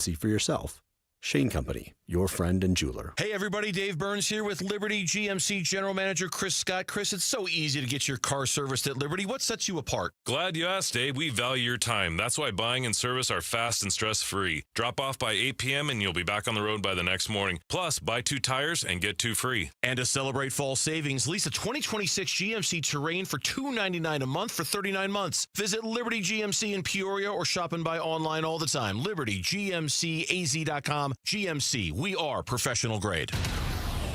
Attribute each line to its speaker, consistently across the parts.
Speaker 1: See for yourself. Shane Company, your friend and jeweler.
Speaker 2: Hey everybody, Dave Burns here with Liberty GMC General Manager Chris Scott. Chris, it's so easy to get your car serviced at Liberty. What sets you apart?
Speaker 3: Glad you asked, Dave. We value your time. That's why buying and service are fast and stress-free. Drop off by 8 p.m. and you'll be back on the road by the next morning. Plus, buy 2 tires and get 2 free.
Speaker 2: And to celebrate fall savings, lease a 2026 GMC Terrain for $299 a month for 39 months. Visit Liberty GMC in Peoria or shop and buy online all the time. LibertyGMCAZ.com. GMC, we are professional grade.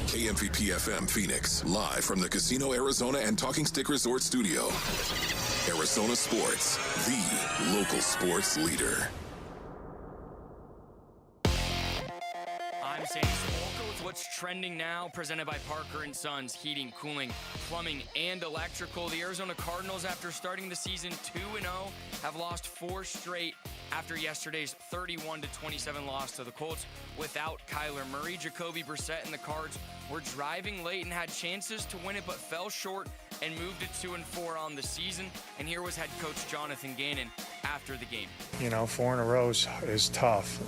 Speaker 4: KMVP FM Phoenix, live from the Casino Arizona and Talking Stick Resort Studio. Arizona Sports, the local sports leader.
Speaker 5: I'm Sandy Samolka with what's trending now, presented by Parker & Sons, heating, cooling, plumbing, and electrical. The Arizona Cardinals, after starting the season 2-0, have lost 4 straight after yesterday's 31-27 loss to the Colts without Kyler Murray. Jacobe Brassette and the Cards were driving late and had chances to win it, but fell short and moved to 2-4 on the season. And here was head coach Jonathan Ganon after the game.
Speaker 6: 4 in a row is tough.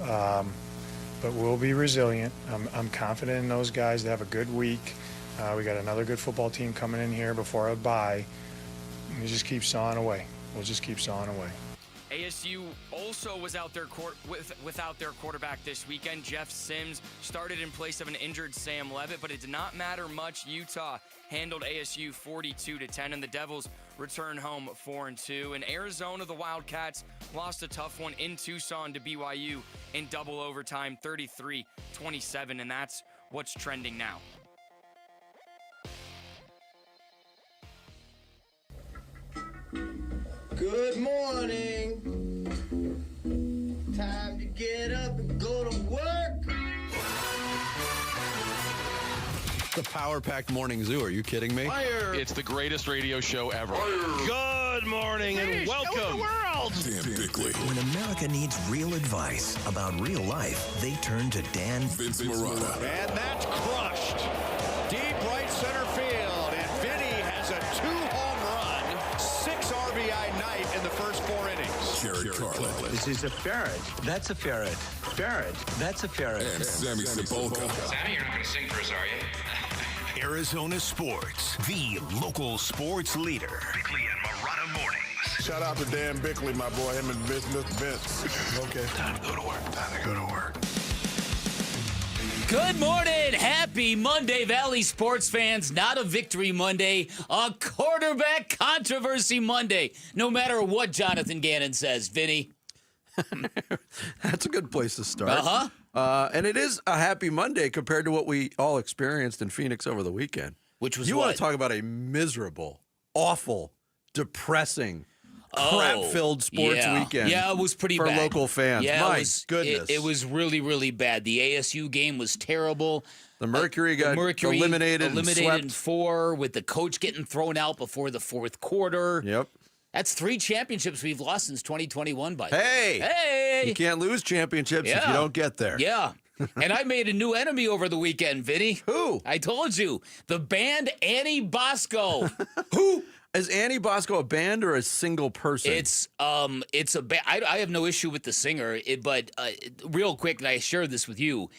Speaker 6: But we'll be resilient. I'm confident in those guys. They have a good week. We got another good football team coming in here before a bye. We just keep sawing away. We'll just keep sawing away.
Speaker 5: ASU also was out there without their quarterback this weekend. Jeff Sims started in place of an injured Sam Levitt, but it did not matter much. Utah handled ASU 42-10, and the Devils return home 4-2. In Arizona, the Wildcats lost a tough one in Tucson to BYU in double overtime, 33-27, and that's what's trending now.
Speaker 7: Good morning. Time to get up and go to work.
Speaker 1: The power-packed morning zoo. Are you kidding me?
Speaker 7: Fire.
Speaker 8: It's the greatest radio show ever.
Speaker 2: Good morning and welcome.
Speaker 4: Dan Bickley,
Speaker 9: When America needs real advice about real life, they turn to Dan
Speaker 4: Vince Marotta,
Speaker 10: And that's crushed. Deep right center field. And Vinny has a 2-home run, 6 RBI night in the first 4 innings.
Speaker 4: Jared Carlin,
Speaker 11: This is a ferret. That's a ferret. Ferret. That's a ferret.
Speaker 4: and Sammy Sepulka.
Speaker 12: Sammy, you're not going to sing for us, are you?
Speaker 9: Arizona Sports, the local sports leader. Bickley and Marotta mornings.
Speaker 10: Shout out to Dan Bickley, my boy. Him and Mr. Vince. Okay.
Speaker 9: Time to go to work. Time to go to work.
Speaker 13: Good morning. Happy Monday, Valley sports fans. Not a victory Monday, a quarterback controversy Monday. No matter what Jonathan Gannon says, Vinny.
Speaker 1: That's a good place to start.
Speaker 13: Uh-huh.
Speaker 1: And it is a happy Monday compared to what we all experienced in Phoenix over the weekend.
Speaker 13: Which was
Speaker 1: You
Speaker 13: what?
Speaker 1: want to talk about a miserable, awful, depressing, crap-filled sports weekend.
Speaker 13: Yeah, it was pretty
Speaker 1: for
Speaker 13: bad.
Speaker 1: local fans.
Speaker 13: Yeah,
Speaker 1: My
Speaker 13: it was,
Speaker 1: goodness.
Speaker 13: It was really, really bad. The ASU game was terrible.
Speaker 1: The Mercury got eliminated and swept.
Speaker 13: in 4 with the coach getting thrown out before the 4th quarter.
Speaker 1: Yep.
Speaker 13: That's 3 championships we've lost since 2021, buddy.
Speaker 1: Hey! You can't lose championships if you don't get there.
Speaker 13: Yeah. And I made a new enemy over the weekend, Vinny.
Speaker 1: Who?
Speaker 13: I told you. The band Annie Bosco.
Speaker 1: Who? Is Annie Bosco a band or a single person?
Speaker 13: It's a band. I have no issue with the singer, but real quick, and I shared this with you.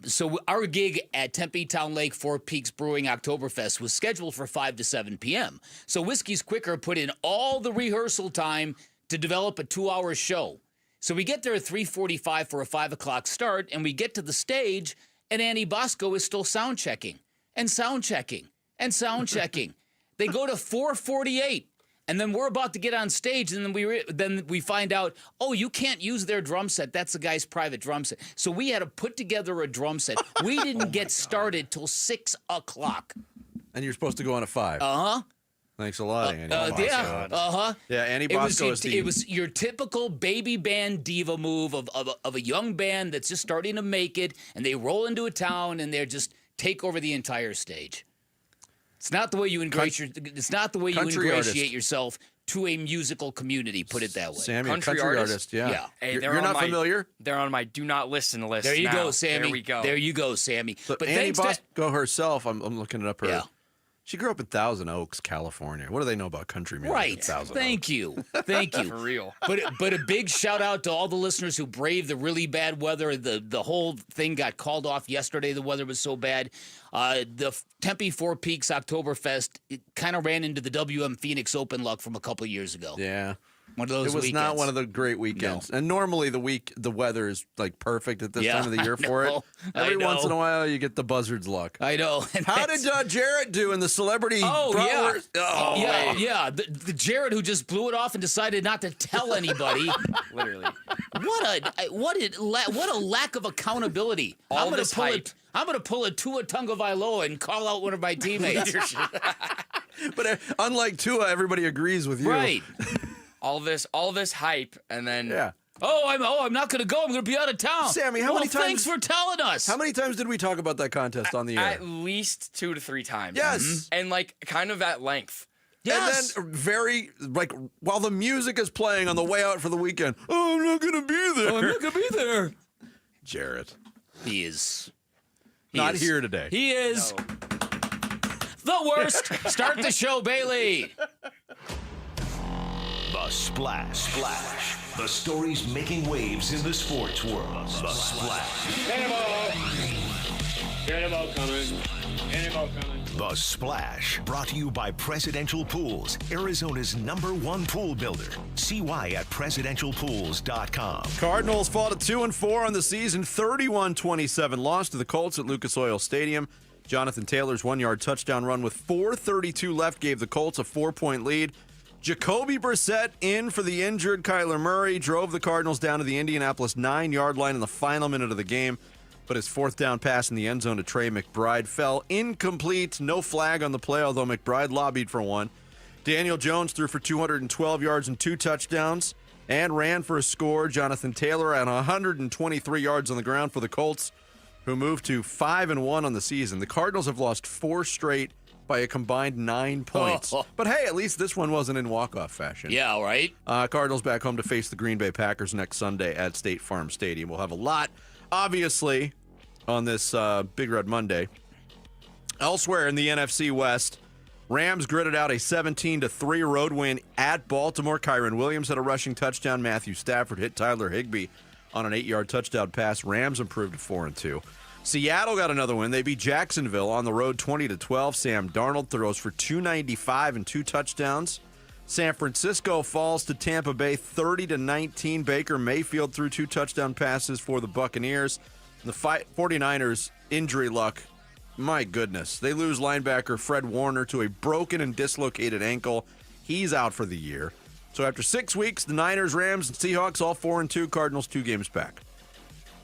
Speaker 13: So our gig at Tempe Town Lake Four Peaks Brewing Oktoberfest was scheduled for 5 to 7 p.m. So Whiskey's Quicker put in all the rehearsal time to develop a 2-hour show. So we get there at 3:45 for a 5 o'clock start, and we get to the stage, and Annie Bosco is still sound checking and sound checking and sound checking. They go to 4:48. And then we're about to get on stage, and then we find out, oh, you can't use their drum set. That's the guy's private drum set. So we had to put together a drum set. We didn't get started till 6 o'clock.
Speaker 1: And you're supposed to go on at 5.
Speaker 13: Uh-huh.
Speaker 1: Thanks a lot, Annie.
Speaker 13: Yeah. Uh-huh.
Speaker 1: Yeah, Annie Bosco
Speaker 13: it was your typical baby band diva move of a young band that's just starting to make it, and they roll into a town, and they just take over the entire stage. It's not the way you ingratiate yourself to a musical community. Put it that way.
Speaker 1: Sammy, country artist. Yeah.
Speaker 5: Hey,
Speaker 1: you're not familiar.
Speaker 5: They're on my do not listen list.
Speaker 13: There you
Speaker 5: now.
Speaker 13: go, Sammy.
Speaker 5: There we go.
Speaker 13: There you go, Sammy.
Speaker 1: But Annie
Speaker 13: thanks
Speaker 1: Bosco herself, I'm looking it up. Her She grew up in Thousand Oaks, California. What do they know about country music?
Speaker 13: Right. Thank you. Thank you.
Speaker 5: For real.
Speaker 13: But a big shout out to all the listeners who braved the really bad weather. The whole thing got called off yesterday. The weather was so bad. The Tempe Four Peaks Oktoberfest, it kind of ran into the WM Phoenix Open luck from a couple years ago.
Speaker 1: Yeah.
Speaker 13: One of those
Speaker 1: It was
Speaker 13: weekends.
Speaker 1: not one of the great weekends. No. And normally the weather is like perfect at this time of the year for it. Every once in a while you get the buzzard's luck.
Speaker 13: I know.
Speaker 1: How did Jarrett do in the celebrity
Speaker 13: bratwurst?
Speaker 1: Oh,
Speaker 13: yeah. The Jarrett who just blew it off and decided not to tell anybody.
Speaker 5: Literally.
Speaker 13: What a lack of accountability.
Speaker 5: All this hype.
Speaker 13: I'm going to pull a Tua Tagovailoa and call out one of my teammates.
Speaker 1: But unlike Tua, everybody agrees with you.
Speaker 13: Right.
Speaker 5: All this hype, and then
Speaker 13: I'm not going to go. I'm going to be out of town.
Speaker 1: Sammy, how many times?
Speaker 13: Thanks for telling us.
Speaker 1: How many times did we talk about that contest on the air?
Speaker 5: At least 2 to 3 times.
Speaker 1: Yes,
Speaker 5: and like kind of at length.
Speaker 13: Yes.
Speaker 1: And then while the music is playing on the way out for the weekend. Oh, I'm not going to be there.
Speaker 13: I'm not going to be there.
Speaker 1: Jarrett.
Speaker 13: He is.
Speaker 1: Not here today.
Speaker 13: He is the worst. Start the show, Bailey.
Speaker 9: The Splash. The stories making waves in the sports world. The Splash.
Speaker 14: Get him all coming.
Speaker 9: The Splash, brought to you by Presidential Pools, Arizona's #1 pool builder. See why at presidentialpools.com.
Speaker 1: Cardinals fall to 2-4 on the season, 31-27 loss to the Colts at Lucas Oil Stadium. Jonathan Taylor's 1-yard touchdown run with 4:32 left gave the Colts a 4-point lead. Jacobe Brassette in for the injured Kyler Murray drove the Cardinals down to the Indianapolis 9-yard line in the final minute of the game, but his 4th down pass in the end zone to Trey McBride fell incomplete. No flag on the play, although McBride lobbied for one. Daniel Jones threw for 212 yards and 2 touchdowns and ran for a score. Jonathan Taylor at 123 yards on the ground for the Colts, who moved to 5-1 on the season. The Cardinals have lost 4 straight by a combined 9 points. But hey, at least this one wasn't in walk-off fashion.
Speaker 13: Yeah, all right.
Speaker 1: Cardinals back home to face the Green Bay Packers next Sunday at State Farm Stadium. We'll have a lot, obviously, on this Big Red Monday. Elsewhere in the NFC West, Rams gritted out a 17-3 road win at Baltimore. Kyron Williams had a rushing touchdown. Matthew Stafford hit Tyler Higbee on an 8-yard touchdown pass. Rams improved to 4-2. Seattle got another win. They beat Jacksonville on the road 20-12. Sam Darnold throws for 295 and 2 touchdowns. San Francisco falls to Tampa Bay 30-19. Baker Mayfield threw 2 touchdown passes for the Buccaneers. The 49ers injury luck, my goodness. They lose linebacker Fred Warner to a broken and dislocated ankle. He's out for the year. So after 6 weeks, the Niners, Rams, and Seahawks all 4-2. Cardinals 2 games back.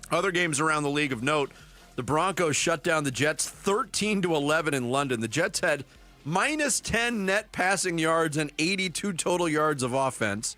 Speaker 1: Other games around the league of note. The Broncos shut down the Jets 13-11 in London. The Jets had -10 net passing yards and 82 total yards of offense.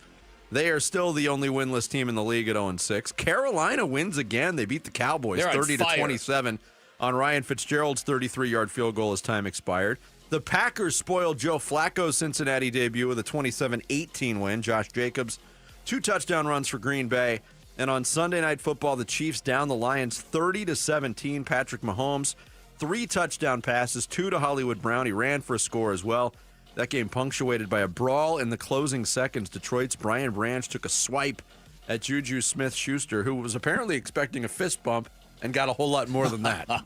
Speaker 1: They are still the only winless team in the league at 0-6. Carolina wins again. They beat the Cowboys 30-27 on Ryan Fitzgerald's 33-yard field goal as time expired. The Packers spoiled Joe Flacco's Cincinnati debut with a 27-18 win. Josh Jacobs, 2 touchdown runs for Green Bay. And on Sunday Night Football, the Chiefs down the Lions 30-17. Patrick Mahomes, 3 touchdown passes, 2 to Hollywood Brown. He ran for a score as well. That game punctuated by a brawl in the closing seconds. Detroit's Brian Branch took a swipe at Juju Smith-Schuster, who was apparently expecting a fist bump and got a whole lot more than that.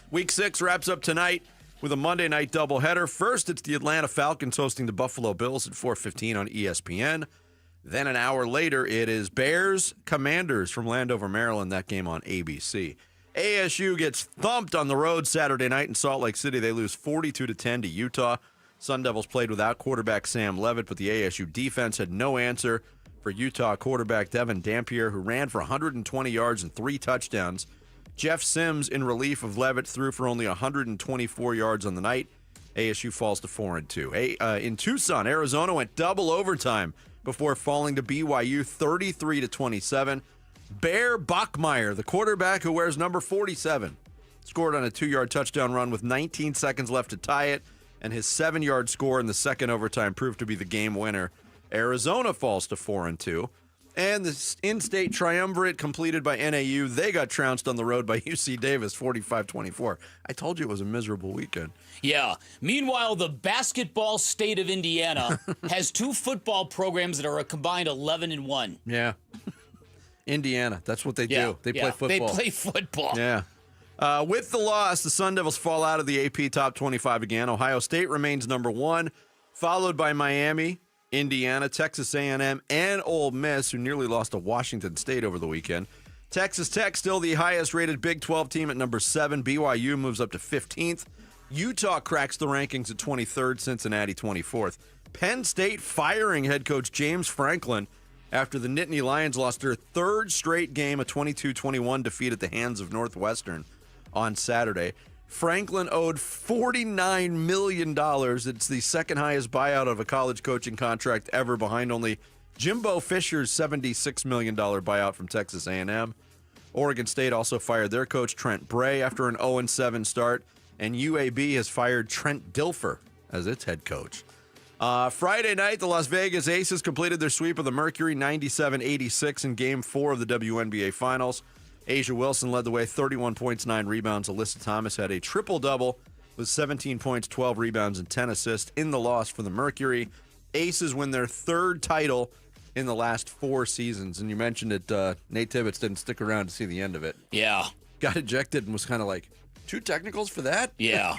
Speaker 1: Week 6 wraps up tonight with a Monday night doubleheader. First, it's the Atlanta Falcons hosting the Buffalo Bills at 4:15 on ESPN. Then an hour later, it is Bears Commanders from Landover, Maryland. That game on ABC. ASU gets thumped on the road Saturday night in Salt Lake City. They lose 42-10 to Utah. Sun Devils played without quarterback Sam Levitt, but the ASU defense had no answer for Utah quarterback Devin Dampier, who ran for 120 yards and 3 touchdowns. Jeff Sims, in relief of Levitt, threw for only 124 yards on the night. ASU falls to 4-2. In Tucson, Arizona went double overtime before falling to BYU 33-27. Bear Bachmeier, the quarterback who wears number 47, scored on a 2-yard touchdown run with 19 seconds left to tie it, and his 7-yard score in the second overtime proved to be the game winner. Arizona falls to 4-2. And the in-state triumvirate completed by NAU. They got trounced on the road by UC Davis, 45-24. I told you it was a miserable weekend.
Speaker 13: Yeah. Meanwhile, the basketball state of Indiana has 2 football programs that are a combined 11-1.
Speaker 1: Yeah. Indiana, that's what they do. They play football.
Speaker 13: They play football.
Speaker 1: Yeah. With the loss, the Sun Devils fall out of the AP Top 25 again. Ohio State remains number 1, followed by Miami, Indiana, Texas A&M, and Ole Miss, who nearly lost to Washington State over the weekend. Texas Tech still the highest-rated Big 12 team at number 7. BYU moves up to 15th. Utah cracks the rankings at 23rd, Cincinnati 24th. Penn State firing head coach James Franklin after the Nittany Lions lost their 3rd straight game, a 22-21 defeat at the hands of Northwestern on Saturday. Franklin owed $49 million. It's the second highest buyout of a college coaching contract ever, behind only Jimbo Fisher's $76 million buyout from Texas A&M. Oregon State also fired their coach Trent Bray after an 0-7 start, and UAB has fired Trent Dilfer as its head coach. Friday night, the Las Vegas Aces completed their sweep of the Mercury 97-86 in Game 4 of the WNBA Finals. Asia Wilson led the way, 31 points, 9 rebounds. Alyssa Thomas had a triple-double with 17 points, 12 rebounds, and 10 assists in the loss for the Mercury. Aces win their 3rd title in the last 4 seasons. And you mentioned that Nate Tibbetts didn't stick around to see the end of it.
Speaker 13: Yeah.
Speaker 1: Got ejected and was kind of like, 2 technicals for that?
Speaker 13: Yeah.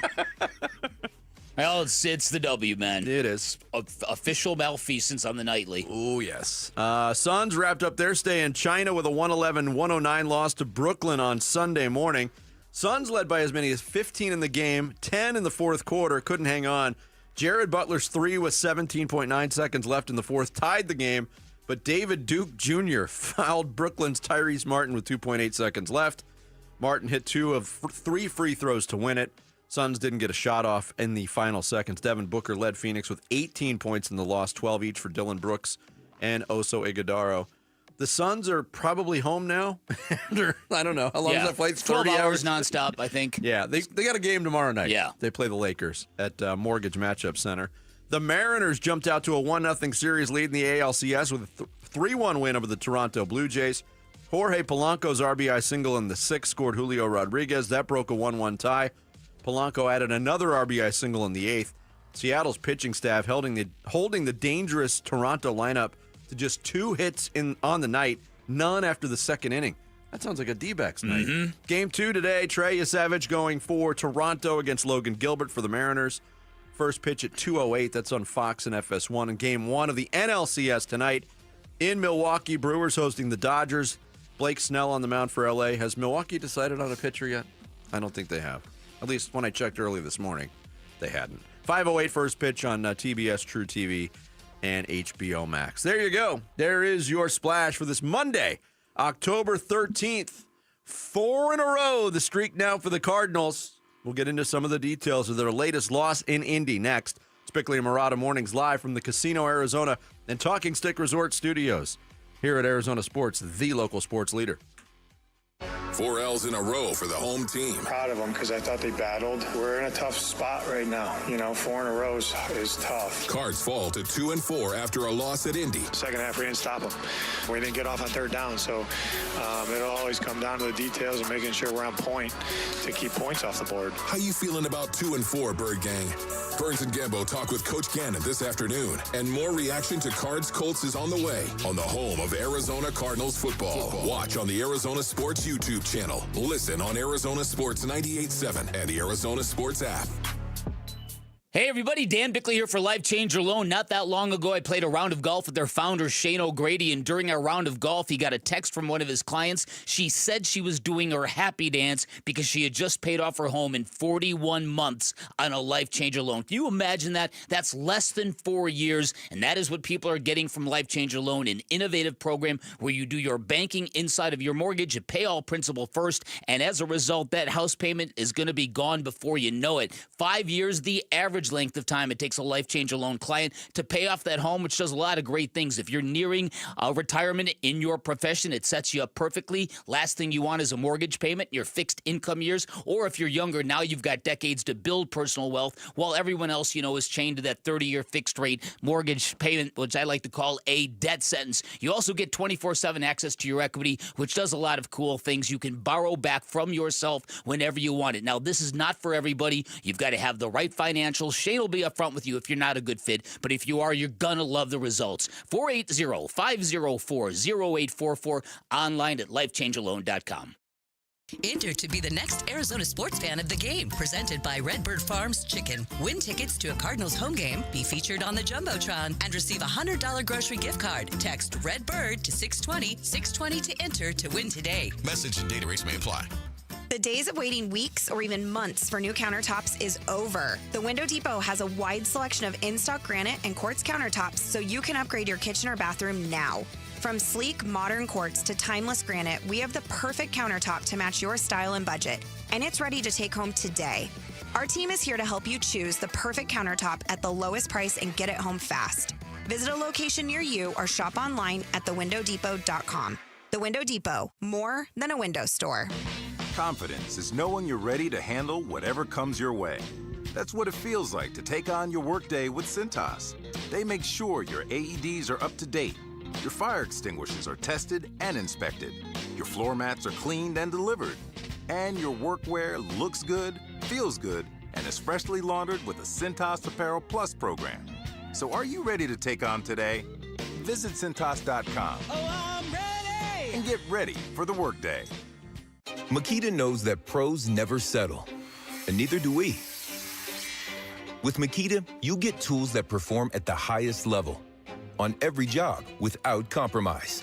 Speaker 13: Well, it's the W, man.
Speaker 1: It is.
Speaker 13: Official malfeasance on the nightly.
Speaker 1: Oh, yes. Suns wrapped up their stay in China with a 111-109 loss to Brooklyn on Sunday morning. Suns led by as many as 15 in the game, 10 in the fourth quarter, couldn't hang on. Jared Butler's 3 with 17.9 seconds left in the fourth tied the game, but David Duke Jr. fouled Brooklyn's Tyrese Martin with 2.8 seconds left. Martin hit 2 of 3 free throws to win it. Suns didn't get a shot off in the final seconds. Devin Booker led Phoenix with 18 points in the loss, 12 each for Dylan Brooks and Oso Ighodaro. The Suns are probably home now. I don't know. How long does that flight?
Speaker 13: 12 hours nonstop, I think.
Speaker 1: Yeah, they got a game tomorrow night.
Speaker 13: Yeah.
Speaker 1: They play the Lakers at Mortgage Matchup Center. The Mariners jumped out to a 1-0 series lead in the ALCS with a 3-1 win over the Toronto Blue Jays. Jorge Polanco's RBI single in the 6th scored Julio Rodriguez. That broke a 1-1 tie. Polanco added another RBI single in the 8th. Seattle's pitching staff holding the dangerous Toronto lineup to just 2 hits on the night, none after the 2nd inning. That sounds like a D-backs night.
Speaker 13: Mm-hmm.
Speaker 1: Game 2 today, Trey Yasavage going for Toronto against Logan Gilbert for the Mariners. First pitch at 2:08. That's on Fox and FS1. And Game 1 of the NLCS tonight in Milwaukee. Brewers hosting the Dodgers. Blake Snell on the mound for L.A. Has Milwaukee decided on a pitcher yet? I don't think they have. At least when I checked early this morning, they hadn't. 5:08 first pitch on TBS True TV and HBO Max. There you go. There is your splash for this Monday, October 13th. 4 in a row, the streak now for the Cardinals. We'll get into some of the details of their latest loss in Indy next. It's Bickley and Murata Mornings live from the Casino Arizona and Talking Stick Resort Studios here at Arizona Sports, the local sports leader.
Speaker 4: 4 L's in a row for the home team.
Speaker 6: Proud of them because I thought they battled. We're in a tough spot right now. 4 in a row is tough.
Speaker 4: Cards fall to 2-4 after a loss at Indy.
Speaker 6: Second half, we didn't stop them. We didn't get off on 3rd down, so it'll always come down to the details and making sure we're on point to keep points off the board.
Speaker 4: How you feeling about 2-4, Bird Gang? Burns and Gambo talk with Coach Ganon this afternoon, and more reaction to Cards Colts is on the way on the home of Arizona Cardinals football. Watch on the Arizona Sports YouTube channel. Listen on Arizona Sports 98.7 and the Arizona Sports app.
Speaker 13: Hey everybody, Dan Bickley here for Life Changer Loan. Not that long ago, I played a round of golf with their founder, Shane O'Grady, and during our round of golf, he got a text from one of his clients. She said she was doing her happy dance because she had just paid off her home in 41 months on a Life Changer Loan. Can you imagine that? That's less than 4 years, and that is what people are getting from Life Changer Loan, an innovative program where you do your banking inside of your mortgage, you pay all principal first, and as a result, that house payment is going to be gone before you know it. 5 years, the average average length of time it takes a Life Changer Loan client to pay off that home, which does a lot of great things. If you're nearing retirement in your profession, it sets you up perfectly. Last thing you want is a mortgage payment in your fixed income years. Or if you're younger, now you've got decades to build personal wealth while everyone else, is chained to that 30-year fixed rate mortgage payment, which I like to call a death sentence. You also get 24/7 access to your equity, which does a lot of cool things. You can borrow back from yourself whenever you want it. Now, this is not for everybody. You've got to have the right financials. Shane will be upfront with you if you're not a good fit, but if you are, you're going to love the results. 480-504-0844, online at lifechangealone.com.
Speaker 15: Enter to be the next Arizona sports fan of the game, presented by Redbird Farms Chicken. Win tickets to a Cardinals home game, be featured on the Jumbotron, and receive a $100 grocery gift card. Text Redbird to 620 to enter to win today.
Speaker 16: Message and data rates may apply.
Speaker 17: The days of waiting weeks or even months for new countertops is over. The Window Depot has a wide selection of in-stock granite and quartz countertops so you can upgrade your kitchen or bathroom now. From sleek, modern quartz to timeless granite, we have the perfect countertop to match your style and budget. And it's ready to take home today. Our team is here to help you choose the perfect countertop at the lowest price and get it home fast. Visit a location near you or shop online at thewindowdepot.com. The Window Depot, more than a window store.
Speaker 18: Confidence is knowing you're ready to handle whatever comes your way. That's what it feels like to take on your workday with Cintas. They make sure your AEDs are up to date, your fire extinguishers are tested and inspected, your floor mats are cleaned and delivered, and your workwear looks good, feels good, and is freshly laundered with the Cintas Apparel Plus program. So are you ready to take on today? Visit Cintas.com.
Speaker 7: Oh, I'm ready!
Speaker 18: And get ready for the workday.
Speaker 19: Makita knows that pros never settle, and neither do we. With Makita, you get tools that perform at the highest level on every job without compromise.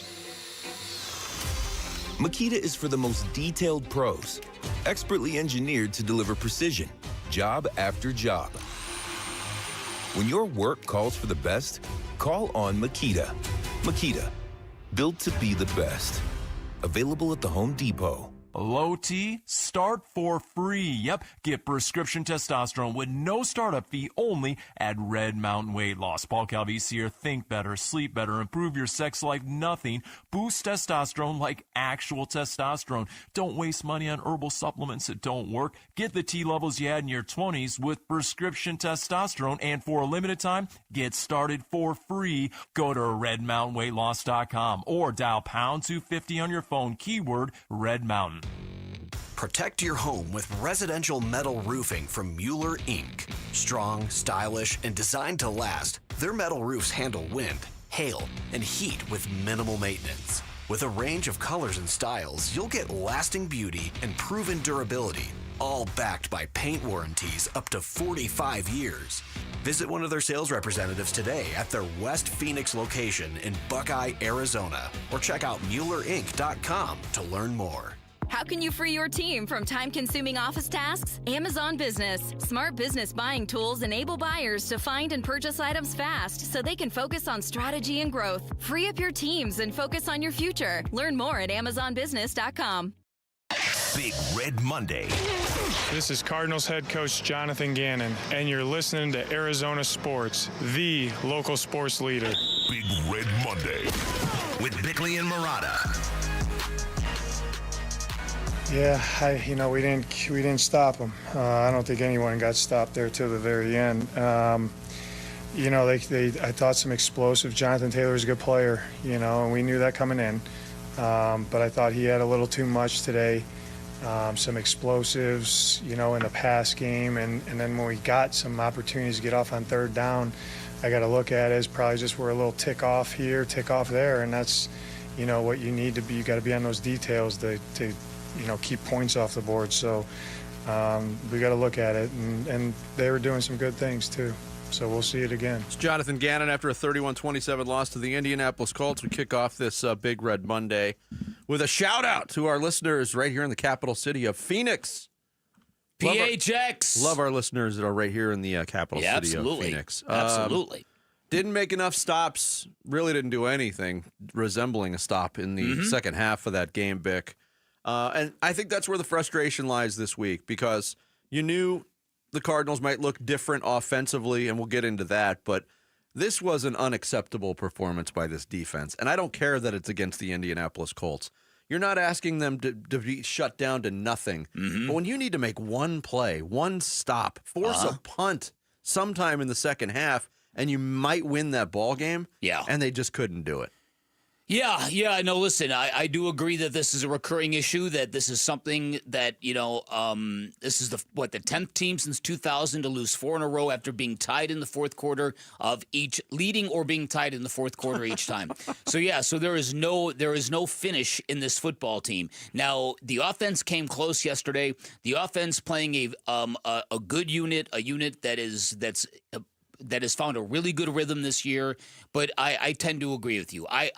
Speaker 19: Makita is for the most detailed pros, expertly engineered to deliver precision, job after job. When your work calls for the best, call on Makita. Makita, built to be the best. Available at the Home Depot.
Speaker 20: Low T, start for free. Yep, get prescription testosterone with no startup fee only at Red Mountain Weight Loss. Paul Calvisi here. Think better, sleep better, improve your sex life. Nothing. Boost testosterone like actual testosterone. Don't waste money on herbal supplements that don't work. Get the T levels you had in your 20s with prescription testosterone. And for a limited time, get started for free. Go to redmountainweightloss.com or dial pound 250 on your phone. Keyword Red Mountain.
Speaker 21: Protect your home with residential metal roofing from Mueller Inc. Strong, stylish, and designed to last, their metal roofs handle wind, hail, and heat with minimal maintenance. With a range of colors and styles, you'll get lasting beauty and proven durability, all backed by paint warranties up to 45 years. Visit one of their sales representatives today at their West Phoenix location in Buckeye, Arizona, or check out MuellerInc.com to learn more.
Speaker 22: How can you free your team from time-consuming office tasks? Amazon Business. Smart business buying tools enable buyers to find and purchase items fast so they can focus on strategy and growth. Free up your teams and focus on your future. Learn more at AmazonBusiness.com.
Speaker 9: Big Red Monday.
Speaker 6: This is Cardinals head coach Jonathan Ganon, and you're listening to Arizona Sports, the local sports leader.
Speaker 9: Big Red Monday with Bickley and Murata.
Speaker 6: Yeah, we didn't stop them. I don't think anyone got stopped there till the very end. I thought some explosive. Jonathan Taylor is a good player, and we knew that coming in. But I thought he had a little too much today. Some explosives, in the pass game, and then when we got some opportunities to get off on third down, I got to look at it as probably just we're a little tick off here, tick off there, and that's, what you need to be. You got to be on those details to keep points off the board. So we got to look at it, and they were doing some good things too. So we'll see it again.
Speaker 1: It's Jonathan Ganon after a 31-27 loss to the Indianapolis Colts. We kick off this Big Red Monday with a shout-out to our listeners right here in the capital city of Phoenix.
Speaker 13: PHX.
Speaker 1: Love our listeners that are right here in the capital city of Phoenix.
Speaker 13: Absolutely.
Speaker 1: Didn't make enough stops. Really didn't do anything resembling a stop in the second half of that game, Bick. And I think that's where the frustration lies this week, because you knew the Cardinals might look different offensively, and we'll get into that, but this was an unacceptable performance by this defense. And I don't care that it's against the Indianapolis Colts. You're not asking them to be shut down to nothing. But when you need to make one play, one stop, force a punt sometime in the second half, and you might win that ball game, and they just couldn't do it.
Speaker 13: Yeah. No, listen, I do agree that this is a recurring issue, that this is something that, this is the 10th team since 2000 to lose 4 in a row after being tied in the fourth quarter of each, leading or being tied in the fourth quarter each time. So there is no finish in this football team. Now, the offense came close yesterday. The offense playing a good unit, a unit that has found a really good rhythm this year, but I tend to agree with you. I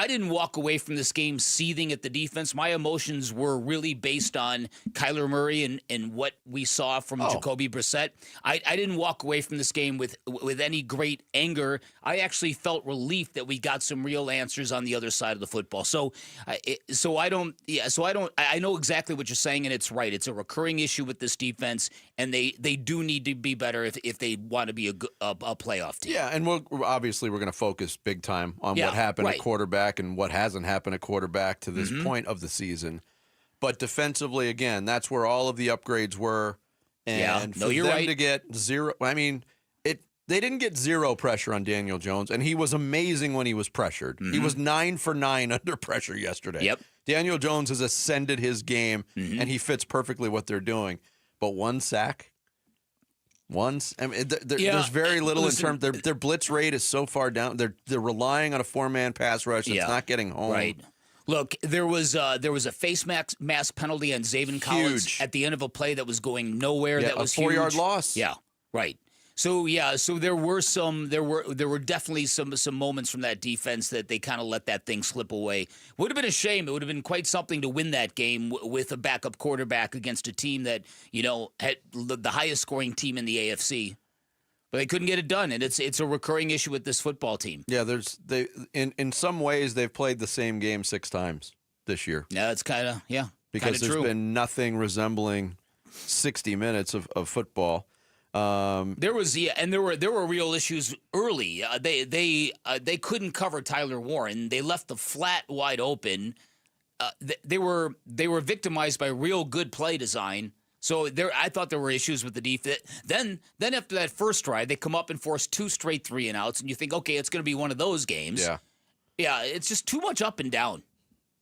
Speaker 13: didn't walk away from this game seething at the defense. My emotions were really based on Kyler Murray and what we saw from Jacobe Brassette. I didn't walk away from this game with any great anger. I actually felt relief that we got some real answers on the other side of the football. I know exactly what you're saying, and it's right. It's a recurring issue with this defense, and they do need to be better if they want to be a playoff team.
Speaker 1: Yeah, and we're going to focus big time on what happened at quarterback and what hasn't happened at quarterback to this point of the season. But defensively, again, that's where all of the upgrades were. And for them to get zero, they didn't get zero pressure on Daniel Jones, and he was amazing when he was pressured. He was 9 for 9 under pressure yesterday.
Speaker 13: Yep.
Speaker 1: Daniel Jones has ascended his game, and he fits perfectly what they're doing. But one sack, there's very little in terms. Their blitz rate is so far down. They're relying on a 4-man pass rush that's not getting home.
Speaker 13: Right. Look, there was a face mask penalty on Zaven Collins at the end of a play that was going nowhere. That was
Speaker 1: a 4-yard loss.
Speaker 13: Yeah, right. So there were definitely some moments from that defense that they kind of let that thing slip away. Would have been a shame. It would have been quite something to win that game with a backup quarterback against a team that had the highest scoring team in the AFC. But they couldn't get it done, and it's a recurring issue with this football team.
Speaker 1: Yeah, in some ways they've played the same game 6 times this year.
Speaker 13: Yeah, it's kind of
Speaker 1: because there's been nothing resembling 60 minutes of football.
Speaker 13: There were real issues early. They couldn't cover Tyler Warren. They left the flat wide open. They were victimized by real good play design. So I thought there were issues with the defense. Then after that first drive, they come up and force 2 straight 3-and-outs, and you think, okay, it's going to be one of those games. Yeah, it's just too much up and down.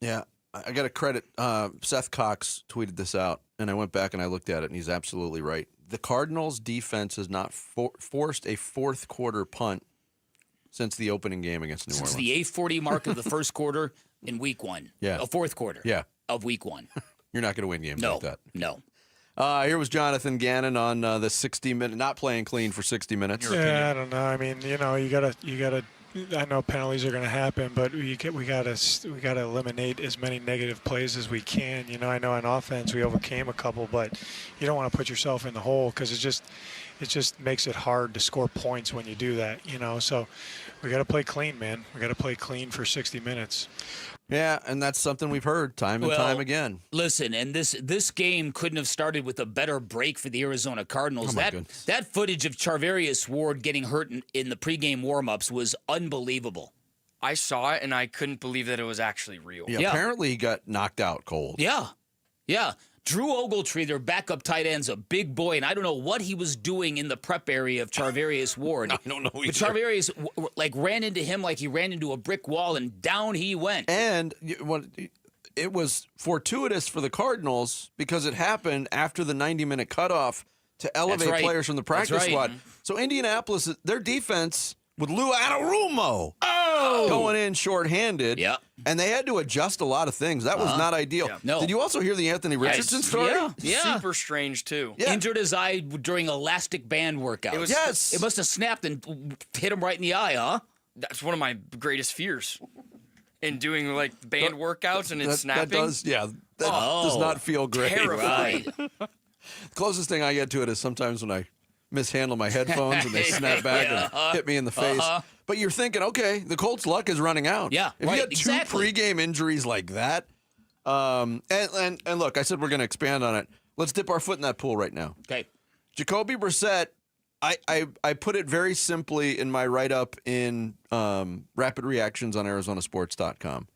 Speaker 1: Yeah, I got to credit Seth Cox tweeted this out, and I went back and I looked at it, and he's absolutely right. The Cardinals' defense has not forced a fourth quarter punt since the opening game against New Orleans.
Speaker 13: Since the 8:40 mark of the first quarter in Week 1.
Speaker 1: Yeah,
Speaker 13: a fourth quarter. Of Week 1.
Speaker 1: You're not going to win games like that.
Speaker 13: No.
Speaker 1: Here was Jonathan Ganon on the 60-minute, not playing clean for 60 minutes.
Speaker 6: I don't know. I mean, you gotta. I know penalties are going to happen, but we gotta eliminate as many negative plays as we can. I know on offense we overcame a couple, but you don't want to put yourself in the hole because it just makes it hard to score points when you do that. So we got to play clean, man. We got to play clean for 60 minutes.
Speaker 1: Yeah, and that's something we've heard time and time again.
Speaker 13: Listen, and this game couldn't have started with a better break for the Arizona Cardinals. That footage of Charvarius Ward getting hurt in the pregame warm-ups was unbelievable.
Speaker 5: I saw it, and I couldn't believe that it was actually real.
Speaker 1: Yeah, apparently he got knocked out cold.
Speaker 13: Yeah. Drew Ogletree, their backup tight end's a big boy, and I don't know what he was doing in the prep area of Charvarius Ward.
Speaker 1: I don't know either.
Speaker 13: But Charvarius ran into him like he ran into a brick wall, and down he went.
Speaker 1: And it was fortuitous for the Cardinals because it happened after the 90-minute cutoff to elevate players from the practice squad. So Indianapolis, their defense with Lou Anarumo going in shorthanded. And they had to adjust a lot of things. That was not ideal.
Speaker 13: No.
Speaker 1: Did you also hear the Anthony Richardson story?
Speaker 13: Yeah.
Speaker 5: Super strange, too.
Speaker 13: Injured his eye during elastic band workout. It must have snapped and hit him right in the eye, huh?
Speaker 5: That's one of my greatest fears. In doing, band workouts and it's snapping.
Speaker 1: That does not feel great.
Speaker 5: Terrifying.
Speaker 1: The closest thing I get to it is sometimes when I mishandle my headphones and they snap back and hit me in the face. But you're thinking, okay, the Colts' luck is running out.
Speaker 13: Yeah,
Speaker 1: if you had 2 pregame injuries like that, and look, I said we're going to expand on it. Let's dip our foot in that pool right now.
Speaker 13: Okay.
Speaker 1: Jacobe Brassette, I put it very simply in my write-up in Rapid Reactions on Arizonasports.com.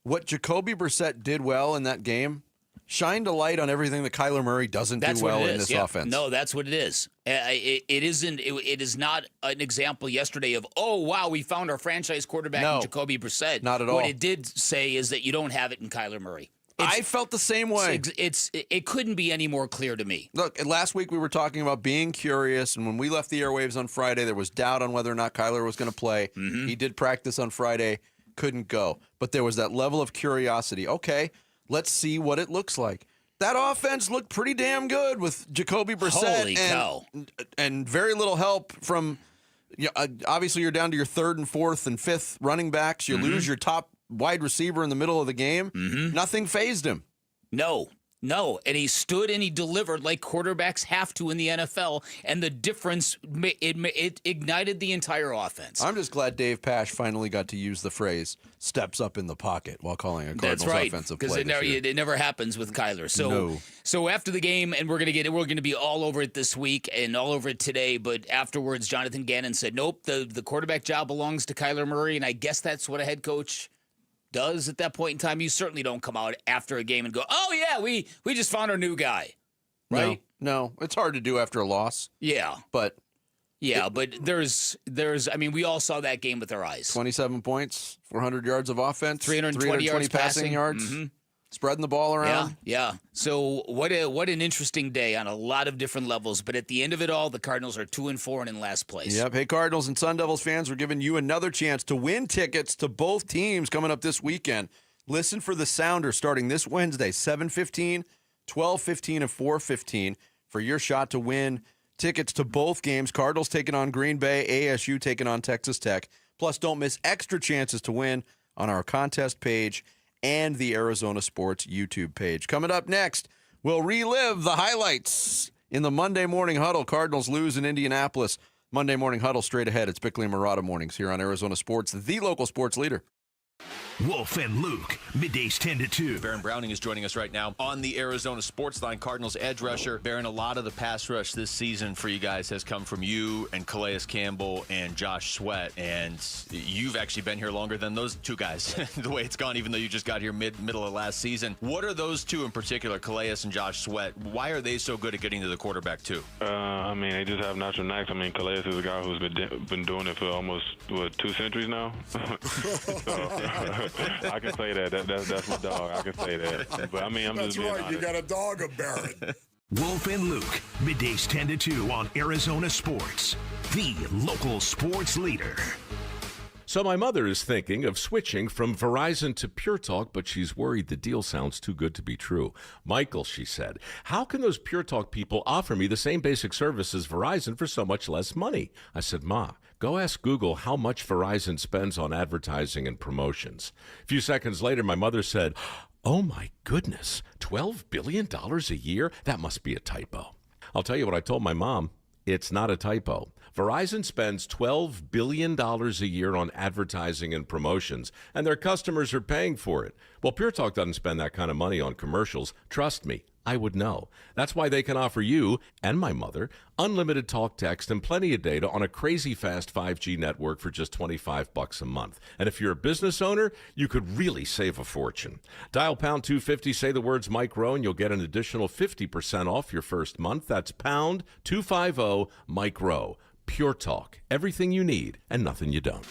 Speaker 1: What Jacobe Brassette did well in that game shined a light on everything that Kyler Murray doesn't do well in this offense.
Speaker 13: No, that's what it is. It is not an example yesterday of, oh, wow, we found our franchise quarterback in Jacobe Brassette.
Speaker 1: Not at all.
Speaker 13: What it did say is that you don't have it in Kyler Murray.
Speaker 1: I felt the same way.
Speaker 13: It couldn't be any more clear to me.
Speaker 1: Look, last week we were talking about being curious, and when we left the airwaves on Friday, there was doubt on whether or not Kyler was going to play.
Speaker 13: Mm-hmm.
Speaker 1: He did practice on Friday, couldn't go. But there was that level of curiosity. Okay, let's see what it looks like. That offense looked pretty damn good with Jacobe Brassette.
Speaker 13: Holy cow.
Speaker 1: And very little help from, obviously you're down to your third and fourth and fifth running backs. You lose your top wide receiver in the middle of the game. Nothing fazed him.
Speaker 13: No, and he stood and he delivered like quarterbacks have to in the NFL, and the difference, it ignited the entire offense.
Speaker 1: I'm just glad Dave Pasch finally got to use the phrase "steps up in the pocket" while calling a Cardinals offensive play.
Speaker 13: That's right, because it never happens with Kyler. So after the game, and we're gonna be all over it this week and all over it today. But afterwards, Jonathan Gannon said, "Nope, the quarterback job belongs to Kyler Murray," and I guess that's what a head coach does at that point in time. You certainly don't come out after a game and go, "Oh yeah, we just found our new guy," right?
Speaker 1: No, it's hard to do after a loss. But
Speaker 13: there's I mean, we all saw that game with our eyes.
Speaker 1: 27 points, 400 yards of offense,
Speaker 13: 320 yards
Speaker 1: passing yards. Spreading the ball around.
Speaker 13: Yeah. So what an interesting day on a lot of different levels. But at the end of it all, the Cardinals are 2-4 and in last place.
Speaker 1: Yep. Hey, Cardinals and Sun Devils fans, we're giving you another chance to win tickets to both teams coming up this weekend. Listen for the Sounder starting this Wednesday, 7:15, 12:15, and 4:15 for your shot to win tickets to both games. Cardinals taking on Green Bay, ASU taking on Texas Tech. Plus, don't miss extra chances to win on our contest page and the Arizona Sports YouTube page. Coming up next, we'll relive the highlights in the Monday Morning Huddle. Cardinals lose in Indianapolis. Monday Morning Huddle straight ahead. It's Bickley and Murata mornings here on Arizona Sports, the local sports leader.
Speaker 9: Wolf and Luke, middays 10 to 2.
Speaker 2: Baron Browning is joining us right now on the Arizona Sports Line. Cardinals edge rusher. Baron, a lot of the pass rush this season for you guys has come from you and Calais Campbell and Josh Sweat, and you've actually been here longer than those two guys, the way it's gone, even though you just got here middle of last season. What are those two in particular, Calais and Josh Sweat? Why are they so good at getting to the quarterback, too?
Speaker 3: I mean, they just have natural knacks. I mean, Calais is a guy who's been doing it for almost, 2 centuries now? I can say that. That's my dog. I can say that. But I mean, I'm
Speaker 16: that's
Speaker 3: just being
Speaker 16: right.
Speaker 3: honest.
Speaker 16: You got a dog, a Baron.
Speaker 9: Wolf and Luke, middays 10 to 2 on Arizona Sports, the local sports leader.
Speaker 23: So my mother is thinking of switching from Verizon to Pure Talk, but she's worried the deal sounds too good to be true. Michael, she said, how can those Pure Talk people offer me the same basic service as Verizon for so much less money? I said, Ma, go ask Google how much Verizon spends on advertising and promotions. A few seconds later, my mother said, oh my goodness, $12 billion a year? That must be a typo. I'll tell you what I told my mom. It's not a typo. Verizon spends $12 billion a year on advertising and promotions, and their customers are paying for it. Well, Pure Talk doesn't spend that kind of money on commercials. Trust me, I would know. That's why they can offer you and my mother unlimited talk, text, and plenty of data on a crazy fast 5G network for just $25 a month. And if you're a business owner, you could really save a fortune. Dial pound 250, say the words Mike Rowe, and you'll get an additional 50% off your first month. That's pound 250 Mike Rowe. Pure Talk. Everything you need and nothing you don't.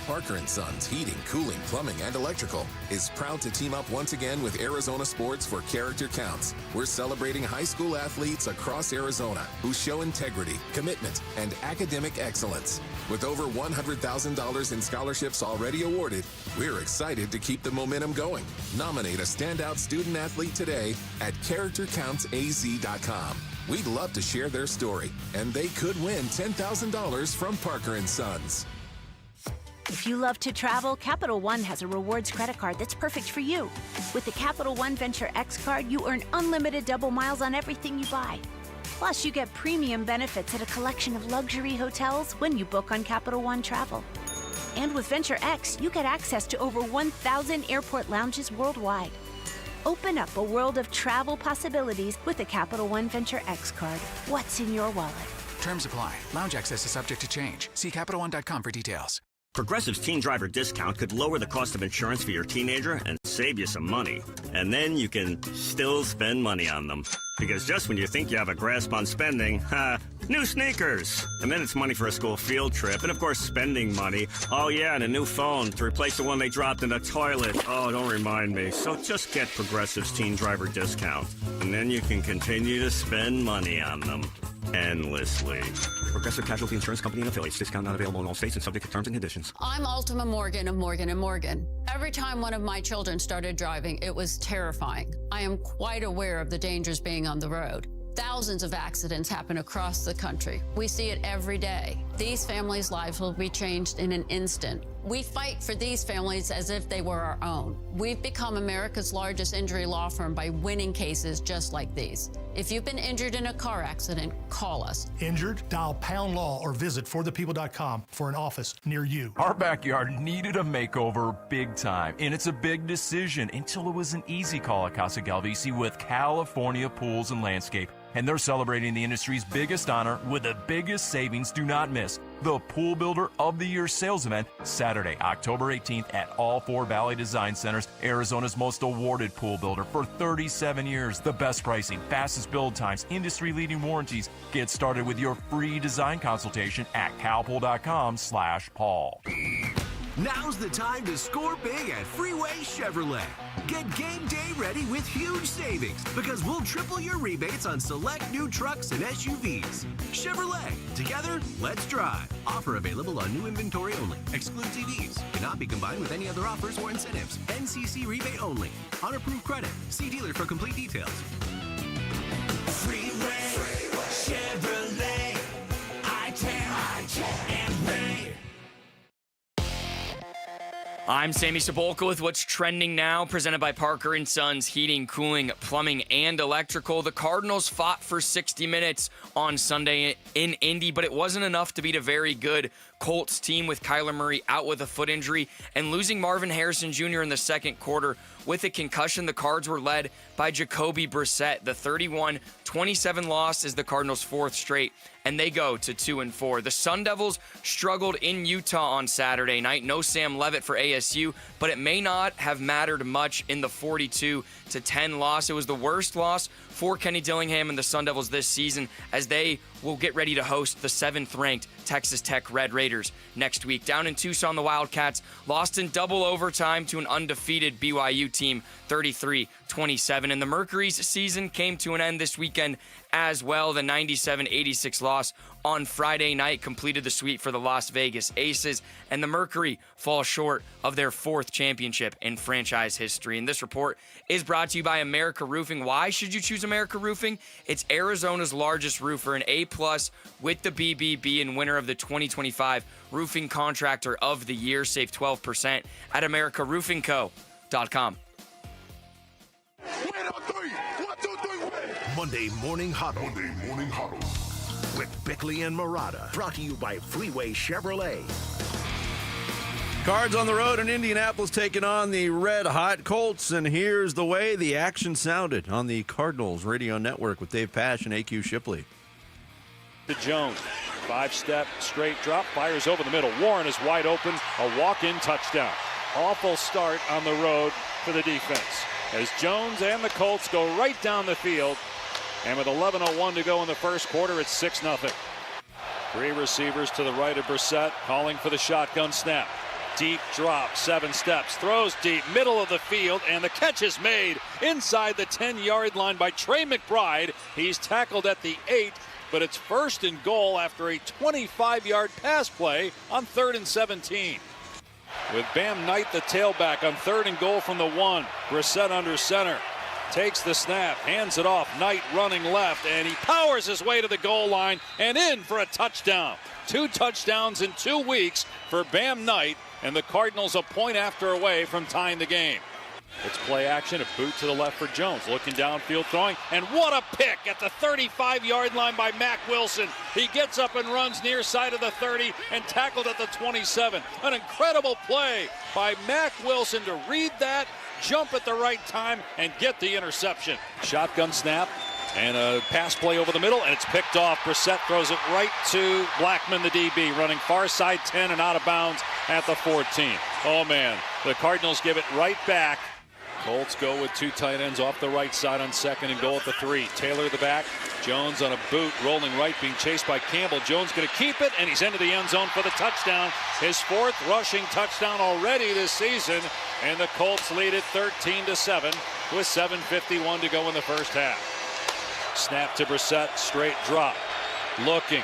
Speaker 4: Parker & Sons Heating, Cooling, Plumbing, and Electrical is proud to team up once again with Arizona Sports for Character Counts. We're celebrating high school athletes across Arizona who show integrity, commitment, and academic excellence. With over $100,000 in scholarships already awarded, we're excited to keep the momentum going. Nominate a standout student athlete today at CharacterCountsAZ.com. We'd love to share their story, and they could win $10,000 from Parker & Sons.
Speaker 24: If you love to travel, Capital One has a rewards credit card that's perfect for you. With the Capital One Venture X card, you earn unlimited double miles on everything you buy. Plus, you get premium benefits at a collection of luxury hotels when you book on Capital One Travel. And with Venture X, you get access to over 1,000 airport lounges worldwide. Open up a world of travel possibilities with the Capital One Venture X card. What's in your wallet?
Speaker 8: Terms apply. Lounge access is subject to change. See CapitalOne.com for details.
Speaker 11: Progressive's Teen Driver discount could lower the cost of insurance for your teenager and save you some money. And then you can still spend money on them. Because just when you think you have a grasp on spending, new sneakers. And then it's money for a school field trip. And of course, spending money. Oh yeah, and a new phone to replace the one they dropped in the toilet. Oh, don't remind me. So just get Progressive's Teen Driver discount. And then you can continue to spend money on them. Endlessly. Progressive Casualty Insurance Company and affiliates. Discount not available in all states and subject to terms and conditions.
Speaker 12: I'm Ultima Morgan of Morgan & Morgan. Every time one of my children started driving, it was terrifying. I am quite aware of the dangers being on the road. Thousands of accidents happen across the country. We see it every day. These families' lives will be changed in an instant. We fight for these families as if they were our own. We've become America's largest injury law firm by winning cases just like these. If you've been injured in a car accident, call us.
Speaker 16: Injured? Dial Pound Law or visit forthepeople.com for an office near you.
Speaker 20: Our backyard needed a makeover big time, and it's a big decision until it was an easy call at Casa Galvisi with California Pools and Landscape. And they're celebrating the industry's biggest honor with the biggest savings. Do not miss the Pool Builder of the Year sales event Saturday, October 18th at all 4 Valley Design Centers, Arizona's most awarded pool builder for 37 years. The best pricing, fastest build times, industry-leading warranties. Get started with your free design consultation at calpool.com/Paul.
Speaker 25: Now's the time to score big at Freeway Chevrolet. Get game day ready with huge savings because we'll triple your rebates on select new trucks and SUVs. Chevrolet, together, let's drive. Offer available on new inventory only. Excludes EVs. Cannot be combined with any other offers or incentives. NCC rebate only. On approved credit. See dealer for complete details.
Speaker 7: Freeway Chevrolet. I-10 and Ray.
Speaker 5: I'm Sammy Sepulka with what's trending now, presented by Parker & Sons Heating, Cooling, Plumbing, and Electrical. The Cardinals fought for 60 minutes on Sunday in Indy, but it wasn't enough to beat a very good Colts team with Kyler Murray out with a foot injury and losing Marvin Harrison Jr. in the second quarter with a concussion. The Cards were led by Jacobe Brassette. The 31-27 loss is the Cardinals' 4th straight, and they go to 2-4. The Sun Devils struggled in Utah on Saturday night. No Sam Levitt for ASU, but it may not have mattered much in the 42-10 loss. It was the worst loss for Kenny Dillingham and the Sun Devils this season, as they will get ready to host the 7th-ranked Texas Tech Red Raiders next week. Down in Tucson, the Wildcats lost in double overtime to an undefeated BYU team, 33-27. And the Mercury's season came to an end this weekend as well. The 97-86 loss on Friday night completed the sweep for the Las Vegas Aces, and the Mercury fall short of their 4th championship in franchise history. And this report is brought to you by America Roofing. Why should you choose America Roofing? It's Arizona's largest roofer, an A+ with the BBB, and winner of the 2025 Roofing Contractor of the Year. Save 12% at AmericaRoofingCo.com.
Speaker 9: Monday Morning Huddle. With Bickley and Murata. Brought to you by Freeway Chevrolet.
Speaker 1: Cards on the road in Indianapolis taking on the red-hot Colts, and here's the way the action sounded on the Cardinals Radio Network with Dave Pasch and AQ Shipley.
Speaker 26: To Jones, 5-step straight drop, fires over the middle. Warren is wide open, a walk-in touchdown. Awful start on the road for the defense as Jones and the Colts go right down the field. And with 11:01 to go in the first quarter, it's 6-0. 3 receivers to the right of Brassette, calling for the shotgun snap. Deep drop, 7 steps, throws deep, middle of the field, and the catch is made inside the 10-yard line by Trey McBride. He's tackled at the 8, but it's 1st and goal after a 25-yard pass play on 3rd and 17. With Bam Knight, the tailback, on 3rd and goal from the 1. Brassette under center. Takes the snap, hands it off. Knight running left, and he powers his way to the goal line and in for a touchdown. 2 touchdowns in 2 weeks for Bam Knight, and the Cardinals a point after away from tying the game. It's play action, a boot to the left for Jones, looking downfield, throwing, and what a pick at the 35-yard line by Mack Wilson. He gets up and runs near side of the 30 and tackled at the 27. An incredible play by Mack Wilson to read that jump at the right time, and get the interception. Shotgun snap and a pass play over the middle, and it's picked off. Brassette throws it right to Blackman, the DB, running far side 10 and out of bounds at the 14. Oh, man, the Cardinals give it right back. Colts go with 2 tight ends off the right side on 2nd and goal at the 3. Taylor the back. Jones on a boot, rolling right, being chased by Campbell. Jones going to keep it, and he's into the end zone for the touchdown. His 4th rushing touchdown already this season, and the Colts lead it 13-7 with 7:51 to go in the first half. Snap to Brassette, straight drop. Looking,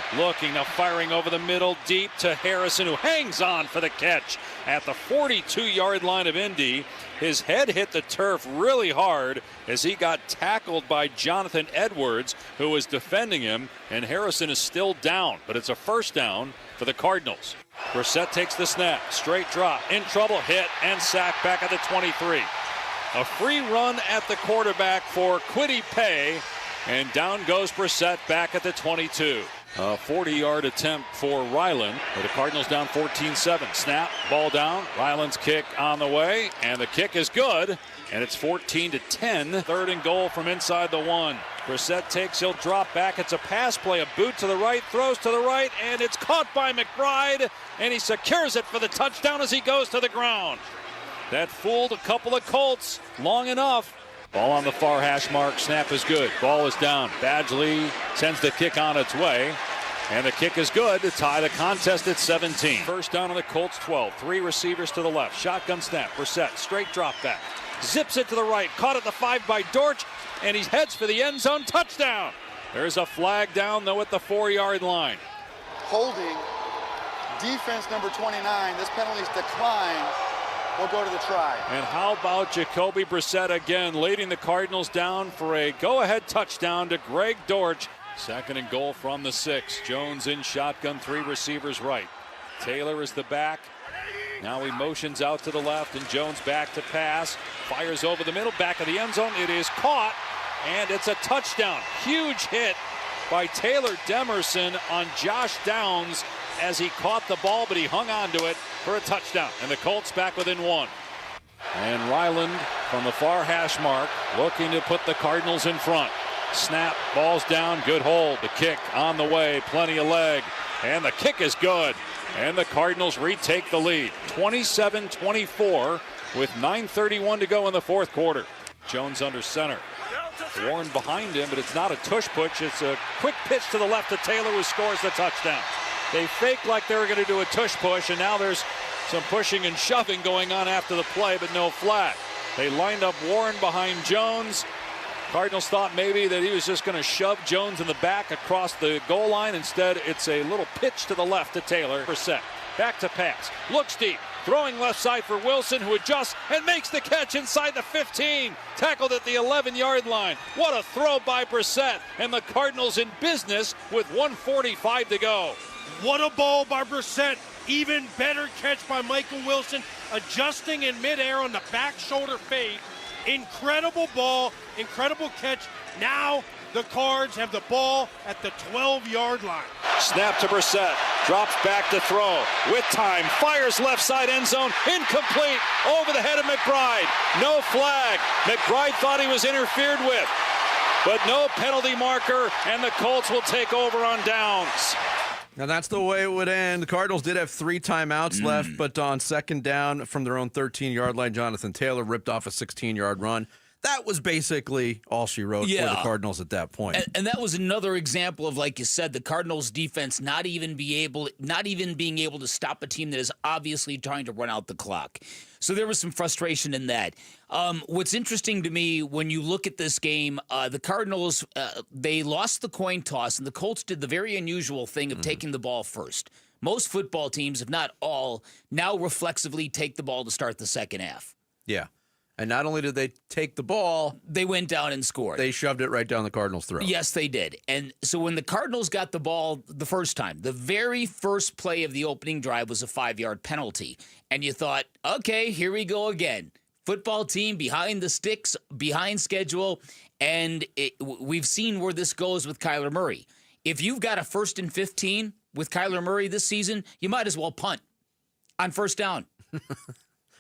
Speaker 26: now firing over the middle, deep to Harrison, who hangs on for the catch at the 42-yard line of Indy. His head hit the turf really hard as he got tackled by Jonathan Edwards, who was defending him, and Harrison is still down, but it's a first down for the Cardinals. Brassette takes the snap, straight drop, in trouble, hit, and sacked back at the 23. A free run at the quarterback for Kwity Paye, and down goes Brassette back at the 22. A 40-yard attempt for Ryland, but the Cardinals down 14-7. Snap, ball down, Ryland's kick on the way, and the kick is good, and it's 14-10. 3rd and goal from inside the 1. Brassette takes, he'll drop back. It's a pass play, a boot to the right, throws to the right, and it's caught by McBride, and he secures it for the touchdown as he goes to the ground. That fooled a couple of Colts long enough. Ball on the far hash mark. Snap is good. Ball is down. Badgley sends the kick on its way. And the kick is good to tie the contest at 17. First down on the Colts 12. 3 receivers to the left. Shotgun snap. Brassette. Straight drop back. Zips it to the right. Caught at the 5 by Dortch. And he heads for the end zone. Touchdown. There's a flag down, though, at the 4-yard line.
Speaker 10: Holding. Defense number 29. This penalty's declined. We'll go to the try.
Speaker 26: And how about Jacobe Brassette again, leading the Cardinals down for a go-ahead touchdown to Greg Dortch. 2nd and goal from the 6. Jones in shotgun, 3 receivers right. Taylor is the back. Now he motions out to the left, and Jones back to pass. Fires over the middle, back of the end zone. It is caught, and it's a touchdown. Huge hit by Taylor Demerson on Josh Downs as he caught the ball, but he hung on to it for a touchdown. And the Colts back within 1. And Ryland from the far hash mark looking to put the Cardinals in front. Snap, ball's down, good hold. The kick on the way, plenty of leg. And the kick is good. And the Cardinals retake the lead. 27-24 with 9:31 to go in the 4th quarter. Jones under center. Warren behind him, but it's not a tush push. It's a quick pitch to the left to Taylor, who scores the touchdown. They faked like they were going to do a tush push, and now there's some pushing and shoving going on after the play, but no flag. They lined up Warren behind Jones. Cardinals thought maybe that he was just going to shove Jones in the back across the goal line. Instead, it's a little pitch to the left to Taylor. Brassette back to pass. Looks deep. Throwing left side for Wilson, who adjusts and makes the catch inside the 15. Tackled at the 11-yard line. What a throw by Brassette. And the Cardinals in business with 1:45 to go.
Speaker 14: What a ball by Brassette. Even better catch by Michael Wilson, adjusting in midair on the back shoulder fade. Incredible ball, incredible catch. Now the Cards have the ball at the 12-yard line.
Speaker 26: Snap to Brassette, drops back to throw. With time, fires left side end zone, incomplete, over the head of McBride. No flag. McBride thought he was interfered with, but no penalty marker, and the Colts will take over on downs.
Speaker 1: Now, that's the way it would end. The Cardinals did have 3 timeouts left, but on 2nd down from their own 13-yard line, Jonathan Taylor ripped off a 16-yard run. That was basically all she wrote for the Cardinals at that point.
Speaker 13: And that was another example of, like you said, the Cardinals defense not even being able to stop a team that is obviously trying to run out the clock. So there was some frustration in that. What's interesting to me when you look at this game, the Cardinals, they lost the coin toss, and the Colts did the very unusual thing of taking the ball first. Most football teams, if not all, now reflexively take the ball to start the second half.
Speaker 1: Yeah. And not only did they take the ball,
Speaker 13: they went down and scored.
Speaker 1: They shoved it right down the Cardinals' throat.
Speaker 13: Yes, they did. And so when the Cardinals got the ball the first time, the very first play of the opening drive was a 5-yard penalty. And you thought, okay, here we go again. Football team behind the sticks, behind schedule. And we've seen where this goes with Kyler Murray. If you've got a 1st and 15 with Kyler Murray this season, you might as well punt on first down.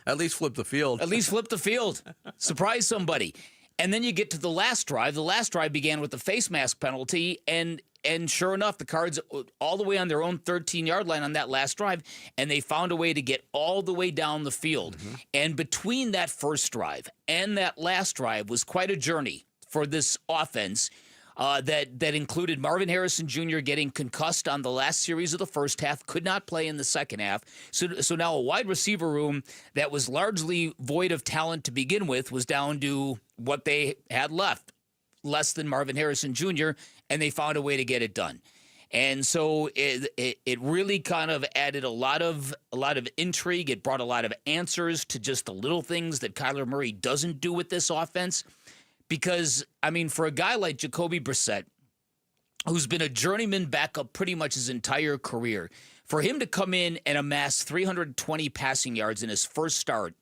Speaker 1: At least flip the field.
Speaker 13: At least flip the field. Surprise somebody. And then you get to the last drive. The last drive began with the face mask penalty, and sure enough, the Cards all the way on their own 13-yard line on that last drive, and they found a way to get all the way down the field. Mm-hmm. And between that first drive and that last drive was quite a journey for this offense that included Marvin Harrison Jr. getting concussed on the last series of the first half, could not play in the second half. So now a wide receiver room that was largely void of talent to begin with was down to what they had left, less than Marvin Harrison Jr., and they found a way to get it done. And so it really kind of added a lot of intrigue. It brought a lot of answers to just the little things that Kyler Murray doesn't do with this offense. Because, I mean, for a guy like Jacobe Brassette, who's been a journeyman backup pretty much his entire career, for him to come in and amass 320 passing yards in his first start,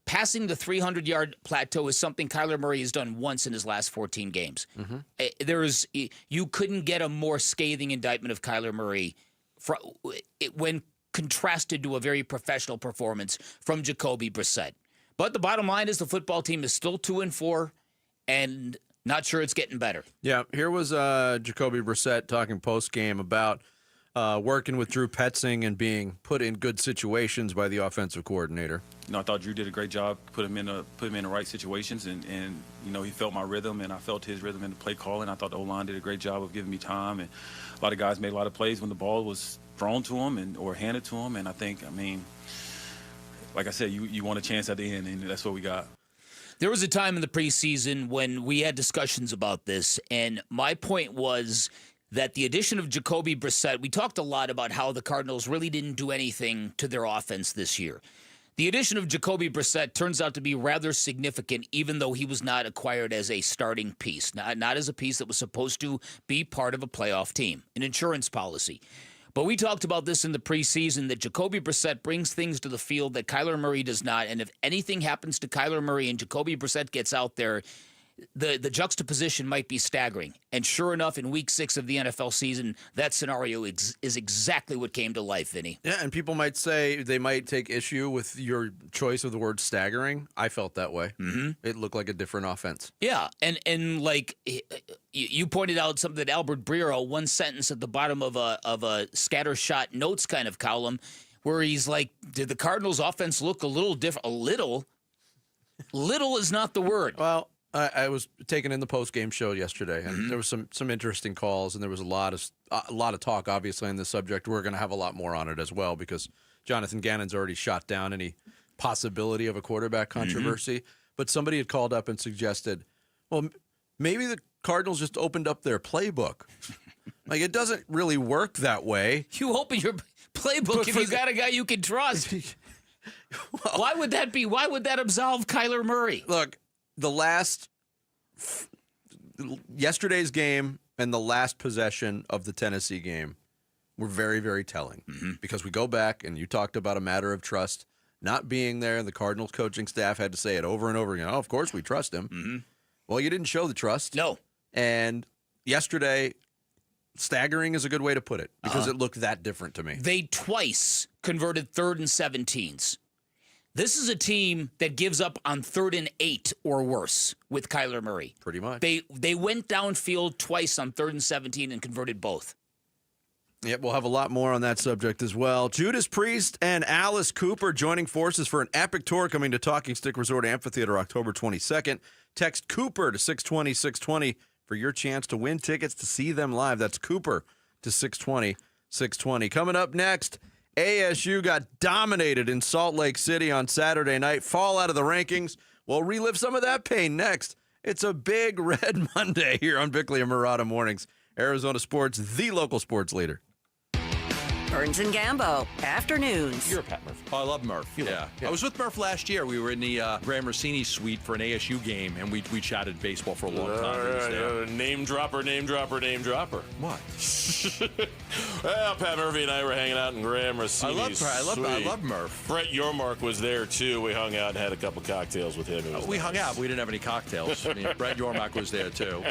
Speaker 13: passing the 300-yard plateau is something Kyler Murray has done once in his last 14 games. Mm-hmm. You couldn't get a more scathing indictment of Kyler Murray when contrasted to a very professional performance from Jacobe Brassette. But the bottom line is the football team is still 2-4. And not sure it's getting better. Yeah,
Speaker 1: here was Jacobe Brassette talking post-game about working with Drew Petzing and being put in good situations by the offensive coordinator.
Speaker 15: I thought Drew did a great job, put him in the right situations, and he felt my rhythm, and I felt his rhythm in the play calling. I thought the O-line did a great job of giving me time, and a lot of guys made a lot of plays when the ball was thrown to them or handed to them, and I think, like I said, you want a chance at the end, and that's what we got.
Speaker 13: There was a time in the preseason when we had discussions about this, and my point was that the addition of Jacobe Brassette, we talked a lot about how the Cardinals really didn't do anything to their offense this year. The addition of Jacobe Brassette turns out to be rather significant, even though he was not acquired as a starting piece, not as a piece that was supposed to be part of a playoff team, an insurance policy. But we talked about this in the preseason, that Jacobe Brassette brings things to the field that Kyler Murray does not. And if anything happens to Kyler Murray and Jacobe Brassette gets out there, the juxtaposition might be staggering. And sure enough, in Week 6 of the NFL season, that scenario is exactly what came to life, Vinny.
Speaker 1: Yeah, and people might say they might take issue with your choice of the word staggering. I felt that way. Mm-hmm. It looked like a different offense.
Speaker 13: Yeah, and like you pointed out something that Albert Breer, one sentence at the bottom of a scattershot notes kind of column, where he's like, did the Cardinals' offense look a little different? A little? Little is not the word.
Speaker 1: Well, I was taken in the post-game show yesterday, and there was some interesting calls, and there was a lot of talk, obviously, on this subject. We're going to have a lot more on it as well, because Jonathan Gannon's already shot down any possibility of a quarterback controversy. But somebody had called up and suggested, well, maybe the Cardinals just opened up their playbook. Like, it doesn't really work that way.
Speaker 13: You open your playbook if you got a guy you can trust. Well, why would that be? Why would that absolve Kyler Murray?
Speaker 1: Look, yesterday's game and the last possession of the Tennessee game were very, very telling, because we go back and you talked about a matter of trust not being there. The Cardinals coaching staff had to say it over and over again. Oh, of course we trust him. Mm-hmm. Well, you didn't show the trust.
Speaker 13: No.
Speaker 1: And yesterday, staggering is a good way to put it, because it looked that different to me.
Speaker 13: They twice converted 3rd and 17s. This is a team that gives up on 3rd and 8 or worse with Kyler Murray.
Speaker 1: Pretty much.
Speaker 13: They went downfield twice on 3rd and 17 and converted both.
Speaker 1: Yep, we'll have a lot more on that subject as well. Judas Priest and Alice Cooper joining forces for an epic tour coming to Talking Stick Resort Amphitheater October 22nd. Text Cooper to 620-620 for your chance to win tickets to see them live. That's Cooper to 620-620. Coming up next, ASU got dominated in Salt Lake City on Saturday night. Fall out of the rankings. We'll relive some of that pain next. It's a big Red Monday here on Bickley and Murata Mornings. Arizona Sports, the local sports leader.
Speaker 17: Burns and Gambo, afternoons.
Speaker 18: You're a Pat Murph. Oh, I love Murph. Yeah. I was with Murph last year. We were in the Graham Rossini suite for an ASU game, and we chatted baseball for a long time.
Speaker 19: Name dropper. What?
Speaker 2: Well, Pat Murphy and I were hanging out in Graham Rossini's
Speaker 18: I love Murph.
Speaker 2: Brett Yormark was there, too. We hung out and had a couple cocktails with him.
Speaker 18: We hung out. We didn't have any cocktails. I mean, Brett Yormark was there, too.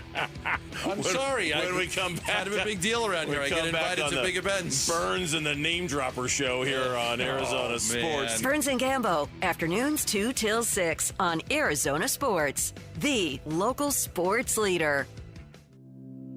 Speaker 18: I'm sorry.
Speaker 2: When we come back,
Speaker 18: kind of a big deal around here. I get invited to big events.
Speaker 2: Burns and the Name Dropper show here on Arizona Sports.
Speaker 17: Burns and Gambo, afternoons 2 till 6 on Arizona Sports, the local sports leader.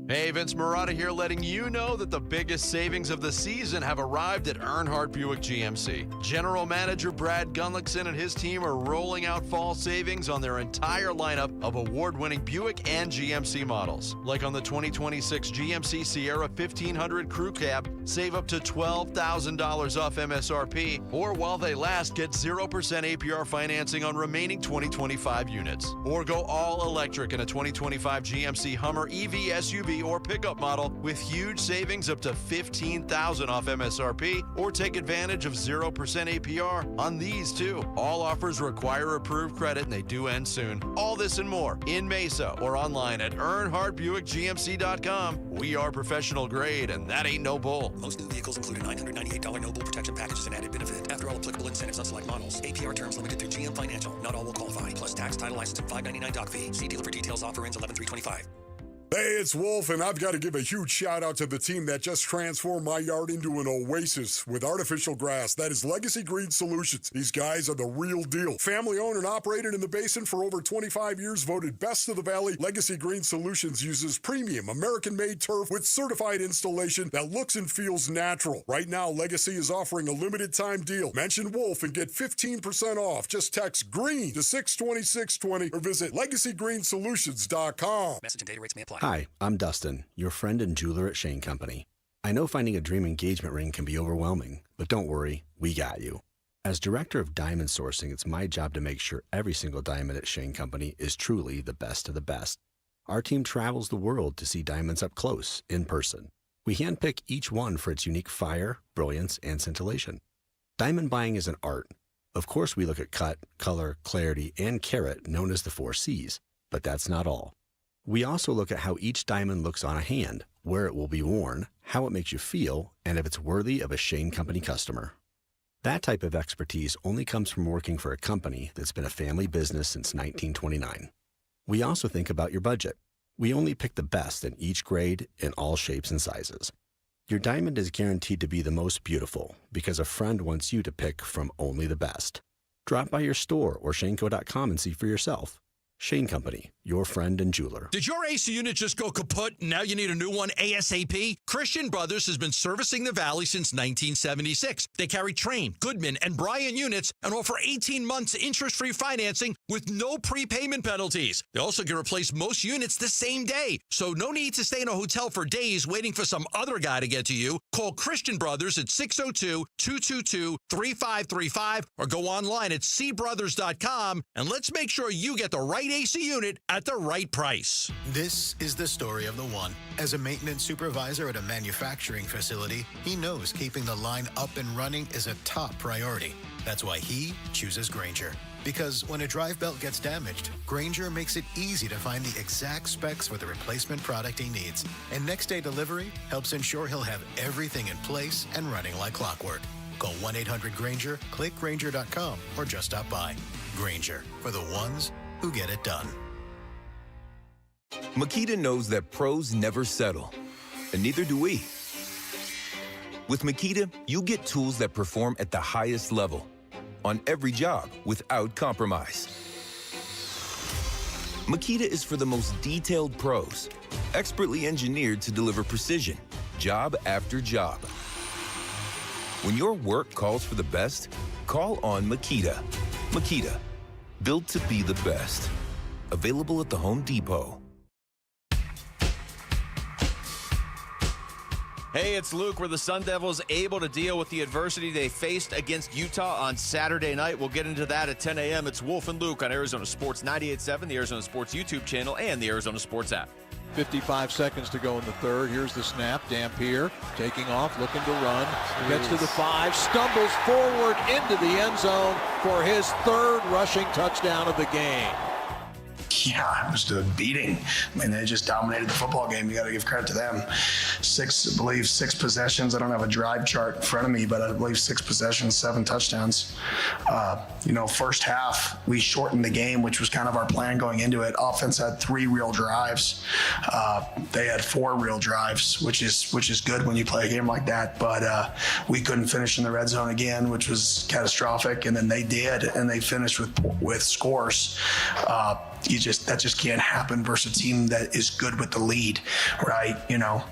Speaker 1: Hey, Vince Marotta here, letting you know that the biggest savings of the season have arrived at Earnhardt Buick GMC. General Manager Brad Gunlickson and his team are rolling out fall savings on their entire lineup of award-winning Buick and GMC models. Like on the 2026 GMC Sierra 1500 Crew Cab, save up to $12,000 off MSRP, or while they last, get 0% APR financing on remaining 2025 units. Or go all electric in a 2025 GMC Hummer EV SUV or pickup model with huge savings up to $15,000 off MSRP, or take advantage of 0% APR on these too. All offers require approved credit and they do end soon. All this and more in Mesa or online at EarnhardtBuickGMC.com. We are professional grade and that ain't no bull.
Speaker 3: Most new vehicles include a $998 no bull protection package as an added benefit. After all applicable incentives on select models. APR terms limited through GM Financial. Not all will qualify. Plus tax, title, license, and $599 doc fee. See dealer for details. Offer ends 11/3/25.
Speaker 6: Hey, it's Wolf, and I've got to give a huge shout out to the team that just transformed my yard into an oasis with artificial grass. That is Legacy Green Solutions. These guys are the real deal. Family owned and operated in the basin for over 25 years, voted best of the valley. Legacy Green Solutions uses premium American-made turf with certified installation that looks and feels natural. Right now, Legacy is offering a limited time deal. Mention Wolf and get 15% off. Just text GREEN to 620-620 or visit LegacyGreenSolutions.com.
Speaker 3: Message and data rates may apply.
Speaker 19: Hi, I'm Dustin, your friend and jeweler at Shane Company. I know finding a dream engagement ring can be overwhelming, but don't worry, we got you. As director of diamond sourcing, it's my job to make sure every single diamond at Shane Company is truly the best of the best. Our team travels the world to see diamonds up close, in person. We handpick each one for its unique fire, brilliance, and scintillation. Diamond buying is an art. Of course, we look at cut, color, clarity, and carat, known as the 4 C's, but that's not all. We also look at how each diamond looks on a hand, where it will be worn, how it makes you feel, and if it's worthy of a Shane Company customer. That type of expertise only comes from working for a company that's been a family business since 1929. We also think about your budget. We only pick the best in each grade in all shapes and sizes. Your diamond is guaranteed to be the most beautiful because a friend wants you to pick from only the best. Drop by your store or shaneco.com and see for yourself. Shane Company, your friend and jeweler.
Speaker 18: Did your AC unit just go kaput and now you need a new one ASAP? Christian Brothers has been servicing the Valley since 1976. They carry Trane, Goodman, and Bryant units and offer 18 months interest-free financing with no prepayment penalties. They also can replace most units the same day, so no need to stay in a hotel for days waiting for some other guy to get to you. Call Christian Brothers at 602-222-3535 or go online at cbrothers.com and let's make sure you get the right AC unit at the right price.
Speaker 21: This is the story of the one. As a maintenance supervisor at a manufacturing facility, he knows keeping the line up and running is a top priority. That's why he chooses Grainger. Because when a drive belt gets damaged, Grainger makes it easy to find the exact specs for the replacement product he needs. And next day delivery helps ensure he'll have everything in place and running like clockwork. Call 1-800-GRAINGER, click Grainger.com, or just stop by. Grainger, for the ones who get it done.
Speaker 22: Makita knows that pros never settle, and neither do we. With Makita, you get tools that perform at the highest level on every job without compromise. Makita is for the most detailed pros, expertly engineered to deliver precision, job after job. When your work calls for the best, call on Makita. Makita, built to be the best. Available at the Home Depot.
Speaker 1: Hey, it's Luke. Were the Sun Devils able to deal with the adversity they faced against Utah on Saturday night? We'll get into that at 10 a.m. It's Wolf and Luke on Arizona Sports 98.7, the Arizona Sports YouTube channel, and the Arizona Sports app.
Speaker 27: 55 seconds to go in the third. Here's the snap. Dampier taking off, looking to run. Gets to the 5, stumbles forward into the end zone for his third rushing touchdown of the game.
Speaker 4: Yeah, it was a beating. I mean, they just dominated the football game. You got to give credit to them. I believe six possessions. I don't have a drive chart in front of me, but I believe 6 possessions, 7 touchdowns. First half, we shortened the game, which was kind of our plan going into it. Offense had 3 real drives. They had 4 real drives, which is good when you play a game like that. But we couldn't finish in the red zone again, which was catastrophic. And then they did, and they finished with scores. That just can't happen versus a team that is good with the lead, right?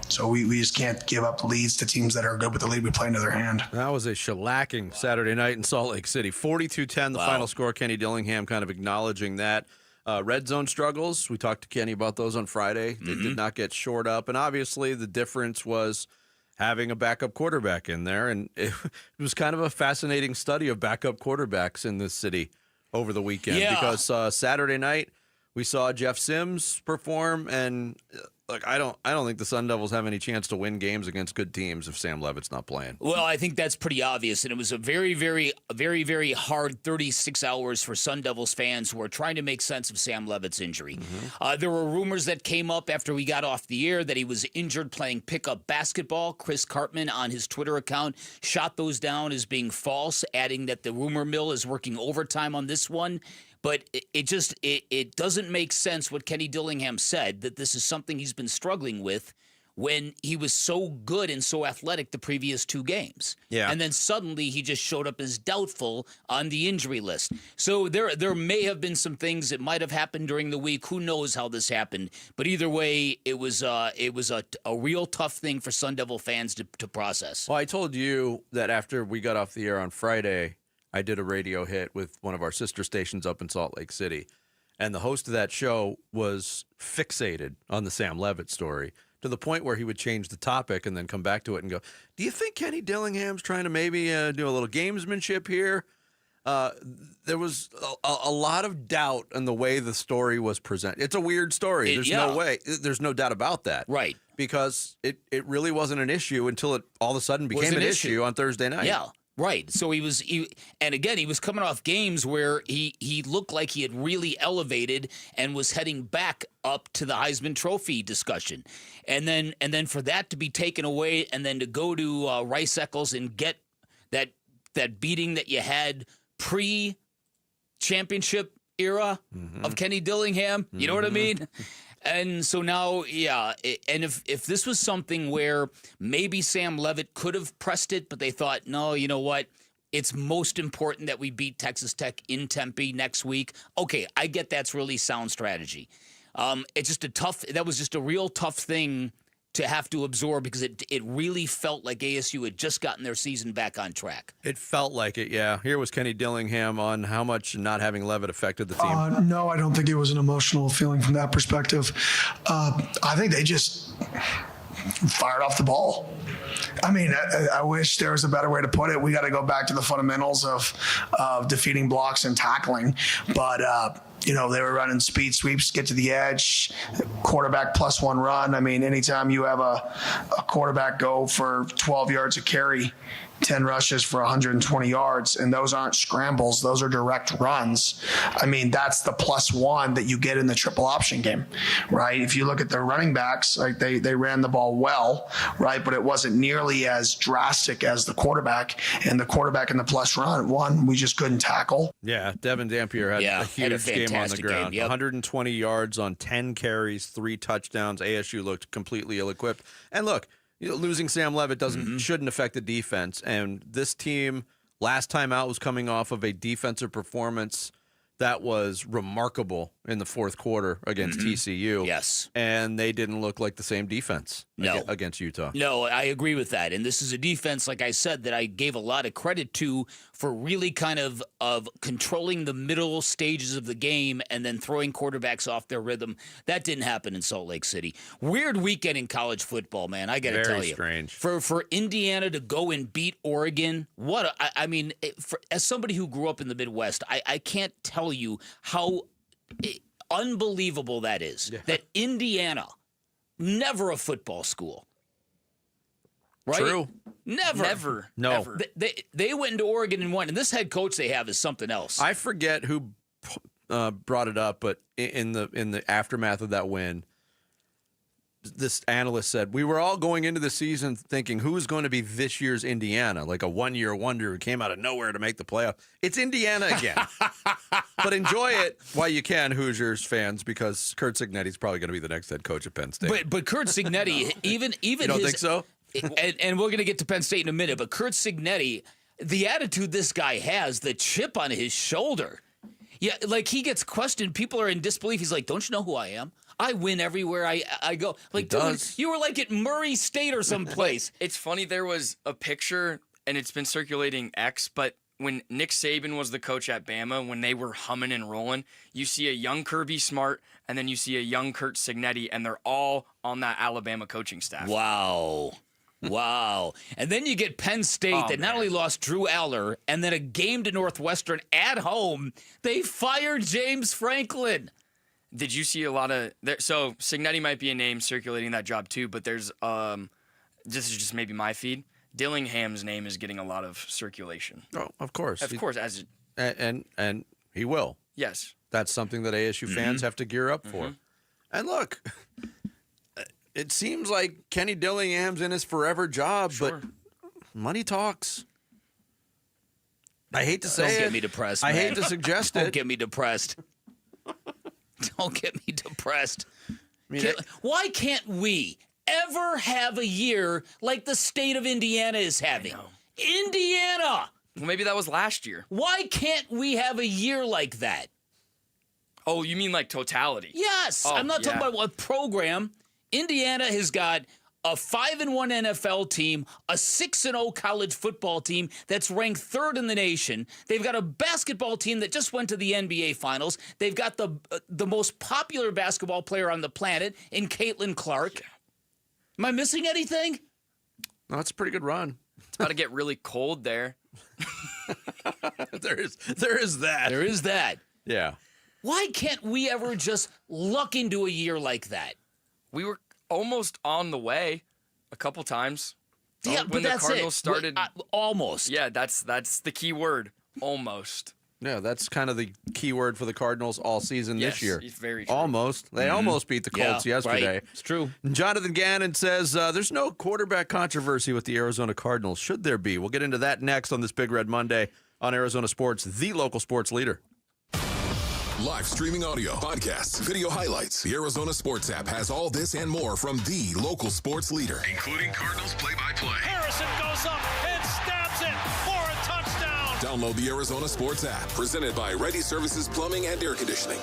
Speaker 4: So we just can't give up leads to teams that are good with the lead. We play into their hand.
Speaker 1: That was a shellacking Saturday night in Salt Lake City. 42-10, the final score. Kenny Dillingham kind of acknowledging that. Red zone struggles. We talked to Kenny about those on Friday. They did not get shored up. And obviously the difference was having a backup quarterback in there. And it was kind of a fascinating study of backup quarterbacks in this city over the weekend.
Speaker 13: Yeah.
Speaker 1: Because Saturday night, we saw Jeff Sims perform, and I don't think the Sun Devils have any chance to win games against good teams if Sam Levitt's not playing.
Speaker 13: Well, I think that's pretty obvious, and it was a very, very, very, very hard 36 hours for Sun Devils fans who are trying to make sense of Sam Levitt's injury. There were rumors that came up after we got off the air that he was injured playing pickup basketball. Chris Cartman on his Twitter account shot those down as being false, adding that the rumor mill is working overtime on this one. But it doesn't make sense what Kenny Dillingham said, that this is something he's been struggling with when he was so good and so athletic the previous 2 games.
Speaker 1: Yeah.
Speaker 13: And then suddenly he just showed up as doubtful on the injury list. So there may have been some things that might have happened during the week. Who knows how this happened? But either way, it was a real tough thing for Sun Devil fans to process.
Speaker 1: Well, I told you that after we got off the air on Friday, I did a radio hit with one of our sister stations up in Salt Lake City. And the host of that show was fixated on the Sam Levitt story to the point where he would change the topic and then come back to it and go, do you think Kenny Dillingham's trying to maybe do a little gamesmanship here? There was a lot of doubt in the way the story was presented. It's a weird story. There's no doubt about that.
Speaker 13: Right.
Speaker 1: Because it really wasn't an issue until it all of a sudden became an issue on Thursday night.
Speaker 13: Yeah. Right. So he was coming off games where he looked like he had really elevated and was heading back up to the Heisman Trophy discussion. And then for that to be taken away and then to go to Rice Eccles and get that beating that you had pre-championship era of Kenny Dillingham, you know what I mean? And so now, and if this was something where maybe Sam Levitt could have pressed it, but they thought, no, you know what? It's most important that we beat Texas Tech in Tempe next week. Okay, I get that's really sound strategy. It's just that was just a real tough thing to have to absorb because it really felt like ASU had just gotten their season back on track.
Speaker 1: It felt like it, yeah. Here was Kenny Dillingham on how much not having Levitt affected the team.
Speaker 8: No, I don't think it was an emotional feeling from that perspective. I think they just fired off the ball. I mean, I wish there was a better way to put it. We got to go back to the fundamentals of defeating blocks and tackling. But, they were running speed sweeps, get to the edge, quarterback +1 run. I mean, anytime you have a quarterback go for 12 yards a carry, 10 rushes for 120 yards, and those aren't scrambles, those are direct runs. I mean, that's the +1 that you get in the triple option game, right? If you look at the running backs, like they ran the ball well, right? But it wasn't nearly as drastic as the quarterback, and the quarterback in the +1, we just couldn't tackle.
Speaker 1: Yeah, Devin Dampier had a huge game on the ground. 120 yards on 10 carries, 3 touchdowns. ASU looked completely ill-equipped. And look, losing Sam Levitt shouldn't affect the defense. And this team, last time out, was coming off of a defensive performance that was remarkable in the fourth quarter against TCU.
Speaker 13: Yes.
Speaker 1: And they didn't look like the same defense against Utah.
Speaker 13: No, I agree with that. And this is a defense, like I said, that I gave a lot of credit to for really kind of controlling the middle stages of the game and then throwing quarterbacks off their rhythm. That didn't happen in Salt Lake City. Weird weekend in college football, man. I got to tell you.
Speaker 1: Very strange.
Speaker 13: For Indiana to go and beat Oregon, as somebody who grew up in the Midwest, I can't tell you how unbelievable that is. Yeah. That Indiana, never a football school. Right?
Speaker 1: True.
Speaker 13: Never.
Speaker 1: No.
Speaker 13: Never. They went into Oregon and won. And this head coach they have is something else.
Speaker 1: I forget who brought it up, but in the aftermath of that win, this analyst said, we were all going into the season thinking who's going to be this year's Indiana, like a one-year wonder who came out of nowhere to make the playoff. It's Indiana again. But enjoy it while you can, Hoosiers fans, because Curt Cignetti's probably going to be the next head coach at Penn State.
Speaker 13: But Curt Cignetti, even
Speaker 1: you don't think so?
Speaker 13: And we're going to get to Penn State in a minute, but Curt Cignetti, the attitude this guy has, the chip on his shoulder. Yeah, like he gets questioned. People are in disbelief. He's like, don't you know who I am? I win everywhere I go. Like, dude, you were like at Murray State or someplace.
Speaker 5: It's funny, there was a picture, and it's been circulating X, but when Nick Saban was the coach at Bama, when they were humming and rolling, you see a young Kirby Smart, and then you see a young Curt Cignetti, and they're all on that Alabama coaching staff.
Speaker 13: Wow. Wow. And then you get Penn State that not only lost Drew Aller, and then a game to Northwestern at home, they fired James Franklin.
Speaker 5: Did you see a lot of so Cignetti might be a name circulating that job too, but there's this is just maybe my feed. Dillingham's name is getting a lot of circulation.
Speaker 1: Oh, of course. And he will.
Speaker 5: Yes.
Speaker 1: That's something that ASU fans have to gear up for. And look, it seems like Kenny Dillingham's in his forever job, but money talks. I hate to say
Speaker 13: Don't get me depressed,
Speaker 1: I
Speaker 13: man.
Speaker 1: hate to suggest it.
Speaker 13: Don't get me depressed. Don't get me depressed. Why can't we ever have a year like the state of Indiana is having? Indiana!
Speaker 5: Well, maybe that was last year.
Speaker 13: Why can't we have a year like that?
Speaker 5: Oh, you mean like totality?
Speaker 13: Yes. I'm not talking about what program. Indiana has got a 5-1 NFL team, a 6-0 college football team that's ranked 3rd in the nation. They've got a basketball team that just went to the NBA Finals. They've got the most popular basketball player on the planet in Caitlin Clark. Am I missing anything?
Speaker 1: No, it's a pretty good run.
Speaker 5: It's about to get really cold there.
Speaker 1: There is that.
Speaker 13: There is that.
Speaker 1: Yeah.
Speaker 13: Why can't we ever just luck into a year like that?
Speaker 5: We were almost on the way a couple times.
Speaker 13: Yeah,
Speaker 5: when
Speaker 13: but
Speaker 5: the
Speaker 13: that's
Speaker 5: Cardinals
Speaker 13: it.
Speaker 5: started.
Speaker 13: Almost.
Speaker 5: Yeah, that's the key word. Almost.
Speaker 1: Yeah, that's kind of the key word for the Cardinals all season this year.
Speaker 5: It's very true.
Speaker 1: Almost. They almost beat the Colts yesterday.
Speaker 13: Right. It's true.
Speaker 1: And Jonathan Gannon says there's no quarterback controversy with the Arizona Cardinals. Should there be? We'll get into that next on this Big Red Monday on Arizona Sports, the local sports leader.
Speaker 11: Live streaming audio, podcasts, video highlights. The Arizona Sports app has all this and more from the local sports leader, including Cardinals play-by-play.
Speaker 14: Harrison goes up and stabs it for a touchdown.
Speaker 11: Download the Arizona Sports app, presented by Ready Services Plumbing and Air Conditioning.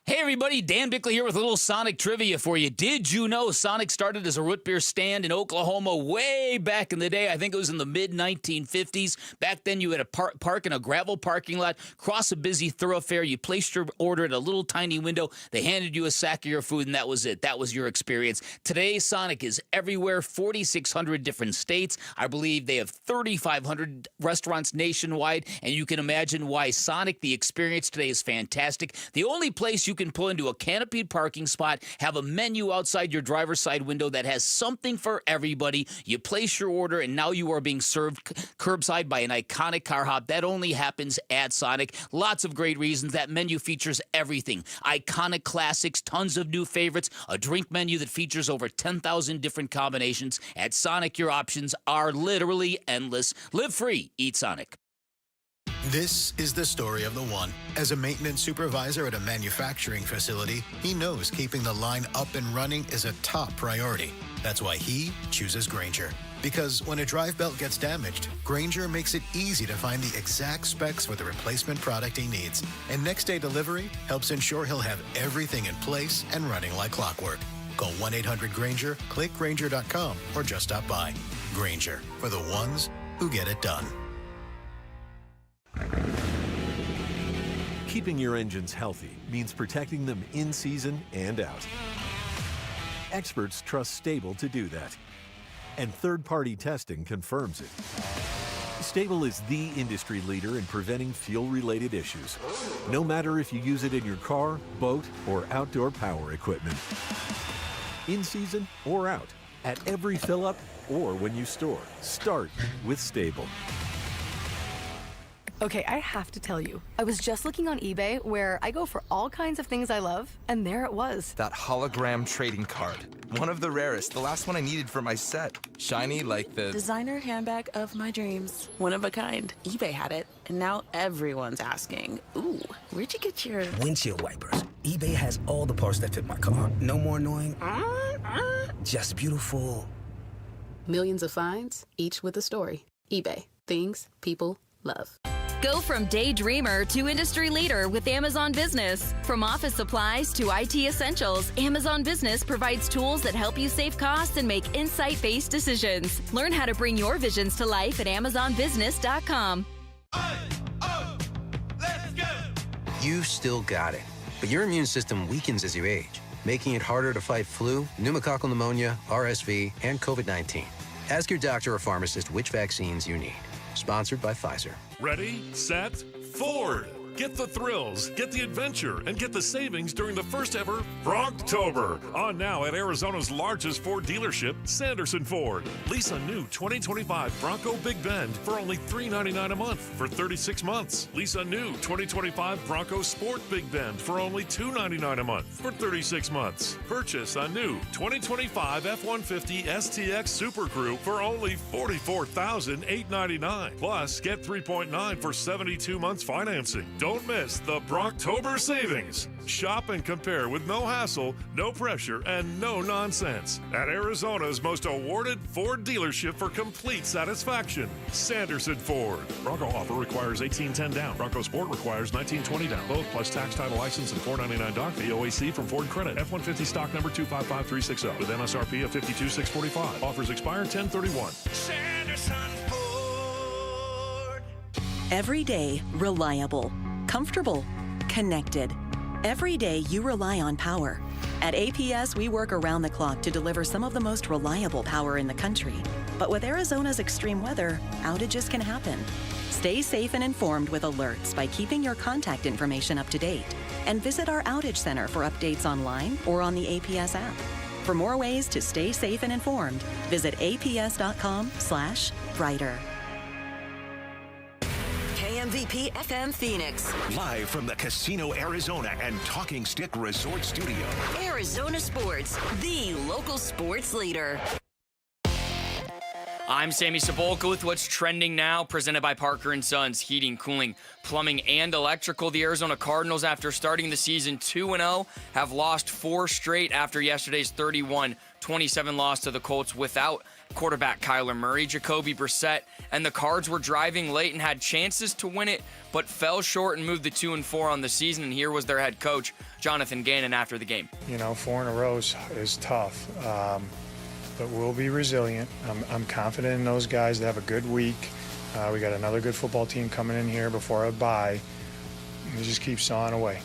Speaker 13: Hey everybody, Dan Bickley here with a little Sonic trivia for you. Did you know Sonic started as a root beer stand in Oklahoma way back in the day? I think it was in the mid-1950s. Back then you had a park in a gravel parking lot, cross a busy thoroughfare. You placed your order at a little tiny window. They handed you a sack of your food, and that was it. That was your experience. Today, Sonic is everywhere, 4,600 different states. I believe they have 3,500 restaurants nationwide, and you can imagine why Sonic, the experience today is fantastic. The only place you can pull into a canopied parking spot, have a menu outside your driver's side window that has something for everybody. You place your order, and now you are being served curbside by an iconic car hop. That only happens at Sonic. Lots of great reasons. That menu features everything. Iconic classics, tons of new favorites, a drink menu that features over 10,000 different combinations. At Sonic, your options are literally endless. Live free. Eat Sonic.
Speaker 21: This is the story of the one. As a maintenance supervisor at a manufacturing facility, he knows keeping the line up and running is a top priority. That's why he chooses Grainger. Because when a drive belt gets damaged, Grainger makes it easy to find the exact specs for the replacement product he needs. And next day delivery helps ensure he'll have everything in place and running like clockwork. Call 1-800-GRAINGER, click Grainger.com, or just stop by. Grainger, for the ones who get it done.
Speaker 12: Keeping your engines healthy means protecting them in season and out. Experts trust Stable to do that. And third-party testing confirms it. Stable is the industry leader in preventing fuel-related issues, no matter if you use it in your car, boat, or outdoor power equipment. In season or out, at every fill-up or when you store, start with Stable.
Speaker 7: Okay, I have to tell you, I was just looking on eBay where I go for all kinds of things I love, and there it was.
Speaker 9: That hologram trading card. One of the rarest, the last one I needed for my set. Shiny like the...
Speaker 16: Designer handbag of my dreams. One of a kind. eBay had it, and now everyone's asking, ooh, where'd you get your...
Speaker 20: Windshield wipers. eBay has all the parts that fit my car. No more annoying. Just beautiful.
Speaker 16: Millions of finds, each with a story. eBay. Things people love.
Speaker 23: Go from daydreamer to industry leader with Amazon Business. From office supplies to IT essentials, Amazon Business provides tools that help you save costs and make insight-based decisions. Learn how to bring your visions to life at AmazonBusiness.com.
Speaker 24: You still got it, but your immune system weakens as you age, making it harder to fight flu, pneumococcal pneumonia, RSV, and COVID-19. Ask your doctor or pharmacist which vaccines you need. Sponsored by Pfizer.
Speaker 25: Ready, set, Ford. Get the thrills, get the adventure, and get the savings during the first ever Brocktober. On now at Arizona's largest Ford dealership, Sanderson Ford. Lease a new 2025 Bronco Big Bend for only $399 a month for 36 months. Lease a new 2025 Bronco Sport Big Bend for only $299 a month for 36 months. Purchase a new 2025 F-150 STX Super Crew for only $44,899. Plus, get 3.9 for 72 months financing. Don't miss the Brocktober savings. Shop and compare with no hassle, no pressure, and no nonsense at Arizona's most awarded Ford dealership for complete satisfaction, Sanderson Ford. Bronco offer requires $1,810 down. Bronco Sport requires $1,920 down. Both plus tax, title, license, and $499 doc fee. OAC from Ford Credit. F-150 stock number 255360 with MSRP of $52,645. Offers expire 10/31.
Speaker 28: Sanderson Ford.
Speaker 29: Every day, reliable, comfortable, connected. Every day you rely on power. At APS, we work around the clock to deliver some of the most reliable power in the country. But with Arizona's extreme weather, outages can happen. Stay safe and informed with alerts by keeping your contact information up to date. And visit our outage center for updates online or on the APS app. For more ways to stay safe and informed, visit aps.com/brighter.
Speaker 17: KMVP FM Phoenix.
Speaker 30: Live from the Casino Arizona and Talking Stick Resort Studio.
Speaker 17: Arizona Sports, the local sports leader.
Speaker 5: I'm Sammy Sabolka with what's trending now, presented by Parker & Sons, heating, cooling, plumbing, and electrical. The Arizona Cardinals, after starting the season 2-0, have lost 4 straight after yesterday's 31-27 loss to the Colts without quarterback Kyler Murray. Jacobe Brassette and the Cards were driving late and had chances to win it, but fell short and moved to 2-4 on the season. And here was their head coach, Jonathan Ganon, after the game.
Speaker 31: 4 in a row is tough. But we'll be resilient. I'm confident in those guys. They have a good week. We got another good football team coming in here before a bye. We'll just keep sawing away.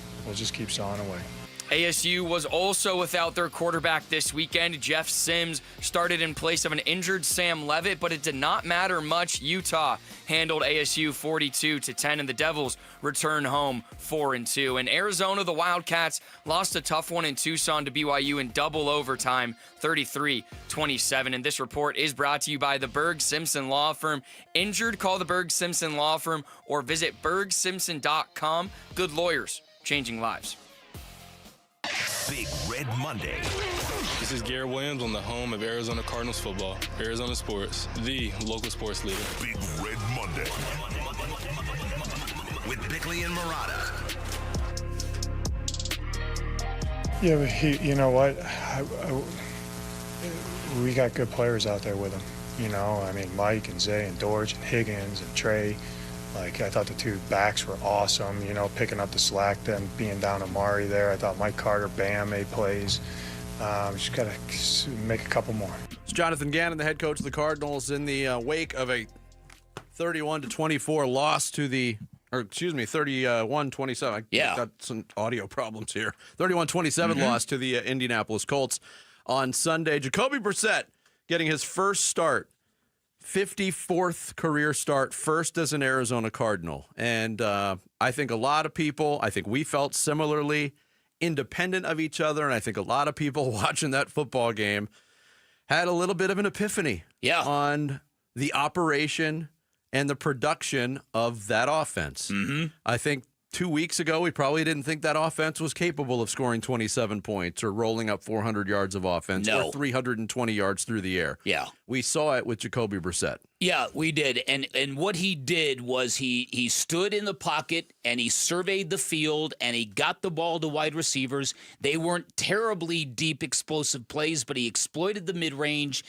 Speaker 5: ASU was also without their quarterback this weekend. Jeff Sims started in place of an injured Sam Levitt, but it did not matter much. Utah handled ASU 42-10, and the Devils return home 4-2. In Arizona, the Wildcats lost a tough one in Tucson to BYU in double overtime, 33-27. And this report is brought to you by the Berg Simpson Law Firm. Injured? Call the Berg Simpson Law Firm or visit bergsimpson.com. Good lawyers, changing lives.
Speaker 30: Big Red Monday.
Speaker 32: This is Garrett Williams on the home of Arizona Cardinals football. Arizona Sports, the local sports leader.
Speaker 30: Big Red Monday. With Bickley and Murata.
Speaker 31: Yeah, but you know what? We got good players out there with him. Mike and Zay and Dortch and Higgins and Trey. I thought the 2 backs were awesome, picking up the slack, then being down Amari there. I thought Mike Carter, Bam made plays. Just got to make a couple more.
Speaker 1: It's Jonathan Gannon, the head coach of the Cardinals, in the wake of a 31-24 loss to the, 31-27. I got some audio problems here. 31-27 loss to the Indianapolis Colts on Sunday. Jacobe Brassette getting his first start. 54th career start, first as an Arizona Cardinal. And I think a lot of people, we felt similarly, independent of each other, and I think a lot of people watching that football game had a little bit of an epiphany on the operation and the production of that offense. I think 2 weeks ago, we probably didn't think that offense was capable of scoring 27 points or rolling up 400 yards of offense or 320 yards through the air.
Speaker 13: Yeah.
Speaker 1: We saw it with Jacobe Brassette.
Speaker 13: Yeah, we did. And what he did was he stood in the pocket and he surveyed the field and he got the ball to wide receivers. They weren't terribly deep explosive plays, but he exploited the mid-range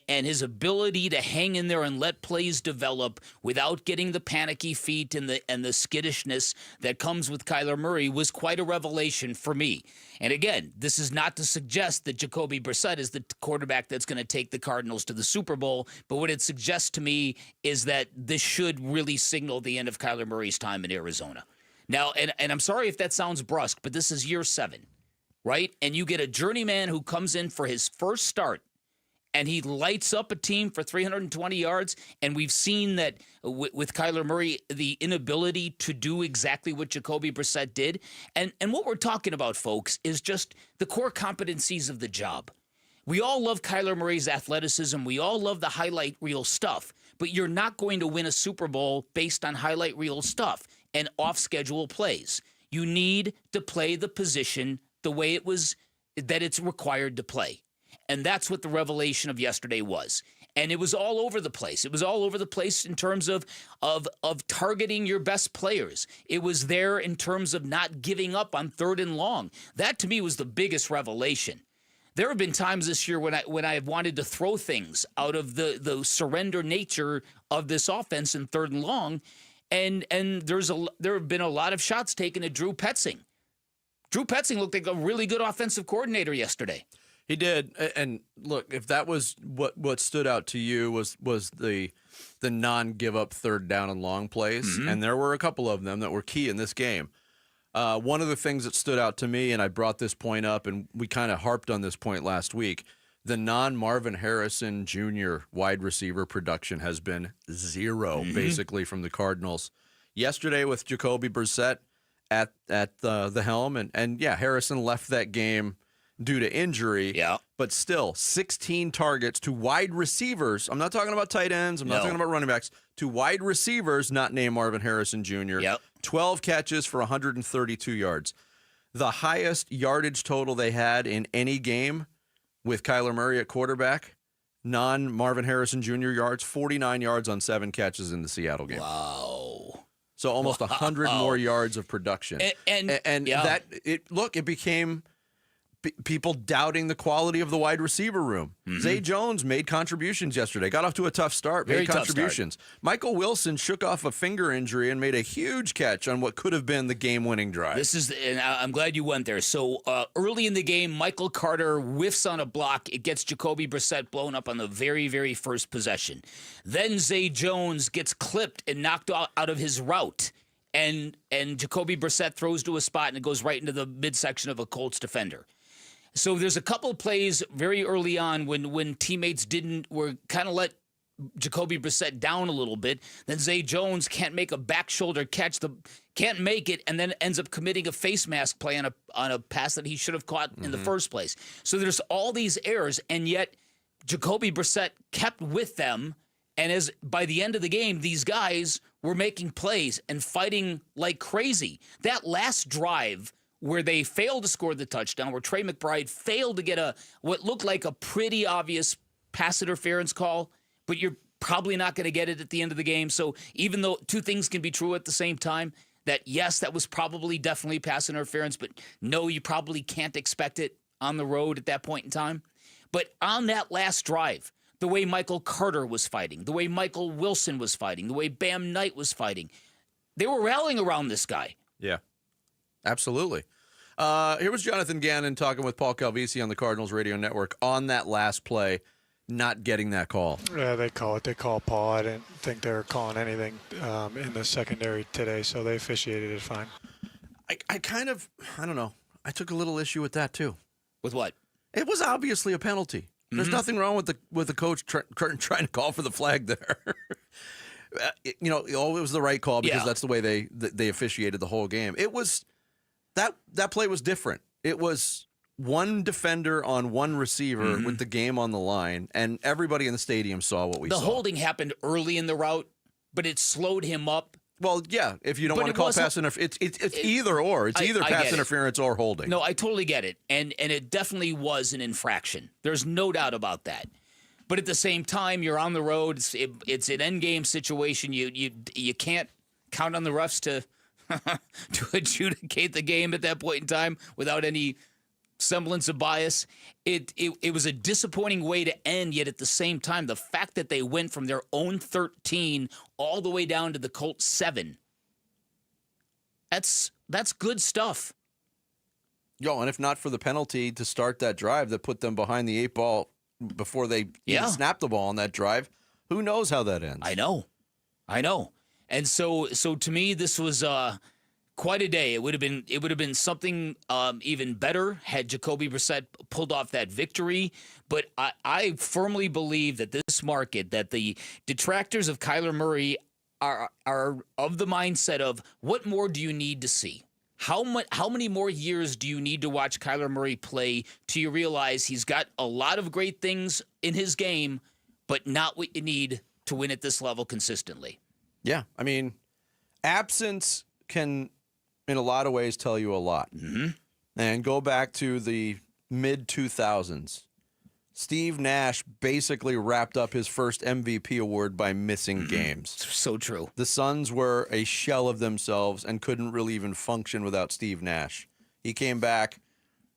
Speaker 13: and his ability to hang in there and let plays develop without getting the panicky feet and the skittishness that comes with Kyler Murray was quite a revelation for me. And again, this is not to suggest that Jacobe Brassette is the quarterback that's going to take the Cardinals to the Super Bowl, but what it suggests to me is that this should really signal the end of Kyler Murray's time in Arizona. Now, and I'm sorry if that sounds brusque, but this is year 7, right? And you get a journeyman who comes in for his first start, and he lights up a team for 320 yards, and we've seen that with Kyler Murray, the inability to do exactly what Jacobe Brassette did. And what we're talking about, folks, is just the core competencies of the job. We all love Kyler Murray's athleticism. We all love the highlight reel stuff. But you're not going to win a Super Bowl based on highlight reel stuff and off-schedule plays. You need to play the position the way that it's required to play. And that's what the revelation of yesterday was. And it was all over the place. It was all over the place in terms of targeting your best players. It was there in terms of not giving up on 3rd and long. That, to me, was the biggest revelation. There have been times this year when I have wanted to throw things out of the surrender nature of this offense in 3rd and long, and there have been a lot of shots taken at Drew Petzing. Drew Petzing looked like a really good offensive coordinator yesterday.
Speaker 1: He did, and look, if that was what stood out to you was the non-give up 3rd down and long plays, and there were a couple of them that were key in this game. One of the things that stood out to me, and I brought this point up, and we kind of harped on this point last week, the non-Marvin Harrison Jr. wide receiver production has been zero, basically, from the Cardinals. Yesterday with Jacobe Brassette at the helm, and Harrison left that game due to injury, but still 16 targets to wide receivers. I'm not talking about tight ends. I'm not talking about running backs. To wide receivers, not named Marvin Harrison Jr. 12 catches for 132 yards. The highest yardage total they had in any game with Kyler Murray at quarterback, non-Marvin Harrison Jr. yards, 49 yards on 7 catches in the Seattle game.
Speaker 13: Wow.
Speaker 1: So almost 100 more yards of production. And it became people doubting the quality of the wide receiver room. Zay Jones made contributions yesterday. Got off to a tough start, made contributions. Michael Wilson shook off a finger injury and made a huge catch on what could have been the game-winning drive.
Speaker 13: And I'm glad you went there. So early in the game, Michael Carter whiffs on a block. It gets Jacobe Brassette blown up on the very, very first possession. Then Zay Jones gets clipped and knocked out of his route. And Jacobe Brassette throws to a spot and it goes right into the midsection of a Colts defender. So there's a couple of plays very early on when teammates were kind of let Jacobe Brassette down a little bit. Then Zay Jones can't make a back shoulder catch, can't make it, and then ends up committing a face mask play on a pass that he should have caught in the first place. So there's all these errors, and yet Jacobe Brassette kept with them. And by the end of the game, these guys were making plays and fighting like crazy. That last drive, where they failed to score the touchdown, where Trey McBride failed to get what looked like a pretty obvious pass interference call, but you're probably not going to get it at the end of the game. So even though two things can be true at the same time, that yes, that was probably definitely pass interference, but no, you probably can't expect it on the road at that point in time. But on that last drive, the way Michael Carter was fighting, the way Michael Wilson was fighting, the way Bam Knight was fighting, they were rallying around this guy.
Speaker 1: Yeah, absolutely. Here was Jonathan Gannon talking with Paul Calvisi on the Cardinals radio network on that last play, not getting that call.
Speaker 31: Yeah, they call it. They call Paul. I didn't think they were calling anything in the secondary today, so they officiated it fine.
Speaker 1: I don't know. I took a little issue with that too.
Speaker 13: With what?
Speaker 1: It was obviously a penalty. There's nothing wrong with the coach trying to call for the flag there. It was the right call because that's the way they officiated the whole game. It was. That play was different. It was one defender on one receiver with the game on the line, and everybody in the stadium saw what we saw.
Speaker 13: The holding happened early in the route, but it slowed him up.
Speaker 1: Well, yeah, if you don't want to call pass interference, it's either or. It's either pass interference or holding.
Speaker 13: No, I totally get it. And it definitely was an infraction. There's no doubt about that. But at the same time, you're on the road. It's an endgame situation. You can't count on the refs to adjudicate the game at that point in time without any semblance of bias. It was a disappointing way to end, yet at the same time, the fact that they went from their own 13 all the way down to the Colts 7, that's good stuff.
Speaker 1: Yo, and if not for the penalty to start that drive that put them behind the 8 ball before they even snapped the ball on that drive, who knows how that ends?
Speaker 13: I know. And so to me, this was quite a day. It would have been something even better had Jacobe Brassette pulled off that victory. But I firmly believe that this market, that the detractors of Kyler Murray are of the mindset of, what more do you need to see? How many more years do you need to watch Kyler Murray play till you realize he's got a lot of great things in his game, but not what you need to win at this level consistently?
Speaker 1: Yeah, I mean, absence can, in a lot of ways, tell you a lot.
Speaker 13: Mm-hmm.
Speaker 1: And go back to the mid-2000s. Steve Nash basically wrapped up his first MVP award by missing games.
Speaker 13: So true.
Speaker 1: The Suns were a shell of themselves and couldn't really even function without Steve Nash. He came back.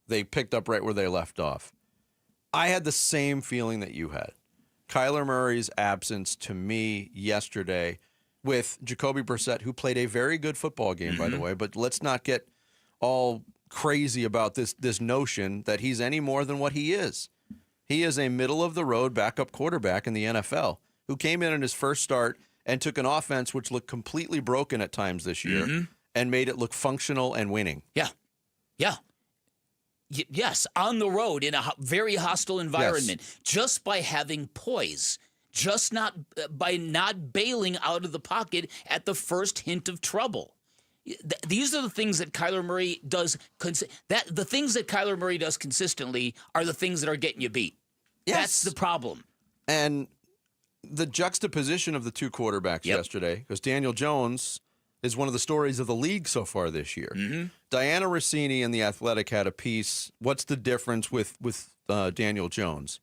Speaker 1: They picked up right where they left off. I had the same feeling that you had. Kyler Murray's absence to me yesterday, with Jacobe Brassette, who played a very good football game, by the way, but let's not get all crazy about this notion that he's any more than what he is. He is a middle-of-the-road backup quarterback in the NFL who came in his first start and took an offense which looked completely broken at times this year and made it look functional and winning.
Speaker 13: Yeah. Yes, on the road in a very hostile environment, just by having poise. Just by not bailing out of the pocket at the first hint of trouble. These are the things that Kyler Murray does. The things that Kyler Murray does consistently are the things that are getting you beat. Yes. That's the problem.
Speaker 1: And the juxtaposition of the two quarterbacks yesterday, because Daniel Jones is one of the stories of the league so far this year. Diana Rossini in The Athletic had a piece, what's the difference with Daniel Jones?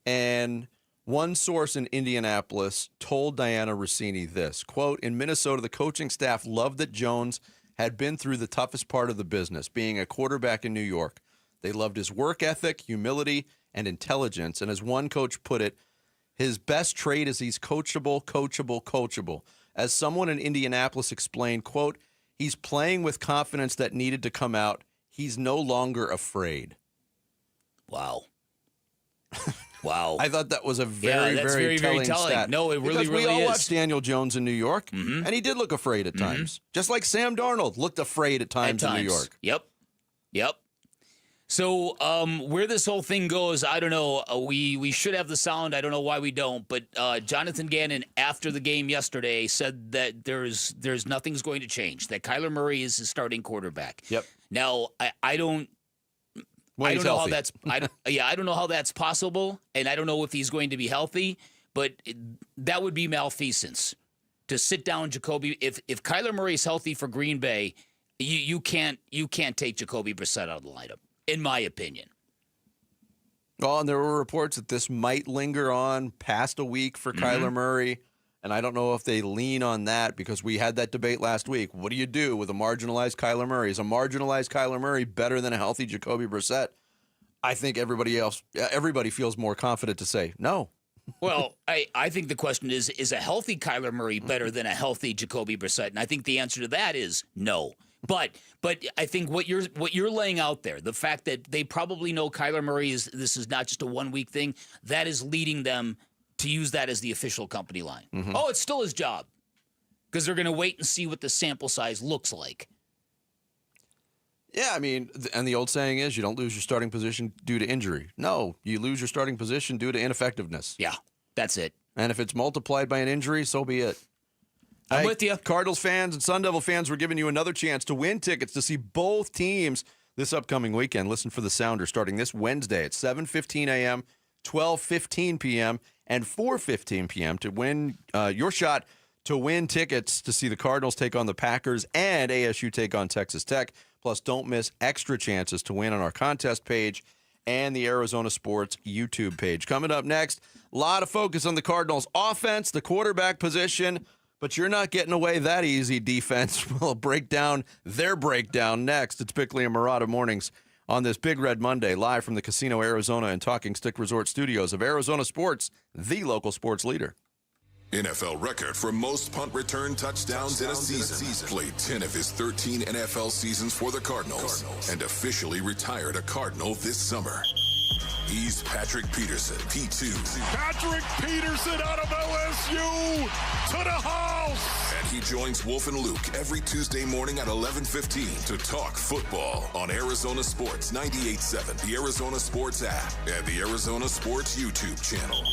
Speaker 1: And one source in Indianapolis told Diana Rossini this, quote, in Minnesota, the coaching staff loved that Jones had been through the toughest part of the business, being a quarterback in New York. They loved his work ethic, humility, and intelligence. And as one coach put it, his best trait is he's coachable. As someone in Indianapolis explained, quote, he's playing with confidence that needed to come out. He's no longer afraid.
Speaker 13: Wow.
Speaker 1: I thought that was a very telling stat.
Speaker 13: No, it really is.
Speaker 1: We all watched Daniel Jones in New York, and he did look afraid at times. Just like Sam Darnold looked afraid at times in New York.
Speaker 13: Yep. So where this whole thing goes, I don't know. We should have the sound. I don't know why we don't. But Jonathan Gannon, after the game yesterday, said that there's nothing's going to change, that Kyler Murray is his starting quarterback.
Speaker 1: Yep.
Speaker 13: Now, I don't know how that's I don't know how that's possible, and I don't know if he's going to be healthy, but that would be malfeasance to sit down Jacoby. If Kyler Murray's healthy for Green Bay, you can't take Jacobe Brassette out of the lineup, in my opinion.
Speaker 1: Well, and there were reports that this might linger on past a week for Kyler Murray. And I don't know if they lean on that, because we had that debate last week. What do you do with a marginalized Kyler Murray? Is a marginalized Kyler Murray better than a healthy Jacobe Brassette? I think everybody feels more confident to say no.
Speaker 13: Well, I think the question is a healthy Kyler Murray better than a healthy Jacobe Brassette? And I think the answer to that is no. But I think what you're laying out there, the fact that they probably know Kyler Murray this is not just a 1 week thing, that is leading them to use that as the official company line. Oh, it's still his job, because they're going to wait and see what the sample size looks like.
Speaker 1: Yeah, I mean, and the old saying is you don't lose your starting position due to injury. No, you lose your starting position due to ineffectiveness.
Speaker 13: Yeah, that's it.
Speaker 1: And if it's multiplied by an injury, so be it.
Speaker 13: I'm with you.
Speaker 1: Cardinals fans and Sun Devil fans, we're giving you another chance to win tickets to see both teams this upcoming weekend. Listen for the Sounder starting this Wednesday at 7:15 a.m., 12:15 p.m., and 4:15 p.m. to win your shot to win tickets to see the Cardinals take on the Packers and ASU take on Texas Tech. Plus, don't miss extra chances to win on our contest page and the Arizona Sports YouTube page. Coming up next, a lot of focus on the Cardinals' offense, the quarterback position, but you're not getting away that easy, defense. We'll break down their breakdown next. It's Bickley and Murata Mornings on this Big Red Monday, live from the Casino Arizona and Talking Stick Resort studios of Arizona Sports, the local sports leader.
Speaker 11: NFL record for most punt return touchdowns in a season. Played 10 of his 13 NFL seasons for the Cardinals and officially retired a Cardinal this summer. He's Patrick Peterson, P2.
Speaker 25: Patrick Peterson out of LSU to the house.
Speaker 11: And he joins Wolf and Luke every Tuesday morning at 11:15 to talk football on Arizona Sports 98.7, the Arizona Sports app, and the Arizona Sports YouTube channel.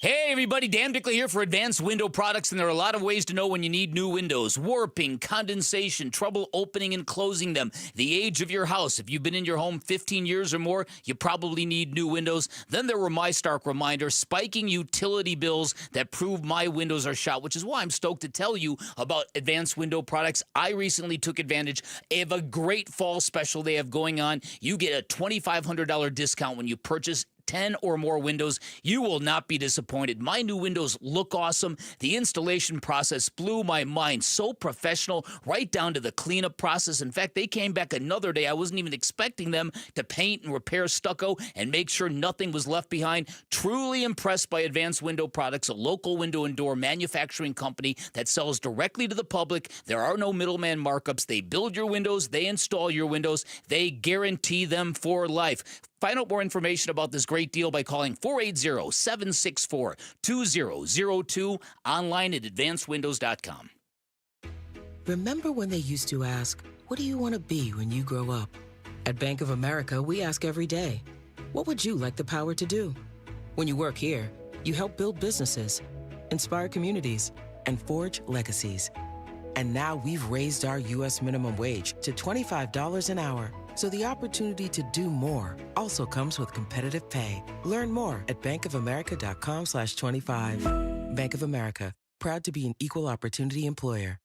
Speaker 13: Hey everybody, Dan Bickley here for Advanced Window Products, and there are a lot of ways to know when you need new windows. Warping, condensation, trouble opening and closing them, the age of your house. If you've been in your home 15 years or more, you probably need new windows. Then there were my stark reminder, spiking utility bills that prove my windows are shot, which is why I'm stoked to tell you about Advanced Window Products. I recently took advantage of a great fall special they have going on. You get a $2,500 discount when you purchase 10 or more windows. You will not be disappointed. My new windows look awesome. The installation process blew my mind. So professional, right down to the cleanup process. In fact, they came back another day. I wasn't even expecting them to paint and repair stucco and make sure nothing was left behind. Truly impressed by Advanced Window Products, a local window and door manufacturing company that sells directly to the public. There are no middleman markups. They build your windows. They install your windows. They guarantee them for life. Find out more information about this great deal by calling 480-764-2002, online at advancedwindows.com.
Speaker 2: Remember when they used to ask, what do you want to be when you grow up? At Bank of America, we ask every day, what would you like the power to do? When you work here, you help build businesses, inspire communities, and forge legacies. And now we've raised our U.S. minimum wage to $25 an hour. So the opportunity to do more also comes with competitive pay. Learn more at bankofamerica.com/25. Bank of America, proud to be an equal opportunity employer.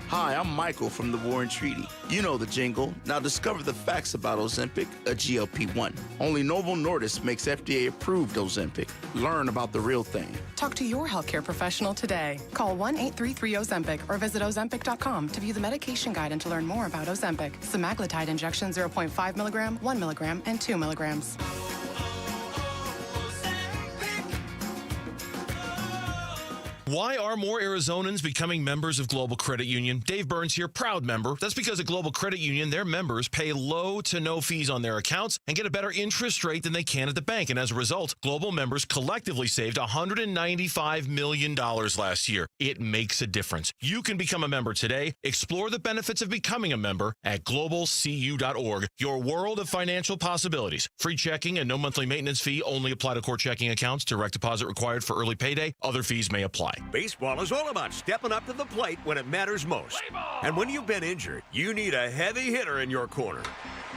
Speaker 3: Hi, I'm Michael from the Warren Treaty. You know the jingle. Now discover the facts about Ozempic, a GLP-1. Only Novo Nordisk makes FDA-approved Ozempic. Learn about the real thing.
Speaker 4: Talk to your healthcare professional today. Call 1-833-OZEMPIC or visit Ozempic.com to view the medication guide and to learn more about Ozempic. Semaglutide injection 0.5 milligram, 1 milligram, and 2 milligrams.
Speaker 6: Why are more Arizonans becoming members of Global Credit Union? Dave Burns here, proud member. That's because at Global Credit Union, their members pay low to no fees on their accounts and get a better interest rate than they can at the bank. And as a result, Global members collectively saved $195 million last year. It makes a difference. You can become a member today. Explore the benefits of becoming a member at globalcu.org. Your world of financial possibilities. Free checking and no monthly maintenance fee only apply to core checking accounts. Direct deposit required for early payday. Other fees may apply.
Speaker 10: Baseball is all about stepping up to the plate when it matters most. And when you've been injured, you need a heavy hitter in your corner.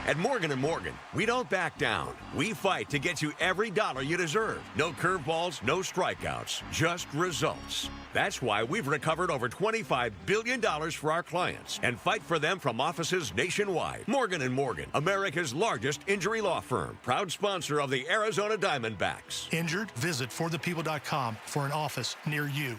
Speaker 10: At Morgan & Morgan, we don't back down. We fight to get you every dollar you deserve. No curveballs, no strikeouts, just results. That's why we've recovered over $25 billion for our clients and fight for them from offices nationwide. Morgan & Morgan, America's largest injury law firm, proud sponsor of the Arizona Diamondbacks.
Speaker 15: Injured? Visit forthepeople.com for an office near you.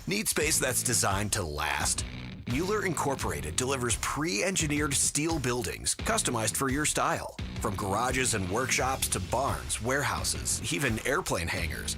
Speaker 18: Need space that's designed to last? Mueller Incorporated delivers pre-engineered steel buildings customized for your style. From garages and workshops to barns, warehouses, even airplane hangars.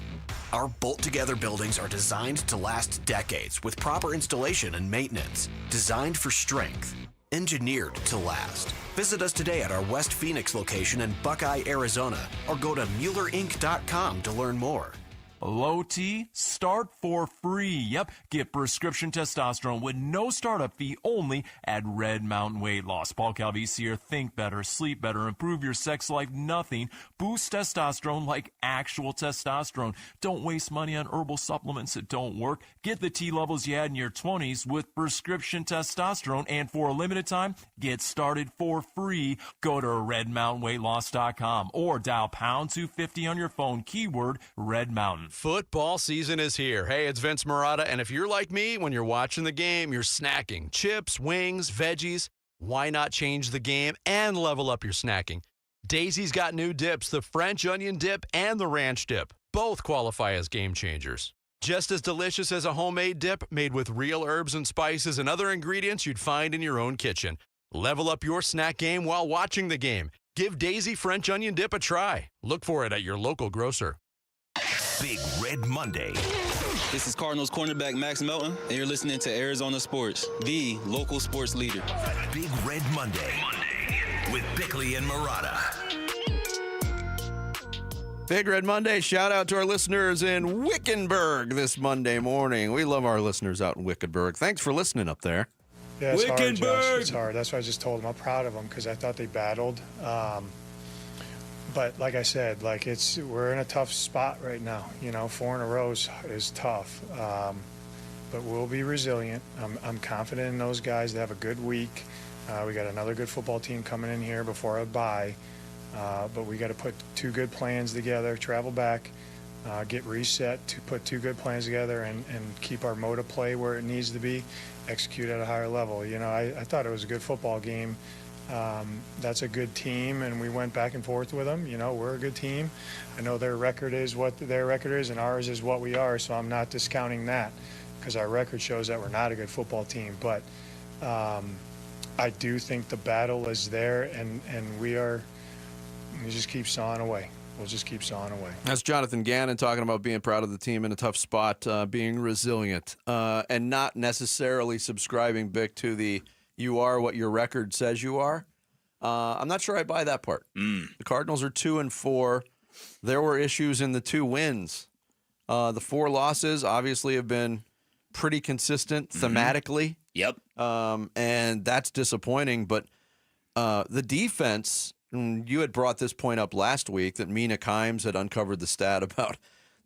Speaker 18: Our bolt-together buildings are designed to last decades with proper installation and maintenance. Designed for strength. Engineered to last. Visit us today at our West Phoenix location in Buckeye, Arizona, or go to MuellerInc.com to learn more.
Speaker 7: Low T, start for free. Yep, get prescription testosterone with no startup fee only at Red Mountain Weight Loss. Paul Calvisi here. Think better, sleep better, improve your sex life, nothing. Boost testosterone like actual testosterone. Don't waste money on herbal supplements that don't work. Get the T levels you had in your 20s with prescription testosterone, and for a limited time, get started for free. Go to redmountainweightloss.com or dial pound 250 on your phone, keyword Red Mountain.
Speaker 1: Football season is here. Hey, it's Vince Marotta, and if you're like me, when you're watching the game, you're snacking chips, wings, veggies. Why not change the game and level up your snacking? Daisy's got new dips, the French onion dip and the ranch dip. Both qualify as game changers. Just as delicious as a homemade dip made with real herbs and spices and other ingredients you'd find in your own kitchen. Level up your snack game while watching the game. Give Daisy French onion dip a try. Look for it at your local grocer.
Speaker 30: Big Red Monday.
Speaker 32: This is Cardinals cornerback Max Melton, and you're listening to Arizona Sports, the local sports leader.
Speaker 30: Big Red Monday with Bickley and Marotta.
Speaker 1: Big Red Monday. Shout out to our listeners in Wickenburg this Monday morning. We love our listeners out in Wickenburg. Thanks for listening up there.
Speaker 31: Yeah, it's hard, Josh. It's hard. That's why I just told them I'm proud of them because I thought they battled. But like I said, we're in a tough spot right now. 4 in a row is tough. But we'll be resilient. I'm confident in those guys. They have a good week. We got another good football team coming in here before a bye. But we got to put 2 good plans together, travel back, get reset to put 2 good plans together and keep our mode of play where it needs to be, execute at a higher level. I thought it was a good football game. That's a good team, and we went back and forth with them. We're a good team. I know their record is what their record is, and ours is what we are, so I'm not discounting that because our record shows that we're not a good football team. But I do think the battle is there, and we just keep sawing away. We'll just keep sawing away.
Speaker 1: That's Jonathan Gannon talking about being proud of the team in a tough spot, being resilient, and not necessarily subscribing, Bick, to the you are what your record says you are. I'm not sure I buy that part. The Cardinals are 2-4. There were issues in the 2 wins. The 4 losses obviously have been pretty consistent thematically.
Speaker 13: Yep.
Speaker 1: And that's disappointing. But the defense, you had brought this point up last week that Mina Kimes had uncovered the stat about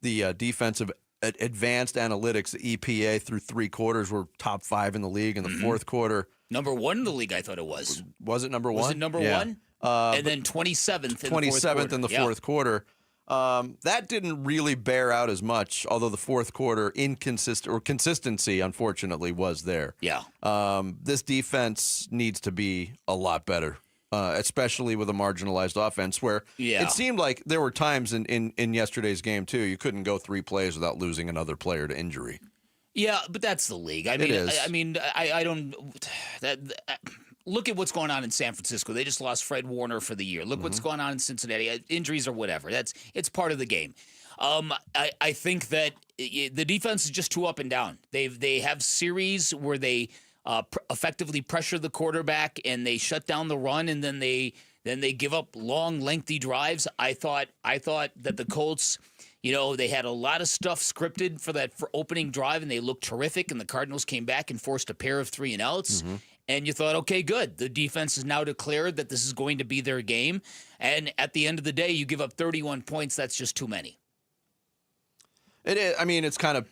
Speaker 1: the defensive advanced analytics, the EPA through 3 quarters were top 5 in the league. In the fourth quarter,
Speaker 13: number 1 in the league, I thought it was.
Speaker 1: Was it number 1?
Speaker 13: Was it number 1? And then 27th in the fourth quarter.
Speaker 1: In the fourth quarter. That didn't really bear out as much, although the fourth quarter consistency, unfortunately, was there.
Speaker 13: Yeah.
Speaker 1: This defense needs to be a lot better. Especially with a marginalized offense where it seemed like there were times in yesterday's game, too, you couldn't go 3 plays without losing another player to injury.
Speaker 13: Yeah, but that's the league. I don't look at what's going on in San Francisco. They just lost Fred Warner for the year. Look what's going on in Cincinnati. Injuries or whatever. It's part of the game. I think that the defense is just too up and down. They have series where they effectively pressure the quarterback and they shut down the run, and then they give up long, lengthy drives. I thought that the Colts, they had a lot of stuff scripted for opening drive, and they looked terrific. And the Cardinals came back and forced a pair of 3 and outs. And you thought, okay, good. The defense has now declared that this is going to be their game. And at the end of the day, you give up 31 points. That's just too many.
Speaker 1: It is. I mean, it's kind of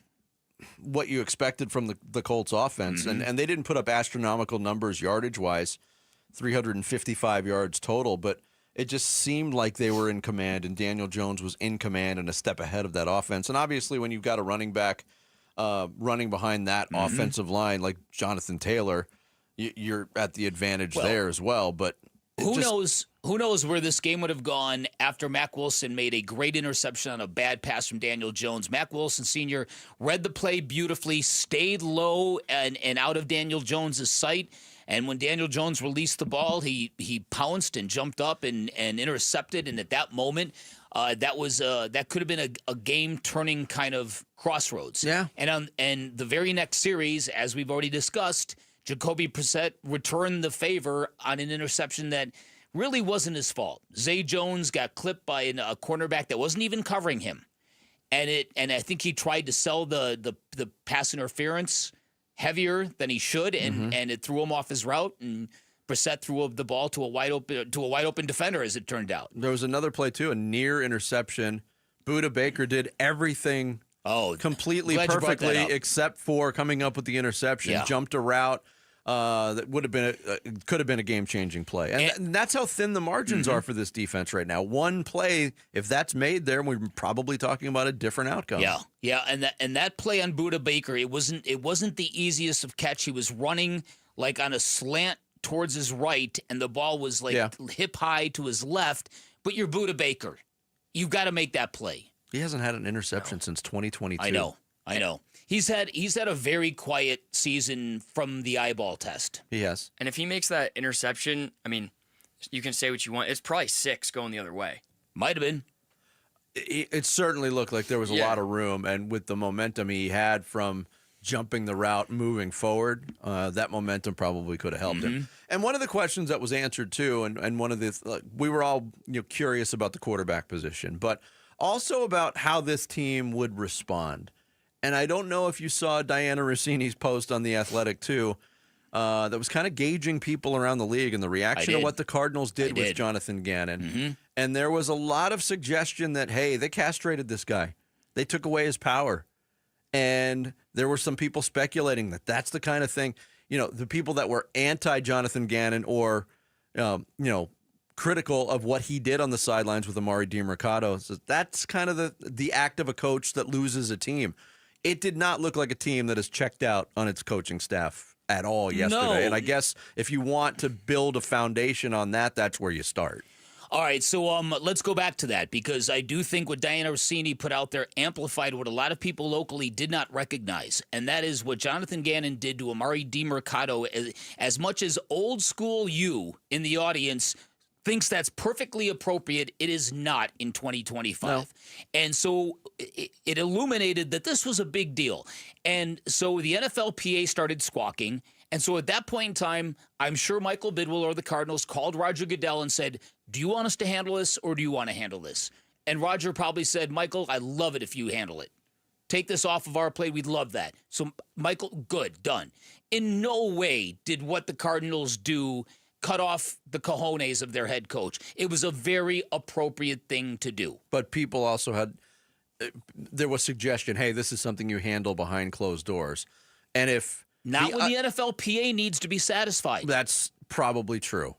Speaker 1: what you expected from the Colts offense. And they didn't put up astronomical numbers yardage-wise, 355 yards total, but it just seemed like they were in command, and Daniel Jones was in command and a step ahead of that offense. And obviously when you've got a running back running behind that offensive line like Jonathan Taylor, you're at the advantage there as well. But
Speaker 13: who knows where this game would have gone after Mack Wilson made a great interception on a bad pass from Daniel Jones. Mack Wilson Sr. read the play beautifully, stayed low and out of Daniel Jones' sight. And when Daniel Jones released the ball, he pounced and jumped up and intercepted. And at that moment, that could have been a game-turning kind of crossroads.
Speaker 1: Yeah.
Speaker 13: And the very next series, as we've already discussed, Jacobe Brassette returned the favor on an interception that really wasn't his fault. Zay Jones got clipped by a cornerback that wasn't even covering him. And I think he tried to sell the pass interference heavier than he should, and it threw him off his route, and Brassette threw the ball to a wide open defender, as it turned out.
Speaker 1: There was another play too, a near interception. Buda Baker did everything completely perfectly except for coming up with the interception.
Speaker 13: Yeah.
Speaker 1: Jumped a route that could have been a game-changing play. And that's how thin the margins are for this defense right now. One play, if that's made there, we're probably talking about a different outcome.
Speaker 13: Yeah, and that play on Buda Baker, it wasn't the easiest of catch. He was running like on a slant towards his right, and the ball was hip high to his left. But you're Buda Baker. You've got to make that play.
Speaker 1: He hasn't had an interception since 2022.
Speaker 13: I know. He's had a very quiet season from the eyeball test.
Speaker 1: He has.
Speaker 5: And if he makes that interception, I mean, you can say what you want. It's probably 6 going the other way.
Speaker 13: Might have been.
Speaker 1: It certainly looked like there was a lot of room, and with the momentum he had from jumping the route, moving forward, that momentum probably could have helped him. And one of the questions that was answered too, and one of the we were all curious about the quarterback position, but also about how this team would respond. And I don't know if you saw Diana Rossini's post on The Athletic too, that was kind of gauging people around the league and the reaction to what the Cardinals did with Jonathan Gannon. And there was a lot of suggestion that, hey, they castrated this guy. They took away his power. And there were some people speculating that that's the kind of thing, the people that were anti-Jonathan Gannon or, critical of what he did on the sidelines with Amari DiMercato. So that's kind of the act of a coach that loses a team. It did not look like a team that has checked out on its coaching staff at all yesterday.
Speaker 13: No.
Speaker 1: And I guess if you want to build a foundation on that, that's where you start.
Speaker 13: All right, so let's go back to that, because I do think what Diana Rossini put out there amplified what a lot of people locally did not recognize, and that is what Jonathan Gannon did to Amari DiMercato. As much as old school you in the audience thinks that's perfectly appropriate, it is not in 2025. No. And so it illuminated that this was a big deal. And so the NFLPA started squawking. And so at that point in time, I'm sure Michael Bidwell or the Cardinals called Roger Goodell and said, do you want us to handle this or do you want to handle this? And Roger probably said, Michael, I'd love it if you handle it. Take this off of our plate. We'd love that. So Michael, good, done. In no way did what the Cardinals do cut off the cojones of their head coach. It was a very appropriate thing to do.
Speaker 1: But people also there was suggestion, hey, this is something you handle behind closed doors. And if...
Speaker 13: Not when the NFLPA needs to be satisfied.
Speaker 1: That's probably true.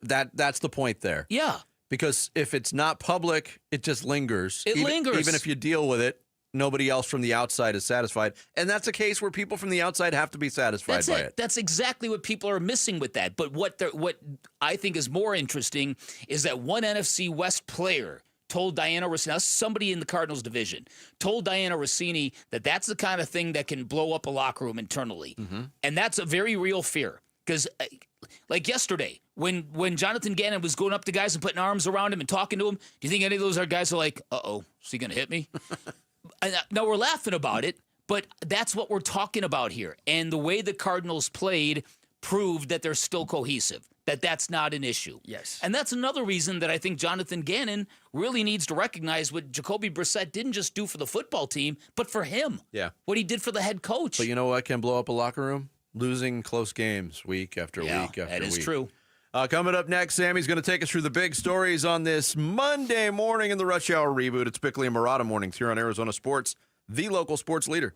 Speaker 1: That's the point there.
Speaker 13: Yeah.
Speaker 1: Because if it's not public, it just lingers.
Speaker 13: It lingers.
Speaker 1: Even if you deal with it, nobody else from the outside is satisfied. And that's a case where people from the outside have to be satisfied by it.
Speaker 13: That's exactly what people are missing with that. But what I think is more interesting is that one NFC West player told Diana Rossini, somebody in the Cardinals division, told Diana Rossini that that's the kind of thing that can blow up a locker room internally. And that's a very real fear. Because, like yesterday, when Jonathan Gannon was going up to guys and putting arms around him and talking to him, do you think any of those guys are like, uh-oh, is he going to hit me? Now, we're laughing about it, but that's what we're talking about here. And the way the Cardinals played proved that they're still cohesive, that's not an issue.
Speaker 5: Yes.
Speaker 13: And that's another reason that I think Jonathan Gannon really needs to recognize what Jacobe Brassette didn't just do for the football team, but for him.
Speaker 1: Yeah.
Speaker 13: What he did for the head coach.
Speaker 1: But you know what can blow up a locker room? Losing close games week after week after week.
Speaker 13: That is true.
Speaker 1: Coming up next, Sammy's going to take us through the big stories on this Monday morning in the Rush Hour Reboot. It's Bickley and Murata mornings here on Arizona Sports, the local sports leader.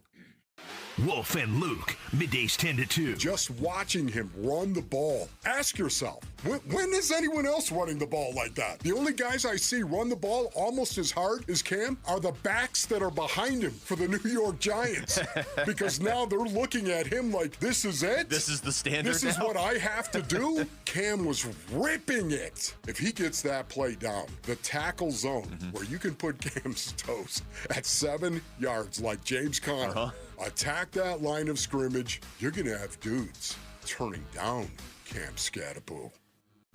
Speaker 8: Wolf and Luke, middays 10 to 2.
Speaker 9: Just watching him run the ball. Ask yourself, when is anyone else running the ball like that? The only guys I see run the ball almost as hard as Cam are the backs that are behind him for the New York Giants. Because now they're looking at him like, this is it?
Speaker 12: This is the standard
Speaker 9: This is what I have to do? Cam was ripping it. If he gets that play down, the tackle zone, where you can put Cam's toes at 7 yards like James Conner, attack that line of scrimmage, you're going to have dudes turning down Cam Scatterpool.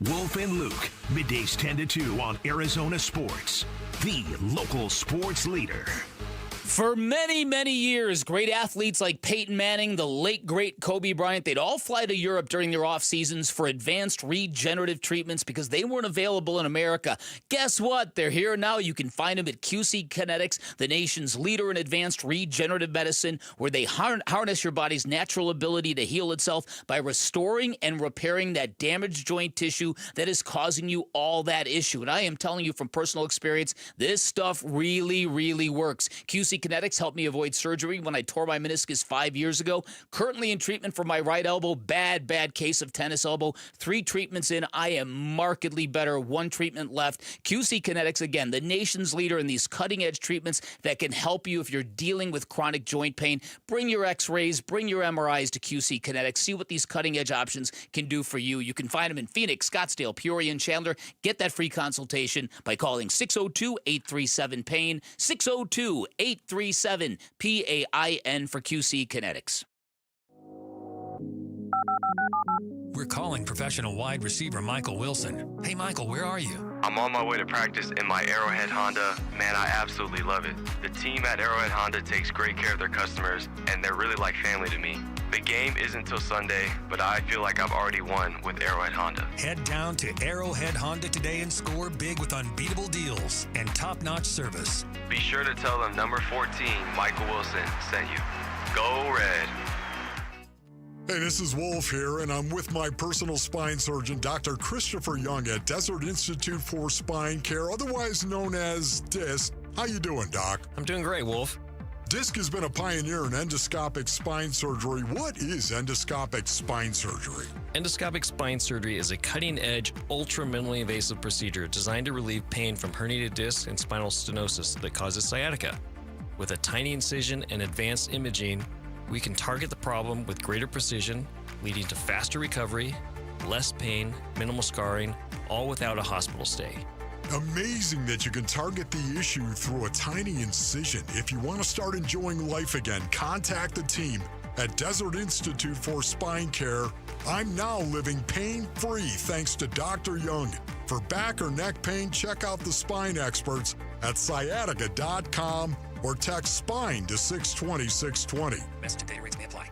Speaker 8: Wolf and Luke, middays 10 to 2 on Arizona Sports, the local sports leader.
Speaker 13: For many, many years, great athletes like Peyton Manning, the late great Kobe Bryant, they'd all fly to Europe during their off seasons for advanced regenerative treatments because they weren't available in America. Guess what? They're here now. You can find them at QC Kinetics, the nation's leader in advanced regenerative medicine, where they harness your body's natural ability to heal itself by restoring and repairing that damaged joint tissue that is causing you all that issue. And I am telling you from personal experience, this stuff really, really works. QC Kinetics helped me avoid surgery when I tore my meniscus 5 years ago. Currently in treatment for my right elbow. Bad case of tennis elbow. 3 treatments in. I am markedly better. 1 treatment left. QC Kinetics, again, the nation's leader in these cutting-edge treatments that can help you if you're dealing with chronic joint pain. Bring your x-rays, bring your MRIs to QC Kinetics. See what these cutting-edge options can do for you. You can find them in Phoenix, Scottsdale, Peoria, and Chandler. Get that free consultation by calling 602-837-PAIN, 602-837-PAIN for QC Kinetics.
Speaker 12: We're calling professional wide receiver Michael Wilson. Hey, Michael, where are you?
Speaker 14: I'm on my way to practice in my Arrowhead Honda. Man, I absolutely love it. The team at Arrowhead Honda takes great care of their customers, and they're really like family to me. The game isn't till Sunday, but I feel like I've already won with Arrowhead Honda.
Speaker 12: Head down to Arrowhead Honda today and score big with unbeatable deals and top-notch service.
Speaker 14: Be sure to tell them number 14, Michael Wilson, sent you. Go Red.
Speaker 9: Hey, this is Wolf here, and I'm with my personal spine surgeon, Dr. Christopher Young at Desert Institute for Spine Care, otherwise known as DISC. How you doing, Doc?
Speaker 16: I'm doing great, Wolf.
Speaker 9: DISC has been a pioneer in endoscopic spine surgery. What is endoscopic spine surgery?
Speaker 16: Endoscopic spine surgery is a cutting-edge, ultra-minimally invasive procedure designed to relieve pain from herniated discs and spinal stenosis that causes sciatica. With a tiny incision and advanced imaging, we can target the problem with greater precision, leading to faster recovery, less pain, minimal scarring, all without a hospital stay.
Speaker 9: Amazing that you can target the issue through a tiny incision. If you want to start enjoying life again, contact the team at Desert Institute for Spine Care. I'm now living pain-free thanks to Dr. Young. For back or neck pain, check out the spine experts at sciatica.com or text SPINE to 620-620.
Speaker 12: Message and data rates may apply.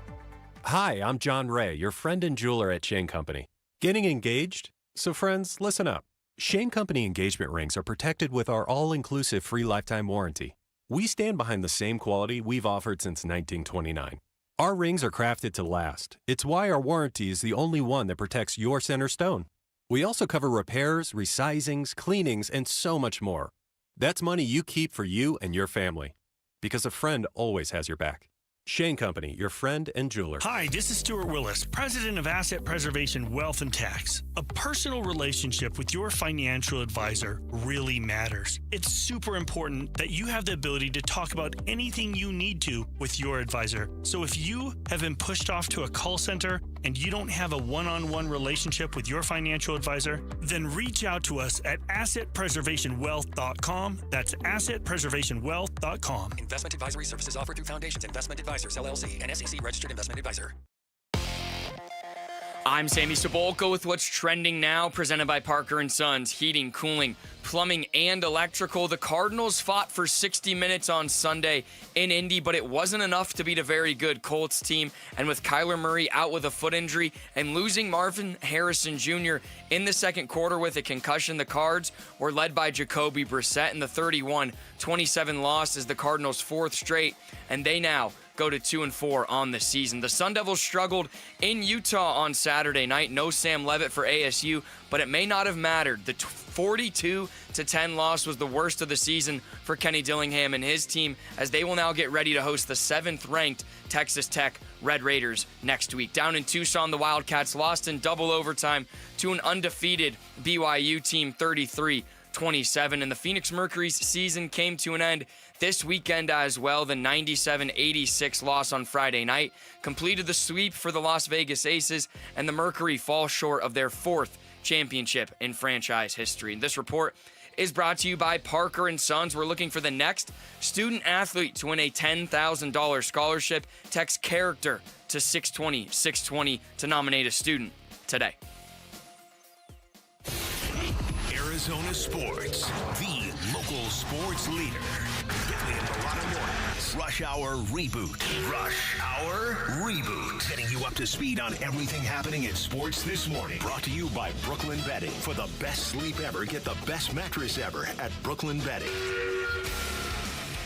Speaker 19: Hi, I'm John Ray, your friend and jeweler at Shane Company. Getting engaged? So friends, listen up. Shane Company engagement rings are protected with our all-inclusive free lifetime warranty. We stand behind the same quality we've offered since 1929. Our rings are crafted to last. It's why our warranty is the only one that protects your center stone. We also cover repairs, resizings, cleanings, and so much more. That's money you keep for you and your family. Because a friend always has your back. Shane Company, your friend and jeweler.
Speaker 20: Hi, this is Stuart Willis, president of Asset Preservation Wealth and Tax. A personal relationship with your financial advisor really matters. It's super important that you have the ability to talk about anything you need to with your advisor. So if you have been pushed off to a call center and you don't have a one-on-one relationship with your financial advisor, then reach out to us at assetpreservationwealth.com. That's assetpreservationwealth.com.
Speaker 12: Investment advisory services offered through Foundations Investment Advisors, LLC, an SEC registered investment advisor.
Speaker 5: I'm Sammy Sabolka with what's trending now, presented by Parker & Sons, heating, cooling, plumbing, and electrical. The Cardinals fought for 60 minutes on Sunday in Indy, but it wasn't enough to beat a very good Colts team. And with Kyler Murray out with a foot injury and losing Marvin Harrison Jr. in the second quarter with a concussion, the Cards were led by Jacobe Brassette in the 31-27 loss as the Cardinals' fourth straight, and they now go to 2-4 on the season. The Sun Devils struggled in Utah on Saturday night. No Sam Levitt for ASU, but it may not have mattered. The 42-10 loss was the worst of the season for Kenny Dillingham and his team, as they will now get ready to host the 7th-ranked Texas Tech Red Raiders next week. Down in Tucson, the Wildcats lost in double overtime to an undefeated BYU team, 33-27, and the Phoenix Mercury's season came to an end this weekend as well. The 97-86 loss on Friday night completed the sweep for the Las Vegas Aces, and the Mercury fall short of their 4th championship in franchise history. And this report is brought to you by Parker & Sons. We're looking for the next student athlete to win a $10,000 scholarship. Text character to 620-620 to nominate a student today.
Speaker 30: Arizona sports, the local sports leader. Bickley and Barrata Mornings. Rush Hour Reboot. Rush Hour Reboot. Getting you up to speed on everything happening in sports this morning. Brought to you by Brooklyn Bedding. For the best sleep ever, get the best mattress ever at Brooklyn Bedding.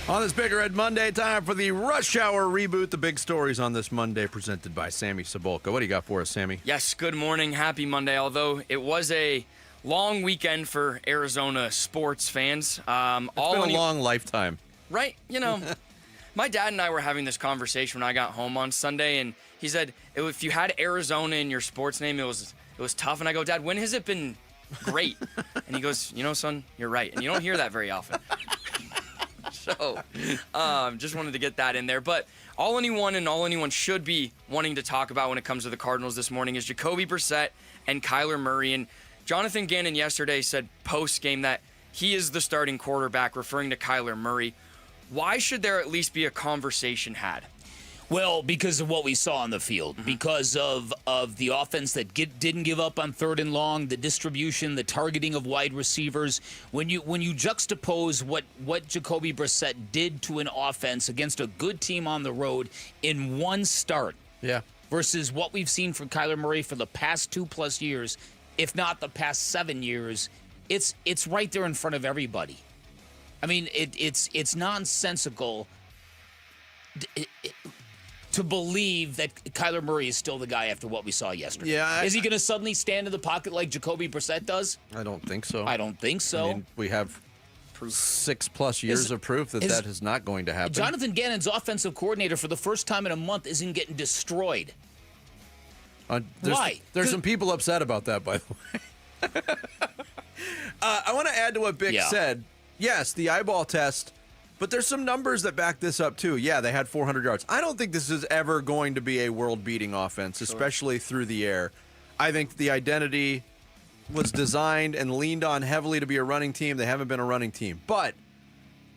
Speaker 1: On this Big Red Monday, time for the Rush Hour Reboot. The big stories on this Monday presented by Sammy Cebulka. What do you got for us, Sammy?
Speaker 5: Yes, good morning. Happy Monday. Although it was a long weekend for Arizona sports fans.
Speaker 1: It's been a long lifetime.
Speaker 5: Right? You know, my dad and I were having this conversation when I got home on Sunday, and he said, if you had Arizona in your sports name, it was tough. And I go, Dad, when has it been great? And he goes, son, you're right. And you don't hear that very often. So, just wanted to get that in there. But all anyone should be wanting to talk about when it comes to the Cardinals this morning is Jacobe Brassette and Kyler Murray. And Jonathan Ganon yesterday said post-game that he is the starting quarterback, referring to Kyler Murray. Why should there at least be a conversation had?
Speaker 13: Well, because of what we saw on the field, because of the offense that didn't give up on 3rd and long, the distribution, the targeting of wide receivers. When you juxtapose what Jacobe Brassette did to an offense against a good team on the road in one start, versus what we've seen from Kyler Murray for the past 2+ years, if not the past 7 years, it's right there in front of everybody. I mean, it's nonsensical to believe that Kyler Murray is still the guy after what we saw yesterday.
Speaker 1: Yeah,
Speaker 13: is he going to suddenly stand in the pocket like Jacobe Brassette does?
Speaker 1: I don't think so.
Speaker 13: I don't think so.
Speaker 1: I mean, we have 6+ years of proof that is not going to happen.
Speaker 13: Jonathan Gannon's offensive coordinator for the first time in a month isn't getting destroyed. Why?
Speaker 1: There's some people upset about that, by the way. I want to add to what Bick said. Yes, the eyeball test. But there's some numbers that back this up, too. Yeah, they had 400 yards. I don't think this is ever going to be a world-beating offense, especially through the air. I think the identity was designed and leaned on heavily to be a running team. They haven't been a running team. But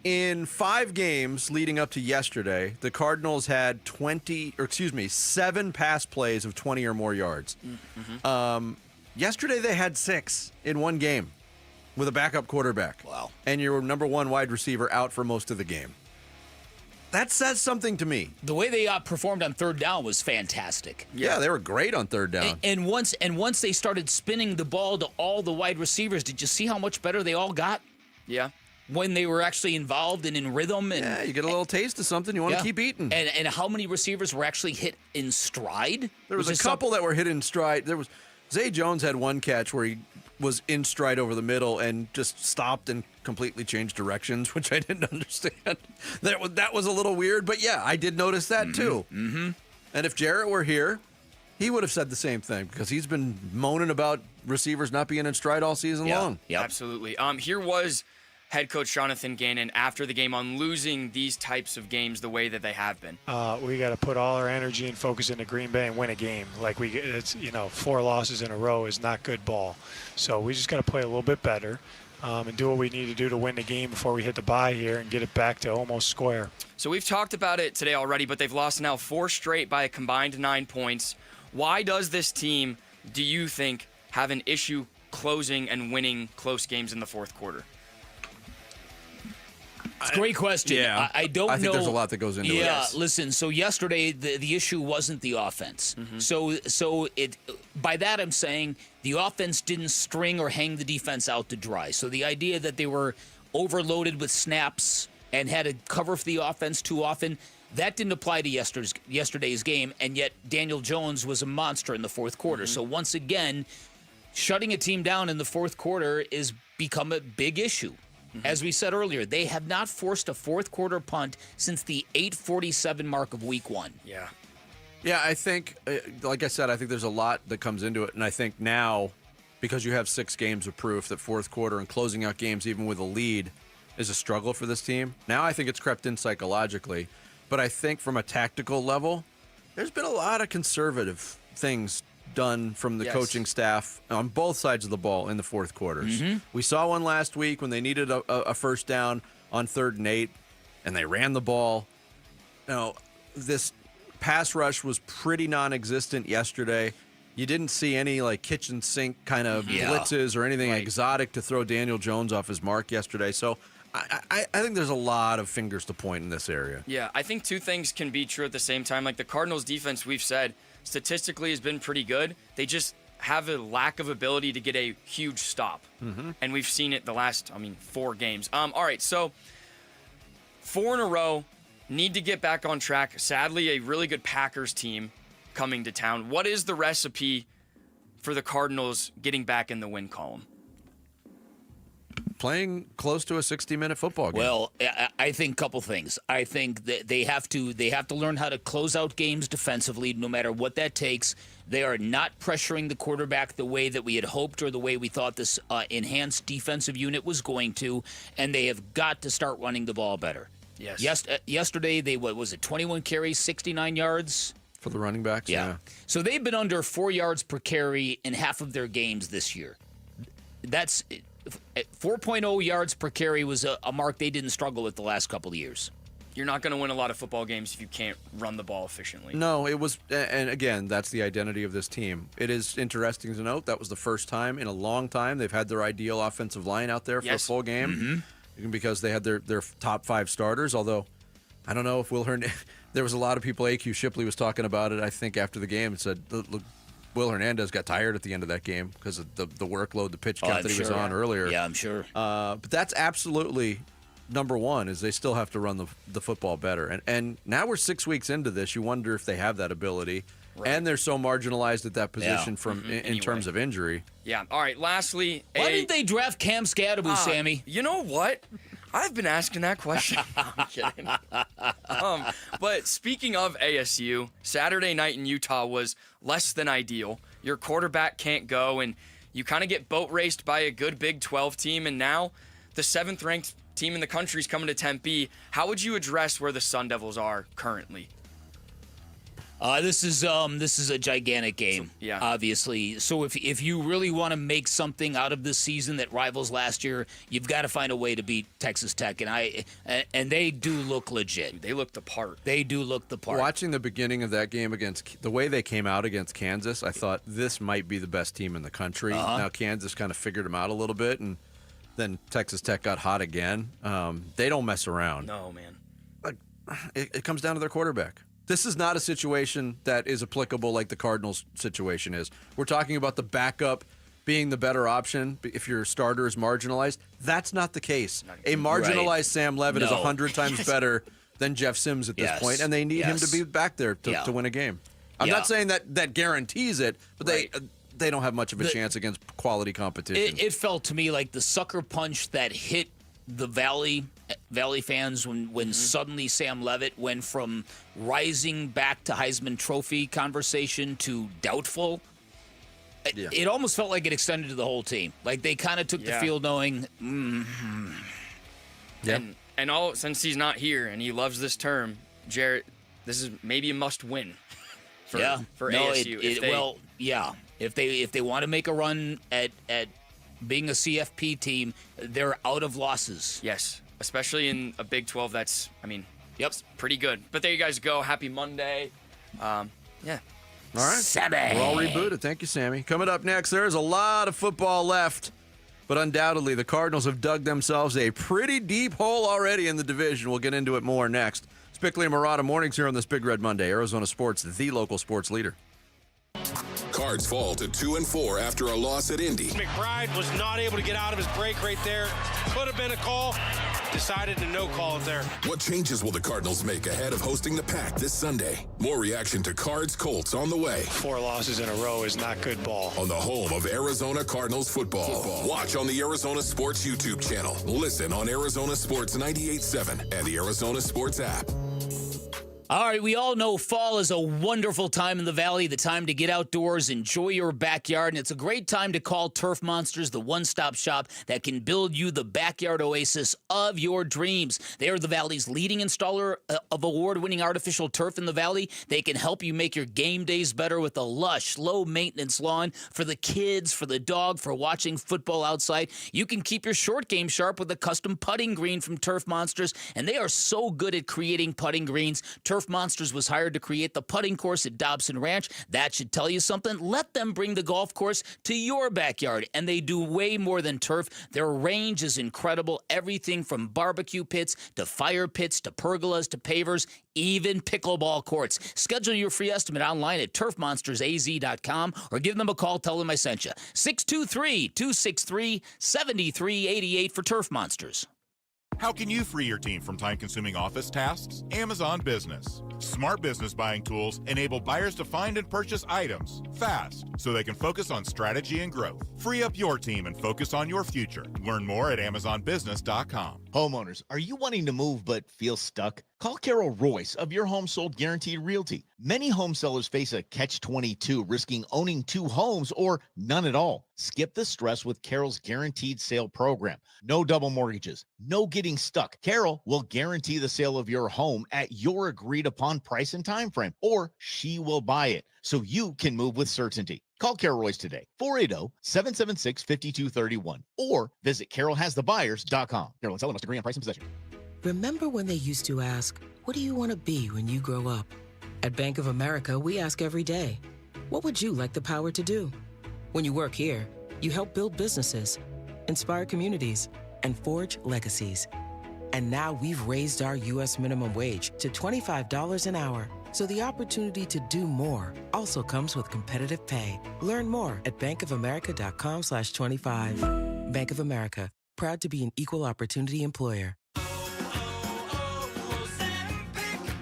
Speaker 1: in 5 games leading up to yesterday, the Cardinals had 7 pass plays of 20 or more yards. Yesterday, they had 6 in one game with a backup quarterback.
Speaker 13: Wow.
Speaker 1: And your number 1 wide receiver out for most of the game. That says something to me.
Speaker 13: The way they performed on 3rd down was fantastic.
Speaker 1: Yeah, they were great on 3rd down.
Speaker 13: And once they started spinning the ball to all the wide receivers, did you see how much better they all got?
Speaker 5: Yeah.
Speaker 13: When they were actually involved and in rhythm. And,
Speaker 1: yeah, you get a little taste of something, you want to keep eating.
Speaker 13: And how many receivers were actually hit in stride?
Speaker 1: There was a couple that were hit in stride. Zay Jones had one catch where he was in stride over the middle and just stopped and completely changed directions, which I didn't understand. That was a little weird, but yeah, I did notice that too.
Speaker 13: Mm-hmm.
Speaker 1: And if Jarrett were here, he would have said the same thing because he's been moaning about receivers not being in stride all season long.
Speaker 5: Yep. Absolutely. Here was head coach Jonathan Gannon after the game on losing these types of games the way that they have been.
Speaker 31: We got to put all our energy and focus into Green Bay and win a game. It's 4 losses in a row is not good ball. So we just got to play a little bit better and do what we need to do to win the game before we hit the bye here and get it back to almost square.
Speaker 5: So we've talked about it today already, but they've lost now 4 straight by a combined 9 points. Why does this team, do you think, have an issue closing and winning close games in the fourth quarter?
Speaker 13: It's a great question.
Speaker 1: Yeah,
Speaker 13: I don't know.
Speaker 1: I think there's a lot that goes into it.
Speaker 13: Yeah, listen, so yesterday the issue wasn't the offense. So by that I'm saying the offense didn't string or hang the defense out to dry. So the idea that they were overloaded with snaps and had to cover for the offense too often, that didn't apply to yesterday's game, and yet Daniel Jones was a monster in the fourth quarter. So once again, shutting a team down in the fourth quarter is become a big issue. As we said earlier, they have not forced a fourth quarter punt since the 8:47 mark of week 1.
Speaker 5: Yeah.
Speaker 1: Yeah, I think, like I said, I think there's a lot that comes into it. And I think now, because you have 6 games of proof that fourth quarter and closing out games even with a lead is a struggle for this team, now I think it's crept in psychologically. But I think from a tactical level, there's been a lot of conservative things done from the coaching staff on both sides of the ball in the fourth quarters. We saw one last week when they needed a first down on 3rd and 8, and they ran the ball. Now, this pass rush was pretty non-existent yesterday. You didn't see any like kitchen sink kind of blitzes or anything exotic to throw Daniel Jones off his mark yesterday. So I think there's a lot of fingers to point in this area.
Speaker 5: Yeah, I think two things can be true at the same time. Like the Cardinals defense, we've said, statistically has been pretty good. They just have a lack of ability to get a huge stop. And we've seen it the last, 4 games. All right, so 4 in a row, need to get back on track. Sadly, a really good Packers team coming to town. What is the recipe for the Cardinals getting back in the win column?
Speaker 1: Playing close to a 60-minute football game.
Speaker 13: Well, I think a couple things. I think that they have to learn how to close out games defensively, no matter what that takes. They are not pressuring the quarterback the way that we had hoped or the way we thought this enhanced defensive unit was going to, and they have got to start running the ball better.
Speaker 5: Yes.
Speaker 13: Yesterday, they, 21 carries, 69 yards?
Speaker 1: For the running backs, yeah.
Speaker 13: So they've been under 4 yards per carry in half of their games this year. That's 4.0 yards per carry was a mark they didn't struggle with the last couple of years.
Speaker 5: You're not going to win a lot of football games if you can't run the ball efficiently.
Speaker 1: No, it was, and again, that's the identity of this team. It is interesting to note that was the first time in a long time they've had their ideal offensive line out there for a full game because they had their top 5 starters, although I don't know if Will Hernandez, there was a lot of people, AQ Shipley was talking about it, I think, after the game, and said, look, Will Hernandez got tired at the end of that game because of the workload, the pitch count that he was on earlier.
Speaker 13: Yeah, I'm sure.
Speaker 1: But that's absolutely number one, is they still have to run the football better. And now we're 6 weeks into this. You wonder if they have that ability. Right. And they're so marginalized at that position in terms of injury.
Speaker 5: Yeah. All right, lastly.
Speaker 13: Why didn't they draft Cam Scadaboo, Sammy?
Speaker 5: You know what? I've been asking that question. I'm kidding. But speaking of ASU, Saturday night in Utah was less than ideal. Your quarterback can't go, and you kind of get boat raced by a good Big 12 team, and now the 7th-ranked team in the country is coming to Tempe. How would you address where the Sun Devils are currently?
Speaker 13: This is a gigantic game, obviously. So if you really want to make something out of this season that rivals last year, you've got to find a way to beat Texas Tech, and they do look legit.
Speaker 5: They look the part.
Speaker 13: They do look the part.
Speaker 1: Watching the beginning of that game against the way they came out against Kansas, I thought this might be the best team in the country. Now Kansas kind of figured them out a little bit, and then Texas Tech got hot again. They don't mess around.
Speaker 5: No, man.
Speaker 1: It comes down to their quarterback. This is not a situation that is applicable like the Cardinals situation is. We're talking about the backup being the better option if your starter is marginalized. That's not the case. A marginalized Sam Levitt is 100 times better than Jeff Sims at this point, and they need him to be back there to win a game. I'm not saying that guarantees it, but they don't have much of a chance against quality competition.
Speaker 13: It felt to me like the sucker punch that hit the Valley fans when suddenly Sam Levitt went from rising back to Heisman Trophy conversation to doubtful. It almost felt like it extended to the whole team. Like they kind of took the field knowing.
Speaker 5: And all since he's not here and he loves this term, Jarrett, this is maybe a must win. For ASU.
Speaker 13: If they want to make a run at being a CFP team, they're out of losses.
Speaker 5: Yes, especially in a Big 12 that's, pretty good. But there you guys go. Happy Monday.
Speaker 1: All right.
Speaker 13: Sammy.
Speaker 1: We're all rebooted. Thank you, Sammy. Coming up next, there's a lot of football left, but undoubtedly the Cardinals have dug themselves a pretty deep hole already in the division. We'll get into it more next. It's Bickley and Murata mornings here on this Big Red Monday. Arizona Sports, the local sports leader.
Speaker 2: Cards fall to 2-4 after a loss at Indy.
Speaker 11: McBride was not able to get out of his break right there. Could have been a call. Decided to no call it there.
Speaker 2: What changes will the Cardinals make ahead of hosting the Pack this Sunday? More reaction to Cards Colts on the way.
Speaker 31: 4 losses in a row is not good ball.
Speaker 2: On the home of Arizona Cardinals football. Watch on the Arizona Sports YouTube channel. Listen on Arizona Sports 98.7 and the Arizona Sports app.
Speaker 13: All right, we all know fall is a wonderful time in the Valley, the time to get outdoors, enjoy your backyard, and it's a great time to call Turf Monsters, the one-stop shop that can build you the backyard oasis of your dreams. They are the Valley's leading installer of award-winning artificial turf in the Valley. They can help you make your game days better with a lush, low-maintenance lawn for the kids, for the dog, for watching football outside. You can keep your short game sharp with a custom putting green from Turf Monsters, and they are so good at creating putting greens. Turf Turf Monsters was hired to create the putting course at Dobson Ranch. That should tell you something. Let them bring the golf course to your backyard. And they do way more than turf. Their range is incredible. Everything from barbecue pits to fire pits to pergolas to pavers, even pickleball courts. Schedule your free estimate online at turfmonstersaz.com or give them a call. Tell them I sent you. 623-263-7388 for Turf Monsters.
Speaker 3: How can you free your team from time-consuming office tasks? Amazon Business. Smart business buying tools enable buyers to find and purchase items fast so they can focus on strategy and growth. Free up your team and focus on your future. Learn more at amazonbusiness.com.
Speaker 4: Homeowners, are you wanting to move but feel stuck? Call Carol Royce of Your Home Sold Guaranteed Realty. Many home sellers face a catch-22, risking owning 2 homes or none at all. Skip the stress with Carol's Guaranteed Sale Program. No double mortgages, no getting stuck. Carol will guarantee the sale of your home at your agreed-upon price and time frame, or she will buy it so you can move with certainty. Call Carol Royce today, 480-776-5231, or visit carolhasthebuyers.com. Carol and seller must agree on price and possession.
Speaker 17: Remember when they used to ask, what do you want to be when you grow up? At Bank of America, we ask every day, what would you like the power to do? When you work here, you help build businesses, inspire communities, and forge legacies. And now we've raised our U.S. minimum wage to $25 an hour. So the opportunity to do more also comes with competitive pay. Learn more at bankofamerica.com/25. Bank of America, proud to be an equal opportunity employer.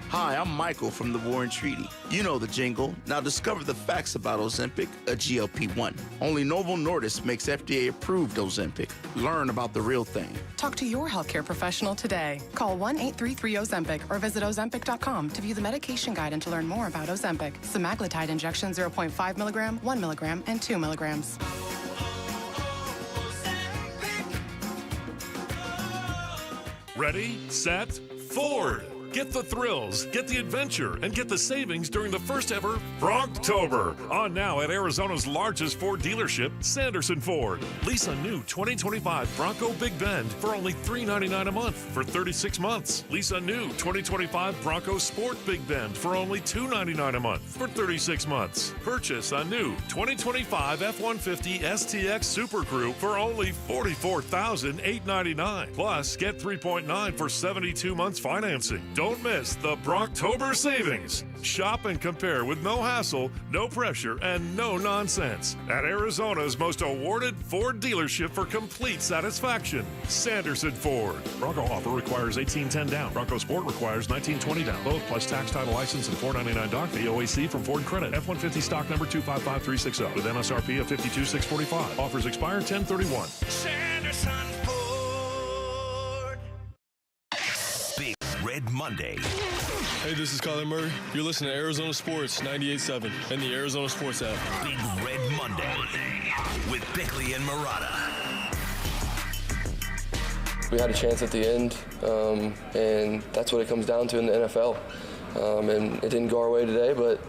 Speaker 21: Hi, I'm Michael from the War and Treaty. You know the jingle. Now discover the facts about Ozempic, a GLP-1. Only Novo Nordisk makes FDA-approved Ozempic. Learn about the real thing.
Speaker 22: Talk to your healthcare professional today. Call 1-833-OZEMPIC or visit Ozempic.com to view the medication guide and to learn more about Ozempic. Semaglutide injection 0.5 milligram, 1 milligram, and 2 milligrams.
Speaker 23: Ready, set, Ford. Get the thrills, get the adventure, and get the savings during the first ever Brocktober. On now at Arizona's largest Ford dealership, Sanderson Ford. Lease a new 2025 Bronco Big Bend for only $399 a month for 36 months. Lease a new 2025 Bronco Sport Big Bend for only $299 a month for 36 months. Purchase a new 2025 F-150 STX Super Crew for only $44,899. Plus, get 3.9 for 72 months financing. Don't miss the Brocktober savings. Shop and compare with no hassle, no pressure, and no nonsense at Arizona's most awarded Ford dealership for complete satisfaction, Sanderson Ford. Bronco offer requires $1,810 down. Bronco Sport requires $1,920 down. Both plus tax, title, license, and $499 doc fee. OAC from Ford Credit. F-150 stock number 255360 with MSRP of $52,645. Offers expire 10/31.
Speaker 30: Sanderson Ford. Big Red Monday.
Speaker 32: Hey, this is Colin Murray. You're listening to Arizona Sports 98.7 and the Arizona Sports app.
Speaker 30: Big Red Monday with Bickley and Murata.
Speaker 24: We had a chance at the end, and that's what it comes down to in the NFL. And it didn't go our way today, but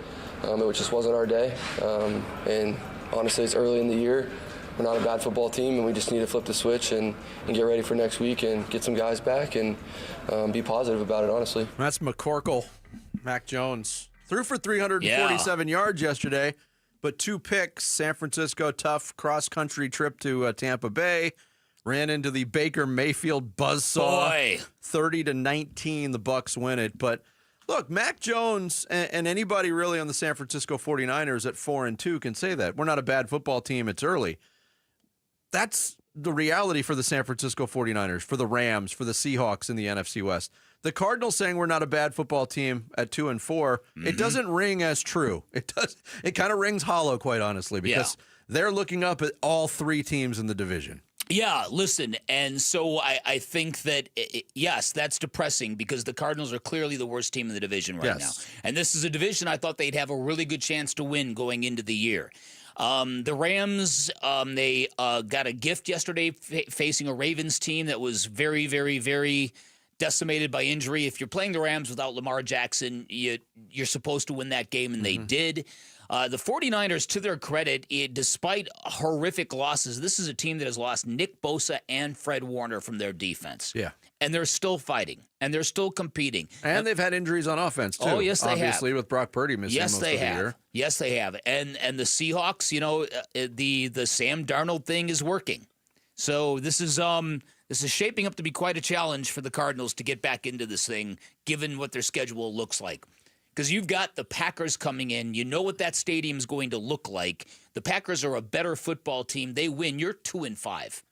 Speaker 24: it just wasn't our day. And honestly, it's early in the year. We're not a bad football team, and we just need to flip the switch and get ready for next week and get some guys back and be positive about it, honestly.
Speaker 1: That's McCorkle. Mac Jones threw for 347 yards yesterday, but 2 picks. San Francisco, tough cross-country trip to Tampa Bay. Ran into the Baker Mayfield buzzsaw. 30-19, the Bucs win it. But look, Mac Jones and anybody really on the San Francisco 49ers at 4-2 can say that. We're not a bad football team. It's early. That's the reality for the San Francisco 49ers, for the Rams, for the Seahawks in the NFC West. The Cardinals saying we're not a bad football team at 2-4, it doesn't ring as true. It does. It kind of rings hollow, quite honestly, because they're looking up at all 3 teams in the division.
Speaker 13: Yeah, listen, and so I think that, yes, that's depressing because the Cardinals are clearly the worst team in the division right now. And this is a division I thought they'd have a really good chance to win going into the year. The Rams, they got a gift yesterday facing a Ravens team that was very, very, very decimated by injury. If you're playing the Rams without Lamar Jackson, you're supposed to win that game, and they did. The 49ers, to their credit, despite horrific losses, this is a team that has lost Nick Bosa and Fred Warner from their defense.
Speaker 1: Yeah.
Speaker 13: And they're still fighting, and they're still competing.
Speaker 1: And they've had injuries on offense, too.
Speaker 13: Oh, yes, they have.
Speaker 1: Obviously, with Brock Purdy missing most of the year.
Speaker 13: Yes, they have. And the Seahawks, the Sam Darnold thing is working. So this is shaping up to be quite a challenge for the Cardinals to get back into this thing, given what their schedule looks like. Because you've got the Packers coming in. You know what that stadium's going to look like. The Packers are a better football team. They win. You're 2-5.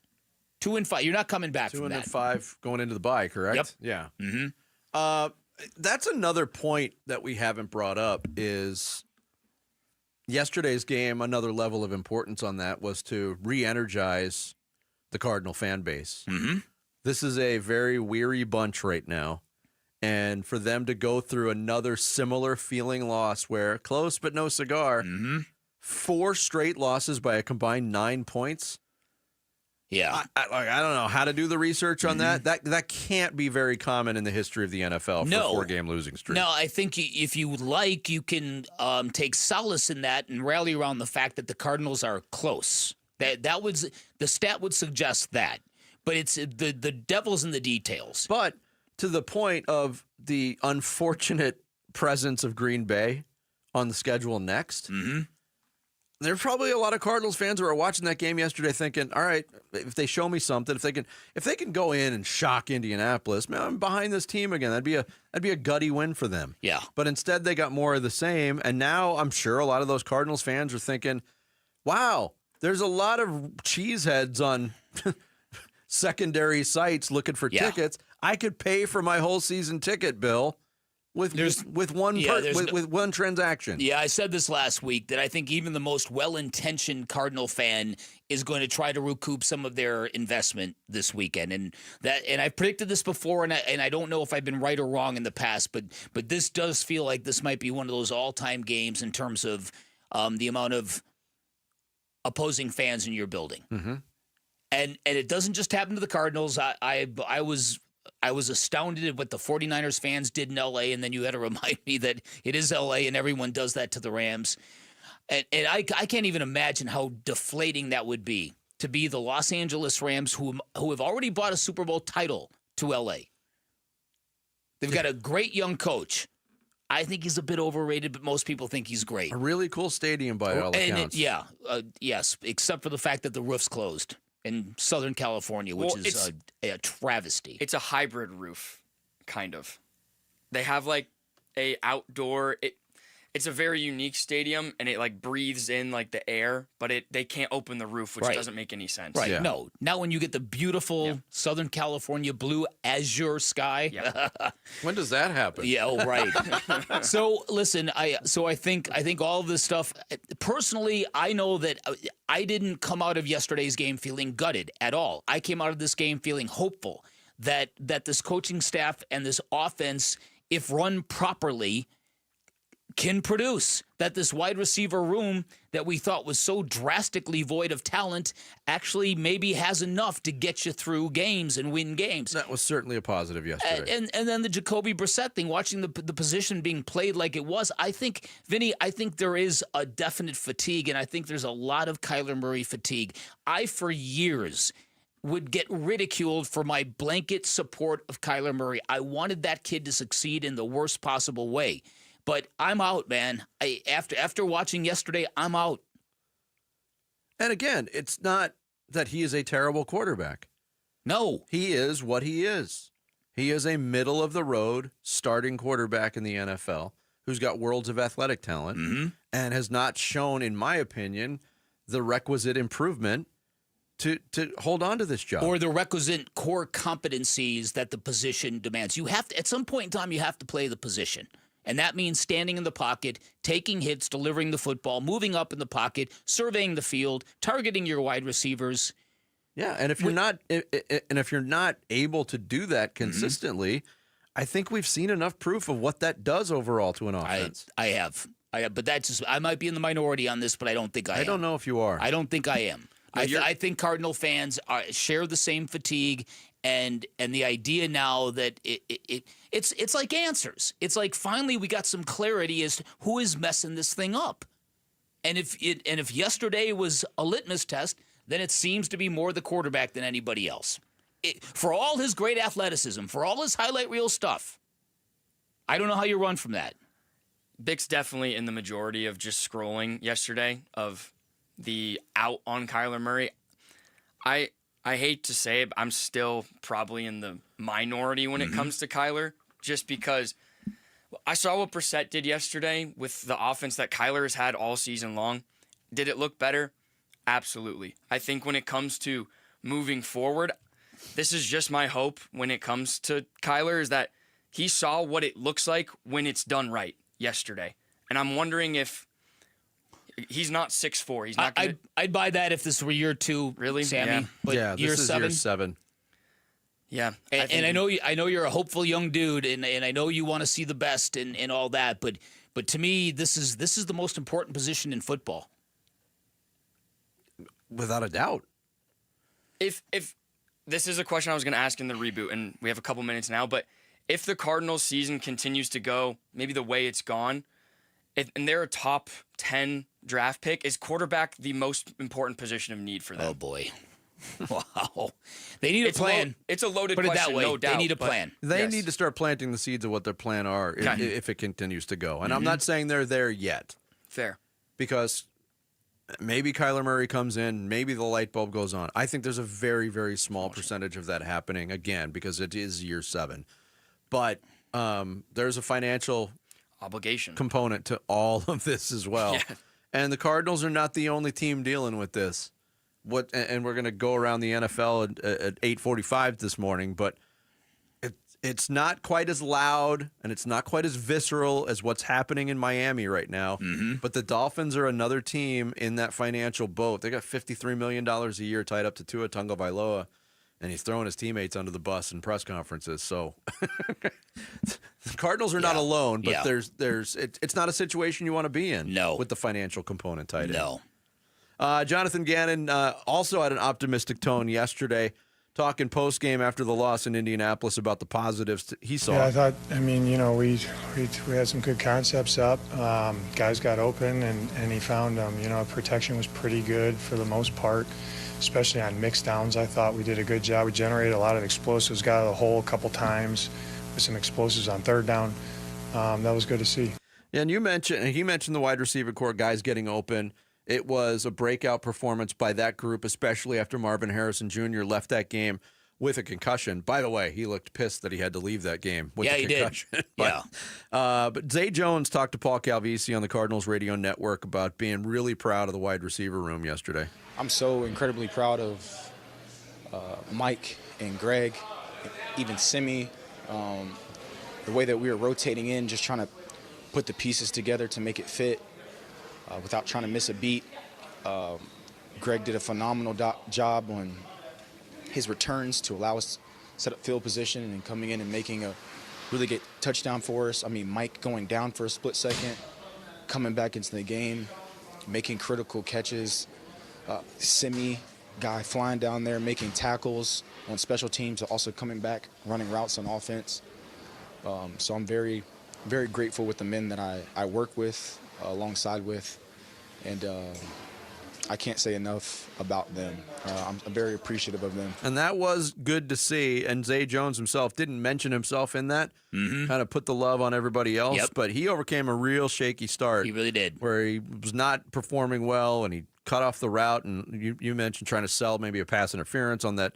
Speaker 13: 2-5. You're not coming back from that.
Speaker 1: 2-5 going into the bye, correct?
Speaker 13: Yep.
Speaker 1: Yeah.
Speaker 13: Mm-hmm.
Speaker 1: That's another point that we haven't brought up is yesterday's game, another level of importance on that was to re-energize the Cardinal fan base.
Speaker 13: Mm-hmm.
Speaker 1: This is a very weary bunch right now. And for them to go through another similar feeling loss where close but no cigar, 4 straight losses by a combined 9 points.
Speaker 13: Yeah.
Speaker 1: I don't know how to do the research on that. That can't be very common in the history of the NFL for a 4-game losing streak.
Speaker 13: No, I think if you like, you can take solace in that and rally around the fact that the Cardinals are close. That was the stat would suggest that. But it's the devil's in the details.
Speaker 1: But to the point of the unfortunate presence of Green Bay on the schedule next, there's probably a lot of Cardinals fans who are watching that game yesterday thinking, all right, if they show me something, if they can go in and shock Indianapolis, man, I'm behind this team again. That'd be a gutty win for them.
Speaker 13: Yeah.
Speaker 1: But instead they got more of the same, and now I'm sure a lot of those Cardinals fans are thinking, wow, there's a lot of cheeseheads on secondary sites looking for tickets. I could pay for my whole season ticket, Bill, with one transaction.
Speaker 13: Yeah, I said this last week that I think even the most well-intentioned Cardinal fan is going to try to recoup some of their investment this weekend, and I've predicted this before, and I don't know if I've been right or wrong in the past, but this does feel like this might be one of those all-time games in terms of the amount of opposing fans in your building. And it doesn't just happen to the Cardinals. I was astounded at what the 49ers fans did in L.A., and then you had to remind me that it is L.A. and everyone does that to the Rams. And I can't even imagine how deflating that would be to be the Los Angeles Rams who have already brought a Super Bowl title to L.A. They've got a great young coach. I think he's a bit overrated, but most people think he's great.
Speaker 1: A really cool stadium by all accounts.
Speaker 13: Yes, except for the fact that the roof's closed in Southern California, which is a travesty.
Speaker 6: It's a hybrid roof, kind of. They have like a outdoor. It's a very unique stadium, and it like breathes in like the air, but they can't open the roof, which doesn't make any sense.
Speaker 13: Right? Yeah. No. Now, when you get the beautiful Southern California blue azure sky,
Speaker 1: when does that happen?
Speaker 13: Yeah. Oh, right. So listen, I think all of this stuff. Personally, I know that I didn't come out of yesterday's game feeling gutted at all. I came out of this game feeling hopeful that this coaching staff and this offense, if run properly, can produce, that this wide receiver room that we thought was so drastically void of talent actually maybe has enough to get you through games and win games.
Speaker 1: That was certainly a positive yesterday.
Speaker 13: And then the Jacobe Brassette thing, watching the position being played like it was, I think, Vinny, there is a definite fatigue, and I think there's a lot of Kyler Murray fatigue. I, for years, would get ridiculed for my blanket support of Kyler Murray. I wanted that kid to succeed in the worst possible way. But I'm out, man. After watching yesterday, I'm out.
Speaker 1: And again, it's not that he is a terrible quarterback.
Speaker 13: No.
Speaker 1: He is what he is. He is a middle-of-the-road starting quarterback in the NFL who's got worlds of athletic talent and has not shown, in my opinion, the requisite improvement to hold on to this job.
Speaker 13: Or the requisite core competencies that the position demands. You have to, at some point in time, you have to play the position. And that means standing in the pocket, taking hits, delivering the football, moving up in the pocket, surveying the field, targeting your wide receivers.
Speaker 1: Yeah, and if you're not able to do that consistently, I think we've seen enough proof of what that does overall to an offense.
Speaker 13: I have, but that's just, I might be in the minority on this, but I don't think I am.
Speaker 1: I don't know if you are.
Speaker 13: I don't think I am. I think Cardinal fans share the same fatigue, and the idea now that it's like answers. It's like finally we got some clarity as to who is messing this thing up. And if yesterday was a litmus test, then it seems to be more the quarterback than anybody else. For all his great athleticism, for all his highlight reel stuff, I don't know how you run from that.
Speaker 6: Bick's definitely in the majority of just scrolling yesterday of the out on Kyler Murray. I hate to say it, but I'm still probably in the minority when it comes to Kyler, just because I saw what Brassette did yesterday with the offense that Kyler has had all season long. Did it look better? Absolutely. I think when it comes to moving forward, this is just my hope when it comes to Kyler, is that he saw what it looks like when it's done right yesterday. And I'm wondering if he's not 6'4". He's not gonna...
Speaker 13: I'd buy that if this were year 2,
Speaker 6: really,
Speaker 13: Sammy.
Speaker 6: Yeah.
Speaker 13: But
Speaker 1: this is year 7.
Speaker 6: Yeah,
Speaker 13: and I know you're a hopeful young dude, and I know you want to see the best and all that. But to me, this is the most important position in football,
Speaker 1: without a doubt.
Speaker 6: If this is a question I was going to ask in the reboot, and we have a couple minutes now, but if the Cardinals season continues to go maybe the way it's gone, and they're a top 10 draft pick, is quarterback the most important position of need for them?
Speaker 13: Oh boy. Wow. They need a plan.
Speaker 6: It's a loaded
Speaker 13: Put it
Speaker 6: question,
Speaker 13: that way.
Speaker 6: no doubt.
Speaker 13: They need a plan.
Speaker 1: They need to start planting the seeds of what their plan are if it continues to go. And I'm not saying they're there yet.
Speaker 6: Fair.
Speaker 1: Because maybe Kyler Murray comes in, maybe the light bulb goes on. I think there's a very, very small percentage of that happening, again, because it is year 7. But there's a financial
Speaker 6: obligation
Speaker 1: component to all of this as well.
Speaker 6: Yeah.
Speaker 1: And the Cardinals are not the only team dealing with this. And we're going to go around the NFL at 8:45 this morning, but it's not quite as loud and it's not quite as visceral as what's happening in Miami right now. But the Dolphins are another team in that financial boat. They got $53 million a year tied up to Tua Tagovailoa, and he's throwing his teammates under the bus in press conferences. So the Cardinals are not alone, but it's not a situation you want to be in. With the financial component tied in. Jonathan Gannon also had an optimistic tone yesterday, talking post-game after the loss in Indianapolis about the positives he saw.
Speaker 31: Yeah, I thought, we had some good concepts up. Guys got open, and he found them. Protection was pretty good for the most part, especially on mixed downs. I thought we did a good job. We generated a lot of explosives, got out of the hole a couple times with some explosives on third down. That was good to see.
Speaker 1: Yeah, and he mentioned the wide receiver core, guys getting open. It was a breakout performance by that group, especially after Marvin Harrison Jr. left that game with a concussion. By the way, he looked pissed that he had to leave that game with a concussion.
Speaker 13: He did.
Speaker 1: But Zay Jones talked to Paul Calvisi on the Cardinals radio network about being really proud of the wide receiver room yesterday.
Speaker 7: I'm so incredibly proud of Mike and Greg, even Simi, the way that we were rotating in, just trying to put the pieces together to make it fit. Without trying to miss a beat. Greg did a phenomenal job on his returns to allow us to set up field position and coming in and making a really good touchdown for us. I mean, Mike going down for a split second, coming back into the game, making critical catches. Simi, guy flying down there, making tackles on special teams, also coming back, running routes on offense. So I'm very, very grateful with the men that I work with, alongside with, and I can't say enough about them. I'm very appreciative of them.
Speaker 1: And that was good to see, and Zay Jones himself didn't mention himself in that, kind of put the love on everybody else, but he overcame a real shaky start.
Speaker 13: He really did.
Speaker 1: Where he was not performing well, and he cut off the route, and you mentioned trying to sell maybe a pass interference on that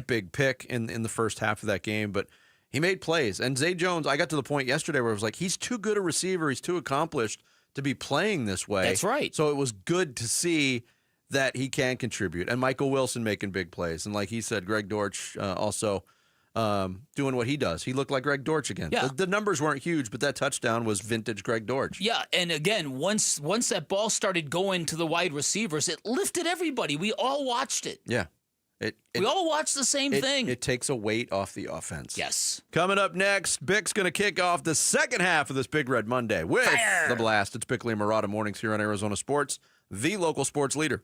Speaker 1: big pick in the first half of that game, but he made plays. And Zay Jones, I got to the point yesterday where it was like, he's too good a receiver, he's too accomplished to be playing this way.
Speaker 13: That's right.
Speaker 1: So it was good to see that he can contribute. And Michael Wilson making big plays. And like he said, Greg Dortch also doing what he does. He looked like Greg Dortch again.
Speaker 13: Yeah.
Speaker 1: The numbers weren't huge, but that touchdown was vintage Greg Dortch.
Speaker 13: Yeah, and again, once that ball started going to the wide receivers, it lifted everybody. We all watched it.
Speaker 1: Yeah.
Speaker 13: We all watched the same thing.
Speaker 1: It takes a weight off the offense.
Speaker 13: Yes.
Speaker 1: Coming up next, Bick's going to kick off the second half of this Big Red Monday with the Blast. It's Bickley and Murata mornings here on Arizona Sports, the local sports leader.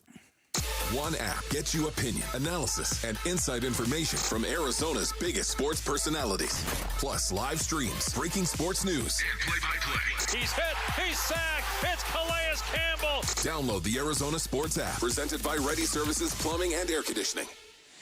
Speaker 2: One app gets you opinion, analysis, and inside information from Arizona's biggest sports personalities. Plus live streams, breaking sports news, and play-by-play.
Speaker 11: He's hit, he's sacked, it's Calais Campbell.
Speaker 2: Download the Arizona Sports app, presented by Ready Services Plumbing and Air Conditioning.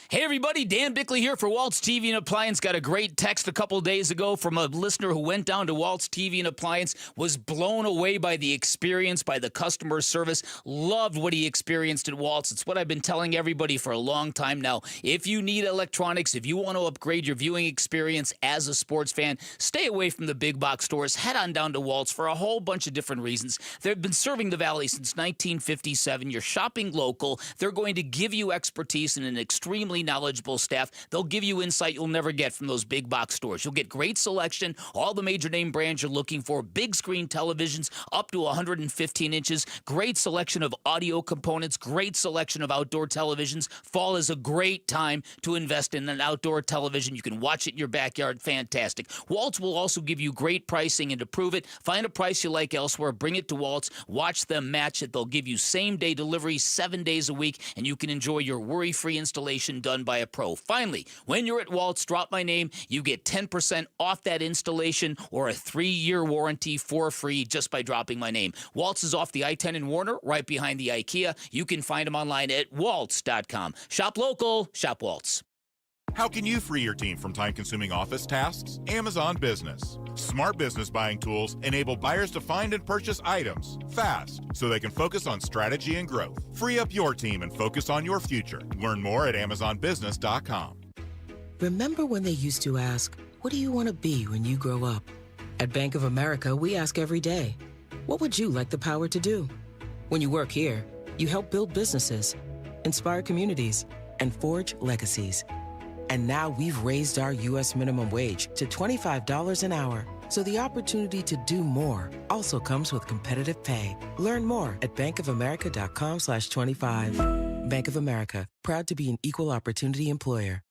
Speaker 13: Hey everybody, Dan Bickley here for Waltz TV and Appliance. Got a great text a couple days ago from a listener who went down to Waltz TV and Appliance, was blown away by the experience, by the customer service, loved what he experienced at Waltz. It's what I've been telling everybody for a long time now. If you need electronics, if you want to upgrade your viewing experience as a sports fan, stay away from the big box stores. Head on down to Waltz for a whole bunch of different reasons. They've been serving the Valley since 1957. You're shopping local. They're going to give you expertise and an extremely knowledgeable staff. They'll give you insight you'll never get from those big box stores. You'll get great selection, all the major name brands you're looking for, big screen televisions up to 115 inches, great selection of audio components, great selection of outdoor televisions. Fall is a great time to invest in an outdoor television. You can watch it in your backyard. Fantastic. Waltz will also give you great pricing, and to prove it, find a price you like elsewhere, bring it to Waltz, watch them match it. They'll give you same-day delivery 7 days a week, and you can enjoy your worry-free installation done by a pro. Finally, when you're at Waltz, drop my name. You get 10% off that installation or a 3-year warranty for free just by dropping my name. Waltz is off the I-10 in Warner, right behind the IKEA. You can find them online at waltz.com. Shop local, shop Waltz.
Speaker 3: How can you free your team from time-consuming office tasks? Amazon Business. Smart business buying tools enable buyers to find and purchase items fast so they can focus on strategy and growth. Free up your team and focus on your future. Learn more at amazonbusiness.com.
Speaker 17: Remember when they used to ask, what do you want to be when you grow up? At Bank of America, we ask every day, what would you like the power to do? When you work here, you help build businesses, inspire communities, and forge legacies. And now we've raised our U.S. minimum wage to $25 an hour. So the opportunity to do more also comes with competitive pay. Learn more at bankofamerica.com/25. Bank of America, proud to be an equal opportunity employer.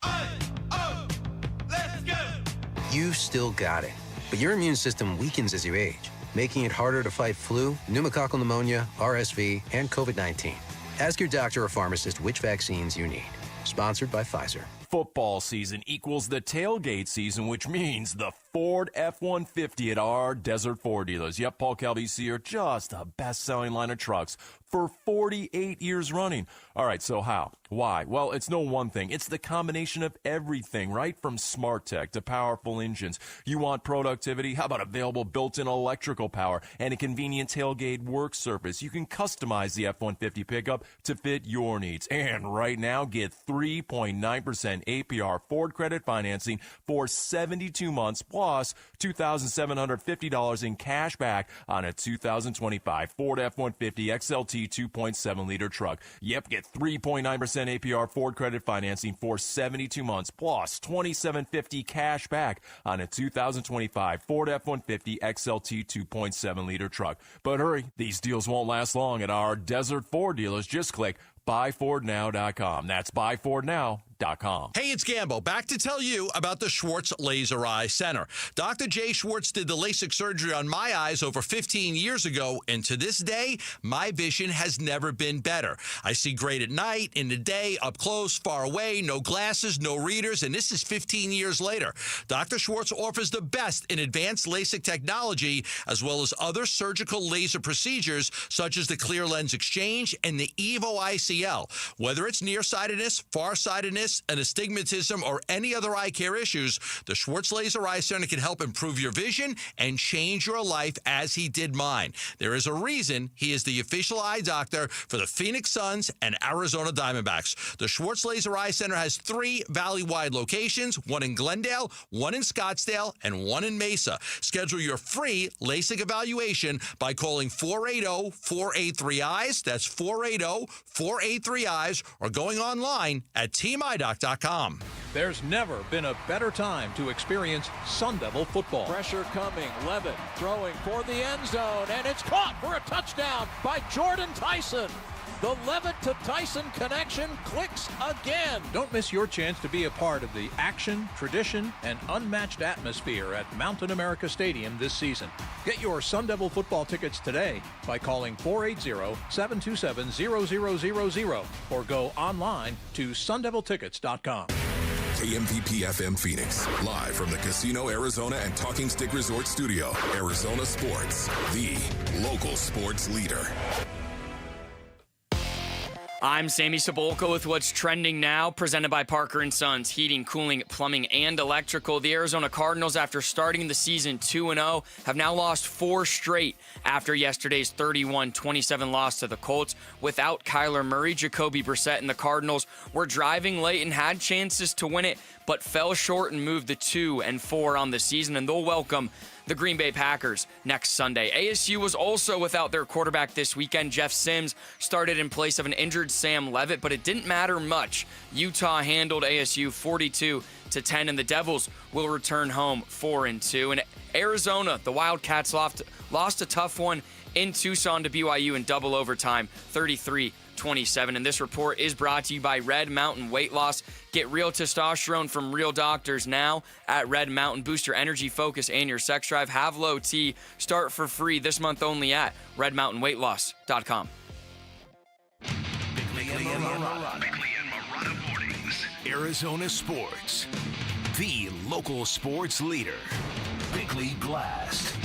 Speaker 8: You've still got it, but your immune system weakens as you age, making it harder to fight flu, pneumococcal pneumonia, RSV, and COVID-19. Ask your doctor or pharmacist which vaccines you need. Sponsored by Pfizer.
Speaker 9: Football season equals the tailgate season, which means the Ford F-150 at our Desert Ford dealers. Yep, Paul Calvisi, just the best-selling line of trucks for 48 years running. All right, so how? Why? Well, it's no one thing. It's the combination of everything, right? From smart tech to powerful engines. You want productivity? How about available built-in electrical power and a convenient tailgate work surface? You can customize the F-150 pickup to fit your needs. And right now, get 3.9% APR Ford credit financing for 72 months plus $2,750 in cash back on a 2025 Ford F-150 XLT 2.7-liter truck. Yep, get 3.9% APR Ford credit financing for 72 months plus $2,750 cash back on a 2025 Ford F-150 XLT 2.7-liter truck. But hurry, these deals won't last long at our Desert Ford dealers. Just click buyfordnow.com. That's buyfordnow.com.
Speaker 10: Hey, it's Gambo. Back to tell you about the Schwartz Laser Eye Center. Dr. Jay Schwartz did the LASIK surgery on my eyes over 15 years ago, and to this day, my vision has never been better. I see great at night, in the day, up close, far away, no glasses, no readers, and this is 15 years later. Dr. Schwartz offers the best in advanced LASIK technology, as well as other surgical laser procedures, such as the clear lens exchange and the EVO ICL. Whether it's nearsightedness, farsightedness, an astigmatism, or any other eye care issues, the Schwartz Laser Eye Center can help improve your vision and change your life as he did mine. There is a reason he is the official eye doctor for the Phoenix Suns and Arizona Diamondbacks. The Schwartz Laser Eye Center has 3 valley-wide locations, one in Glendale, one in Scottsdale, and one in Mesa. Schedule your free LASIK evaluation by calling 480-483-EYES. That's 480-483-EYES, or going online at teameye.com.
Speaker 14: There's never been a better time to experience Sun Devil football.
Speaker 15: Pressure coming, Levitt throwing for the end zone, and it's caught for a touchdown by Jordan Tyson.
Speaker 14: The Levitt to Tyson connection clicks again. Don't miss your chance to be a part of the action, tradition, and unmatched atmosphere at Mountain America Stadium this season. Get your Sun Devil football tickets today by calling 480-727-0000 or go online to sundeviltickets.com.
Speaker 2: KMVP FM Phoenix, live from the Casino Arizona and Talking Stick Resort Studio. Arizona Sports, the local sports leader.
Speaker 6: I'm Sammy Sabolka with what's trending now, presented by Parker & Sons, heating, cooling, plumbing, and electrical. The Arizona Cardinals, after starting the season 2-0, have now lost 4 straight after yesterday's 31-27 loss to the Colts. Without Kyler Murray, Jacobe Brassette and the Cardinals were driving late and had chances to win it, but fell short and moved to 2-4 on the season, and they'll welcome the Green Bay Packers next Sunday. ASU was also without their quarterback this weekend. Jeff Sims started in place of an injured Sam Levitt, but it didn't matter much. Utah handled ASU 42-10, and the Devils will return home 4-2. And Arizona, the Wildcats lost a tough one in Tucson to BYU in double overtime, 33-27. And this report is brought to you by Red Mountain Weight Loss. Get real testosterone from real doctors now at Red Mountain. Boost your energy, focus, and your sex drive. Have low T. Start for free this month only at redmountainweightloss.com.
Speaker 30: Bickley and Marotta Mornings. Arizona Sports. The local sports leader. Bickley Blast.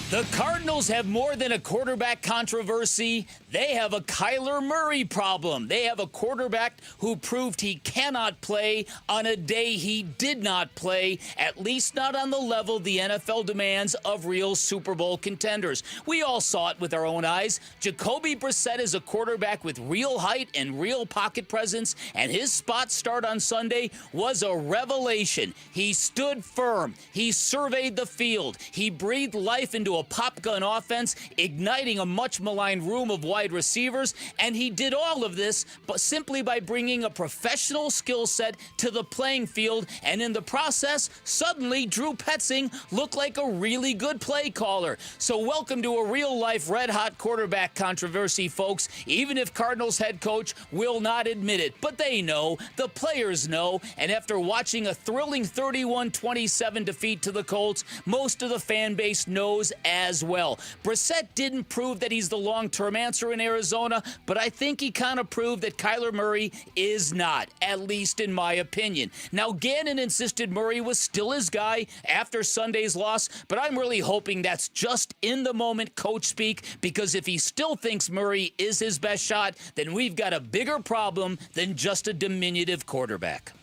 Speaker 13: The Cardinals have more than a quarterback controversy. They have a Kyler Murray problem. They have a quarterback who proved he cannot play on a day he did not play, at least not on the level the NFL demands of real Super Bowl contenders. We all saw it with our own eyes. Jacobe Brassette is a quarterback with real height and real pocket presence, and his spot start on Sunday was a revelation. He stood firm. He surveyed the field. He breathed life into a pop gun offense, igniting a much maligned room of wide receivers, and he did all of this but simply by bringing a professional skill set to the playing field, and in the process, suddenly Drew Petzing looked like a really good play caller. So welcome to a real-life red-hot quarterback controversy, folks, even if Cardinals head coach will not admit it. But they know, the players know, and after watching a thrilling 31-27 defeat to the Colts, most of the fan base knows as well. Brassette didn't prove that he's the long-term answer in Arizona, but I think he kind of proved that Kyler Murray is not, at least in my opinion. Now, Ganon insisted Murray was still his guy after Sunday's loss, but I'm really hoping that's just in-the-moment coach speak, because if he still thinks Murray is his best shot, then we've got a bigger problem than just a diminutive quarterback.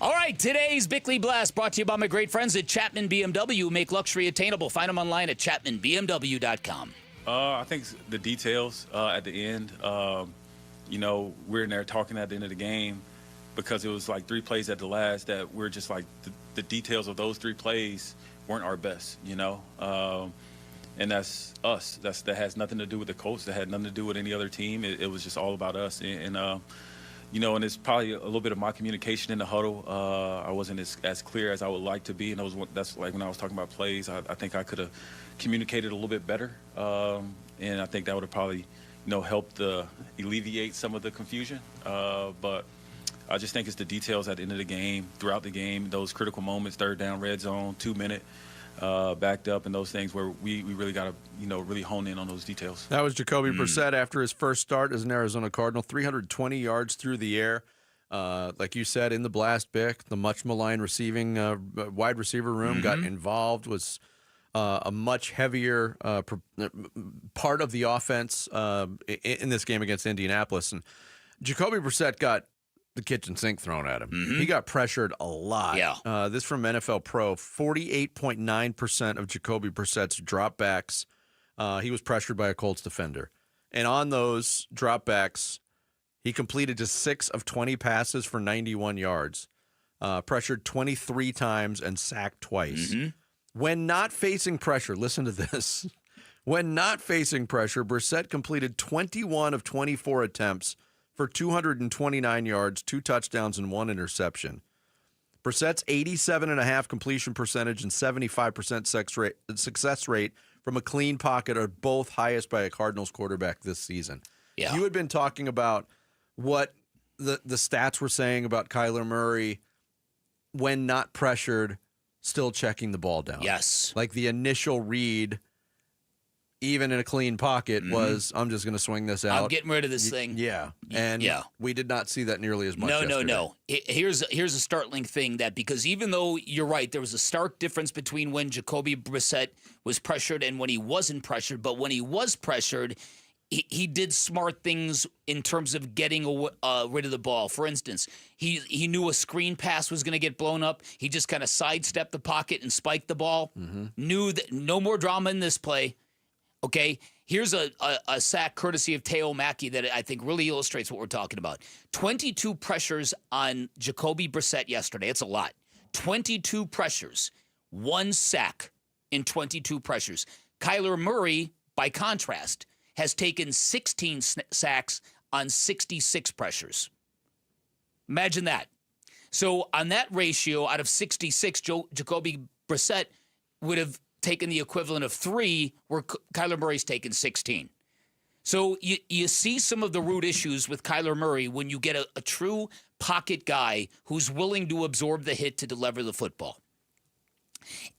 Speaker 13: All right, today's Bickley Blast brought to you by my great friends at Chapman BMW, who make luxury attainable. Find them online at chapmanbmw.com.
Speaker 5: I think the details at the end, we're in there talking at the end of the game because it was like 3 plays at the last that we're just like the details of those 3 plays weren't our best, and that's us. That has nothing to do with the Colts. That had nothing to do with any other team. It was just all about us. And it's probably a little bit of my communication in the huddle. I wasn't as clear as I would like to be, and that's like when I was talking about plays. I think I could have communicated a little bit better, and I think that would have probably, helped alleviate some of the confusion. But I just think it's the details at the end of the game, throughout the game, those critical moments, third down, red zone, 2-minute. Backed up and those things where we really got to, really hone in on those details.
Speaker 1: That was Jacobe Brassette after his first start as an Arizona Cardinal, 320 yards through the air. Like you said, in the blast, Bick, the much maligned receiving wide receiver room got involved, was a much heavier part of the offense in this game against Indianapolis. And Jacobe Brassette got the kitchen sink thrown at him. He got pressured a lot.
Speaker 13: Yeah.
Speaker 1: This from NFL Pro, 48.9% of Jacobe Brissette's dropbacks, he was pressured by a Colts defender. And on those dropbacks, he completed just 6 of 20 passes for 91 yards, pressured 23 times and sacked twice. When not facing pressure, listen to this. When not facing pressure, Brassette completed 21 of 24 attempts for 229 yards, 2 touchdowns, and 1 interception. Brissette's 87.5% completion percentage and 75% success rate from a clean pocket are both highest by a Cardinals quarterback this season.
Speaker 13: Yeah.
Speaker 1: You had been talking about what the stats were saying about Kyler Murray when not pressured, still checking the ball down.
Speaker 13: Yes.
Speaker 1: Like the initial read, even in a clean pocket, was, I'm just going to swing this out.
Speaker 13: I'm getting rid of this thing.
Speaker 1: Yeah. And we did not see that nearly as much yesterday.
Speaker 13: No. Here's a startling thing that, because even though you're right, there was a stark difference between when Jacobe Brassette was pressured and when he wasn't pressured, but when he was pressured, he did smart things in terms of getting rid of the ball. For instance, he knew a screen pass was going to get blown up. He just kind of sidestepped the pocket and spiked the ball. Knew that no more drama in this play. Okay, here's a sack courtesy of Teo Mackey that I think really illustrates what we're talking about. 22 pressures on Jacobe Brassette yesterday. It's a lot. 22 pressures. 1 sack in 22 pressures. Kyler Murray, by contrast, has taken 16 sacks on 66 pressures. Imagine that. So on that ratio, out of 66, Jacobe Brassette would have taken the equivalent of 3, where Kyler Murray's taken 16. So you see some of the root issues with Kyler Murray when you get a true pocket guy who's willing to absorb the hit to deliver the football.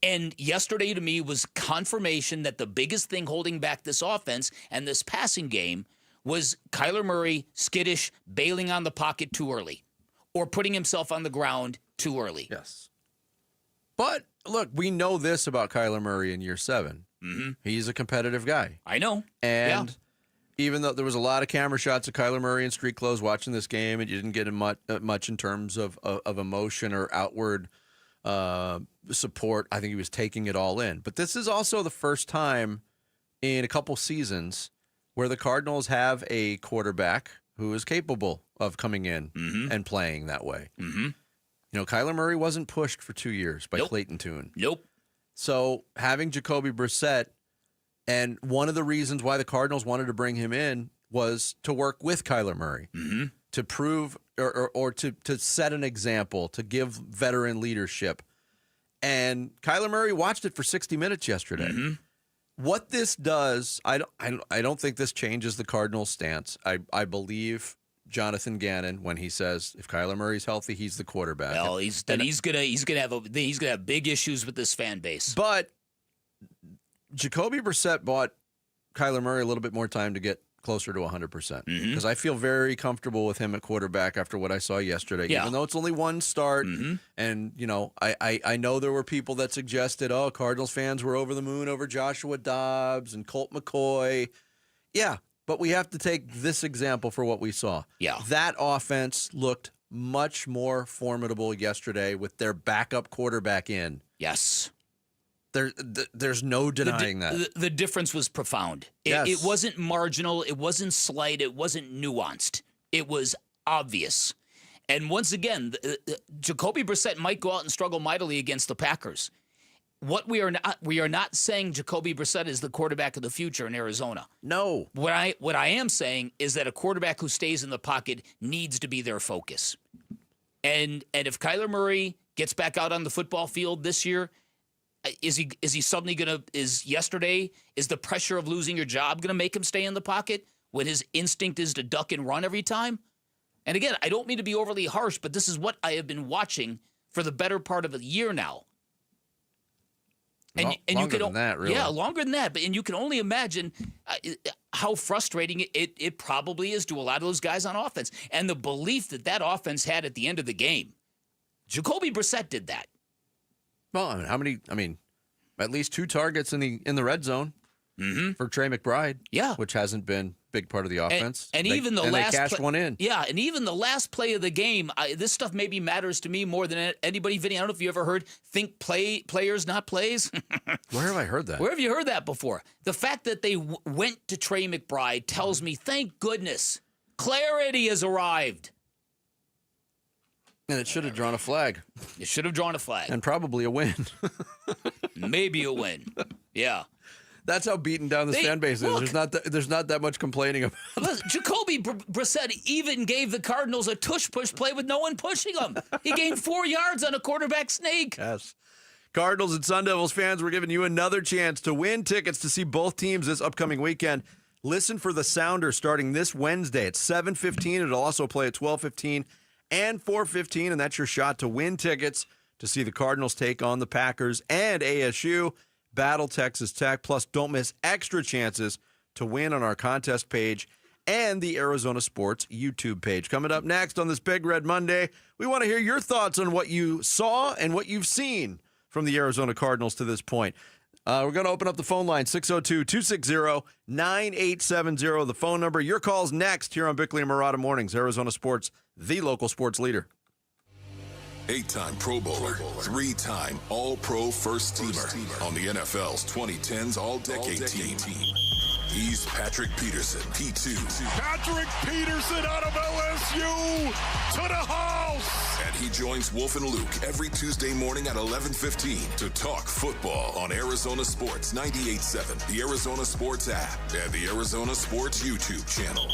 Speaker 13: And yesterday, to me, was confirmation that the biggest thing holding back this offense and this passing game was Kyler Murray skittish, bailing on the pocket too early, or putting himself on the ground too early.
Speaker 1: Yes. But, look, we know this about Kyler Murray in year 7. He's a competitive guy.
Speaker 13: I know.
Speaker 1: And even though there was a lot of camera shots of Kyler Murray in street clothes watching this game, and you didn't get much in terms of emotion or outward support, I think he was taking it all in. But this is also the first time in a couple seasons where the Cardinals have a quarterback who is capable of coming in and playing that way. You know, Kyler Murray wasn't pushed for 2 years by Clayton Tune. So having Jacobe Brassette, and one of the reasons why the Cardinals wanted to bring him in was to work with Kyler Murray, to prove or to set an example, to give veteran leadership. And Kyler Murray watched it for 60 minutes yesterday. What this does, I don't think this changes the Cardinals' stance. I believe Jonathan Ganon when he says if Kyler Murray's healthy, he's the quarterback.
Speaker 13: Well, he's gonna have big issues with this fan base.
Speaker 1: But Jacobe Brassette bought Kyler Murray a little bit more time to get closer to 100%, because I feel very comfortable with him at quarterback after what I saw yesterday. Even though it's only one start, and you know, I know there were people that suggested, oh, Cardinals fans were over the moon over Joshua Dobbs and Colt McCoy. Yeah, but we have to take this example for what we saw. That offense looked much more formidable yesterday with their backup quarterback in. There's no denying that.
Speaker 13: The difference was profound. It wasn't marginal. It wasn't slight. It wasn't nuanced. It was obvious. And once again, Jacobe Brassette might go out and struggle mightily against the Packers. What we are not saying Jacobe Brassette is the quarterback of the future in Arizona.
Speaker 1: No.
Speaker 13: What I am saying is that a quarterback who stays in the pocket needs to be their focus. And if Kyler Murray gets back out on the football field this year, is he suddenly is the pressure of losing your job gonna make him stay in the pocket when his instinct is to duck and run every time? And again, I don't mean to be overly harsh, but this is what I have been watching for the better part of a year now. And
Speaker 1: longer
Speaker 13: you can,
Speaker 1: than that, really.
Speaker 13: Yeah, longer than that. And you can only imagine how frustrating it probably is to a lot of those guys on offense. And the belief that offense had at the end of the game. Jacobe Brassette did that.
Speaker 1: Well, at least 2 targets in the red zone for Trey McBride. Which hasn't been a big part of the offense.
Speaker 13: And
Speaker 1: they cashed one in.
Speaker 13: Yeah, and even the last play of the game, this stuff maybe matters to me more than anybody. Vinny, I don't know if you ever heard think players, not plays.
Speaker 1: Where have I heard that?
Speaker 13: Where have you heard that before? The fact that they went to Trey McBride tells me, thank goodness, clarity has arrived.
Speaker 1: And it should have drawn a flag.
Speaker 13: It should have drawn a flag.
Speaker 1: And probably a win.
Speaker 13: Maybe a win. Yeah.
Speaker 1: That's how beaten down this fan base is.
Speaker 13: Look,
Speaker 1: there's not that much complaining about it.
Speaker 13: Listen, Jacobe Brassette even gave the Cardinals a tush-push play with no one pushing him. He gained 4 yards on a quarterback sneak.
Speaker 1: Yes. Cardinals and Sun Devils fans, we're giving you another chance to win tickets to see both teams this upcoming weekend. Listen for the Sounder starting this Wednesday at 7:15. It'll also play at 12:15 and 4:15, and that's your shot to win tickets to see the Cardinals take on the Packers and ASU battle Texas Tech. Plus, don't miss extra chances to win on our contest page and the Arizona Sports YouTube page. Coming up next on this Big Red Monday, we want to hear your thoughts on what you saw and what you've seen from the Arizona Cardinals to this point. We're going to open up the phone line, 602-260-9870, the phone number. Your call's next here on Bickley and Murata Mornings, Arizona Sports, the local sports leader.
Speaker 2: 8-time Pro Bowler, 3-time All-Pro First Teamer on the NFL's 2010s All-Decade Team. He's Patrick Peterson, P2.
Speaker 23: Patrick Peterson out of LSU to the house.
Speaker 2: And he joins Wolf and Luke every Tuesday morning at 11:15 to talk football on Arizona Sports 98.7, the Arizona Sports app, and the Arizona Sports YouTube channel.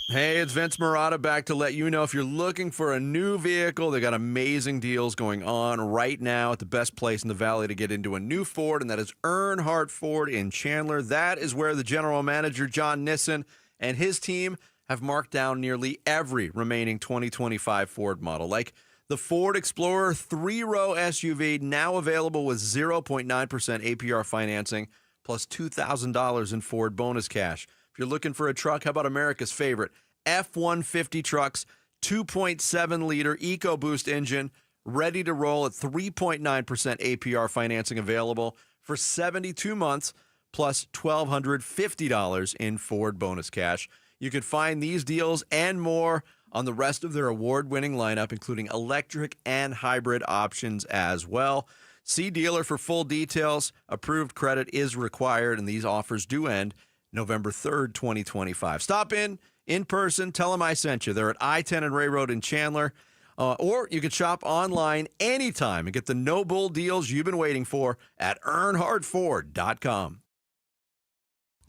Speaker 1: Hey, it's Vince Murata back to let you know if you're looking for a new vehicle, they got amazing deals going on right now at the best place in the valley to get into a new Ford, and that is Earnhardt Ford in Chandler. That is where the general manager, John Nissen, and his team have marked down nearly every remaining 2025 Ford model, like the Ford Explorer 3-row SUV, now available with 0.9% APR financing, plus $2,000 in Ford bonus cash. If you're looking for a truck, how about America's favorite F-150 trucks, 2.7-liter EcoBoost engine, ready to roll at 3.9% APR financing available for 72 months, plus $1,250 in Ford bonus cash. You can find these deals and more on the rest of their award-winning lineup, including electric and hybrid options as well. See dealer for full details. Approved credit is required, and these offers do end November 3rd, 2025. Stop in person. Tell them I sent you. They're at I-10 and Ray Road in Chandler. Or you can shop online anytime and get the no-bull deals you've been waiting for at EarnhardtFord.com.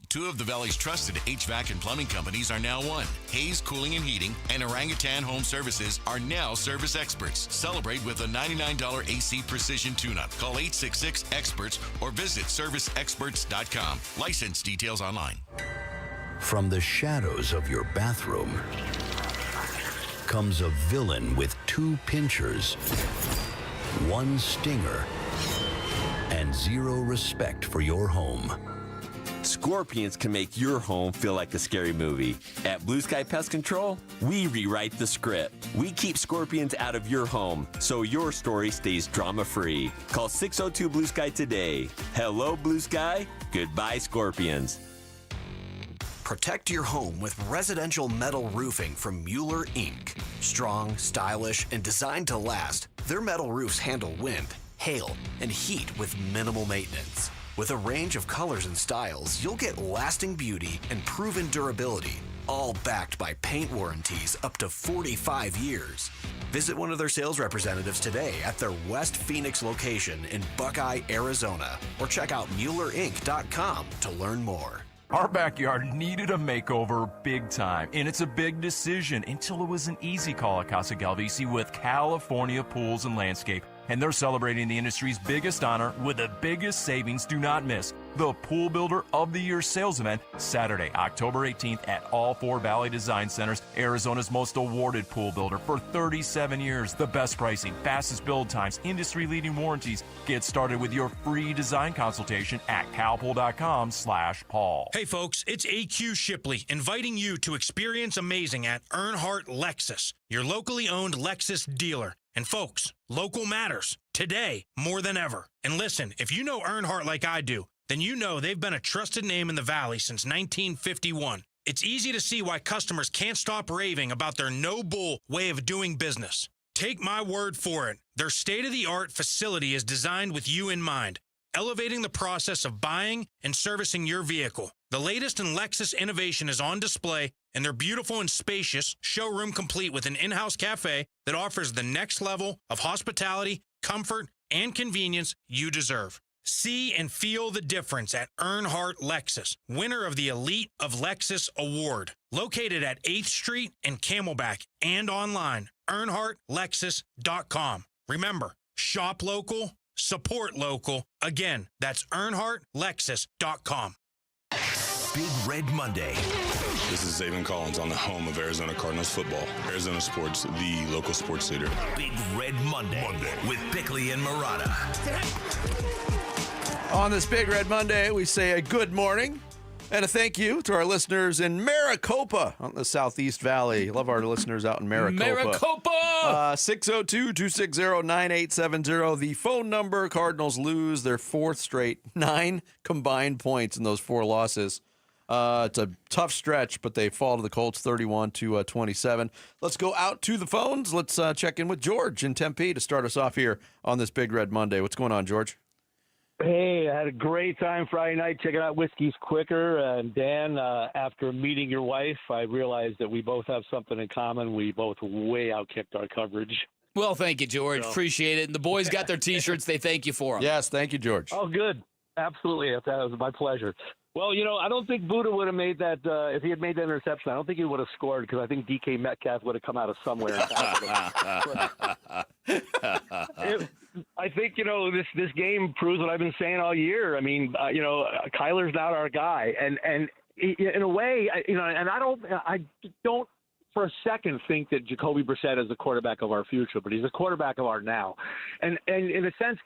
Speaker 4: Two of the Valley's trusted HVAC and plumbing companies are now one. Hayes Cooling and Heating and Orangutan Home Services are now service experts. Celebrate with a $99 AC Precision tune-up. Call 866-EXPERTS or visit serviceexperts.com. License details online.
Speaker 12: From the shadows of your bathroom comes a villain with 2 pinchers, 1 stinger, and 0 respect for your home.
Speaker 15: Scorpions can make your home feel like a scary movie. At Blue Sky Pest Control, we rewrite the script. We keep scorpions out of your home so your story stays drama-free. Call 602-BLUE-SKY today. Hello, Blue Sky. Goodbye, scorpions.
Speaker 16: Protect your home with residential metal roofing from Mueller Inc. Strong, stylish, and designed to last, their metal roofs handle wind, hail, and heat with minimal maintenance. With a range of colors and styles, you'll get lasting beauty and proven durability, all backed by paint warranties up to 45 years. Visit one of their sales representatives today at their West Phoenix location in Buckeye, Arizona, or check out MuellerInc.com to learn more.
Speaker 9: Our backyard needed a makeover big time, and it's a big decision until it was an easy call at Casa Galvisi with California Pools and Landscape. And they're celebrating the industry's biggest honor with the biggest savings. Do not miss the Pool Builder of the Year sales event Saturday, October 18th at all 4 Valley Design Centers, Arizona's most awarded pool builder for 37 years. The best pricing, fastest build times, industry-leading warranties. Get started with your free design consultation at calpool.com/Paul.
Speaker 18: Hey folks, it's AQ Shipley inviting you to experience amazing at Earnhardt Lexus, your locally owned Lexus dealer. And folks, local matters, today more than ever. And listen, if you know Earnhardt like I do, then you know they've been a trusted name in the Valley since 1951. It's easy to see why customers can't stop raving about their no-bull way of doing business. Take my word for it. Their state-of-the-art facility is designed with you in mind, elevating the process of buying and servicing your vehicle. The latest in Lexus innovation is on display, and their beautiful and spacious showroom complete with an in-house cafe that offers the next level of hospitality, comfort, and convenience you deserve. See and feel the difference at Earnhardt Lexus, winner of the Elite of Lexus Award. Located at 8th Street and Camelback and online, EarnhardtLexus.com. Remember, shop local, Support local. Again, that's EarnhardtLexus.com.
Speaker 30: Big Red Monday.
Speaker 19: This is Zayvon Collins on the home of Arizona Cardinals football. Arizona Sports, the local sports leader.
Speaker 30: Big Red Monday with Bickley and Murata.
Speaker 1: On this Big Red Monday, we say a good morning and a thank you to our listeners in Maricopa on the Southeast Valley. Love our listeners out in Maricopa. 602-260-9870. The phone number. Cardinals lose their fourth straight, 9 combined points in those 4 losses. It's a tough stretch, but they fall to the Colts 31-27. Let's go out to the phones. Let's check in with George in Tempe to start us off here on this Big Red Monday. What's going on, George?
Speaker 20: Hey, I had a great time Friday night checking out Whiskey's Quicker. And Dan, after meeting your wife, I realized that we both have something in common. We both way outkicked our coverage.
Speaker 13: Well, thank you, George. Appreciate it. And the boys got their T-shirts. They thank you for them.
Speaker 1: Yes, thank you, George.
Speaker 20: Oh, good. Absolutely. That was my pleasure. Well, I don't think Buddha would have made that. If he had made that interception, I don't think he would have scored because I think DK Metcalf would have come out of somewhere. I think, this game proves what I've been saying all year. I mean, Kyler's not our guy. And in a way, and I don't for a second think that Jacobe Brassette is the quarterback of our future, but he's the quarterback of our now. And in a sense,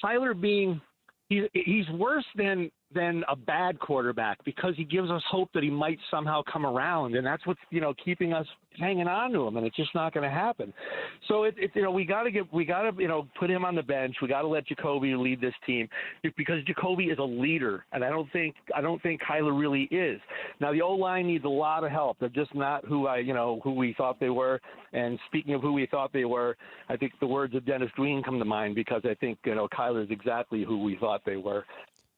Speaker 20: Kyler being he's worse than a bad quarterback because he gives us hope that he might somehow come around, and that's what's keeping us hanging on to him, and it's just not going to happen. So we got to put him on the bench. We got to let Jacoby lead this team because Jacoby is a leader, and I don't think Kyler really is. Now the O-line needs a lot of help. They're just not who we thought they were. And speaking of who we thought they were, I think the words of Dennis Green come to mind because I think Kyler is exactly who we thought they were.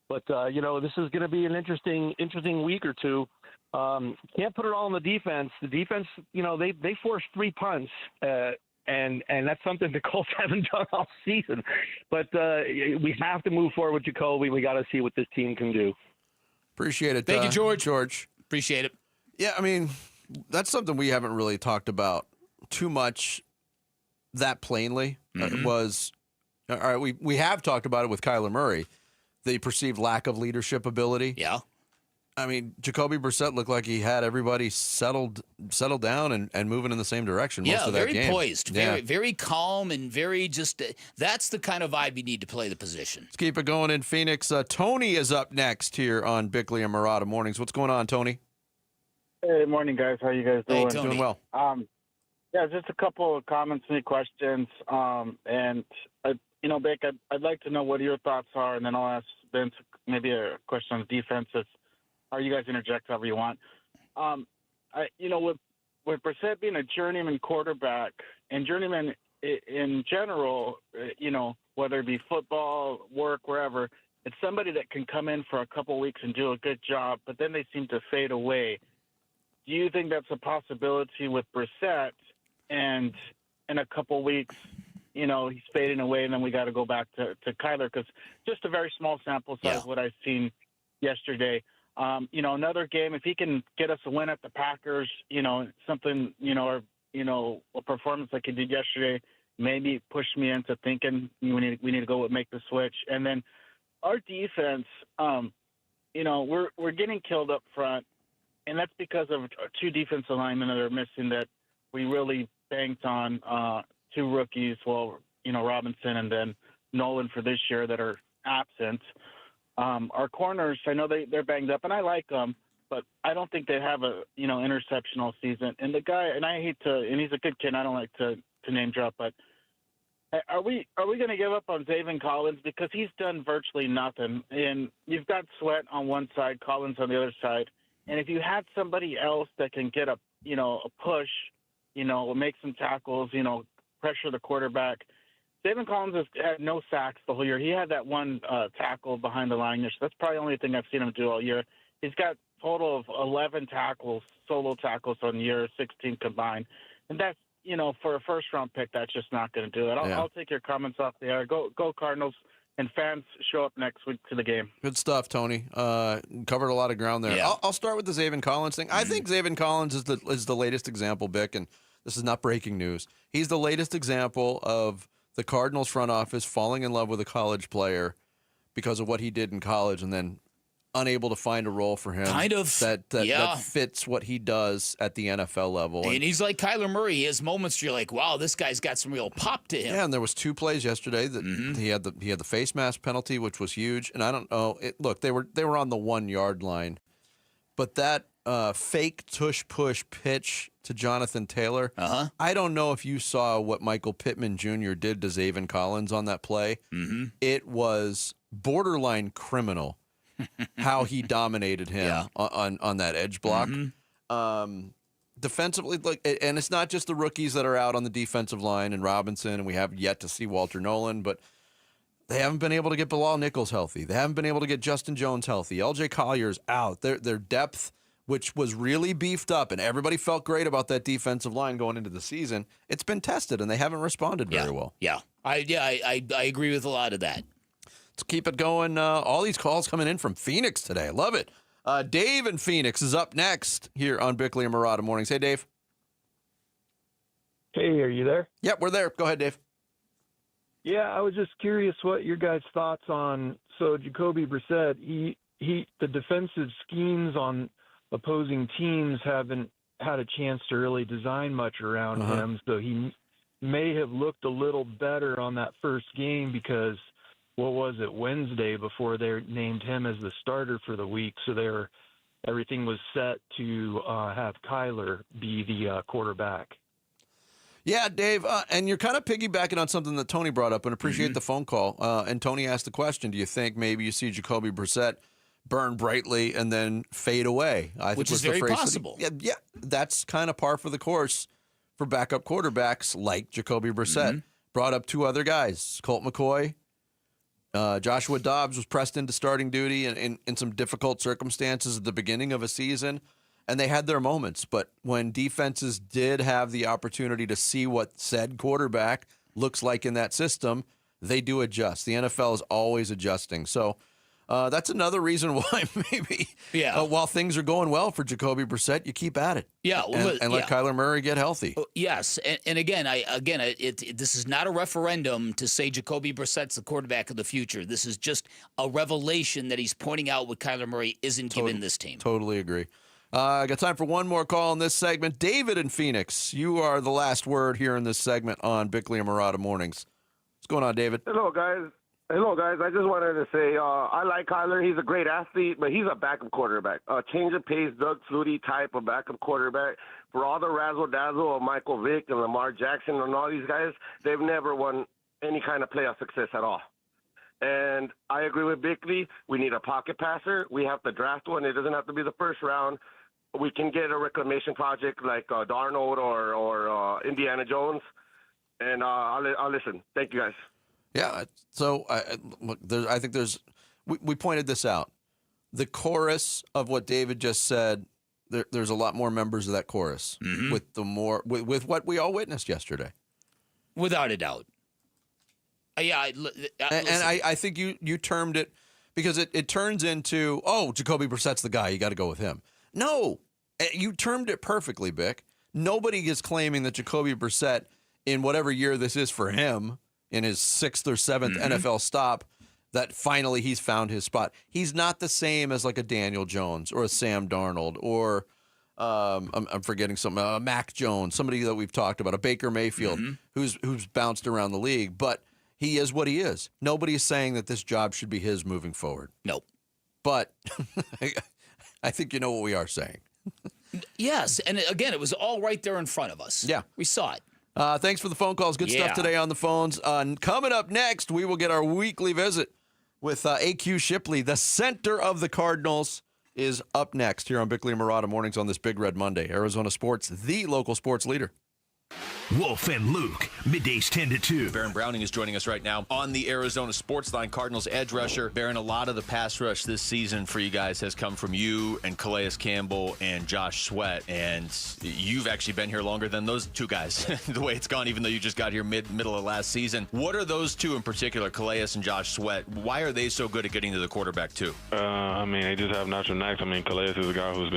Speaker 20: But, this is going to be an interesting week or two. Can't put it all on the defense. The defense, they forced 3 punts, and that's something the Colts haven't done all season. But we have to move forward with Jacoby. We got to see what this team can do.
Speaker 1: Appreciate it.
Speaker 13: Thank you, George.
Speaker 1: George.
Speaker 13: Appreciate it.
Speaker 1: Yeah, I mean, that's something we haven't really talked about too much that plainly.
Speaker 13: Mm-hmm.
Speaker 1: All right, we have talked about it with Kyler Murray. The perceived lack of leadership ability.
Speaker 13: Yeah.
Speaker 1: I mean, Jacobe Brassette looked like he had everybody settled down and moving in the same direction most of that game.
Speaker 13: Yeah, very poised, very calm, and very just that's the kind of vibe you need to play the position.
Speaker 1: Let's keep it going in Phoenix. Tony is up next here on Bickley and Murata Mornings. What's going on, Tony?
Speaker 21: Hey, morning, guys. How you guys doing?
Speaker 13: Hey, Tony.
Speaker 1: Doing well.
Speaker 21: Yeah, just a couple of comments and questions. Bick, I'd like to know what your thoughts are, and then I'll ask Vince maybe a question on defense. Or you guys interject however you want. With Brassette being a journeyman quarterback, and journeyman in general, whether it be football, work, wherever, it's somebody that can come in for a couple of weeks and do a good job, but then they seem to fade away. Do you think that's a possibility with Brassette, and in a couple of weeks, he's fading away, and then we got to go back to Kyler because just a very small sample size, what I've seen yesterday. Another game, if he can get us a win at the Packers, something, or a performance like he did yesterday, maybe push me into thinking we need to go make the switch. And then our defense, we're getting killed up front, and that's because of 2 defensive linemen that are missing that we really banked on. 2 rookies, Robinson and then Nolan for this year that are absent. Our corners, I know they're banged up, and I like them, but I don't think they have a interceptional season. And the guy, and I hate to, and he's a good kid. I don't like to name drop, but are we going to give up on Zayvon Collins because he's done virtually nothing? And you've got Sweat on one side, Collins on the other side, and if you had somebody else that can get a push, make some tackles, pressure the quarterback. Zayvon Collins has had no sacks the whole year. He had that one tackle behind the line. That's probably the only thing I've seen him do all year. He's got a total of 11 tackles, solo tackles on the year, 16 combined. And that's, for a first-round pick, that's just not going to do it. I'll take your comments off the air. Go Cardinals, and fans show up next week to the game.
Speaker 1: Good stuff, Tony. Covered a lot of ground there.
Speaker 13: Yeah.
Speaker 1: I'll start with the Zayvon Collins thing. I think Zayvon Collins is the latest example, Bick, and this is not breaking news. He's the latest example of the Cardinals front office falling in love with a college player because of what he did in college and then unable to find a role for him that fits what he does at the NFL level.
Speaker 13: And he's like Kyler Murray. He has moments where you're like, wow, this guy's got some real pop to him.
Speaker 1: Yeah, and there was 2 plays yesterday that he had the face mask penalty, which was huge. And I don't know. Look, they were on the 1-yard line, but that fake tush push pitch to Jonathan Taylor. I don't know if you saw what Michael Pittman Jr. did to Zaven Collins on that play. It was borderline criminal how he dominated him on that edge block. Defensively, and it's not just the rookies that are out on the defensive line and Robinson, and we have yet to see Walter Nolan, but they haven't been able to get Bilal Nichols healthy. They haven't been able to get Justin Jones healthy. LJ Collier's out. Their depth, which was really beefed up, and everybody felt great about that defensive line going into the season, it's been tested, and they haven't responded very well.
Speaker 13: I agree with a lot of that.
Speaker 1: Let's keep it going. All these calls coming in from Phoenix today. I love it. Dave in Phoenix is up next here on Bickley and Murata Mornings. Hey, Dave.
Speaker 3: Hey, are you there?
Speaker 1: Yep, we're there. Go ahead, Dave.
Speaker 3: Yeah, I was just curious what your guys' thoughts on Jacobe Brassette. The defensive schemes on opposing teams haven't had a chance to really design much around him, so he may have looked a little better on that first game because what was it, Wednesday, before they named him as the starter for the week. So everything was set to have Kyler be the quarterback.
Speaker 1: Yeah, Dave, and you're kind of piggybacking on something that Tony brought up, and appreciate the phone call. And Tony asked the question, do you think maybe you see Jacobe Brassette burn brightly and then fade away?
Speaker 13: Which is very possible.
Speaker 1: Yeah, that's kind of par for the course for backup quarterbacks like Jacobe Brassette. Brought up 2 other guys, Colt McCoy. Joshua Dobbs was pressed into starting duty in some difficult circumstances at the beginning of a season, and they had their moments. But when defenses did have the opportunity to see what said quarterback looks like in that system, they do adjust. The NFL is always adjusting. So that's another reason why maybe while things are going well for Jacobe Brassette, you keep at it.
Speaker 13: Yeah,
Speaker 1: and let Kyler Murray get healthy.
Speaker 13: Yes, and again, this is not a referendum to say Jacobe Brissett's the quarterback of the future. This is just a revelation that he's pointing out what Kyler Murray isn't giving this team.
Speaker 1: Totally agree. I got time for one more call in this segment. David in Phoenix, you are the last word here in this segment on Bickley and Murata Mornings. What's going on, David?
Speaker 7: Hello, guys. I just wanted to say I like Kyler. He's a great athlete, but he's a backup quarterback. Change of pace, Doug Flutie type of backup quarterback. For all the razzle-dazzle of Michael Vick and Lamar Jackson and all these guys, they've never won any kind of playoff success at all. And I agree with Bickley. We need a pocket passer. We have to draft one. It doesn't have to be the first round. We can get a reclamation project like Darnold or Indiana Jones. And I'll listen. Thank you, guys.
Speaker 1: Yeah, so I think we pointed this out. The chorus of what David just said, there's a lot more members of that chorus with what we all witnessed yesterday.
Speaker 13: Without a doubt. I
Speaker 1: think you termed it because it turns into, Jacobe Brissette's the guy, you got to go with him. No, you termed it perfectly, Bick. Nobody is claiming that Jacobe Brassette, in whatever year this is for him, in his 6th or 7th NFL stop, that finally he's found his spot. He's not the same as like a Daniel Jones or a Sam Darnold or I'm forgetting some Mac Jones, somebody that we've talked about, a Baker Mayfield who's bounced around the league, but he is what he is. Nobody is saying that this job should be his moving forward.
Speaker 13: Nope.
Speaker 1: But I think you know what we are saying.
Speaker 13: Yes, and again, it was all right there in front of us.
Speaker 1: Yeah.
Speaker 13: We saw it.
Speaker 1: Thanks for the phone calls. Good stuff today on the phones. Coming up next, we will get our weekly visit with A.Q. Shipley. The center of the Cardinals is up next here on Bickley and Murata Mornings on this Big Red Monday. Arizona Sports, the local sports leader.
Speaker 30: Wolf and Luke, middays 10 to 2.
Speaker 11: Baron Browning is joining us right now on the Arizona Sports Line. Cardinals edge rusher. Baron, a lot of the pass rush this season for you guys has come from you and Calais Campbell and Josh Sweat, and you've actually been here longer than those 2 guys, the way it's gone, even though you just got here middle of last season. What are those 2 in particular, Calais and Josh Sweat? Why are they so good at getting to the quarterback too?
Speaker 22: They just have natural knacks. Calais is a guy who's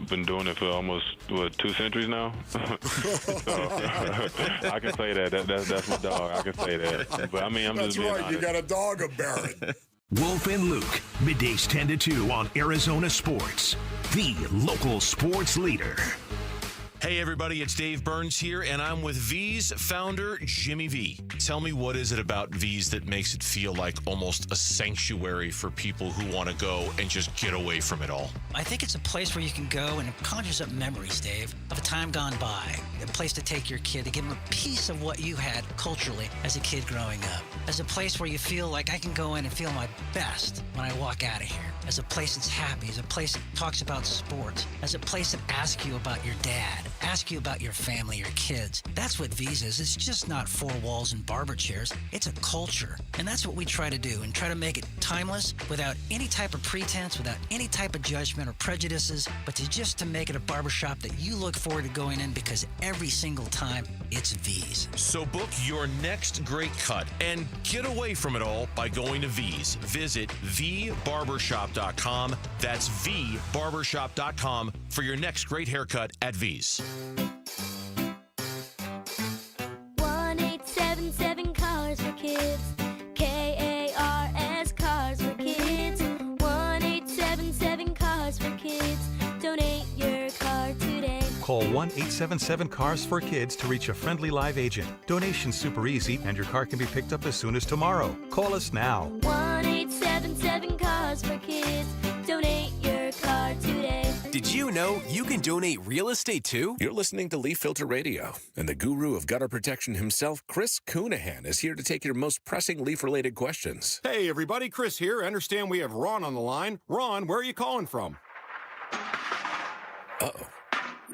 Speaker 22: been doing it for almost, 2 centuries now?
Speaker 19: I can say that. That's my dog. I can say that. But I mean, I'm
Speaker 8: That's
Speaker 19: just being
Speaker 8: right.
Speaker 19: honest.
Speaker 8: You got a dog of Barron.
Speaker 30: Wolf and Luke, middays 10 to 2 on Arizona Sports, the local sports leader.
Speaker 11: Hey everybody, it's Dave Burns here, and I'm with V's founder, Jimmy V. Tell me, what is it about V's that makes it feel like almost a sanctuary for people who want to go and just get away from it all?
Speaker 10: I think it's a place where you can go and it conjures up memories, Dave, of a time gone by. A place to take your kid, to give him a piece of what you had culturally as a kid growing up. As a place where you feel like I can go in and feel my best when I walk out of here. As a place that's happy, as a place that talks about sports, as a place that asks you about your dad, asks you about your family, your kids. That's what V's is. It's just not four walls and barber chairs. It's a culture. And that's what we try to do, and try to make it timeless without any type of pretense, without any type of judgment or prejudices, but to make it a barbershop that you look forward to going in, because every single time it's V's.
Speaker 11: So book your next great cut and get away from it all by going to V's. Visit vbarbershop.com. That's vbarbershop.com for your next great haircut at V's.
Speaker 14: 1-877 Cars for Kids. KARS Cars for Kids. 1-877 Cars for Kids. Donate your car today.
Speaker 17: Call 1-877-CARS for Kids to reach a friendly live agent. Donation's super easy, and your car can be picked up as soon as tomorrow. Call us now.
Speaker 14: 1-877 Cars for Kids. Donate your car today.
Speaker 24: Did you know you can donate real estate too?
Speaker 25: You're listening to Leaf Filter Radio, and the guru of gutter protection himself, Chris Coonahan, is here to take your most pressing leaf-related questions.
Speaker 8: Hey, everybody. Chris here. I understand we have Ron on the line. Ron, where are you calling from?
Speaker 25: Uh-oh.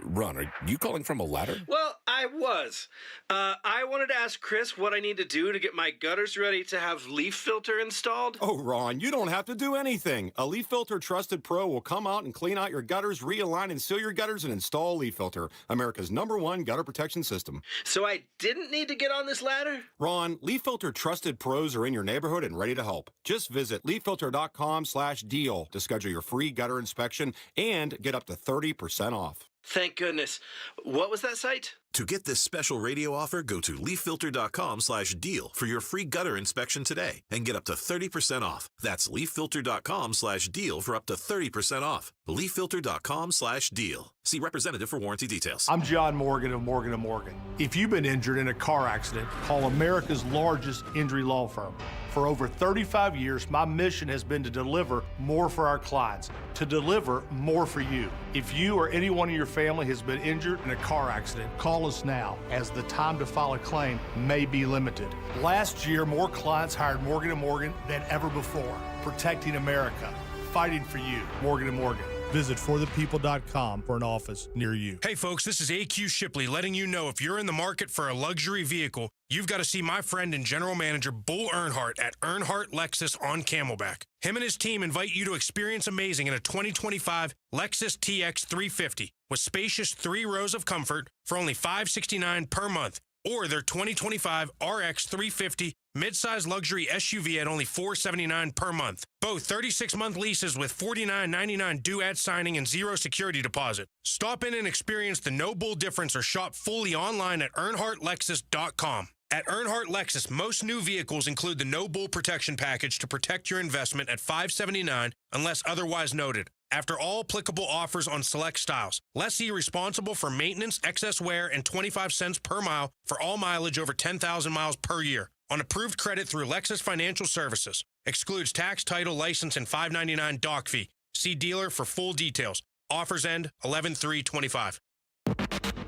Speaker 25: Ron, are you calling from a ladder?
Speaker 26: Well, I was. I wanted to ask Chris what I need to do to get my gutters ready to have leaf filter installed.
Speaker 8: Oh, Ron, you don't have to do anything. A Leaf Filter Trusted Pro will come out and clean out your gutters, realign and seal your gutters, and install Leaf Filter, America's #1 gutter protection system.
Speaker 26: So I didn't need to get on this ladder?
Speaker 8: Ron, Leaf Filter Trusted Pros are in your neighborhood and ready to help. Just visit leaffilter.com/deal to schedule your free gutter inspection and get up to 30% off.
Speaker 26: Thank goodness. What was that site?
Speaker 25: To get this special radio offer, go to leaffilter.com/deal for your free gutter inspection today and get up to 30% off. That's leaffilter.com/deal for up to 30% off. leaffilter.com/deal. See representative for warranty details.
Speaker 27: I'm John Morgan of Morgan & Morgan. If you've been injured in a car accident, call America's largest injury law firm. For over 35 years, my mission has been to deliver more for our clients, to deliver more for you. If you or anyone in your family has been injured in a car accident, call us now, as the time to file a claim may be limited. Last year, more clients hired Morgan & Morgan than ever before, protecting America, fighting for you. Morgan & Morgan. Visit forthepeople.com for an office near you.
Speaker 18: Hey folks, this is AQ Shipley letting you know if you're in the market for a luxury vehicle, you've got to see my friend and general manager Bull Earnhardt at Earnhardt Lexus on Camelback. Him and his team invite you to experience amazing in a 2025 Lexus TX 350 with spacious 3 rows of comfort for only $569 per month, or their 2025 RX 350 midsize luxury SUV at only $479 per month. Both 36-month leases with $49.99 due at signing and 0 security deposit. Stop in and experience the no bull difference or shop fully online at EarnhardtLexus.com. At Earnhardt Lexus, most new vehicles include the no bull protection package to protect your investment at $579 unless otherwise noted. After all applicable offers on select styles, lessee responsible for maintenance, excess wear, and 25 cents per mile for all mileage over 10,000 miles per year. On approved credit through Lexus Financial Services. Excludes tax, title, license, and $5.99 doc fee. See dealer for full details. Offers end 11/3/25.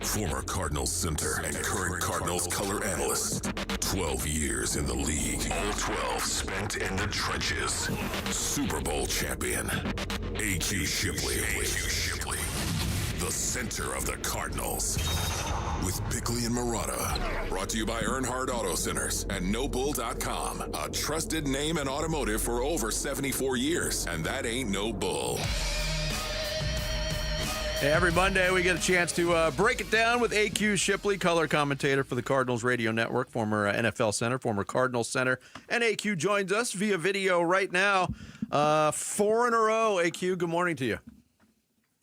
Speaker 2: Former Cardinals center and current Cardinals color analyst. 12 years in the league. All 12 spent in the trenches. Super Bowl champion. AQ Shipley. The center of the Cardinals. With Bickley and Murata. Brought to you by Earnhardt Auto Centers and NoBull.com. A trusted name in automotive for over 74 years. And that ain't no bull.
Speaker 1: Hey, every Monday we get a chance to break it down with AQ Shipley, color commentator for the Cardinals Radio Network, former NFL center, former Cardinals center. And AQ joins us via video right now. 4 in a row, AQ. Good morning to you.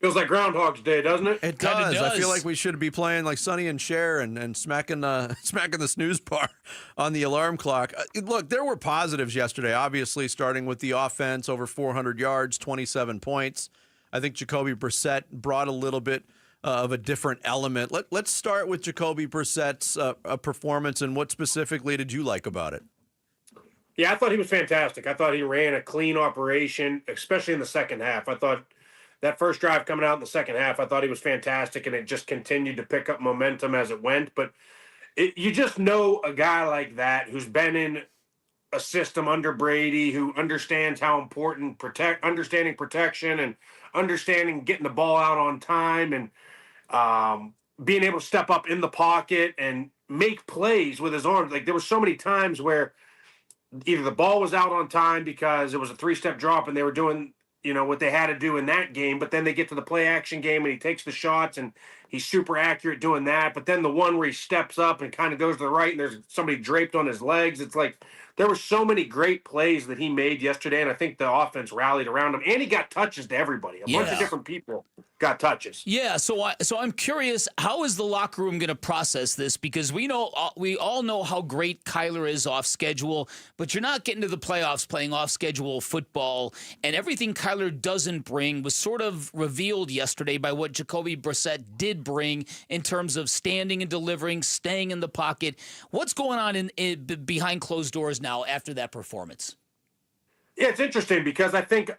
Speaker 4: Feels like Groundhog's Day, doesn't it?
Speaker 1: It does. I feel like we should be playing like Sonny and Cher and smacking the snooze bar on the alarm clock. Look, there were positives yesterday, obviously, starting with the offense, over 400 yards, 27 points. I think Jacobe Brassette brought a little bit of a different element. Let's start with Jacobe Brissett's performance, and what specifically did you like about it?
Speaker 4: Yeah, I thought he was fantastic. I thought he ran a clean operation, especially in the second half. I thought that first drive coming out in the second half, I thought he was fantastic, and it just continued to pick up momentum as it went. But you just know a guy like that who's been in a system under Brady, who understands how important understanding protection and understanding getting the ball out on time and being able to step up in the pocket and make plays with his arms. Like, there were so many times where either the ball was out on time because it was a three-step drop and they were doing, what they had to do in that game, but then they get to the play action game and he takes the shots and he's super accurate doing that. But then the one where he steps up and kind of goes to the right and there's somebody draped on his legs. It's like there were so many great plays that he made yesterday, and I think the offense rallied around him. And he got touches to everybody. A bunch of different people got touches.
Speaker 13: Yeah, so I'm curious, how is the locker room going to process this? Because we all know how great Kyler is off schedule, but you're not getting to the playoffs playing off schedule football, and everything Kyler doesn't bring was sort of revealed yesterday by what Jacobe Brassette did bring in terms of standing and delivering, staying in the pocket. What's going on in behind closed doors now after that performance?
Speaker 4: Yeah, it's interesting because I think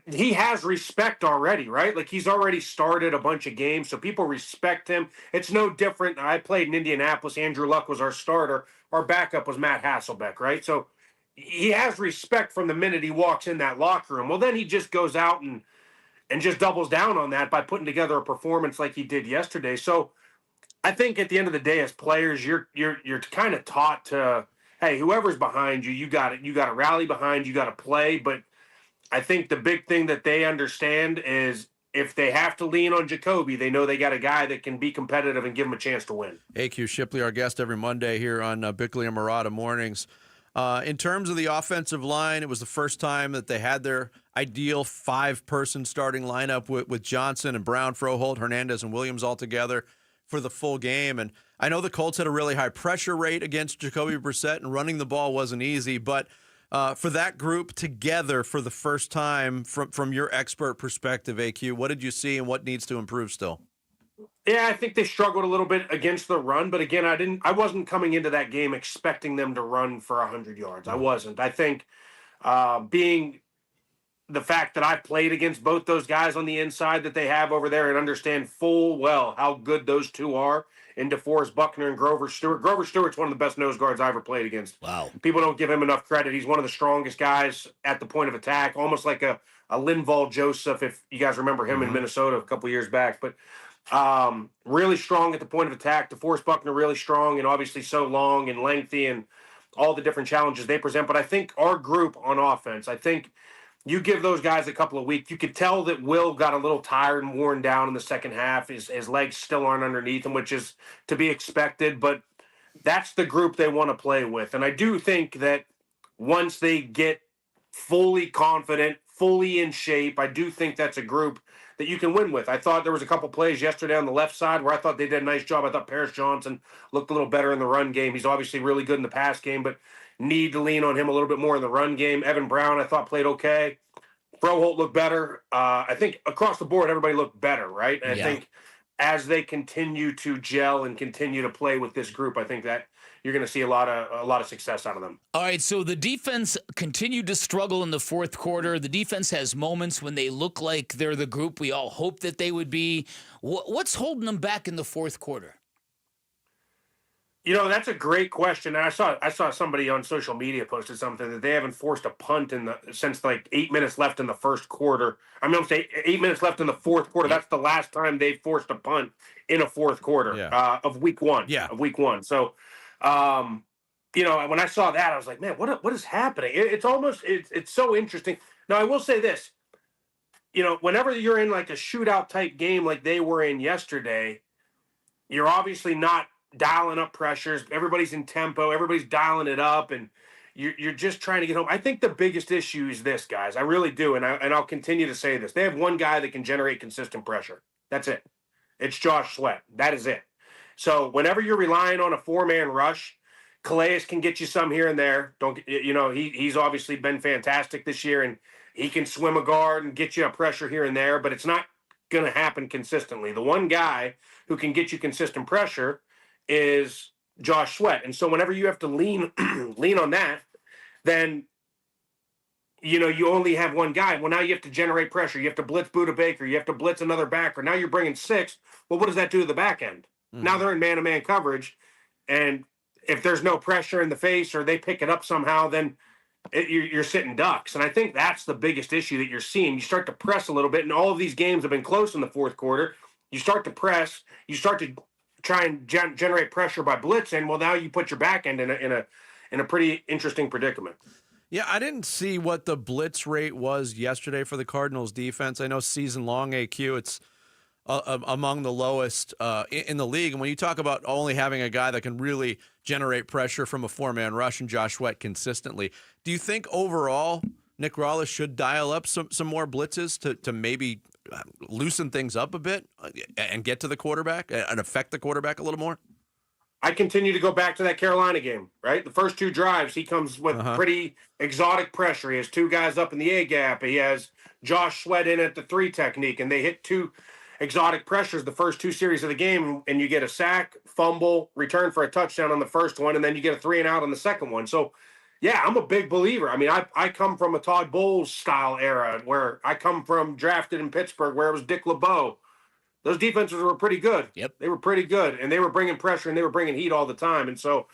Speaker 4: he has respect already, right? Like, he's already started a bunch of games, so people respect him. It's no different. I played in Indianapolis. Andrew Luck was our starter. Our backup was Matt Hasselbeck, right? So he has respect from the minute he walks in that locker room. Well, then he just goes out and just doubles down on that by putting together a performance like he did yesterday. So I think at the end of the day, as players, you're kind of taught to, hey, whoever's behind you, you got to rally behind, you got to play. But I think the big thing that they understand is if they have to lean on Jacoby, they know they got a guy that can be competitive and give them a chance to win.
Speaker 1: AQ Shipley, our guest every Monday here on Bickley and Marotta Mornings. In terms of the offensive line, it was the first time that they had their ideal five-person starting lineup with Johnson and Brown, Froholt, Hernandez, and Williams all together for the full game. And I know the Colts had a really high pressure rate against Jacobe Brassette, and running the ball wasn't easy, but for that group together for the first time, from your expert perspective, AQ, what did you see and what needs to improve still?
Speaker 4: Yeah, I think they struggled a little bit against the run, but again, I wasn't coming into that game expecting them to run for 100 yards. I wasn't. I think being the fact that I've played against both those guys on the inside that they have over there and understand full well how good those two are in DeForest Buckner and Grover Stewart. Grover Stewart's one of the best nose guards I ever played against.
Speaker 13: Wow.
Speaker 4: People don't give him enough credit. He's one of the strongest guys at the point of attack, almost like a Linval Joseph, if you guys remember him in Minnesota a couple years back. But really strong at the point of attack. DeForest Buckner really strong and obviously so long and lengthy and all the different challenges they present. But I think our group on offense, I think you give those guys a couple of weeks. You could tell that Will got a little tired and worn down in the second half. His legs still aren't underneath him, which is to be expected. But that's the group they want to play with. And I do think that once they get fully confident, fully in shape, I do think that's a group that you can win with. I thought there was a couple plays yesterday on the left side where I thought they did a nice job. I thought Paris Johnson looked a little better in the run game. He's obviously really good in the pass game, but need to lean on him a little bit more in the run game. Evan Brown, I thought, played okay. Froholt looked better. I think across the board, everybody looked better, right? And I think as they continue to gel and continue to play with this group, I think that you're going to see a lot of success out of them.
Speaker 13: All right, so the defense continued to struggle in the fourth quarter. The defense has moments when they look like they're the group we all hoped that they would be. What's holding them back in the fourth quarter?
Speaker 4: You know, that's a great question. And I saw somebody on social media posted something that they haven't forced a punt since like 8 minutes left in the first quarter. I'm going to say 8 minutes left in the fourth quarter. That's the last time they forced a punt in a fourth quarter of week one. Yeah, of week one. So, you know, when I saw that, I was like, man, what is happening? It's so interesting. Now, I will say this. You know, whenever you're in like a shootout type game like they were in yesterday, you're obviously not dialing up pressures. Everybody's in tempo. Everybody's dialing it up. And, you're just trying to get home. I think the biggest issue is this, guys. I really do, and I'll continue to say this. They have one guy that can generate consistent pressure. That's it. It's Josh Sweat. That is it. So whenever you're relying on a 4-man rush, Calais can get you some here and there. He's obviously been fantastic this year, and he can swim a guard and get you a pressure here and there, but it's not going to happen consistently. The one guy who can get you consistent pressure is Josh Sweat. And so whenever you have to lean on that, then you only have one guy. Well, now you have to generate pressure. You have to blitz Buda Baker. You have to blitz another backer. Now you're bringing 6. Well, what does that do to the back end? Mm-hmm. Now they're in man-to-man coverage, and if there's no pressure in the face or they pick it up somehow, then you're sitting ducks. And I think that's the biggest issue that you're seeing. You start to press a little bit, and all of these games have been close in the fourth quarter. You start to press. You start to try and generate pressure by blitzing. Well, now you put your back end in a pretty interesting predicament.
Speaker 1: Yeah, I didn't see what the blitz rate was yesterday for the Cardinals defense. I know season-long AQ, it's among the lowest in the league. And when you talk about only having a guy that can really generate pressure from a 4-man rush and Josh Sweat consistently, do you think overall Nick Rawlis should dial up some more blitzes to maybe loosen things up a bit and get to the quarterback and affect the quarterback a little more?
Speaker 4: I continue to go back to that Carolina game, right? The first 2 drives, he comes with pretty exotic pressure. He has 2 guys up in the A gap. He has Josh Sweat in at the 3 technique, and they hit 2 exotic pressures the first 2 series of the game, and you get a sack, fumble, return for a touchdown on the first one, and then you get a 3-and-out on the second one. So, yeah, I'm a big believer. I mean, I come from a Todd Bowles style era where I come from drafted in Pittsburgh where it was Dick LeBeau. Those defenses were pretty good.
Speaker 13: Yep.
Speaker 4: They were pretty good, and they were bringing pressure, and they were bringing heat all the time. And so,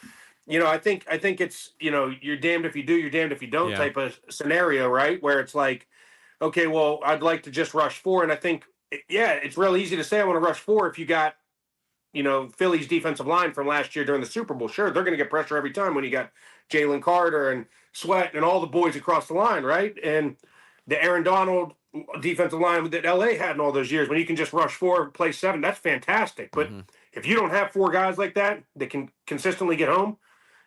Speaker 4: I think it's, you're damned if you do, you're damned if you don't type of scenario, right? Where it's like, okay, well, I'd like to just rush 4. And I think, it's real easy to say I want to rush 4 if you got, Philly's defensive line from last year during the Super Bowl. Sure, they're going to get pressure every time when you got Jalen Carter and Sweat and all the boys across the line, right? And the Aaron Donald defensive line that LA had in all those years, when you can just rush 4, play 7, that's fantastic. But if you don't have 4 guys like that can consistently get home,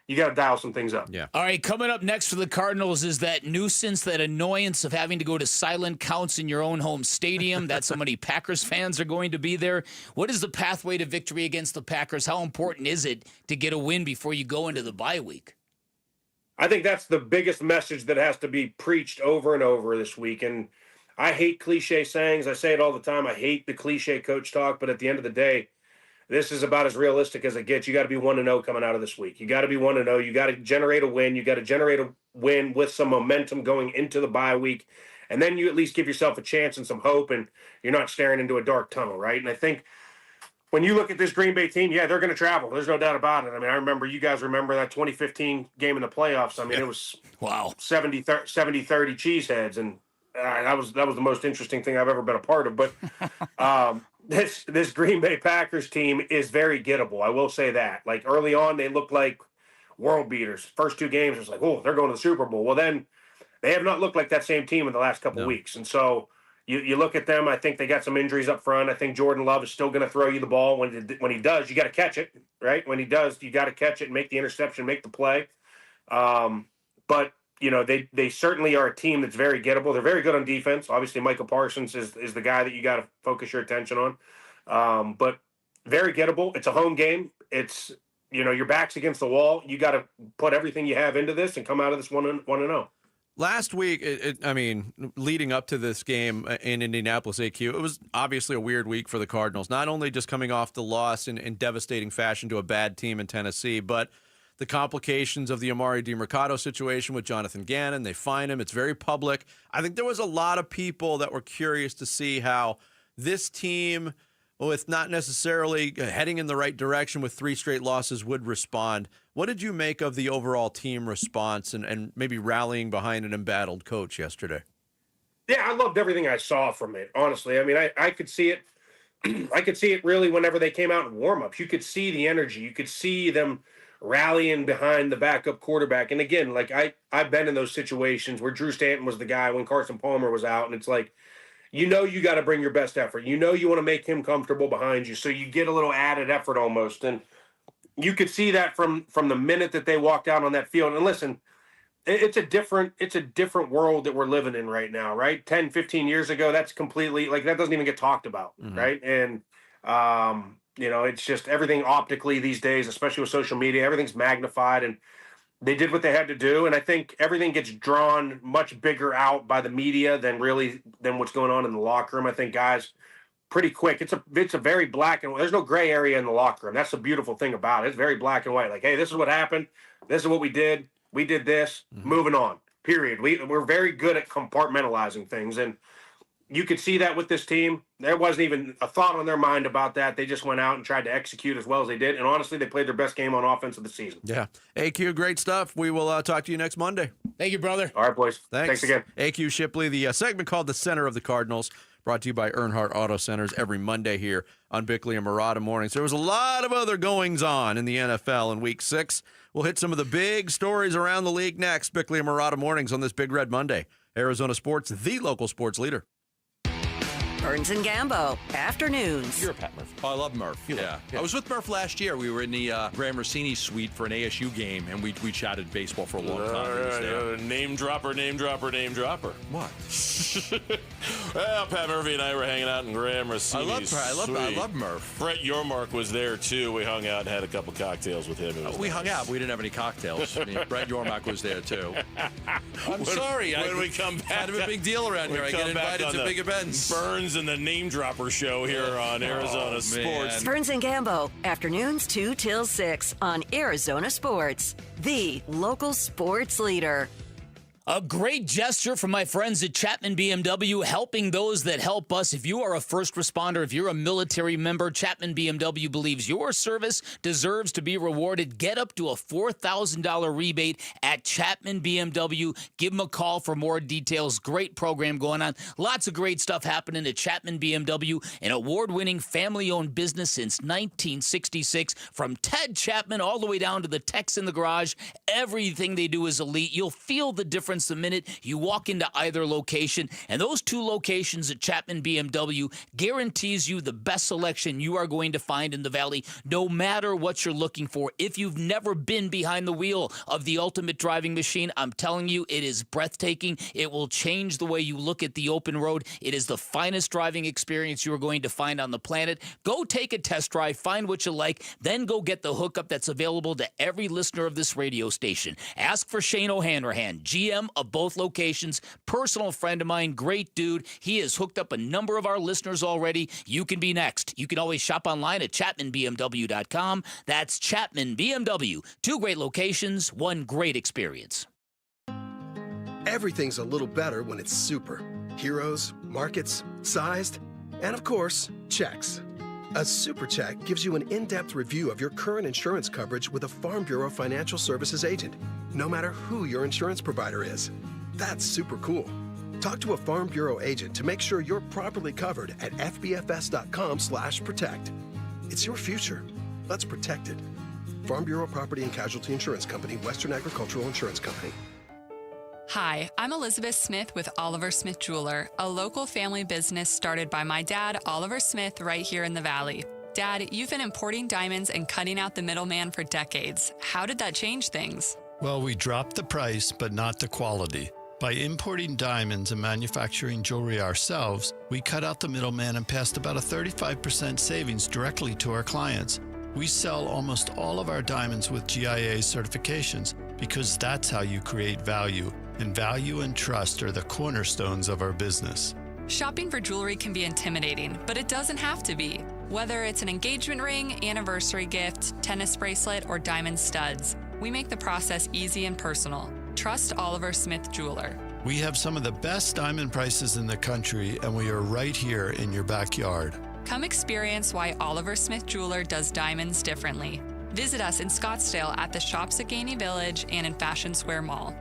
Speaker 4: you got to dial some things up.
Speaker 1: Yeah.
Speaker 13: All right, coming up next for the Cardinals is that nuisance, that annoyance of having to go to silent counts in your own home stadium, that so many Packers fans are going to be there. What is the pathway to victory against the Packers? How important is it to get a win before you go into the bye week?
Speaker 4: I think that's the biggest message that has to be preached over and over this week. And I hate cliche sayings. I say it all the time. I hate the cliche coach talk, but at the end of the day, this is about as realistic as it gets. You got to be 1-0 coming out of this week. You got to be 1-0. You got to generate a win. You got to generate a win with some momentum going into the bye week. And then you at least give yourself a chance and some hope, and you're not staring into a dark tunnel, right? And I think when you look at this Green Bay team, they're going to travel. There's no doubt about it. I mean, you guys remember that 2015 game in the playoffs. I mean, it was 70-30 cheeseheads, and that was the most interesting thing I've ever been a part of. But this Green Bay Packers team is very gettable. I will say that. Like early on, they looked like world beaters. First 2 games, it was like, oh, they're going to the Super Bowl. Well, then they have not looked like that same team in the last couple of weeks. And so you look at them. I think they got some injuries up front. I think Jordan Love is still going to throw you the ball. When he does, you got to catch it, right? When he does, you got to catch it and make the interception, make the play. But they certainly are a team that's very gettable. They're very good on defense. Obviously, Michael Parsons is the guy that you got to focus your attention on. But very gettable. It's a home game. It's, your back's against the wall. You got to put everything you have into this and come out of this 1-0.
Speaker 1: Last week, leading up to this game in Indianapolis AQ, it was obviously a weird week for the Cardinals, not only just coming off the loss in devastating fashion to a bad team in Tennessee, but the complications of the Amari DiMercato situation with Jonathan Gannon. They find him. It's very public. I think there was a lot of people that were curious to see how this team, with not necessarily heading in the right direction with 3 straight losses, would respond. What did you make of the overall team response and maybe rallying behind an embattled coach yesterday?
Speaker 4: Yeah, I loved everything I saw from it, honestly. I mean, I could see it. I could see it really whenever they came out in warm-ups. You could see the energy. You could see them rallying behind the backup quarterback. And again, like I've been in those situations where Drew Stanton was the guy when Carson Palmer was out, and it's like, you got to bring your best effort. You want to make him comfortable behind you, so you get a little added effort almost. And you could see that from the minute that they walked out on that field. And listen, it's a different world that we're living in right now, right? 10, 15 years ago, that's completely like that doesn't even get talked about, right? And it's just everything optically these days, especially with social media, everything's magnified, and they did what they had to do. And I think everything gets drawn much bigger out by the media than what's going on in the locker room. I think guys pretty quick. It's a very black and white. There's no gray area in the locker room. That's the beautiful thing about it. It's very black and white. Like, hey, this is what happened. This is what we did. We did this. Moving on. Period. We're very good at compartmentalizing things, and you could see that with this team. There wasn't even a thought on their mind about that. They just went out and tried to execute as well as they did. And honestly, they played their best game on offense of the season.
Speaker 1: Yeah. AQ, great stuff. We will talk to you next Monday.
Speaker 13: Thank you, brother.
Speaker 4: All right, boys.
Speaker 1: Thanks
Speaker 4: again.
Speaker 1: AQ Shipley, the segment called The Center of the Cardinals, brought to you by Earnhardt Auto Centers every Monday here on Bickley and Murata Mornings. There was a lot of other goings-on in the NFL in Week 6. We'll hit some of the big stories around the league next. Bickley and Murata Mornings on this Big Red Monday. Arizona Sports, the local sports leader.
Speaker 5: Burns and Gambo, afternoons.
Speaker 6: You're a Pat Murph. Oh, I love Murph. Yeah. I was with Murph last year. We were in the Graham Rossini suite for an ASU game, and we chatted baseball for a long time.
Speaker 9: Name dropper.
Speaker 6: What?
Speaker 9: Well, Pat Murphy and I were hanging out in Graham Rossini's
Speaker 6: I love Murph.
Speaker 9: Brett Yormark was there, too. We hung out and had a couple cocktails with him.
Speaker 6: We hung out. We didn't have any cocktails. I mean, Brett Yormark was there, too. I'm sorry.
Speaker 9: When we come back,
Speaker 6: kind of a big deal around here. I get invited to big events.
Speaker 9: Burns and the Name Dropper Show here on Arizona Sports.
Speaker 5: Burns and Gambo, afternoons 2 till 6 on Arizona Sports, the local sports leader.
Speaker 13: A great gesture from my friends at Chapman BMW, helping those that help us. If you are a first responder, if you're a military member, Chapman BMW believes your service deserves to be rewarded. Get up to a $4,000 rebate at Chapman BMW. Give them a call for more details. Great program going on. Lots of great stuff happening at Chapman BMW, an award-winning family-owned business since 1966. From Ted Chapman all the way down to the techs in the garage, everything they do is elite. You'll feel the difference the minute you walk into either location, and those two locations at Chapman BMW guarantees you the best selection you are going to find in the Valley, no matter what you're looking for. If you've never been behind the wheel of the ultimate driving machine, I'm telling you, it is breathtaking. It will change the way you look at the open road. It is the finest driving experience you are going to find on the planet. Go take a test drive, find what you like, then go get the hookup that's available to every listener of this radio station. Ask for Shane O'Hanrahan, GM of both locations, personal friend of mine, great dude. He has hooked up a number of our listeners already. You can be next. You can always shop online at ChapmanBMW.com. That's Chapman BMW. 2 great locations, 1 great experience.
Speaker 12: Everything's a little better when it's super. Heroes, markets, sized, and of course, checks. A super check gives you an in-depth review of your current insurance coverage with a Farm Bureau Financial Services agent, no matter who your insurance provider is. That's super cool. Talk to a Farm Bureau agent to make sure you're properly covered at fbfs.com/protect. It's your future. Let's protect it. Farm Bureau Property and Casualty Insurance Company, Western Agricultural Insurance Company.
Speaker 15: Hi, I'm Elizabeth Smith with Oliver Smith Jeweler, a local family business started by my dad, Oliver Smith, right here in the Valley. Dad, you've been importing diamonds and cutting out the middleman for decades. How did that change things?
Speaker 16: Well, we dropped the price, but not the quality. By importing diamonds and manufacturing jewelry ourselves, we cut out the middleman and passed about a 35% savings directly to our clients. We sell almost all of our diamonds with GIA certifications because that's how you create value. And value and trust are the cornerstones of our business.
Speaker 15: Shopping for jewelry can be intimidating, but it doesn't have to be. Whether it's an engagement ring, anniversary gift, tennis bracelet, or diamond studs, we make the process easy and personal. Trust Oliver Smith Jeweler.
Speaker 16: We have some of the best diamond prices in the country, and we are right here in your backyard.
Speaker 15: Come experience why Oliver Smith Jeweler does diamonds differently. Visit us in Scottsdale at the Shops at Gainey Village and in Fashion Square Mall.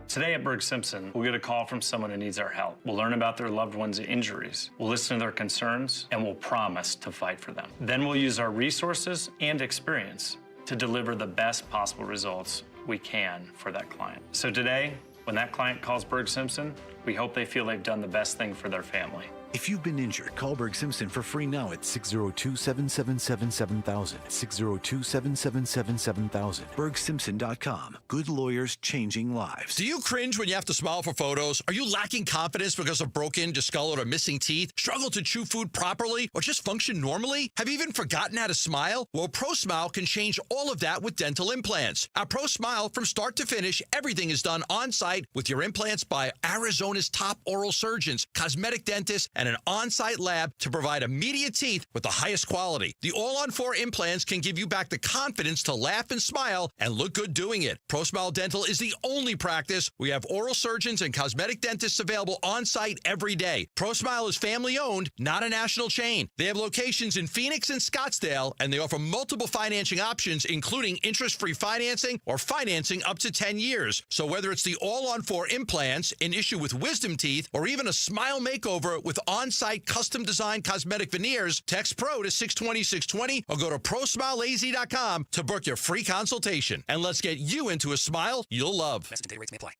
Speaker 20: Today at Berg Simpson, we'll get a call from someone who needs our help. We'll learn about their loved one's injuries. We'll listen to their concerns, and we'll promise to fight for them. Then we'll use our resources and experience to deliver the best possible results we can for that client. So today, when that client calls Berg Simpson, we hope they feel they've done the best thing for their family.
Speaker 3: If you've been injured, call Berg Simpson for free now at 602-777-7000. 602-777-7000. BergSimpson.com. Good lawyers changing lives.
Speaker 6: Do you cringe when you have to smile for photos? Are you lacking confidence because of broken, discolored, or missing teeth? Struggle to chew food properly or just function normally? Have you even forgotten how to smile? Well, ProSmile can change all of that with dental implants. At ProSmile, from start to finish, everything is done on-site with your implants by Arizona's top oral surgeons, cosmetic dentists, and an on-site lab to provide immediate teeth with the highest quality. The all-on-4 implants can give you back the confidence to laugh and smile and look good doing it. ProSmile Dental is the only practice. We have oral surgeons and cosmetic dentists available on-site every day. ProSmile is family-owned, not a national chain. They have locations in Phoenix and Scottsdale, and they offer multiple financing options, including interest-free financing or financing up to 10 years. So whether it's the all-on-4 implants, an issue with wisdom teeth, or even a smile makeover with on-site custom-designed cosmetic veneers, text PRO to 620-620 or go to ProSmileAZ.com to book your free consultation. And let's get you into a smile you'll love.
Speaker 7: Rates may apply.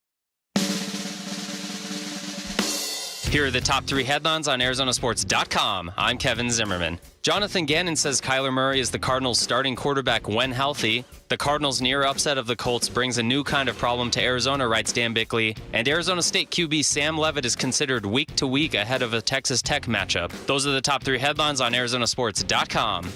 Speaker 7: Here are the top 3 headlines on ArizonaSports.com. I'm Kevin Zimmerman. Jonathan Ganon says Kyler Murray is the Cardinals' starting quarterback when healthy. The Cardinals' near upset of the Colts brings a new kind of problem to Arizona, writes Dan Bickley. And Arizona State QB Sam Leavitt is considered week to week ahead of a Texas Tech matchup. Those are the top 3 headlines on ArizonaSports.com.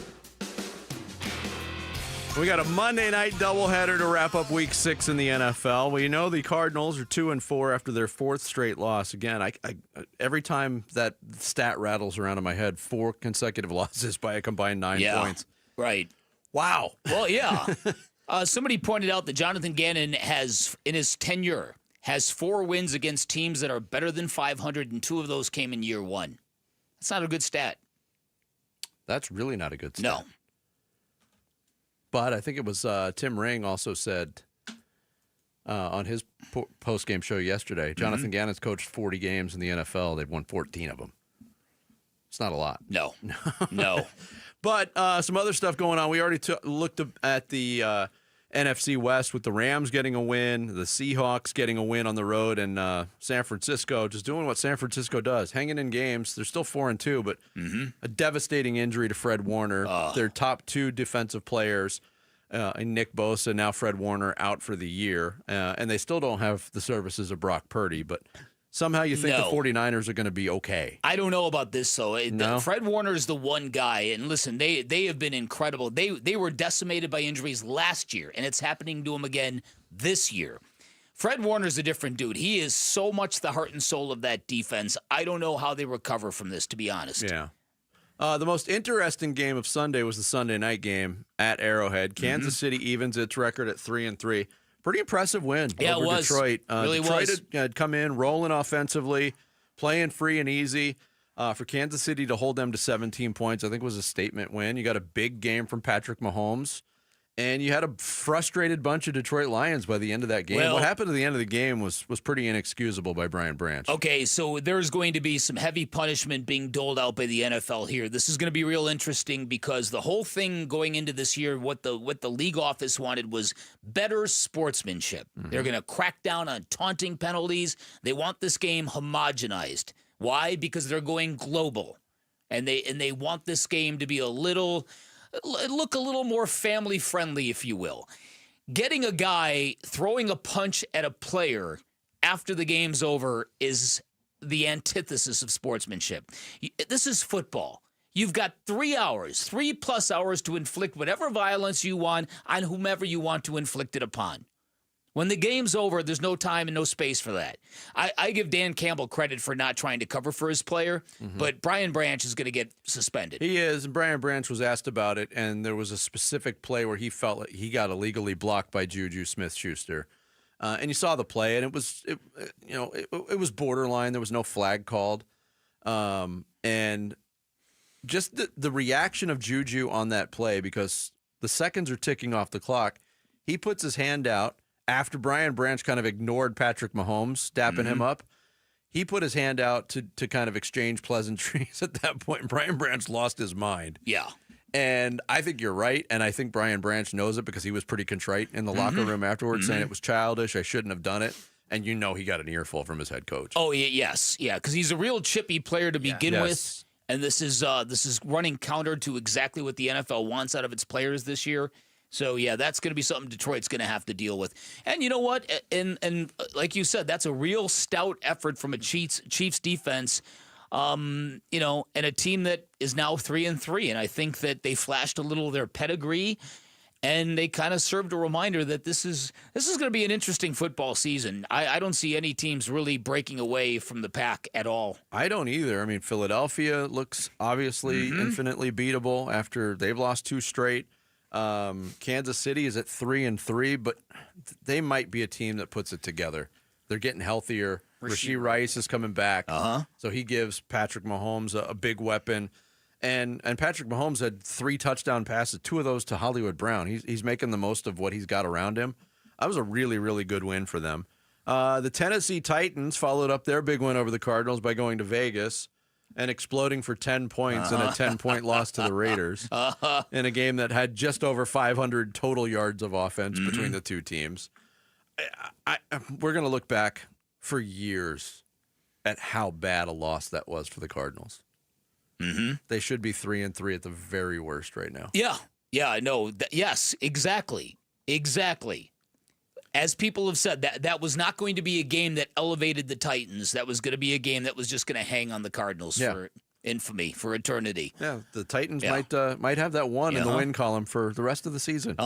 Speaker 1: We got a Monday night doubleheader to wrap up Week 6 in the NFL. Well, you know the Cardinals are 2-4 after their 4th straight loss. Again, I every time that stat rattles around in my head, 4 consecutive losses by a combined 9 points.
Speaker 13: Right.
Speaker 1: Wow.
Speaker 13: Well, yeah. Somebody pointed out that Jonathan Gannon has, in his tenure, has 4 wins against teams that are better than 500, and 2 of those came in year 1. That's not a good stat.
Speaker 1: That's really not a good stat.
Speaker 13: No.
Speaker 1: But I think it was Tim Ring also said on his post-game show yesterday, Jonathan Gannon's coached 40 games in the NFL. They've won 14 of them. It's not a lot.
Speaker 13: No. No.
Speaker 1: But some other stuff going on. We already looked at the NFC West with the Rams getting a win, the Seahawks getting a win on the road, and San Francisco just doing what San Francisco does, hanging in games. They're still 4-2, but a devastating injury to Fred Warner. Their top 2 defensive players, and Nick Bosa, now Fred Warner, out for the year. And they still don't have the services of Brock Purdy, but somehow you think the 49ers are going to be okay.
Speaker 13: I don't know about this, though.
Speaker 1: No?
Speaker 13: Fred Warner is the one guy, and listen, they have been incredible. They were decimated by injuries last year, and it's happening to them again this year. Fred Warner's a different dude. He is so much the heart and soul of that defense. I don't know how they recover from this, to be honest.
Speaker 1: Yeah. The most interesting game of Sunday was the Sunday night game at Arrowhead. Kansas City evens its record at 3-3. Pretty impressive win over Detroit.
Speaker 13: Really
Speaker 1: Detroit
Speaker 13: was.
Speaker 1: had come in rolling offensively, playing free and easy. For Kansas City to hold them to 17 points, I think was a statement win. You got a big game from Patrick Mahomes, and you had a frustrated bunch of Detroit Lions by the end of that game.
Speaker 13: Well,
Speaker 1: what happened at the end of the game was pretty inexcusable by Brian Branch.
Speaker 13: Okay, so there's going to be some heavy punishment being doled out by the NFL here. This is going to be real interesting because the whole thing going into this year, what the league office wanted was better sportsmanship. They're going to crack down on taunting penalties. They want this game homogenized. Why? Because they're going global, and they want this game to be look a little more family friendly, if you will. Getting a guy throwing a punch at a player after the game's over is the antithesis of sportsmanship. This is football. You've got 3 hours, 3+ hours to inflict whatever violence you want on whomever you want to inflict it upon. When the game's over, there's no time and no space for that. I give Dan Campbell credit for not trying to cover for his player, but Brian Branch is going to get suspended.
Speaker 1: He is, and Brian Branch was asked about it, and there was a specific play where he felt like he got illegally blocked by Juju Smith-Schuster. And you saw the play, and it was borderline. There was no flag called. And just the reaction of Juju on that play, because the seconds are ticking off the clock, he puts his hand out. After Brian Branch kind of ignored Patrick Mahomes, dapping him up, he put his hand out to kind of exchange pleasantries at that point. And Brian Branch lost his mind.
Speaker 13: Yeah.
Speaker 1: And I think you're right. And I think Brian Branch knows it because he was pretty contrite in the locker room afterwards, saying it was childish. I shouldn't have done it. and you know he got an earful from his head coach.
Speaker 13: Oh, yes. Yeah, because he's a real chippy player to begin
Speaker 1: Yes.
Speaker 13: with. And this is running counter to exactly what the NFL wants out of its players this year. So, yeah, that's going to be something Detroit's going to have to deal with. And you know what? And like you said, that's a real stout effort from a Chiefs defense, and a team that is now 3-3. And I think that they flashed a little of their pedigree, and they kind of served a reminder that this is going to be an interesting football season. I don't see any teams really breaking away from the pack at all.
Speaker 1: I don't either. I mean, Philadelphia looks obviously infinitely beatable after they've lost 2 straight. Kansas City is at 3-3, but they might be a team that puts it together. They're getting healthier. Rashee Rice is coming back, so he gives Patrick Mahomes a big weapon. And Patrick Mahomes had 3 touchdown passes, 2 of those to Hollywood Brown. He's making the most of what he's got around him. That was a really, really good win for them. The Tennessee Titans followed up their big win over the Cardinals by going to Vegas and exploding for 10 points in a 10-point loss to the Raiders in a game that had just over 500 total yards of offense between the two teams. We're going to look back for years at how bad a loss that was for the Cardinals. They should be 3-3 at the very worst right now.
Speaker 13: Yeah, I know. Yes, exactly. As people have said, that was not going to be a game that elevated the Titans. That was going to be a game that was just going to hang on the Cardinals for infamy, for eternity.
Speaker 1: Yeah, the Titans might have that one in the win column for the rest of the season.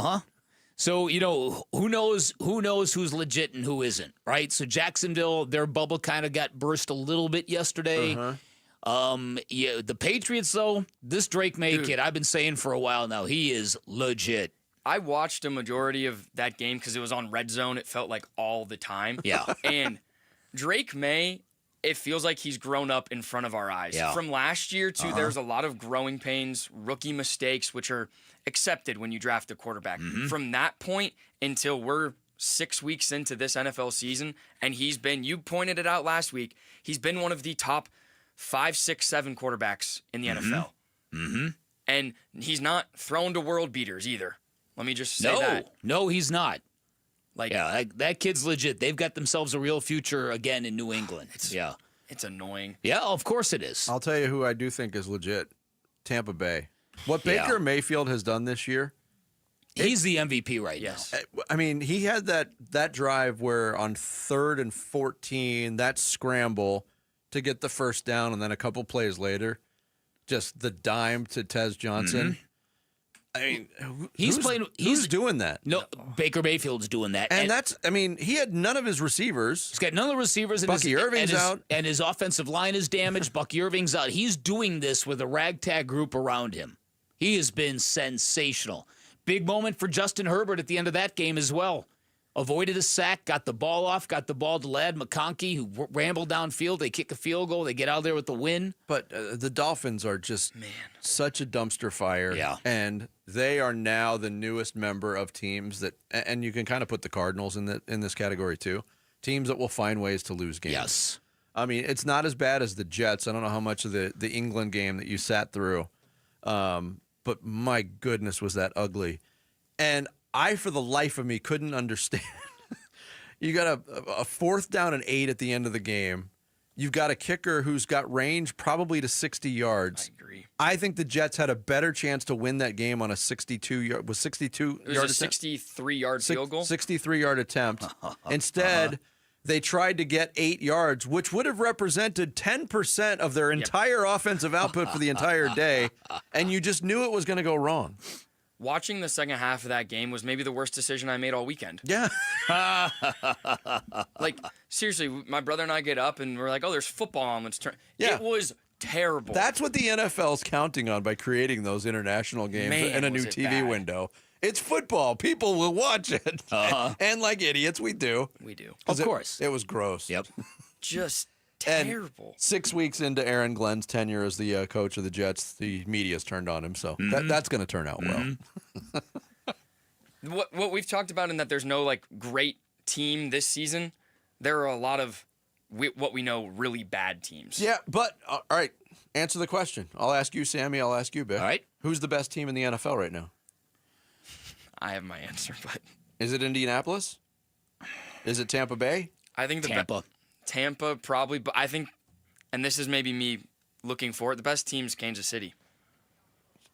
Speaker 13: So, who knows who's legit and who isn't, right? So Jacksonville, their bubble kind of got burst a little bit yesterday. The Patriots, though, this Drake May kid, I've been saying for a while now, he is legit.
Speaker 10: I watched a majority of that game because it was on Red Zone. It felt like all the time.
Speaker 13: Yeah.
Speaker 10: And Drake May, it feels like he's grown up in front of our eyes.
Speaker 13: Yeah.
Speaker 10: From last year to there's a lot of growing pains, rookie mistakes, which are accepted when you draft a quarterback. From that point until we're 6 weeks into this NFL season, and he's been, you pointed it out last week, he's been one of the top 5, 6, 7 quarterbacks in the NFL. And he's not thrown to world beaters either. Let me just say that.
Speaker 13: No, he's not. That kid's legit. They've got themselves a real future again in New England.
Speaker 10: It's annoying.
Speaker 13: Yeah, of course it is.
Speaker 1: I'll tell you who I do think is legit. Tampa Bay. What Baker Mayfield has done this year.
Speaker 13: He's the MVP right now.
Speaker 1: I mean, he had that drive where on 3rd and 14, that scramble to get the first down, and then a couple plays later, just the dime to Tez Johnson. I mean, who's doing that?
Speaker 13: No, Baker Mayfield's doing that.
Speaker 1: And he had none of his receivers.
Speaker 13: He's got none of the receivers.
Speaker 1: Bucky Irving's out.
Speaker 13: And his offensive line is damaged. Bucky Irving's out. He's doing this with a ragtag group around him. He has been sensational. Big moment for Justin Herbert at the end of that game as well. Avoided a sack, got the ball off, got the ball to Ladd McConkey, who rambled downfield. They kick a field goal. They get out of there with the win.
Speaker 1: But the Dolphins are just such a dumpster fire.
Speaker 13: Yeah.
Speaker 1: And they are now the newest member of teams that, and you can kind of put the Cardinals in this category too, teams that will find ways to lose games.
Speaker 13: Yes.
Speaker 1: I mean, it's not as bad as the Jets. I don't know how much of the England game that you sat through, but my goodness, was that ugly. And I, for the life of me, couldn't understand. You got a 4th down and 8 at the end of the game. You've got a kicker who's got range probably to 60 yards.
Speaker 10: I agree.
Speaker 1: I think the Jets had a better chance to win that game on a 62-yard. Was 62?
Speaker 10: It was a 63-yard field goal.
Speaker 1: 63-yard attempt. Instead, they tried to get 8 yards, which would have represented 10% of their entire offensive output for the entire day, and you just knew it was going to go wrong.
Speaker 10: Watching the second half of that game was maybe the worst decision I made all weekend.
Speaker 1: Yeah.
Speaker 10: Seriously, my brother and I get up and we're like, oh, there's football on. Let's turn. Yeah. It was terrible.
Speaker 1: That's what the NFL's counting on by creating those international games and a new TV window. It's football. People will watch it. And like idiots, we do.
Speaker 10: We do.
Speaker 13: Of course.
Speaker 1: It was gross.
Speaker 13: Yep.
Speaker 10: Just terrible.
Speaker 1: And 6 weeks into Aaron Glenn's tenure as the coach of the Jets, the media's turned on him, so that's going to turn out well.
Speaker 10: What we've talked about in that there's no great team this season, there are a lot of what we know really bad teams.
Speaker 1: Yeah, but all right, answer the question. I'll ask you, Sammy. I'll ask you, Bill.
Speaker 13: All right.
Speaker 1: Who's the best team in the NFL right now?
Speaker 10: I have my answer, but
Speaker 1: is it Indianapolis? Is it Tampa Bay?
Speaker 10: I think Tampa probably, but I think, and this is maybe me looking forward, the best team's Kansas City.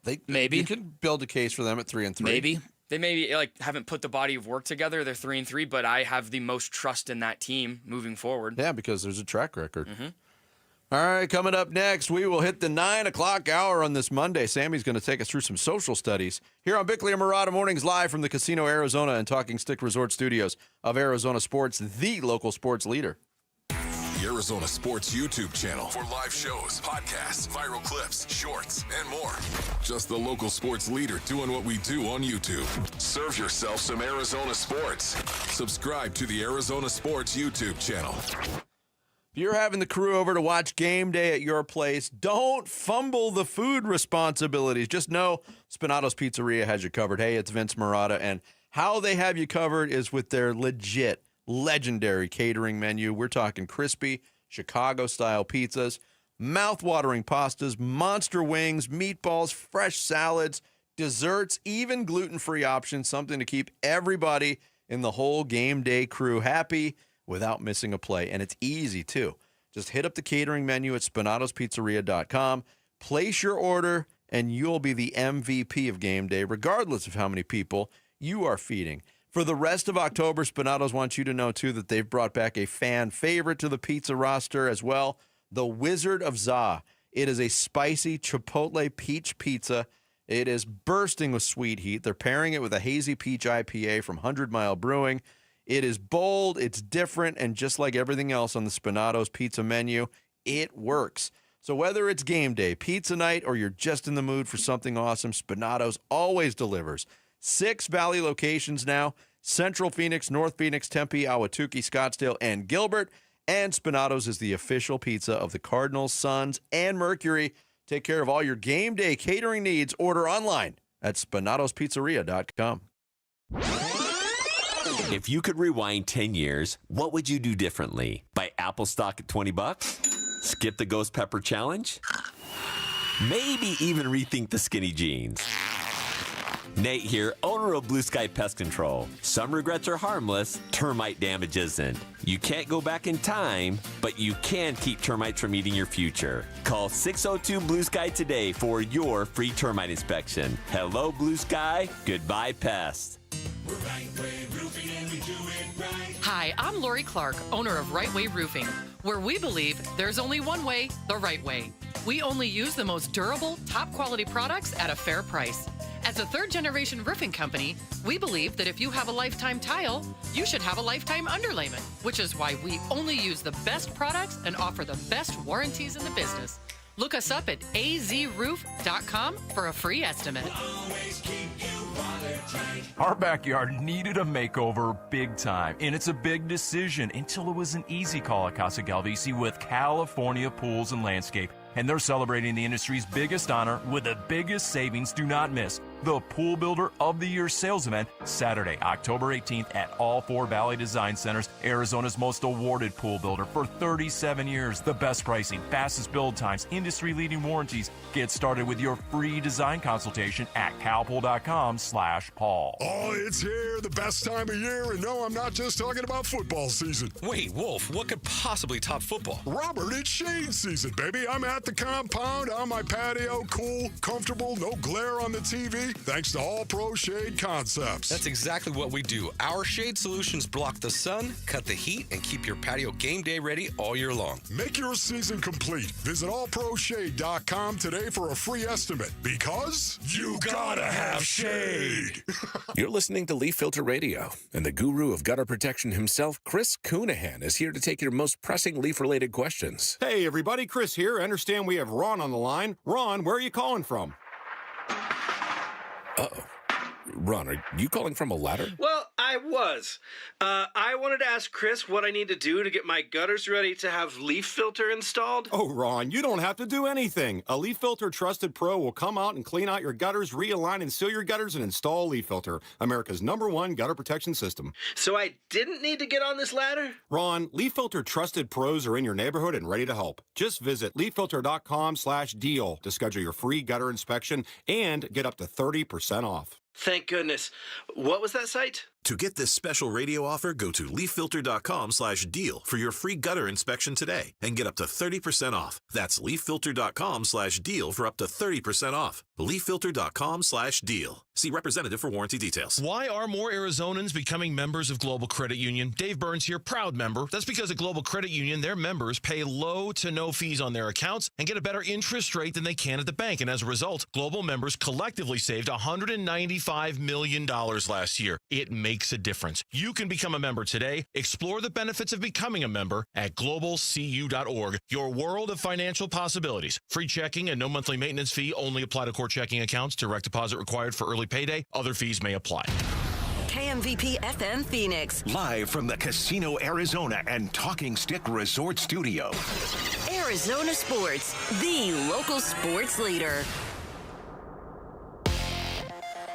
Speaker 1: You can build a case for them at 3-3.
Speaker 13: Maybe.
Speaker 10: They maybe haven't put the body of work together. They're 3-3, but I have the most trust in that team moving forward.
Speaker 1: Yeah, because there's a track record.
Speaker 10: Mm-hmm.
Speaker 1: All right, coming up next, we will hit the 9 o'clock hour on this Monday. Sammy's going to take us through some social studies here on Bickley and Murata Mornings live from the Casino Arizona and Talking Stick Resort Studios of Arizona Sports, the local sports leader.
Speaker 2: The Arizona Sports YouTube channel for live shows, podcasts, viral clips, shorts, and more. Just the local sports leader doing what we do on YouTube. Serve yourself some Arizona sports. Subscribe to the Arizona Sports YouTube channel.
Speaker 1: If you're having the crew over to watch game day at your place, don't fumble the food responsibilities. Just know Spinato's Pizzeria has you covered. Hey, it's Vince Murata, and how they have you covered is with their legit, legendary catering menu. We're talking crispy, Chicago-style pizzas, mouth-watering pastas, monster wings, meatballs, fresh salads, desserts, even gluten-free options, something to keep everybody in the whole game day crew happy without missing a play. And it's easy, too. Just hit up the catering menu at spinatospizzeria.com, place your order, and you'll be the MVP of game day, regardless of how many people you are feeding. For the rest of October, Spinatos wants you to know, too, that they've brought back a fan favorite to the pizza roster as well, the Wizard of Za. It is a spicy Chipotle peach pizza. It is bursting with sweet heat. They're pairing it with a hazy peach IPA from 100 Mile Brewing. It is bold, it's different, and just like everything else on the Spinatos pizza menu, it works. So whether it's game day, pizza night, or you're just in the mood for something awesome, Spinatos always delivers. 6 Valley locations now: Central Phoenix, North Phoenix, Tempe, Ahwatukee, Scottsdale, and Gilbert. And Spinatos is the official pizza of the Cardinals, Suns, and Mercury. Take care of all your game day catering needs. Order online at spinatospizzeria.com.
Speaker 11: If you could rewind 10 years, what would you do differently? Buy Apple stock at $20? Skip the Ghost Pepper Challenge? Maybe even rethink the skinny jeans. Nate here, owner of Blue Sky Pest Control. Some regrets are harmless, termite damage isn't. You can't go back in time, but you can keep termites from eating your future. Call 602-BLUE-SKY today for your free termite inspection. Hello, Blue Sky. Goodbye, pests.
Speaker 14: Hi, I'm Lori Clark, owner of Right Way Roofing, where we believe there's only one way, the right way. We only use the most durable, top-quality products at a fair price. As a third-generation roofing company, we believe that if you have a lifetime tile, you should have a lifetime underlayment, which is why we only use the best products and offer the best warranties in the business. Look us up at azroof.com for a free estimate.
Speaker 17: Our backyard needed a makeover big time, and it's a big decision until it was an easy call at Casa Galvisi with California Pools and Landscape. And they're celebrating the industry's biggest honor with the biggest savings. Do not miss the Pool Builder of the Year sales event Saturday, October 18th at all 4 Valley Design Centers, Arizona's most awarded pool builder for 37 years. The best pricing, fastest build times, industry-leading warranties. Get started with your free design consultation at calpool.com/Paul.
Speaker 19: Oh, it's here, the best time of year, and no, I'm not just talking about football season.
Speaker 21: Wait, Wolf, what could possibly top football?
Speaker 19: Robert, it's shade season, baby. I'm at the compound, on my patio, cool, comfortable, no glare on the TV, thanks to All Pro Shade Concepts.
Speaker 21: That's exactly what we do. Our shade solutions block the sun, cut the heat, and keep your patio game day ready all year long.
Speaker 19: Make your season complete. Visit allproshade.com today for a free estimate, because you gotta have shade.
Speaker 22: You're listening to Leaf Filter Radio, and the guru of gutter protection himself, Chris Coonahan, is here to take your most pressing leaf-related questions.
Speaker 8: Hey, everybody, Chris here. I understand we have Ron on the line. Ron, where are you calling from?
Speaker 22: Uh-oh. Ron, are you calling from a ladder?
Speaker 26: Well, I was. I wanted to ask Chris what I need to do to get my gutters ready to have leaf filter installed.
Speaker 8: Oh, Ron, you don't have to do anything. A Leaf Filter Trusted Pro will come out and clean out your gutters, realign and seal your gutters, and install Leaf Filter, America's #1 gutter protection system.
Speaker 26: So I didn't need to get on this ladder?
Speaker 8: Ron, Leaf Filter Trusted Pros are in your neighborhood and ready to help. Just visit leaffilter.com/deal to schedule your free gutter inspection and get up to 30% off.
Speaker 26: Thank goodness. What was that site?
Speaker 4: To get this special radio offer, go to leaffilter.com/deal for your free gutter inspection today and get up to 30% off. That's leaffilter.com/deal for up to 30% off. leaffilter.com/deal. See representative for warranty details.
Speaker 9: Why are more Arizonans becoming members of Global Credit Union? Dave Burns here, proud member. That's because at Global Credit Union, their members pay low to no fees on their accounts and get a better interest rate than they can at the bank. And as a result, Global members collectively saved $195 million last year. It makes a difference. You can become a member today. Explore the benefits of becoming a member at globalcu.org. Your world of financial possibilities. Free checking and no monthly maintenance fee only apply to core checking accounts. Direct deposit required for early payday. Other fees may apply.
Speaker 5: KMVP FM Phoenix.
Speaker 3: Live from the Casino Arizona and Talking Stick Resort Studio.
Speaker 5: Arizona Sports, the local sports leader.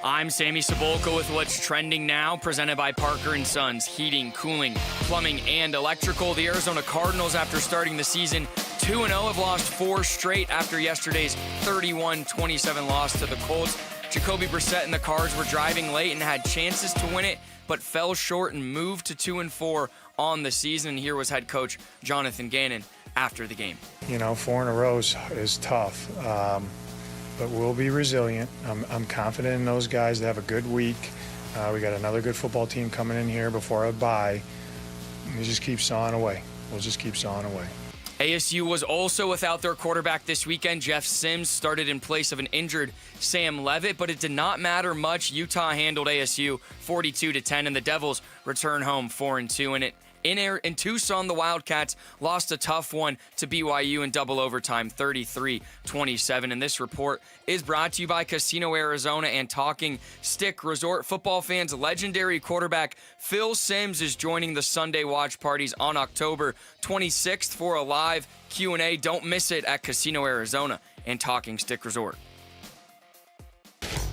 Speaker 10: I'm Sammy Cebulka with what's trending now, presented by Parker & Sons, heating, cooling, plumbing, and electrical. The Arizona Cardinals, after starting the season 2-0, have lost 4 straight after yesterday's 31-27 loss to the Colts. Jacobe Brassette and the Cards were driving late and had chances to win it, but fell short and moved to 2-4 on the season. Here was head coach Jonathan Ganon after the game.
Speaker 18: 4 in a row is tough, but we'll be resilient. I'm confident in those guys. They have a good week. We got another good football team coming in here before a bye. We just keep sawing away. We'll just keep sawing away.
Speaker 10: ASU was also without their quarterback this weekend. Jeff Sims started in place of an injured Sam Leavitt, but it did not matter much. Utah handled ASU 42-10, and the Devils return home 4-2 in Tucson. The Wildcats lost a tough one to BYU in double overtime, 33-27. And this report is brought to you by Casino Arizona and Talking Stick Resort. Football fans, legendary quarterback Phil Simms is joining the Sunday watch parties on October 26th for a live Q&A. Don't miss it at Casino Arizona and Talking Stick Resort.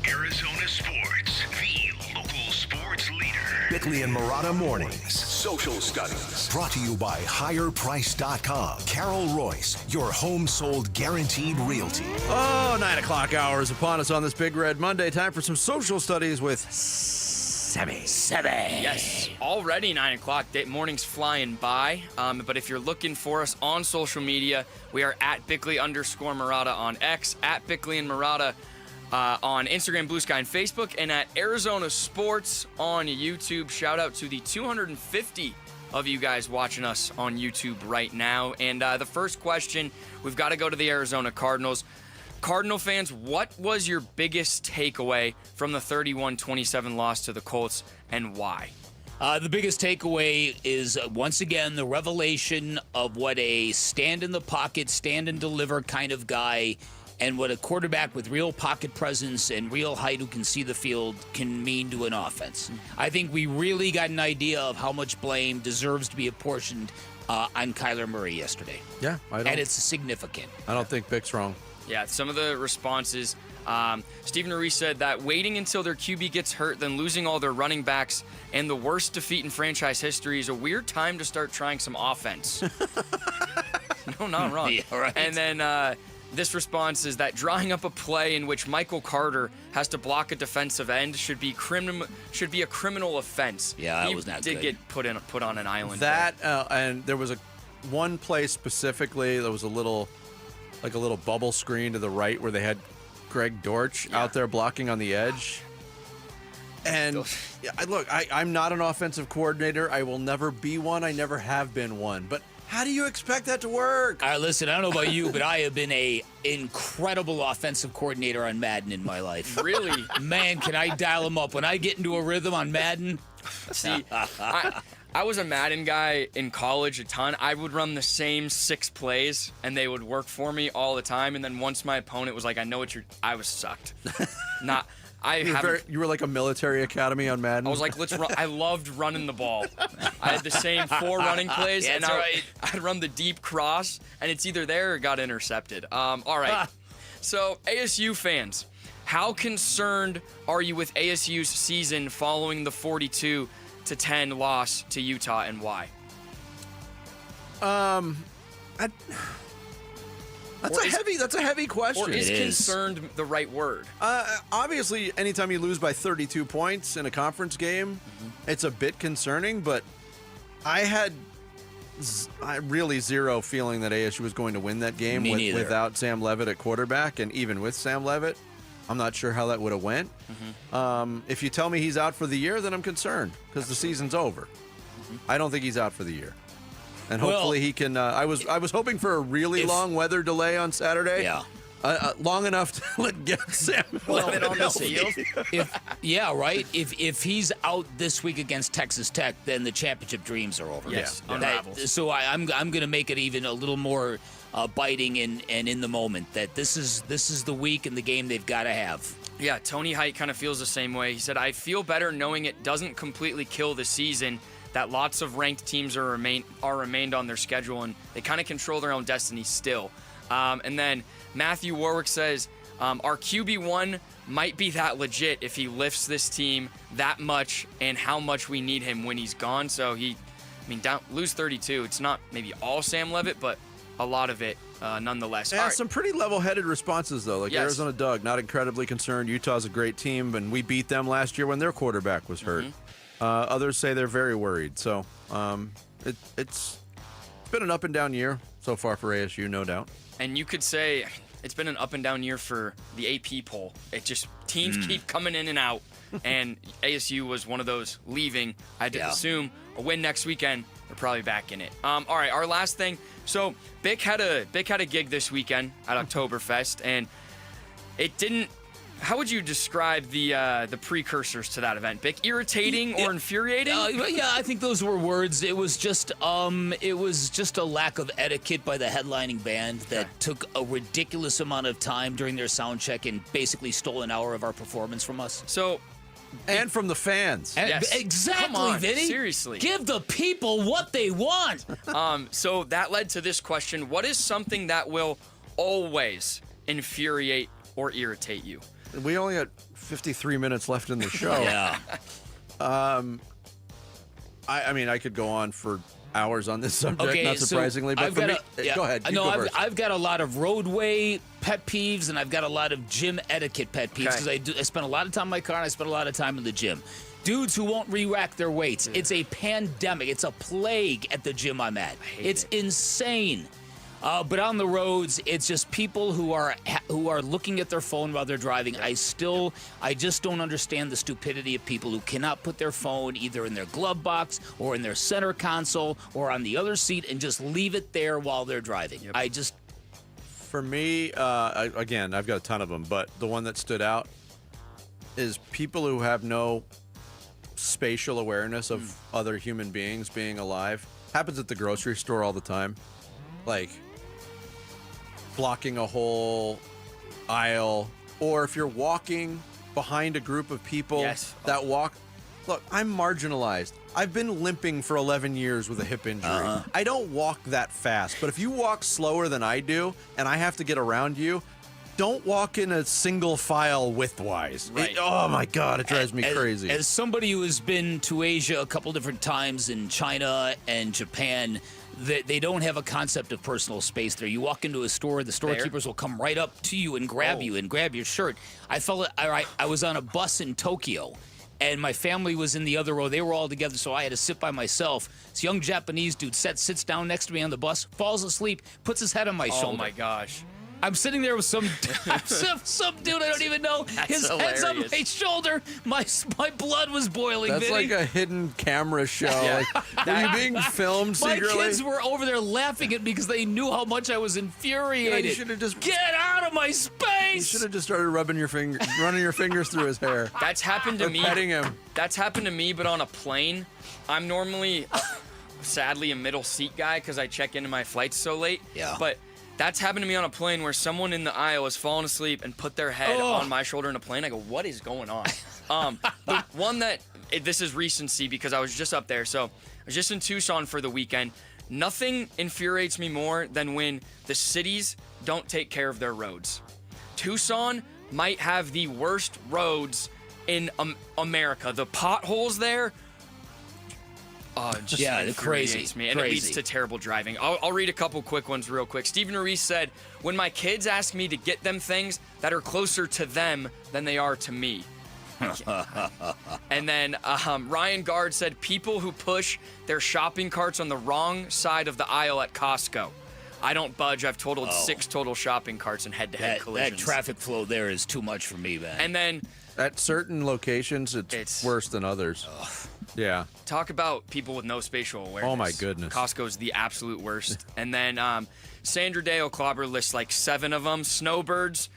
Speaker 3: Arizona Sports, the local sports leader. Bickley and Marotta Mornings. Social Studies. Brought to you by HigherPrice.com. Carol Royce, your home sold guaranteed realty.
Speaker 1: 9 o'clock hour is upon us on this Big Red Monday. Time for some social studies with Sebby.
Speaker 10: Yes, already 9 o'clock. Morning's flying by. But if you're looking for us on social media, we are at Bickley_Marotta on X, at Bickley and Marotta on Instagram, Blue Sky, and Facebook, and at Arizona Sports on YouTube. Shout out to the 250 of you guys watching us on YouTube right now. And the first question, we've got to go to the Arizona Cardinals. Cardinal fans, what was your biggest takeaway from the 31-27 loss to the Colts, and why?
Speaker 13: The biggest takeaway is, once again, the revelation of what a stand-in-the-pocket, stand-and-deliver kind of guy and what a quarterback with real pocket presence and real height who can see the field can mean to an offense. I think we really got an idea of how much blame deserves to be apportioned on Kyler Murray yesterday.
Speaker 1: Yeah,
Speaker 13: and it's significant.
Speaker 1: I don't think Bick's wrong.
Speaker 10: Yeah, some of the responses. Stephen Ruiz said that waiting until their QB gets hurt, then losing all their running backs, and the worst defeat in franchise history is a weird time to start trying some offense. No, not wrong.
Speaker 13: Yeah, right.
Speaker 10: And then this response is that drawing up a play in which Michael Carter has to block a defensive end should be a criminal offense.
Speaker 13: Yeah, that was not good.
Speaker 10: He did get put on an island.
Speaker 1: That and there was one play specifically. There was a little bubble screen to the right where they had Greg Dortch out there blocking on the edge. And look, I'm not an offensive coordinator. I will never be one. I never have been one. But how do you expect that to work?
Speaker 13: Listen, I don't know about you, but I have been a incredible offensive coordinator on Madden in my life.
Speaker 10: Really?
Speaker 13: Man, can I dial them up. When I get into a rhythm on Madden.
Speaker 10: See, I was a Madden guy in college a ton. I would run the same 6 plays, and they would work for me all the time. And then once my opponent was like, I was sucked.
Speaker 1: You were like a military academy on Madden.
Speaker 10: I was like, let's run. I loved running the ball. I had the same 4 running plays, and I'd run the deep cross, and it's either there or got intercepted. All right. So ASU fans, how concerned are you with ASU's season following the 42-10 loss to Utah, and why?
Speaker 1: That's a heavy question.
Speaker 10: Or is concerned the right word?
Speaker 1: Obviously, anytime you lose by 32 points in a conference game, it's a bit concerning. But I had really zero feeling that ASU was going to win that game without Sam Levitt at quarterback, and even with Sam Levitt, I'm not sure how that would have went. If you tell me he's out for the year, then I'm concerned because the season's over. I don't think he's out for the year. And hopefully he can. I was hoping for a really long weather delay on Saturday.
Speaker 13: Yeah.
Speaker 1: Long enough to get Sam Levitt on the field.
Speaker 13: Right. If he's out this week against Texas Tech, then the championship dreams are over.
Speaker 10: Yes,
Speaker 13: so I'm going to make it even a little more biting and in the moment that this is the week and the game they've got to have.
Speaker 10: Yeah, Tony Height kind of feels the same way. He said, "I feel better knowing it doesn't completely kill the season." That lots of ranked teams are remained on their schedule, and they kind of control their own destiny still. And then Matthew Warwick says, our QB1 might be that legit if he lifts this team that much and how much we need him when he's gone. So lose 32. It's not maybe all Sam Levitt, but a lot of it nonetheless.
Speaker 1: Yeah, some pretty level-headed responses, though. Like Arizona Doug, not incredibly concerned. Utah's a great team, and we beat them last year when their quarterback was hurt. Others say they're very worried. So it's been an up-and-down year so far for ASU, no doubt.
Speaker 10: And you could say it's been an up-and-down year for the AP poll. It just teams keep coming in and out, and ASU was one of those leaving. I had to assume a win next weekend, they're probably back in it. All right, our last thing. So Bick had a gig this weekend at Oktoberfest, and it didn't. How would you describe the precursors to that event, Bick? Irritating or infuriating?
Speaker 13: I think those were words. It was just a lack of etiquette by the headlining band that took a ridiculous amount of time during their sound check and basically stole an hour of our performance from us.
Speaker 1: And from the fans.
Speaker 10: Yes.
Speaker 13: Exactly,
Speaker 10: Come on,
Speaker 13: Vinny.
Speaker 10: seriously.
Speaker 13: Give the people what they want.
Speaker 10: So that led to this question. What is something that will always infuriate or irritate you?
Speaker 1: We only got 53 minutes left in the show. I could go on for hours on this subject, not surprisingly. But go ahead.
Speaker 13: I've got a lot of roadway pet peeves, and I've got a lot of gym etiquette pet peeves because I spend a lot of time in my car and I spend a lot of time in the gym. Dudes who won't re-rack their weights. It's a pandemic. It's a plague at the gym I'm at. It's insane. But on the roads, it's just people who are looking at their phone while they're driving. I just don't understand the stupidity of people who cannot put their phone either in their glove box or in their center console or on the other seat and just leave it there while they're driving.
Speaker 1: For me, again, I've got a ton of them, but the one that stood out is people who have no spatial awareness of other human beings being alive. Happens at the grocery store all the time. Like blocking a whole aisle, or if you're walking behind a group of people that walk. Look, I'm marginalized. I've been limping for 11 years with a hip injury. I don't walk that fast, but if you walk slower than I do and I have to get around you, don't walk in a single file widthwise.
Speaker 13: Right.
Speaker 1: Oh my God, it drives me crazy.
Speaker 13: As somebody who has been to Asia a couple different times in China and Japan, they don't have a concept of personal space there. You walk into a store, the storekeepers will come right up to you and grab you and grab your shirt. I was on a bus in Tokyo, and my family was in the other row. They were all together, so I had to sit by myself. This young Japanese dude sits down next to me on the bus, falls asleep, puts his head on my shoulder.
Speaker 10: Oh my gosh.
Speaker 13: I'm sitting there with some dude I don't even know. His head's on my shoulder. My blood was boiling.
Speaker 1: That's
Speaker 13: Vinny.
Speaker 1: like a hidden camera show. Like, were you being filmed secretly?
Speaker 13: My kids were over there laughing at me because they knew how much I was infuriated.
Speaker 1: You should have just
Speaker 13: get out of my space.
Speaker 1: You should have just started running your fingers through his hair.
Speaker 10: That's happened to me.
Speaker 1: Petting him.
Speaker 10: That's happened to me, but on a plane. I'm normally, sadly, a middle seat guy because I check into my flights so late.
Speaker 13: Yeah.
Speaker 10: But that's happened to me on a plane where someone in the aisle has fallen asleep and put their head on my shoulder in a plane. I go, what is going on? The one that, this is recency because I was just up there. So I was just in Tucson for the weekend. Nothing infuriates me more than when the cities don't take care of their roads. Tucson might have the worst roads in America. The potholes there, Oh, it just
Speaker 13: yeah, crazy.
Speaker 10: infuriates me, and it leads to terrible driving. I'll read a couple quick ones real quick. Stephen Reese said, when my kids ask me to get them things that are closer to them than they are to me. And then Ryan Gard said, people who push their shopping carts on the wrong side of the aisle at Costco. I don't budge. I've totaled 6 total shopping carts in head-to-head collisions.
Speaker 13: That traffic flow there is too much for me, man.
Speaker 10: And then
Speaker 1: at certain locations, it's worse than others. Yeah.
Speaker 10: Talk about people with no spatial awareness.
Speaker 1: Oh, my goodness.
Speaker 10: Costco's the absolute worst. And then Sandra Day O'Clobber lists like 7 of them. Snowbirds,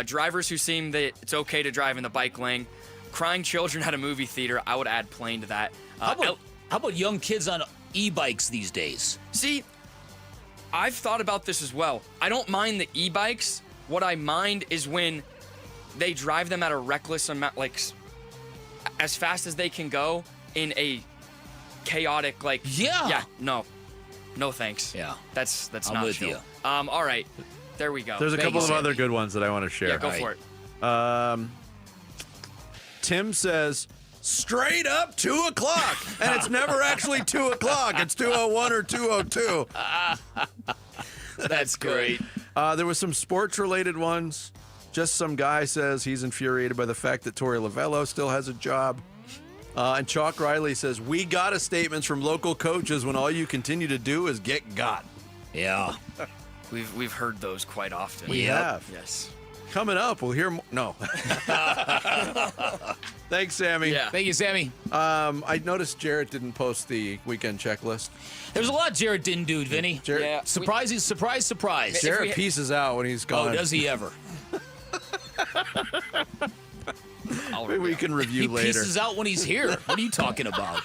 Speaker 10: drivers who seem that it's okay to drive in the bike lane, crying children at a movie theater. I would add plane to that.
Speaker 13: How about young kids on e-bikes these days?
Speaker 10: See, I've thought about this as well. I don't mind the e-bikes. What I mind is when they drive them at a reckless amount, like as fast as they can go in a chaotic, like no thanks.
Speaker 13: Yeah,
Speaker 10: that's
Speaker 13: I'm
Speaker 10: not
Speaker 13: with
Speaker 10: chill.
Speaker 13: you.
Speaker 10: All right, there we go.
Speaker 1: There's a couple of other good ones that I want to share.
Speaker 10: Yeah, go for it.
Speaker 1: Tim says, straight up 2 o'clock. And it's never actually 2 o'clock. It's 2:01 or 2:02.
Speaker 13: That's great.
Speaker 1: There was some sports-related ones. Just some guy says he's infuriated by the fact that Torey Lovello still has a job. And Chalk Riley says, we got a statements from local coaches when all you continue to do is get got.
Speaker 13: Yeah.
Speaker 10: We've heard those quite often.
Speaker 1: We have.
Speaker 10: Yes.
Speaker 1: Coming up, we'll hear more. No. Thanks, Sammy.
Speaker 13: Yeah. Thank you, Sammy.
Speaker 1: I noticed Jarrett didn't post the weekend checklist.
Speaker 13: There's a lot Jarrett didn't do, Vinny.
Speaker 1: Jarrett,
Speaker 13: surprise.
Speaker 1: Jarrett pieces out when he's gone.
Speaker 13: Oh, does he ever?
Speaker 1: Maybe we can review later.
Speaker 13: He pieces out when he's here. What are you talking about?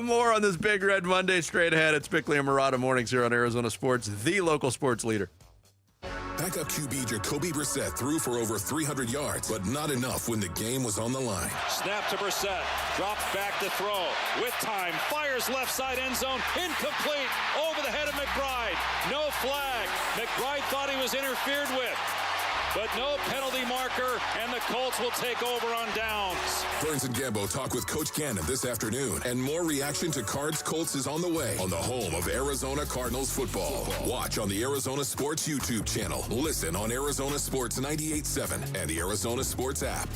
Speaker 1: More on this Big Red Monday straight ahead. It's Bickley and Murata Mornings here on Arizona Sports, the local sports leader.
Speaker 2: Backup QB Jacobe Brassette threw for over 300 yards, but not enough when the game was on the line.
Speaker 12: Snap to Brassette, drops back to throw, with time, fires left side end zone, incomplete, over the head of McBride. No flag. McBride thought he was interfered with, but no penalty marker, and the Colts will take over on downs.
Speaker 2: Burns and Gambo talk with Coach Ganon this afternoon, and more reaction to Cards Colts is on the way on the home of Arizona Cardinals football. Watch on the Arizona Sports YouTube channel. Listen on Arizona Sports 98.7 and the Arizona Sports app.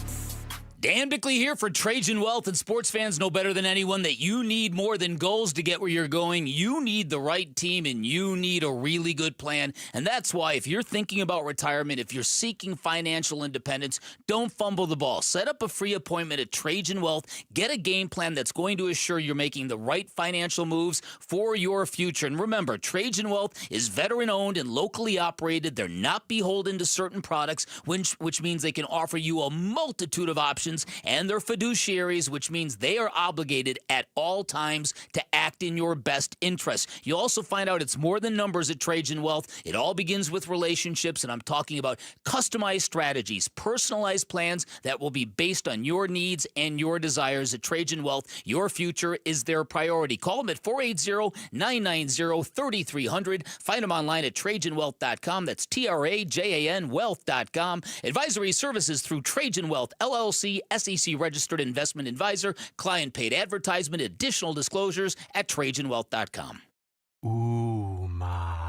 Speaker 13: Dan Bickley here for Trajan Wealth, and sports fans know better than anyone that you need more than goals to get where you're going. You need the right team, and you need a really good plan. And that's why if you're thinking about retirement, if you're seeking financial independence, don't fumble the ball. Set up a free appointment at Trajan Wealth. Get a game plan that's going to assure you're making the right financial moves for your future. And remember, Trajan Wealth is veteran-owned and locally operated. They're not beholden to certain products, which means they can offer you a multitude of options. And they're fiduciaries, which means they are obligated at all times to act in your best interest. You'll also find out it's more than numbers at Trajan Wealth. It all begins with relationships, and I'm talking about customized strategies, personalized plans that will be based on your needs and your desires. At Trajan Wealth, your future is their priority. Call them at 480-990-3300. Find them online at TrajanWealth.com. That's TRAJAN Wealth.com. Advisory services through Trajan Wealth, LLC, SEC registered investment advisor, client paid advertisement, additional disclosures at TrajanWealth.com.
Speaker 15: Ooh, ma.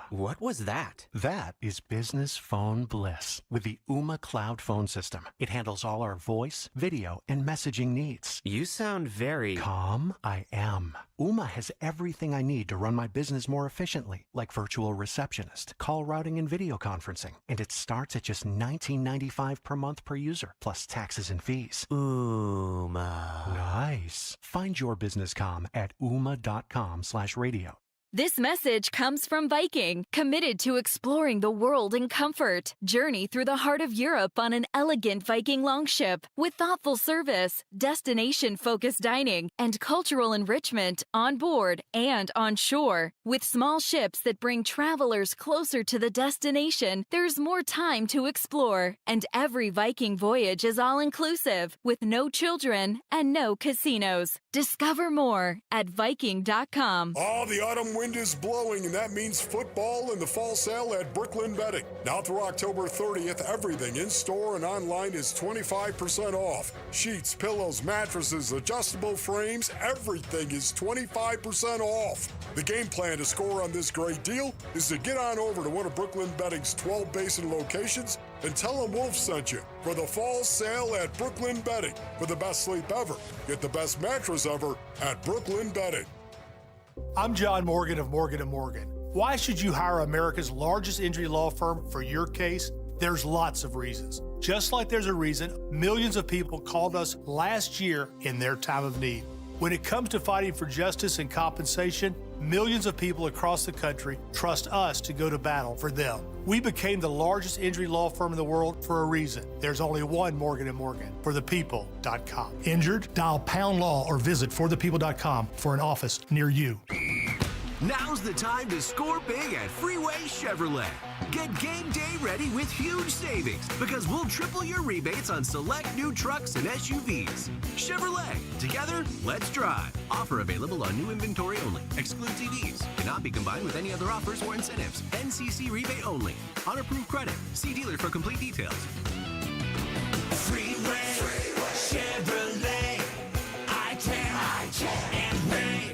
Speaker 15: What was that? That is business phone bliss with the Ooma Cloud phone system. It handles all our voice, video, and messaging needs.
Speaker 16: You sound very...
Speaker 15: Calm? I am. Ooma has everything I need to run my business more efficiently, like virtual receptionist, call routing, and video conferencing. And it starts at just $19.95 per month per user, plus taxes and fees.
Speaker 16: Ooma.
Speaker 15: Nice. Find your business calm at ooma.com/radio.
Speaker 23: This message comes from Viking, committed to exploring the world in comfort. Journey through the heart of Europe on an elegant Viking longship with thoughtful service, destination-focused dining, and cultural enrichment on board and on shore. With small ships that bring travelers closer to the destination, there's more time to explore. And every Viking voyage is all-inclusive, with no children and no casinos. Discover more at Viking.com.
Speaker 19: All the autumn wind is blowing, and that means football in the fall sale at Brooklyn Bedding. Now through October 30th, everything in store and online is 25% off. Sheets, pillows, mattresses, adjustable frames, everything is 25% off. The game plan to score on this great deal is to get on over to one of Brooklyn Bedding's 12 Basin locations and tell them Wolf sent you for the fall sale at Brooklyn Bedding. For the best sleep ever, get the best mattress ever at Brooklyn Bedding.
Speaker 6: I'm John Morgan of Morgan & Morgan. Why should you hire America's largest injury law firm for your case? There's lots of reasons. Just like there's a reason millions of people called us last year in their time of need. When it comes to fighting for justice and compensation, millions of people across the country trust us to go to battle for them. We became the largest injury law firm in the world for a reason. There's only one Morgan & Morgan, forthepeople.com. Injured? Dial pound law or visit forthepeople.com for an office near you.
Speaker 7: Now's the time to score big at Freeway Chevrolet. Get game day ready with huge savings because we'll triple your rebates on select new trucks and SUVs. Chevrolet, together, let's drive. Offer available on new inventory only. Excludes EVs. Cannot be combined with any other offers or incentives. NCC rebate only. On approved credit. See dealer for complete details.
Speaker 11: Freeway Chevrolet. I-10 and Ray.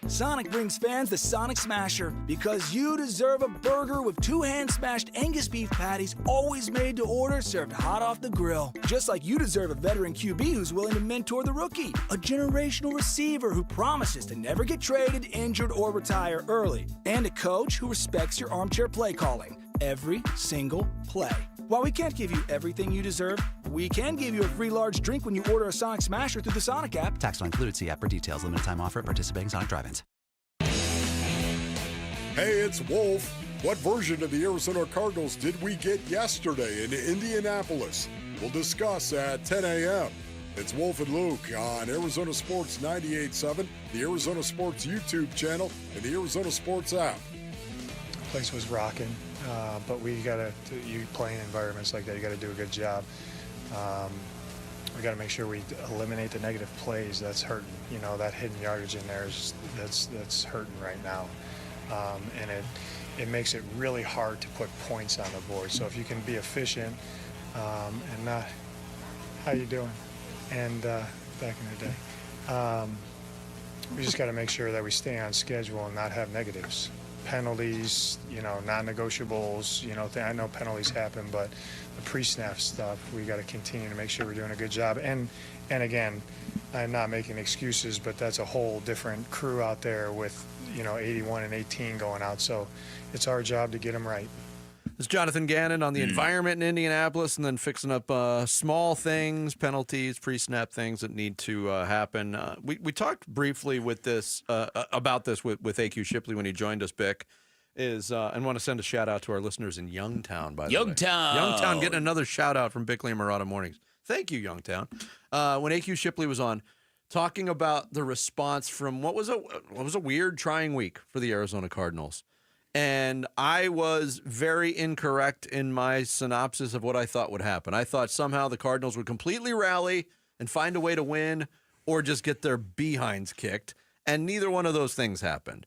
Speaker 20: Sonic brings fans the Sonic Smasher because you deserve a burger with 2 hand-smashed Angus beef patties, always made to order, served hot off the grill. Just like you deserve a veteran QB who's willing to mentor the rookie, a generational receiver who promises to never get traded, injured, or retire early, and a coach who respects your armchair play calling every single play. While we can't give you everything you deserve, we can give you a free large drink when you order a Sonic Smasher through the Sonic app.
Speaker 24: Tax not included. See app for details. Limited time offer at participating Sonic drive-ins.
Speaker 19: Hey, it's Wolf. What version of the Arizona Cardinals did we get yesterday in Indianapolis? We'll discuss at 10 a.m. It's Wolf and Luke on Arizona Sports 98.7, the Arizona Sports YouTube channel, and the Arizona Sports app.
Speaker 18: The place was rocking. But you play in environments like that, you got to do a good job. We got to make sure we eliminate the negative plays. That's hurting. You know, that hidden yardage in there is that's hurting right now, and it makes it really hard to put points on the board. So if you can be efficient and not, how you doing? And back in the day, we just got to make sure that we stay on schedule and not have negatives. Penalties, non-negotiables, I know penalties happen, but the pre-snap stuff, we got to continue to make sure we're doing a good job. And again, I'm not making excuses, but that's a whole different crew out there with, 81 and 18 going out. So it's our job to get them right.
Speaker 1: This is Jonathan Gannon on the environment in Indianapolis, and then fixing up small things, penalties, pre-snap things that need to happen. We talked briefly with this about this with AQ Shipley when he joined us, Bick. And want to send a shout out to our listeners in Youngtown, by the way. Youngtown getting another shout out from Bickley and Murata Mornings. Thank you, Youngtown. When AQ Shipley was on, talking about the response from what was a weird, trying week for the Arizona Cardinals. And I was very incorrect in my synopsis of what I thought would happen. I thought somehow the Cardinals would completely rally and find a way to win or just get their behinds kicked. And neither one of those things happened.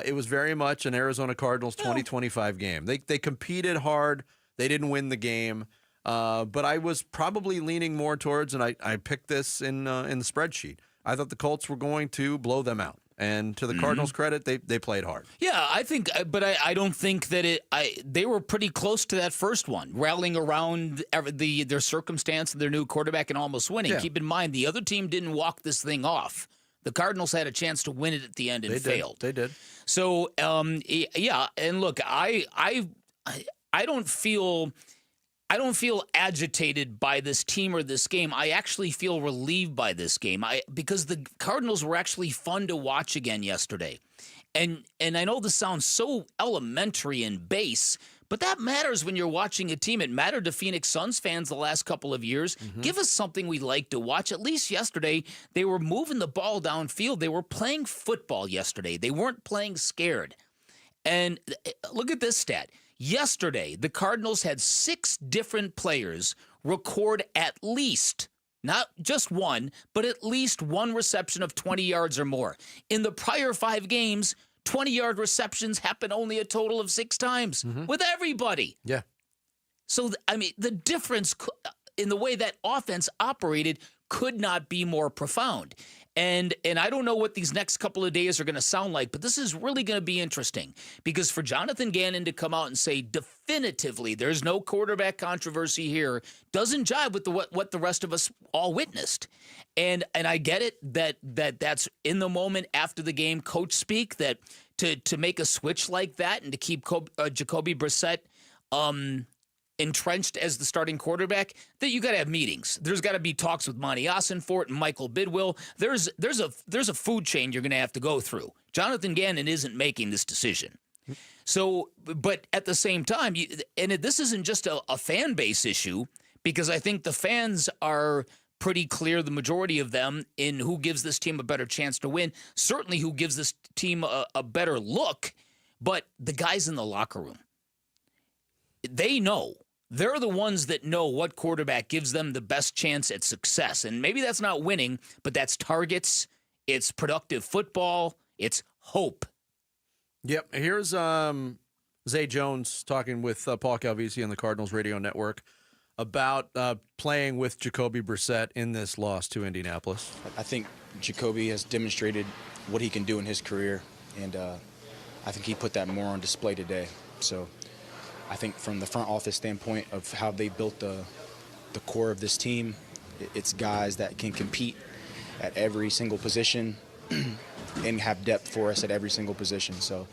Speaker 1: It was very much an Arizona Cardinals 2025 game. They competed hard. They didn't win the game. But I was probably leaning more towards, and I picked this in the spreadsheet, I thought the Colts were going to blow them out. And to the Cardinals' credit, they played hard.
Speaker 13: Yeah, I think, but I don't think that they were pretty close to that first one, rallying around their circumstance and their new quarterback and almost winning. Yeah. Keep in mind, the other team didn't walk this thing off. The Cardinals had a chance to win it at the end and failed.
Speaker 1: They did.
Speaker 13: So, yeah, and look, I don't feel agitated by this team or this game. I actually feel relieved by this game because the Cardinals were actually fun to watch again yesterday. And I know this sounds so elementary and base, but that matters when you're watching a team. It mattered to Phoenix Suns fans the last couple of years. Mm-hmm. Give us something we like to watch. At least yesterday, they were moving the ball downfield. They were playing football yesterday. They weren't playing scared. And look at this stat. Yesterday, the Cardinals had 6 different players record at least, not just one, but at least one reception of 20 yards or more. In the prior 5 games, 20-yard receptions happen only a total of 6 times with everybody.
Speaker 1: Yeah.
Speaker 13: So, the difference in the way that offense operated could not be more profound. And I don't know what these next couple of days are going to sound like, but this is really going to be interesting because for Jonathan Gannon to come out and say definitively there's no quarterback controversy here doesn't jive with what the rest of us all witnessed. And I get it that's in the moment after the game coach speak that to make a switch like that and to keep Jacobe Brassette entrenched as the starting quarterback, that you got to have meetings. There's got to be talks with Monty Ossenfort and Michael Bidwill. There's a food chain you're going to have to go through. Jonathan Gannon isn't making this decision. So, but at the same time, this isn't just a fan base issue because I think the fans are pretty clear, the majority of them, in who gives this team a better chance to win. Certainly who gives this team a better look, but the guys in the locker room, they know. They're the ones that know what quarterback gives them the best chance at success. And maybe that's not winning, but that's targets, it's productive football, it's hope.
Speaker 1: Yep. Here's Zay Jones talking with Paul Calvisi on the Cardinals radio network about playing with Jacobe Brassette in this loss to Indianapolis.
Speaker 8: I think Jacobe has demonstrated what he can do in his career, and I think he put that more on display today. So I think from the front office standpoint of how they built the core of this team, it's guys that can compete at every single position and have depth for us at every single position. So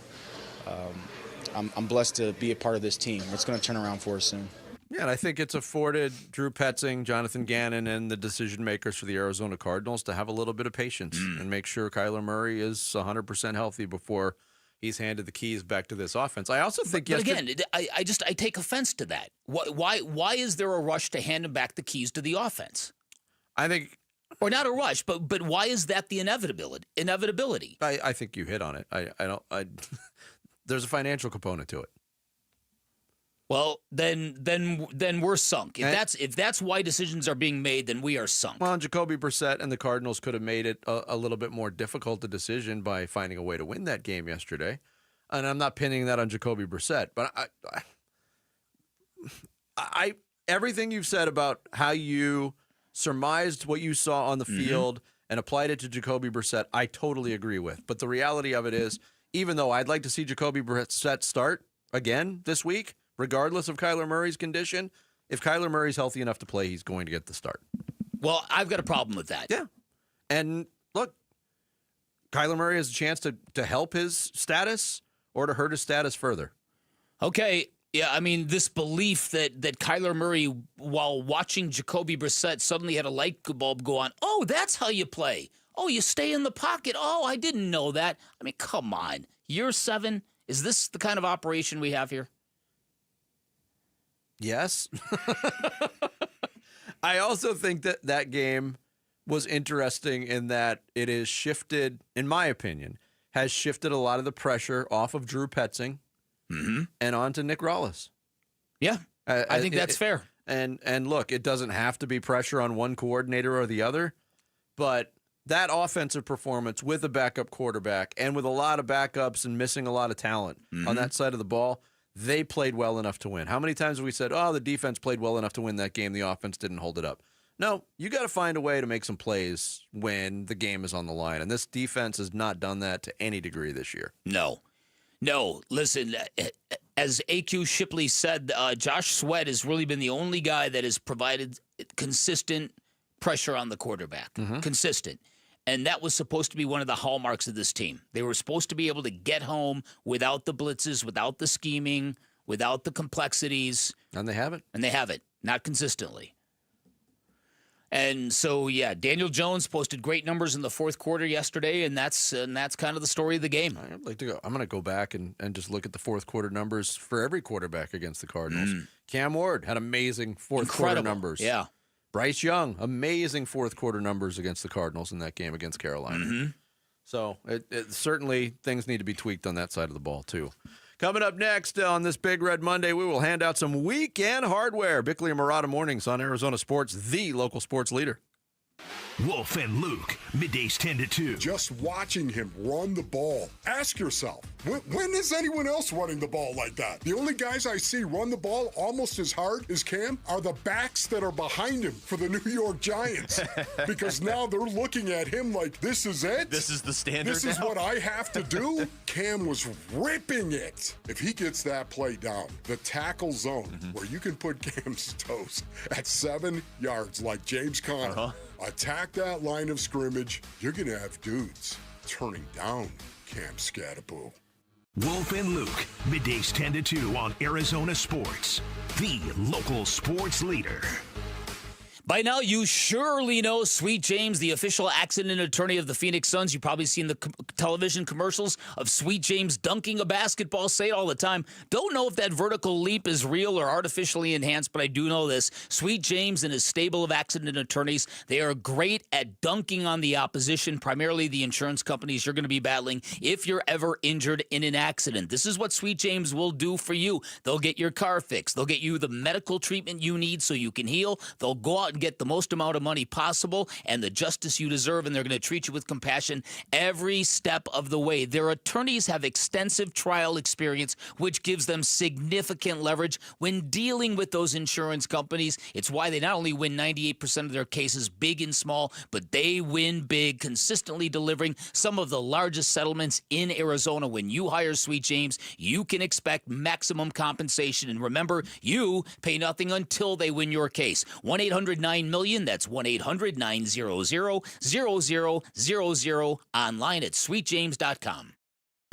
Speaker 8: I'm blessed to be a part of this team. It's going to turn around for us soon.
Speaker 1: Yeah, and I think it's afforded Drew Petzing, Jonathan Gannon, and the decision makers for the Arizona Cardinals to have a little bit of patience and make sure Kyler Murray is 100% healthy before he's handed the keys back to this offense. I also think,
Speaker 13: but again, I take offense to that. Why is there a rush to hand him back the keys to the offense?
Speaker 1: I think,
Speaker 13: or not a rush, but why is that the inevitability?
Speaker 1: I think you hit on it. I don't. There's a financial component to it.
Speaker 13: Well, then we're sunk. If that's why decisions are being made, then we are sunk.
Speaker 1: Well, Jacobe Brassette and the Cardinals could have made it a little bit more difficult a decision by finding a way to win that game yesterday. And I'm not pinning that on Jacobe Brassette, but I everything you've said about how you surmised what you saw on the field and applied it to Jacobe Brassette, I totally agree with. But the reality of it is, even though I'd like to see Jacobe Brassette start again this week, regardless of Kyler Murray's condition, if Kyler Murray's healthy enough to play, he's going to get the start.
Speaker 13: Well, I've got a problem with that.
Speaker 1: Yeah. And look, Kyler Murray has a chance to help his status or to hurt his status further.
Speaker 13: Okay. Yeah, I mean, this belief that Kyler Murray, while watching Jacobe Brassette, suddenly had a light bulb go on. Oh, that's how you play. Oh, you stay in the pocket. Oh, I didn't know that. I mean, come on. Year 7, is this the kind of operation we have here?
Speaker 1: Yes. I also think that game was interesting in that it is shifted, in my opinion, has shifted a lot of the pressure off of Drew Petzing and onto Nick Rollis.
Speaker 13: Yeah, I think that's fair.
Speaker 1: And look, it doesn't have to be pressure on one coordinator or the other, but that offensive performance with a backup quarterback and with a lot of backups and missing a lot of talent on that side of the ball, they played well enough to win. How many times have we said, oh, the defense played well enough to win that game, the offense didn't hold it up? No, you got to find a way to make some plays when the game is on the line, and this defense has not done that to any degree this year.
Speaker 13: No. Listen, as AQ Shipley said, Josh Sweat has really been the only guy that has provided consistent pressure on the quarterback. Consistent. And that was supposed to be one of the hallmarks of this team. They were supposed to be able to get home without the blitzes, without the scheming, without the complexities.
Speaker 1: And they haven't.
Speaker 13: Not consistently. And so, yeah, Daniel Jones posted great numbers in the fourth quarter yesterday, and that's kind of the story of the game.
Speaker 1: I'd like to go. I'm going to go back and just look at the fourth quarter numbers for every quarterback against the Cardinals. Cam Ward had amazing fourth quarter numbers.
Speaker 13: Yeah.
Speaker 1: Bryce Young, amazing fourth quarter numbers against the Cardinals in that game against Carolina. So it certainly things need to be tweaked on that side of the ball too. Coming up next on this Big Red Monday, we will hand out some weekend hardware. Bickley and Murata Mornings on Arizona Sports, the local sports leader.
Speaker 3: Wolf and Luke, middays 10 to 2.
Speaker 19: Just watching him run the ball. Ask yourself, when is anyone else running the ball like that? The only guys I see run the ball almost as hard as Cam are the backs that are behind him for the New York Giants. Because now they're looking at him like, this is it?
Speaker 14: This is the standard
Speaker 19: This is
Speaker 14: now?
Speaker 19: what I have to do? Cam was ripping it. If he gets that play down, the tackle zone where you can put Cam's toes at 7 yards like James Conner, attack that line of scrimmage, you're going to have dudes turning down Cam Scatterpoo.
Speaker 3: Wolf and Luke, middays 10 to 2 on Arizona Sports, the local sports leader.
Speaker 13: By now, you surely know Sweet James, the official accident attorney of the Phoenix Suns. You've probably seen the television commercials of Sweet James dunking a basketball. Say it all the time. Don't know if that vertical leap is real or artificially enhanced, but I do know this. Sweet James and his stable of accident attorneys, they are great at dunking on the opposition, primarily the insurance companies you're going to be battling if you're ever injured in an accident. This is what Sweet James will do for you. They'll get your car fixed. They'll get you the medical treatment you need so you can heal. They'll go out and get the most amount of money possible and the justice you deserve, and they're going to treat you with compassion every step of the way. Their attorneys have extensive trial experience, which gives them significant leverage when dealing with those insurance companies. It's why they not only win 98% of their cases, big and small, but they win big, consistently delivering some of the largest settlements in Arizona. When you hire Sweet James, you can expect maximum compensation. And remember, you pay nothing until they win your case. 1-800-9-MILLION. That's 1-800-900-0000. Online at sweetjames.com.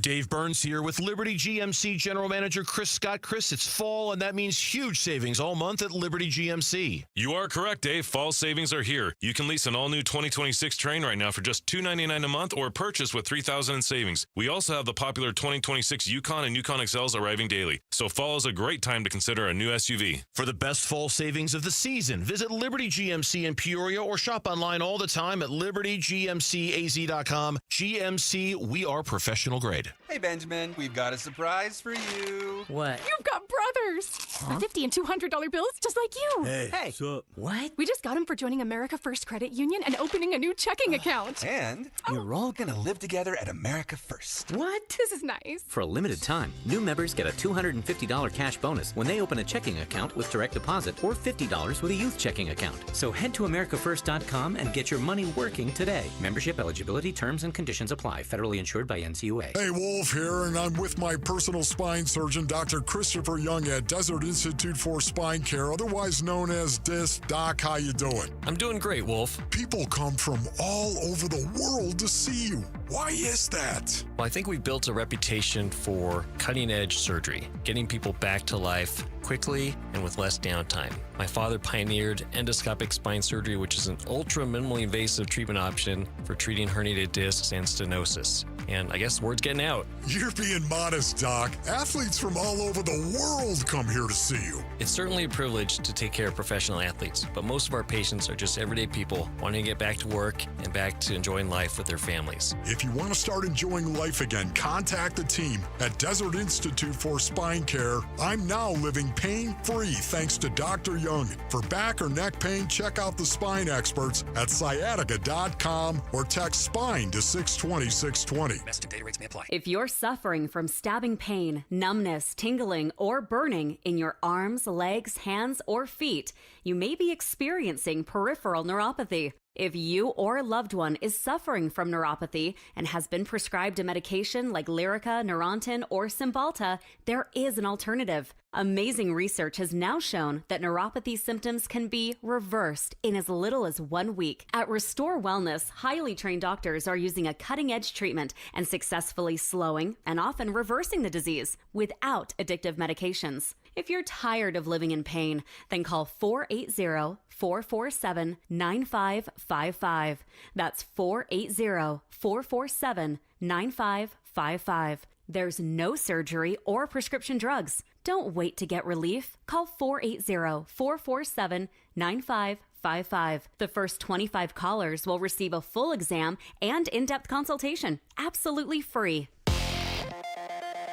Speaker 9: Dave Burns here with Liberty GMC General Manager Chris Scott. Chris, it's fall, and that means huge savings all month at Liberty GMC.
Speaker 17: You are correct, Dave. Fall savings are here. You can lease an all-new 2026 Train right now for just $299 a month or purchase with $3,000 in savings. We also have the popular 2026 Yukon and Yukon XLs arriving daily. So fall is a great time to consider a new SUV.
Speaker 9: For the best fall savings of the season, visit Liberty GMC in Peoria or shop online all the time at libertygmcaz.com. GMC, we are professional grade.
Speaker 21: Hey, Benjamin, we've got a surprise for you.
Speaker 22: What?
Speaker 25: You've got brothers.
Speaker 22: Huh?
Speaker 25: $50 and $200 bills just like you.
Speaker 21: Hey.
Speaker 22: What's up? What?
Speaker 25: We just got them for joining America First Credit Union and opening a new checking account.
Speaker 21: And you're all going to live together at America First.
Speaker 25: What? This is nice.
Speaker 26: For a limited time, new members get a $250 cash bonus when they open a checking account with direct deposit or $50 with a youth checking account. So head to AmericaFirst.com and get your money working today. Membership eligibility, terms, and conditions apply. Federally insured by NCUA.
Speaker 19: Hey, Wolf here, and I'm with my personal spine surgeon, Dr. Christopher Young at Desert Institute for Spine Care, otherwise known as DISC. Doc, how you doing?
Speaker 27: I'm doing great, Wolf.
Speaker 19: People come from all over the world to see you. Why is that?
Speaker 27: Well, I think we've built a reputation for cutting-edge surgery, getting people back to life quickly and with less downtime. My father pioneered endoscopic spine surgery, which is an ultra minimally invasive treatment option for treating herniated discs and stenosis. And I guess word's getting out.
Speaker 19: You're being modest, Doc. Athletes from all over the world come here to see you.
Speaker 27: It's certainly a privilege to take care of professional athletes, but most of our patients are just everyday people wanting to get back to work and back to enjoying life with their families.
Speaker 19: If you want to start enjoying life again, contact the team at Desert Institute for Spine Care. I'm now living pain-free thanks to Dr. Young. For back or neck pain, check out the spine experts at sciatica.com or text SPINE to 620-620.
Speaker 27: Message and data rates may apply.
Speaker 28: If you're suffering from stabbing pain, numbness, tingling, or burning in your arms, legs, hands, or feet, you may be experiencing peripheral neuropathy. If you or a loved one is suffering from neuropathy and has been prescribed a medication like Lyrica, Neurontin, or Cymbalta, there is an alternative. Amazing research has now shown that neuropathy symptoms can be reversed in as little as 1 week. At Restore Wellness, highly trained doctors are using a cutting-edge treatment and successfully slowing and often reversing the disease without addictive medications. If you're tired of living in pain, then call 480-447-9555. That's 480-447-9555. There's no surgery or prescription drugs. Don't wait to get relief. Call 480-447-9555. The first 25 callers will receive a full exam and in-depth consultation, absolutely free.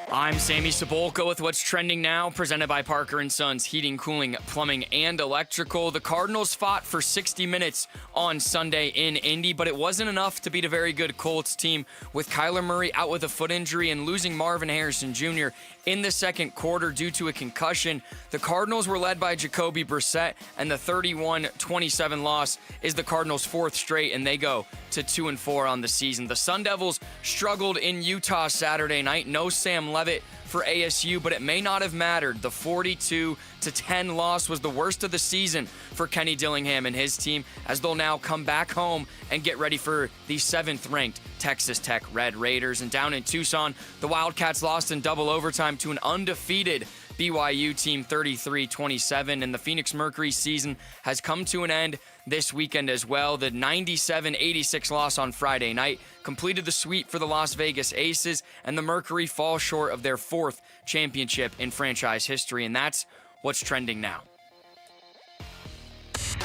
Speaker 2: I'm Sammy Sabolka with what's trending now, presented by Parker & Sons Heating, Cooling, Plumbing, and Electrical. The Cardinals fought for 60 minutes on Sunday in Indy, but it wasn't enough to beat a very good Colts team with Kyler Murray out with a foot injury and losing Marvin Harrison Jr. in the second quarter due to a concussion. The Cardinals were led by Jacobe Brassette, and the 31-27 loss is the Cardinals' fourth straight, and they go to 2-4 on the season. The Sun Devils struggled in Utah Saturday night. No Sam Levitt for ASU, but it may not have mattered. The 42-10 loss was the worst of the season for Kenny Dillingham and his team, as they'll now come back home and get ready for the 7th-ranked Texas Tech Red Raiders. And down in Tucson, the Wildcats lost in double overtime to an undefeated BYU team 33-27, and the Phoenix Mercury season has come to an end this weekend as well. The 97-86 loss on Friday night completed the sweep for the Las Vegas Aces, and the Mercury fall short of their 4th championship in franchise history, and that's what's trending now.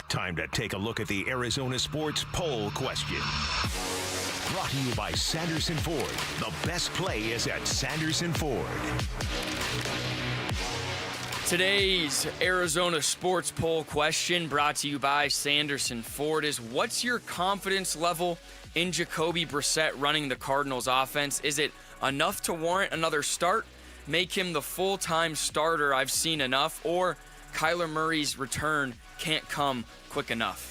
Speaker 3: Time to take a look at the Arizona Sports Poll Question. Brought to you by Sanderson Ford. The best play is at Sanderson Ford.
Speaker 2: Today's Arizona Sports Poll Question, brought to you by Sanderson Ford, is what's your confidence level in Jacobe Brassette running the Cardinals offense? Is it enough to warrant another start? Make him the full-time starter, I've seen enough, or Kyler Murray's return can't come quick enough?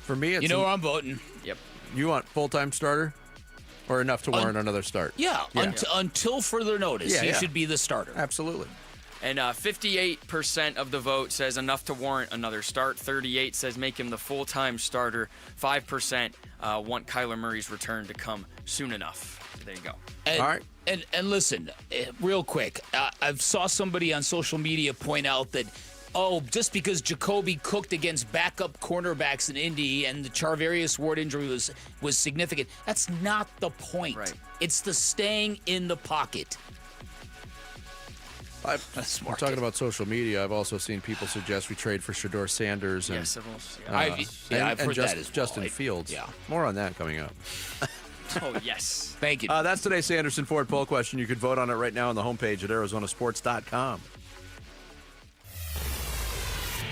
Speaker 1: For me, it's
Speaker 13: where I'm voting.
Speaker 2: Yep.
Speaker 1: You want full-time starter or enough to warrant another start?
Speaker 13: Yeah, until further notice, he should be the starter.
Speaker 1: Absolutely.
Speaker 2: And 58% of the vote says enough to warrant another start. 38% says make him the full-time starter. 5% want Kyler Murray's return to come soon enough. There you go.
Speaker 13: And, all right. And listen, real quick, I saw somebody on social media point out that, just because Jacoby cooked against backup cornerbacks in Indy and the Charvarius Ward injury was significant, that's not the point.
Speaker 2: Right.
Speaker 13: It's the staying in the pocket.
Speaker 1: I'm talking about social media. I've also seen people suggest we trade for Shedeur Sanders and,
Speaker 13: I've heard that as well.
Speaker 1: Justin Fields.
Speaker 13: Yeah.
Speaker 1: More on that coming up.
Speaker 2: Oh, yes.
Speaker 13: Thank you.
Speaker 1: That's today's Sanderson Ford poll question. You can vote on it right now on the homepage at arizonasports.com.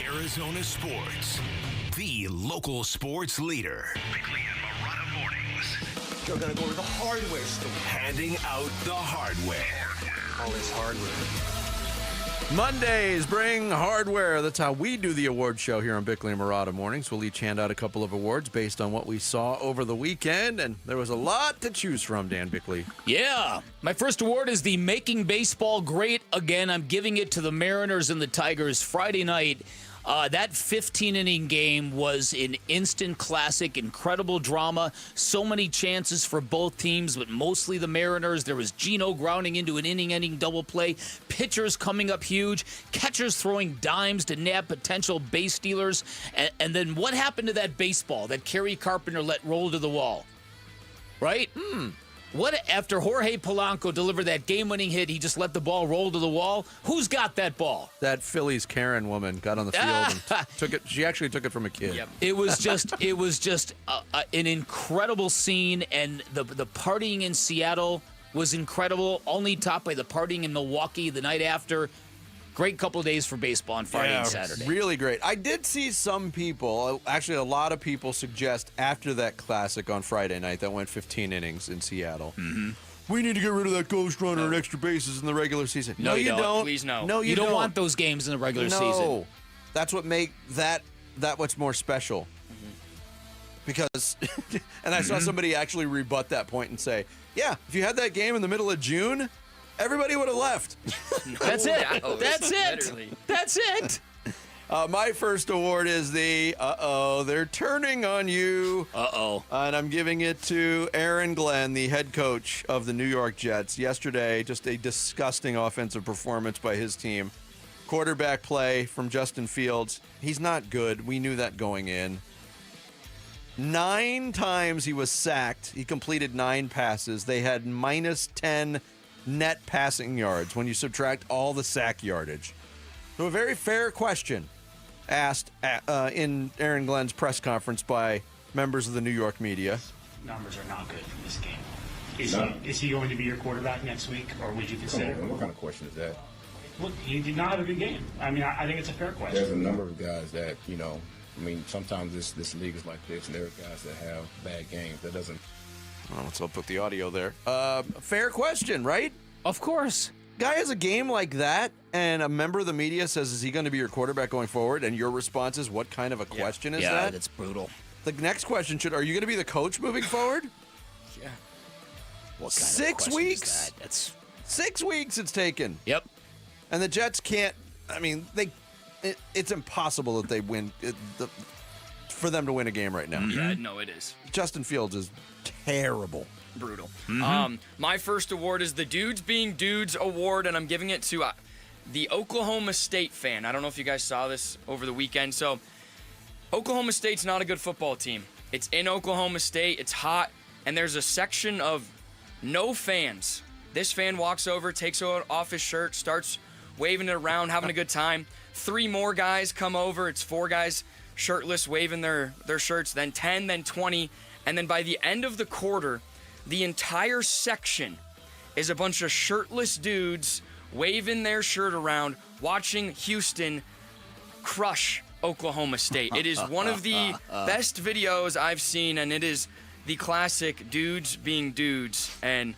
Speaker 3: Arizona Sports, the local sports leader. Bickley and Marotta mornings.
Speaker 11: You're gonna go to the hardware store.
Speaker 3: Handing out the hardware.
Speaker 11: All this hardware.
Speaker 1: Mondays bring hardware. That's how we do the award show here on Bickley and Marotta mornings. We'll each hand out a couple of awards based on what we saw over the weekend, and there was a lot to choose from, Dan Bickley.
Speaker 13: Yeah. My first award is the Making Baseball Great Again. I'm giving it to the Mariners and the Tigers Friday night. That 15-inning game was an instant classic, incredible drama, so many chances for both teams, but mostly the Mariners. There was Gino grounding into an inning-ending double play, pitchers coming up huge, catchers throwing dimes to nab potential base stealers, and then what happened to that baseball that Kerry Carpenter let roll to the wall? Right? What, after Jorge Polanco delivered that game-winning hit, he just let the ball roll to the wall? Who's got that ball?
Speaker 1: That Phillies Karen woman got on the field and took it. She actually took it from a kid.
Speaker 2: Yep.
Speaker 13: It was just an incredible scene, and the partying in Seattle was incredible, only topped by the partying in Milwaukee the night after. Great couple of days for baseball on Friday and Saturday.
Speaker 1: Really great. I did see some people, actually a lot of people, suggest after that classic on Friday night that went 15 innings in Seattle, we need to get rid of that ghost runner and extra bases in the regular season.
Speaker 13: No, you don't.
Speaker 2: Please, no.
Speaker 1: No,
Speaker 13: you don't want those games in the regular season.
Speaker 1: No. That's what make that what's more special. Because, and I saw somebody actually rebut that point and say, yeah, if you had that game in the middle of June, everybody would have left.
Speaker 13: That's it.
Speaker 2: No,
Speaker 13: That's it.
Speaker 2: literally.
Speaker 13: That's it.
Speaker 1: My first award is the they're turning on you. And I'm giving it to Aaron Glenn, the head coach of the New York Jets. Yesterday, just a disgusting offensive performance by his team. Quarterback play from Justin Fields. He's not good. We knew that going in. 9 times he was sacked. He completed 9 passes. They had minus 10 net passing yards when you subtract all the sack yardage. So a very fair question asked in Aaron Glenn's press conference by members of the New York media.
Speaker 4: Numbers are not good from this game. Is he going to be your quarterback next week, or would you consider?
Speaker 5: What kind of question is that?
Speaker 4: Look, he did not have a good game. I mean, I think it's a fair question.
Speaker 5: There's a number of guys that, sometimes this league is like this, and there are guys that have bad games. That doesn't.
Speaker 1: Let's put the audio there. Fair question, right?
Speaker 13: Of course.
Speaker 1: Guy has a game like that, and a member of the media says, is he going to be your quarterback going forward? And your response is, what kind of a question is that?
Speaker 13: Yeah, that's brutal.
Speaker 1: The next question are you going to be the coach moving forward?
Speaker 13: Yeah. What kind
Speaker 1: 6
Speaker 13: of
Speaker 1: weeks?
Speaker 13: Is that? That's
Speaker 1: 6 weeks it's taken.
Speaker 13: Yep.
Speaker 1: And the Jets can't, it's impossible that they win, for them to win a game right now.
Speaker 2: Yeah, no, it is.
Speaker 1: Justin Fields is terrible.
Speaker 2: Brutal. My first award is the Dudes Being Dudes Award, and I'm giving it to the Oklahoma State fan. I don't know if you guys saw this over the weekend. So, Oklahoma State's not a good football team. It's in Oklahoma State. It's hot, and there's a section of no fans. This fan walks over, takes off his shirt, starts waving it around, having a good time. 3 more guys come over. It's 4 guys shirtless, waving their shirts, then 10, then 20, and then by the end of the quarter, the entire section is a bunch of shirtless dudes waving their shirt around, watching Houston crush Oklahoma State. It is one of the best videos I've seen, and it is the classic Dudes Being Dudes, and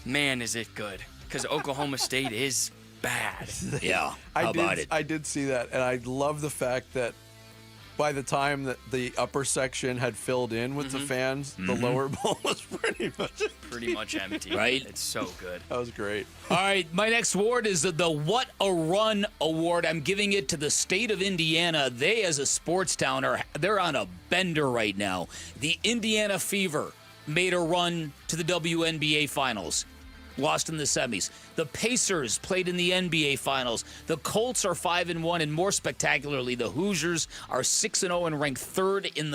Speaker 2: man, is it good, because Oklahoma State is bad.
Speaker 13: Yeah, how about it?
Speaker 1: I did see that, and I love the fact that by the time that the upper section had filled in with the fans, the lower bowl was pretty much
Speaker 2: empty.
Speaker 13: Right?
Speaker 2: It's so good.
Speaker 1: That was great.
Speaker 13: All right, my next award is the What a Run Award. I'm giving it to the state of Indiana. They, as a sports town, they're on a bender right now. The Indiana Fever made a run to the WNBA Finals. Lost in the semis. The Pacers played in the NBA Finals. The Colts are 5-1, and more spectacularly, the Hoosiers are 6-0 and ranked 3rd in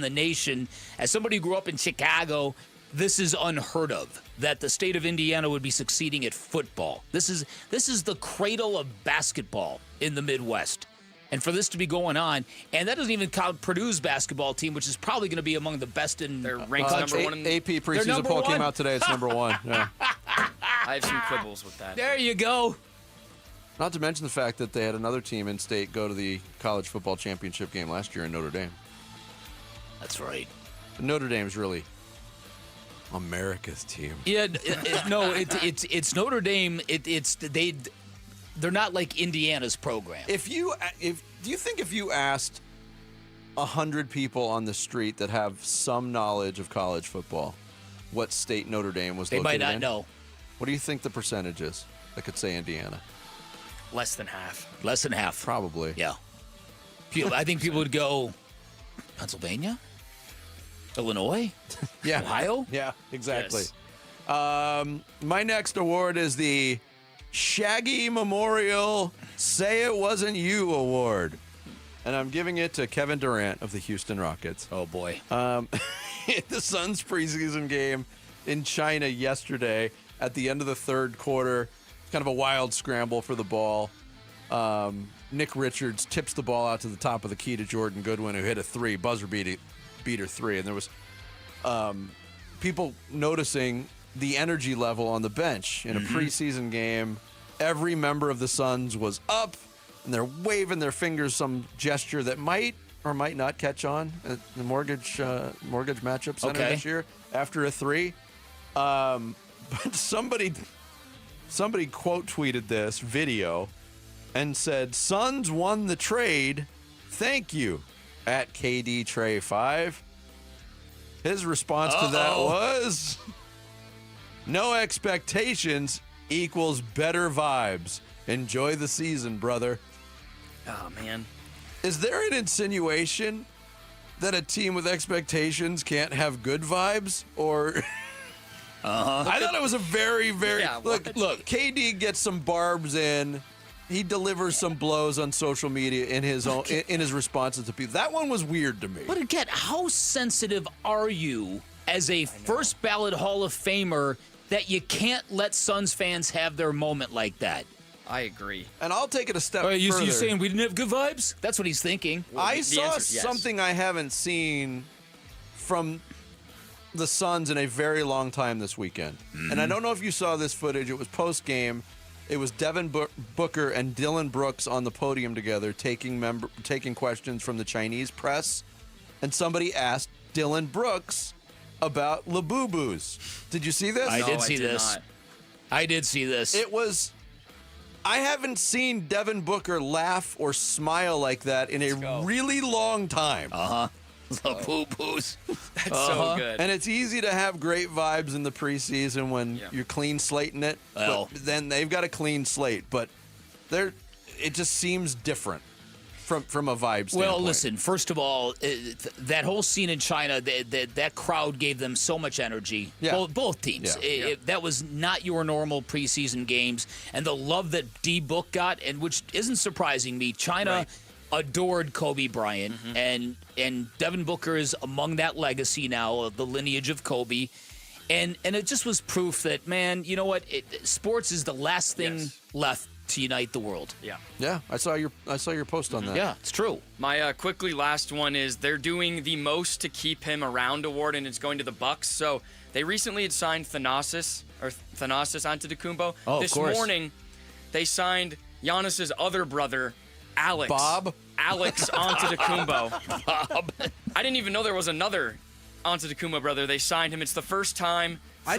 Speaker 13: the nation. As somebody who grew up in Chicago, this is unheard of, that the state of Indiana would be succeeding at football. This is the cradle of basketball in the Midwest. And for this to be going on, and that doesn't even count Purdue's basketball team, which is probably going to be among the best in
Speaker 2: They're ranked number 1 in
Speaker 1: AP preseason poll came out today. It's number 1. Yeah.
Speaker 2: I have some quibbles with that.
Speaker 13: There you go.
Speaker 1: Not to mention the fact that they had another team in state go to the college football championship game last year in Notre Dame.
Speaker 13: That's right.
Speaker 1: Notre Dame's really America's team.
Speaker 13: Yeah, it's Notre Dame. They're not like Indiana's program.
Speaker 1: Do you think if you asked 100 people on the street that have some knowledge of college football what state Notre Dame was located in?
Speaker 13: They might not know.
Speaker 1: What do you think the percentage is that could say Indiana?
Speaker 2: Less than half.
Speaker 13: Less than half.
Speaker 1: Probably.
Speaker 13: Yeah. I think people would go, Pennsylvania? Illinois?
Speaker 1: Yeah.
Speaker 13: Ohio?
Speaker 1: Yeah, exactly.
Speaker 2: Yes.
Speaker 1: My next award is the Shaggy Memorial Say It Wasn't You Award. And I'm giving it to Kevin Durant of the Houston Rockets.
Speaker 13: Oh, boy.
Speaker 1: The Suns preseason game in China yesterday at the end of the third quarter. Kind of a wild scramble for the ball. Nick Richards tips the ball out to the top of the key to Jordan Goodwin, who hit a 3, buzzer beater 3. And there was people noticing the energy level on the bench in a preseason game. Every member of the Suns was up, and they're waving their fingers, some gesture that might or might not catch on at the mortgage matchup center this year after a 3. But somebody quote tweeted this video and said, "Suns won the trade. Thank you." At KD Trey 5. His response to that was, "No expectations equals better vibes. Enjoy the season, brother."
Speaker 2: Oh, man.
Speaker 1: Is there an insinuation that a team with expectations can't have good vibes? Or I thought it was a very, very look. KD gets some barbs in. He delivers some blows on social media in his own in his responses to people. That one was weird to me.
Speaker 13: But again, how sensitive are you as a first ballot Hall of Famer that you can't let Suns fans have their moment like that?
Speaker 2: I agree.
Speaker 1: And I'll take it a step further.
Speaker 13: You saying we didn't have good vibes? That's what he's thinking.
Speaker 1: Well, I saw something I haven't seen from the Suns in a very long time this weekend. And I don't know if you saw this footage. It was post-game. It was Devin Booker and Dylan Brooks on the podium together taking questions from the Chinese press. And somebody asked Dylan Brooks about Labubu's. Did you see this?
Speaker 13: I did see this. I did see this.
Speaker 1: It was... I haven't seen Devin Booker laugh or smile like that in a really long time.
Speaker 13: Labubu's.
Speaker 2: That's so good.
Speaker 1: And it's easy to have great vibes in the preseason when you're clean slating it.
Speaker 13: Well.
Speaker 1: But then they've got a clean slate. But it just seems different from a vibe standpoint.
Speaker 13: Well, listen, first of all, that whole scene in China, that crowd gave them so much energy.
Speaker 1: Yeah.
Speaker 13: Both teams.
Speaker 1: Yeah.
Speaker 13: That was not your normal preseason games. And the love that D-Book got, and which isn't surprising me, China adored Kobe Bryant. And Devin Booker is among that legacy now of the lineage of Kobe. And it just was proof that, man, you know what? Sports is the last thing left to unite the world.
Speaker 1: Yeah, I saw your post on that.
Speaker 13: Yeah, it's true.
Speaker 2: My quickly last one is they're doing the most to keep him around award, and it's going to the Bucks. So they recently had signed Thanasis Antetokounmpo. This morning, they signed Giannis's other brother, Alex. Alex Antetokounmpo.
Speaker 13: Bob.
Speaker 2: I didn't even know there was another Antetokounmpo brother. They signed him. It's the first time.
Speaker 1: I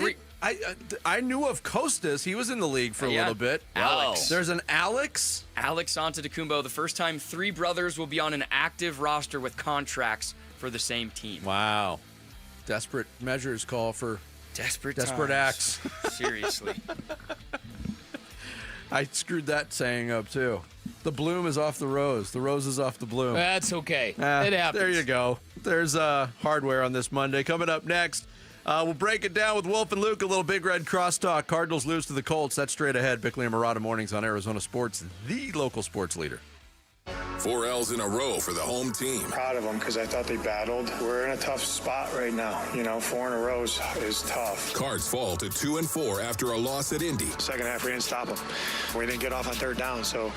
Speaker 1: knew of Kostas. He was in the league for a little bit.
Speaker 2: Alex.
Speaker 1: There's an Alex?
Speaker 2: Alex Antetokounmpo. The first time 3 brothers will be on an active roster with contracts for the same team.
Speaker 1: Wow. Desperate measures call for
Speaker 2: desperate
Speaker 1: acts.
Speaker 2: Seriously.
Speaker 1: I screwed that saying up, too. The bloom is off the rose. The rose is off the bloom.
Speaker 13: That's okay. It happens.
Speaker 1: There you go. There's hardware on this Monday. Coming up next, we'll break it down with Wolf and Luke, a little Big Red crosstalk. Cardinals lose to the Colts. That's straight ahead. Bickley and Murata mornings on Arizona Sports, the local sports leader.
Speaker 3: 4 L's in a row for the home team.
Speaker 18: Proud of them because I thought they battled. We're in a tough spot right now. 4 in a row is tough.
Speaker 3: Cards fall to 2-4 after a loss at Indy.
Speaker 18: Second half, we didn't stop them. We didn't get off on third down, so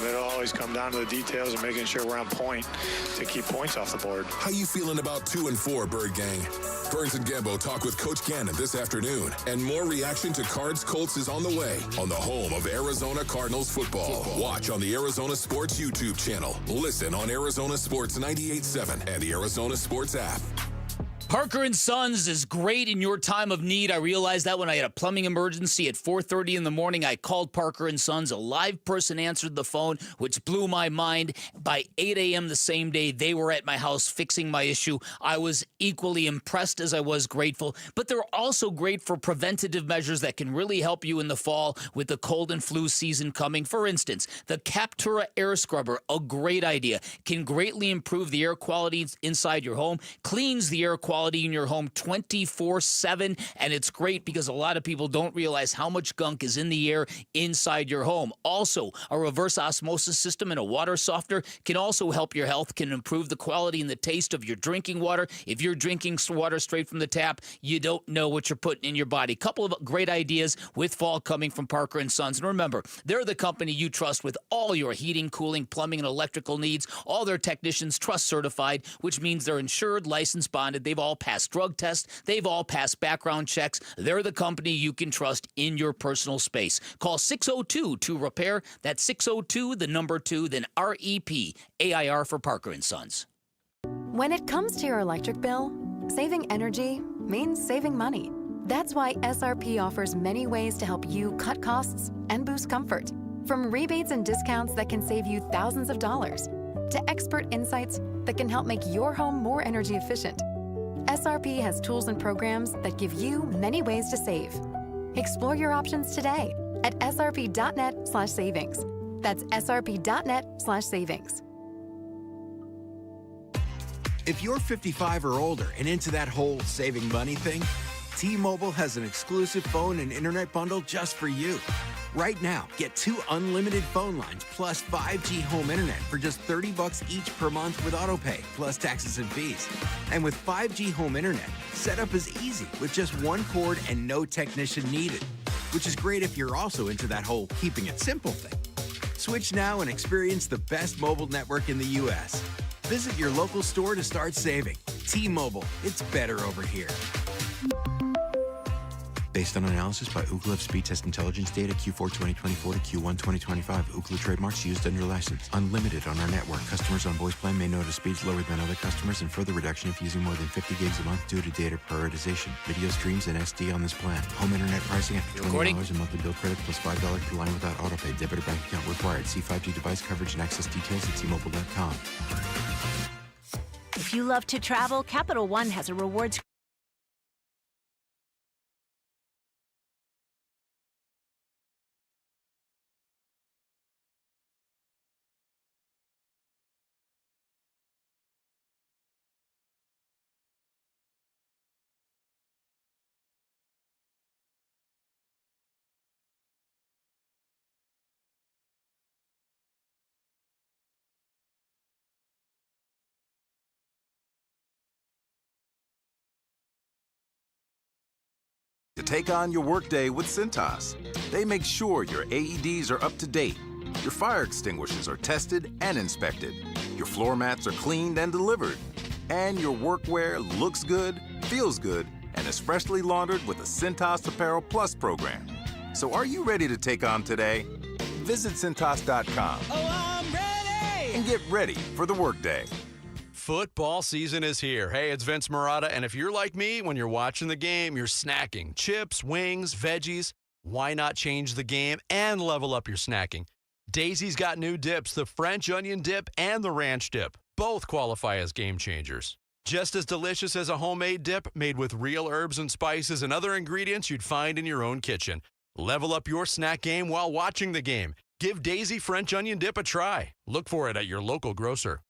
Speaker 18: it'll always come down to the details and making sure we're on point to keep points off the board.
Speaker 3: How you feeling about 2-4, Bird Gang? Burns and Gambo talk with Coach Ganon this afternoon, and more reaction to Cards Colts is on the way on the home of Arizona Cardinals football. Watch on the Arizona Sports YouTube channel. Listen on Arizona Sports 98.7 and the Arizona Sports app.
Speaker 13: Parker & Sons is great in your time of need. I realized that when I had a plumbing emergency at 4:30 in the morning. I called Parker & Sons. A live person answered the phone, which blew my mind. By 8 a.m. the same day, they were at my house fixing my issue. I was equally impressed as I was grateful. But they're also great for preventative measures that can really help you in the fall with the cold and flu season coming. For instance, the Captura Air Scrubber, a great idea, can greatly improve the air quality inside your home, cleans the air quality in your home 24/7, and it's great because a lot of people don't realize how much gunk is in the air inside your home. Also, a reverse osmosis system and a water softener can also help your health, can improve the quality and the taste of your drinking water. If you're drinking water straight from the tap, you don't know what you're putting in your body. Couple of great ideas with fall coming from Parker & Sons. And remember, they're the company you trust with all your heating, cooling, plumbing, and electrical needs. All their technicians trust certified, which means they're insured, licensed, bonded. They've all passed drug tests. They've all passed background checks. They're the company you can trust in your personal space. Call 602-2-REPAIR. That's 602, the number 2, then REPAIR for Parker & Sons.
Speaker 6: When it comes to your electric bill, saving energy means saving money. That's why SRP offers many ways to help you cut costs and boost comfort. From rebates and discounts that can save you thousands of dollars, to expert insights that can help make your home more energy efficient. SRP has tools and programs that give you many ways to save. Explore your options today at srp.net/savings. That's srp.net/savings.
Speaker 10: If you're 55 or older and into that whole saving money thing, T-Mobile has an exclusive phone and internet bundle just for you. Right now, get 2 unlimited phone lines plus 5G home internet for just $30 each per month with autopay, plus taxes and fees. And with 5G home internet, setup is easy with just 1 cord and no technician needed, which is great if you're also into that whole keeping it simple thing. Switch now and experience the best mobile network in the U.S. Visit your local store to start saving. T-Mobile, it's better over here.
Speaker 7: Based on analysis by Ookla of speed test intelligence data Q4 2024 to Q1 2025. Ookla trademarks used under license. Unlimited on our network. Customers on voice plan may notice speeds lower than other customers and further reduction if using more than 50 gigs a month due to data prioritization. Video streams and SD on this plan. Home internet pricing after $20 a monthly bill credit plus $5 per line without autopay. Debit or bank account required. See 5G device coverage and access details at T-Mobile.com.
Speaker 12: If you love to travel, Capital One has a rewards
Speaker 14: to take on your workday with Cintas. They make sure your AEDs are up to date, your fire extinguishers are tested and inspected, your floor mats are cleaned and delivered, and your workwear looks good, feels good, and is freshly laundered with the Cintas Apparel Plus program. So are you ready to take on today? Visit Cintas.com.
Speaker 15: Oh, I'm ready!
Speaker 14: And get ready for the workday.
Speaker 1: Football season is here. Hey, it's Vince Marotta, and if you're like me, when you're watching the game, you're snacking chips, wings, veggies. Why not change the game and level up your snacking? Daisy's got new dips, the French onion dip and the ranch dip. Both qualify as game changers. Just as delicious as a homemade dip made with real herbs and spices and other ingredients you'd find in your own kitchen. Level up your snack game while watching the game. Give Daisy French onion dip a try. Look for it at your local grocer.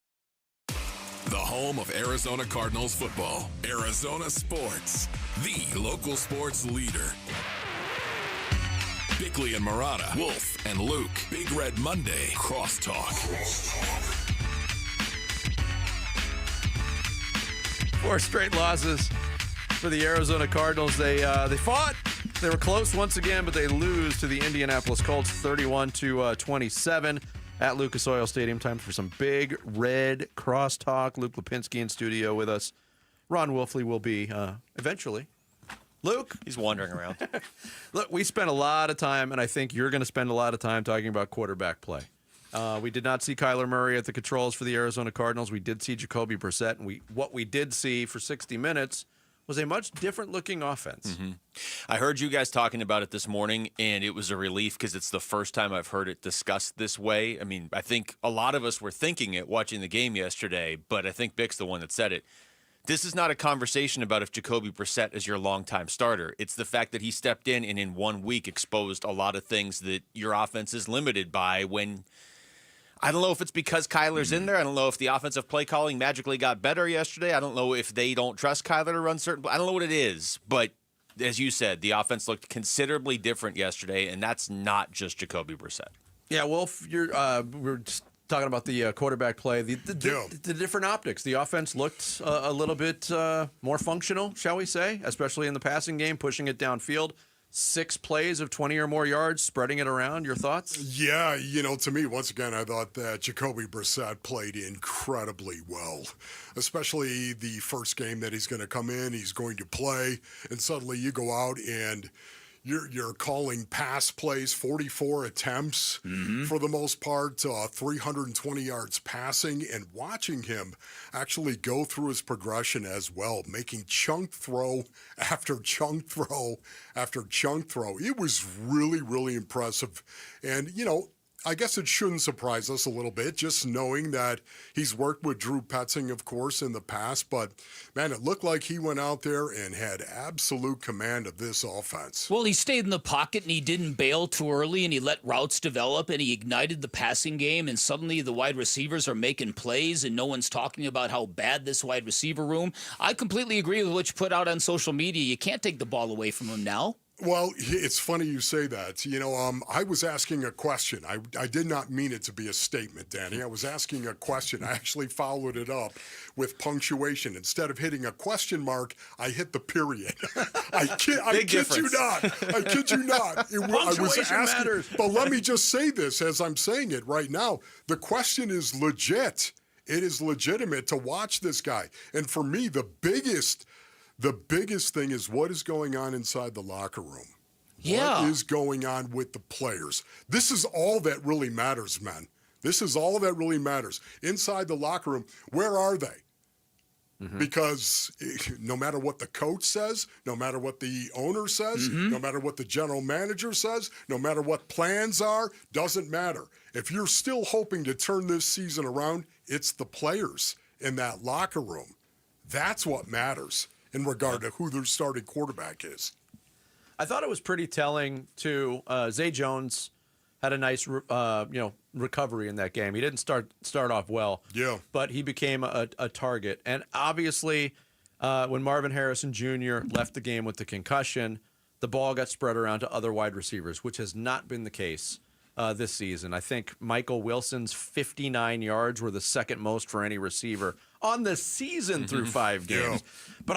Speaker 16: The home of Arizona Cardinals football. Arizona Sports, the local sports leader. Bickley and Marotta, Wolf and Luke. Big Red Monday, Crosstalk.
Speaker 1: 4 straight losses for the Arizona Cardinals. They fought. They were close once again, but they lose to the Indianapolis Colts 31-27 at Lucas Oil Stadium. Time for some Big Red Crosstalk. Luke Lipinski in studio with us. Ron Wolfley will be eventually. Luke?
Speaker 20: He's wandering around.
Speaker 1: Look, we spent a lot of time, and I think you're going to spend a lot of time talking about quarterback play. We did not see Kyler Murray at the controls for the Arizona Cardinals. We did see Jacobe Brassette, and what we did see for 60 minutes was a much different-looking offense.
Speaker 20: Mm-hmm. I heard you guys talking about it this morning, and it was a relief because it's the first time I've heard it discussed this way. I mean, I think a lot of us were thinking it watching the game yesterday, but I think Bick's the one that said it. This is not a conversation about if Jacobe Brassette is your longtime starter. It's the fact that he stepped in and in 1 week exposed a lot of things that your offense is limited by when – I don't know if it's because Kyler's in there. I don't know if the offensive play calling magically got better yesterday. I don't know if they don't trust Kyler to run certain – I don't know what it is. But as you said, the offense looked considerably different yesterday, and that's not just Jacobe Brassette.
Speaker 1: Yeah, Wolf, we're just talking about the quarterback play, the different optics. The offense looked a little bit more functional, shall we say, especially in the passing game, pushing it downfield. 6 plays of 20 or more yards, spreading it around. Your thoughts?
Speaker 19: Yeah, to me, once again, I thought that Jacobe Brassette played incredibly well, especially the first game that he's going to come in, he's going to play, and suddenly you go out and you're calling pass plays, 44 attempts for the most part, 320 yards passing, and watching him actually go through his progression as well, making chunk throw after chunk throw after chunk throw. It was really, really impressive. And, I guess it shouldn't surprise us a little bit, just knowing that he's worked with Drew Petzing, of course, in the past. But, man, it looked like he went out there and had absolute command of this offense.
Speaker 13: Well, he stayed in the pocket, and he didn't bail too early, and he let routes develop, and he ignited the passing game, and suddenly the wide receivers are making plays, and no one's talking about how bad this wide receiver room. I completely agree with what you put out on social media. You can't take the ball away from him now.
Speaker 19: Well, it's funny you say that. I was asking a question. I did not mean it to be a statement, Danny. I was asking a question. I actually followed it up with punctuation. Instead of hitting a question mark, I hit the period. I kid you not. I kid you not. I was asking, matters. But let me just say this as I'm saying it right now. The question is legit. It is legitimate to watch this guy. And for me, the biggest thing is what is going on inside the locker room.
Speaker 13: Yeah.
Speaker 19: What is going on with the players? This is all that really matters, man. This is all that really matters. Inside the locker room, where are they? Because no matter what the coach says, no matter what the owner says, no matter what the general manager says, no matter what plans are, doesn't matter. If you're still hoping to turn this season around, it's the players in that locker room. That's what matters in regard to who their starting quarterback is.
Speaker 1: I thought it was pretty telling, too. Zay Jones had a nice, recovery in that game. He didn't start off well, but he became a target. And obviously, when Marvin Harrison Jr. left the game with the concussion, the ball got spread around to other wide receivers, which has not been the case this season. I think Michael Wilson's 59 yards were the second most for any receiver on the season through 5 games. But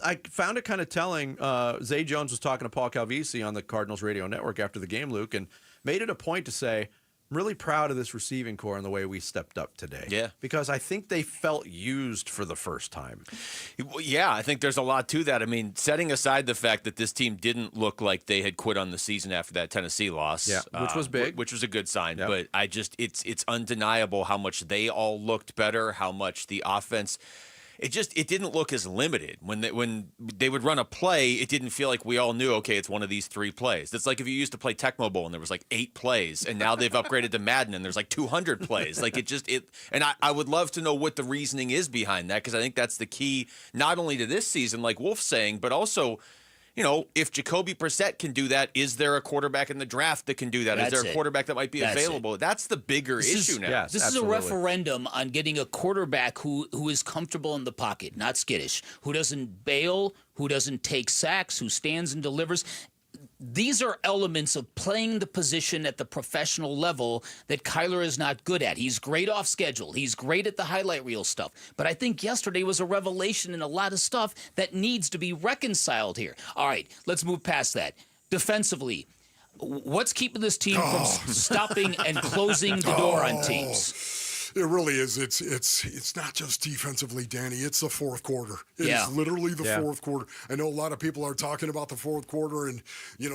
Speaker 1: I found it kind of telling. Zay Jones was talking to Paul Calvisi on the Cardinals radio network after the game, Luke, and made it a point to say, I'm really proud of this receiving core and the way we stepped up today.
Speaker 20: Yeah.
Speaker 1: Because I think they felt used for the first time.
Speaker 20: Yeah, I think there's a lot to that. I mean, setting aside the fact that this team didn't look like they had quit on the season after that Tennessee loss.
Speaker 1: Yeah, which was big.
Speaker 20: Which was a good sign. Yep. But it's undeniable how much they all looked better, how much the offense... It didn't look as limited. When they would run a play, it didn't feel like we all knew, okay, it's one of these 3 plays. It's like if you used to play Tecmo Bowl and there was like 8 plays, and now they've upgraded to Madden and there's like 200 plays. Like and I would love to know what the reasoning is behind that, because I think that's the key, not only to this season, like Wolf's saying, but also, if Jacobe Brassette can do that, is there a quarterback in the draft that can do that? Is there a quarterback that might be available? That's the bigger issue now.
Speaker 13: Yes, this
Speaker 1: absolutely.
Speaker 13: is a referendum on getting a quarterback who is comfortable in the pocket, not skittish, who doesn't bail, who doesn't take sacks, who stands and delivers. These are elements of playing the position at the professional level that Kyler is not good at. He's great off schedule. He's great at the highlight reel stuff. But I think yesterday was a revelation in a lot of stuff that needs to be reconciled here. All right, let's move past that. Defensively, what's keeping this team from stopping and closing the door on teams?
Speaker 19: It really is. It's not just defensively, Danny. It's the fourth quarter. It is literally the fourth quarter. I know a lot of people are talking about the fourth quarter and,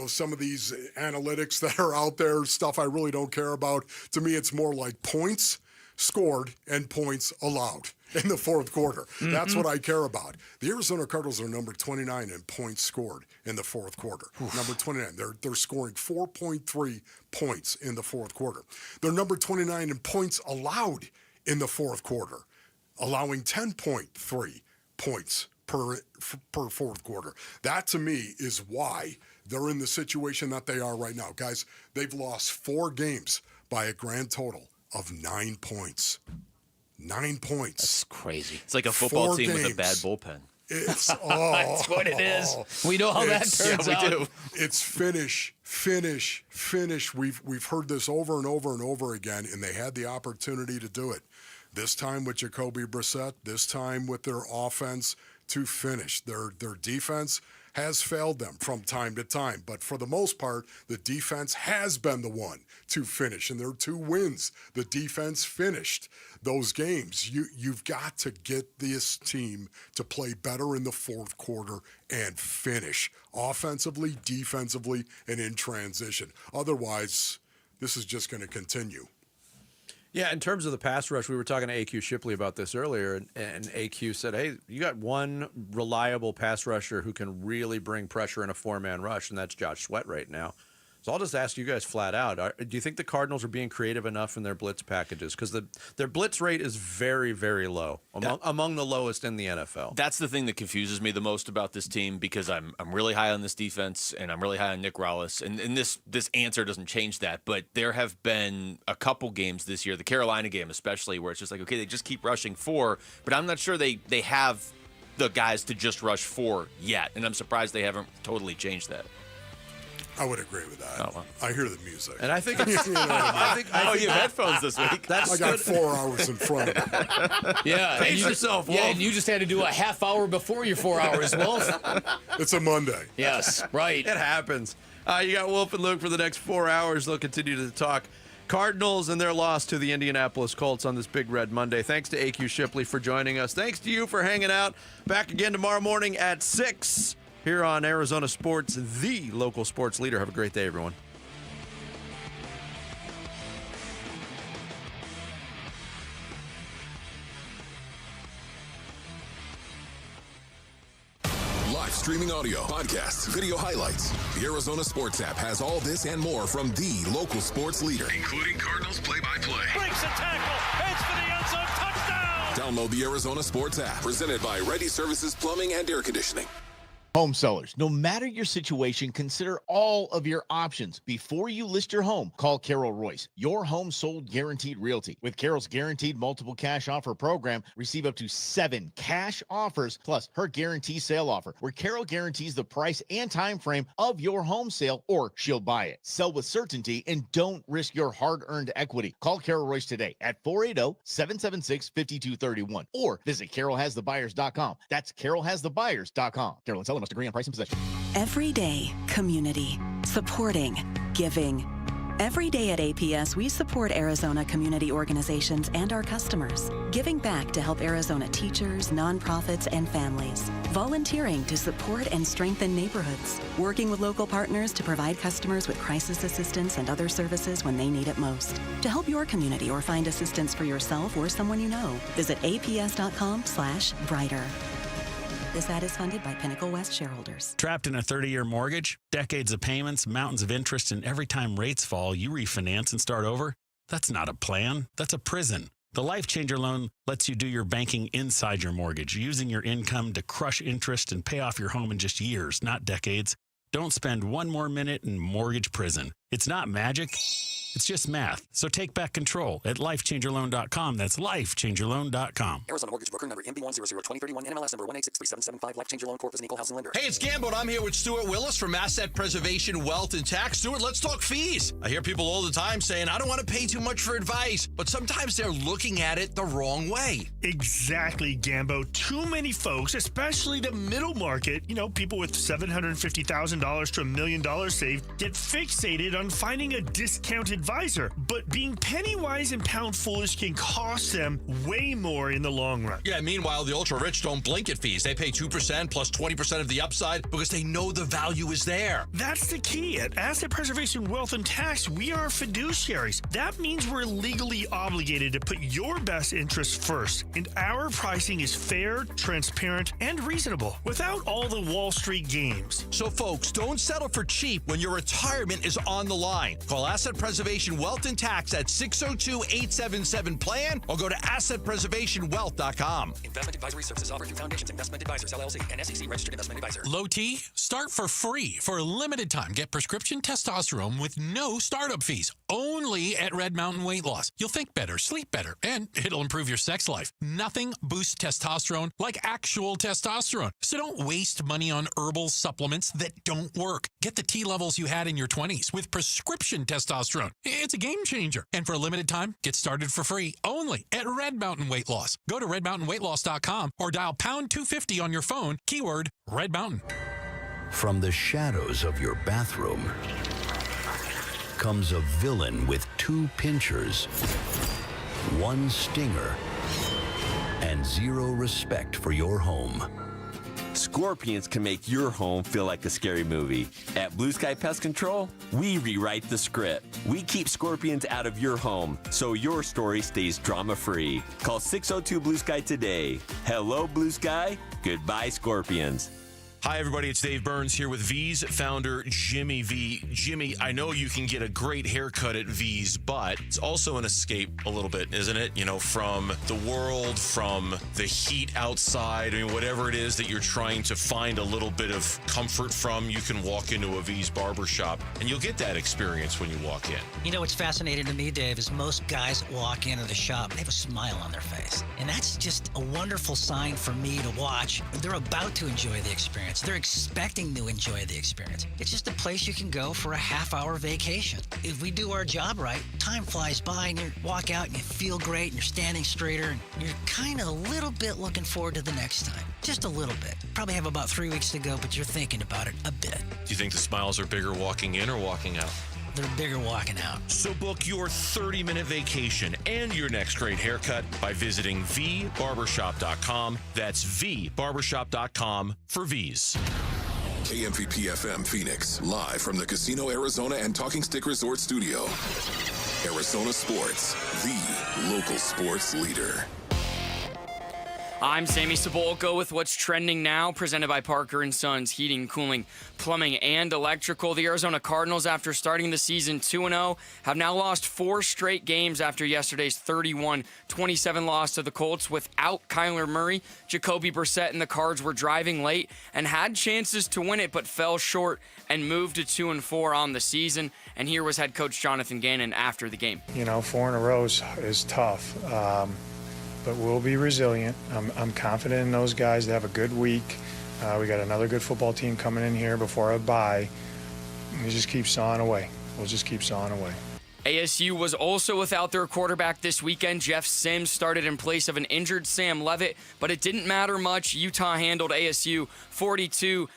Speaker 19: some of these analytics that are out there, stuff I really don't care about. To me, it's more like points scored and points allowed in the fourth quarter. That's what I care about. The Arizona Cardinals are number 29 in points scored in the fourth quarter. Number 29. They're scoring 4.3 points in the fourth quarter. They're number 29 in points allowed in the fourth quarter, allowing 10.3 points per fourth quarter. That, to me, is why they're in the situation that they are right now. Guys, they've lost 4 games by a grand total of 9 points. 9 points.
Speaker 13: That's crazy.
Speaker 20: It's like a football
Speaker 19: 4
Speaker 20: team
Speaker 19: games.
Speaker 20: with a bad bullpen.
Speaker 19: It's
Speaker 13: that's what it is. We know how that turns out.
Speaker 20: We do.
Speaker 19: It's finish. We've heard this over and over and over again, and they had the opportunity to do it. This time with Jacobe Brassette, this time with their offense to finish. Their defense has failed them from time to time, but for the most part, the defense has been the one to finish. And their 2 wins, the defense finished those games. You've got to get this team to play better in the fourth quarter and finish offensively, defensively, and in transition. Otherwise, this is just going to continue.
Speaker 1: Yeah, in terms of the pass rush, we were talking to AQ Shipley about this earlier, and AQ said, hey, you got one reliable pass rusher who can really bring pressure in a 4-man rush, and that's Josh Sweat right now. So I'll just ask you guys flat out, do you think the Cardinals are being creative enough in their blitz packages? Because their blitz rate is very, very low, among the lowest in the NFL.
Speaker 20: That's the thing that confuses me the most about this team, because I'm really high on this defense, and I'm really high on Nick Rallis, and this answer doesn't change that. But there have been a couple games this year, the Carolina game especially, where it's just like, okay, they just keep rushing 4, but I'm not sure they have the guys to just rush 4 yet, and I'm surprised they haven't totally changed that.
Speaker 19: I would agree with that. Oh, well. I hear the music.
Speaker 1: And I think it's, I think
Speaker 20: you have headphones this week.
Speaker 19: I got 4 hours in front of me.
Speaker 13: Yeah.
Speaker 1: Pace yourself, Wolf.
Speaker 13: Yeah, and you just had to do a half hour before your 4 hours, Wolf.
Speaker 19: It's a Monday.
Speaker 13: Yes, right.
Speaker 1: It happens. You got Wolf and Luke for the next 4 hours. They'll continue to talk Cardinals and their loss to the Indianapolis Colts on this Big Red Monday. Thanks to AQ Shipley for joining us. Thanks to you for hanging out. Back again tomorrow morning at 6 here on Arizona Sports, the local sports leader. Have a great day, everyone.
Speaker 16: Live streaming audio, podcasts, video highlights. The Arizona Sports app has all this and more from the local sports leader,
Speaker 3: including Cardinals play-by-play.
Speaker 15: Breaks a tackle, heads for the end zone, touchdown!
Speaker 16: Download the Arizona Sports app, presented by Ready Services Plumbing and Air Conditioning.
Speaker 8: Home sellers, no matter your situation, consider all of your options before you list your home. Call Carol Royce, your home sold guaranteed realty. With Carol's guaranteed multiple cash offer program, receive up to 7 cash offers plus her guarantee sale offer, where Carol guarantees the price and time frame of your home sale, or she'll buy it. Sell with certainty and don't risk your hard-earned equity. Call Carol Royce today at 480-776-5231 or visit carolhasthebuyers.com. That's carolhasthebuyers.com. Carol and seller must agree on price and possession.
Speaker 9: Every day, community, supporting, giving. Every day at APS, we support Arizona community organizations and our customers, giving back to help Arizona teachers, nonprofits, and families, volunteering to support and strengthen neighborhoods, working with local partners to provide customers with crisis assistance and other services when they need it most. To help your community or find assistance for yourself or someone you know, visit aps.com/brighter. This ad is funded by Pinnacle West shareholders.
Speaker 17: Trapped in a 30-year mortgage, decades of payments, mountains of interest, and every time rates fall, you refinance and start over? That's not a plan. That's a prison. The Life Changer loan lets you do your banking inside your mortgage, using your income to crush interest and pay off your home in just years, not decades. Don't spend one more minute in mortgage prison. It's not magic. It's just math. So take back control at lifechangerloan.com. That's lifechangerloan.com.
Speaker 21: Arizona Mortgage Broker number MB1002031, NMLS number 1863775. Life Changer Loan Corp is an equal housing lender.
Speaker 22: Hey, it's Gambo, and I'm here with Stuart Willis from Asset Preservation Wealth and Tax. Stuart, let's talk fees. I hear people all the time saying, I don't want to pay too much for advice, but sometimes they're looking at it the wrong way.
Speaker 23: Exactly, Gambo. Too many folks, especially the middle market, people with $750,000 to $1 million saved, get fixated on finding a discounted advisor, but being penny wise and pound foolish can cost them way more in the long run.
Speaker 22: Yeah, meanwhile, the ultra rich don't blink at fees. They pay 2% plus 20% of the upside because they know the value is there.
Speaker 23: That's the key. At Asset Preservation Wealth and Tax, we are fiduciaries. That means we're legally obligated to put your best interests first, and our pricing is fair, transparent, and reasonable without all the Wall Street games.
Speaker 22: So folks, don't settle for cheap when your retirement is on the line. Call Asset Preservation Wealth and Tax at 602-877-PLAN or go to assetpreservationwealth.com.
Speaker 21: Investment advisory services offered through Foundations Investment Advisors, LLC, and SEC registered investment advisor.
Speaker 24: Low T, start for free for a limited time. Get prescription testosterone with no startup fees. Only at Red Mountain Weight Loss. You'll think better, sleep better, and it'll improve your sex life. Nothing boosts testosterone like actual testosterone. So don't waste money on herbal supplements that don't work. Get the T levels you had in your 20s with prescription testosterone. It's a game changer. And for a limited time, get started for free only at Red Mountain Weight Loss. Go to redmountainweightloss.com or dial pound 250 on your phone, keyword Red Mountain.
Speaker 25: From the shadows of your bathroom comes a villain with 2 pinchers, 1 stinger, and 0 respect for your home.
Speaker 29: Scorpions can make your home feel like a scary movie. At Blue Sky Pest Control, we rewrite the script. We keep scorpions out of your home so your story stays drama-free. Call 602-BLUE-SKY today. Hello, Blue Sky. Goodbye, scorpions.
Speaker 30: Hi, everybody. It's Dave Burns here with V's founder, Jimmy V. Jimmy, I know you can get a great haircut at V's, but it's also an escape a little bit, isn't it? From the world, from the heat outside. I mean, whatever it is that you're trying to find a little bit of comfort from, you can walk into a V's barbershop, and you'll get that experience when you walk in.
Speaker 31: What's fascinating to me, Dave, is most guys that walk into the shop, they have a smile on their face. And that's just a wonderful sign for me to watch. They're about to enjoy the experience. They're expecting to enjoy the experience. It's just a place you can go for a half-hour vacation. If we do our job right, time flies by and you walk out and you feel great and you're standing straighter and you're kind of a little bit looking forward to the next time. Just a little bit. Probably have about 3 weeks to go, but you're thinking about it a bit.
Speaker 30: Do you think the smiles are bigger walking in or walking out?
Speaker 31: they're bigger walking out.
Speaker 30: So book your 30-minute vacation and your next great haircut by visiting vbarbershop.com. That's vbarbershop.com for V's.
Speaker 16: KMVP FM Phoenix, live from the Casino Arizona and Talking Stick Resort Studio. Arizona Sports, the local sports leader.
Speaker 2: I'm Sammy Sabolko with what's trending now, presented by Parker & Sons Heating, Cooling, Plumbing, and Electrical. The Arizona Cardinals, after starting the season 2-0, have now lost 4 straight games after yesterday's 31-27 loss to the Colts. Without Kyler Murray, Jacobe Brassette and the Cards were driving late and had chances to win it, but fell short and moved to 2-4 on the season. And here was head coach Jonathan Ganon after the game.
Speaker 4: 4 in a row is tough. But we'll be resilient. I'm confident in those guys. They have a good week. We got another good football team coming in here before a bye. We just keep sawing away. We'll just keep sawing away.
Speaker 2: ASU was also without their quarterback this weekend. Jeff Sims started in place of an injured Sam Levitt, but it didn't matter much. Utah handled ASU 42-10,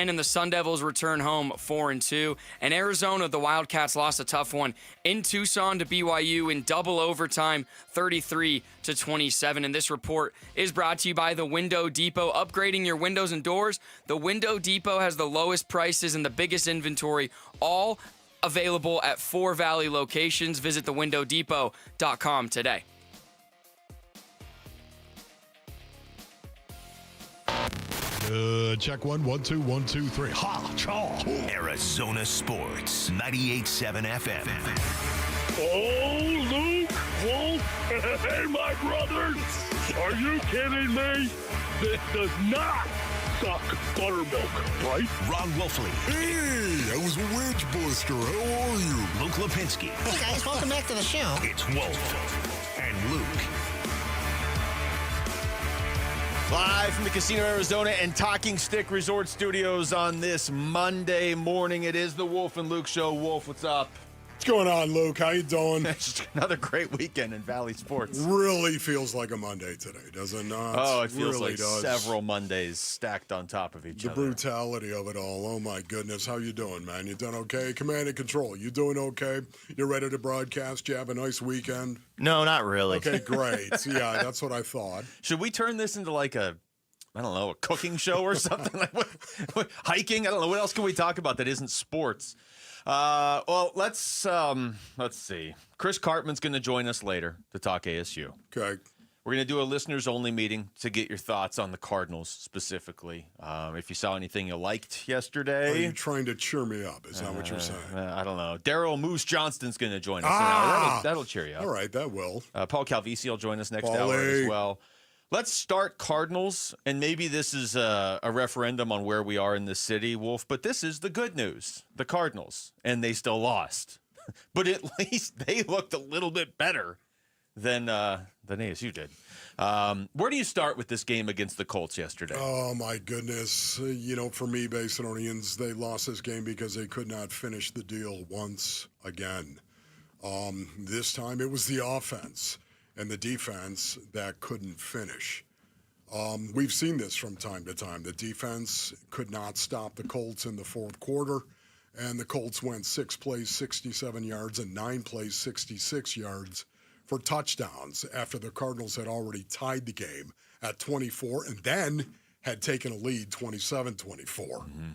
Speaker 2: and the Sun Devils return home 4-2. And Arizona, the Wildcats lost a tough one in Tucson to BYU in double overtime, 33-27. And this report is brought to you by the Window Depot. Upgrading your windows and doors, the Window Depot has the lowest prices and the biggest inventory, all available at 4 Valley locations. Visit thewindowdepot.com today.
Speaker 19: Check 1, 1, 2, 1, 2, 3. Ha! Chaw!
Speaker 3: Arizona Sports, 98.7 FM.
Speaker 15: Oh, Luke, Wolf, hey, my brothers, are you kidding me? This does not suck buttermilk, right?
Speaker 3: Ron Wolfley.
Speaker 19: Hey, I was a wedge buster. How are you?
Speaker 3: Luke Lipinski.
Speaker 5: Hey, guys, welcome back to the show.
Speaker 3: It's Wolf and Luke.
Speaker 20: Live from the Casino Arizona and Talking Stick Resort Studios on this Monday morning. It is the Wolf and Luke Show. Wolf, what's up?
Speaker 19: What's going on, Luke? How you doing?
Speaker 20: It's just another great weekend in Valley Sports.
Speaker 19: Really feels like a Monday today, does it not?
Speaker 20: Oh, it feels
Speaker 19: really
Speaker 20: like
Speaker 19: does.
Speaker 20: Several Mondays stacked on top of each
Speaker 19: The
Speaker 20: other.
Speaker 19: brutality of it all. Oh, my goodness. How you doing, man? You doing okay? Command and Control, you doing okay? You ready to broadcast? You have a nice weekend?
Speaker 6: No, not really.
Speaker 19: Okay, great. Yeah, that's what I thought.
Speaker 20: Should we turn this into like a cooking show or something? Like what, hiking? I don't know. What else can we talk about that isn't sports? Well, let's see. Chris Cartman's going to join us later to talk ASU.
Speaker 19: Okay.
Speaker 20: We're going to do a listeners-only meeting to get your thoughts on the Cardinals specifically. If you saw anything you liked yesterday.
Speaker 19: Are you trying to cheer me up? Is that what you're saying?
Speaker 20: I don't know. Daryl Moose Johnston's going to join us. That'll cheer you up.
Speaker 19: All right, that will.
Speaker 20: Paul Calvisi will join us next hour as well. Let's start Cardinals, and maybe this is a referendum on where we are in the city, Wolf, but this is the good news. The Cardinals, and they still lost. But at least they looked a little bit better than ASU did. Where do you start with this game against the Colts yesterday?
Speaker 19: Oh, my goodness. For me, Basinonians, they lost this game because they could not finish the deal once again. This time it was the offense and the defense that couldn't finish. We've seen this from time to time. The defense could not stop the Colts in the fourth quarter, and the Colts went 6 plays, 67 yards, and 9 plays, 66 yards for touchdowns after the Cardinals had already tied the game at 24 and then had taken a lead 27-24. Mm-hmm.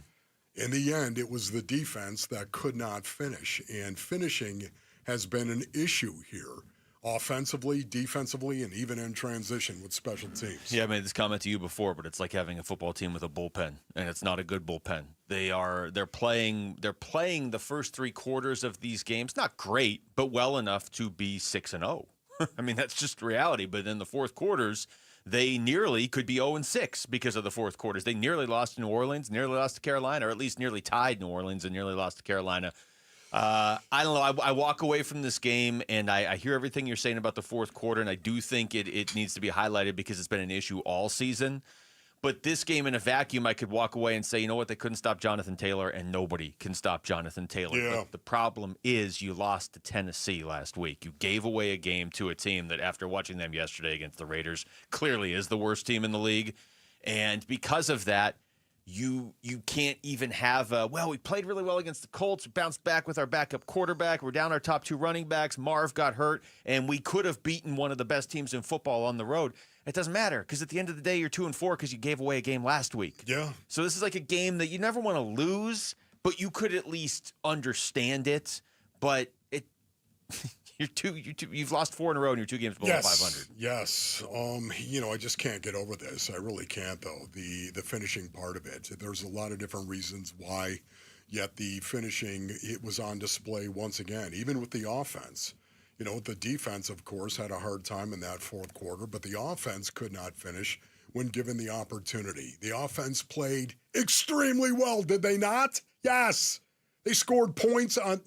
Speaker 19: In the end, it was the defense that could not finish, and finishing has been an issue here. Offensively, defensively, and even in transition with special teams.
Speaker 20: Yeah, I made this comment to you before, but it's like having a football team with a bullpen, and it's not a good bullpen. They're playing the first 3 quarters of these games, not great, but well enough to be 6-0. I mean, that's just reality. But in the fourth quarters, they nearly could be 0-6 because of the fourth quarters. They nearly lost to New Orleans, nearly lost to Carolina, or at least nearly tied New Orleans and nearly lost to Carolina. I don't know. I walk away from this game, and I hear everything you're saying about the fourth quarter, and I do think it needs to be highlighted because it's been an issue all season. But this game in a vacuum, I could walk away and say, you know what, they couldn't stop Jonathan Taylor, and nobody can stop Jonathan Taylor.
Speaker 19: Yeah.
Speaker 20: But the problem is you lost to Tennessee last week. You gave away a game to a team that, after watching them yesterday against the Raiders, clearly is the worst team in the league. And because of that, you can't even have we played really well against the Colts, bounced back with our backup quarterback, we're down our top 2 running backs, Marv got hurt, and we could have beaten one of the best teams in football on the road. It doesn't matter, because at the end of the day, you're 2-4 because you gave away a game last week.
Speaker 19: Yeah.
Speaker 20: So this is like a game that you never want to lose, but you could at least understand it. But you've lost 4 in a row in your 2 games below 500.
Speaker 19: Yes. I just can't get over this. I really can't, though. The finishing part of it. There's a lot of different reasons why, yet the finishing, it was on display once again, even with the offense. The defense, of course, had a hard time in that fourth quarter, but the offense could not finish when given the opportunity. The offense played extremely well, did they not? Yes. They scored points on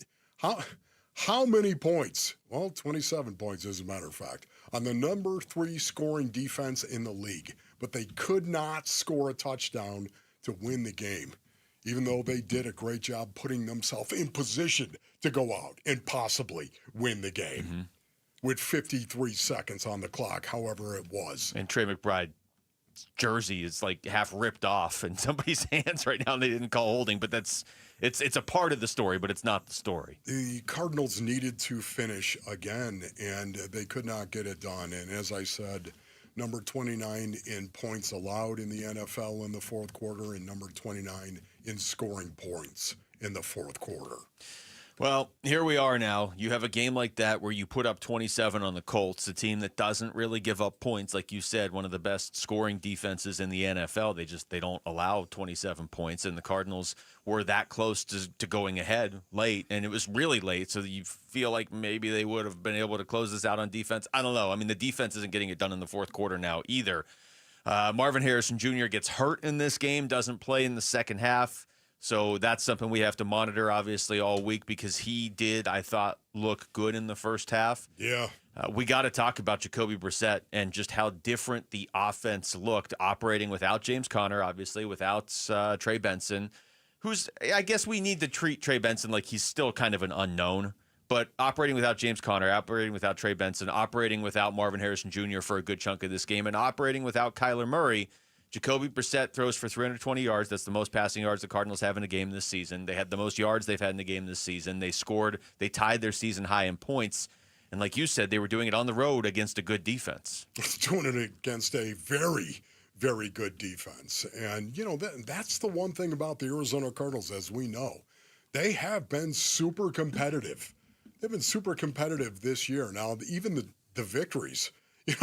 Speaker 19: how many points? Well, 27 points, as a matter of fact, on the number 3 scoring defense in the league. But they could not score a touchdown to win the game, even though they did a great job putting themselves in position to go out and possibly win the game with 53 seconds on the clock, however it was.
Speaker 20: And Trey McBride's jersey is like half ripped off in somebody's hands right now, and they didn't call holding, but it's a part of the story, but it's not the story.
Speaker 19: The Cardinals needed to finish again, and they could not get it done. And as I said, number 29 in points allowed in the NFL in the fourth quarter, and number 29 in scoring points in the fourth quarter.
Speaker 20: Well, here we are now. You have a game like that where you put up 27 on the Colts, a team that doesn't really give up points. Like you said, one of the best scoring defenses in the NFL. They don't allow 27 points, and the Cardinals were that close to going ahead late, and it was really late, so you feel like maybe they would have been able to close this out on defense. I don't know. I mean, the defense isn't getting it done in the fourth quarter now either. Marvin Harrison Jr. gets hurt in this game, doesn't play in the second half. So that's something we have to monitor, obviously, all week, because he did, I thought, look good in the first half.
Speaker 19: Yeah.
Speaker 20: We got to talk about Jacobe Brassette and just how different the offense looked, operating without James Conner, obviously, without Trey Benson, who's, I guess we need to treat Trey Benson like he's still kind of an unknown. But operating without James Conner, operating without Trey Benson, operating without Marvin Harrison Jr. for a good chunk of this game, and operating without Kyler Murray, Jacobe Brassette throws for 320 yards. That's the most passing yards the Cardinals have in a game this season. They had the most yards they've had in a game this season. They tied their season high in points. And like you said, they were doing it on the road against a good defense.
Speaker 19: Doing it against a very, very good defense. And, that's the one thing about the Arizona Cardinals, as we know. They have been super competitive. They've been super competitive this year. Now, even the victories,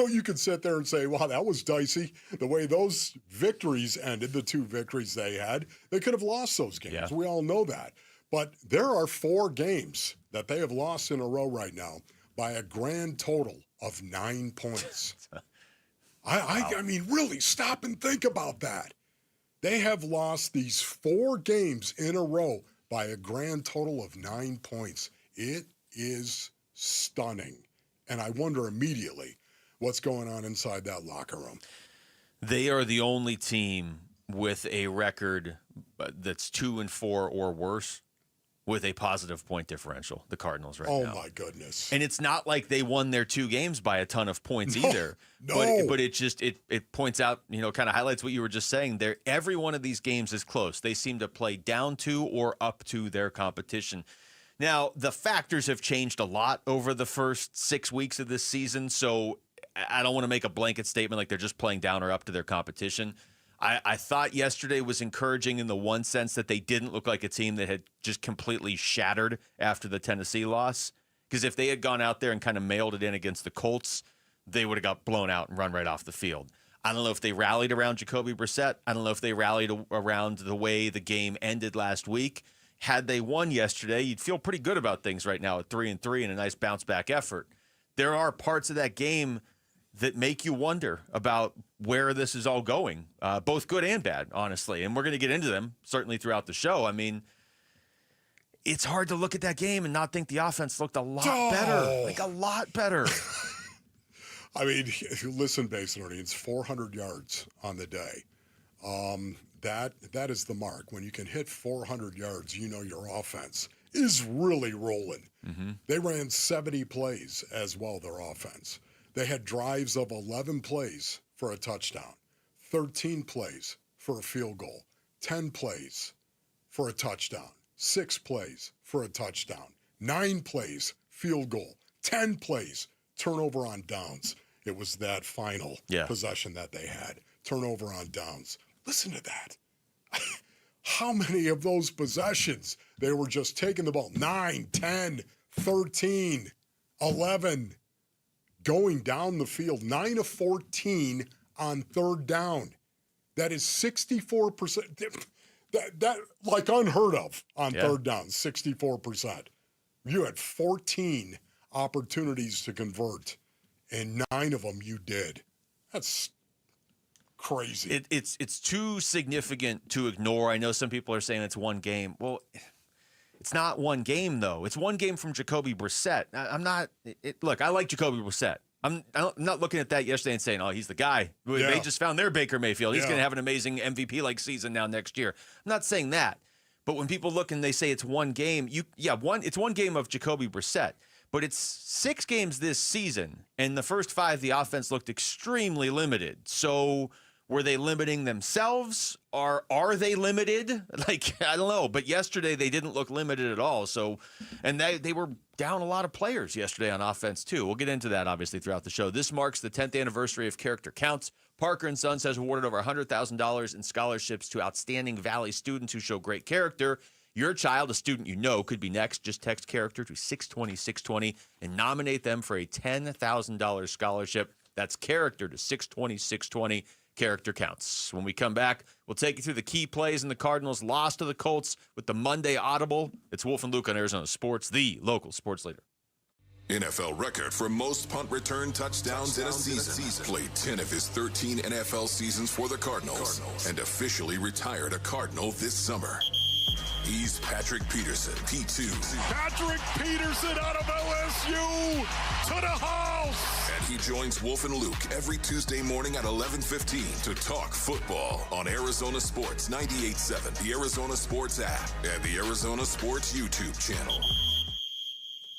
Speaker 19: you could sit there and say, wow, that was dicey. The way those victories ended, the 2 victories they had, they could have lost those games. Yeah. We all know that. But there are 4 games that they have lost in a row right now by a grand total of 9 points. I mean, really, stop and think about that. They have lost these 4 games in a row by a grand total of 9 points. It is stunning. And I wonder immediately what's going on inside that locker room.
Speaker 20: They are the only team with a record that's 2-4 or worse with a positive point differential, the Cardinals now.
Speaker 19: Oh, my goodness.
Speaker 20: And it's not like they won their 2 games by a ton of points either. No. But it just it points out, kind of highlights what you were just saying there. Every one of these games is close. They seem to play down to or up to their competition. Now, the factors have changed a lot over the first 6 weeks of this season, so I don't want to make a blanket statement like they're just playing down or up to their competition. I thought yesterday was encouraging in the one sense that they didn't look like a team that had just completely shattered after the Tennessee loss. Because if they had gone out there and kind of mailed it in against the Colts, they would have got blown out and run right off the field. I don't know if they rallied around Jacobe Brassette. I don't know if they rallied around the way the game ended last week. Had they won yesterday, you'd feel pretty good about things right now at 3-3 and a nice bounce-back effort. There are parts of that game that make you wonder about where this is all going, both good and bad, honestly. And we're going to get into them, certainly, throughout the show. I mean, it's hard to look at that game and not think the offense looked a lot better. Like, a lot better.
Speaker 19: I mean, listen, Basin audience, 400 yards on the day. That is the mark. When you can hit 400 yards, your offense is really rolling. Mm-hmm. They ran 70 plays as well, their offense. They had drives of 11 plays for a touchdown, 13 plays for a field goal, 10 plays for a touchdown, 6 plays for a touchdown, 9 plays, field goal, 10 plays, turnover on downs. It was that final possession that they had, turnover on downs. Listen to that. How many of those possessions they were just taking the ball? 9, 10, 13, 11, going down the field. 9 of 14 on third down. That is 64%. That like unheard of on third down, 64%. You had 14 opportunities to convert, and 9 of them you did. That's crazy.
Speaker 20: It's too significant to ignore. I know some people are saying it's one game. Well, it's not one game, though. It's one game from Jacobe Brassette. Look, I like Jacobe Brassette. I'm not looking at that yesterday and saying, oh, he's the guy. They just found their Baker Mayfield. He's going to have an amazing MVP-like season now next year. I'm not saying that. But when people look and they say it's one game, it's one game of Jacobe Brassette. But it's 6 games this season, and the first 5, the offense looked extremely limited. So were they limiting themselves? Or are they limited? Like, I don't know. But yesterday they didn't look limited at all. So, and they were down a lot of players yesterday on offense, too. We'll get into that, obviously, throughout the show. This marks the 10th anniversary of Character Counts. Parker & Sons has awarded over $100,000 in scholarships to outstanding Valley students who show great character. Your child, a student you know, could be next. Just text character to 620-620 and nominate them for a $10,000 scholarship. That's character to 620-620. Character counts. When we come back, we'll take you through the key plays in the Cardinals' loss to the Colts with the Monday Audible. It's Wolf and Luke on Arizona Sports, the local sports leader.
Speaker 16: NFL record for most punt return touchdowns in a season. Played 10 of his 13 NFL seasons for the Cardinals and officially retired a Cardinal this summer. He's Patrick Peterson, P2.
Speaker 15: Patrick Peterson out of LSU to the house.
Speaker 16: And he joins Wolf and Luke every Tuesday morning at 11:15 to talk football on Arizona Sports 98.7, the Arizona Sports app, and the Arizona Sports YouTube channel.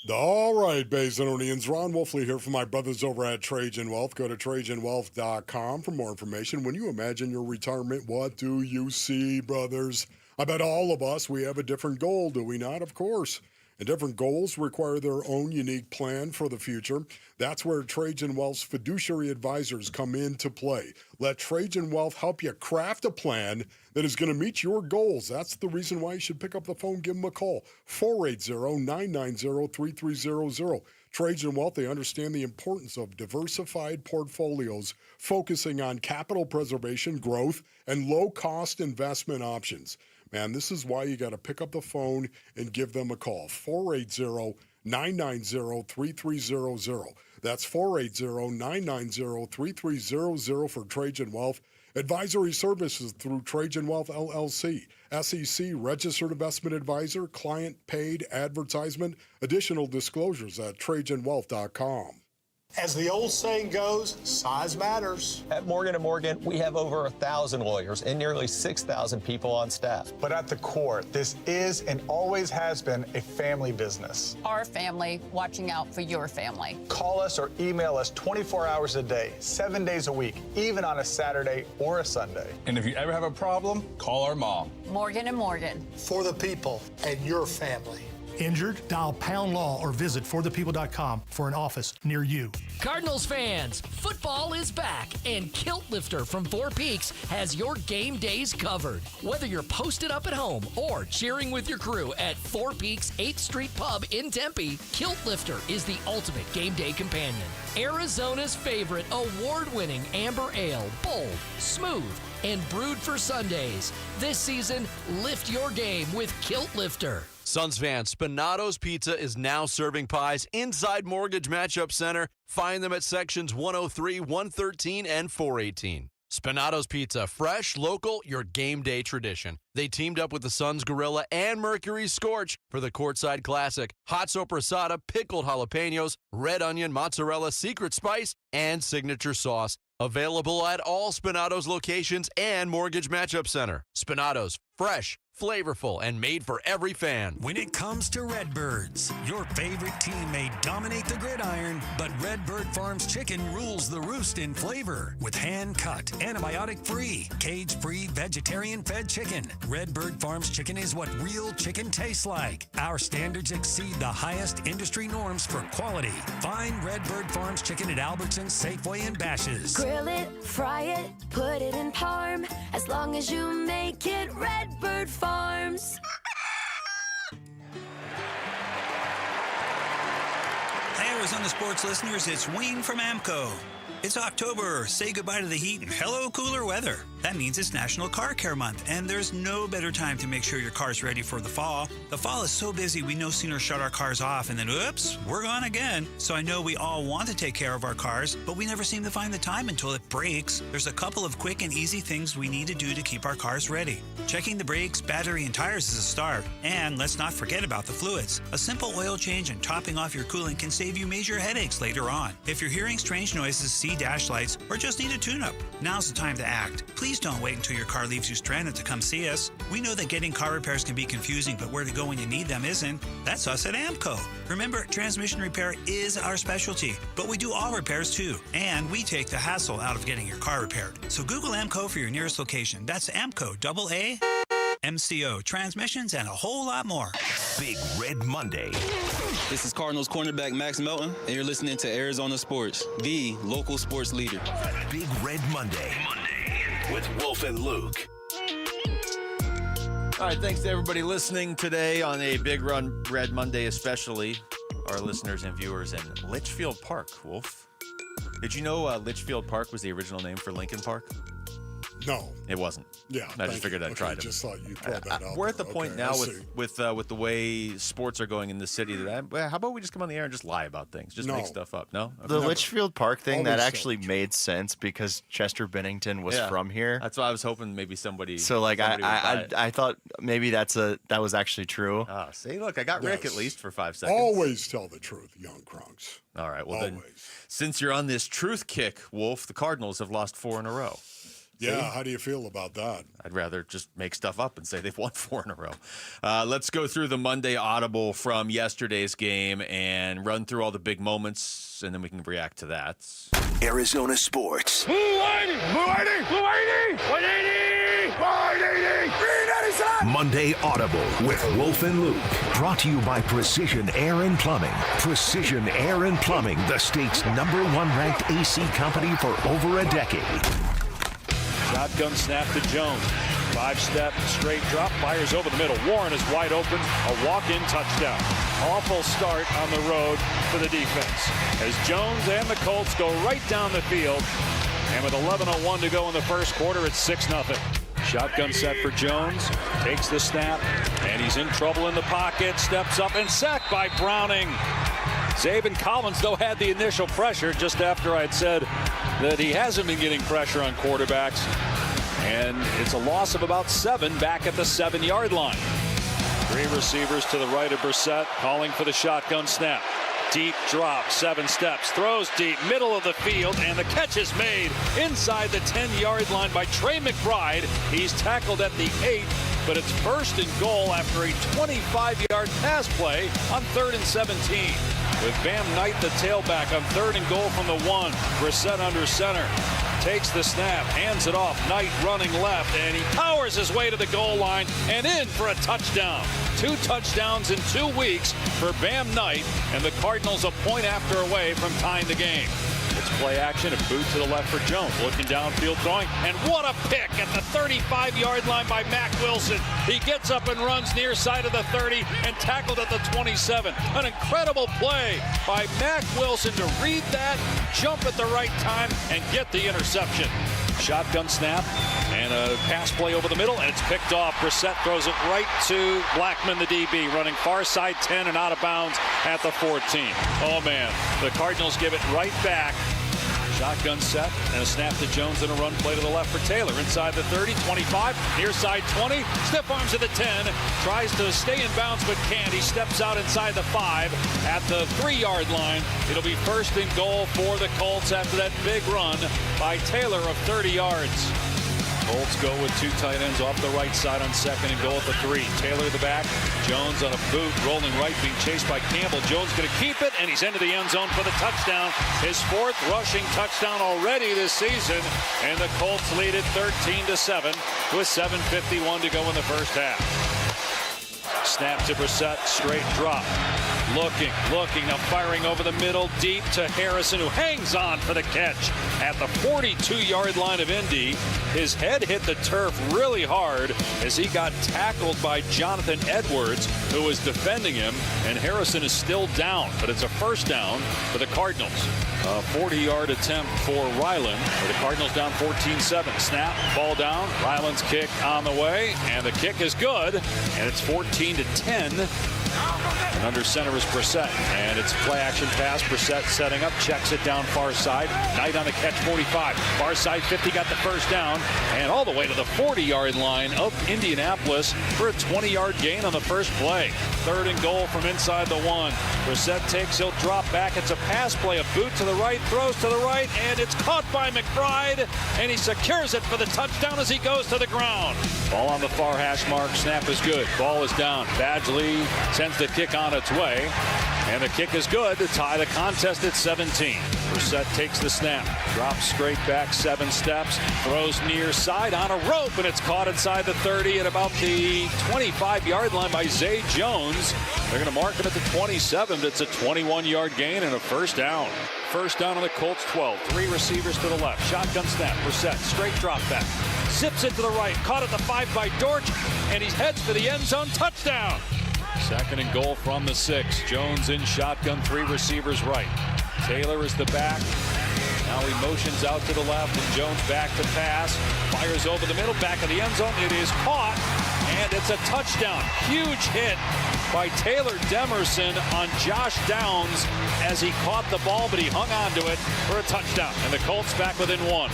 Speaker 19: All right, Bazonians. Ron Wolfley here from my brothers over at Trajan Wealth. Go to TrajanWealth.com for more information. When you imagine your retirement, what do you see, brothers? I bet all of us, we have a different goal, do we not? Of course. And different goals require their own unique plan for the future. That's where Trajan Wealth's fiduciary advisors come into play. Let Trajan Wealth help you craft a plan that is going to meet your goals. That's the reason why you should pick up the phone, give them a call. 480-990-3300. Trajan Wealth, they understand the importance of diversified portfolios, focusing on capital preservation, growth, and low-cost investment options. Man, this is why you got to pick up the phone and give them a call. 480-990-3300. That's 480-990-3300 for Trajan Wealth. Advisory services through Trajan Wealth LLC. SEC registered investment advisor, client paid advertisement. Additional disclosures at TrajanWealth.com.
Speaker 5: As the old saying goes, size matters.
Speaker 6: At Morgan & Morgan, we have over 1,000 lawyers and nearly 6,000 people on staff.
Speaker 5: But at the core, this is and always has been a family business.
Speaker 7: Our family watching out for your family.
Speaker 5: Call us or email us 24 hours a day, 7 days a week, even on a Saturday or a Sunday.
Speaker 10: And if you ever have a problem, call our mom.
Speaker 7: Morgan & Morgan.
Speaker 5: For the people and your family.
Speaker 23: Injured? Dial Pound Law or visit forthepeople.com for an office near you.
Speaker 11: Cardinals fans, football is back, and Kilt Lifter from Four Peaks has your game days covered. Whether you're posted up at home or cheering with your crew at Four Peaks 8th Street Pub in Tempe, Kilt Lifter is the ultimate game day companion. Arizona's favorite award-winning amber ale, bold, smooth, and brewed for Sundays. This season, lift your game with Kilt Lifter.
Speaker 1: Suns fans, Spinato's Pizza is now serving pies inside Mortgage Matchup Center. Find them at sections 103, 113, and 418. Spinato's Pizza, fresh, local, your game day tradition. They teamed up with the Suns Gorilla and Mercury Scorch for the Courtside Classic. Hot sopressata, pickled jalapenos, red onion, mozzarella, secret spice, and signature sauce. Available at all Spinato's locations and Mortgage Matchup Center. Spinato's, fresh,
Speaker 8: flavorful, and made for every fan.
Speaker 9: When it comes to Redbirds, your favorite team may dominate the gridiron, but Redbird Farms chicken rules the roost in flavor. With hand-cut, antibiotic-free, cage-free, vegetarian-fed chicken, Redbird Farms chicken is what real chicken tastes like. Our standards exceed the highest industry norms for quality. Find Redbird Farms chicken at Albertsons, Safeway, and Bash's.
Speaker 12: Grill it, fry it, put it in parm. As long as you make it Redbird Farms.
Speaker 13: Hey, Arizona sports listeners, it's Wayne from AMCO. It's October. Say goodbye to the heat and hello cooler weather. That means it's National Car Care Month, and there's no better time to make sure your car's ready for the fall. The fall is so busy, we no sooner shut our cars off and then, oops, we're gone again. So I know we all want to take care of our cars, but we never seem to find the time until it breaks. There's a couple of quick and easy things we need to do to keep our cars ready. Checking the brakes, battery, and tires is a start. And let's not forget about the fluids. A simple oil change and topping off your coolant can save you major headaches later on. If you're hearing strange noises, see dash lights, or just need a tune-up, now's the time to act. Please don't wait until your car leaves you stranded to come see us. We know that getting car repairs can be confusing, but where to go when you need them isn't. That's us at AMCO. Remember, transmission repair is our specialty, but we do all repairs too, and we take the hassle out of getting your car repaired. So Google AMCO for your nearest location. That's AMCO, AA, MCO, transmissions, and a whole lot more.
Speaker 3: Big Red Monday.
Speaker 14: This is Cardinals cornerback Max Melton, and you're listening to Arizona Sports, the local sports leader.
Speaker 3: Big Red Monday. With Wolf and Luke.
Speaker 20: All right, thanks to everybody listening today on a Big Red Monday, especially our listeners and viewers in Litchfield Park, Wolf. Did you know Litchfield Park was the original name for Lincoln Park?
Speaker 19: No.
Speaker 20: It wasn't.
Speaker 19: Yeah.
Speaker 20: I just figured I'd try
Speaker 19: I
Speaker 20: to.
Speaker 19: just thought you'd throw that out.
Speaker 20: We're at the point now
Speaker 19: I
Speaker 20: with the way sports are going in the city that how about we just come on the air and just lie about things, just make stuff up? No.
Speaker 17: The Litchfield Park thing
Speaker 20: Always
Speaker 17: that actually made sense because Chester Bennington was from here.
Speaker 20: That's why I was hoping maybe somebody.
Speaker 17: So like I thought maybe that was actually true.
Speaker 20: Ah, see, look, I got Rick at least for 5 seconds.
Speaker 19: Always tell the truth, young Krunks.
Speaker 20: All right, well then, since you're on this truth kick, Wolf, the Cardinals have lost 4 in a row.
Speaker 19: Yeah,
Speaker 20: See?
Speaker 19: how do you feel about that?
Speaker 20: I'd rather just make stuff up and say they've won 4 in a row. Let's go through the Monday audible from yesterday's game and run through all the big moments, and then we can react to that.
Speaker 3: Arizona Sports.
Speaker 15: Blue 80! Blue 80! Blue 80! 180! 180! Green 87!
Speaker 3: Monday Audible with Wolf and Luke. Brought to you by Precision Air and Plumbing. Precision Air and Plumbing, the state's #1 ranked AC company for over a decade.
Speaker 18: Shotgun snap to Jones. 5-step straight drop, fires over the middle. Warren is wide open, a walk-in touchdown. Awful start on the road for the defense as Jones and the Colts go right down the field. And with 11:01 to go in the first quarter, it's 6-0. Shotgun set for Jones, takes the snap, and he's in trouble in the pocket, steps up and sacked by Browning. Zaven Collins, though, had the initial pressure just after I'd said that he hasn't been getting pressure on quarterbacks. And it's a loss of about 7 back at the 7-yard line. 3 receivers to the right of Brassette, calling for the shotgun snap. Deep drop, 7 steps, throws deep, middle of the field, and the catch is made inside the 10-yard line by Trey McBride. He's tackled at the 8, but it's 1st and goal after a 25-yard pass play on 3rd and 17. With Bam Knight, the tailback, on 3rd and goal from the 1. Brassette under center. Takes the snap, hands it off. Knight running left, and he powers his way to the goal line and in for a touchdown. 2 touchdowns in 2 weeks for Bam Knight, and the Cardinals a point after away from tying the game. It's play action, a boot to the left for Jones, looking downfield, throwing, and what a pick at the 35-yard line by Mack Wilson. He gets up and runs near side of the 30 and tackled at the 27. An incredible play by Mack Wilson to read that, jump at the right time, and get the interception. Shotgun snap and a pass play over the middle, and it's picked off. Brassette throws it right to Blackman, the DB, running far side 10 and out of bounds at the 14. Oh, man, the Cardinals give it right back. Shotgun set and a snap to Jones and a run play to the left for Taylor. Inside the 30, 25, near side 20, stiff arms at the 10, tries to stay in bounds but can't. He steps out inside the 5 at the 3-yard line. It'll be 1st and goal for the Colts after that big run by Taylor of 30 yards. Colts go with two tight ends off the right side on second and goal at the 3. Taylor the back. Jones on a boot, rolling right, being chased by Campbell. Jones going to keep it, and he's into the end zone for the touchdown. His 4th rushing touchdown already this season, and the Colts lead it 13-7 with 7:51 to go in the first half. Snap to Brassette, straight drop. Looking, now firing over the middle, deep to Harrison, who hangs on for the catch at the 42-yard line of Indy. His head hit the turf really hard as he got tackled by Jonathan Edwards, who was defending him, and Harrison is still down, but it's a first down for the Cardinals. A 40-yard attempt for Ryland. The Cardinals down 14-7. Snap, ball down. Ryland's kick on the way, and the kick is good, and it's 14-10. And under center is Brassette, and it's play action pass. Brassette setting up, checks it down far side. Knight on the catch, 45. Far side 50 got the first down, and all the way to the 40-yard line of Indianapolis for a 20-yard gain on the first play. 3rd and goal from inside the 1. Brassette takes, he'll drop back. It's a pass play, a boot to the right, throws to the right, and it's caught by McBride, and he secures it for the touchdown as he goes to the ground. Ball on the far hash mark, snap is good. Ball is down. Badgley sends the kick on its way, and the kick is good to tie the contest at 17. Brassette takes the snap, drops straight back 7 steps, throws near side on a rope, and it's caught inside the 30 at about the 25-yard line by Zay Jones. They're going to mark him at the 27, but it's a 21-yard gain and a first down. First down on the Colts 12. 3 receivers to the left. Shotgun snap. Brassette, straight drop back. Zips it to the right. Caught at the 5 by Dortch, and he heads for the end zone. Touchdown. 2nd and goal from the 6. Jones in shotgun, 3 receivers right. Taylor is the back. Now he motions out to the left, and Jones back to pass. Fires over the middle, back of the end zone. It is caught, and it's a touchdown. Huge hit by Taylor Demerson on Josh Downs as he caught the ball, but he hung on to it for a touchdown. And the Colts back within 1.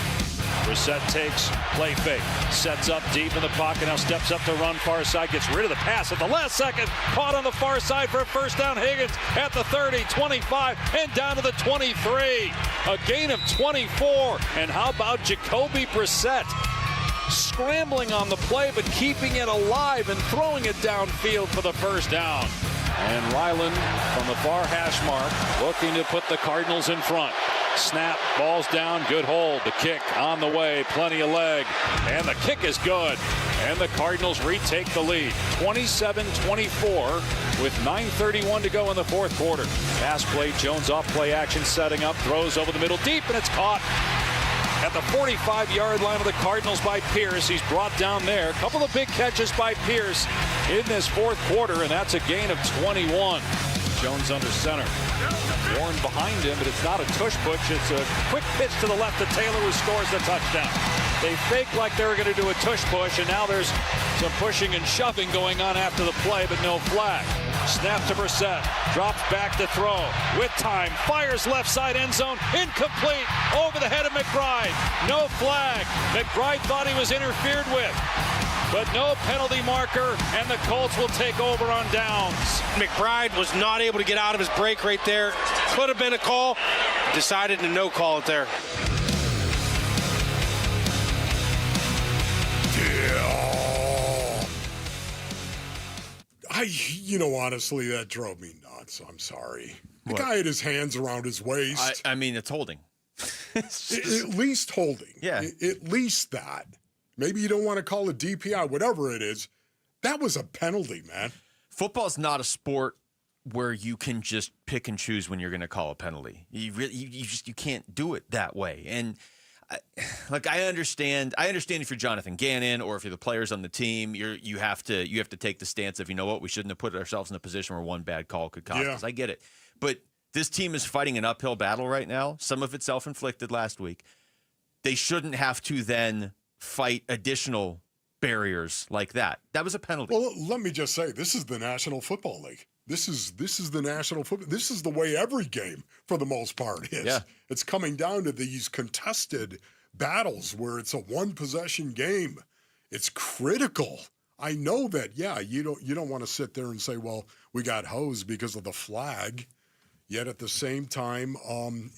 Speaker 18: Brassette takes, play fake, sets up deep in the pocket, now steps up to run far side, gets rid of the pass at the last second, caught on the far side for a first down. Higgins at the 30, 25, and down to the 23. A gain of 24. And how about Jacobe Brassette? Scrambling on the play, but keeping it alive and throwing it downfield for the first down. And Ryland from the far hash mark, looking to put the Cardinals in front. Snap, ball's down, good hold. The kick on the way, plenty of leg, and the kick is good. And the Cardinals retake the lead, 27-24 with 9:31 to go in the 4th quarter. Pass play, Jones off play action, setting up, throws over the middle deep, and it's caught at the 45-yard line of the Cardinals by Pierce. He's brought down there. A couple of big catches by Pierce in this 4th quarter, and that's a gain of 21. Jones under center. Warren behind him, but it's not a tush push. It's a quick pitch to the left to Taylor, who scores the touchdown. They faked like they were going to do a tush push, and now there's some pushing and shoving going on after the play, but no flag. Snap to Brassette. Drops back to throw. With time. Fires left side end zone. Incomplete. Over the head of McBride. No flag. McBride thought he was interfered with, but no penalty marker, and the Colts will take over on downs.
Speaker 4: McBride was not able to get out of his break right there. Could have been a call. Decided to no call it there.
Speaker 19: Honestly, that drove me nuts. I'm sorry. The guy had his hands around his waist.
Speaker 20: I mean, it's holding.
Speaker 19: At least holding.
Speaker 20: Yeah.
Speaker 19: At least that. Maybe you don't want to call it DPI, whatever it is. That was a penalty, man.
Speaker 20: Football's not a sport where you can just pick and choose when you're going to call a penalty. You can't do it that way. And I understand if you're Jonathan Ganon or if you're the players on the team, you have to take the stance of, you know what, we shouldn't have put ourselves in a position where one bad call could cost us. I get it. But this team is fighting an uphill battle right now. Some of it self-inflicted last week. They shouldn't have to then fight additional barriers like that. That was a penalty.
Speaker 19: Well, let me just say, this is the National Football League. This is the National Football. This is the way every game, for the most part, is. Yeah. It's coming down to these contested battles where it's a one-possession game. It's critical. I know that. Yeah, you don't want to sit there and say, well, we got hosed because of the flag. Yet at the same time,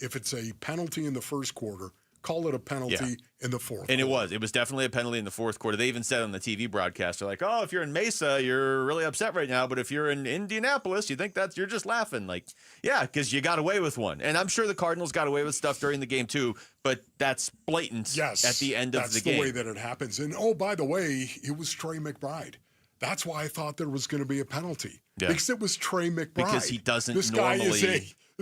Speaker 19: if it's a penalty in the first quarter, call it a penalty in the fourth
Speaker 20: And
Speaker 19: quarter.
Speaker 20: it was definitely a penalty in the fourth quarter. They even said on the TV broadcast, they're like, oh, if you're in Mesa, you're really upset right now. But if you're in Indianapolis, you think you're just laughing. Like, yeah, because you got away with one. And I'm sure the Cardinals got away with stuff during the game too, but that's blatant at the end of the game.
Speaker 19: That's the way that it happens. And, oh, by the way, it was Trey McBride. That's why I thought there was going to be a penalty.
Speaker 20: Yeah.
Speaker 19: Because it was Trey McBride.
Speaker 20: Because he doesn't
Speaker 19: This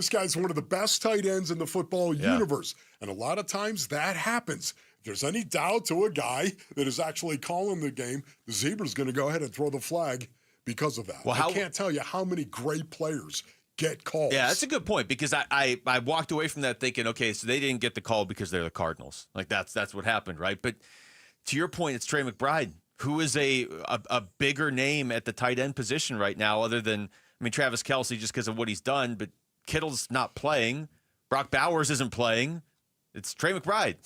Speaker 19: guy's one of the best tight ends in the football universe. And a lot of times that happens. If there's any doubt to a guy that is actually calling the game, the Zebra's going to go ahead and throw the flag because of that. I can't tell you how many great players get calls.
Speaker 20: Yeah, that's a good point because I walked away from that thinking, okay, so they didn't get the call because they're the Cardinals. Like that's what happened, right? But to your point, it's Trey McBride, who is a bigger name at the tight end position right now other than, Travis Kelce just because of what he's done, but Kittle's not playing. Brock Bowers isn't playing. It's Trey McBride.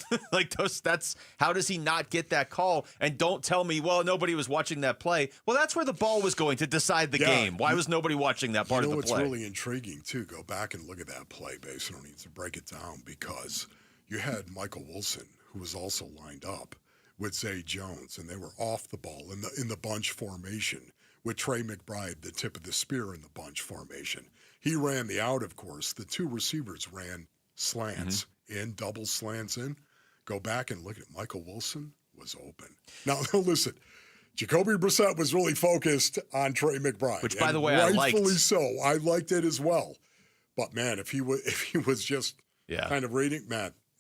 Speaker 20: That's how does he not get that call? And don't tell me, well, nobody was watching that play. Well, that's where the ball was going to decide the game. Why was nobody watching that part of the play?
Speaker 19: It's really intriguing, too. Go back and look at that play, Base. I don't need to break it down because you had Michael Wilson, who was also lined up with Zay Jones, and they were off the ball in the bunch formation with Trey McBride, the tip of the spear in the bunch formation. He ran the out, of course. The two receivers ran slants in, double slants in. Go back and look at it. Michael Wilson was open. Now, listen, Jacobe Brassette was really focused on Trey McBride.
Speaker 20: Which, by the way, I liked.
Speaker 19: Rightfully so. I liked it as well. But, man, if he was just kind of reading,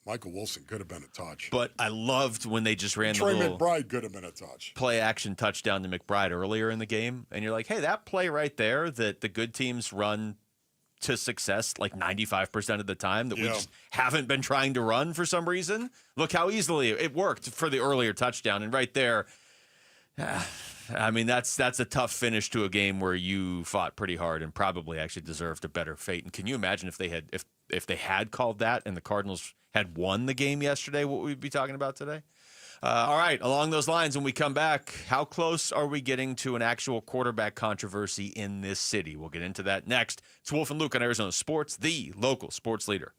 Speaker 19: Michael Wilson could have been a touch.
Speaker 20: But I loved when they just ran
Speaker 19: Trey
Speaker 20: the little
Speaker 19: McBride could have been a touch.
Speaker 20: Play-action touchdown to McBride earlier in the game. And you're like, hey, that play right there that the good teams run to success like 95% of the time that we just haven't been trying to run for some reason. Look how easily it worked for the earlier touchdown. And right there, that's a tough finish to a game where you fought pretty hard and probably actually deserved a better fate. And can you imagine if they had called that and the Cardinals had won the game yesterday, what we'd be talking about today? All right, along those lines, when we come back, how close are we getting to an actual quarterback controversy in this city? We'll get into that next. It's Wolf and Luke on Arizona Sports, the local sports leader.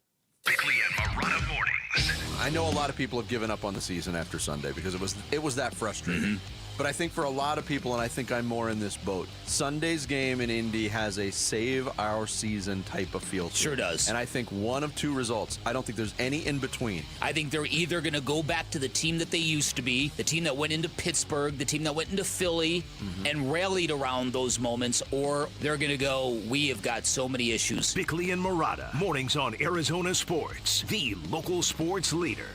Speaker 3: Bickley and Marotta mornings.
Speaker 1: I know a lot of people have given up on the season after Sunday because it was that frustrating. But I think for a lot of people, and I think I'm more in this boat, Sunday's game in Indy has a save our season type of feel to it.
Speaker 2: Sure does.
Speaker 1: And I think one of two results. I don't think there's any in between.
Speaker 2: I think they're either going to go back to the team that they used to be, the team that went into Pittsburgh, the team that went into Philly, and rallied around those moments, or they're going to go, we have got so many issues.
Speaker 3: Bickley and Marotta, mornings on Arizona Sports, the local sports leader.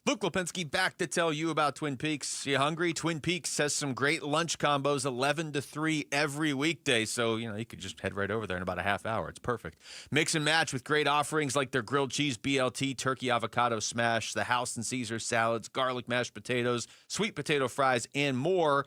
Speaker 20: Luke Lipinski back to tell you about Twin Peaks. You hungry? Twin Peaks has some great lunch combos, 11 to 3 every weekday. So, you could just head right over there in about a half hour. It's perfect. Mix and match with great offerings like their grilled cheese BLT, turkey avocado smash, the House and Caesar salads, garlic mashed potatoes, sweet potato fries, and more.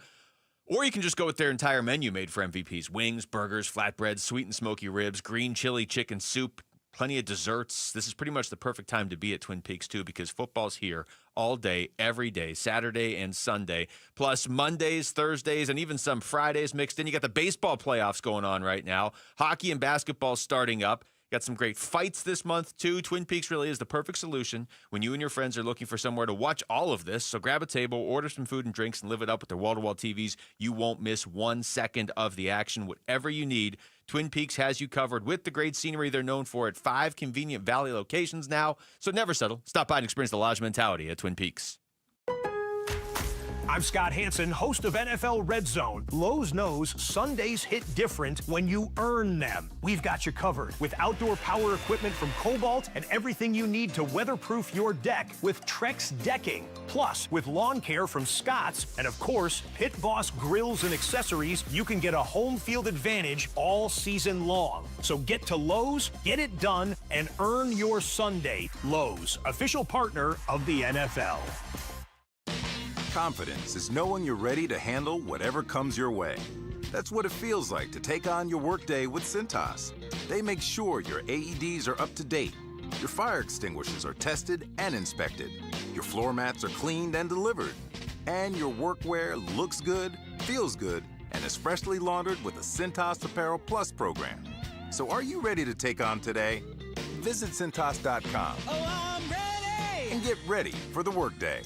Speaker 20: Or you can just go with their entire menu made for MVPs. Wings, burgers, flatbreads, sweet and smoky ribs, green chili chicken soup, plenty of desserts. This is pretty much the perfect time to be at Twin Peaks, too, because football's here all day, every day, Saturday and Sunday, plus Mondays, Thursdays, and even some Fridays mixed in. You got the baseball playoffs going on right now. Hockey and basketball starting up. Got some great fights this month, too. Twin Peaks really is the perfect solution when you and your friends are looking for somewhere to watch all of this. So grab a table, order some food and drinks, and live it up with their wall-to-wall TVs. You won't miss 1 second of the action. Whatever you need, Twin Peaks has you covered with the great scenery they're known for at 5 convenient Valley locations now. So never settle. Stop by and experience the Lodge mentality at Twin Peaks.
Speaker 21: I'm Scott Hansen, host of NFL Red Zone. Lowe's knows Sundays hit different when you earn them. We've got you covered with outdoor power equipment from Cobalt and everything you need to weatherproof your deck with Trex decking. Plus, with lawn care from Scott's and, of course, Pit Boss grills and accessories, you can get a home field advantage all season long. So get to Lowe's, get it done, and earn your Sunday. Lowe's, official partner of the NFL.
Speaker 22: Confidence is knowing you're ready to handle whatever comes your way. That's what it feels like to take on your workday with Cintas. They make sure your AEDs are up to date, your fire extinguishers are tested and inspected, your floor mats are cleaned and delivered, and your workwear looks good, feels good, and is freshly laundered with the Cintas Apparel Plus program. So are you ready to take on today? Visit Cintas.com.
Speaker 24: Oh, I'm ready!
Speaker 22: and get ready for the workday.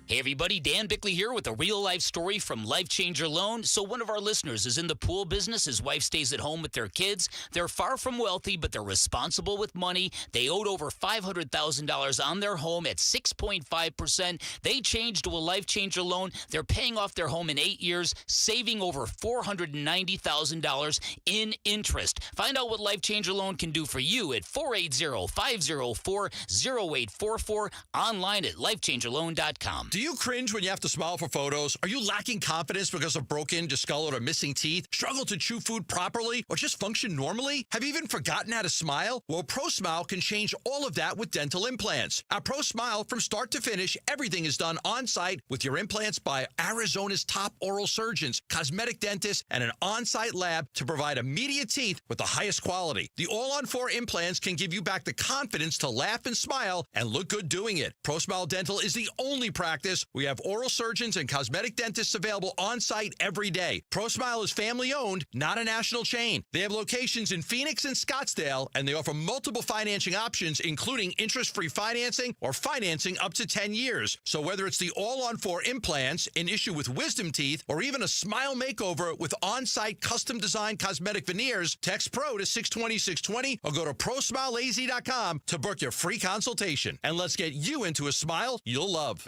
Speaker 2: Hey everybody, Dan Bickley here with a real-life story from Life Changer Loan. So one of our listeners is in the pool business. His wife stays at home with their kids. They're far from wealthy, but they're responsible with money. They owed over $500,000 on their home at 6.5%. They changed to a Life Changer Loan. They're paying off their home in 8 years, saving over $490,000 in interest. Find out what Life Changer Loan can do for you at 480-504-0844, online at lifechangerloan.com.
Speaker 8: Do you cringe when you have to smile for photos? Are you lacking confidence because of broken, discolored, or missing teeth? Struggle to chew food properly or just function normally? Have you even forgotten how to smile? Well, ProSmile can change all of that with dental implants. At ProSmile, from start to finish, everything is done on-site with your implants by Arizona's top oral surgeons, cosmetic dentists, and an on-site lab to provide immediate teeth with the highest quality. The all-on-4 implants can give you back the confidence to laugh and smile and look good doing it. ProSmile Dental is the only practice. We have oral surgeons and cosmetic dentists available on-site every day. ProSmile is family-owned, not a national chain. They have locations in Phoenix and Scottsdale, and they offer multiple financing options, including interest-free financing or financing up to 10 years. So whether it's the all-on-4 implants, an issue with wisdom teeth, or even a smile makeover with on-site custom-designed cosmetic veneers, text PRO to 620-620 or go to ProSmileAZ.com to book your free consultation. And let's get you into a smile you'll love.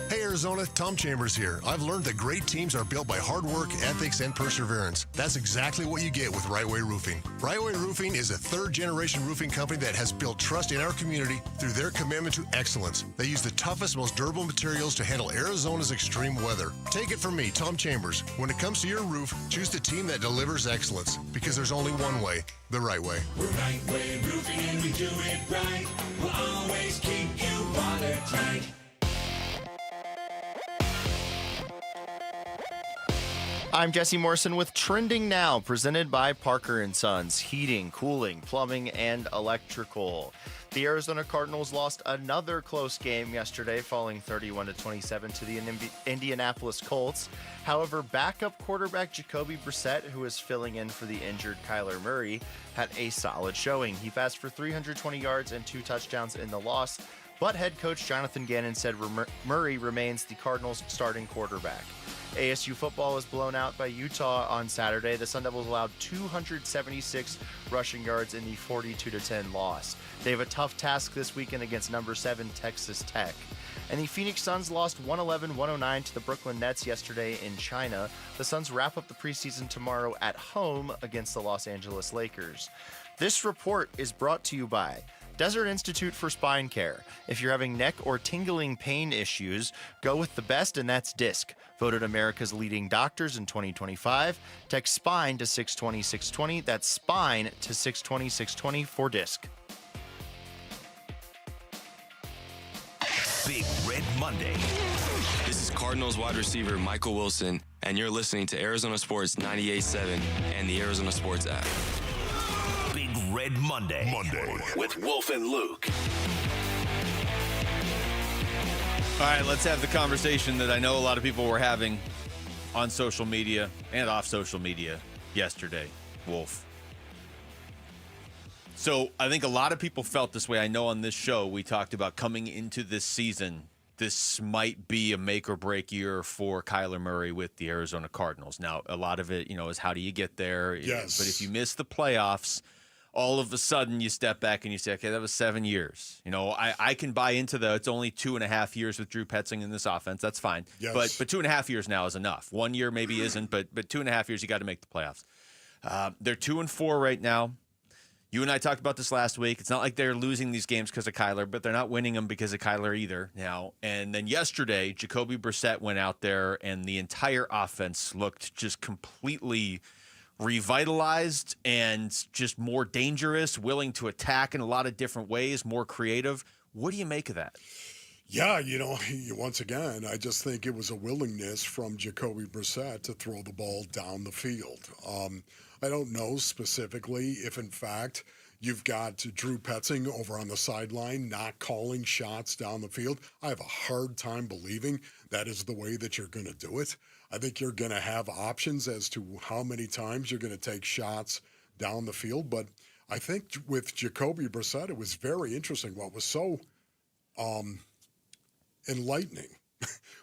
Speaker 6: Hey Arizona, Tom Chambers here. I've learned that great teams are built by hard work, ethics, and perseverance. That's exactly what you get with Right Way Roofing. Right Way Roofing is a third-generation roofing company that has built trust in our community through their commitment to excellence. They use the toughest, most durable materials to handle Arizona's extreme weather. Take it from me, Tom Chambers. When it comes to your roof, choose the team that delivers excellence, because there's only one way, the right way.
Speaker 10: We're Right Way Roofing and we do it right. We'll always keep you watertight.
Speaker 17: I'm Jesse Morrison with Trending Now, presented by Parker & Sons, heating, cooling, plumbing, and electrical. The Arizona Cardinals lost another close game yesterday, falling 31-27 to the Indianapolis Colts. However, backup quarterback Jacobe Brassette, who is filling in for the injured Kyler Murray, had a solid showing. He passed for 320 yards and 2 touchdowns in the loss, but head coach Jonathan Ganon said Murray remains the Cardinals' starting quarterback. ASU football was blown out by Utah on Saturday. The Sun Devils allowed 276 rushing yards in the 42-10 loss. They have a tough task this weekend against number 7 Texas Tech. And the Phoenix Suns lost 111-109 to the Brooklyn Nets yesterday in China. The Suns wrap up the preseason tomorrow at home against the Los Angeles Lakers. This report is brought to you by Desert Institute for Spine Care. If you're having neck or tingling pain issues, go with the best, and that's DISC. Voted America's leading doctors in 2025. Text SPINE to 620-620. That's SPINE to 620-620 for DISC.
Speaker 3: Big Red Monday.
Speaker 16: This is Cardinals wide receiver Michael Wilson, and you're listening to Arizona Sports 98.7 and the Arizona Sports app.
Speaker 3: Big Red Monday. With Wolf and Luke.
Speaker 20: All right, let's have the conversation that I know a lot of people were having on social media and off social media yesterday, Wolf. So I think a lot of people felt this way. I know on this show we talked about coming into this season, this might be a make or break year for Kyler Murray with the Arizona Cardinals. Now, a lot of it, is how do you get there?
Speaker 19: Yes.
Speaker 20: But if you miss the playoffs, all of a sudden you step back and you say, okay, that was 7 years. I can buy into it's only 2.5 years with Drew Petzing in this offense. That's fine.
Speaker 19: Yes.
Speaker 20: But 2.5 years now is enough. 1 year maybe isn't, but 2.5 years, you got to make the playoffs. They're 2-4 right now. You and I talked about this last week. It's not like they're losing these games because of Kyler, but they're not winning them because of Kyler either now. And then yesterday, Jacobe Brassette went out there, and the entire offense looked just completely revitalized and just more dangerous, willing to attack in a lot of different ways, more creative. What do you make of that?
Speaker 19: Yeah, once again, I just think it was a willingness from Jacobe Brassette to throw the ball down the field. I don't know specifically if, in fact, you've got Drew Petzing over on the sideline not calling shots down the field. I have a hard time believing that is the way that you're going to do it. I think you're going to have options as to how many times you're going to take shots down the field. But I think with Jacobe Brassette, it was very interesting. What was so enlightening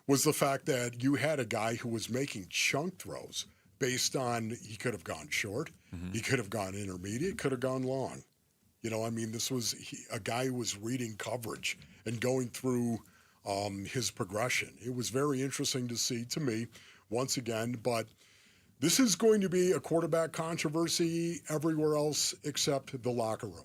Speaker 19: was the fact that you had a guy who was making chunk throws based on he could have gone short, he could have gone intermediate, could have gone long. This was a guy who was reading coverage and going through his progression. It was very interesting to see to me once again, but this is going to be a quarterback controversy everywhere else except the locker room.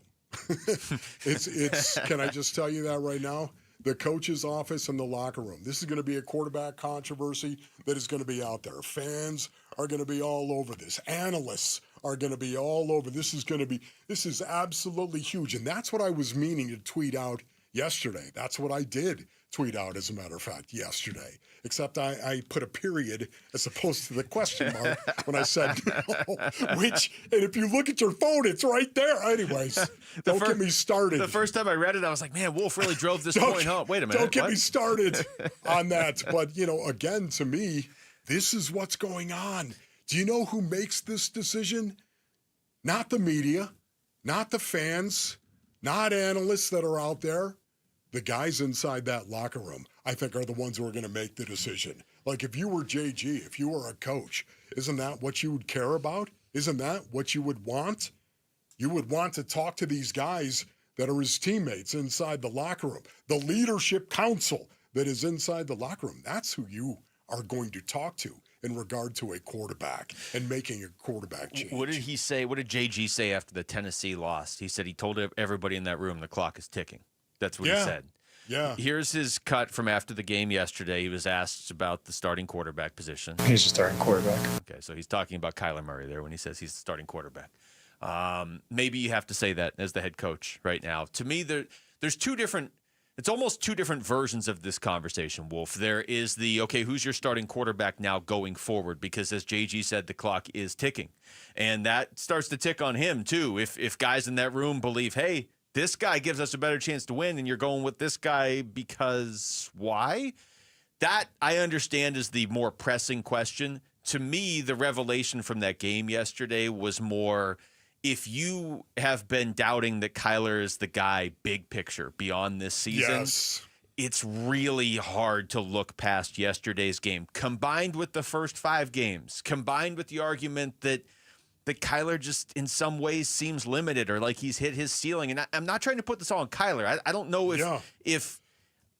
Speaker 19: It's can I just tell you that right now? The coach's office and the locker room. This is going to be a quarterback controversy that is going to be out there. Fans are going to be all over this. Analysts are going to be all over. This is absolutely huge. And that's what I was meaning to tweet out yesterday. That's what I did tweet out, as a matter of fact, yesterday. Except I put a period as opposed to the question mark when I said no. And if you look at your phone, it's right there. Anyways, don't get me started.
Speaker 20: The first time I read it, I was like, man, Wolf really drove this point home. Wait a minute.
Speaker 19: Don't get me started on that. But, again, to me, this is what's going on. Do you know who makes this decision? Not the media, not the fans, not analysts that are out there. The guys inside that locker room, I think, are the ones who are going to make the decision. Like, if you were JG, if you were a coach, isn't that what you would care about? Isn't that what you would want? You would want to talk to these guys that are his teammates inside the locker room. The leadership council that is inside the locker room. That's who you are going to talk to in regard to a quarterback and making a quarterback change.
Speaker 20: What did he say? What did JG say after the Tennessee loss? He said he told everybody in that room the clock is ticking. That's what he said.
Speaker 19: Yeah.
Speaker 20: Here's his cut from after the game yesterday. He was asked about the starting quarterback position.
Speaker 5: He's the starting quarterback.
Speaker 20: Okay, so he's talking about Kyler Murray there when he says he's the starting quarterback. Maybe you have to say that as the head coach right now. To me, there's it's almost two different versions of this conversation, Wolf. There is okay, who's your starting quarterback now going forward? Because as JG said, the clock is ticking. And that starts to tick on him, too. If guys in that room believe, hey, this guy gives us a better chance to win, and you're going with this guy because why? That, I understand, is the more pressing question. To me, the revelation from that game yesterday was more, if you have been doubting that Kyler is the guy big picture beyond this season, it's really hard to look past yesterday's game, combined with the first 5 games, combined with the argument that Kyler just in some ways seems limited or like he's hit his ceiling. And I'm not trying to put this all on Kyler. I don't know if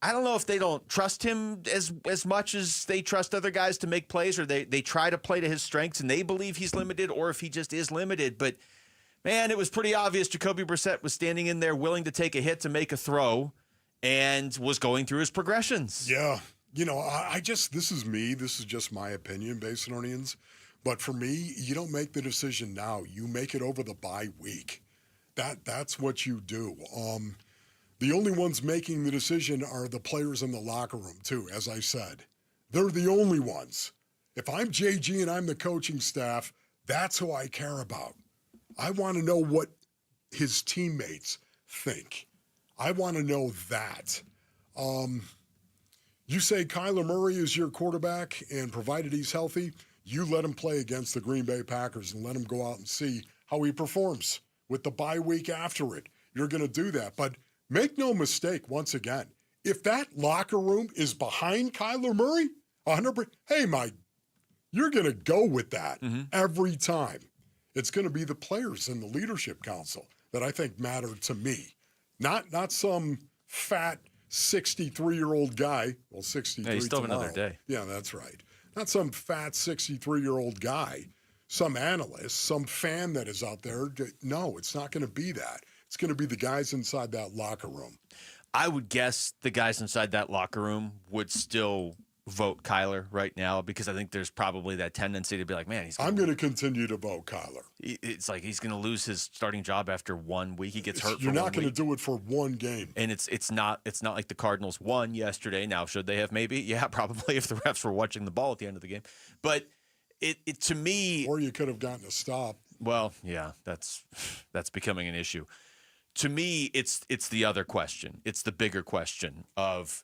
Speaker 20: I don't know if they don't trust him as much as they trust other guys to make plays, or they try to play to his strengths and they believe he's limited, or if he just is limited. But man, it was pretty obvious Jacobe Brassette was standing in there willing to take a hit to make a throw and was going through his progressions.
Speaker 19: Yeah. This is me. This is just my opinion, Basinonians. But for me, you don't make the decision now. You make it over the bye week. That's what you do. The only ones making the decision are the players in the locker room, too, as I said. They're the only ones. If I'm JG and I'm the coaching staff, that's who I care about. I want to know what his teammates think. I want to know that. You say Kyler Murray is your quarterback, and provided he's healthy, you let him play against the Green Bay Packers and let him go out and see how he performs with the bye week after it. You're going to do that. But make no mistake, once again, if that locker room is behind Kyler Murray, 100%, hey, Mike, you're going to go with that every time. It's going to be the players in the leadership council that I think matter to me. Not some fat 63-year-old guy. Well, 63
Speaker 20: you still have
Speaker 19: tomorrow.
Speaker 20: another day.
Speaker 19: Yeah, that's right. Not some fat 63-year-old guy, some analyst, some fan that is out there. No, it's not going to be that. It's going to be the guys inside that locker room.
Speaker 20: I would guess the guys inside that locker room would still vote Kyler right now, because I think there's probably that tendency to be like, man,
Speaker 19: I'm going to continue to vote Kyler.
Speaker 20: It's like he's going to lose his starting job after 1 week. He gets hurt.
Speaker 19: You're not going to do it for one game.
Speaker 20: And it's not like the Cardinals won yesterday. Now, should they have? Maybe, yeah, probably, if the refs were watching the ball at the end of the game. But it to me,
Speaker 19: or you could have gotten a stop.
Speaker 20: Well, yeah, that's becoming an issue. To me, it's the other question. It's the bigger question of,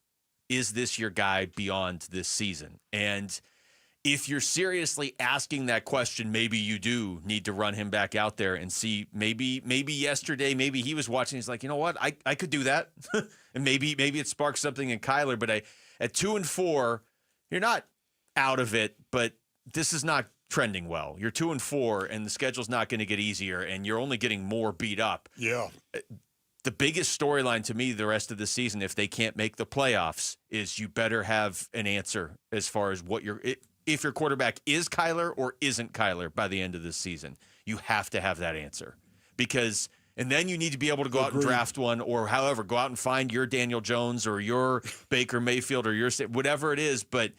Speaker 20: is this your guy beyond this season? And if you're seriously asking that question, maybe you do need to run him back out there and see. Maybe yesterday, maybe he was watching. He's like, you know what, I could do that, and maybe it sparks something in Kyler. But at 2-4, you're not out of it, but this is not trending well. You're 2-4, and the schedule's not going to get easier, and you're only getting more beat up.
Speaker 19: Yeah.
Speaker 20: The biggest storyline to me the rest of the season, if they can't make the playoffs, is you better have an answer as far as what if your quarterback is Kyler or isn't Kyler by the end of this season. You have to have that answer, and then you need to be able to go out and draft one, or however, go out and find your Daniel Jones or your Baker Mayfield or your whatever it is. But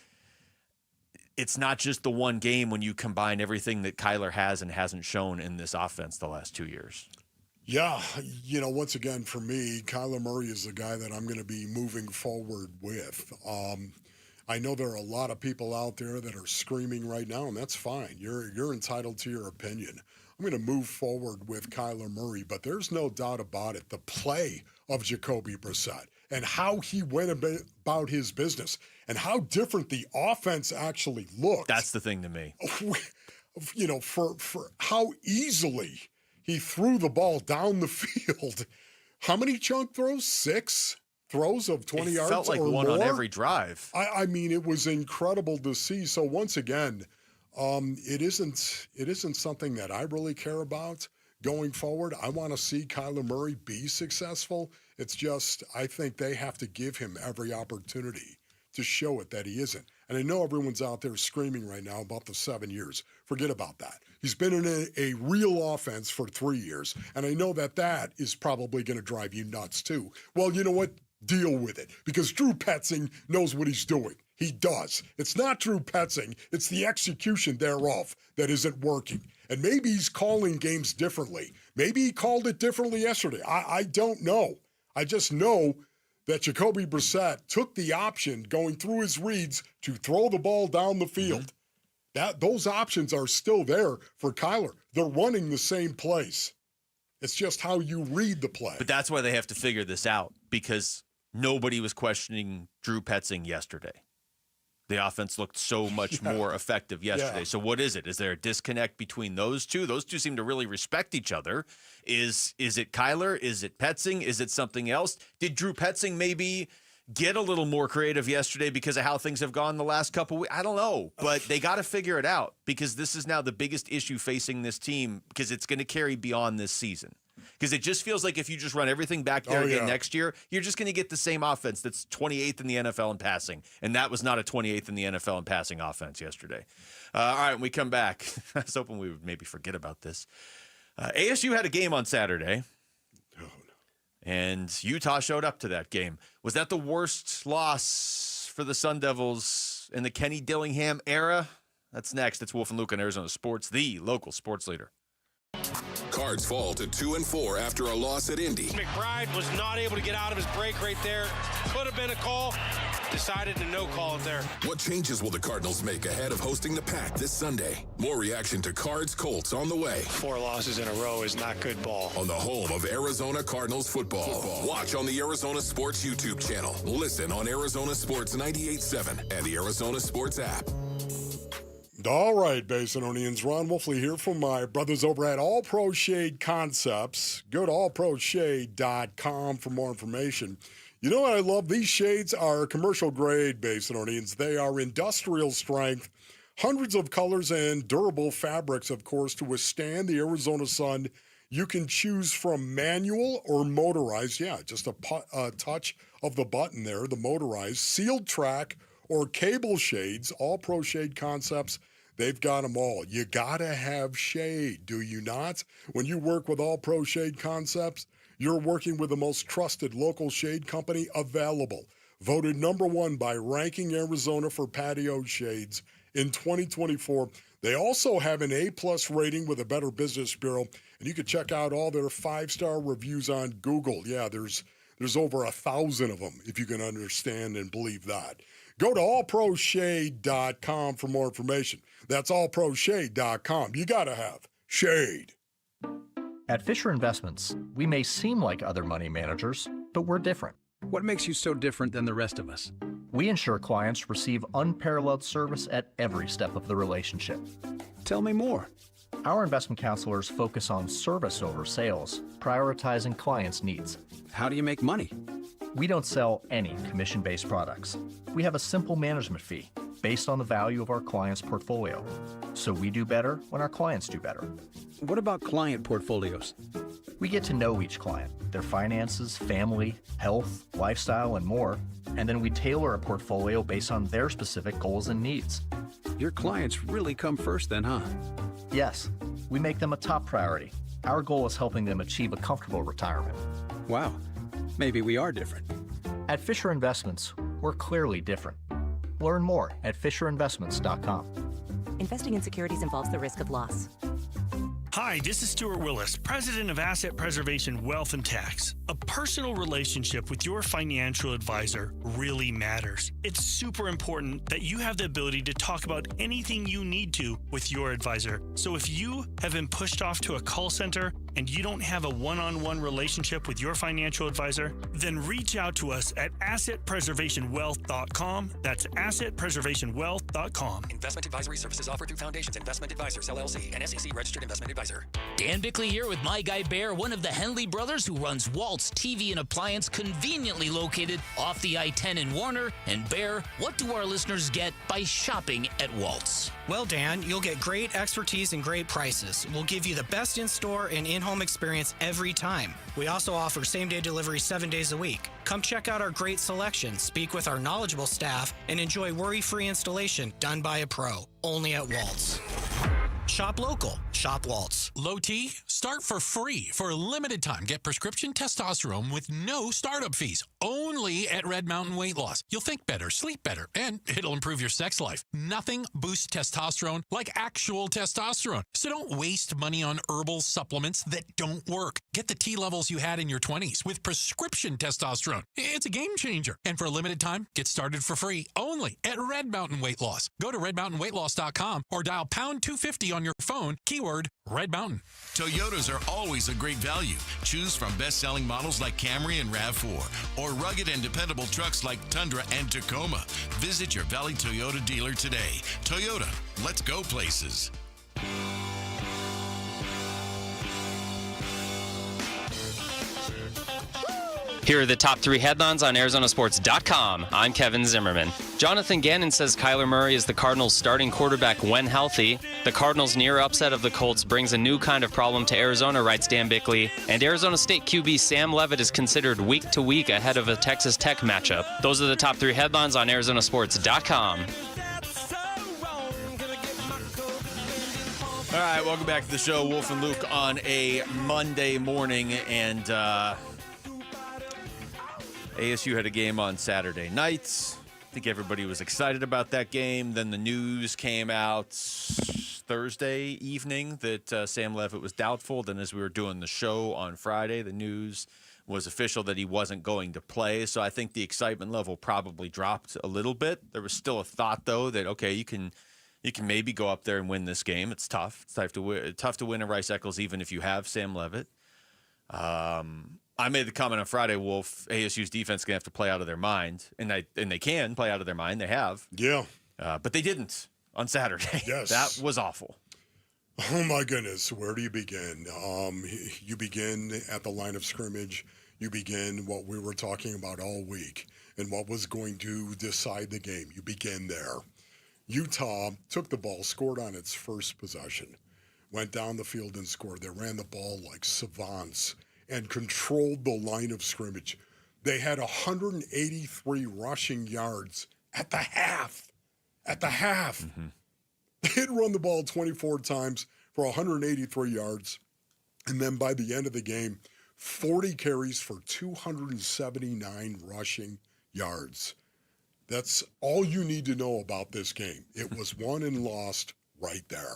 Speaker 20: it's not just the one game when you combine everything that Kyler has and hasn't shown in this offense the last 2 years.
Speaker 19: Yeah, once again, for me, Kyler Murray is the guy that I'm going to be moving forward with. I know there are a lot of people out there that are screaming right now, and that's fine. You're entitled to your opinion. I'm going to move forward with Kyler Murray, but there's no doubt about it. The play of Jacobe Brassette and how he went about his business and how different the offense actually looked.
Speaker 20: That's the thing to me.
Speaker 19: For how easily he threw the ball down the field. How many chunk throws? 6 throws of 20 yards or more?
Speaker 20: It felt like one on every drive.
Speaker 19: I mean, it was incredible to see. So once again, it isn't something that I really care about going forward. I want to see Kyler Murray be successful. It's just I think they have to give him every opportunity to show it that he isn't. And I know everyone's out there screaming right now about the 7 years. Forget about that. He's been in a real offense for 3 years, and I know that is probably going to drive you nuts too. Well, you know what? Deal with it, because Drew Petzing knows what he's doing. He does. It's not Drew Petzing. It's the execution thereof that isn't working. And maybe he's calling games differently. Maybe he called it differently yesterday. I don't know. I just know that Jacobe Brassette took the option going through his reads to throw the ball down the field. Those options are still there for Kyler. They're running the same place. It's just how you read the play.
Speaker 20: But that's why they have to figure this out, because nobody was questioning Drew Petzing yesterday. The offense looked so much more effective yesterday. Yeah. So what is it? Is there a disconnect between those two? Those two seem to really respect each other. Is it Kyler? Is it Petzing? Is it something else? Did Drew Petzing maybe get a little more creative yesterday because of how things have gone the last couple of weeks? I don't know, but they got to figure it out, because this is now the biggest issue facing this team, because it's going to carry beyond this season. Because it just feels like if you just run everything back there again next year, you're just going to get the same offense that's 28th in the NFL in passing. And that was not a 28th in the NFL in passing offense yesterday. All right, when we come back, I was hoping we would maybe forget about this. ASU had a game on Saturday. Oh, no. And Utah showed up to that game. Was that the worst loss for the Sun Devils in the Kenny Dillingham era? That's next. It's Wolf and Luke on Arizona Sports, the local sports leader.
Speaker 3: Cards fall to 2-4 after a loss at Indy.
Speaker 4: McBride was not able to get out of his break right there. Could have been a call. Decided to no call it there.
Speaker 3: What changes will the Cardinals make ahead of hosting the Pack this Sunday? More reaction to Cards Colts on the way.
Speaker 4: 4 losses in a row is not good ball.
Speaker 3: On the home of Arizona Cardinals football. Watch on the Arizona Sports YouTube channel. Listen on Arizona Sports 98.7 and the Arizona Sports app.
Speaker 19: All right, Basinonians. Ron Wolfley here from my brothers over at All Pro Shade Concepts. Go to allproshade.com for more information. You know what I love? These shades are commercial grade, Basinonians. They are industrial strength, hundreds of colors and durable fabrics, of course, to withstand the Arizona sun. You can choose from manual or motorized. Yeah, just a touch of the button there, the motorized, sealed track, or cable shades. All Pro Shade Concepts, they've got them all. You gotta have shade, do you not? When you work with All Pro Shade Concepts, you're working with the most trusted local shade company available. Voted #1 by Ranking Arizona for patio shades in 2024. They also have an A+ rating with the Better Business Bureau, and you can check out all their 5-star reviews on Google. Yeah, there's over 1,000 of them, if you can understand and believe that. Go to allproshade.com for more information. That's allproshade.com. You got to have shade.
Speaker 5: At Fisher Investments, we may seem like other money managers, but we're different.
Speaker 7: What makes you so different than the rest of us?
Speaker 5: We ensure clients receive unparalleled service at every step of the relationship.
Speaker 21: Tell me more.
Speaker 5: Our investment counselors focus on service over sales, prioritizing clients' needs.
Speaker 21: How do you make money?
Speaker 5: We don't sell any commission-based products. We have a simple management fee based on the value of our client's portfolio. So we do better when our clients do better.
Speaker 21: What about client portfolios?
Speaker 5: We get to know each client, their finances, family, health, lifestyle, and more, and then we tailor a portfolio based on their specific goals and needs.
Speaker 21: Your clients really come first then, huh?
Speaker 5: Yes, we make them a top priority. Our goal is helping them achieve a comfortable retirement.
Speaker 21: Wow, maybe we are different.
Speaker 5: At Fisher Investments, we're clearly different. Learn more at FisherInvestments.com.
Speaker 7: Investing in securities involves the risk of loss.
Speaker 11: Hi, this is Stuart Willis, president of Asset Preservation Wealth and Tax. A personal relationship with your financial advisor really matters. It's super important that you have the ability to talk about anything you need to with your advisor. So if you have been pushed off to a call center and you don't have a one-on-one relationship with your financial advisor, then reach out to us at assetpreservationwealth.com. That's assetpreservationwealth.com.
Speaker 23: Investment advisory services offered through Foundations Investment Advisors, LLC, an SEC registered investment advisor.
Speaker 2: Dan Bickley here with my guy Bear, one of the Henley brothers who runs Walt's TV and Appliance, conveniently located off the I-10 in Warner. And Bear, what do our listeners get by shopping at Walt's?
Speaker 24: Well, Dan, you'll get great expertise and great prices. We'll give you the best in-store and in-home experience every time. We also offer same-day delivery 7 days a week. Come check out our great selection, speak with our knowledgeable staff, and enjoy worry-free installation done by a pro. Only at Walt's. Shop local. Shop Waltz.
Speaker 25: Low T, start for free for a limited time. Get prescription testosterone with no startup fees. Only at Red Mountain Weight Loss. You'll think better, sleep better, and it'll improve your sex life. Nothing boosts testosterone like actual testosterone. So don't waste money on herbal supplements that don't work. Get the T levels you had in your 20s with prescription testosterone. It's a game changer. And for a limited time, get started for free only at Red Mountain Weight Loss. Go to redmountainweightloss.com or dial pound 250 on your phone, keyword Red Mountain.
Speaker 26: Toyotas are always a great value. Choose from best-selling models like Camry and RAV4 or rugged and dependable trucks like Tundra and Tacoma. Visit your Valley Toyota dealer today. Toyota, let's go places.
Speaker 27: Here are the top 3 headlines on ArizonaSports.com. I'm Kevin Zimmerman. Jonathan Gannon says Kyler Murray is the Cardinals' starting quarterback when healthy. The Cardinals' near upset of the Colts brings a new kind of problem to Arizona, writes Dan Bickley. And Arizona State QB Sam Leavitt is considered week to week ahead of a Texas Tech matchup. Those are the top 3 headlines on ArizonaSports.com.
Speaker 1: All right, welcome back to the show. Wolf and Luke on a Monday morning, and ASU had a game on Saturday nights. I think everybody was excited about that game. Then the news came out Thursday evening that Sam Leavitt was doubtful. Then as we were doing the show on Friday, the news was official that he wasn't going to play. So I think the excitement level probably dropped a little bit. There was still a thought, though, that, okay, you can maybe go up there and win this game. It's tough. It's tough to win at Rice Eccles even if you have Sam Leavitt. I made the comment on Friday, Wolf, ASU's defense is going to have to play out of their mind. And they can play out of their mind. They have.
Speaker 19: Yeah.
Speaker 1: But they didn't on Saturday.
Speaker 19: Yes.
Speaker 1: That was awful.
Speaker 19: Oh, my goodness. Where do you begin? You begin at the line of scrimmage. You begin what we were talking about all week and what was going to decide the game. You begin there. Utah took the ball, scored on its first possession, went down the field and scored. They ran the ball like savants and controlled the line of scrimmage. They had 183 rushing yards at the half. At the half. Mm-hmm. They had run the ball 24 times for 183 yards. And then by the end of the game, 40 carries for 279 rushing yards. That's all you need to know about this game. It was won and lost right there.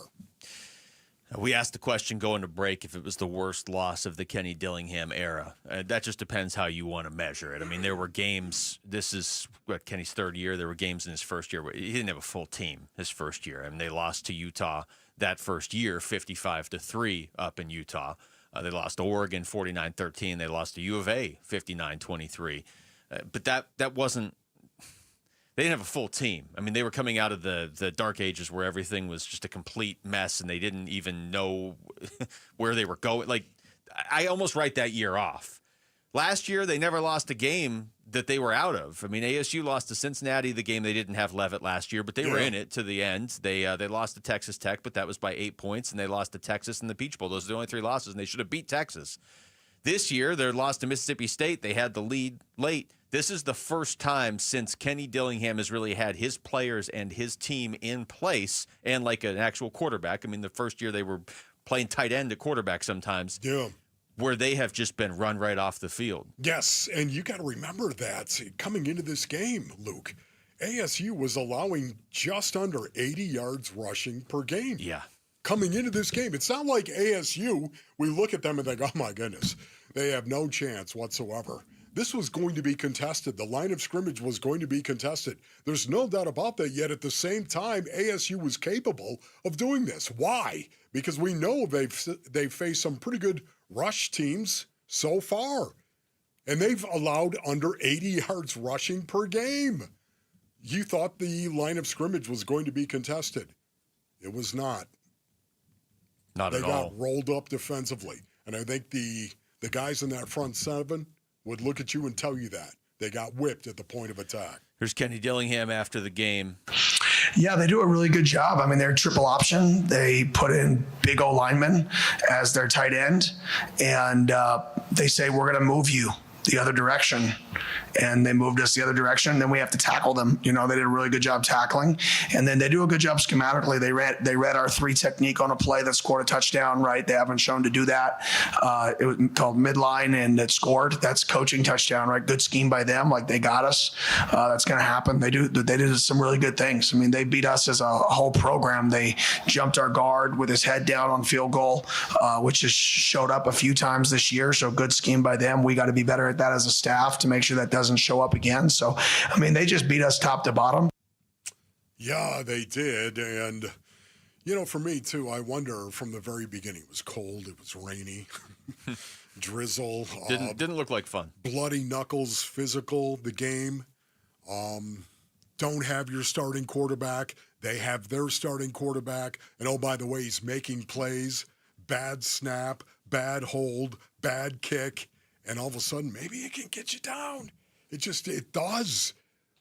Speaker 1: We asked the question going to break if it was the worst loss of the Kenny Dillingham era. That just depends how you want to measure it. I mean, there were games, this is Kenny's third year. There were games in his first year where he didn't have a full team his first year. I mean, they lost to Utah that first year, 55-3 up in Utah. They lost to Oregon 49-13. They lost to U of A 59-23. But that wasn't
Speaker 20: they didn't have a full team. I mean, they were coming out of the dark ages where everything was just a complete mess and they didn't even know where they were going. Like, I almost write that year off. Last year, they never lost a game that they were out of. I mean, ASU lost to Cincinnati, the game they didn't have Levitt last year, but they were in it to the end. They lost to Texas Tech, but that was by 8 points, and they lost to Texas in the Peach Bowl. Those are the only 3 losses, and they should have beat Texas. This year, they lost to Mississippi State. They had the lead late. This is the first time since Kenny Dillingham has really had his players and his team in place and like an actual quarterback. I mean, the first year they were playing tight end at quarterback sometimes.
Speaker 19: Yeah.
Speaker 20: Where they have just been run right off the field.
Speaker 19: Yes, and you got to remember that coming into this game, Luke, ASU was allowing just under 80 yards rushing per game.
Speaker 20: Yeah.
Speaker 19: Coming into this game, it's not like ASU, we look at them and think, oh my goodness, they have no chance whatsoever. This was going to be contested. The line of scrimmage was going to be contested. There's no doubt about that, yet at the same time, ASU was capable of doing this. Why? Because we know they've faced some pretty good rush teams so far. And they've allowed under 80 yards rushing per game. You thought the line of scrimmage was going to be contested. It was not.
Speaker 20: Not at all.
Speaker 19: They got rolled up defensively. And I think the guys in that front seven would look at you and tell you that. They got whipped at the point of attack.
Speaker 20: Here's Kenny Dillingham after the game.
Speaker 9: Yeah, they do a really good job. I mean, they're triple option. They put in big O linemen as their tight end, and they say, we're going to move you the other direction. And they moved us the other direction. Then we have to tackle them. You know, they did a really good job tackling. And then they do a good job schematically. They read our 3 technique on a play that scored a touchdown, right? They haven't shown to do that. It was called midline, and it scored. That's coaching touchdown, right? Good scheme by them. Like, they got us. That's going to happen. They did some really good things. I mean, they beat us as a whole program. They jumped our guard with his head down on field goal, which has showed up a few times this year. So good scheme by them. We got to be better at that as a staff to make sure that doesn't show up again. So, I mean, they just beat us top to bottom.
Speaker 19: Yeah, they did. And, you know, for me, too, I wonder from the very beginning, it was cold, it was rainy, drizzle.
Speaker 20: Didn't look like fun.
Speaker 19: Bloody knuckles, physical, the game. Don't have your starting quarterback. They have their starting quarterback. And, oh, by the way, he's making plays. Bad snap, bad hold, bad kick. And all of a sudden, maybe it can get you down. It does.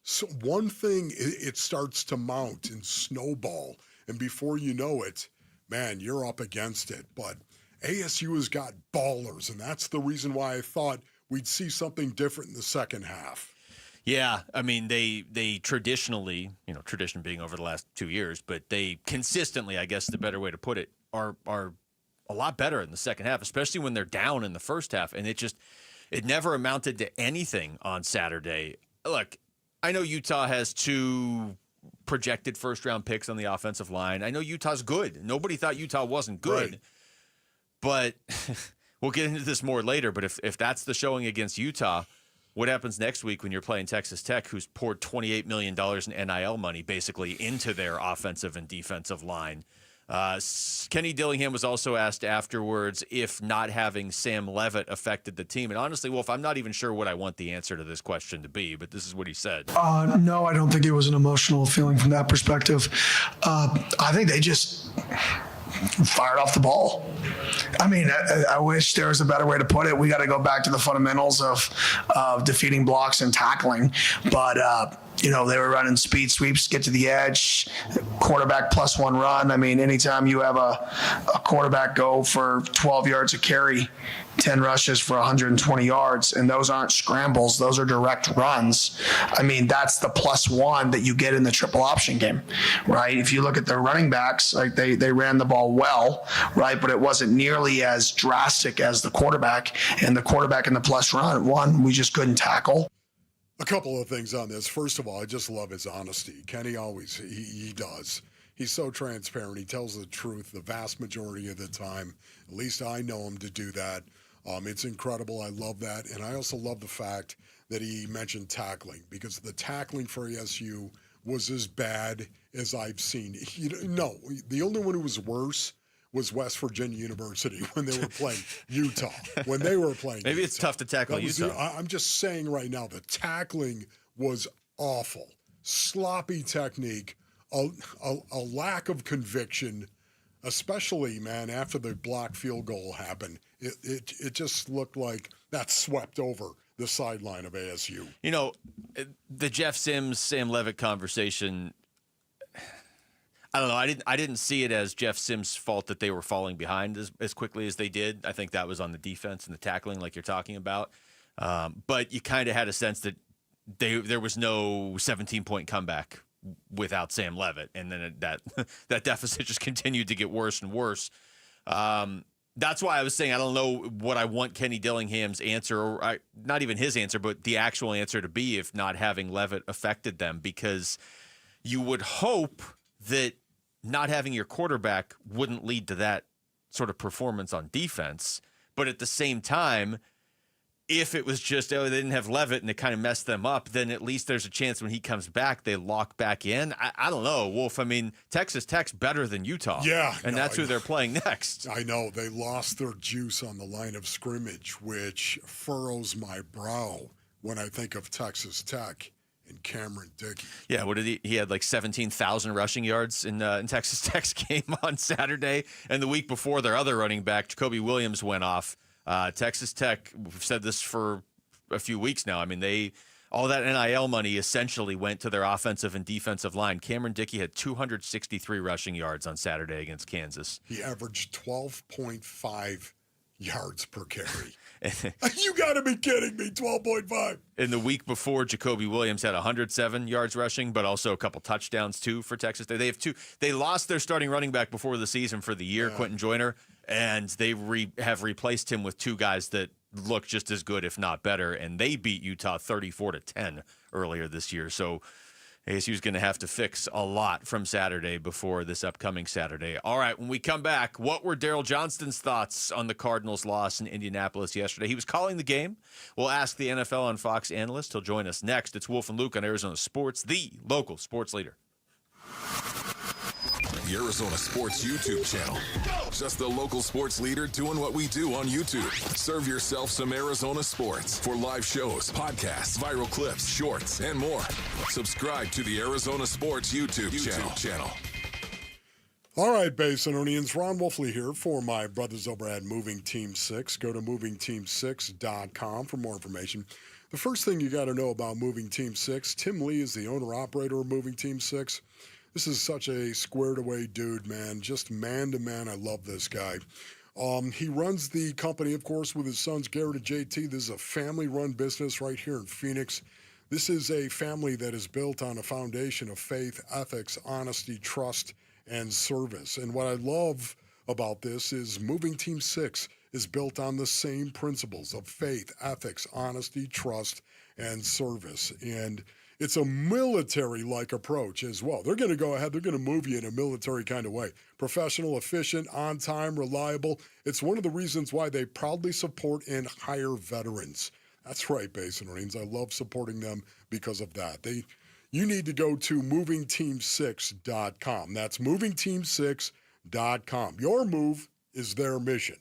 Speaker 19: So one thing, it starts to mount and snowball. And before you know it, man, you're up against it. But ASU has got ballers, and that's the reason why I thought we'd see something different in the second half.
Speaker 20: Yeah, I mean, they traditionally, you know, tradition being over the last 2 years, but they consistently, I guess the better way to put it, are a lot better in the second half, especially when they're down in the first half. And it never amounted to anything on Saturday. Look, I know Utah has 2 projected first-round picks on the offensive line. I know Utah's good. Nobody thought Utah wasn't good. Right. But we'll get into this more later. But if that's the showing against Utah, what happens next week when you're playing Texas Tech, who's poured $28 million in NIL money basically into their offensive and defensive line? Kenny Dillingham was also asked afterwards if not having Sam Levitt affected the team. And honestly, Wolf, I'm not even sure what I want the answer to this question to be, but this is what he said.
Speaker 9: No, I don't think it was an emotional feeling from that perspective. I think they just fired off the ball. I mean, I wish there was a better way to put it. We got to go back to the fundamentals of defeating blocks and tackling. But, you know, they were running speed sweeps, get to the edge, quarterback +1 run. I mean, anytime you have a quarterback go for 12 yards a carry, 10 rushes for 120 yards, and those aren't scrambles, those are direct runs. I mean, that's the +1 that you get in the triple option game, right? If you look at their running backs, like they ran the ball well, right? But it wasn't nearly as drastic as the quarterback, and the quarterback in the +1, we just couldn't tackle.
Speaker 19: A couple of things on this. First of all, I just love his honesty. Kenny always, he does. He's so transparent. He tells the truth the vast majority of the time. At least I know him to do that. It's incredible. I love that. And I also love the fact that he mentioned tackling, because the tackling for ASU was as bad as I've seen. No, the only one who was worse was West Virginia University when they were playing Utah. When they were playing
Speaker 20: Maybe
Speaker 19: Utah.
Speaker 20: It's tough to tackle Utah.
Speaker 19: I'm just saying right now, the tackling was awful. sloppy technique, a lack of conviction, especially, man, after the blocked field goal happened. It just looked like that swept over the sideline of ASU.
Speaker 20: You know, the Jeff Sims, Sam Levitt conversation, I don't know. I didn't see it as Jeff Sims' fault that they were falling behind as quickly as they did. I think that was on the defense and the tackling like you're talking about. But you kind of had a sense that there was no 17-point comeback without Sam Levitt, and then that deficit just continued to get worse and worse. That's why I was saying I don't know what I want Kenny Dillingham's answer, or not even his answer, but the actual answer to be if not having Levitt affected them, because you would hope that not having your quarterback wouldn't lead to that sort of performance on defense. But at the same time, if it was just, they didn't have Levitt and it kind of messed them up, then at least there's a chance when he comes back, they lock back in. I don't know, Wolf. I mean, Texas Tech's better than Utah.
Speaker 19: Yeah.
Speaker 20: And that's who they're playing next.
Speaker 19: I know. They lost their juice on the line of scrimmage, which furrows my brow when I think of Texas Tech and Cameron Dickey.
Speaker 20: Yeah, what did he had like 17,000 rushing yards in Texas Tech's game on Saturday. And the week before, their other running back, Jacoby Williams, went off. Texas Tech, we've said this for a few weeks now. I mean, all that NIL money essentially went to their offensive and defensive line. Cameron Dickey had 263 rushing yards on Saturday against Kansas.
Speaker 19: He averaged 12.5 yards per carry. You got to be kidding me, 12.5.
Speaker 20: In the week before, Jacoby Williams had 107 yards rushing, but also a couple touchdowns, too, for Texas. They have two. They lost their starting running back before the season for the year, Quentin Joyner, and they have replaced him with two guys that look just as good, if not better, and they beat Utah 34-10 earlier this year. So ASU's going to have to fix a lot from Saturday before this upcoming Saturday. All right, when we come back, what were Daryl Johnston's thoughts on the Cardinals' loss in Indianapolis yesterday? He was calling the game. We'll ask the NFL on Fox analyst. He'll join us next. It's Wolf and Luke on Arizona Sports, the local sports leader.
Speaker 8: The Arizona Sports YouTube channel. Just the local sports leader doing what we do on YouTube. Serve yourself some Arizona sports for live shows, podcasts, viral clips, shorts, and more. Subscribe to the Arizona Sports YouTube channel.
Speaker 19: All right, Basinonians, Ron Wolfley here for my brothers over at Moving Team 6. Go to movingteam6.com for more information. The first thing you got to know about Moving Team 6, Tim Lee is the owner-operator of Moving Team 6. This is such a squared-away dude, man. Just man-to-man, I love this guy. He runs the company, of course, with his sons, Garrett and JT. This is a family-run business right here in Phoenix. This is a family that is built on a foundation of faith, ethics, honesty, trust, and service. And what I love about this is Moving Team 6 is built on the same principles of faith, ethics, honesty, trust, and service. And it's a military-like approach as well. They're going to go ahead. They're going to move you in a military kind of way. Professional, efficient, on time, reliable. It's one of the reasons why they proudly support and hire veterans. That's right, Basinonians. I love supporting them because of that. You need to go to movingteam6.com. That's movingteam6.com. Your move is their mission.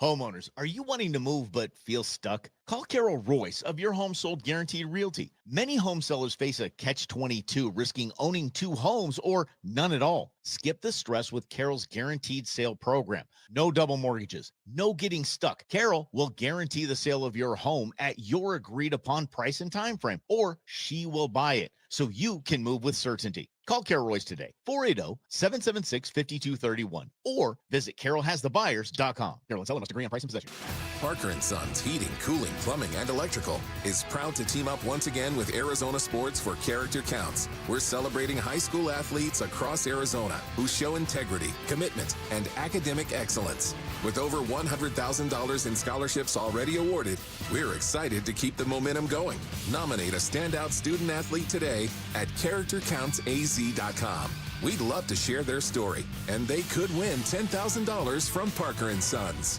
Speaker 12: Homeowners, are you wanting to move but feel stuck? Call Carol Royce of Your Home Sold Guaranteed Realty. Many home sellers face a catch-22, risking owning two homes or none at all. Skip the stress with Carol's Guaranteed Sale Program. No double mortgages, no getting stuck. Carol will guarantee the sale of your home at your agreed-upon price and time frame, or she will buy it so you can move with certainty. Call Carol Royce today, 480-776-5231, or visit carolhasthebuyers.com. Carol and seller must agree on price and possession.
Speaker 8: Parker & Sons Heating, Cooling, Plumbing, and Electrical is proud to team up once again with Arizona Sports for Character Counts. We're celebrating high school athletes across Arizona who show integrity, commitment, and academic excellence. With over $100,000 in scholarships already awarded, we're excited to keep the momentum going. Nominate a standout student athlete today at CharacterCountsAZ.com. We'd love to share their story, and they could win $10,000 from Parker & Sons.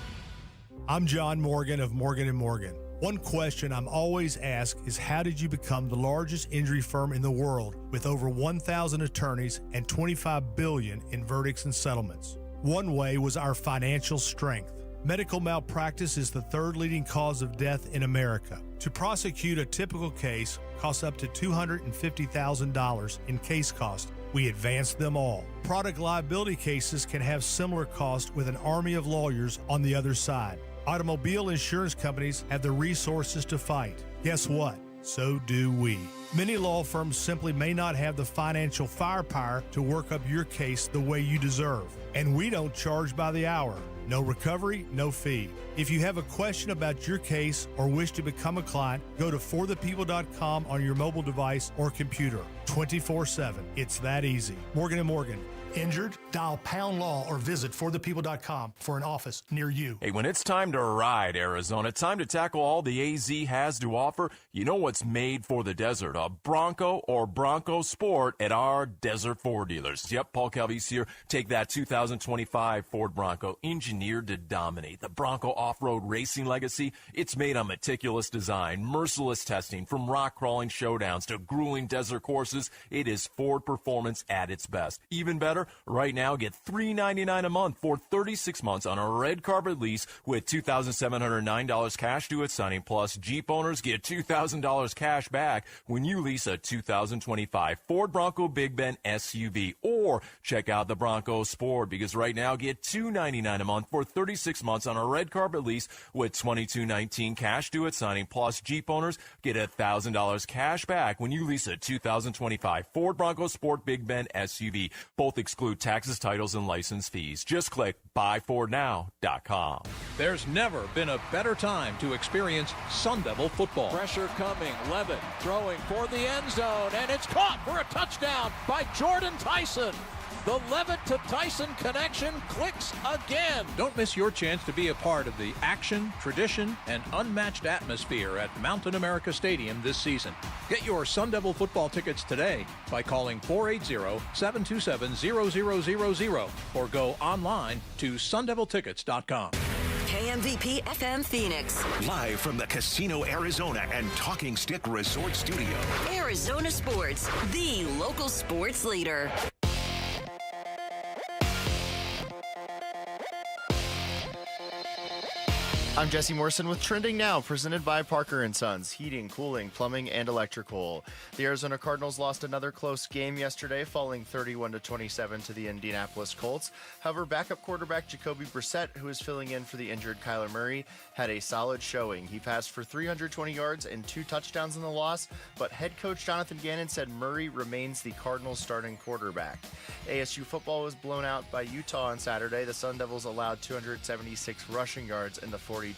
Speaker 13: I'm John Morgan of Morgan & Morgan. One question I'm always asked is, how did you become the largest injury firm in the world with over 1,000 attorneys and $25 billion in verdicts and settlements? One way was our financial strength. Medical malpractice is the third leading cause of death in America. To prosecute a typical case costs up to $250,000 in case cost. We advance them all. Product liability cases can have similar costs with an army of lawyers on the other side. Automobile insurance companies have the resources to fight. Guess what? So do we. Many law firms simply may not have the financial firepower to work up your case the way you deserve. And we don't charge by the hour. No recovery, no fee. If you have a question about your case or wish to become a client, go to forthepeople.com on your mobile device or computer. 24/7. It's that easy. Morgan & Morgan.
Speaker 6: Injured? Dial pound law or visit forthepeople.com for an office near you.
Speaker 10: Hey, when it's time to ride, Arizona, time to tackle all the AZ has to offer, you know what's made for the desert, a Bronco or Bronco Sport at our Desert Ford dealers. Yep, Paul Calvise here. Take that 2025 Ford Bronco, engineered to dominate. The Bronco off-road racing legacy, it's made on meticulous design, merciless testing, from rock-crawling showdowns to grueling desert courses. It is Ford performance at its best. Even better, right now, get $399 a month for 36 months on a red carpet lease with $2,709 cash due at signing. Plus, Jeep owners get $2,000 cash back when you lease a 2025 Ford Bronco Big Bend SUV. Or check out the Bronco Sport, because right now, get $299 a month for 36 months on a red carpet lease with $2,219 cash due at signing. Plus, Jeep owners get $1,000 cash back when you lease a 2025 Ford Bronco Sport Big Bend SUV. Both exclude taxes, titles, and license fees. Just click buyfordnow.com.
Speaker 14: There's never been a better time to experience Sun Devil football.
Speaker 15: Pressure coming, Levin throwing for the end zone, and it's caught for a touchdown by Jordan Tyson. The Levitt to Tyson connection clicks again.
Speaker 14: Don't miss your chance to be a part of the action, tradition, and unmatched atmosphere at Mountain America Stadium this season. Get your Sun Devil football tickets today by calling 480-727-0000 or go online to sundeviltickets.com.
Speaker 17: KMVP FM Phoenix.
Speaker 3: Live from the Casino Arizona and Talking Stick Resort Studio.
Speaker 17: Arizona Sports, the local sports leader.
Speaker 18: I'm Jesse Morrison with Trending Now, presented by Parker & Sons, heating, cooling, plumbing, and electrical. The Arizona Cardinals lost another close game yesterday, falling 31-27 to the Indianapolis Colts. However, backup quarterback Jacobe Brassette, who is filling in for the injured Kyler Murray, had a solid showing. He passed for 320 yards and 2 touchdowns in the loss, but head coach Jonathan Ganon said Murray remains the Cardinals' starting quarterback. ASU football was blown out by Utah on Saturday. The Sun Devils allowed 276 rushing yards in the 42-10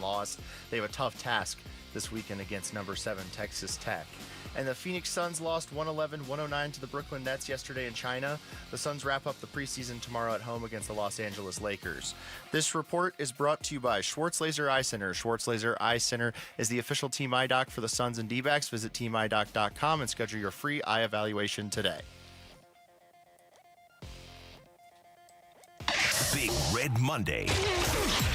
Speaker 18: loss. They have a tough task this weekend against number 7 Texas Tech. And the Phoenix Suns lost 111-109 to the Brooklyn Nets yesterday in China. The Suns wrap up the preseason tomorrow at home against the Los Angeles Lakers. This report is brought to you by Schwartz Laser Eye Center. Schwartz Laser Eye Center is the official team eye doc for the Suns and D-backs. Visit teamidoc.com and schedule your free eye evaluation today.
Speaker 3: Big Red Monday.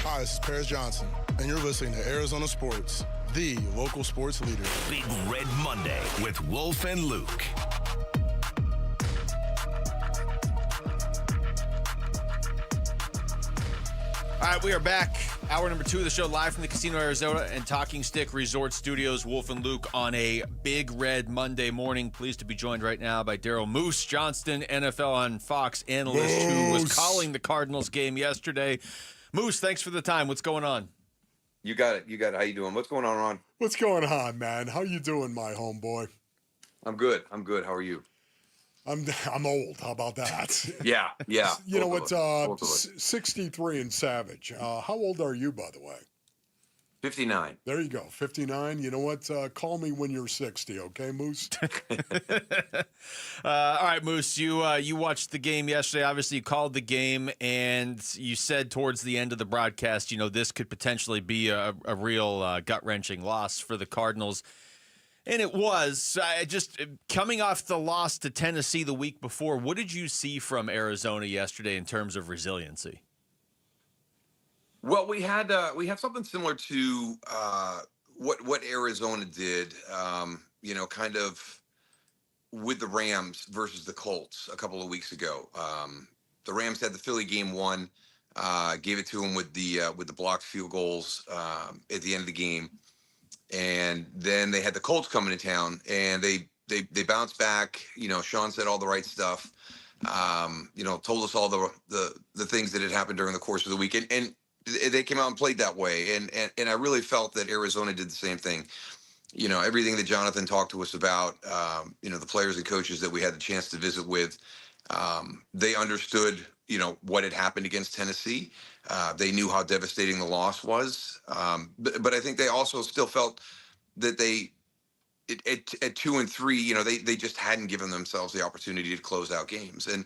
Speaker 22: Hi, this is Paris Johnson, and you're listening to Arizona Sports, the local sports leader.
Speaker 3: Big Red Monday with Wolf and Luke.
Speaker 20: All right, we are back. Hour number 2 of the show, live from the Casino Arizona and Talking Stick Resort Studios. Wolf and Luke on a Big Red Monday morning. Pleased to be joined right now by Daryl Moose Johnston, NFL on Fox analyst, who was calling the Cardinals game yesterday. Moose, thanks for the time. What's going on?
Speaker 28: You got it. How you doing? What's going on, Ron?
Speaker 19: What's going on, man? How you doing, my homeboy?
Speaker 28: I'm good. How are you?
Speaker 19: I'm old. How about that?
Speaker 28: Yeah.
Speaker 19: You know what? 63 and Savage. How old are you, by the way?
Speaker 28: 59.
Speaker 19: There you go. 59. You know what? Call me when you're 60, okay, Moose?
Speaker 20: All right, Moose, you watched the game yesterday. Obviously, you called the game, and you said towards the end of the broadcast, this could potentially be a real gut-wrenching loss for the Cardinals. And it was. Just coming off the loss to Tennessee the week before, what did you see from Arizona yesterday in terms of resiliency?
Speaker 28: Well, we had something similar to what Arizona did, kind of with the Rams versus the Colts a couple of weeks ago. The Rams had the Philly game won. Gave it to him with the blocked field goals at the end of the game. And then they had the Colts coming to town, and they bounced back. Sean said all the right stuff. Told us all the things that had happened during the course of the week, and they came out and played that way. And I really felt that Arizona did the same thing. Everything that Jonathan talked to us about, the players and coaches that we had the chance to visit with, they understood, what had happened against Tennessee. They knew how devastating the loss was. But I think they also still felt that at 2-3, they just hadn't given themselves the opportunity to close out games. And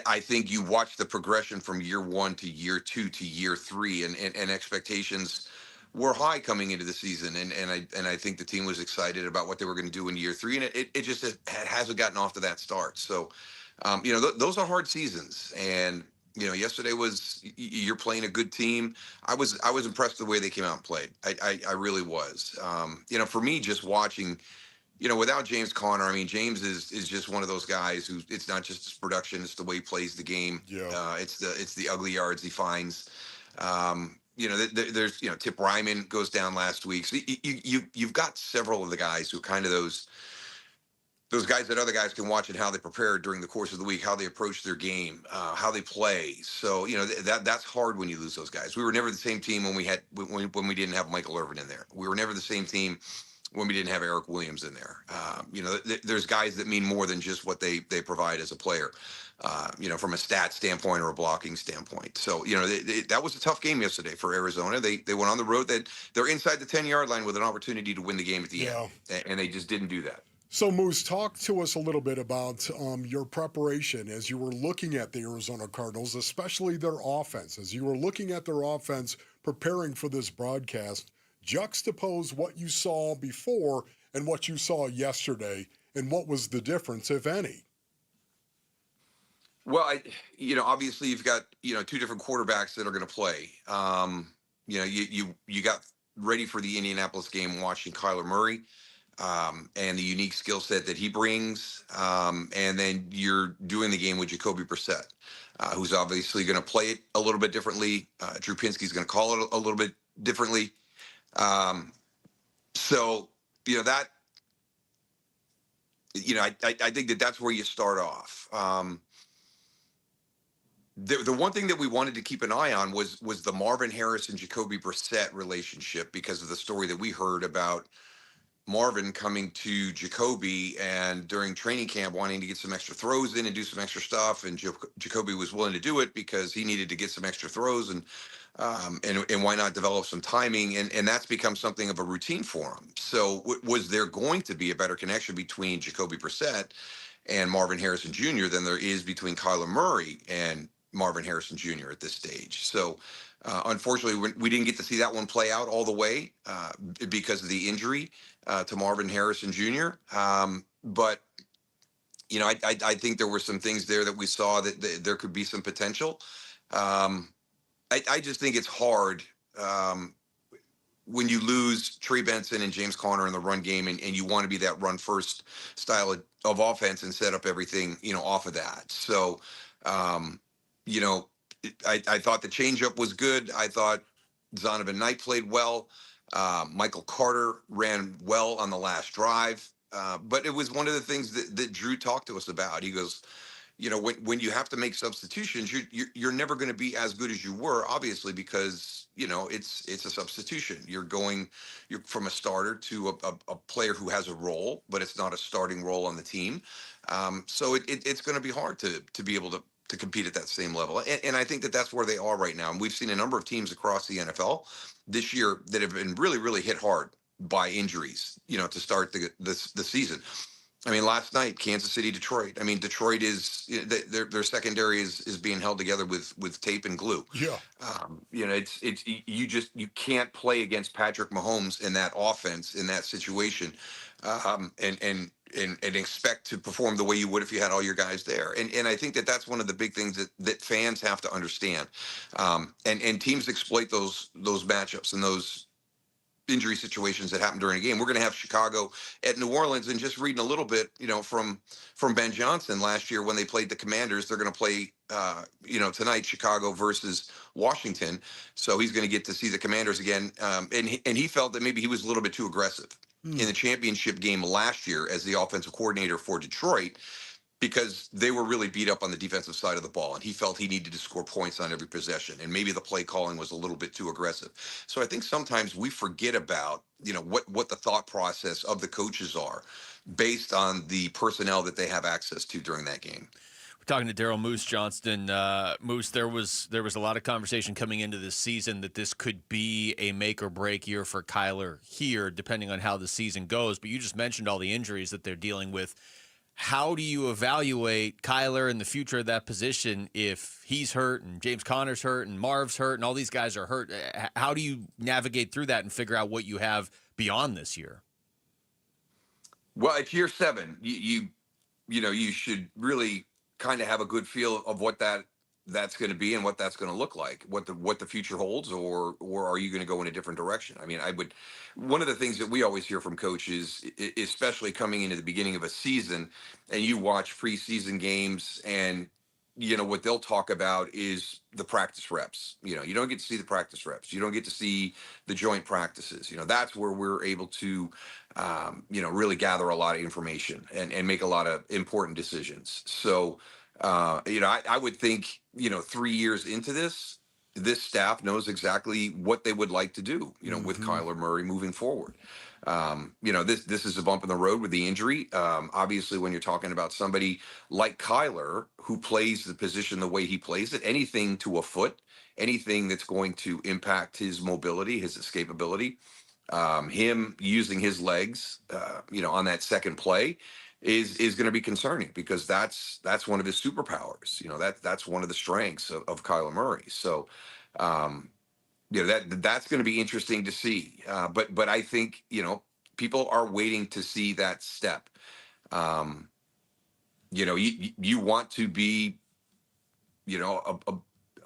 Speaker 28: I think you watch the progression from year 1 to year 2 to year 3, and expectations were high coming into the season. And I think the team was excited about what they were going to do in year 3. And it just hasn't gotten off to that start. So, those are hard seasons. And, yesterday you're playing a good team. I was impressed with the way they came out and played. I really was. For me, just watching, without James Conner, James is just one of those guys who, it's not just his production, it's the way he plays the game.
Speaker 19: Yeah.
Speaker 28: It's the ugly yards he finds. There's Tip Ryman goes down last week. So you've got several of the guys who are kind of those guys that other guys can watch, and how they prepare during the course of the week, how they approach their game, how they play. So that's hard when you lose those guys. We were never the same team when we didn't have Michael Irvin in there. We were never the same team when we didn't have Eric Williams in there. There's guys that mean more than just what they provide as a player. From a stat standpoint or a blocking standpoint. So, that was a tough game yesterday for Arizona. They went on the road. They're inside the 10-yard line with an opportunity to win the game at the end, and they just didn't do that.
Speaker 19: So, Moose, talk to us a little bit about your preparation as you were looking at the Arizona Cardinals, especially their offense. As you were looking at their offense, preparing for this broadcast, juxtapose what you saw before and what you saw yesterday, and what was the difference, if any?
Speaker 28: Well, obviously you've got, two different quarterbacks that are going to play. You got ready for the Indianapolis game watching Kyler Murray and the unique skill set that he brings. And then you're doing the game with Jacobe Brassette, who's obviously going to play it a little bit differently. Drew Pinsky's going to call it a little bit differently. So, that, I think that's where you start off. The one thing that we wanted to keep an eye on was the Marvin Harris and Jacobe Brassette relationship, because of the story that we heard about Marvin coming to Jacobe and during training camp wanting to get some extra throws in and do some extra stuff, and Jacobe was willing to do it because he needed to get some extra throws, and why not develop some timing, and that's become something of a routine for him. So was there going to be a better connection between Jacobe Brassette and Marvin Harrison Jr. than there is between Kyler Murray and Marvin Harrison Jr. at this stage? So unfortunately, we didn't get to see that one play out all the way because of the injury to Marvin Harrison Jr. But I think there were some things there that we saw that there could be some potential. I just think it's hard when you lose Trey Benson and James Conner in the run game, and you want to be that run first style of offense and set up everything, off of that. So, I thought the changeup was good. I thought Zonovan Knight played well. Michael Carter ran well on the last drive. But it was one of the things that Drew talked to us about. He goes, when you have to make substitutions, you're never going to be as good as you were, obviously, because, it's a substitution. You're from a starter to a player who has a role, but it's not a starting role on the team. So it's going to be hard to be able to compete at that same level. And I think that's where they are right now. And we've seen a number of teams across the NFL this year that have been really, really hit hard by injuries, to start the season. Last night, Kansas City, Detroit. Detroit is their secondary is being held together with tape and glue.
Speaker 19: Yeah.
Speaker 28: You can't play against Patrick Mahomes in that offense in that situation, and expect to perform the way you would if you had all your guys there. And I think that's one of the big things that fans have to understand. And teams exploit those matchups and those injury situations that happen during a game. We're going to have Chicago at New Orleans, and just reading a little bit, from Ben Johnson last year when they played the Commanders, they're going to play, tonight Chicago versus Washington. So he's going to get to see the Commanders again. And he felt that maybe he was a little bit too aggressive in the championship game last year as the offensive coordinator for Detroit, because they were really beat up on the defensive side of the ball, and he felt he needed to score points on every possession, and maybe the play calling was a little bit too aggressive. So I think sometimes we forget about, what the thought process of the coaches are based on the personnel that they have access to during that game.
Speaker 20: We're talking to Daryl Moose Johnston. Moose, there was a lot of conversation coming into this season that this could be a make or break year for Kyler here, depending on how the season goes. But you just mentioned all the injuries that they're dealing with. How do you evaluate Kyler in the future of that position if he's hurt and James Conner's hurt and Marv's hurt and all these guys are hurt? How do you navigate through that and figure out what you have beyond this year?
Speaker 28: Well, it's year 7. You should really kind of have a good feel of what that's going to be and what that's going to look like, what the future holds, or are you going to go in a different direction? I mean, one of the things that we always hear from coaches, especially coming into the beginning of a season, and you watch preseason games, and what they'll talk about is the practice reps. You don't get to see the practice reps. You don't get to see the joint practices. That's where we're able to really gather a lot of information and make a lot of important decisions. So I would think, 3 years into this staff knows exactly what they would like to do, with Kyler Murray moving forward. This is a bump in the road with the injury. Obviously, when you're talking about somebody like Kyler, who plays the position the way he plays it, anything to a foot, anything that's going to impact his mobility, his escapability, him using his legs, on that second play, is going to be concerning, because that's one of his superpowers. That's one of the strengths of Kyler Murray. So, that's going to be interesting to see. But I think, people are waiting to see that step. You want to be,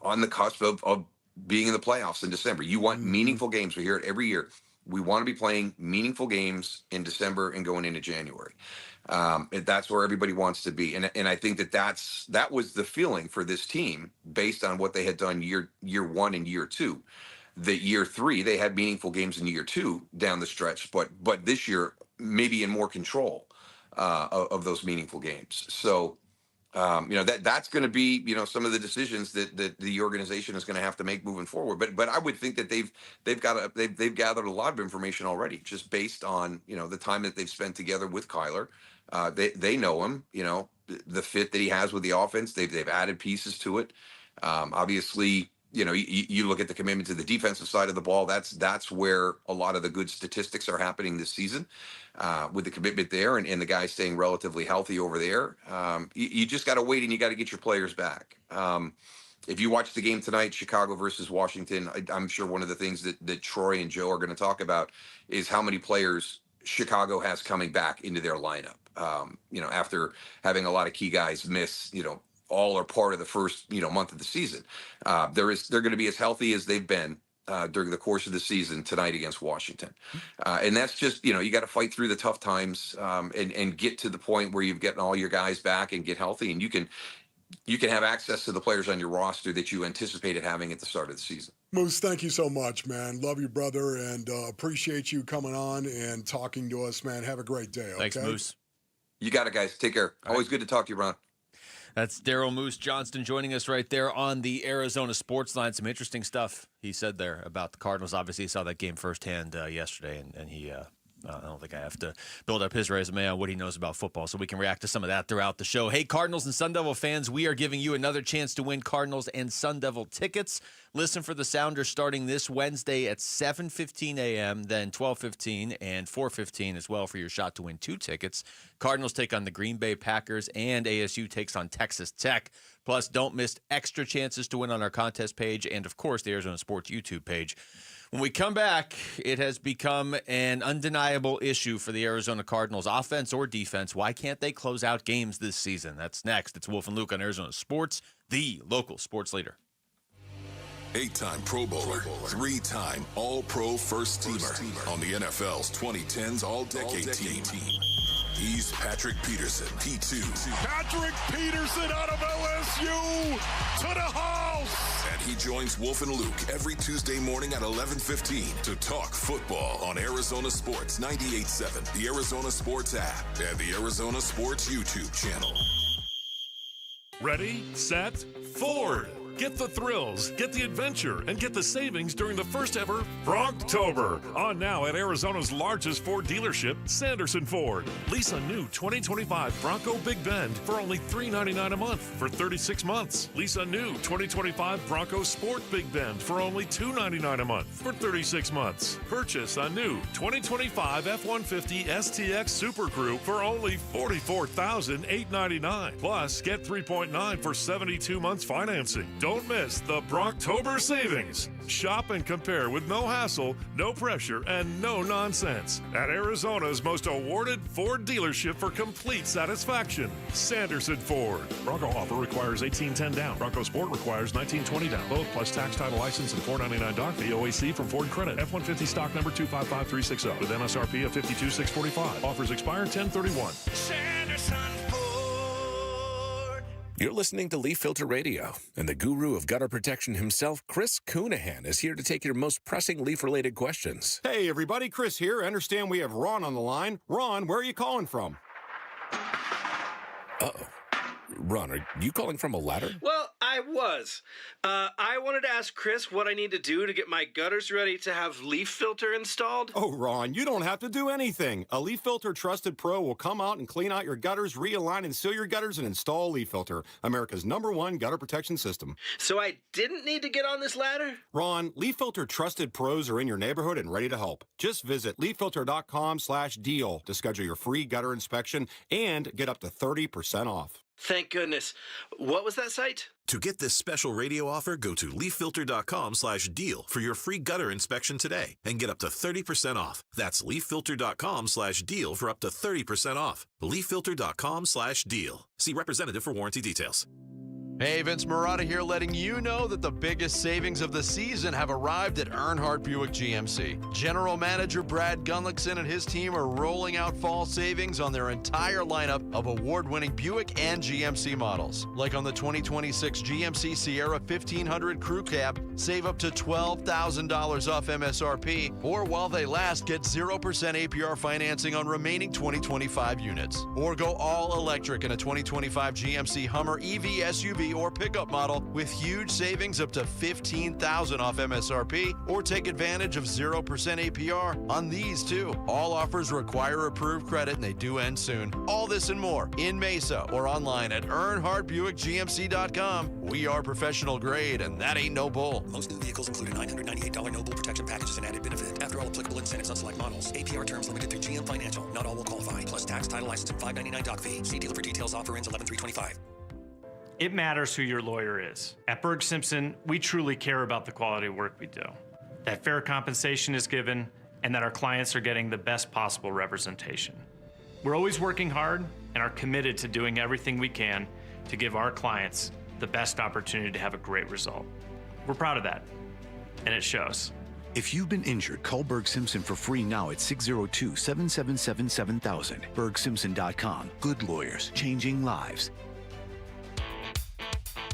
Speaker 28: on the cusp of being in the playoffs in December. You want meaningful games. We hear it every year. We want to be playing meaningful games in December and going into January. That's where everybody wants to be. And I think that was the feeling for this team based on what they had done year 1 and year 2. That year 3, they had meaningful games in year 2 down the stretch, but this year, maybe in more control of those meaningful games. So, that's going to be, some of the decisions that the organization is going to have to make moving forward. But I would think that they've gathered a lot of information already, just based on, the time that they've spent together with Kyler. They know him, the fit that he has with the offense. They've added pieces to it. Obviously, you look at the commitment to the defensive side of the ball. That's where a lot of the good statistics are happening this season, with the commitment there and the guys staying relatively healthy over there. You just got to wait, and you got to get your players back. If you watch the game tonight, Chicago versus Washington, I'm sure one of the things that Troy and Joe are going to talk about is how many players Chicago has coming back into their lineup. After having a lot of key guys miss, all or part of the first, month of the season. They're going to be as healthy as they've been during the course of the season tonight against Washington. And that's just, you got to fight through the tough times and get to the point where you've gotten all your guys back and get healthy, and you can have access to the players on your roster that you anticipated having at the start of the season.
Speaker 19: Moose, thank you so much, man. Love you, brother, and appreciate you coming on and talking to us, man. Have a great day, okay?
Speaker 20: Thanks, Moose.
Speaker 28: You got it, guys. Take care. Always good to talk to you, Ron.
Speaker 20: That's Daryl Moose Johnston joining us right there on the Arizona Sports Line. Some interesting stuff he said there about the Cardinals. Obviously, he saw that game firsthand yesterday, and he I don't think I have to build up his resume on what he knows about football, so we can react to some of that throughout the show. Hey, Cardinals and Sun Devil fans, we are giving you another chance to win Cardinals and Sun Devil tickets. Listen for the Sounders starting this Wednesday at 7:15 a.m., then 12:15 and 4:15 as well for your shot to win 2 tickets. Cardinals take on the Green Bay Packers, and ASU takes on Texas Tech. Plus, don't miss extra chances to win on our contest page and, of course, the Arizona Sports YouTube page. When we come back, it has become an undeniable issue for the Arizona Cardinals, offense or defense. Why can't they close out games this season? That's next. It's Wolf and Luke on Arizona Sports, the local sports leader.
Speaker 8: 8-time Pro Bowler, 3-time All-Pro First Teamer on the NFL's 2010s All-Decade Team. He's Patrick Peterson, P2.
Speaker 19: Patrick Peterson out of LSU to the house.
Speaker 8: And he joins Wolf and Luke every Tuesday morning at 11:15 to talk football on Arizona Sports 98.7, the Arizona Sports app, and the Arizona Sports YouTube channel.
Speaker 2: Ready, set, Ford. Get the thrills, get the adventure, and get the savings during the first ever Bronktober. On now at Arizona's largest Ford dealership, Sanderson Ford. Lease a new 2025 Bronco Big Bend for only $399 a month for 36 months. Lease a new 2025 Bronco Sport Big Bend for only $299 a month for 36 months. Purchase a new 2025 F-150 STX Super Crew for only $44,899. Plus, get 3.9 for 72 months financing. Don't miss the Bronktober savings. Shop and compare with no hassle, no pressure, and no nonsense at Arizona's most awarded Ford dealership for complete satisfaction, Sanderson Ford. Bronco offer requires $1,810 down. Bronco Sport requires $1,920 down. Both plus tax, title, license, and $499 doc fee. OAC from Ford Credit. F-150 stock number 255360 with MSRP of $52,645. Offers expire 10/31.
Speaker 3: Sanderson Ford.
Speaker 4: You're listening to Leaf Filter Radio, and the guru of gutter protection himself, Chris Coonahan, is here to take your most pressing leaf-related questions.
Speaker 5: Hey, everybody, Chris here. I understand we have Ron on the line. Ron, where are you calling from?
Speaker 4: Uh-oh. Ron, are you calling from a ladder?
Speaker 7: Well, I was. I wanted to ask Chris what I need to do to get my gutters ready to have leaf filter installed.
Speaker 5: Oh, Ron, you don't have to do anything. A Leaf Filter Trusted Pro will come out and clean out your gutters, realign and seal your gutters, and install Leaf Filter, America's #1 gutter protection system.
Speaker 7: So I didn't need to get on this ladder?
Speaker 5: Ron, Leaf Filter Trusted Pros are in your neighborhood and ready to help. Just visit leaffilter.com/deal to schedule your free gutter inspection and get up to 30% off.
Speaker 7: Thank goodness. What was that site?
Speaker 11: To get this special radio offer, go to leaffilter.com/deal for your free gutter inspection today and get up to 30% off. That's leaffilter.com/deal for up to 30% off. leaffilter.com/deal. See representative for warranty details.
Speaker 1: Hey, Vince Marotta here, letting you know that the biggest savings of the season have arrived at Earnhardt Buick GMC. General Manager Brad Gunlickson and his team are rolling out fall savings on their entire lineup of award-winning Buick and GMC models. Like on the 2026 GMC Sierra 1500 Crew Cab, save up to $12,000 off MSRP, or while they last, get 0% APR financing on remaining 2025 units. Or go all electric in a 2025 GMC Hummer EV SUV or pickup model with huge savings up to $15,000 off MSRP, or take advantage of 0% APR on these too. All offers require approved credit and they do end soon. All this and more in Mesa or online at EarnhardtBuickGMC.com. We are professional grade and that ain't no bull.
Speaker 16: Most new vehicles include a $998 no bull protection package as an added benefit. After all applicable incentives on select models. APR terms limited through GM Financial. Not all will qualify. Plus tax, title, license, and $599 doc fee. See dealer for details. Offer ends 11/3/25.
Speaker 21: It matters who your lawyer is. At Berg Simpson, we truly care about the quality of work we do, that fair compensation is given, and that our clients are getting the best possible representation. We're always working hard and are committed to doing everything we can to give our clients the best opportunity to have a great result. We're proud of that, and it shows.
Speaker 23: If you've been injured, call Berg Simpson for free now at 602-777-7000. BergSimpson.com. Good lawyers, changing lives.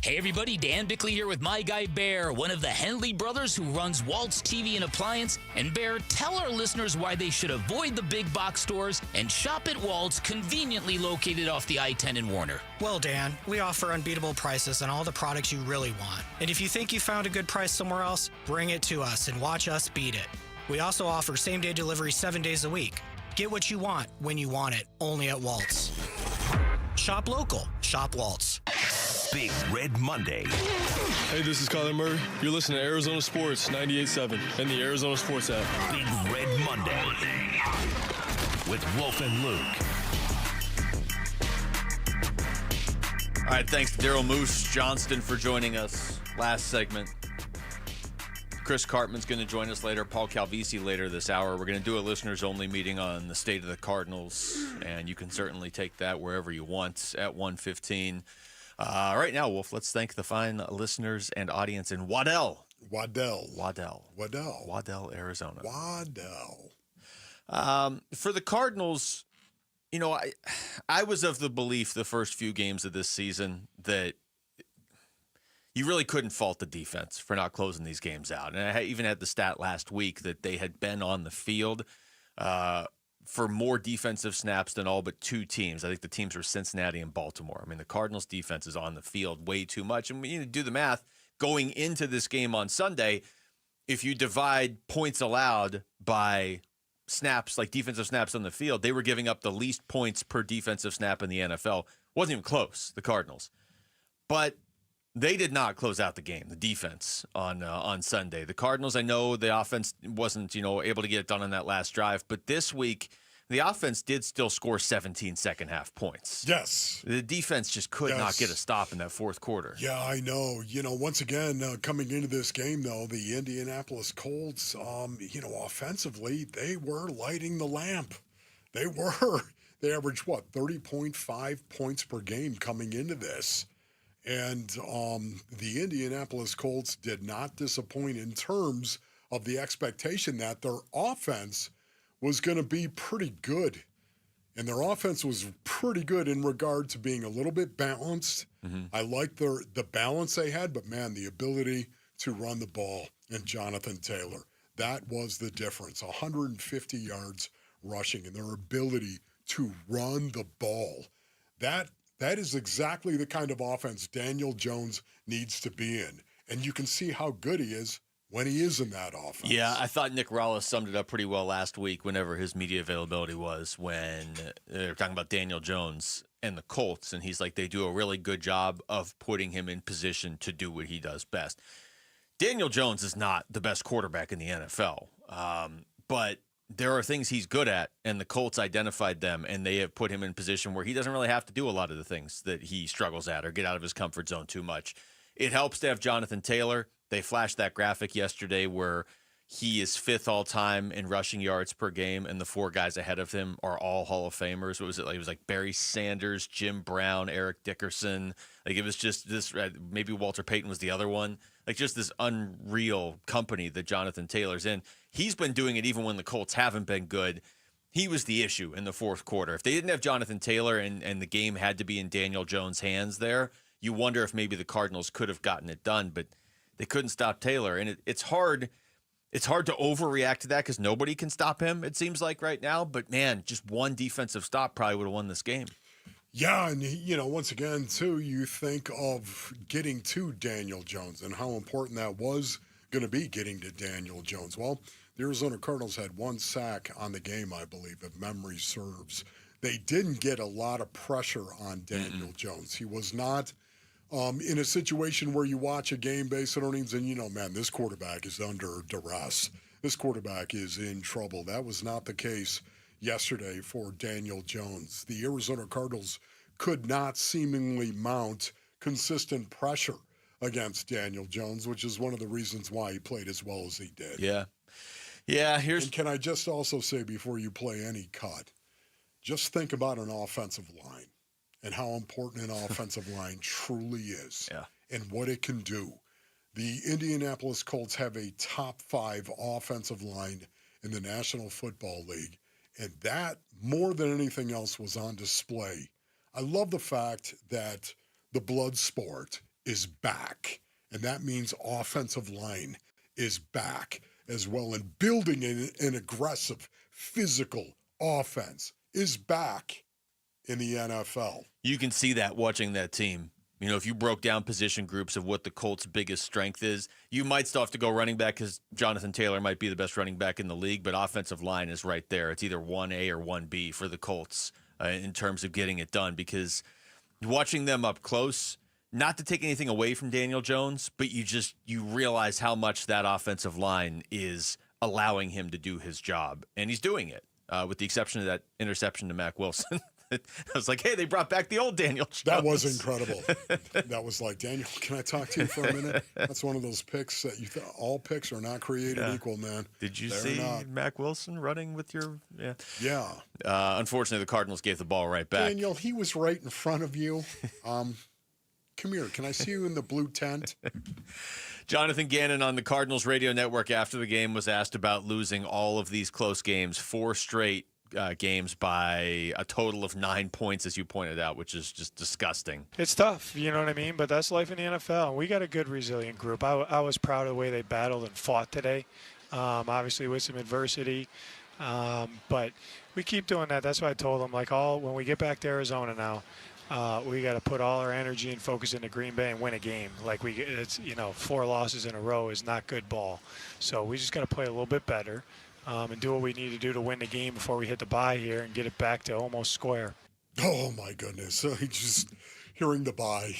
Speaker 29: Hey everybody, Dan Bickley here with my guy Bear, one of the Henley brothers who runs Waltz TV and Appliance. And Bear, tell our listeners why they should avoid the big box stores and shop at Waltz, conveniently located off the I-10 in Warner.
Speaker 24: Well, Dan, we offer unbeatable prices on all the products you really want. And if you think you found a good price somewhere else, bring it to us and watch us beat it. We also offer same-day delivery 7 days a week. Get what you want when you want it, only at Waltz. Shop local. Shop Waltz.
Speaker 3: Big Red Monday.
Speaker 30: Hey, this is Kyler Murray. You're listening to Arizona Sports 98.7 and the Arizona Sports app.
Speaker 3: Big Red Monday with Wolf and Luke.
Speaker 20: All right, thanks to Daryl Moose Johnston for joining us last segment. Chris Cartman's going to join us later. Paul Calvisi later this hour. We're going to do a listeners-only meeting on the state of the Cardinals, and you can certainly take that wherever you want at 1:15. Right now, Wolf, let's thank the fine listeners and audience in Waddell,
Speaker 1: Waddell, Arizona. For the Cardinals, you know, I was of the belief the first few games of this season that you really couldn't fault the defense for not closing these games out. And I even had the stat last week that they had been on the field for more defensive snaps than all but two teams. I think the teams were Cincinnati and Baltimore. I mean, the Cardinals defense is on the field way too much. And when you do the math, going into this game on Sunday, if you divide points allowed by snaps, like defensive snaps on the field, they were giving up the least points per defensive snap in the NFL. Wasn't even close, the Cardinals. But they did not close out the game, the defense, on Sunday. The Cardinals, I know the offense wasn't, able to get it done on that last drive, but this week, the offense did still score 17 second-half points.
Speaker 19: Yes.
Speaker 1: The defense just could not get a stop in that fourth quarter.
Speaker 19: Yeah, I know. Once again, coming into this game, though, the Indianapolis Colts, offensively, they were lighting the lamp. They were. They averaged, 30.5 points per game coming into this. And the Indianapolis Colts did not disappoint in terms of the expectation that their offense was going to be pretty good. And their offense was pretty good in regard to being a little bit balanced. Mm-hmm. I like the balance they had, but, man, the ability to run the ball and Jonathan Taylor, that was the difference. 150 yards rushing and their ability to run the ball. That is exactly the kind of offense Daniel Jones needs to be in. And you can see how good he is when he is in that offense.
Speaker 1: Yeah, I thought Nick Rallis summed it up pretty well last week whenever his media availability was, when they were talking about Daniel Jones and the Colts, and he's like, they do a really good job of putting him in position to do what he does best. Daniel Jones is not the best quarterback in the NFL, but there are things he's good at, and the Colts identified them, and they have put him in position where he doesn't really have to do a lot of the things that he struggles at or get out of his comfort zone too much. It helps to have Jonathan Taylor. They flashed that graphic yesterday where he is fifth all-time in rushing yards per game, and the four guys ahead of him are all Hall of Famers. What was it like? It was like Barry Sanders, Jim Brown, Eric Dickerson. Like, it was just this, maybe Walter Payton was the other one. Like, just this unreal company that Jonathan Taylor's in. He's been doing it even when the Colts haven't been good. He was the issue in the fourth quarter. If they didn't have Jonathan Taylor and the game had to be in Daniel Jones' hands there, you wonder if maybe the Cardinals could have gotten it done, but they couldn't stop Taylor. And it's hard to overreact to that because nobody can stop him, it seems like right now. But, man, just one defensive stop probably would have won this game.
Speaker 19: Yeah, and, once again, too, you think of getting to Daniel Jones and how important that was going to be, getting to Daniel Jones. Well, the Arizona Cardinals had one sack on the game, I believe, if memory serves. They didn't get a lot of pressure on Daniel Jones. He was not in a situation where you watch a game based on earnings and, man, this quarterback is under duress. This quarterback is in trouble. That was not the case yesterday for Daniel Jones. The Arizona Cardinals could not seemingly mount consistent pressure against Daniel Jones, which is one of the reasons why he played as well as he did.
Speaker 1: Yeah. Yeah,
Speaker 19: And can I just also say before you play any cut, just think about an offensive line and how important an offensive line truly is and what it can do. The Indianapolis Colts have a top 5 offensive line in the National Football League, and that, more than anything else, was on display. I love the fact that the blood sport is back, and that means offensive line is back as well, and building an aggressive, physical offense is back in the NFL.
Speaker 1: You can see that watching that team. If you broke down position groups of what the Colts' biggest strength is, you might still have to go running back because Jonathan Taylor might be the best running back in the league, but offensive line is right there. It's either 1A or 1B for the Colts in terms of getting it done, because watching them up close, not to take anything away from Daniel Jones, but you realize how much that offensive line is allowing him to do his job, and he's doing it, with the exception of that interception to Mac Wilson. I was like, hey, they brought back the old Daniel Jones.
Speaker 19: That was incredible. That was like, Daniel, can I talk to you for a minute? That's one of those picks that all picks are not created equal, man.
Speaker 1: Did you see Mac Wilson running with your –
Speaker 19: Yeah.
Speaker 1: Unfortunately, the Cardinals gave the ball right back.
Speaker 19: Daniel, he was right in front of you. Come here. Can I see you in the blue tent?
Speaker 20: Jonathan Ganon on the Cardinals radio network after the game was asked about losing all of these close games, 4 straight games by a total of 9 points, as you pointed out, which is just disgusting.
Speaker 6: It's tough, you know what I mean? But that's life in the NFL. And we got a good, resilient group. I was proud of the way they battled and fought today, obviously with some adversity. But we keep doing that. That's why I told them, when we get back to Arizona now, we got to put all our energy and focus into Green Bay and win a game. 4 losses in a row is not good ball. So we just got to play a little bit better. And do what we need to do to win the game before we hit the bye here and get it back to almost square.
Speaker 19: Oh, my goodness. Just hearing the bye,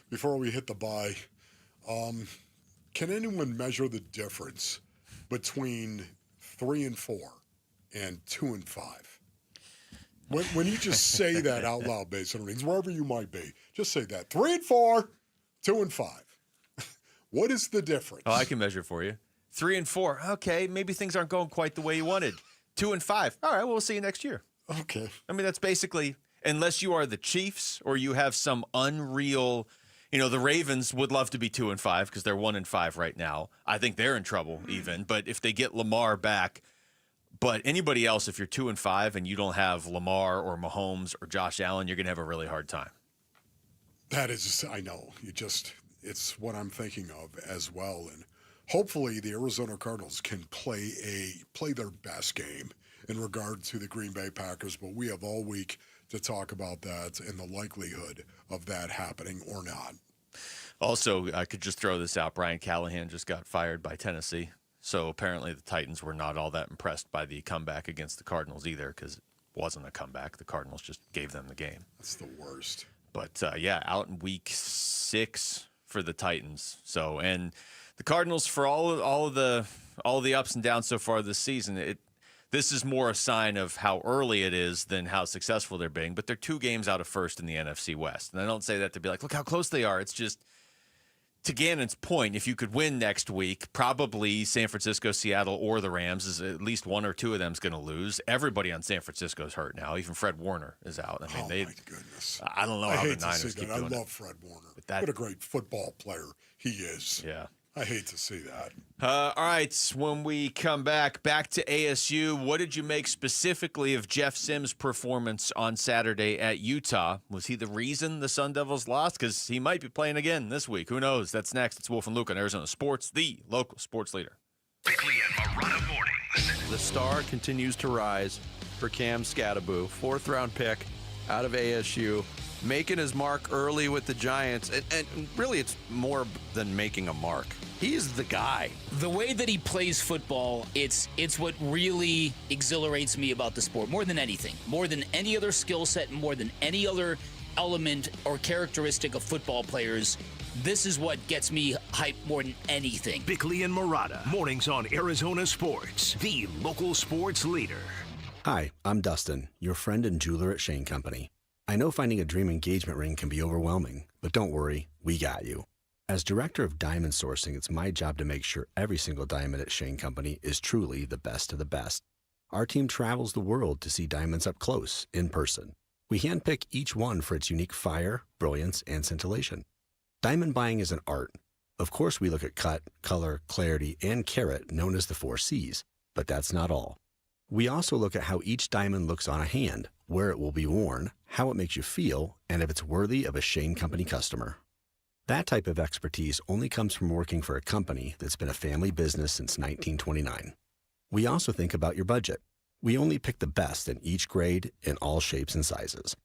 Speaker 19: before we hit the bye, can anyone measure the difference between 3-4 and 2-5? When you just say that out loud, Basin Rings, wherever you might be, just say that. 3-4, 2-5. What is the difference?
Speaker 20: Oh, I can measure for you. 3-4. Okay, maybe things aren't going quite the way you wanted. 2-5. All right, well, we'll see you next year.
Speaker 19: Okay.
Speaker 20: I mean, that's basically, unless you are the Chiefs or you have some unreal, the Ravens would love to be 2-5 because they're 1-5 right now. I think they're in trouble even. But if they get Lamar back, but anybody else, if you're 2-5 and you don't have Lamar or Mahomes or Josh Allen, you're going to have a really hard time.
Speaker 19: That is, I know. It's what I'm thinking of as well. And hopefully the Arizona Cardinals can play their best game in regard to the Green Bay Packers, but we have all week to talk about that and the likelihood of that happening or not.
Speaker 20: Also, I could just throw this out. Brian Callahan just got fired by Tennessee. So apparently the Titans were not all that impressed by the comeback against the Cardinals either, because it wasn't a comeback. The Cardinals just gave them the game.
Speaker 19: That's the worst.
Speaker 20: But, out in week 6 for the Titans. So, and the Cardinals, for all of the ups and downs so far this season, this is more a sign of how early it is than how successful they're being. But they're 2 games out of first in the NFC West. And I don't say that to be like, look how close they are. It's just, to Gannon's point, if you could win next week, probably San Francisco, Seattle, or the Rams, is at least 1 or 2 of them is going to lose. Everybody on San Francisco is hurt now. Even Fred Warner is out. I mean,
Speaker 19: my goodness.
Speaker 20: I don't know how the Niners keep doing it.
Speaker 19: I love Fred Warner. What a great football player he is.
Speaker 20: Yeah.
Speaker 19: I hate to see that.
Speaker 20: All right, when we come back to ASU, what did you make specifically of Jeff Sims' performance on Saturday at Utah? Was he the reason the Sun Devils lost? Because he might be playing again this week. Who knows? That's next. It's Wolf and Luke on Arizona Sports, the local sports leader.
Speaker 3: Bickley and Marotta mornings.
Speaker 1: The star continues to rise for Cam Scattaboo, 4th-round pick out of ASU, making his mark early with the Giants. And really, it's more than making a mark. He's the guy.
Speaker 29: The way that he plays football, it's what really exhilarates me about the sport more than anything, more than any other skill set, more than any other element or characteristic of football players. This is what gets me hyped more than anything.
Speaker 3: Bickley and Marotta, mornings on Arizona Sports, the local sports leader.
Speaker 9: Hi, I'm Dustin, your friend and jeweler at Shane Company. I know finding a dream engagement ring can be overwhelming, but don't worry, we got you. As director of diamond sourcing, it's my job to make sure every single diamond at Shane Company is truly the best of the best. Our team travels the world to see diamonds up close, in person. We handpick each one for its unique fire, brilliance, and scintillation. Diamond buying is an art. Of course, we look at cut, color, clarity, and carat, known as the 4 C's, but that's not all. We also look at how each diamond looks on a hand, where it will be worn, how it makes you feel, and if it's worthy of a Shane Company customer. That type of expertise only comes from working for a company that's been a family business since 1929. We also think about your budget. We only pick the best in each grade in all shapes and sizes.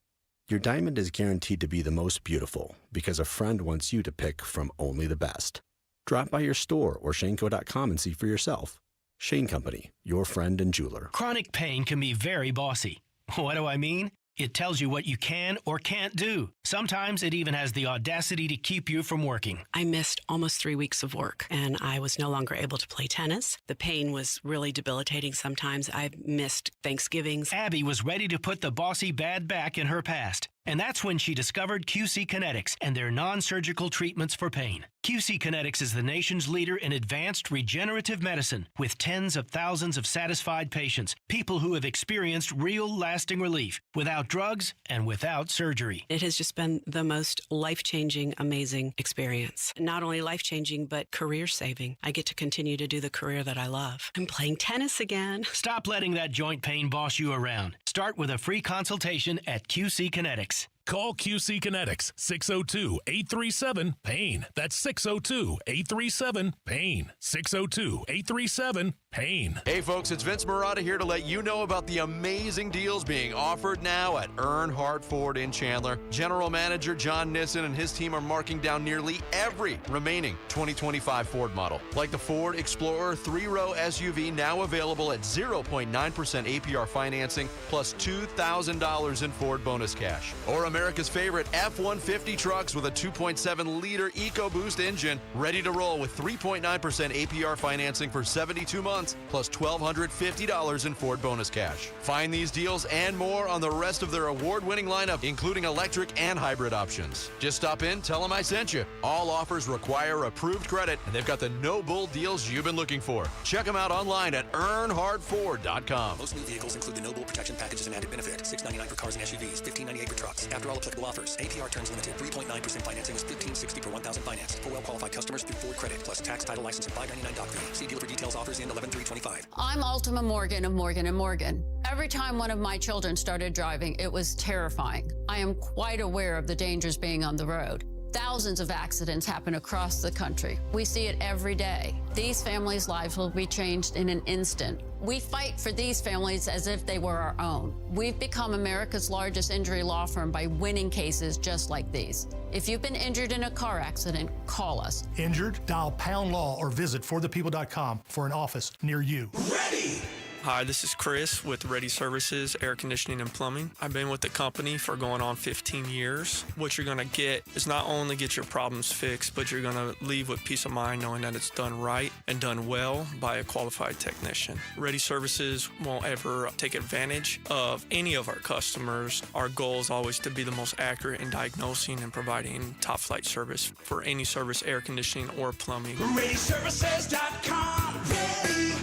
Speaker 9: Your diamond is guaranteed to be the most beautiful because a friend wants you to pick from only the best. Drop by your store or shaneco.com and see for yourself. Shane Company, your friend and jeweler.
Speaker 10: Chronic pain can be very bossy. What do I mean? It tells you what you can or can't do. Sometimes it even has the audacity to keep you from working.
Speaker 12: I missed almost 3 weeks of work, and I was no longer able to play tennis. The pain was really debilitating sometimes. I missed Thanksgivings.
Speaker 10: Abby was ready to put the bossy bad back in her past. And that's when she discovered QC Kinetics and their non-surgical treatments for pain. QC Kinetics is the nation's leader in advanced regenerative medicine with tens of thousands of satisfied patients, people who have experienced real lasting relief without drugs and without surgery.
Speaker 12: It has just been the most life-changing, amazing experience. Not only life-changing, but career-saving. I get to continue to do the career that I love. I'm playing tennis again.
Speaker 10: Stop letting that joint pain boss you around. Start with a free consultation at QC Kinetics.
Speaker 13: Call QC Kinetics, 602-837-PAIN. That's 602-837-PAIN. 602-837-PAIN.
Speaker 1: Hey folks, it's Vince Marotta here to let you know about the amazing deals being offered now at Earnhardt Ford in Chandler. General Manager John Nissen and his team are marking down nearly every remaining 2025 Ford model. Like the Ford Explorer 3-row SUV, now available at 0.9% APR financing plus $2,000 in Ford bonus cash. Or America's favorite F-150 trucks with a 2.7-liter EcoBoost engine, ready to roll with 3.9% APR financing for 72 months, plus $1,250 in Ford bonus cash. Find these deals and more on the rest of their award-winning lineup, including electric and hybrid options. Just stop in, tell them I sent you. All offers require approved credit, and they've got the no-bull deals you've been looking for. Check them out online at earnhardtford.com.
Speaker 16: Most new vehicles include the no bull protection package as an added benefit. $699 for cars and SUVs, $1598 for trucks. After all applicable offers, APR terms limited. 3.9% financing is $1,560 per $1,000 financed. For well-qualified customers through Ford Credit, plus tax, title, license, and $599 doc fee. See dealer for details. Offers in 11/3/25.
Speaker 14: I'm Ultima Morgan of Morgan & Morgan. Every time one of my children started driving, it was terrifying. I am quite aware of the dangers being on the road. Thousands of accidents happen across the country. We see it every day. These families' lives will be changed in an instant. We fight for these families as if they were our own. We've become America's largest injury law firm by winning cases just like these. If you've been injured in a car accident, call us.
Speaker 15: Injured? Dial # law or visit forthepeople.com for an office near you.
Speaker 17: Ready! Hi, this is Chris with Ready Services, Air Conditioning and Plumbing. I've been with the company for going on 15 years. What you're going to get is not only get your problems fixed, but you're going to leave with peace of mind knowing that it's done right and done well by a qualified technician. Ready Services won't ever take advantage of any of our customers. Our goal is always to be the most accurate in diagnosing and providing top flight service for any service, air conditioning or plumbing.
Speaker 15: ReadyServices.com. Ready.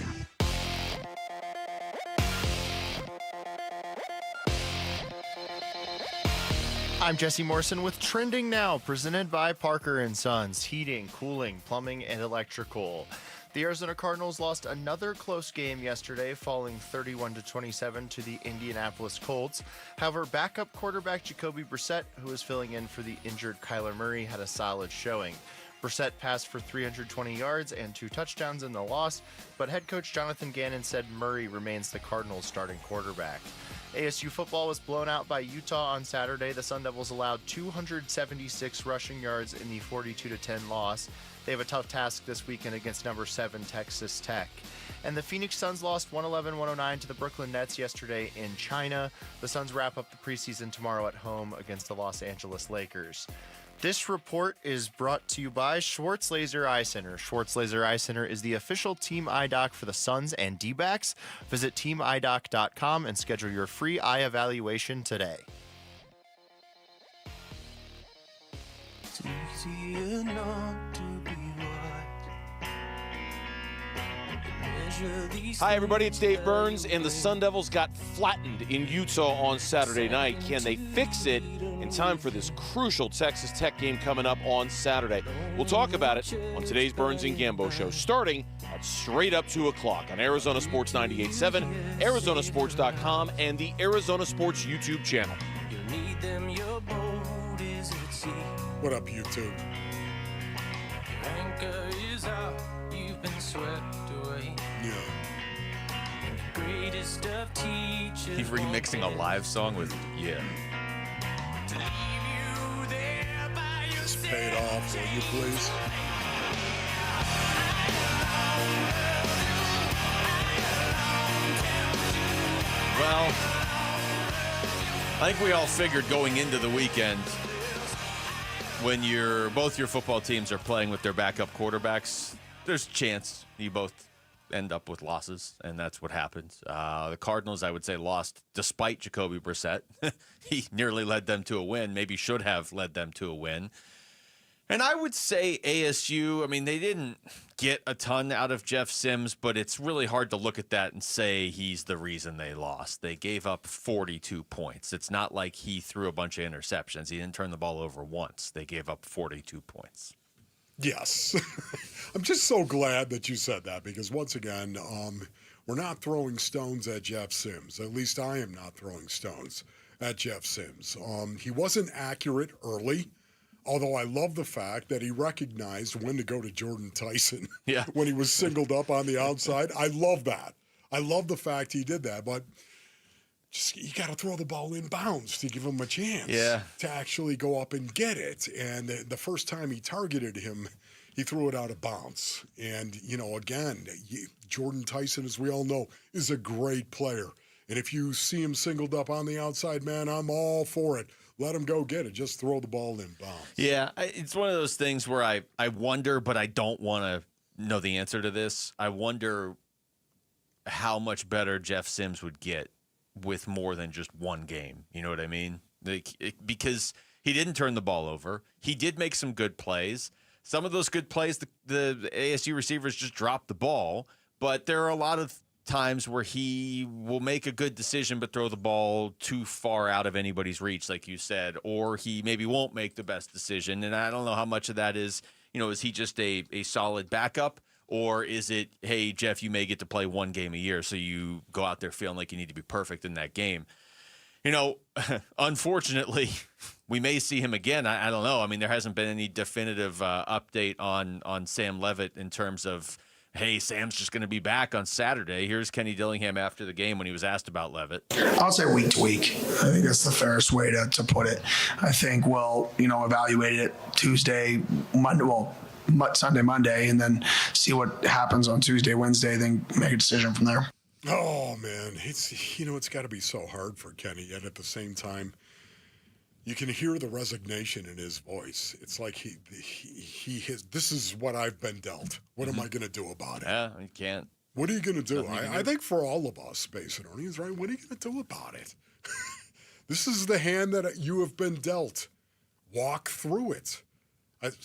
Speaker 18: I'm Jesse Morrison with Trending Now, presented by Parker & Sons, heating, cooling, plumbing, and electrical. The Arizona Cardinals lost another close game yesterday, falling 31-27 to the Indianapolis Colts. However, backup quarterback Jacobe Brassette, who was filling in for the injured Kyler Murray, had a solid showing. Brassette passed for 320 yards and 2 touchdowns in the loss, but head coach Jonathan Ganon said Murray remains the Cardinals' starting quarterback. ASU football was blown out by Utah on Saturday. The Sun Devils allowed 276 rushing yards in the 42-10 loss. They have a tough task this weekend against number 7 Texas Tech. And the Phoenix Suns lost 111-109 to the Brooklyn Nets yesterday in China. The Suns wrap up the preseason tomorrow at home against the Los Angeles Lakers. This report is brought to you by Schwartz Laser Eye Center. Schwartz Laser Eye Center is the official team eye doc for the Suns and D-backs. Visit teamidoc.com and schedule your free eye evaluation today.
Speaker 15: It's easier not to be
Speaker 22: Hi, everybody. It's Dave Burns, and the Sun Devils got flattened in Utah on Saturday night. Can they fix it in time for this crucial Texas Tech game coming up on Saturday? We'll talk about it on today's Burns and Gambo show, starting at straight up 2 o'clock on Arizona Sports 98.7, ArizonaSports.com, and the Arizona Sports YouTube channel.
Speaker 19: What up, YouTube?
Speaker 15: Anchor is out, you've been swept away.
Speaker 19: Yeah.
Speaker 15: Greatest of teachers.
Speaker 20: He's remixing a live song with, yeah.
Speaker 19: Just pay it off, will you please?
Speaker 20: Well, I think we all figured going into the weekend, when both your football teams are playing with their backup quarterbacks, there's a chance you both end up with losses, and that's what happens. The Cardinals, I would say, lost despite Jacobe Brassette. He nearly led them to a win, maybe should have led them to a win. And I would say ASU, I mean, they didn't get a ton out of Jeff Sims, but it's really hard to look at that and say he's the reason they lost. They gave up 42 points. It's not like he threw a bunch of interceptions. He didn't turn the ball over once. They gave up 42 points.
Speaker 19: Yes. I'm just so glad that you said that because, once again, we're not throwing stones at Jeff Sims. At least I am not throwing stones at Jeff Sims. He wasn't accurate early. Although I love the fact that he recognized when to go to Jordan Tyson when he was singled up on the outside. I love that. I love the fact he did that. But just you got to throw the ball in bounds to give him a chance to actually go up and get it. And the first time he targeted him, he threw it out of bounds. And, again, Jordan Tyson, as we all know, is a great player. And if you see him singled up on the outside, man, I'm all for it. Let him go get it. Just throw the ball in bounds.
Speaker 20: Yeah, it's one of those things where I wonder, but I don't want to know the answer to this. I wonder how much better Jeff Sims would get with more than just one game. You know what I mean? Because he didn't turn the ball over. He did make some good plays. Some of those good plays, the ASU receivers just dropped the ball. But there are a lot of times where he will make a good decision but throw the ball too far out of anybody's reach, like you said, or he maybe won't make the best decision. And I don't know how much of that is, is he just a solid backup, or is it, hey, Jeff, you may get to play one game a year, so you go out there feeling like you need to be perfect in that game. Unfortunately, we may see him again. I don't know. I mean, there hasn't been any definitive update on Sam Levitt in terms of, hey, Sam's just going to be back on Saturday. Here's Kenny Dillingham after the game when he was asked about Levitt.
Speaker 2: I'll say week to week. I think that's the fairest way to put it. I think we'll, evaluate it Tuesday, Sunday, Monday, and then see what happens on Tuesday, Wednesday, then make a decision from there.
Speaker 19: Oh, man. It's got to be so hard for Kenny, yet at the same time, you can hear the resignation in his voice. It's like he has, this is what I've been dealt. What am I going to do about it?
Speaker 20: Yeah, you can't.
Speaker 19: What are you going to do? I think for all of us, Basinonians, right? What are you going to do about it? This is the hand that you have been dealt. Walk through it.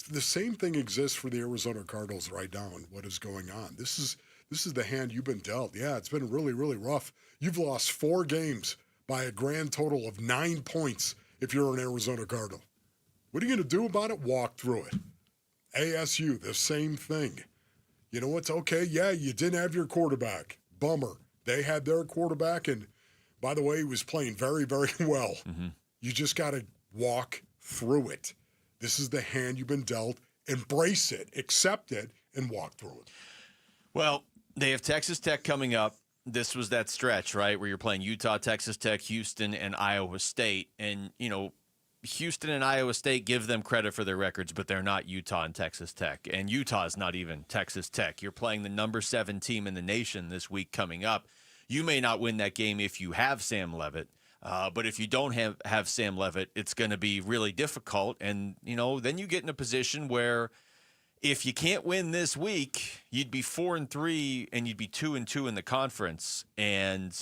Speaker 19: The same thing exists for the Arizona Cardinals right now and what is going on. This is the hand you've been dealt. Yeah, it's been really, really rough. You've lost 4 games by a grand total of 9 points. If you're an Arizona Cardinal, what are you going to do about it? Walk through it. ASU, the same thing. You know what's okay? Yeah, you didn't have your quarterback. Bummer. They had their quarterback, and by the way, he was playing very, very well. Mm-hmm. You just got to walk through it. This is the hand you've been dealt. Embrace it, accept it, and walk through it.
Speaker 20: Well, they have Texas Tech coming up. This was that stretch, right, where you're playing Utah, Texas Tech, Houston, and Iowa State. And, Houston and Iowa State, give them credit for their records, but they're not Utah and Texas Tech. And Utah is not even Texas Tech. You're playing the number 7 team in the nation this week coming up. You may not win that game if you have Sam Levitt. But if you don't have Sam Levitt, it's going to be really difficult. And, then you get in a position where if you can't win this week, you'd be 4-3 and you'd be 2-2 in the conference. And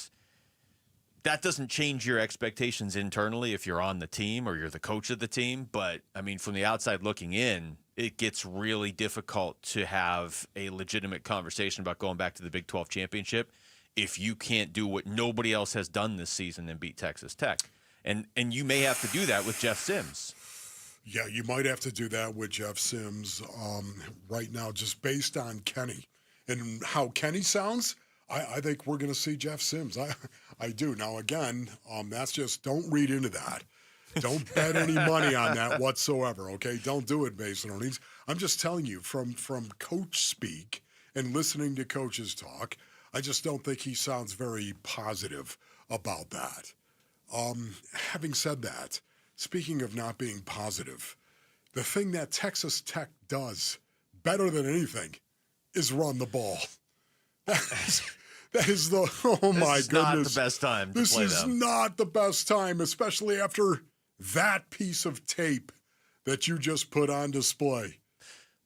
Speaker 20: that doesn't change your expectations internally if you're on the team or you're the coach of the team. But, from the outside looking in, it gets really difficult to have a legitimate conversation about going back to the Big 12 championship if you can't do what nobody else has done this season and beat Texas Tech. And you may have to do that with Jeff Sims.
Speaker 19: Yeah, you might have to do that with Jeff Sims right now, just based on Kenny and how Kenny sounds. I think we're going to see Jeff Sims. I do. Now, again, that's just, don't read into that. Don't bet any money on that whatsoever, okay? Don't do it, Basinonians. I'm just telling you, from coach speak and listening to coaches talk, I just don't think he sounds very positive about that. Having said that, speaking of not being positive, the thing that Texas Tech does better than anything is run the ball. That is the, oh my goodness. This is not
Speaker 20: the best time to play them.
Speaker 19: This is not the best time, especially after that piece of tape that you just put on display.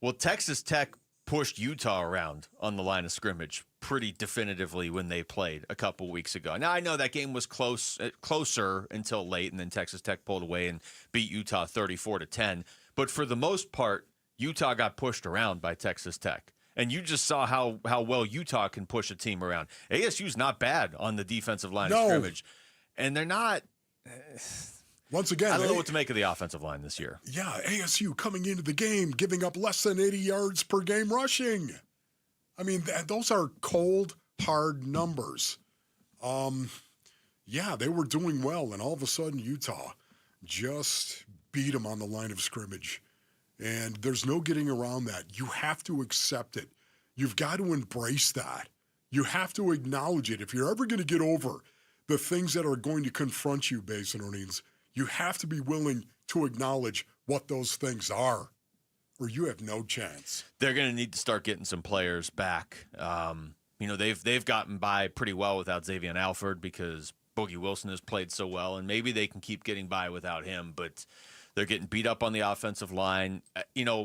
Speaker 20: Well, Texas Tech pushed Utah around on the line of scrimmage pretty definitively when they played a couple weeks ago. Now, I know that game was closer until late, and then Texas Tech pulled away and beat Utah 34-10. But for the most part, Utah got pushed around by Texas Tech. And you just saw how well Utah can push a team around. ASU's not bad on the defensive line of scrimmage. And they're not...
Speaker 19: Once again,
Speaker 20: I don't know what to make of the offensive line this year.
Speaker 19: Yeah, ASU coming into the game, giving up less than 80 yards per game rushing. I mean, those are cold, hard numbers. Yeah, they were doing well, and all of a sudden Utah just beat them on the line of scrimmage. And there's no getting around that. You have to accept it. You've got to embrace that. You have to acknowledge it. If you're ever going to get over the things that are going to confront you, Basinonians, you have to be willing to acknowledge what those things are, or you have no chance.
Speaker 20: They're going to need to start getting some players back. They've gotten by pretty well without Xavier Alford because Boogie Wilson has played so well, and maybe they can keep getting by without him, but they're getting beat up on the offensive line.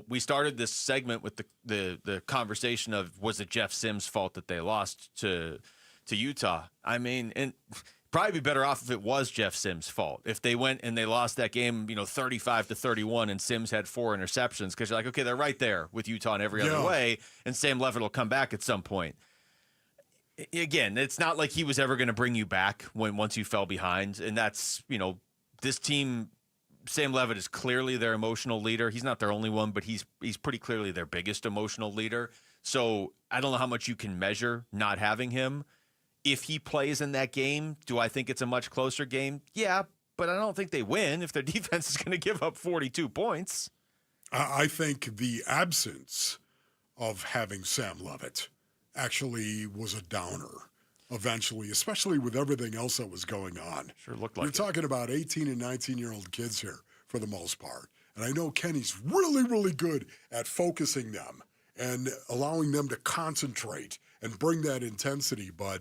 Speaker 20: We started this segment with the conversation of, was it Jeff Sims' fault that they lost to Utah? I mean, and probably be better off if it was Jeff Sims' fault. If they went and they lost that game, 35-31, and Sims had 4 interceptions, because you're like, okay, they're right there with Utah in every other way, and Sam Levitt will come back at some point. Again, it's not like he was ever going to bring you back once you fell behind, and that's, this team. Sam Levitt is clearly their emotional leader. He's not their only one, but he's pretty clearly their biggest emotional leader. So I don't know how much you can measure not having him. If he plays in that game, do I think it's a much closer game? Yeah, but I don't think they win if their defense is going to give up 42 points.
Speaker 19: I think the absence of having Sam Levitt actually was a downer eventually, especially with everything else that was going on.
Speaker 20: Sure looked like
Speaker 19: You're talking about 18 and 19-year-old kids here for the most part. And I know Kenny's really, really good at focusing them and allowing them to concentrate and bring that intensity. But,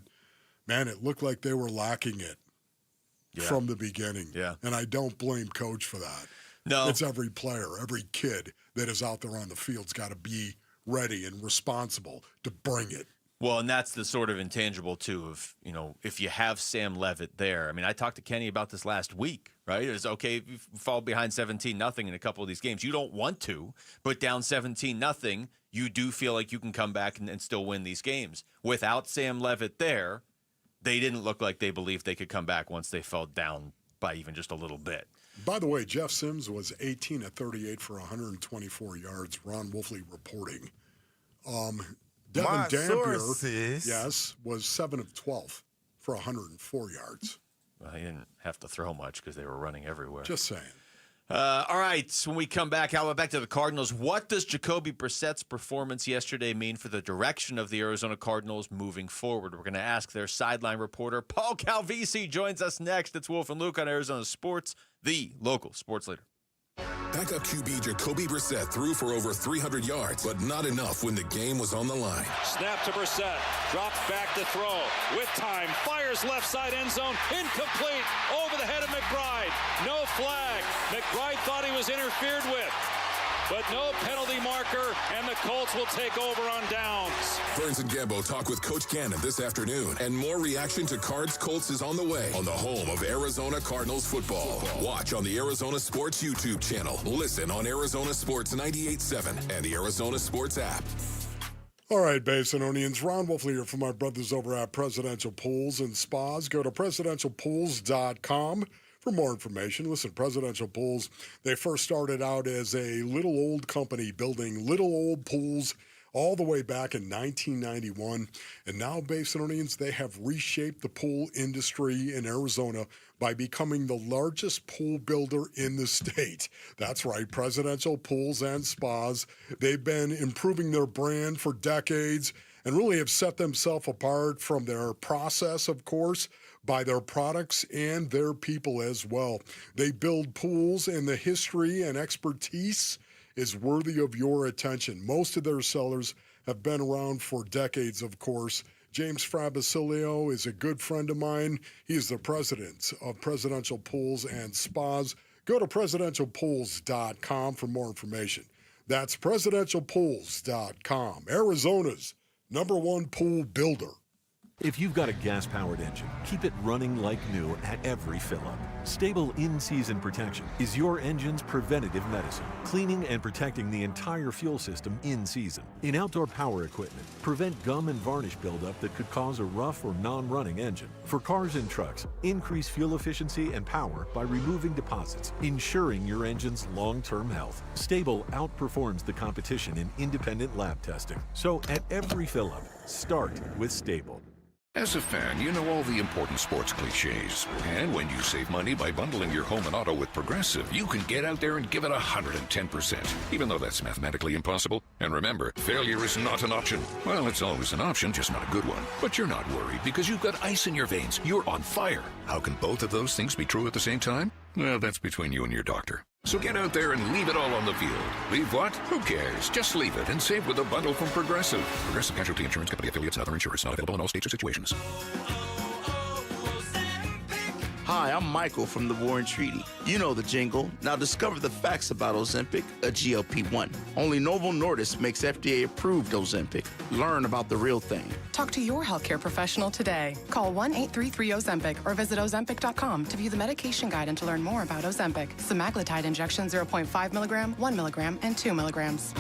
Speaker 19: man, it looked like they were lacking it from the beginning.
Speaker 20: Yeah.
Speaker 19: And I don't blame Coach for that.
Speaker 20: No.
Speaker 19: It's every player, every kid that is out there on the field's got to be ready and responsible to bring it.
Speaker 20: Well, and that's the sort of intangible, too, of, if you have Sam Levitt there. I mean, I talked to Kenny about this last week, right? It's okay if you fall behind 17-0 in a couple of these games. You don't want to, but down 17-0, you do feel like you can come back and still win these games. Without Sam Levitt there, they didn't look like they believed they could come back once they fell down by even just a little bit.
Speaker 19: By the way, Jeff Sims was 18 of 38 for 124 yards. Ron Wolfley reporting. Devin Dampier, was 7 of 12 for 104 yards.
Speaker 20: Well, he didn't have to throw much because they were running everywhere.
Speaker 19: Just saying.
Speaker 20: All right, when we come back, how about back to the Cardinals? What does Jacobe Brissette's performance yesterday mean for the direction of the Arizona Cardinals moving forward? We're going to ask their sideline reporter, Paul Calvisi, joins us next. It's Wolf and Luke on Arizona Sports, the local sports leader.
Speaker 4: Backup QB Jacobe Brassette threw for over 300 yards, but not enough when the game was on the line.
Speaker 5: Snap to Brassette, drops back to throw, with time, fires left side end zone, incomplete, over the head of McBride. No flag. McBride thought he was interfered with, but no penalty marker, and the Colts will take over on downs.
Speaker 4: Burns and Gambo talk with Coach Ganon this afternoon, and more reaction to Cards Colts is on the way on the home of Arizona Cardinals football. Watch on the Arizona Sports YouTube channel. Listen on Arizona Sports 98.7 and the Arizona Sports app.
Speaker 19: All right, Basinonians, Ron Wolfley here from my brothers over at Presidential Pools and Spas. Go to presidentialpools.com for more information. Listen, Presidential Pools, they first started out as a little old company building little old pools all the way back in 1991. And now, Basinonians, they have reshaped the pool industry in Arizona by becoming the largest pool builder in the state. That's right, Presidential Pools and Spas. They've been improving their brand for decades and really have set themselves apart from their process, of course, by their products and their people as well. They build pools, and the history and expertise is worthy of your attention. Most of their sellers have been around for decades, of course. James Frabasilio is a good friend of mine. He is the president of Presidential Pools and Spas. Go to presidentialpools.com for more information. That's presidentialpools.com, Arizona's #1 pool builder.
Speaker 7: If you've got a gas-powered engine, keep it running like new at every fill-up. Stable in-season protection is your engine's preventative medicine, cleaning and protecting the entire fuel system in season. In outdoor power equipment, prevent gum and varnish buildup that could cause a rough or non-running engine. For cars and trucks, increase fuel efficiency and power by removing deposits, ensuring your engine's long-term health. Stable outperforms the competition in independent lab testing. So at every fill-up, start with Stable.
Speaker 8: As a fan, you know all the important sports cliches. And when you save money by bundling your home and auto with Progressive, you can get out there and give it 110%, even though that's mathematically impossible. And remember, failure is not an option. Well, it's always an option, just not a good one. But you're not worried because you've got ice in your veins. You're on fire. How can both of those things be true at the same time? Well, that's between you and your doctor. So get out there and leave it all on the field. Leave what? Who cares? Just leave it and save with a bundle from Progressive. Progressive Casualty Insurance Company affiliates and other insurers. Not available in all states or situations.
Speaker 11: Hi, I'm Michael from the War and Treaty. You know the jingle. Now discover the facts about Ozempic, a GLP-1. Only Novo Nordisk makes FDA-approved Ozempic. Learn about the real thing.
Speaker 21: Talk to your healthcare professional today. Call 1-833-OZEMPIC or visit Ozempic.com to view the medication guide and to learn more about Ozempic. Semaglutide injection 0.5 milligram, 1 milligram, and 2 milligrams.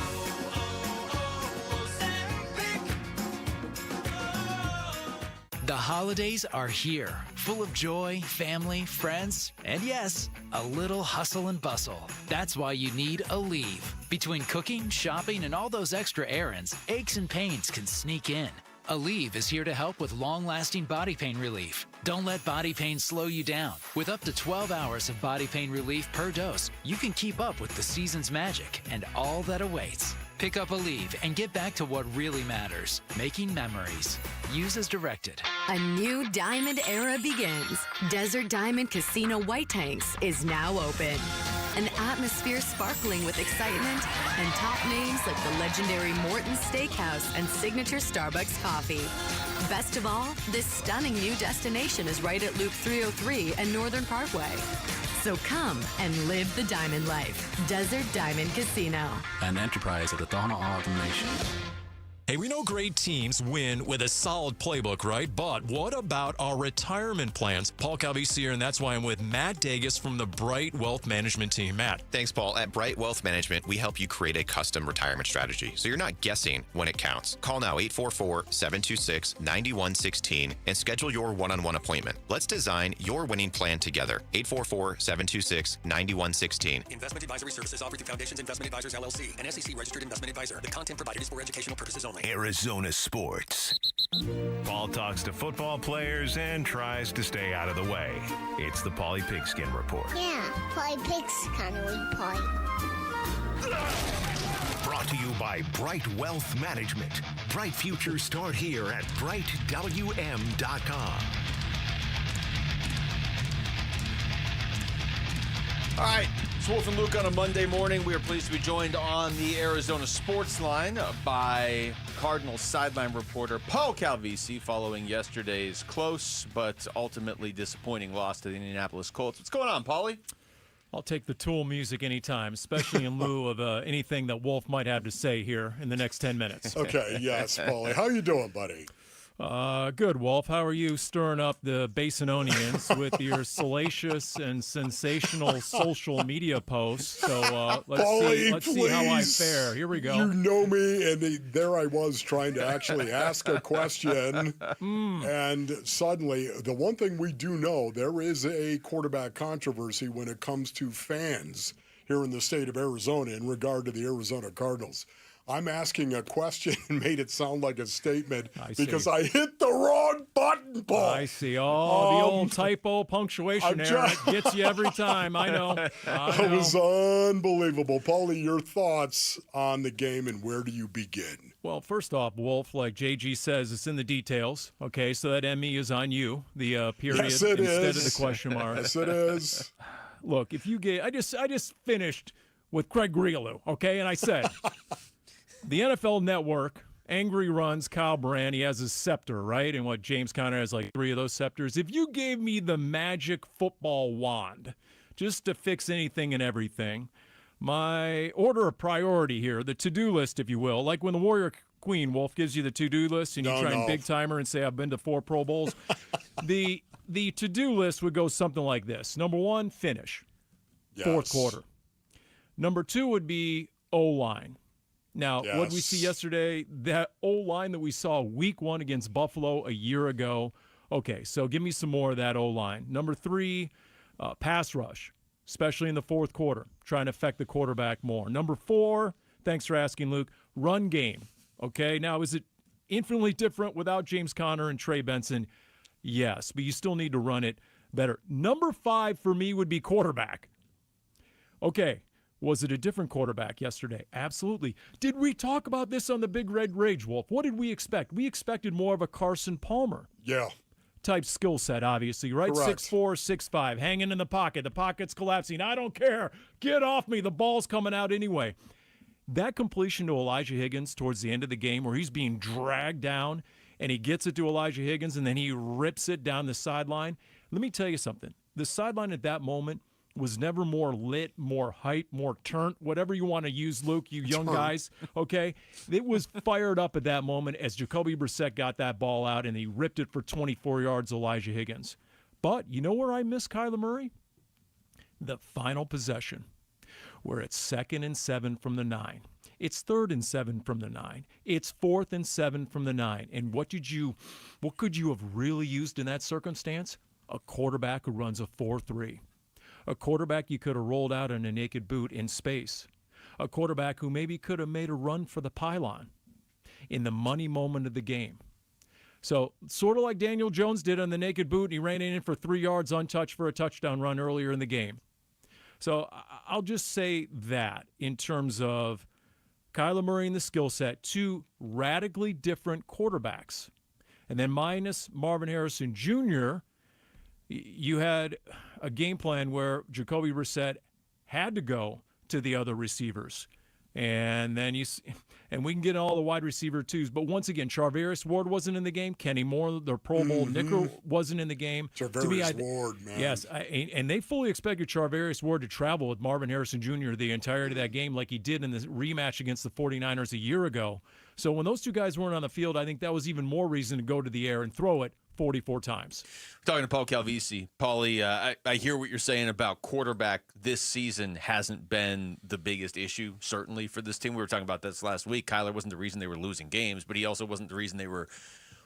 Speaker 23: The holidays are here, full of joy, family, friends, and yes, a little hustle and bustle. That's why you need Aleve. Between cooking, shopping, and all those extra errands, aches and pains can sneak in. Aleve is here to help with long-lasting body pain relief. Don't let body pain slow you down. With up to 12 hours of body pain relief per dose, you can keep up with the season's magic and all that awaits. Pick up Aleve and get back to what really matters, making memories. Use as directed.
Speaker 24: A new diamond era begins. Desert Diamond Casino White Tanks is now open. An atmosphere sparkling with excitement and top names like the legendary Morton's Steakhouse and signature Starbucks coffee. Best of all, this stunning new destination is right at Loop 303 and Northern Parkway. So come and live the diamond life. Desert Diamond Casino.
Speaker 25: An enterprise of the Donna Automation.
Speaker 13: Hey, we know great teams win with a solid playbook, right? But what about our retirement plans? Paul Calvisi here, and that's why I'm with Matt Dagus from the Bright Wealth Management team. Matt.
Speaker 26: Thanks, Paul. At Bright Wealth Management, we help you create a custom retirement strategy, so you're not guessing when it counts. Call now 844-726-9116 and schedule your one-on-one appointment. Let's design your winning plan together. 844-726-9116.
Speaker 16: Investment advisory services offered through Foundations Investment Advisors, LLC, an SEC-registered investment advisor. The content provided is for educational purposes only.
Speaker 3: Arizona sports.
Speaker 22: Paul talks to football players and tries to stay out of the way. It's the Paulie Pigskin Report.
Speaker 27: Yeah, Paulie Pigs kind of weak, Paulie.
Speaker 3: Brought to you by Bright Wealth Management. Bright futures start here at brightwm.com.
Speaker 20: All right, it's Wolf and Luke on a Monday morning. We are pleased to be joined on the Arizona Sports Line by Cardinals sideline reporter Paul Calvisi following yesterday's close but ultimately disappointing loss to the Indianapolis Colts. What's going on, Paulie?
Speaker 26: I'll take the Tool music anytime, especially in lieu of anything that Wolf might have to say here in the next 10 minutes.
Speaker 19: Okay, yes, Paulie. How you doing, buddy?
Speaker 26: Good, Wolf. How are you stirring up the Basinonians with your salacious and sensational social media posts? So let's see how I fare. Here we go.
Speaker 19: You know me, and there I was trying to actually ask a question, and suddenly, the one thing we do know, there is a quarterback controversy when it comes to fans here in the state of Arizona in regard to the Arizona Cardinals. I'm asking a question and made it sound like a statement because I hit the wrong button, Paul.
Speaker 26: I see. The old typo punctuation error gets you every time. I know.
Speaker 19: It was unbelievable. Paulie, your thoughts on the game and where do you begin?
Speaker 26: Well, first off, Wolf, like JG says, it's in the details. Okay, so that ME is on you, the period instead of the question mark.
Speaker 19: Yes, it is.
Speaker 26: Look, if you get, I just finished with Craig Grialou, okay, and I said, the NFL Network, Angry Runs, Kyle Brandt, he has his scepter, right? And what, James Conner has like 3 of those scepters. If you gave me the magic football wand just to fix anything and everything, my order of priority here, the to-do list, if you will, like when the Warrior Queen. Wolf gives you the to-do list, and you try and big timer and say, I've been to 4 Pro Bowls. The to-do list would go something like this. Number 1, finish. Fourth quarter. Number 2 would be O-line. Now, what we see yesterday, that O-line that we saw week 1 against Buffalo a year ago, okay, so give me some more of that O-line. Number 3, pass rush, especially in the fourth quarter, trying to affect the quarterback more. Number 4, thanks for asking, Luke, run game. Okay, now is it infinitely different without James Conner and Trey Benson? Yes, but you still need to run it better. Number 5 for me would be quarterback. Okay, was it a different quarterback yesterday? Absolutely. Did we talk about this on the Big Red Rage, Wolf? What did we expect? We expected more of a Carson Palmer.
Speaker 19: Yeah.
Speaker 26: Type skill set, obviously, right?
Speaker 19: Correct.
Speaker 26: 6'4", 6'5", hanging in the pocket. The pocket's collapsing. I don't care. Get off me. The ball's coming out anyway. That completion to Elijah Higgins towards the end of the game where he's being dragged down and he gets it to Elijah Higgins and then he rips it down the sideline. Let me tell you something. The sideline at that moment was never more lit, more hype, more turnt, whatever you want to use, Luke, you young guys, okay? It was fired up at that moment as Jacobe Brassette got that ball out and he ripped it for 24 yards, Elijah Higgins. But you know where I miss Kyler Murray? The final possession, where it's 2nd and 7 from the 9. It's 3rd and 7 from the 9. It's 4th and 7 from the 9. And what could you have really used in that circumstance? A quarterback who runs a 4-3. A quarterback you could have rolled out in a naked boot in space. A quarterback who maybe could have made a run for the pylon in the money moment of the game. So sort of like Daniel Jones did on the naked boot, and he ran in for 3 yards untouched for a touchdown run earlier in the game. So I'll just say that in terms of Kyler Murray and the skill set, 2 radically different quarterbacks. And then minus Marvin Harrison Jr., you had a game plan where Jacobe Brassette had to go to the other receivers. And then and we can get all the wide receiver twos. But once again, Charvarius Ward wasn't in the game. Kenny Moore, the Pro Bowl nicker, wasn't in the game.
Speaker 19: Charvarius Ward, man.
Speaker 26: Yes, and they fully expected Charvarius Ward to travel with Marvin Harrison Jr. the entirety of that game like he did in the rematch against the 49ers a year ago. So when those two guys weren't on the field, I think that was even more reason to go to the air and throw it 44 times.
Speaker 20: Talking to Paul Calvisi. Paulie, I hear what you're saying about quarterback this season hasn't been the biggest issue, certainly, for this team. We were talking about this last week. Kyler wasn't the reason they were losing games, but he also wasn't the reason they were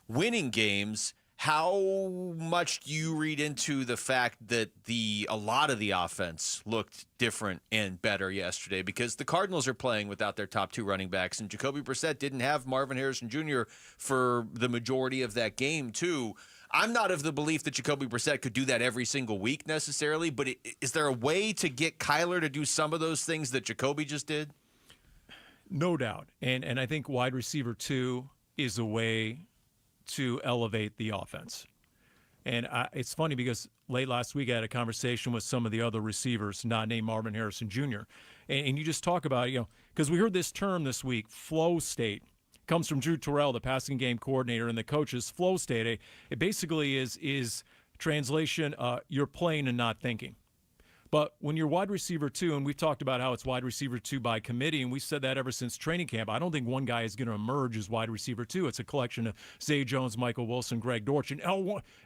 Speaker 20: winning games. How much do you read into the fact that a lot of the offense looked different and better yesterday? Because the Cardinals are playing without their top 2 running backs, and Jacobe Brassette didn't have Marvin Harrison Jr. for the majority of that game, too. I'm not of the belief that Jacobe Brassette could do that every single week necessarily, but is there a way to get Kyler to do some of those things that Jacobe just did?
Speaker 26: No doubt. And I think wide receiver 2 is a way to elevate the offense. And it's funny because late last week I had a conversation with some of the other receivers, not named Marvin Harrison Jr. And you just talk about, because we heard this term this week, flow state. Comes from Drew Terrell, the passing game coordinator, and the coaches. Flow state, it basically is translation, you're playing and not thinking. But when you're wide receiver 2, and we've talked about how it's wide receiver 2 by committee, and we've said that ever since training camp, I don't think one guy is going to emerge as wide receiver 2. It's a collection of Zay Jones, Michael Wilson, Greg Dortch, and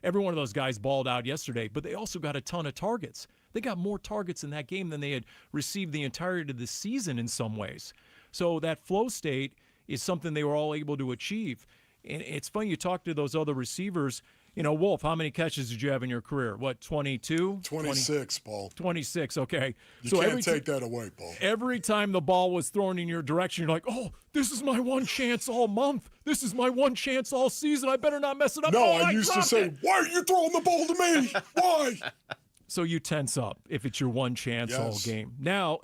Speaker 26: every one of those guys balled out yesterday, but they also got a ton of targets. They got more targets in that game than they had received the entirety of the season in some ways. So that flow state is something they were all able to achieve. And it's funny, you talk to those other receivers, Wolf, how many catches did you have in your career? What, 22?
Speaker 19: 26, Paul.
Speaker 26: 26, okay.
Speaker 19: You can't take that away, Paul.
Speaker 26: Every time the ball was thrown in your direction, you're like, oh, this is my one chance all month. This is my one chance all season. I better not mess it up.
Speaker 19: No, I used to say, why are you throwing the ball to me? Why?
Speaker 26: So you tense up if it's your one chance all game. Now,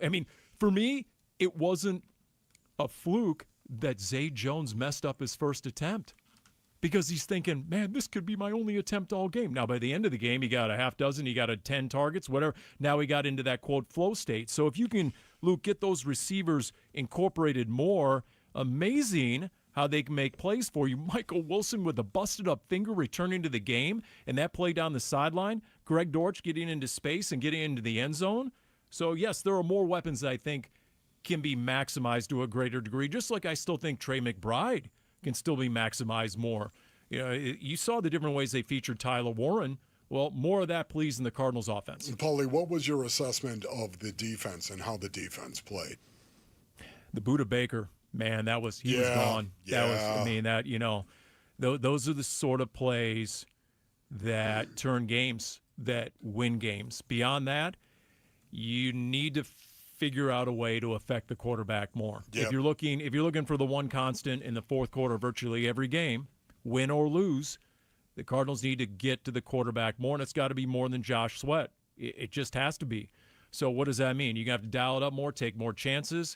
Speaker 26: for me, it wasn't a fluke that Zay Jones messed up his first attempt because he's thinking, man, this could be my only attempt all game. Now, by the end of the game, he got a half dozen, he got 10 targets, whatever. Now he got into that, quote, flow state. So if you can, Luke, get those receivers incorporated more, amazing how they can make plays for you. Michael Wilson with a busted-up finger returning to the game, and that play down the sideline. Greg Dortch getting into space and getting into the end zone. So, yes, there are more weapons that I think can be maximized to a greater degree, just like I still think Trey McBride can still be maximized more. You know, you saw the different ways they featured Tyler Warren. Well, more of that, please, in the Cardinals offense.
Speaker 19: Paulie, what was your assessment of the defense and how the defense played?
Speaker 26: The Buda Baker, man, he was gone.
Speaker 19: Yeah.
Speaker 26: Those are the sort of plays that turn games, that win games. Beyond that, you need to figure out a way to affect the quarterback more.
Speaker 19: Yep.
Speaker 26: If you're looking for the one constant in the fourth quarter of virtually every game, win or lose, the Cardinals need to get to the quarterback more, and it's got to be more than Josh Sweat. It just has to be. So what does that mean? You're going to have to dial it up more, take more chances.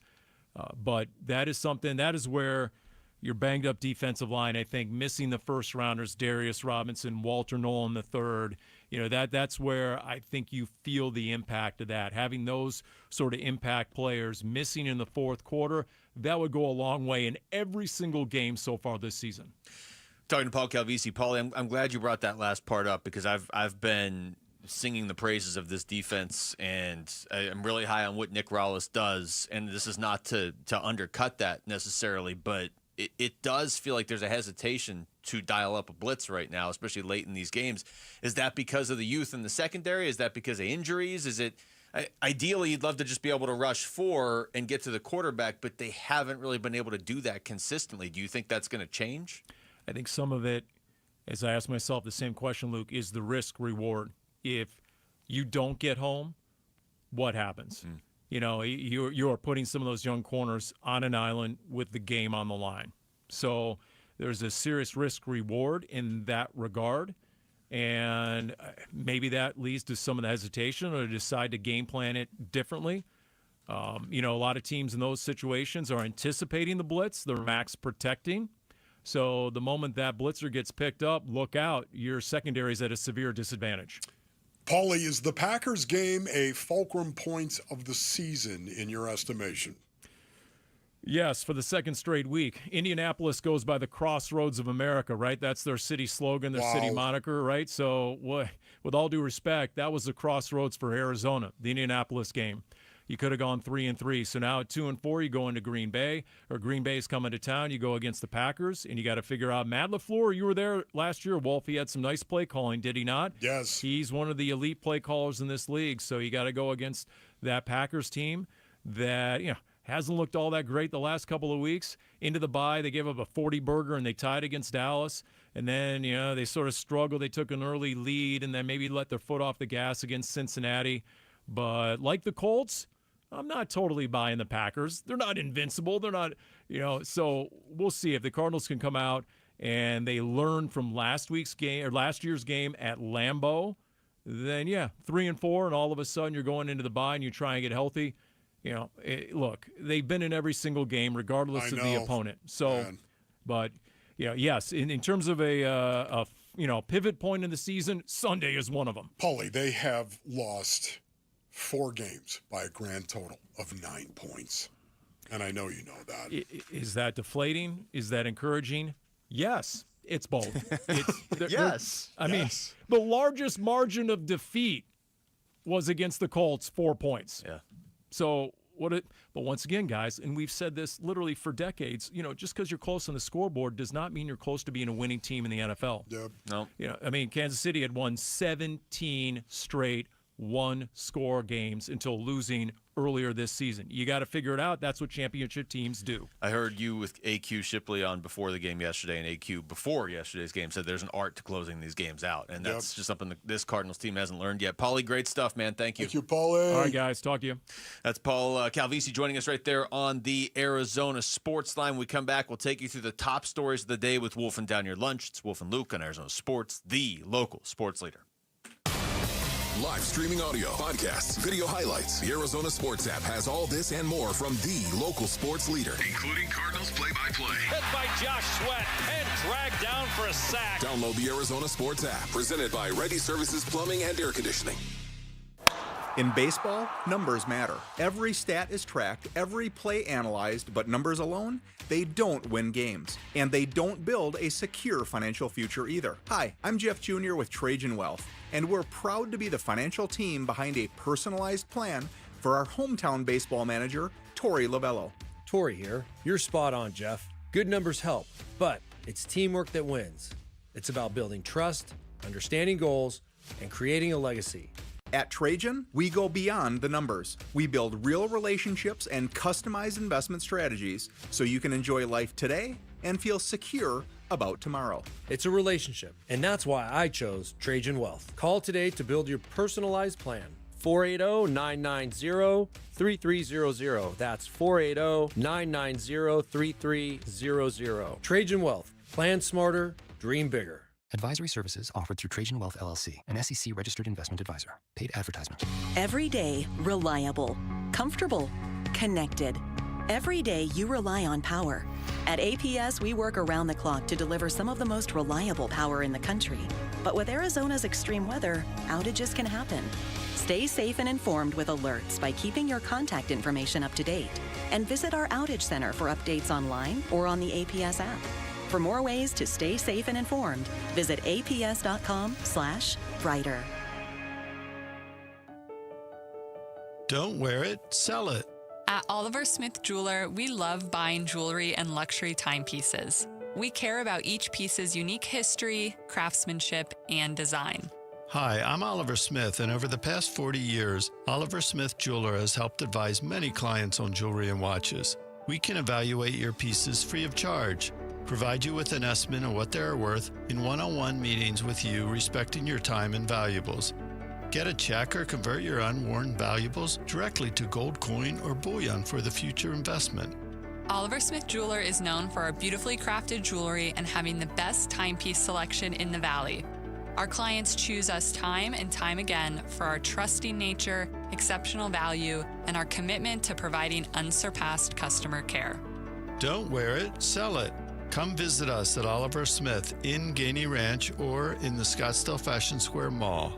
Speaker 26: But that is where your banged-up defensive line, I think, missing the first-rounders, Darius Robinson, Walter Nolan III, that's where I think you feel the impact of that. Having those sort of impact players missing in the fourth quarter, that would go a long way in every single game so far this season.
Speaker 20: Talking to Paul Calvisi. Paulie, I'm glad you brought that last part up because I've been singing the praises of this defense, and I'm really high on what Nick Rallis does, and this is not to undercut that necessarily, but it does feel like there's a hesitation to dial up a blitz right now, especially late in these games. Is that because of the youth in the secondary? Is that because of injuries? Is it ideally you'd love to just be able to rush 4 and get to the quarterback, but they haven't really been able to do that consistently. Do you think that's going to change?
Speaker 26: I think some of it, as I ask myself the same question, Luke, is the risk reward. If you don't get home, what happens? You are putting some of those young corners on an island with the game on the line. So there's a serious risk reward in that regard. And maybe that leads to some of the hesitation or to decide to game plan it differently. A lot of teams in those situations are anticipating the blitz. They're max protecting. So the moment that blitzer gets picked up, look out. Your secondary is at a severe disadvantage.
Speaker 19: Paulie, is the Packers game a fulcrum point of the season in your estimation?
Speaker 26: Yes, for the second straight week. Indianapolis goes by the crossroads of America, right? That's their city slogan, their city moniker, right? So with all due respect, that was the crossroads for Arizona, the Indianapolis game. You could have gone 3-3. So now at 2-4, you go into Green Bay, or Green Bay's coming to town. You go against the Packers, and you got to figure out. Matt LaFleur, you were there last year, Wolf. He had some nice play calling, did he not?
Speaker 19: Yes.
Speaker 26: He's one of the elite play callers in this league. So you got to go against that Packers team that hasn't looked all that great the last couple of weeks. Into the bye, they gave up a 40-burger, and they tied against Dallas. And then they sort of struggled. They took an early lead, and then maybe let their foot off the gas against Cincinnati. But like the Colts, I'm not totally buying the Packers. They're not invincible. They're not, so we'll see if the Cardinals can come out and they learn from last year's game at Lambeau. Then 3-4, and all of a sudden you're going into the bye and you try and get healthy. Look, they've been in every single game regardless of the opponent. So, man. But yes, in terms of a pivot point in the season, Sunday is one of them.
Speaker 19: Paulie, they have lost 4 games by a grand total of 9 points. And I know you know that.
Speaker 26: Is that deflating? Is that encouraging? Yes, it's both.
Speaker 18: Yes.
Speaker 26: I mean, the largest margin of defeat was against the Colts, 4 points.
Speaker 20: Yeah.
Speaker 26: So but once again, guys, and we've said this literally for decades, just because you're close on the scoreboard does not mean you're close to being a winning team in the NFL.
Speaker 19: Yep.
Speaker 20: No.
Speaker 26: Kansas City had won 17 straight one-score games until losing earlier this season. You got to figure it out. That's what championship teams do.
Speaker 20: I heard you with AQ Shipley on before the game yesterday, and AQ before yesterday's game said there's an art to closing these games out, and that's just something that this Cardinals team hasn't learned yet. Paulie, great stuff, man. Thank you.
Speaker 19: Thank you, Paulie.
Speaker 26: All right, guys. Talk to you.
Speaker 20: That's Paul Calvisi joining us right there on the Arizona Sports Line. When we come back, we'll take you through the top stories of the day with Wolf and Down Your Lunch. It's Wolf and Luke on Arizona Sports, the local sports leader.
Speaker 4: Live streaming audio, podcasts, video highlights. The Arizona Sports app has all this and more from the local sports leader, including Cardinals play-by-play.
Speaker 5: Hit by Josh Sweat and dragged down for a sack.
Speaker 4: Download the Arizona Sports app, presented by Ready Services Plumbing and Air Conditioning.
Speaker 1: In baseball, numbers matter. Every stat is tracked, every play analyzed, but numbers alone, they don't win games. And they don't build a secure financial future either. Hi, I'm Jeff Jr. with Trajan Wealth, and we're proud to be the financial team behind a personalized plan for our hometown baseball manager, Torey Lovello.
Speaker 6: Torey here. You're spot on, Jeff. Good numbers help, but it's teamwork that wins. It's about building trust, understanding goals, and creating a legacy.
Speaker 1: At Trajan, we go beyond the numbers. We build real relationships and customized investment strategies so you can enjoy life today and feel secure about tomorrow.
Speaker 6: It's a relationship, and that's why I chose Trajan Wealth. Call today to build your personalized plan. 480-990-3300. That's 480-990-3300. Trajan Wealth. Plan smarter, dream bigger.
Speaker 16: Advisory services offered through Trajan Wealth LLC, an SEC-registered investment advisor. Paid advertisement.
Speaker 9: Every day, reliable, comfortable, connected. Every day, you rely on power. At APS, we work around the clock to deliver some of the most reliable power in the country. But with Arizona's extreme weather, outages can happen. Stay safe and informed with alerts by keeping your contact information up to date. And visit our outage center for updates online or on the APS app. For more ways to stay safe and informed, visit aps.com/brighter.
Speaker 10: Don't wear it, sell it.
Speaker 12: At Oliver Smith Jeweler, we love buying jewelry and luxury timepieces. We care about each piece's unique history, craftsmanship, and design.
Speaker 10: Hi, I'm Oliver Smith, and over the past 40 years, Oliver Smith Jeweler has helped advise many clients on jewelry and watches. We can evaluate your pieces free of charge, provide you with an estimate of what they are worth in one-on-one meetings with you, respecting your time and valuables. Get a check or convert your unworn valuables directly to gold coin or bullion for the future investment.
Speaker 12: Oliver Smith Jeweler is known for our beautifully crafted jewelry and having the best timepiece selection in the Valley. Our clients choose us time and time again for our trusting nature, exceptional value, and our commitment to providing unsurpassed customer care.
Speaker 10: Don't wear it, sell it. Come visit us at Oliver Smith in Gainey Ranch or in the Scottsdale Fashion Square Mall.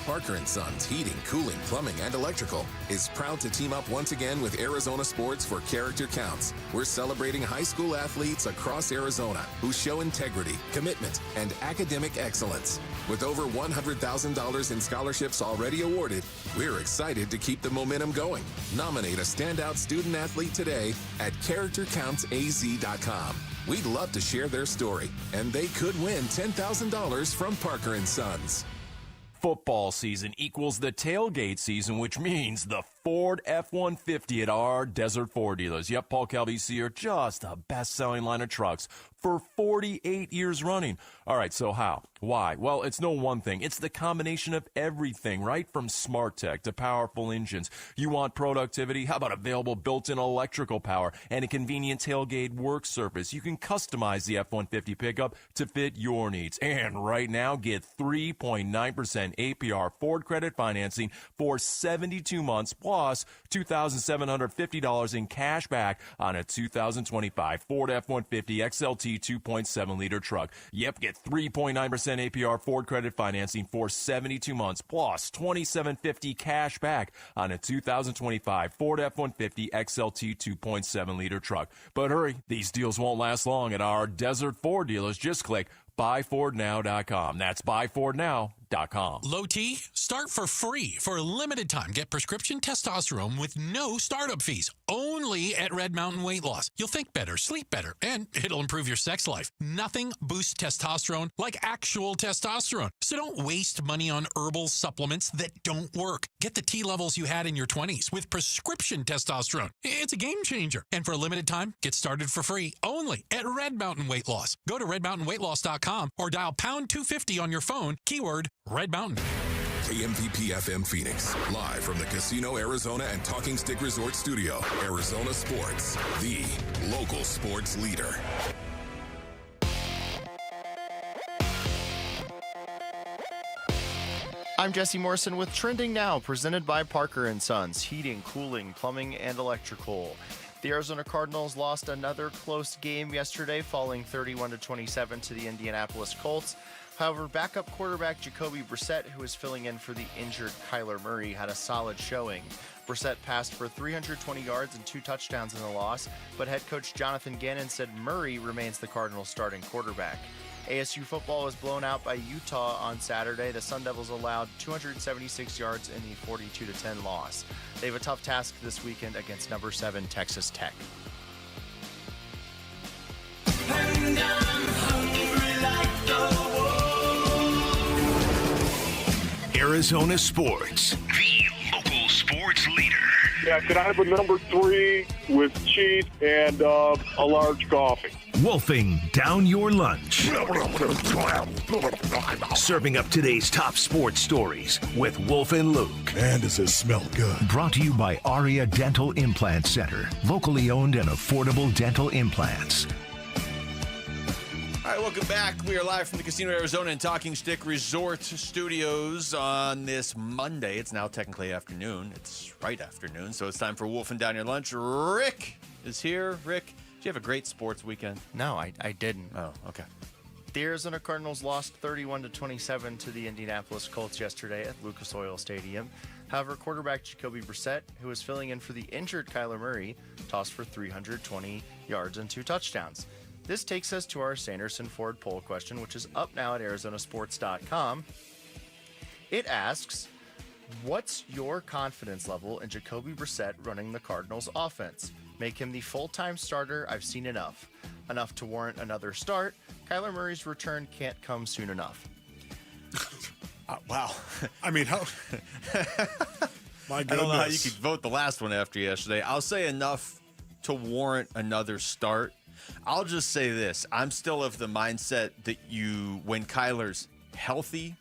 Speaker 4: Parker & Sons Heating, Cooling, Plumbing, and Electrical is proud to team up once again with Arizona Sports for Character Counts. We're celebrating high school athletes across Arizona who show integrity, commitment, and academic excellence. With over $100,000 in scholarships already awarded, we're excited to keep the momentum going. Nominate a standout student athlete today at CharacterCountsAZ.com. We'd love to share their story, and they could win $10,000 from Parker & Sons.
Speaker 13: Football season equals the tailgate season, which means the Ford F-150 at our Desert Ford dealers. Yep, Paul Calvisi are just the best-selling line of trucks for 48 years running. All right, so how? Why? Well, it's no one thing. It's the combination of everything, right? From smart tech to powerful engines. You want productivity? How about available built-in electrical power and a convenient tailgate work surface? You can customize the F-150 pickup to fit your needs. And right now, get 3.9% APR Ford credit financing for 72 months plus $2,750 in cash back on a 2025 Ford F-150 XLT 2.7-liter truck. Yep, get 3.9% APR Ford credit financing for 72 months plus $2,750 cash back on a 2025 Ford F-150 XLT 2.7-liter truck. But hurry, these deals won't last long at our Desert Ford dealers. Just click buyfordnow.com. That's buyfordnow.com.
Speaker 14: Low T, start for free for a limited time. Get prescription testosterone with no startup fees. Only at Red Mountain Weight Loss. You'll think better, sleep better, and it'll improve your sex life. Nothing boosts testosterone like actual testosterone. So don't waste money on herbal supplements that don't work. Get the T levels you had in your 20s with prescription testosterone. It's a game changer. And for a limited time, get started for free only at Red Mountain Weight Loss. Go to redmountainweightloss.com or dial pound 250 on your phone, keyword Red Mountain.
Speaker 4: KMVP FM Phoenix, live from the Casino Arizona and Talking Stick Resort Studio. Arizona Sports, the local sports leader.
Speaker 18: I'm Jesse Morrison with Trending Now, presented by Parker & Sons, heating, cooling, plumbing, and electrical. The Arizona Cardinals lost another close game yesterday, falling 31-27 to the Indianapolis Colts. However, backup quarterback Jacobe Brassette, who is filling in for the injured Kyler Murray, had a solid showing. Brassette passed for 320 yards and 2 touchdowns in the loss, but head coach Jonathan Ganon said Murray remains the Cardinals' starting quarterback. ASU football was blown out by Utah on Saturday. The Sun Devils allowed 276 yards in the 42-10 loss. They have a tough task this weekend against number 7 Texas Tech.
Speaker 3: Arizona Sports, the local sports leader.
Speaker 2: Yeah, could I have a number 3 with cheese and a large coffee?
Speaker 3: Wolfing down your lunch. Serving up today's top sports stories with Wolf and Luke.
Speaker 19: Man, does this smell good.
Speaker 3: Brought to you by Aria Dental Implant Center. Locally owned and affordable dental implants.
Speaker 20: All right, welcome back. We are live from the Casino Arizona and Talking Stick Resort Studios on this Monday. It's now technically afternoon. It's right afternoon, so it's time for Wolfing Down Your Lunch. Rick is here. Rick, did you have a great sports weekend?
Speaker 18: No, I didn't.
Speaker 20: Oh, okay.
Speaker 18: The Arizona Cardinals lost 31-27 to the Indianapolis Colts yesterday at Lucas Oil Stadium. However, quarterback Jacobe Brassette, who was filling in for the injured Kyler Murray, tossed for 320 yards and 2 touchdowns. This takes us to our Sanderson Ford poll question, which is up now at arizonasports.com. It asks, what's your confidence level in Jacobe Brassette running the Cardinals offense? Make him the full-time starter. I've seen enough. Enough to warrant another start. Kyler Murray's return can't come soon enough.
Speaker 20: Wow.
Speaker 19: I mean, how... My goodness.
Speaker 20: I don't know how you could vote the last one after yesterday. I'll say enough to warrant another start. I'll just say this. I'm still of the mindset that when Kyler's healthy,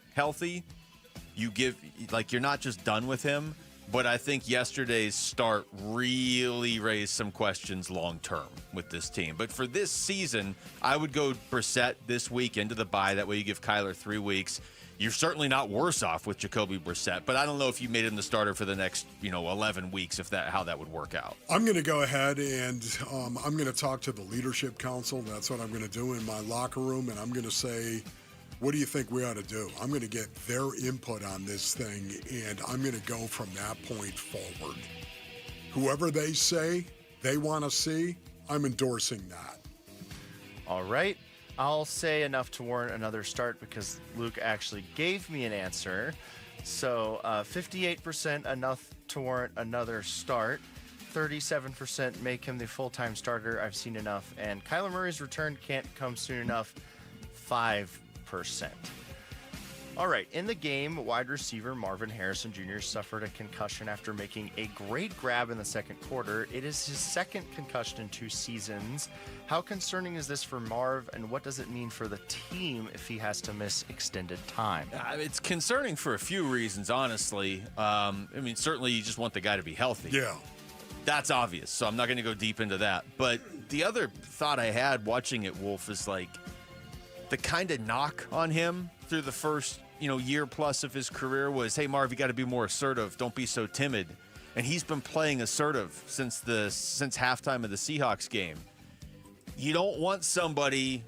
Speaker 20: you're not just done with him. But I think yesterday's start really raised some questions long-term with this team. But for this season, I would go Brassette this week into the bye. That way you give Kyler 3 weeks. You're certainly not worse off with Jacobe Brassette, but I don't know if you made him the starter for the next, 11 weeks, how that would work out.
Speaker 19: I'm going to go ahead and I'm going to talk to the leadership council. That's what I'm going to do in my locker room, and I'm going to say, what do you think we ought to do? I'm going to get their input on this thing, and I'm going to go from that point forward. Whoever they say they want to see, I'm endorsing that.
Speaker 18: All right. I'll say enough to warrant another start because Luke actually gave me an answer. So 58% enough to warrant another start. 37% make him the full-time starter. I've seen enough. And Kyler Murray's return can't come soon enough. 5%. All right, in the game, wide receiver Marvin Harrison Jr. suffered a concussion after making a great grab in the second quarter. It is his second concussion in 2 seasons. How concerning is this for Marv, and what does it mean for the team if he has to miss extended time?
Speaker 20: It's concerning for a few reasons, honestly. Certainly you just want the guy to be healthy.
Speaker 19: Yeah.
Speaker 20: That's obvious, so I'm not going to go deep into that. But the other thought I had watching it, Wolf, is like the kind of knock on him through the first year plus of his career was, hey, Marv, you got to be more assertive. Don't be so timid. And he's been playing assertive since halftime of the Seahawks game. You don't want somebody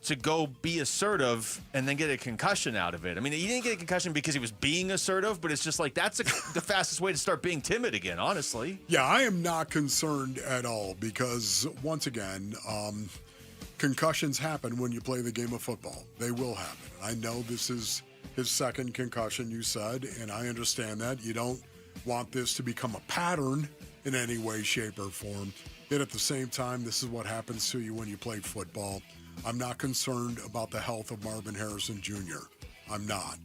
Speaker 20: to go be assertive and then get a concussion out of it. I mean, he didn't get a concussion because he was being assertive, but it's just like that's the fastest way to start being timid again, honestly.
Speaker 19: Yeah, I am not concerned at all because, once again, concussions happen when you play the game of football. They will happen. I know this is his second concussion, you said, and I understand that. You don't want this to become a pattern in any way, shape, or form. Yet at the same time, this is what happens to you when you play football. I'm not concerned about the health of Marvin Harrison Jr. I'm not.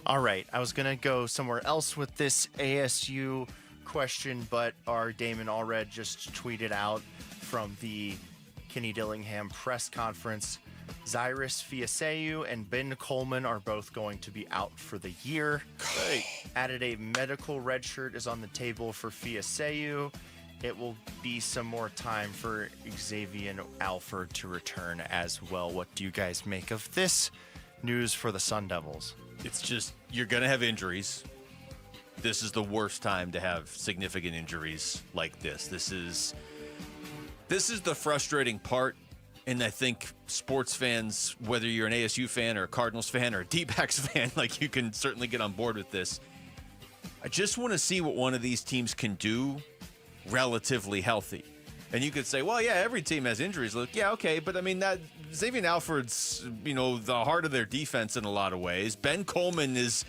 Speaker 18: All right, I was going to go somewhere else with this ASU question, but our Damon Allred just tweeted out from the Kenny Dillingham press conference, Cyrus Fiaseu and Ben Coleman are both going to be out for the year.
Speaker 20: Great.
Speaker 18: Added a medical red shirt is on the table for Fiaseu. It will be some more time for Xavier Alford to return as well. What do you guys make of this news for the Sun Devils?
Speaker 20: It's just, you're going to have injuries. This is the worst time to have significant injuries like this. This is the frustrating part. And I think sports fans, whether you're an ASU fan or a Cardinals fan or a D-backs fan, like you can certainly get on board with this. I just want to see what one of these teams can do relatively healthy. And you could say, well, yeah, every team has injuries. Look, yeah, okay, but I mean, that Xavier Alford's, the heart of their defense in a lot of ways. Ben Coleman is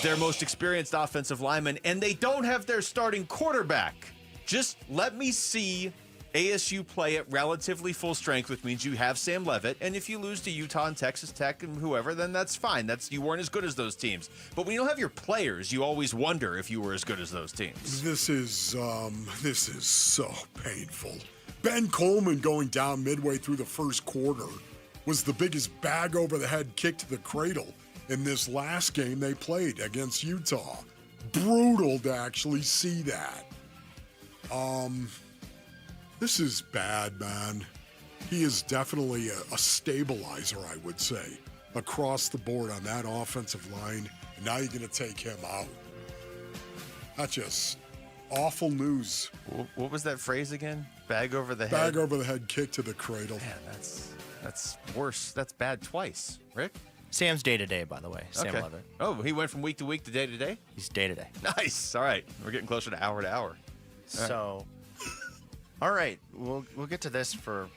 Speaker 20: their most experienced offensive lineman, and they don't have their starting quarterback. Just let me see ASU play at relatively full strength, which means you have Sam Leavitt. And if you lose to Utah and Texas Tech and whoever, then that's fine. You weren't as good as those teams. But when you don't have your players, you always wonder if you were as good as those teams.
Speaker 19: This is so painful. Ben Coleman going down midway through the first quarter was the biggest bag over the head kick to the cradle in this last game they played against Utah. Brutal to actually see that. This is bad, man. He is definitely a stabilizer, I would say, across the board on that offensive line. And now you're going to take him out. That's just awful news.
Speaker 20: What was that phrase again? Bag over the head?
Speaker 19: Bag over the head kick to the cradle.
Speaker 20: Man, that's worse. That's bad twice. Rick?
Speaker 18: Sam's day-to-day, by the way. Sam
Speaker 20: Okay.
Speaker 18: Leavitt.
Speaker 20: Oh, he went from week to week to day to day?
Speaker 18: He's day-to-day.
Speaker 20: Nice. All right. We're getting closer to hour.
Speaker 18: So, all right, we'll get to this for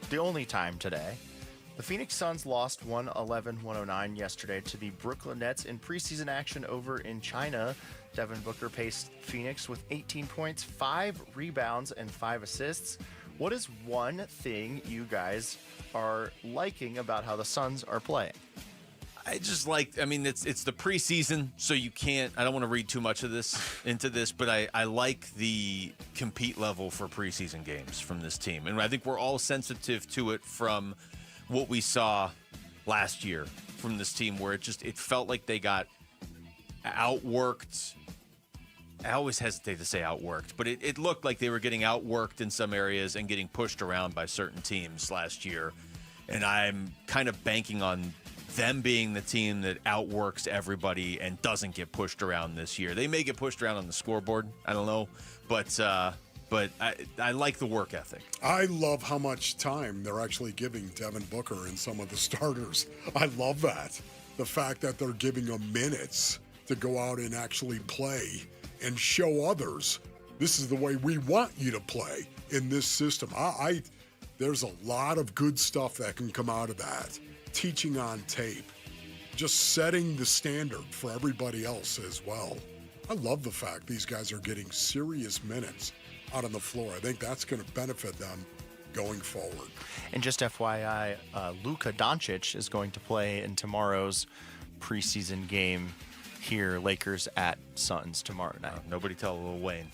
Speaker 18: the only time today. The Phoenix Suns lost 111-109 yesterday to the Brooklyn Nets in preseason action over in China. Devin Booker paced Phoenix with 18 points, 5 rebounds, and 5 assists. What is one thing you guys are liking about how the Suns are playing?
Speaker 20: It's the preseason, so you can't, I don't want to read too much of this into this, but I like the compete level for preseason games from this team. And I think we're all sensitive to it from what we saw last year from this team, where it felt like they got outworked. I always hesitate to say outworked, but it looked like they were getting outworked in some areas and getting pushed around by certain teams last year. And I'm kind of banking on them being the team that outworks everybody and doesn't get pushed around this year. They may get pushed around on the scoreboard. I don't know. But I like the work ethic.
Speaker 19: I love how much time they're actually giving Devin Booker and some of the starters. I love that. The fact that they're giving them minutes to go out and actually play and show others this is the way we want you to play in this system. There's a lot of good stuff that can come out of that. Teaching on tape, just setting the standard for everybody else as well. I love the fact these guys are getting serious minutes out on the floor. I think that's going to benefit them going forward.
Speaker 18: And just FYI, Luka Doncic is going to play in tomorrow's preseason game here, Lakers at Suns tomorrow night.
Speaker 20: Nobody tell Lil Wayne.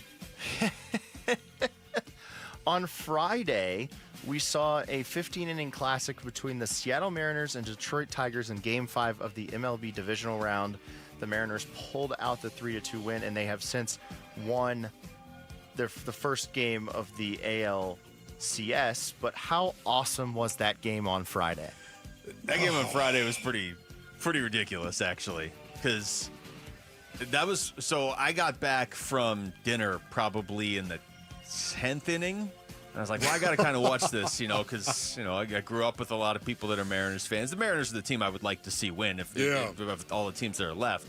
Speaker 18: On Friday, we saw a 15-inning classic between the Seattle Mariners and Detroit Tigers in Game 5 of the MLB divisional round. The Mariners pulled out the 3-2 win, and they have since won the first game of the ALCS. But how awesome was that game on Friday?
Speaker 20: That game on Friday was pretty ridiculous, actually, because I got back from dinner probably in the 10th inning. And I was like, well, I got to kind of watch this, because, I grew up with a lot of people that are Mariners fans. The Mariners are the team I would like to see win if all the teams that are left.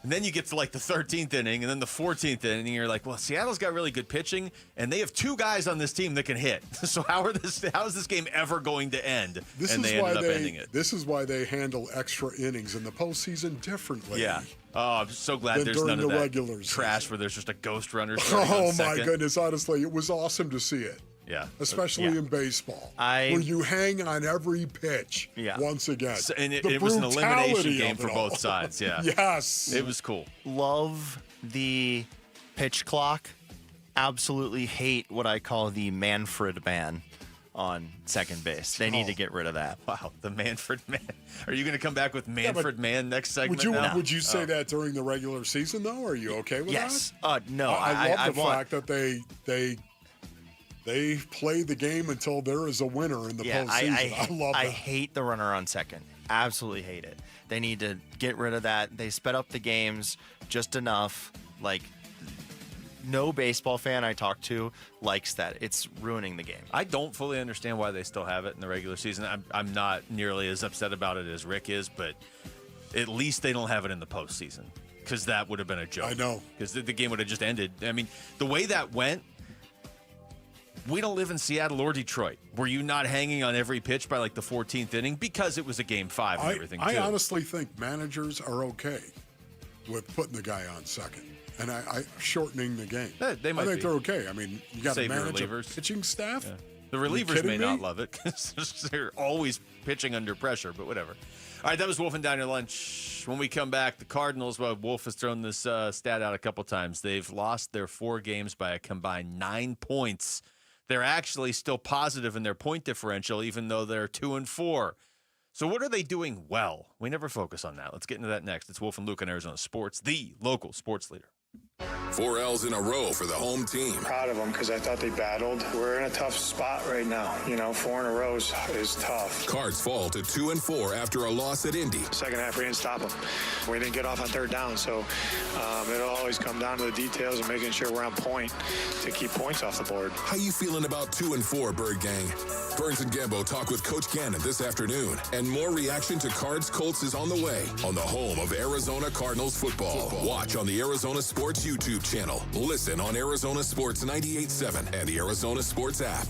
Speaker 20: And then you get to like the 13th inning and then the 14th inning, and you're like, well, Seattle's got really good pitching, and they have 2 guys on this team that can hit. So how is this game ever going to end? They ended up ending it.
Speaker 19: This is why they handle extra innings in the postseason differently.
Speaker 20: Yeah. Oh, I'm so glad there's none of that regular trash where there's just a ghost runner.
Speaker 19: Oh, my goodness. Honestly, it was awesome to see it.
Speaker 20: Yeah.
Speaker 19: Especially in baseball, where you hang on every pitch once again.
Speaker 20: And it was an elimination game for both sides. Yeah.
Speaker 19: Yes.
Speaker 20: It was cool.
Speaker 18: Love the pitch clock. Absolutely hate what I call the Manfred man on second base. They need to get rid of that.
Speaker 20: Wow, the Manfred man. Are you going to come back with Manfred man next segment?
Speaker 19: Would you say that during the regular season, though? Are you okay with that?
Speaker 18: No.
Speaker 19: I love the fact that they play the game until there is a winner in the postseason. I love that.
Speaker 18: I hate the runner on second. Absolutely hate it. They need to get rid of that. They sped up the games just enough. Like, no baseball fan I talk to likes that. It's ruining the game.
Speaker 20: I don't fully understand why they still have it in the regular season. I'm not nearly as upset about it as Rick is, but at least they don't have it in the postseason, because that would have been a joke.
Speaker 19: I know.
Speaker 20: Because the game would have just ended. I mean, the way that went, We don't live in Seattle or Detroit. Were you not hanging on every pitch by like the 14th inning? Because it was a game 5 and everything, too.
Speaker 19: I honestly think managers are okay with putting the guy on second and I shortening the game.
Speaker 20: They might
Speaker 19: I think
Speaker 20: be.
Speaker 19: they're okay. I mean, you got to
Speaker 20: Save your
Speaker 19: manage a
Speaker 20: relievers.
Speaker 19: pitching staff.
Speaker 20: Yeah. The relievers may not love it because they're always pitching under pressure, but whatever. All right, that was Wolf and Diner Lunch. When we come back, the Cardinals, well, Wolf has thrown this stat out a couple times. They've lost their 4 games by a combined 9 points. They're actually still positive in their point differential, even though they're 2-4. So what are they doing well? We never focus on that. Let's get into that next. It's Wolf and Luke on Arizona Sports, the local sports leader.
Speaker 4: 4 L's in a row for the home team.
Speaker 7: Proud of them because I thought they battled. We're in a tough spot right now. 4 in a row is tough.
Speaker 4: Cards fall to 2-4 after a loss at Indy.
Speaker 7: Second half, we didn't stop them. We didn't get off on third down, so it'll always come down to the details and making sure we're on point to keep points off the board.
Speaker 4: How you feeling about 2-4, Bird Gang? Burns and Gambo talk with Coach Ganon this afternoon, and more reaction to Cards Colts is on the way on the home of Arizona Cardinals football. Watch on the Arizona Sports YouTube channel. Listen on Arizona Sports 98.7 and the Arizona Sports app.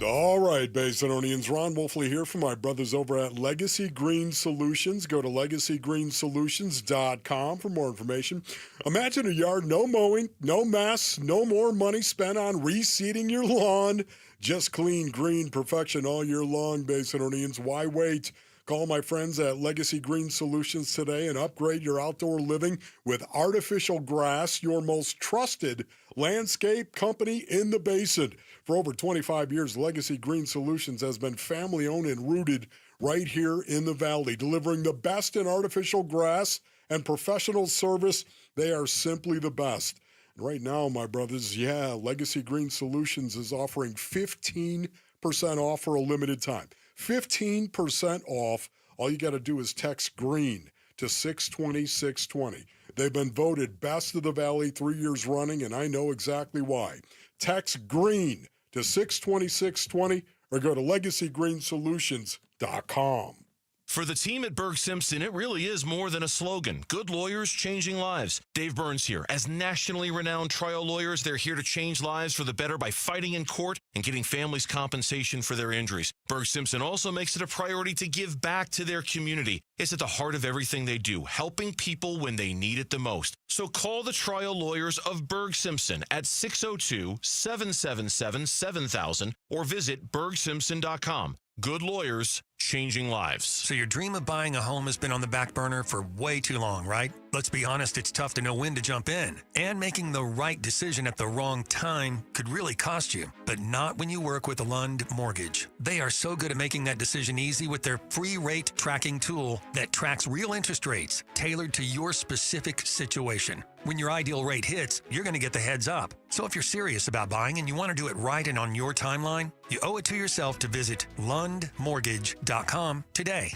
Speaker 19: All right, Basinonians. Ron Wolfley here from my brothers over at Legacy Green Solutions. Go to LegacyGreenSolutions.com for more information. Imagine a yard, no mowing, no mess, no more money spent on reseeding your lawn. Just clean, green perfection all year long, Basinonians. Why wait? Call my friends at Legacy Green Solutions today and upgrade your outdoor living with artificial grass, your most trusted landscape company in the basin. For over 25 years, Legacy Green Solutions has been family-owned and rooted right here in the Valley, delivering the best in artificial grass and professional service. They are simply the best. And right now, my brothers, Legacy Green Solutions is offering 15% off for a limited time. 15% off. All you got to do is text GREEN to 620-620. They've been voted best of the Valley 3 years running, and I know exactly why. Text GREEN to 620-620 or go to LegacyGreenSolutions.com.
Speaker 8: For the team at Berg Simpson, it really is more than a slogan. Good lawyers changing lives. Dave Burns here. As nationally renowned trial lawyers, they're here to change lives for the better by fighting in court and getting families compensation for their injuries. Berg Simpson also makes it a priority to give back to their community. It's at the heart of everything they do, helping people when they need it the most. So call the trial lawyers of Berg Simpson at 602-777-7000 or visit bergsimpson.com. Good lawyers, changing lives.
Speaker 16: So your dream of buying a home has been on the back burner for way too long, right? Let's be honest, it's tough to know when to jump in. And making the right decision at the wrong time could really cost you. But not when you work with Lund Mortgage. They are so good at making that decision easy with their free rate tracking tool that tracks real interest rates tailored to your specific situation. When your ideal rate hits, you're going to get the heads up. So if you're serious about buying and you want to do it right and on your timeline, you owe it to yourself to visit lundmortgage.com today.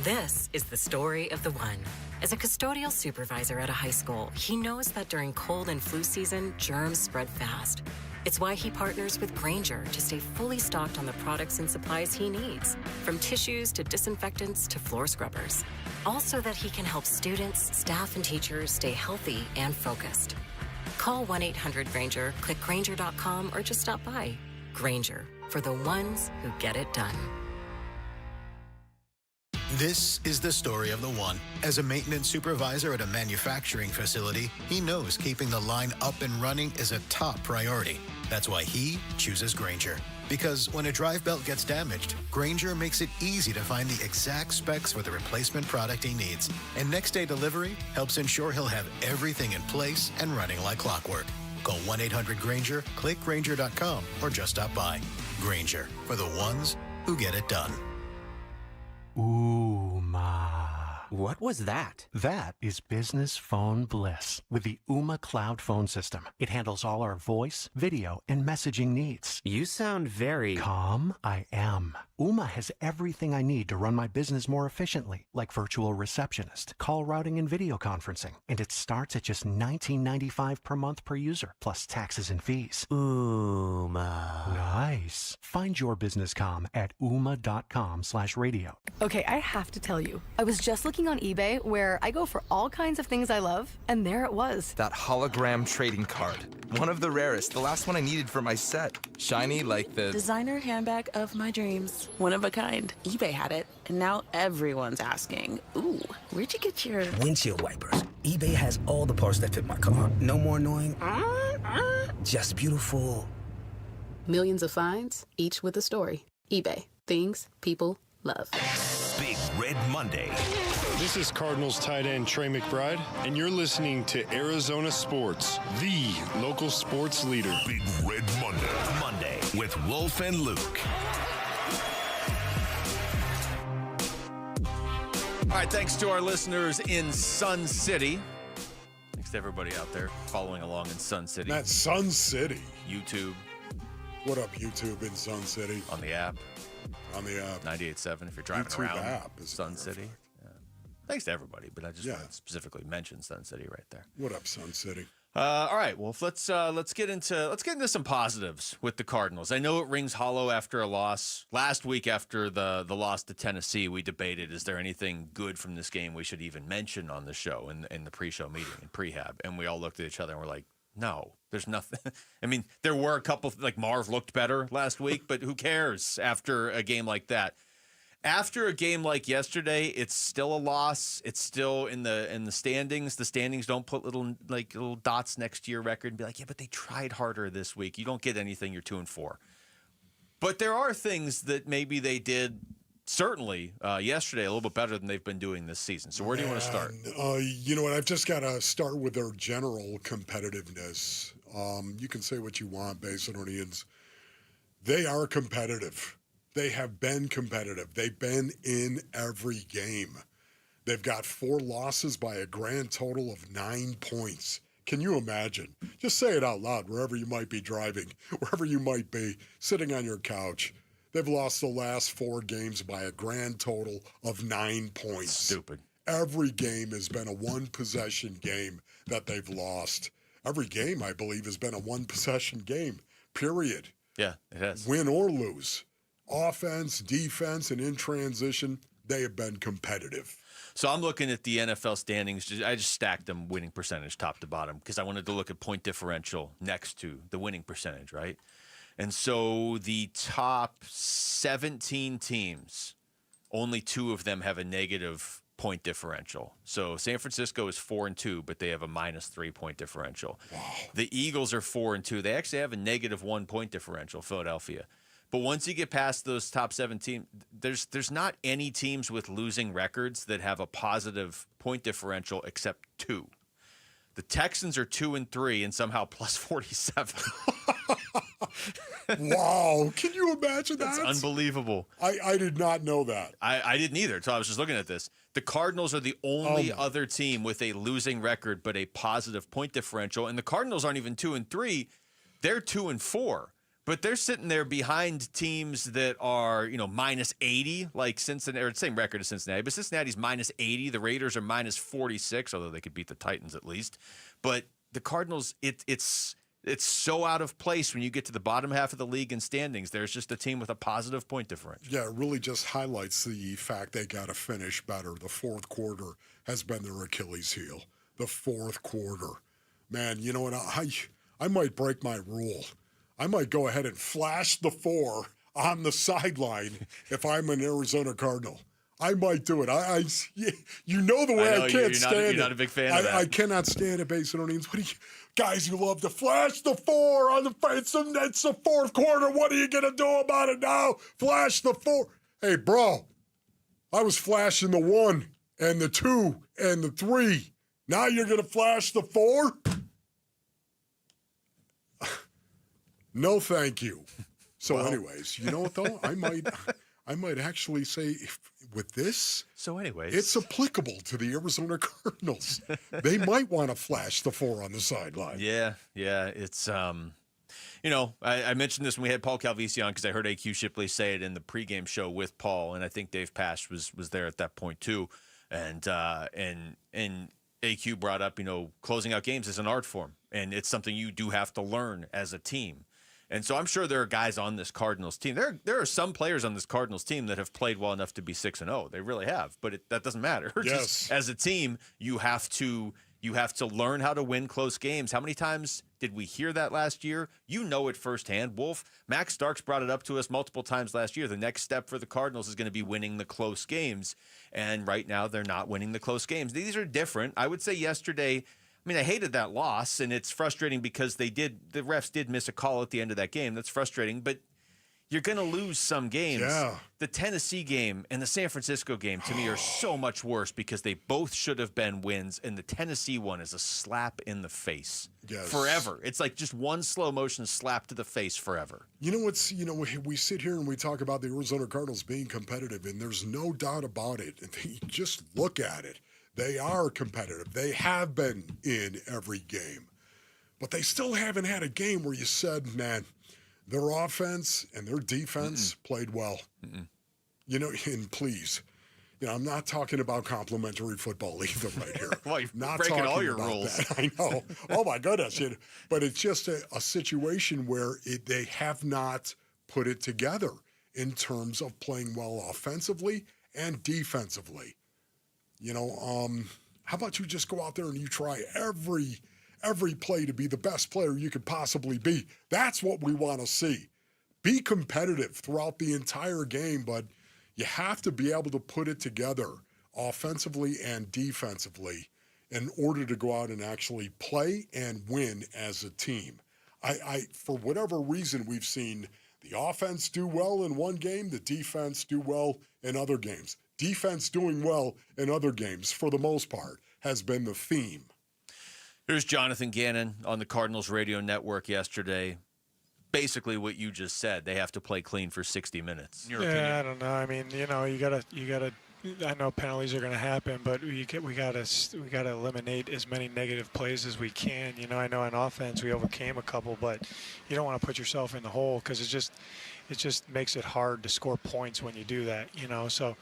Speaker 11: This is the story of the one. As a custodial supervisor at a high school, he knows that during cold and flu season, germs spread fast. It's why he partners with Grainger to stay fully stocked on the products and supplies he needs, from tissues to disinfectants to floor scrubbers. All so that he can help students, staff, and teachers stay healthy and focused. Call 1-800-GRAINGER, click Grainger.com, or just stop by. Grainger, for the ones who get it done.
Speaker 15: This is the story of the one. As a maintenance supervisor at a manufacturing facility, he knows keeping the line up and running is a top priority. That's why he chooses Grainger. Because when a drive belt gets damaged, Grainger makes it easy to find the exact specs for the replacement product he needs. And next day delivery helps ensure he'll have everything in place and running like clockwork. Call 1-800-GRAINGER, click Grainger.com, or just stop by. Grainger, for the ones who get it done.
Speaker 17: What was that? That is business phone bliss with the Ooma Cloud phone system. It handles all our voice, video, and messaging needs. You sound very... Calm? I am. Ooma has everything I need to run my business more efficiently, like virtual receptionist, call routing, and video conferencing. And it starts at just $19.95 per month per user, plus taxes and fees. Ooma. Nice. Find your business comm at ooma.com/radio.
Speaker 21: Okay, I have to tell you, I was just looking looking on eBay, where I go for all kinds of things I love, and there it was.
Speaker 22: That hologram trading card. One of the rarest. The last one I needed for my set. Shiny like the...
Speaker 23: designer handbag of my dreams. One of a kind. eBay had it, and now everyone's asking, ooh, where'd you get your...
Speaker 24: windshield wipers. eBay has all the parts that fit my car. No more annoying... just beautiful.
Speaker 25: Millions of finds, each with a story. eBay. Things people love.
Speaker 3: Big Red Monday.
Speaker 26: This is Cardinals tight end Trey McBride, and you're listening to Arizona Sports, the local sports leader.
Speaker 3: Big Red Monday with Wolf and Luke.
Speaker 20: All right, thanks to our listeners in Sun City. Thanks to everybody out there following along in Sun City.
Speaker 19: That's Sun City.
Speaker 20: YouTube.
Speaker 19: What up, YouTube in Sun City?
Speaker 20: On the app.
Speaker 19: On the app.
Speaker 20: 98.7 if you're driving
Speaker 19: YouTube
Speaker 20: around
Speaker 19: app is
Speaker 20: Sun City. Yeah. Thanks to everybody, but I just want to specifically mention Sun City right there.
Speaker 19: What up, Sun City?
Speaker 20: All right, Wolf. Let's get into some positives with the Cardinals. I know it rings hollow after a loss. Last week after the loss to Tennessee, we debated, is there anything good from this game we should even mention on the show in the pre-show meeting in prehab? And we all looked at each other and we're like, no, there's nothing. I mean, there were a couple, like Marv looked better last week, but who cares after a game like that? After a game like yesterday, it's still a loss. It's still in the standings. The standings don't put little dots next to your record and be like, yeah, but they tried harder this week. You don't get anything. You're 2-4. But there are things that maybe they did certainly yesterday a little bit better than they've been doing this season. So where do you want to start?
Speaker 19: You know what? I've just got to start with their general competitiveness. You can say what you want, Basinonians. They are competitive. They have been competitive. They've been in every game. They've got 4 losses by a grand total of 9 points. Can you imagine? Just say it out loud wherever you might be driving, wherever you might be, sitting on your couch. They've lost the last 4 games by a grand total of 9 points.
Speaker 20: Stupid.
Speaker 19: Every game has been a one-possession game that they've lost. Every game, I believe, has been a one-possession game, period.
Speaker 20: Yeah, it has.
Speaker 19: Win or lose. Offense, defense, and in transition, they have been competitive.
Speaker 20: So I'm looking at the NFL standings. I just stacked them winning percentage top to bottom because I wanted to look at point differential next to the winning percentage, right? And so the top 17 teams, only 2 of them have a negative point differential. So San Francisco is 4-2, but they have a -3 point differential. Wow. The Eagles are 4-2. They actually have a -1 point differential, Philadelphia. But once you get past those top 17, there's not any teams with losing records that have a positive point differential except 2. The Texans are 2-3 and somehow plus 47.
Speaker 19: Wow. Can you imagine that?
Speaker 20: That's unbelievable.
Speaker 19: I did not know that.
Speaker 20: I didn't either. So I was just looking at this. The Cardinals are the only other team with a losing record but a positive point differential. And the Cardinals aren't even 2-3. They're 2-4. But they're sitting there behind teams that are, -80, like Cincinnati, or the same record as Cincinnati. But Cincinnati's -80. The Raiders are -46, although they could beat the Titans at least. But the Cardinals, it's so out of place when you get to the bottom half of the league in standings. There's just a team with a positive point differential.
Speaker 19: Yeah, it really just highlights the fact they got to finish better. The fourth quarter has been their Achilles heel. The fourth quarter. Man, you know what? I might break my rule. I might go ahead and flash the 4 on the sideline if I'm an Arizona Cardinal. I might do it. You know the way I can't stand it.
Speaker 20: You're not a big fan of that.
Speaker 19: I cannot stand it, Basinonians. Guys, you love to flash the 4 on the face. It's the fourth quarter. What are you going to do about it now? Flash the 4. Hey, bro, I was flashing the 1 and the 2 and the 3. Now you're going to flash the 4? No, thank you. So, anyways, you know what though? I might actually say with this.
Speaker 20: So, anyways,
Speaker 19: it's applicable to the Arizona Cardinals. They might want to flash the 4 on the sideline.
Speaker 20: Yeah. It's I mentioned this when we had Paul Calvisi on because I heard AQ Shipley say it in the pregame show with Paul, and I think Dave Pasch was there at that point too, and AQ brought up closing out games is an art form, and it's something you do have to learn as a team. And so I'm sure there are guys on this Cardinals team. There are some players on this Cardinals team that have played well enough to be 6-0. They really have, but that doesn't matter.
Speaker 19: Yes.
Speaker 20: Just as a team, you have to learn how to win close games. How many times did we hear that last year? You know it firsthand. Wolf, Max Starks brought it up to us multiple times last year. The next step for the Cardinals is going to be winning the close games. And right now they're not winning the close games. These are different. I would say yesterday, I hated that loss, and it's frustrating because the refs did miss a call at the end of that game. That's frustrating, but you're going to lose some games.
Speaker 19: Yeah.
Speaker 20: The Tennessee game and the San Francisco game, to me, are so much worse because they both should have been wins, and the Tennessee one is a slap in the face.
Speaker 19: Yes.
Speaker 20: Forever. It's like just one slow motion slap to the face forever.
Speaker 19: We sit here and we talk about the Arizona Cardinals being competitive, and there's no doubt about it. And you just look at it. They are competitive. They have been in every game. But they still haven't had a game where you said, man, their offense and their defense played well. And please, I'm not talking about complimentary football either right here.
Speaker 20: Well, you're
Speaker 19: not
Speaker 20: breaking all
Speaker 19: talking
Speaker 20: your
Speaker 19: about
Speaker 20: rules.
Speaker 19: that. I know. Oh, my goodness. But it's just a situation where they have not put it together in terms of playing well offensively and defensively. How about you just go out there and you try every play to be the best player you could possibly be? That's what we want to see. Be competitive throughout the entire game, but you have to be able to put it together offensively and defensively in order to go out and actually play and win as a team. I for whatever reason, we've seen the offense do well in one game, the defense do well in other games. Defense doing well in other games, for the most part, has been the theme.
Speaker 20: Here's Jonathan Ganon on the Cardinals radio network yesterday. Basically what you just said. They have to play clean for 60 minutes. In your opinion?
Speaker 1: I don't know. You gotta. I know penalties are going to happen, but we gotta eliminate as many negative plays as we can. I know in offense we overcame a couple, but you don't want to put yourself in the hole because it just makes it hard to score points when you do that. So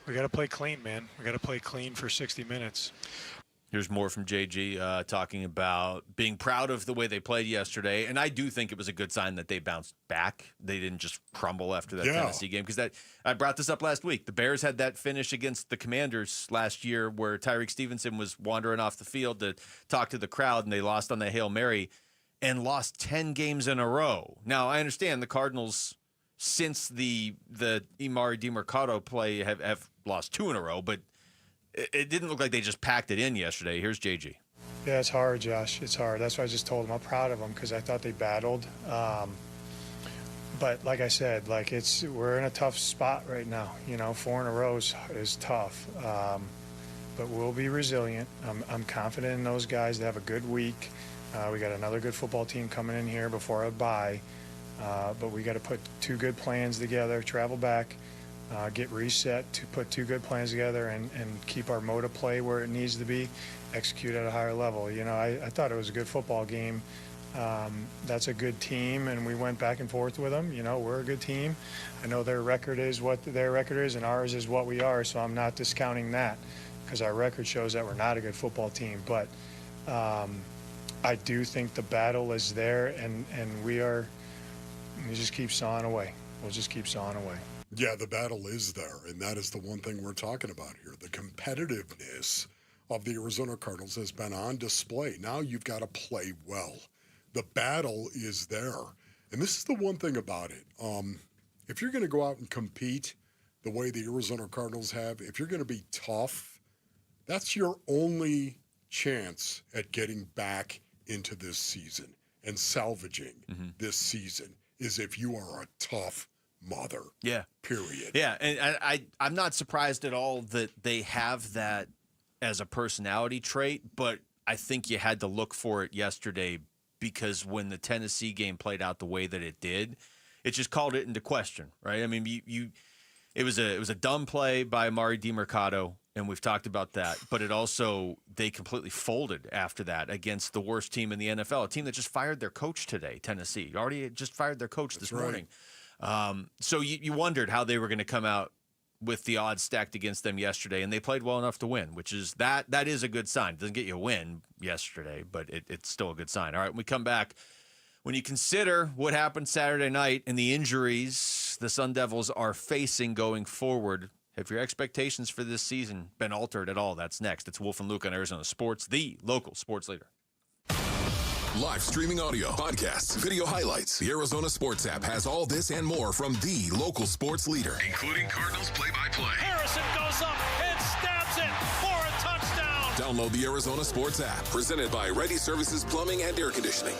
Speaker 1: we got to play clean, man. We got to play clean for 60 minutes.
Speaker 20: Here's more from JG talking about being proud of the way they played yesterday. And I do think it was a good sign that they bounced back. They didn't just crumble after that Tennessee game. Because I brought this up last week. The Bears had that finish against the Commanders last year where Tyreek Stevenson was wandering off the field to talk to the crowd, and they lost on the Hail Mary and lost 10 games in a row. Now, I understand the Cardinals, since the Emari Demercado play, have lost 2 in a row, but it didn't look like they just packed it in yesterday. Here's JG.
Speaker 1: Yeah, it's hard, Josh. It's hard. That's why I just told them I'm proud of them because I thought they battled. But like I said, we're in a tough spot right now. 4 in a row is tough. But we'll be resilient. I'm confident in those guys. They have a good week. We got another good football team coming in here before a bye. But we got to put 2 good plans together, travel back, get reset to put 2 good plans together and keep our mode of play where it needs to be, execute at a higher level. I thought it was a good football game. That's a good team, and we went back and forth with them. We're a good team. I know their record is what their record is, and ours is what we are, so I'm not discounting that because our record shows that we're not a good football team. But I do think the battle is there, and we just keep sawing away. We'll just keep sawing away.
Speaker 19: Yeah, the battle is there, and that is the one thing we're talking about here. The competitiveness of the Arizona Cardinals has been on display. Now you've got to play well. The battle is there. And this is the one thing about it. If you're going to go out and compete the way the Arizona Cardinals have, if you're going to be tough, that's your only chance at getting back into this season and salvaging this season is if you are a tough mother.
Speaker 20: Yeah.
Speaker 19: Period.
Speaker 20: Yeah, and I'm not surprised at all that they have that as a personality trait, but I think you had to look for it yesterday because when the Tennessee game played out the way that it did, it just called it into question, right? I mean, it was a dumb play by Emari Demercado, and we've talked about that, but they completely folded after that against the worst team in the NFL, a team that just fired their coach today, Tennessee. Already just fired their coach this morning. So you wondered how they were going to come out with the odds stacked against them yesterday, and they played well enough to win, which is that is a good sign. It doesn't get you a win yesterday, but it's still a good sign. All right, when we come back, When you consider what happened Saturday night and the injuries the Sun Devils are facing going forward, have your expectations for this season been altered at all? That's next. It's Wolf and Luke on Arizona Sports, the local sports leader.
Speaker 4: Live streaming audio, podcasts, video highlights. The Arizona Sports app has all this and more from the local sports leader.
Speaker 3: Including Cardinals play-by-play.
Speaker 5: Harrison goes up and stabs it for a touchdown.
Speaker 4: Download the Arizona Sports app, presented by Ready Services Plumbing and Air Conditioning.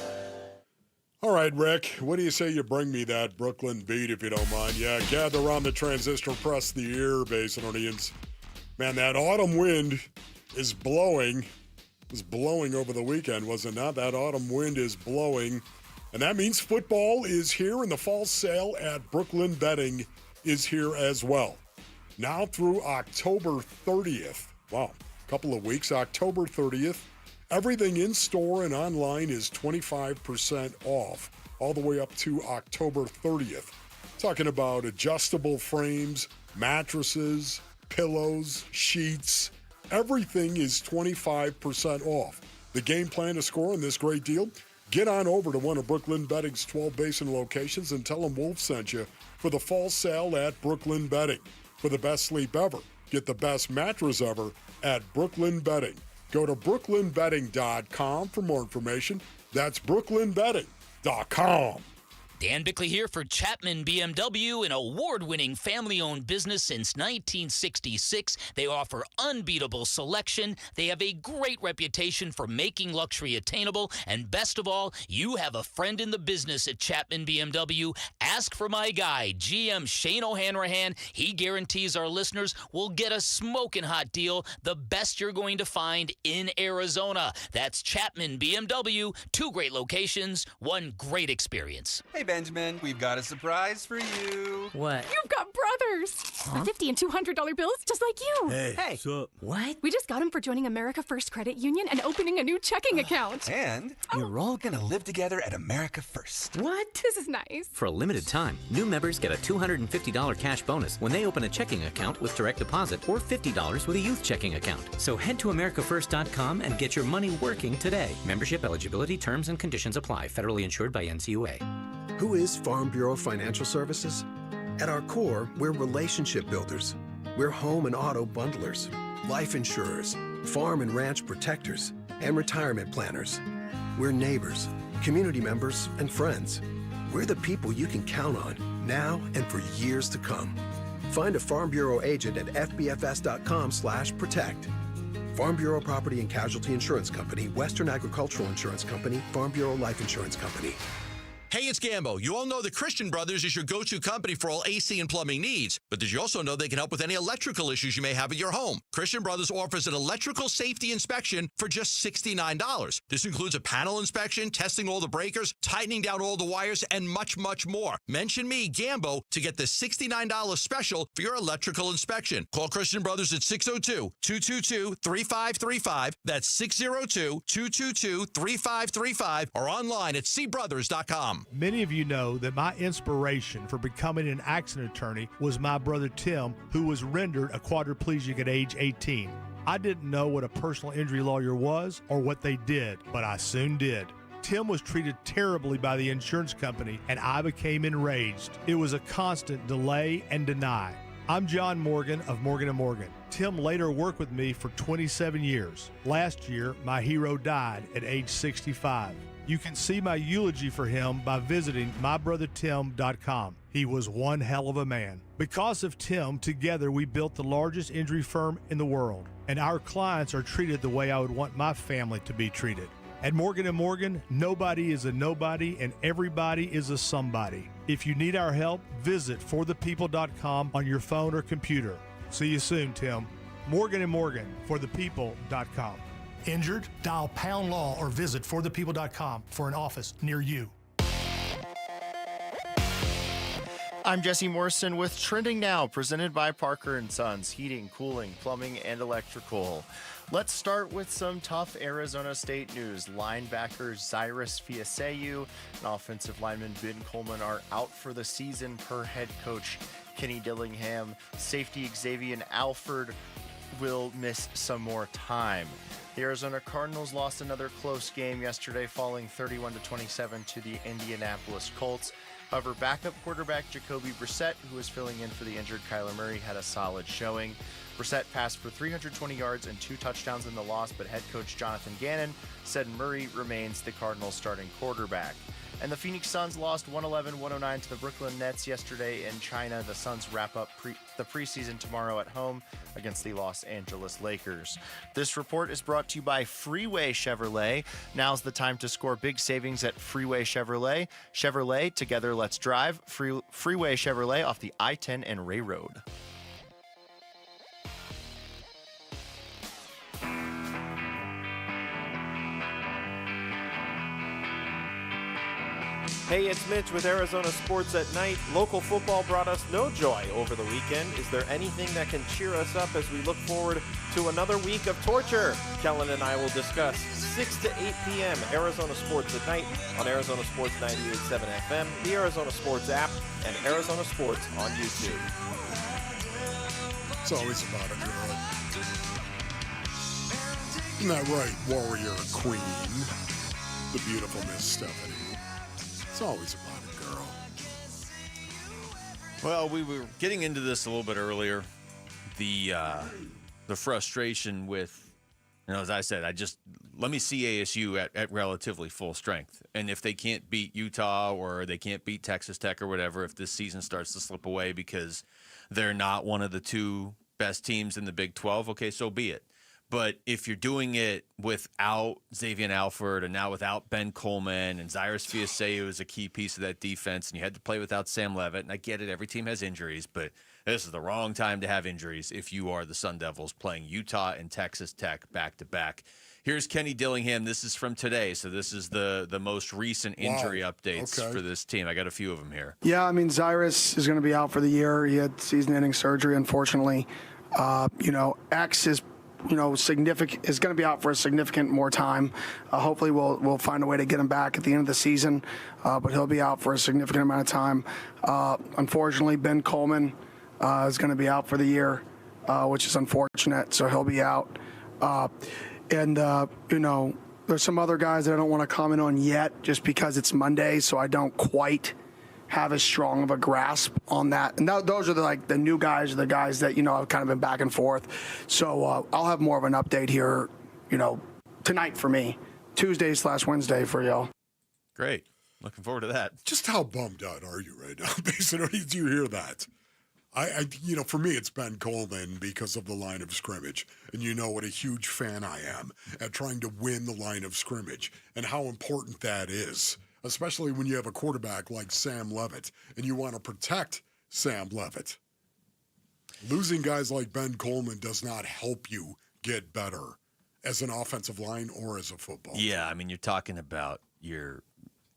Speaker 19: All right, Rick, what do you say you bring me that Brooklyn beat, if you don't mind? Yeah, gather around the transistor, press the ear, Basinonians. Man, that autumn wind is blowing. It was blowing over the weekend, was it not? That autumn wind is blowing. And that means football is here, and the fall sale at Brooklyn Betting is here as well. Now through October 30th. Wow, a couple of weeks, October 30th. Everything in store and online is 25% off, all the way up to October 30th. Talking about adjustable frames, mattresses, pillows, sheets. Everything is 25% off. The game plan to score on this great deal? Get on over to one of Brooklyn Betting's 12 Basin locations and tell them Wolf sent you for the fall sale at Brooklyn Betting. For the best sleep ever, get the best mattress ever at Brooklyn Betting. Go to brooklynbetting.com for more information. That's brooklynbetting.com.
Speaker 6: Dan Bickley here for Chapman BMW, an award-winning family-owned business since 1966. They offer unbeatable selection. They have a great reputation for making luxury attainable. And best of all, you have a friend in the business at Chapman BMW. Ask for my guy, GM Shane O'Hanrahan. He guarantees our listeners will get a smoking hot deal, the best you're going to find in Arizona. That's Chapman BMW, 2 great locations, 1 great experience.
Speaker 9: Hey, Benjamin, we've got a surprise for you.
Speaker 23: What?
Speaker 10: You've got brothers.
Speaker 23: Huh?
Speaker 10: $50 and $200 bills just like you.
Speaker 9: Hey, what's up?
Speaker 23: What?
Speaker 10: We just got them for joining America First Credit Union and opening a new checking account.
Speaker 9: And you're all gonna live together at America First.
Speaker 10: What? This is nice.
Speaker 12: For a limited time, new members get a $250 cash bonus when they open a checking account with direct deposit or $50 with a youth checking account. So head to AmericaFirst.com and get your money working today. Membership eligibility, terms, and conditions apply. Federally insured by NCUA.
Speaker 13: Who is Farm Bureau Financial Services? At our core, we're relationship builders. We're home and auto bundlers, life insurers, farm and ranch protectors, and retirement planners. We're neighbors, community members, and friends. We're the people you can count on now and for years to come. Find a Farm Bureau agent at fbfs.com/protect. Farm Bureau Property and Casualty Insurance Company, Western Agricultural Insurance Company, Farm Bureau Life Insurance Company.
Speaker 8: Hey, it's Gambo. You all know the Christian Brothers is your go-to company for all AC and plumbing needs. But did you also know they can help with any electrical issues you may have at your home? Christian Brothers offers an electrical safety inspection for just $69. This includes a panel inspection, testing all the breakers, tightening down all the wires, and much, much more. Mention me, Gambo, to get the $69 special for your electrical inspection. Call Christian Brothers at 602-222-3535. That's 602-222-3535 or online at cbrothers.com.
Speaker 27: Many of you know that my inspiration for becoming an accident attorney was my brother Tim, who was rendered a quadriplegic at age 18. I didn't know what a personal injury lawyer was or what they did, but I soon did. Tim was treated terribly by the insurance company, and I became enraged. It was a constant delay and deny. I'm John Morgan of Morgan & Morgan. Tim later worked with me for 27 years. Last year, my hero died at age 65. You can see my eulogy for him by visiting mybrothertim.com. He was one hell of a man. Because of Tim, together we built the largest injury firm in the world, and our clients are treated the way I would want my family to be treated. At Morgan & Morgan, nobody is a nobody and everybody is a somebody. If you need our help, visit forthepeople.com on your phone or computer. See you soon, Tim. Morgan & Morgan, forthepeople.com.
Speaker 28: Injured? Dial Pound Law or visit forthepeople.com for an office near you.
Speaker 18: I'm Jesse Morrison with Trending Now, presented by Parker & Sons, heating, cooling, plumbing, and electrical. Let's start with some tough Arizona State news. Linebacker Cyrus Fiaseyu and offensive lineman Ben Coleman are out for the season per head coach Kenny Dillingham. Safety Xavier Alford will miss some more time. The Arizona Cardinals lost another close game yesterday, falling 31-27 to the Indianapolis Colts. However, backup quarterback Jacobe Brassette, who was filling in for the injured Kyler Murray, had a solid showing. Brassette passed for 320 yards and 2 touchdowns in the loss, but head coach Jonathan Ganon said Murray remains the Cardinals' starting quarterback. And the Phoenix Suns lost 111-109 to the Brooklyn Nets yesterday in China. The Suns wrap up the preseason tomorrow at home against the Los Angeles Lakers. This report is brought to you by Freeway Chevrolet. Now's the time to score big savings at Freeway Chevrolet. Chevrolet, together let's drive. Freeway Chevrolet off the I-10 and Ray Road.
Speaker 2: Hey, it's Mitch with Arizona Sports at Night. Local football brought us no joy over the weekend. Is there anything that can cheer us up as we look forward to another week of torture? Kellen and I will discuss 6 to 8 p.m. Arizona Sports at Night on Arizona Sports 98.7 FM, the Arizona Sports app, and Arizona Sports on YouTube.
Speaker 19: It's always about a girl. Isn't that right, warrior queen? The beautiful Miss Stephanie. It's always about a girl.
Speaker 20: Well, we were getting into this a little bit earlier. The frustration with, as I said, let me see ASU at relatively full strength. And if they can't beat Utah or they can't beat Texas Tech or whatever, if this season starts to slip away because they're not one of the 2 best teams in the Big 12, okay, so be it. But if you're doing it without Xavier Alford and now without Ben Coleman and Cyrus Fiaseu is a key piece of that defense, and you had to play without Sam Levitt, and I get it, every team has injuries, but this is the wrong time to have injuries if you are the Sun Devils playing Utah and Texas Tech back-to-back. Here's Kenny Dillingham. This is from today, so this is the most recent injury updates for this team. I got a few of them here.
Speaker 7: Yeah, I mean, Cyrus is going to be out for the year. He had season-ending surgery, unfortunately. X is significant is going to be out for a significant more time. Hopefully we'll find a way to get him back at the end of the season, but he'll be out for a significant amount of time. Unfortunately, Ben Coleman is going to be out for the year, which is unfortunate, so he'll be out. There's some other guys that I don't want to comment on yet just because it's Monday, so I don't quite have as strong of a grasp on that. And those are the new guys, or the guys that, I've kind of been back and forth. So I'll have more of an update here, tonight for me, Tuesday/Wednesday for y'all.
Speaker 20: Great. Looking forward to that.
Speaker 19: Just how bummed out are you right now? Basically, do you hear that? For me, it's Ben Coleman because of the line of scrimmage. And you know what a huge fan I am at trying to win the line of scrimmage and how important that is. Especially when you have a quarterback like Sam Levitt and you want to protect Sam Levitt. Losing guys like Ben Coleman does not help you get better as an offensive line or as a football team.
Speaker 20: Yeah, I mean, you're talking about your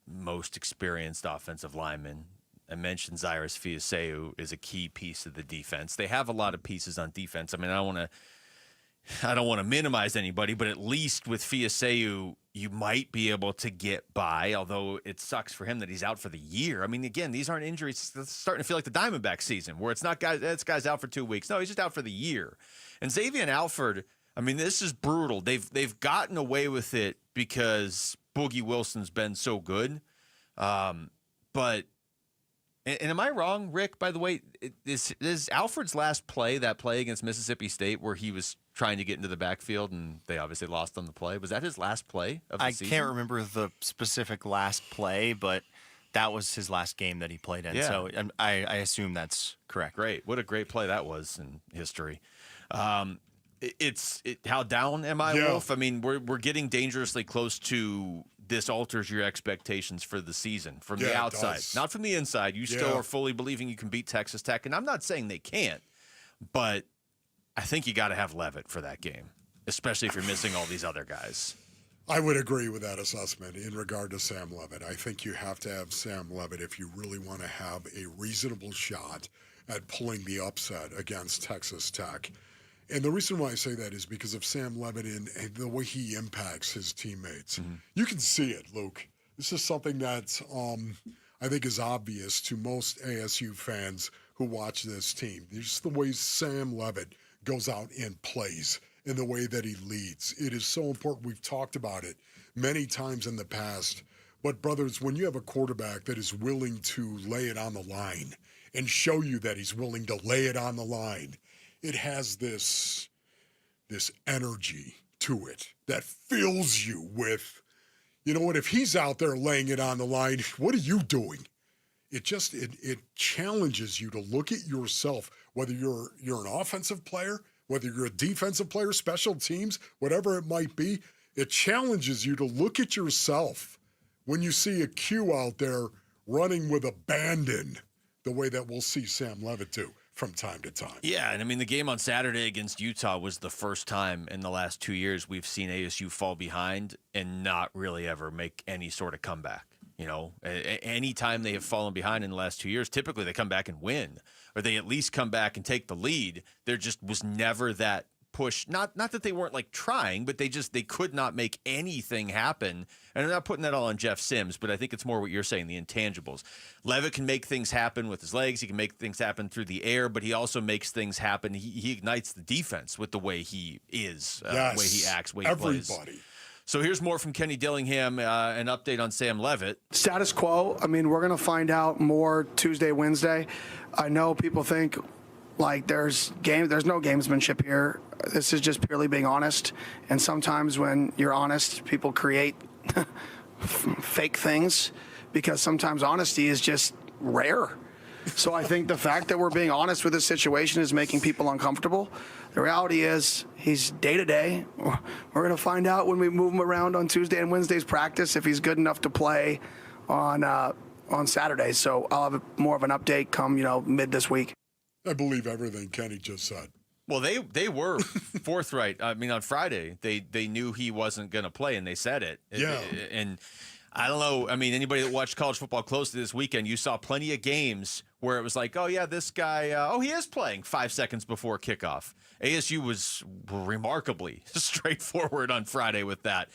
Speaker 20: most experienced offensive lineman. I mentioned Cyrus Fiaseu is a key piece of the defense. They have a lot of pieces on defense. I mean, I don't want to minimize anybody, but at least with Fiaseu, you might be able to get by, although it sucks for him that he's out for the year. I mean, again, these aren't injuries. It's starting to feel like the Diamondback season, where it's not this guy's out for 2 weeks. No, he's just out for the year. And Xavier Alford, I mean, this is brutal. They've gotten away with it because Boogie Wilson's been so good. But am I wrong, Rick, by the way, is Alford's last play, that play against Mississippi State where he was trying to get into the backfield and they obviously lost on the play? Was that his last play of the season?
Speaker 18: I can't remember the specific last play, but that was his last game that he played in.
Speaker 20: Yeah.
Speaker 18: So I assume that's correct.
Speaker 20: Great. What a great play that was in history. How down am I, Wolf? I mean, we're getting dangerously close to this alters your expectations for the season from the outside, not from the inside. You still are fully believing you can beat Texas Tech, and I'm not saying they can't, but I think you got to have Levitt for that game, especially if you're missing all these other guys.
Speaker 19: I would agree with that assessment in regard to Sam Levitt. I think you have to have Sam Levitt if you really want to have a reasonable shot at pulling the upset against Texas Tech. And the reason why I say that is because of Sam Levitt and the way he impacts his teammates. Mm-hmm. You can see it, Luke. This is something that I think is obvious to most ASU fans who watch this team. Just the way Sam Levitt goes out and plays in the way that he leads. It is so important. We've talked about it many times in the past. But, brothers, when you have a quarterback that is willing to lay it on the line and show you that he's willing to lay it on the line, it has this energy to it that fills you with, you know what, if he's out there laying it on the line, what are you doing? It challenges you to look at yourself, whether you're an offensive player, whether you're a defensive player, special teams, whatever it might be. It challenges you to look at yourself when you see a Q out there running with abandon, the way that we'll see Sam Levitt do from time to time.
Speaker 20: Yeah, and I mean, the game on Saturday against Utah was the first time in the last 2 years we've seen ASU fall behind and not really ever make any sort of comeback. You know, any time they have fallen behind in the last 2 years, typically they come back and win, or they at least come back and take the lead. There just was never that push. Not that they weren't like trying, but they could not make anything happen. And I'm not putting that all on Jeff Sims, but I think it's more what you're saying, the intangibles. Levitt can make things happen with his legs. He can make things happen through the air, but he also makes things happen. He ignites the defense with the way he is, the way he acts, the way he plays.
Speaker 19: Everybody.
Speaker 20: So here's more from Kenny Dillingham, an update on Sam Levitt.
Speaker 7: Status quo. I mean, we're going to find out more Tuesday, Wednesday. I know people think like there's no gamesmanship here. This is just purely being honest. And sometimes when you're honest, people create fake things because sometimes honesty is just rare. So I think the fact that we're being honest with this situation is making people uncomfortable. The reality is he's day-to-day. We're going to find out when we move him around on Tuesday and Wednesday's practice if he's good enough to play on Saturday. So I'll have more of an update come, mid this week.
Speaker 19: I believe everything Kenny just said.
Speaker 20: Well, they were forthright. I mean, on Friday, they knew he wasn't going to play, and they said it.
Speaker 19: Yeah.
Speaker 20: And I don't know. I mean, anybody that watched college football closely this weekend, you saw plenty of games where it was like, oh, yeah, this guy, he is playing 5 seconds before kickoff. ASU was remarkably straightforward on Friday with that.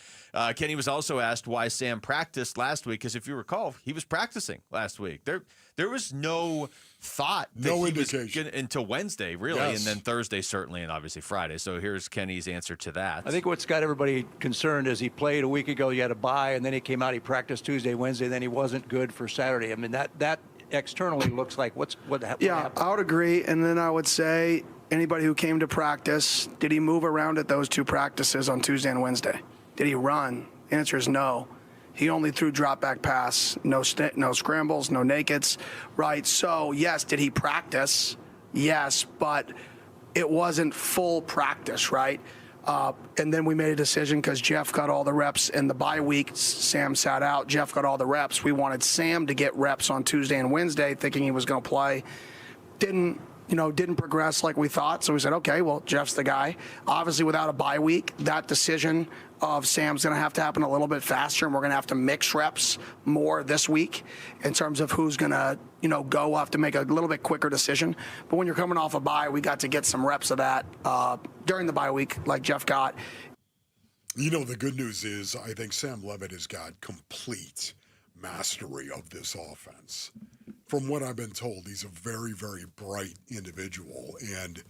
Speaker 20: Kenny was also asked why Sam practiced last week, because if you recall, he was practicing last week. There was no thought that
Speaker 19: no
Speaker 20: he
Speaker 19: indication
Speaker 20: was until Wednesday, really,
Speaker 19: Yes.
Speaker 20: and then Thursday, certainly, and obviously Friday. So here's Kenny's answer to that.
Speaker 11: I think what's got everybody concerned is he played a week ago, he had a bye, and then he came out, he practiced Tuesday, Wednesday, then he wasn't good for Saturday. I mean, that externally looks like what happened.
Speaker 7: Yeah, I would agree. And then I would say anybody who came to practice, did he move around at those two practices on Tuesday and Wednesday? Did he run? The answer is no. He only threw drop back pass, no scrambles, no nakeds, right? So, yes, did he practice? Yes, but it wasn't full practice, right? And then we made a decision because Jeff got all the reps in the bye week. Sam sat out. Jeff got all the reps. We wanted Sam to get reps on Tuesday and Wednesday, thinking he was going to play. Didn't progress like we thought. So we said, okay, well, Jeff's the guy. Obviously, without a bye week, that decision of Sam's going to have to happen a little bit faster, and we're going to have to mix reps more this week in terms of who's going to, go. We'll have to make a little bit quicker decision. But when you're coming off a bye, we got to get some reps of that during the bye week, like Jeff got.
Speaker 19: The good news is I think Sam Levitt has got complete mastery of this offense. From what I've been told, he's a very, very bright individual. And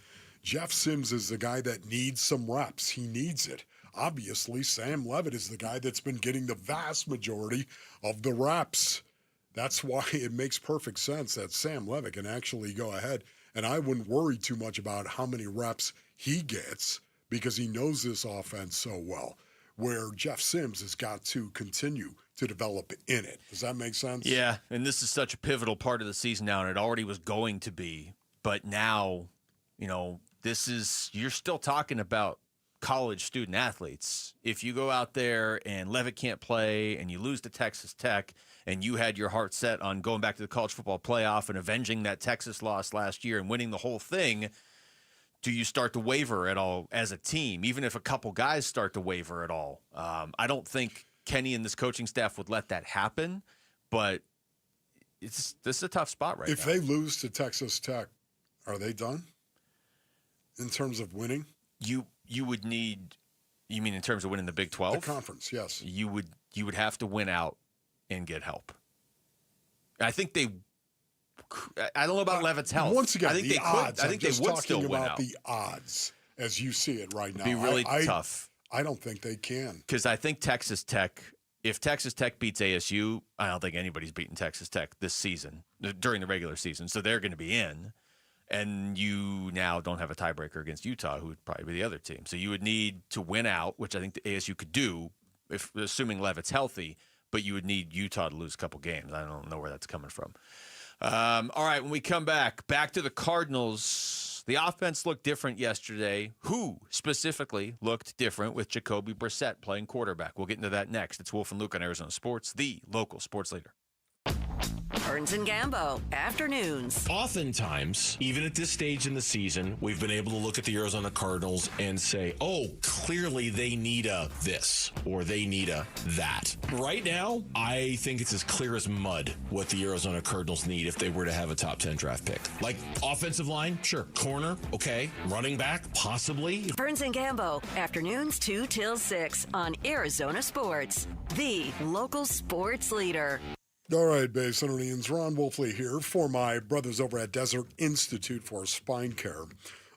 Speaker 19: Jeff Sims is the guy that needs some reps. He needs it. Obviously, Sam Levitt is the guy that's been getting the vast majority of the reps. That's why it makes perfect sense that Sam Levitt can actually go ahead. And I wouldn't worry too much about how many reps he gets because he knows this offense so well, where Jeff Sims has got to continue to develop in it. Does that make sense?
Speaker 20: Yeah, and this is such a pivotal part of the season now, and it already was going to be. But now, you're still talking about college student athletes. If you go out there and Levitt can't play and you lose to Texas Tech and you had your heart set on going back to the college football playoff and avenging that Texas loss last year and winning the whole thing, do you start to waver at all as a team, even if a couple guys start to waver at all? I don't think Kenny and this coaching staff would let that happen, but this is a tough spot right now.
Speaker 19: If they lose to Texas Tech, are they done in terms of winning?
Speaker 20: You would need, you mean in terms of winning the Big 12?
Speaker 19: The conference, yes.
Speaker 20: You would have to win out and get help. I think I don't know about Levitt's health.
Speaker 19: Once again,
Speaker 20: I think
Speaker 19: the
Speaker 20: they
Speaker 19: odds.
Speaker 20: could. I think
Speaker 19: I'm
Speaker 20: they would
Speaker 19: just
Speaker 20: still
Speaker 19: talking
Speaker 20: win
Speaker 19: about
Speaker 20: out.
Speaker 19: the odds. as you see it right now.
Speaker 20: It'd be really tough.
Speaker 19: I don't think they can.
Speaker 20: Because I think Texas Tech, if Texas Tech beats ASU, I don't think anybody's beaten Texas Tech this season, during the regular season. So they're going to be in. And you now don't have a tiebreaker against Utah, who would probably be the other team. So you would need to win out, which I think the ASU could do, if assuming Levitt's healthy, but you would need Utah to lose a couple games. I don't know where that's coming from. All right, when we come back to the Cardinals, the offense looked different yesterday. Who specifically looked different with Jacobe Brassette playing quarterback? We'll get into that next. It's Wolf and Luke on Arizona Sports, the local sports leader.
Speaker 14: Burns and Gambo, afternoons.
Speaker 8: Oftentimes, even at this stage in the season, we've been able to look at the Arizona Cardinals and say, oh, clearly they need a this or they need a that. Right now, I think it's as clear as mud what the Arizona Cardinals need if they were to have a top 10 draft pick. Like offensive line, sure. Corner, okay. Running back, possibly.
Speaker 14: Burns and Gambo, afternoons 2 till 6 on Arizona Sports, the local sports leader.
Speaker 19: All right, Bay Centurions, Ron Wolfley here for my brothers over at Desert Institute for Spine Care,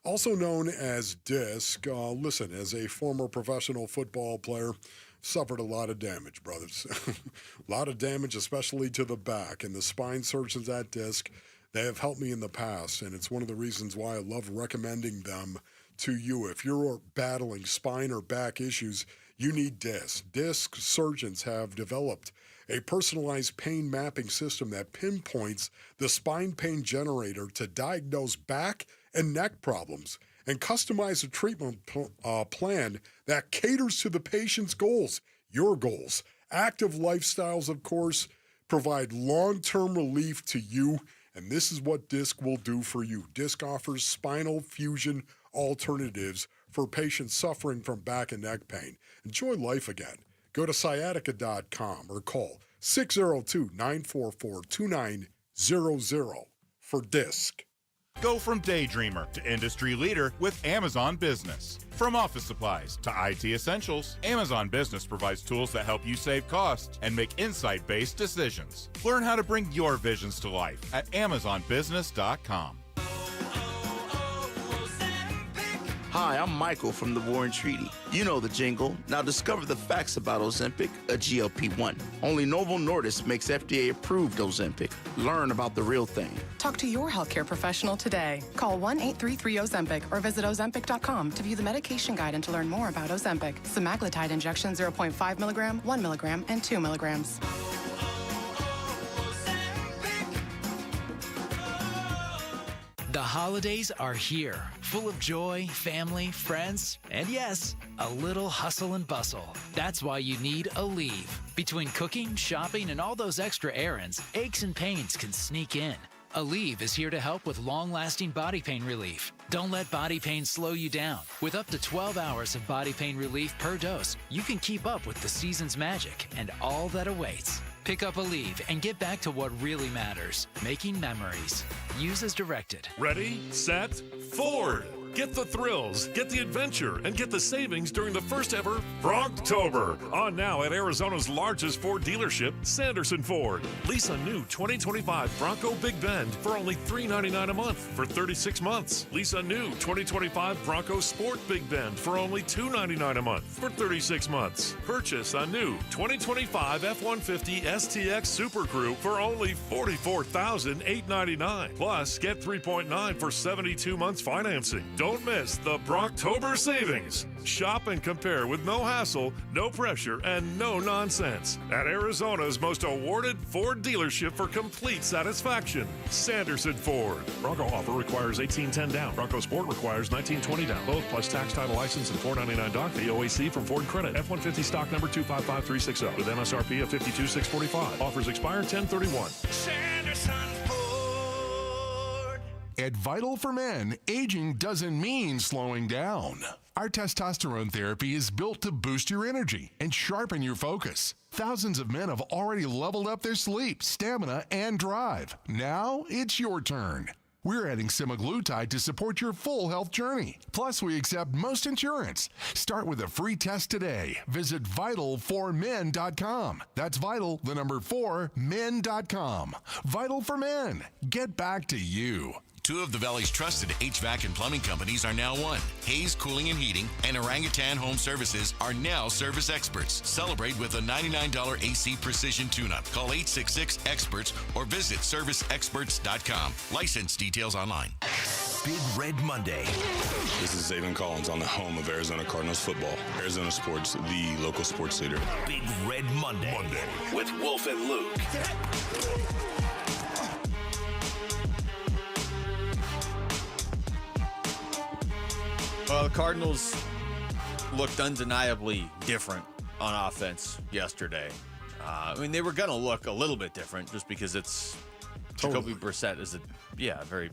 Speaker 19: also known as DISC. Listen, as a former professional football player, suffered a lot of damage, brothers. A lot of damage, especially to the back. And the spine surgeons at DISC, they have helped me in the past, and it's one of the reasons why I love recommending them to you. If you're battling spine or back issues, you need DISC. DISC surgeons have developed a personalized pain mapping system that pinpoints the spine pain generator to diagnose back and neck problems and customize a treatment plan that caters to the patient's goals, your goals. Active lifestyles, of course, provide long-term relief to you, and this is what DISC will do for you. DISC offers spinal fusion alternatives for patients suffering from back and neck pain. Enjoy life again. Go to sciatica.com or call 602-944-2900 for DISC.
Speaker 15: Go from daydreamer to industry leader with Amazon Business. From office supplies to IT essentials, Amazon Business provides tools that help you save costs and make insight-based decisions. Learn how to bring your visions to life at amazonbusiness.com.
Speaker 16: Hi, I'm Michael from the War and Treaty. You know the jingle. Now discover the facts about Ozempic, a GLP-1. Only Novo Nordisk makes FDA-approved Ozempic. Learn about the real thing.
Speaker 17: Talk to your healthcare professional today. Call 1-833-OZEMPIC or visit Ozempic.com to view the medication guide and to learn more about Ozempic. Semaglutide injection 0.5 milligram, 1 milligram, and 2 milligrams.
Speaker 21: The holidays are here, full of joy, family, friends, and yes, a little hustle and bustle. That's why you need Aleve. Between cooking, shopping, and all those extra errands, aches and pains can sneak in. Aleve is here to help with long-lasting body pain relief. Don't let body pain slow you down. With up to 12 hours of body pain relief per dose, you can keep up with the season's magic and all that awaits. Pick up Aleve and get back to what really matters, making memories. Use as directed.
Speaker 22: Ready, set, forward. Get the thrills, get the adventure, and get the savings during the first ever Brocktober. On now at Arizona's largest Ford dealership, Sanderson Ford. Lease a new 2025 Bronco Big Bend for only $399 a month for 36 months. Lease a new 2025 Bronco Sport Big Bend for only $299 a month for 36 months. Purchase a new 2025 F-150 STX Super Crew for only $44,899. Plus, get 3.9 for 72 months financing. Don't miss the Brocktober savings. Shop and compare with no hassle, no pressure, and no nonsense at Arizona's most awarded Ford dealership for complete satisfaction, Sanderson Ford. Bronco offer requires $1,810 down. Bronco Sport requires $1,920 down. Both plus tax, title, license, and $499 doc fee. OAC from Ford Credit. F-150 stock number 255360 with MSRP of $52,645. Offers expire 10/31.
Speaker 24: Sanderson Ford.
Speaker 25: At Vital for Men, aging doesn't mean slowing down. Our testosterone therapy is built to boost your energy and sharpen your focus. Thousands of men have already leveled up their sleep, stamina, and drive. Now it's your turn. We're adding semaglutide to support your full health journey. Plus, we accept most insurance. Start with a free test today. Visit vital4men.com. That's vital, the number 4, men.com. Vital for Men. Get back to you.
Speaker 8: Two of the Valley's trusted HVAC and plumbing companies are now one. Hayes Cooling and Heating and Orangutan Home Services are now service experts. Celebrate with a $99 AC Precision tune-up. Call 866-EXPERTS or visit serviceexperts.com. License details online.
Speaker 1: Big Red Monday.
Speaker 3: This is Zayvon Collins on the home of Arizona Cardinals football. Arizona Sports, the local sports leader.
Speaker 1: Big Red Monday. With Wolf and Luke.
Speaker 20: Well, the Cardinals looked undeniably different on offense yesterday. I mean, they were going to look a little bit different just because it's Jacobe Brassette is very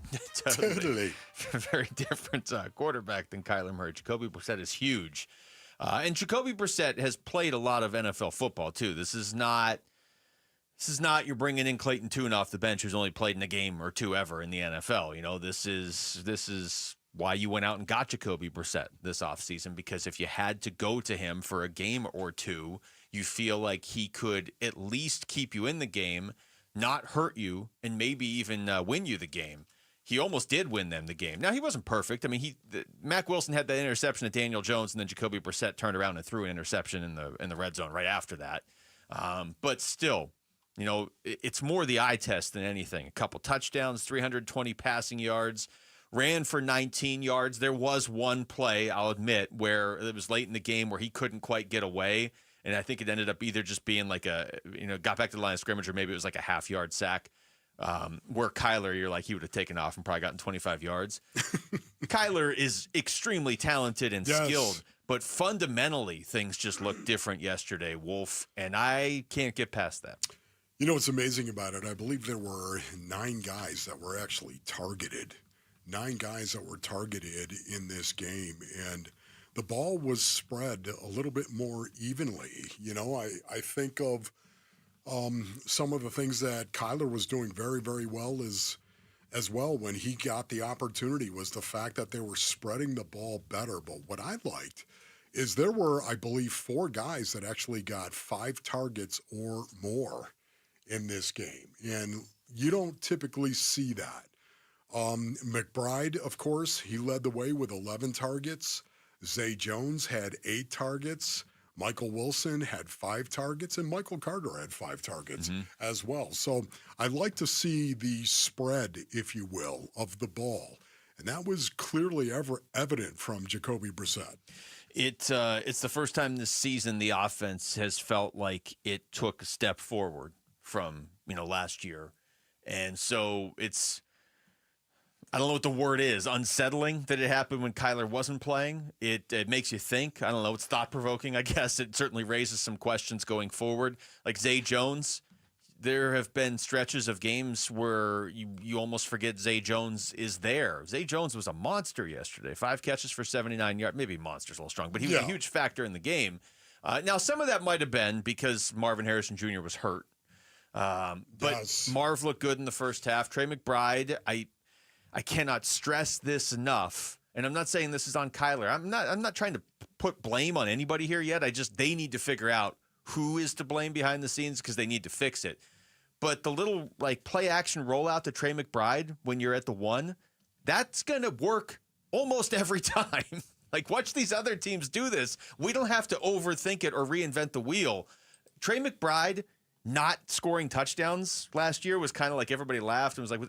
Speaker 20: very different quarterback than Kyler Murray. Jacobe Brassette is huge. And Jacobe Brassette has played a lot of NFL football, too. This is not you're bringing in Clayton Tune off the bench who's only played in a game or two ever in the NFL. You know, this is why you went out and got Jacobe Brassette this offseason, because if you had to go to him for a game or two, you feel like he could at least keep you in the game, not hurt you, and maybe even win you the game. He almost did win them the game. Now, he wasn't perfect. I mean, Mack Wilson had that interception at Daniel Jones, and then Jacobe Brassette turned around and threw an interception in the red zone right after that. But still, you know, it's more the eye test than anything. A couple touchdowns, 320 passing yards, ran for 19 yards. There was one play, I'll admit, where it was late in the game where he couldn't quite get away. And I think it ended up either just being like got back to the line of scrimmage, or maybe it was like a half-yard sack. Where Kyler, you're like, he would have taken off and probably gotten 25 yards. Kyler is extremely talented and skilled, but fundamentally things just looked different yesterday, Wolf, and I can't get past that.
Speaker 19: You know what's amazing about it? I believe there were 9 guys that were actually targeted. 9 guys that were targeted in this game, and the ball was spread a little bit more evenly. You know, I think of some of the things that Kyler was doing very, very well as well when he got the opportunity was the fact that they were spreading the ball better. But what I liked is there were, I believe, 4 guys that actually got 5 targets or more in this game, and you don't typically see that. McBride, of course, he led the way with 11 targets. Zay Jones had 8 targets. Michael Wilson had 5 targets, and Michael Carter had 5 targets as well. So I like to see the spread, if you will, of the ball. And that was clearly evident from Jacobe Brassette.
Speaker 20: It's the first time this season the offense has felt like it took a step forward from, last year. And so it's, I don't know what the word is, unsettling that it happened when Kyler wasn't playing. It makes you think. I don't know. It's thought-provoking, I guess. It certainly raises some questions going forward. Like Zay Jones, there have been stretches of games where you almost forget Zay Jones is there. Zay Jones was a monster yesterday. 5 catches for 79 yards. Maybe monster's a little strong, but he was a huge factor in the game. Now, some of that might have been because Marvin Harrison Jr. was hurt. But Marv looked good in the first half. Trey McBride, I cannot stress this enough, and I'm not saying this is on Kyler. I'm not trying to put blame on anybody here yet. They need to figure out who is to blame behind the scenes because they need to fix it. But the little play action rollout to Trey McBride when you're at the 1, that's gonna work almost every time. Watch these other teams do this. We don't have to overthink it or reinvent the wheel. Trey McBride not scoring touchdowns last year was kind of like everybody laughed and was like,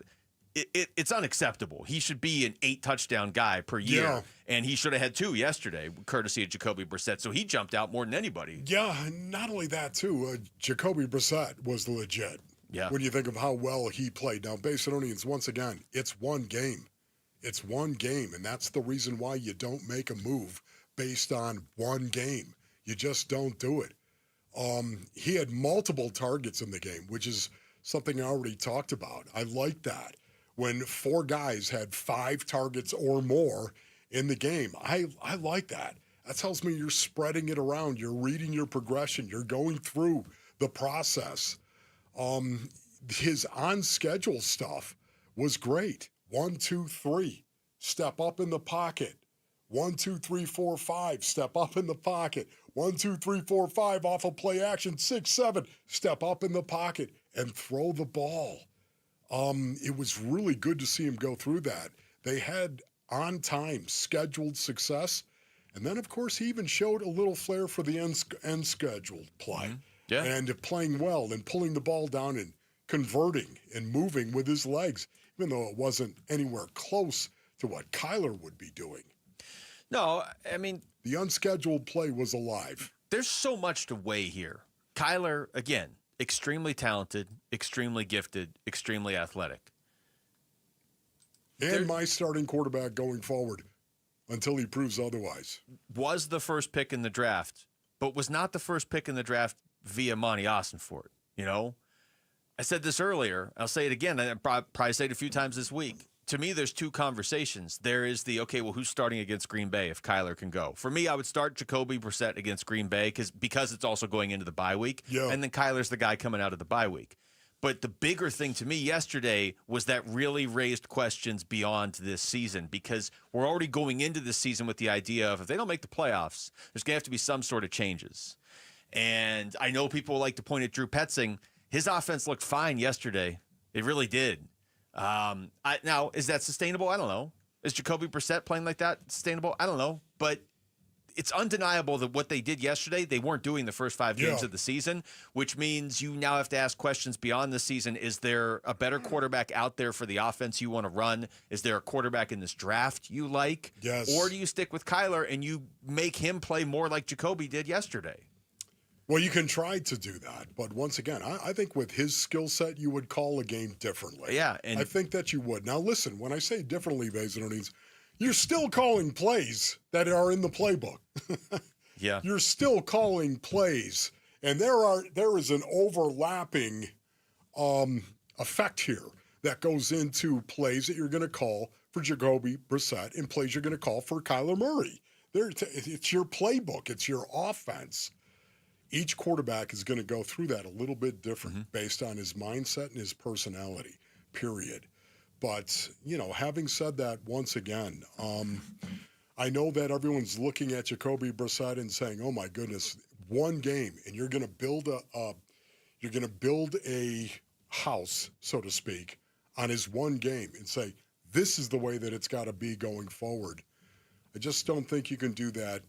Speaker 20: it's unacceptable. He should be an 8-touchdown guy per year, and he should have had 2 yesterday, courtesy of Jacobe Brassette. So he jumped out more than anybody.
Speaker 19: Yeah, not only that, too. Jacobe Brassette was legit.
Speaker 20: Yeah.
Speaker 19: When you think of how well he played. Now, Basinonians, once again, it's one game. It's one game, and that's the reason why you don't make a move based on one game. You just don't do it. He had multiple targets in the game, which is something I already talked about. I like that. When 4 guys had 5 targets or more in the game. I like that. That tells me you're spreading it around. You're reading your progression. You're going through the process. His on-schedule stuff was great. 1, 2, 3, step up in the pocket. 1, 2, 3, 4, 5, step up in the pocket. 1, 2, 3, 4, 5 off of play action. 6, 7, step up in the pocket and throw the ball. It was really good to see him go through that. They had on-time, scheduled success. And then, of course, he even showed a little flair for the unscheduled play.
Speaker 20: Mm-hmm. Yeah.
Speaker 19: And playing well and pulling the ball down and converting and moving with his legs, even though it wasn't anywhere close to what Kyler would be doing.
Speaker 20: No, I mean,
Speaker 19: the unscheduled play was alive.
Speaker 20: There's so much to weigh here. Kyler, again, extremely talented, extremely gifted, extremely athletic.
Speaker 19: And my starting quarterback going forward until he proves otherwise.
Speaker 20: Was the first pick in the draft, but was not the first pick in the draft via Monty Ossenfort. You know, I said this earlier. I'll say it again. I probably say it a few times this week. To me, there's two conversations. There is the, okay, well, who's starting against Green Bay if Kyler can go? For me, I would start Jacobe Brassette against Green Bay because it's also going into the bye week.
Speaker 19: Yeah.
Speaker 20: And then Kyler's the guy coming out of the bye week. But the bigger thing to me yesterday was that really raised questions beyond this season, because we're already going into this season with the idea of if they don't make the playoffs, there's going to have to be some sort of changes. And I know people like to point at Drew Petzing. His offense looked fine yesterday. It really did. Now, is that sustainable? I don't know. Is Jacobe Brassette playing like that sustainable? I don't know. But it's undeniable that what they did yesterday, they weren't doing the first 5 games of the season, which means you now have to ask questions beyond the season. Is there a better quarterback out there for the offense you want to run? Is there a quarterback in this draft you like?
Speaker 19: Yes.
Speaker 20: Or do you stick with Kyler and you make him play more like Jacoby did yesterday?
Speaker 19: Well, you can try to do that. But once again, I think with his skill set, you would call a game differently.
Speaker 20: Yeah. And
Speaker 19: I think that you would. Now, listen, when I say differently, Vazenonines, you're still calling plays that are in the playbook.
Speaker 20: Yeah.
Speaker 19: You're still calling plays. And there is an overlapping effect here that goes into plays that you're going to call for Jacobe Brassette and plays you're going to call for Kyler Murray. It's your playbook. It's your offense. Each quarterback is going to go through that a little bit different based on his mindset and his personality, period. But, you know, having said that, once again, I know that everyone's looking at Jacobe Brassette and saying, "Oh my goodness, one game, and you're going to build a house, so to speak, on his one game, and say this is the way that it's got to be going forward." I just don't think you can do that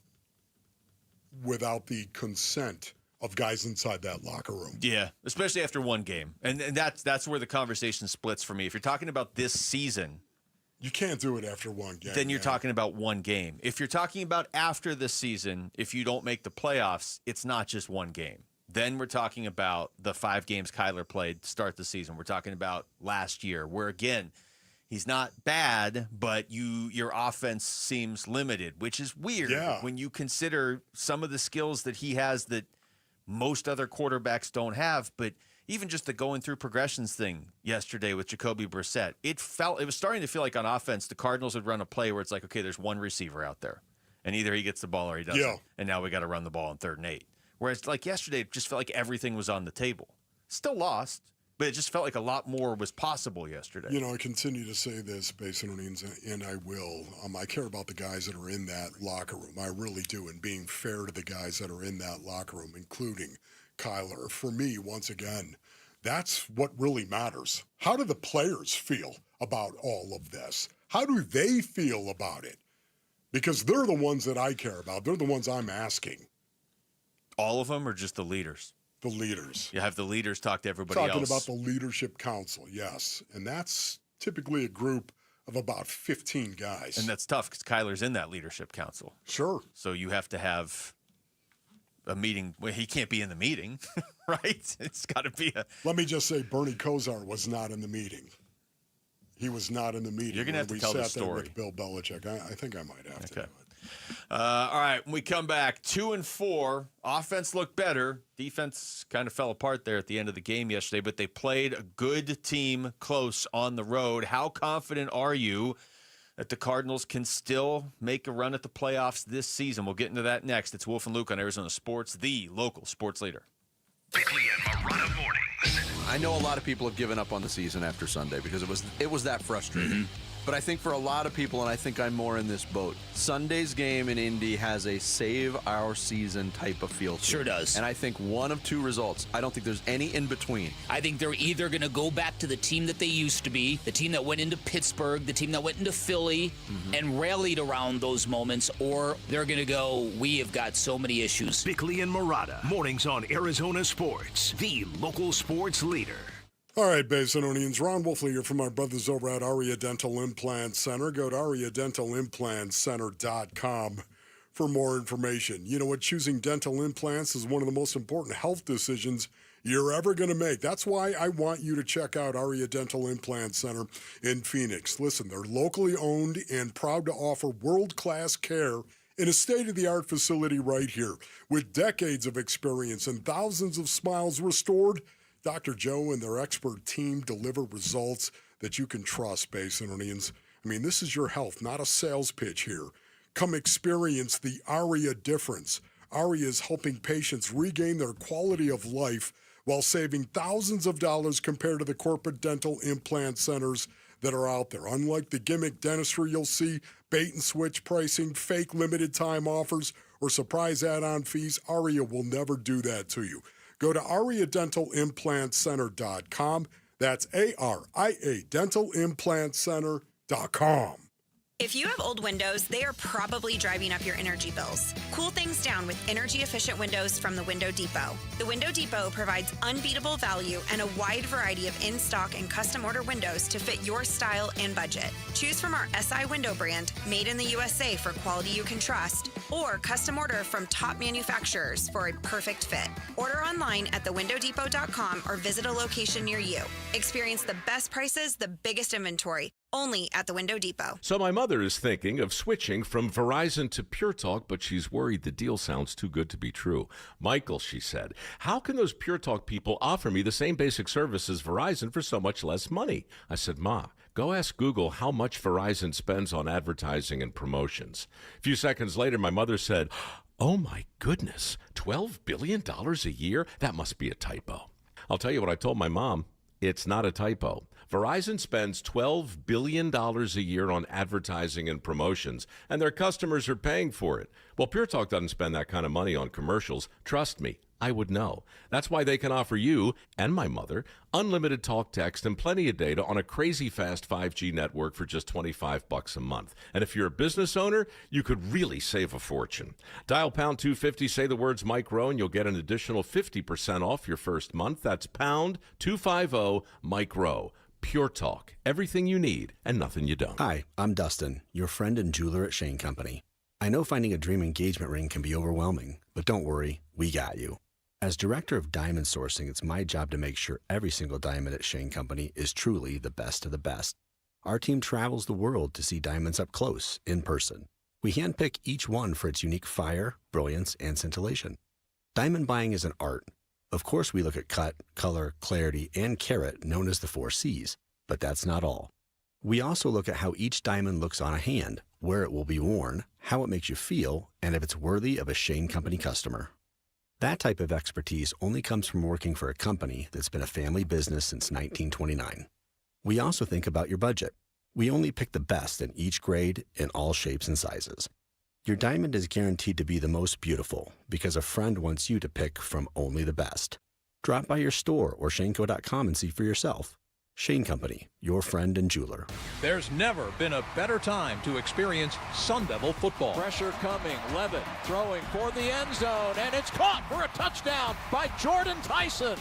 Speaker 19: without the consent of guys inside that locker room.
Speaker 20: Yeah, especially after one game. And that's where the conversation splits for me. If you're talking about this season,
Speaker 19: you can't do it after one game.
Speaker 20: Then you're talking about one game. If you're talking about after the season, if you don't make the playoffs, it's not just one game. Then we're talking about the 5 games Kyler played to start the season. We're talking about last year, where, again, he's not bad, but your offense seems limited, which is weird when you consider some of the skills that he has that most other quarterbacks don't have. But even just the going through progressions thing yesterday with Jacobe Brassette, it was starting to feel like on offense, the Cardinals would run a play where it's like, okay, there's one receiver out there, and either he gets the ball or he doesn't.
Speaker 19: Yeah.
Speaker 20: And now we got to run the ball on 3rd and 8. Whereas like yesterday, it just felt like everything was on the table. Still lost, but it just felt like a lot more was possible yesterday.
Speaker 19: You know, I continue to say this, Basinonines, and I will. I care about the guys that are in that locker room. I really do, and being fair to the guys that are in that locker room, including Kyler. For me, once again, that's what really matters. How do the players feel about all of this? How do they feel about it? Because they're the ones that I care about. They're the ones I'm asking.
Speaker 20: All of them, or just the leaders?
Speaker 19: The leaders.
Speaker 20: You have the leaders talk to everybody
Speaker 19: Talking
Speaker 20: else.
Speaker 19: about the leadership council, yes. And that's typically a group of about 15 guys.
Speaker 20: And that's tough because Kyler's in that leadership council.
Speaker 19: Sure.
Speaker 20: So you have to have a meeting. Well, he can't be in the meeting, right? It's got to be a...
Speaker 19: Let me just say Bernie Kosar was not in the meeting. He was not in the meeting.
Speaker 20: You're going to have to tell the story.
Speaker 19: With Bill Belichick. I think I might have to do it.
Speaker 20: All right, when we come back, 2-4. Offense looked better. Defense kind of fell apart there at the end of the game yesterday, but they played a good team close on the road. How confident are you that the Cardinals can still make a run at the playoffs this season? We'll get into that next. It's Wolf and Luke on Arizona Sports, the local sports leader.
Speaker 1: Bickley and Marana mornings.
Speaker 4: I know a lot of people have given up on the season after Sunday because it was that frustrating. But I think for a lot of people, and I think I'm more in this boat, Sunday's game in Indy has a save our season type of feel to it.
Speaker 5: Sure does.
Speaker 4: And I think one of two results. I don't think there's any in between.
Speaker 5: I think they're either going to go back to the team that they used to be, the team that went into Pittsburgh, the team that went into Philly, and rallied around those moments, or they're going to go, we have got so many issues.
Speaker 1: Bickley and Murata, mornings on Arizona Sports, the local sports leader.
Speaker 19: All right, Basinonians, Ron Wolfley here from our brothers over at Aria Dental Implant Center. Go to ariadentalimplantcenter.com for more information. You know what? Choosing dental implants is one of the most important health decisions you're ever going to make. That's why I want you to check out Aria Dental Implant Center in Phoenix. Listen, they're locally owned and proud to offer world-class care in a state-of-the-art facility right here. With decades of experience and thousands of smiles restored, Dr. Joe and their expert team deliver results that you can trust, Basinonians. I mean, this is your health, not a sales pitch here. Come experience the Aria difference. Aria is helping patients regain their quality of life while saving thousands of dollars compared to the corporate dental implant centers that are out there. Unlike the gimmick dentistry you'll see, bait-and-switch pricing, fake limited-time offers, or surprise add-on fees, Aria will never do that to you. Go to ariadentalimplantcenter.com. That's ARIA dentalimplantcenter.com.
Speaker 6: If you have old windows, they are probably driving up your energy bills. Cool things down with energy-efficient windows from the Window Depot. The Window Depot provides unbeatable value and a wide variety of in-stock and custom-order windows to fit your style and budget. Choose from our SI window brand, made in the USA for quality you can trust, or custom order from top manufacturers for a perfect fit. Order online at thewindowdepot.com or visit a location near you. Experience the best prices, the biggest inventory, only at the Window Depot.
Speaker 9: So my mother is thinking of switching from Verizon to Pure Talk, but she's worried the deal sounds too good to be true. Michael, she said, how can those Pure Talk people offer me the same basic service as Verizon for so much less money? I said, Ma, go ask Google how much Verizon spends on advertising and promotions. A few seconds later, my mother said, oh my goodness, $12 billion a year? That must be a typo. I'll tell you what I told my mom. It's not a typo. Verizon spends $12 billion a year on advertising and promotions, and their customers are paying for it. Well, Pure Talk doesn't spend that kind of money on commercials. Trust me, I would know. That's why they can offer you and my mother unlimited talk, text, and plenty of data on a crazy fast 5G network for just $25 a month. And if you're a business owner, you could really save a fortune. Dial pound 250, say the words Mike Rowe, and you'll get an additional 50% off your first month. That's pound 250 Mike Rowe. Pure Talk. Everything you need and nothing you don't.
Speaker 10: Hi, I'm Dustin, your friend and jeweler at Shane Company. I know finding a dream engagement ring can be overwhelming, but don't worry, we got you. As director of diamond sourcing, it's my job to make sure every single diamond at Shane Company is truly the best of the best. Our team travels the world to see diamonds up close, in person. We handpick each one for its unique fire, brilliance, and scintillation. Diamond buying is an art. Of course, we look at cut, color, clarity, and carat, known as the 4 C's. But that's not all. We also look at how each diamond looks on a hand, where it will be worn, how it makes you feel, and if it's worthy of a Shane Company customer. That type of expertise only comes from working for a company that's been a family business since 1929. We also think about your budget. We only pick the best in each grade in all shapes and sizes. Your diamond is guaranteed to be the most beautiful because a friend wants you to pick from only the best. Drop by your store or shaneco.com and see for yourself. Shane Company, your friend and jeweler.
Speaker 12: There's never been a better time to experience Sun Devil football.
Speaker 11: Pressure coming, Levitt throwing for the end zone, and it's caught for a touchdown by Jordan Tyson.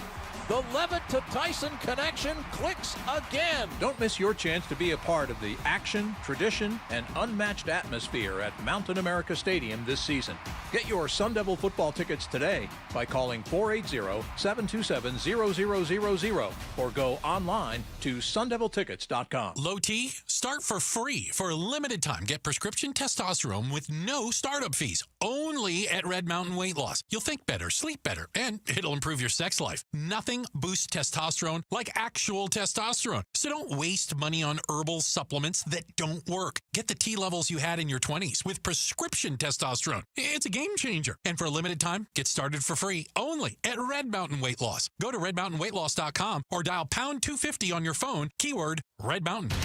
Speaker 11: The Levitt to Tyson connection clicks again.
Speaker 12: Don't miss your chance to be a part of the action, tradition, and unmatched atmosphere at Mountain America Stadium this season. Get your Sun Devil football tickets today by calling 480-727-0000 or go online to sundeviltickets.com.
Speaker 23: Low T, start for free for a limited time. Get prescription testosterone with no startup fees. Only at Red Mountain Weight Loss. You'll think better, sleep better, and it'll improve your sex life. Nothing boosts testosterone like actual testosterone. So don't waste money on herbal supplements that don't work. Get the T levels you had in your 20s with prescription testosterone. It's a game changer. And for a limited time, get started for free only at Red Mountain Weight Loss. Go to redmountainweightloss.com or dial pound 250 on your phone, keyword Red Mountain.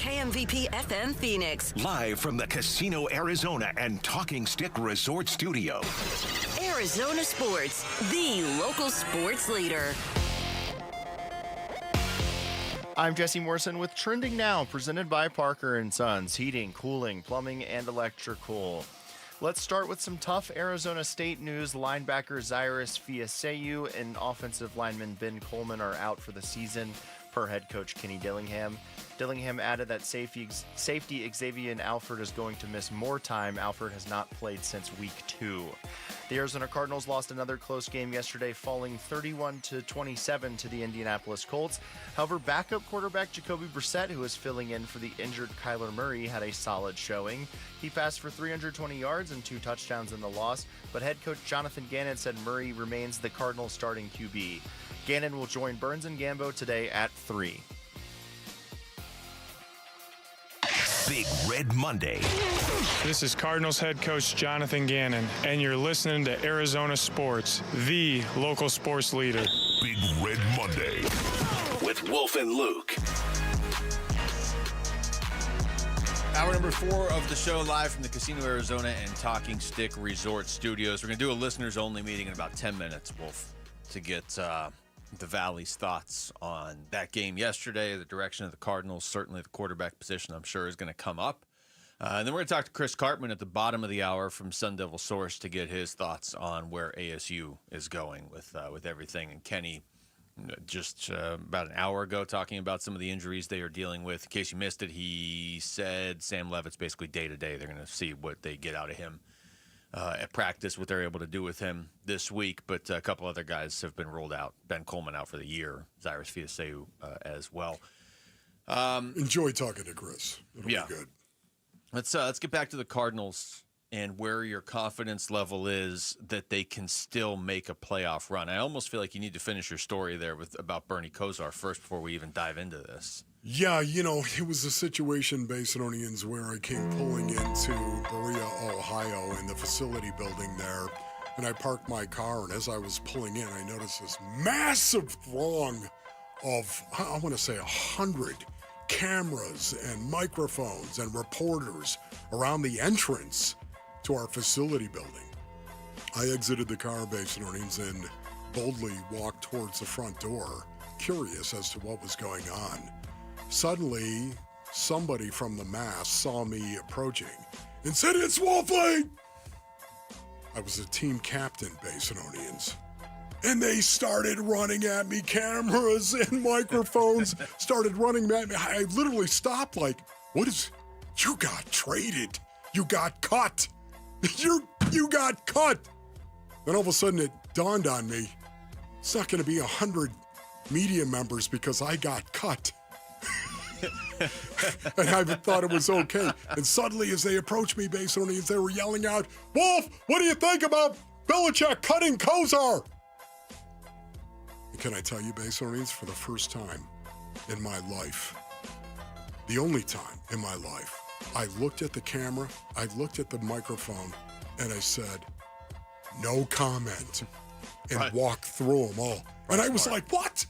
Speaker 2: KMVP FM Phoenix.
Speaker 1: Live from the Casino Arizona and Talking Stick Resort Studio.
Speaker 2: Arizona Sports, the local sports leader.
Speaker 7: I'm Jesse Morrison with Trending Now, presented by Parker & Sons, heating, cooling, plumbing, and electrical. Let's start with some tough Arizona State news. Linebacker Zyrus Fiaseu and offensive lineman Ben Coleman are out for the season, per head coach Kenny Dillingham. Dillingham added that safety Xavier Alford is going to miss more time. Alford has not played since week 2. The Arizona Cardinals lost another close game yesterday, falling 31-27 to the Indianapolis Colts. However, backup quarterback Jacobe Brassette, who is filling in for the injured Kyler Murray, had a solid showing. He passed for 320 yards and 2 touchdowns in the loss, but head coach Jonathan Ganon said Murray remains the Cardinals' starting QB. Ganon will join Burns and Gambo today at 3.
Speaker 1: Big Red Monday.
Speaker 13: This is Cardinals head coach Jonathan Ganon, and you're listening to Arizona Sports, the local sports leader.
Speaker 1: Big Red Monday with Wolf and Luke.
Speaker 20: Hour number 4 of the show, live from the Casino Arizona and Talking Stick Resort Studios. We're going to do a listeners-only meeting in about 10 minutes, Wolf, to get the Valley's thoughts on that game yesterday, the direction of the Cardinals. Certainly the quarterback position, I'm sure, is going to come up. And then we're going to talk to Chris Cartman at the bottom of the hour from Sun Devil Source to get his thoughts on where ASU is going with everything. And Kenny, just about an hour ago, talking about some of the injuries they are dealing with. In case you missed it, he said Sam Levitt's basically day-to-day. They're going to see what they get out of him at practice, what they're able to do with him this week. But a couple other guys have been ruled out. Ben Coleman out for the year. Zyrus Fiaseu as well.
Speaker 19: Enjoy talking to Chris. It'll be good.
Speaker 20: Let's get back to the Cardinals and where your confidence level is that they can still make a playoff run. I almost feel like you need to finish your story there about Bernie Kosar first before we even dive into this.
Speaker 19: Yeah, it was a situation, Basinonians, where I came pulling into Berea, Ohio, in the facility building there, and I parked my car, and as I was pulling in, I noticed this massive throng of, I want to say 100 cameras and microphones and reporters around the entrance to our facility building. I exited the car, Basinonians, and boldly walked towards the front door, curious as to what was going on. Suddenly, somebody from the mass saw me approaching and said, "It's Wolfie!" I was a team captain, Basinonians. And they started running at me. Cameras and microphones started running at me. I literally stopped like, you got traded. You got cut. You got cut. Then all of a sudden it dawned on me, it's not going to be 100 media members because I got cut. And I thought it was okay. And suddenly as they approached me, Basinonians, they were yelling out, "Wolf, what do you think about Belichick cutting Kosar?" And can I tell you, Basinonians, for the first time in my life, the only time in my life, I looked at the camera, I looked at the microphone, and I said, "No comment," and walked through them all. And I was like, what?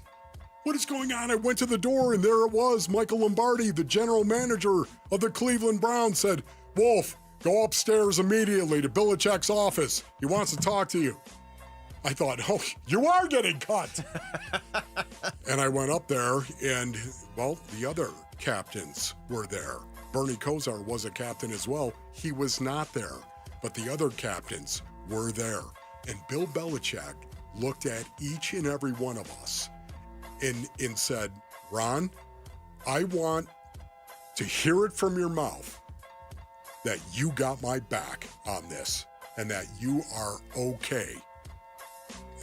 Speaker 19: What is going on? I went to the door, and there it was. Michael Lombardi, the general manager of the Cleveland Browns, said, "Wolf, go upstairs immediately to Belichick's office. He wants to talk to you." I thought, oh, you are getting cut. And I went up there, and, well, the other captains were there. Bernie Kosar was a captain as well. He was not there, but the other captains were there. And Bill Belichick looked at each and every one of us and said, "Ron, I want to hear it from your mouth that you got my back on this and that you are okay."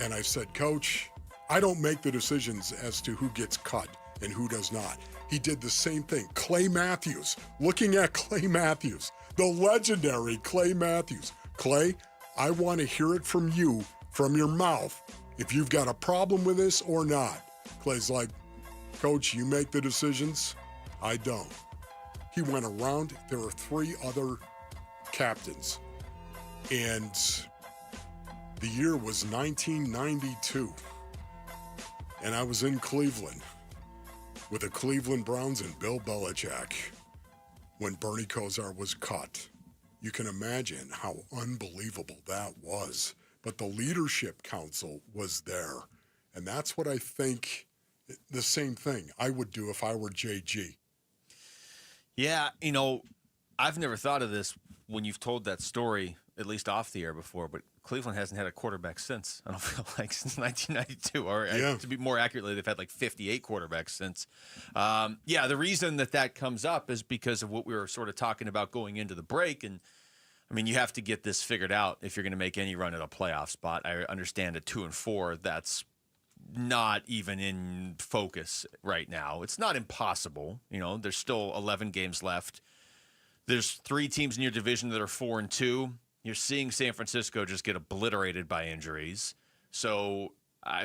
Speaker 19: And I said, "Coach, I don't make the decisions as to who gets cut and who does not." He did the same thing. Clay Matthews, looking at Clay Matthews, the legendary Clay Matthews. "Clay, I want to hear it from you, from your mouth, if you've got a problem with this or not." Clay's like, "Coach, you make the decisions. I don't." He went around. There were 3 other captains. And the year was 1992. And I was in Cleveland with the Cleveland Browns and Bill Belichick. when Bernie Kosar was cut. You can imagine how unbelievable that was. But the leadership council was there. And that's what I think the same thing I would do if I were JG.
Speaker 20: Yeah, I've never thought of this when you've told that story, at least off the air before, but Cleveland hasn't had a quarterback since, I don't feel like, since 1992. Or to be more accurately, they've had like 58 quarterbacks since. The reason that comes up is because of what we were sort of talking about going into the break. And, I mean, you have to get this figured out if you're going to make any run at a playoff spot. I understand at 2-4, that's not even in focus right now. It's not impossible. There's still 11 games left. There's 3 teams in your division that are 4-2. You're seeing San Francisco just get obliterated by injuries. So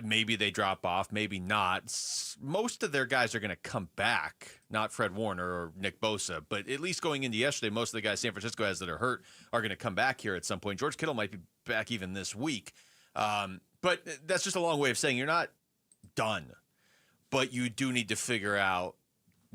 Speaker 20: maybe they drop off, maybe not. Most of their guys are going to come back, not Fred Warner or Nick Bosa, but at least going into yesterday, most of the guys San Francisco has that are hurt are going to come back here at some point. George Kittle might be back even this week. But that's just a long way of saying you're not done, but you do need to figure out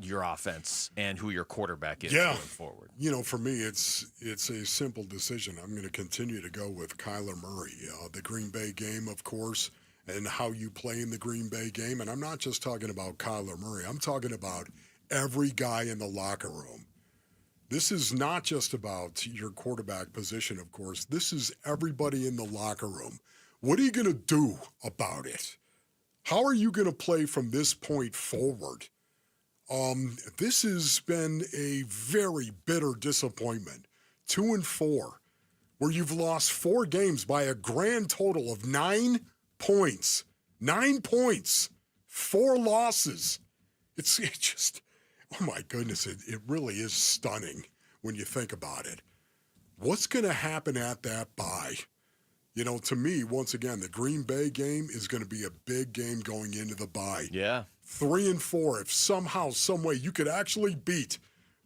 Speaker 20: your offense and who your quarterback is going forward.
Speaker 19: For me, it's a simple decision. I'm going to continue to go with Kyler Murray. The Green Bay game, of course, and how you play in the Green Bay game. And I'm not just talking about Kyler Murray. I'm talking about every guy in the locker room. This is not just about your quarterback position, of course. This is everybody in the locker room. What are you going to do about it? How are you going to play from this point forward? This has been a very bitter disappointment. 2-4, where you've lost 4 games by a grand total of 9 points. 9 points, 4 losses. It just, oh my goodness, it really is stunning when you think about it. What's going to happen at that bye? To me, once again, the Green Bay game is going to be a big game going into the bye.
Speaker 20: Yeah.
Speaker 19: 3-4, if somehow, some way you could actually beat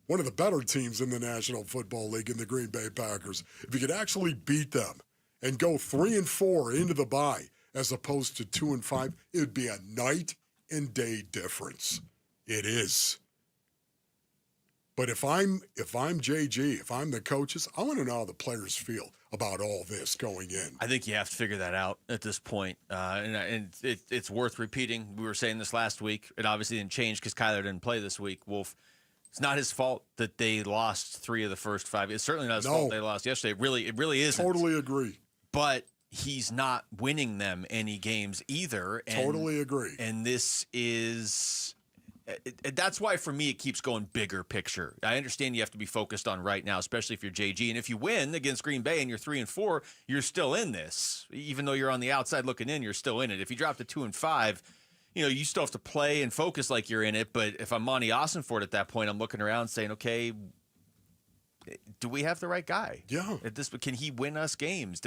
Speaker 19: one of the better teams in the National Football League in the Green Bay Packers, if you could actually beat them and go 3-4 into the bye as opposed to 2-5, it would be a night and day difference. It is. But if I'm JG, if I'm the coaches, I want to know how the players feel about all this going in.
Speaker 20: I think you have to figure that out at this point. And it's worth repeating. We were saying this last week. It obviously didn't change because Kyler didn't play this week. Wolf, it's not his fault that they lost 3 of the first 5. It's certainly not his fault they lost yesterday. It really isn't.
Speaker 19: Totally agree.
Speaker 20: But he's not winning them any games either.
Speaker 19: Totally agree.
Speaker 20: And this is... That's why, for me, it keeps going bigger picture. I understand you have to be focused on right now, especially if you're JG. And if you win against Green Bay and you're 3-4, you're still in this. Even though you're on the outside looking in, you're still in it. If you drop to 2-5, you still have to play and focus like you're in it. But if I'm Monty Austinford at that point, I'm looking around saying, okay, do we have the right guy?
Speaker 19: Yeah.
Speaker 20: Can he win us games?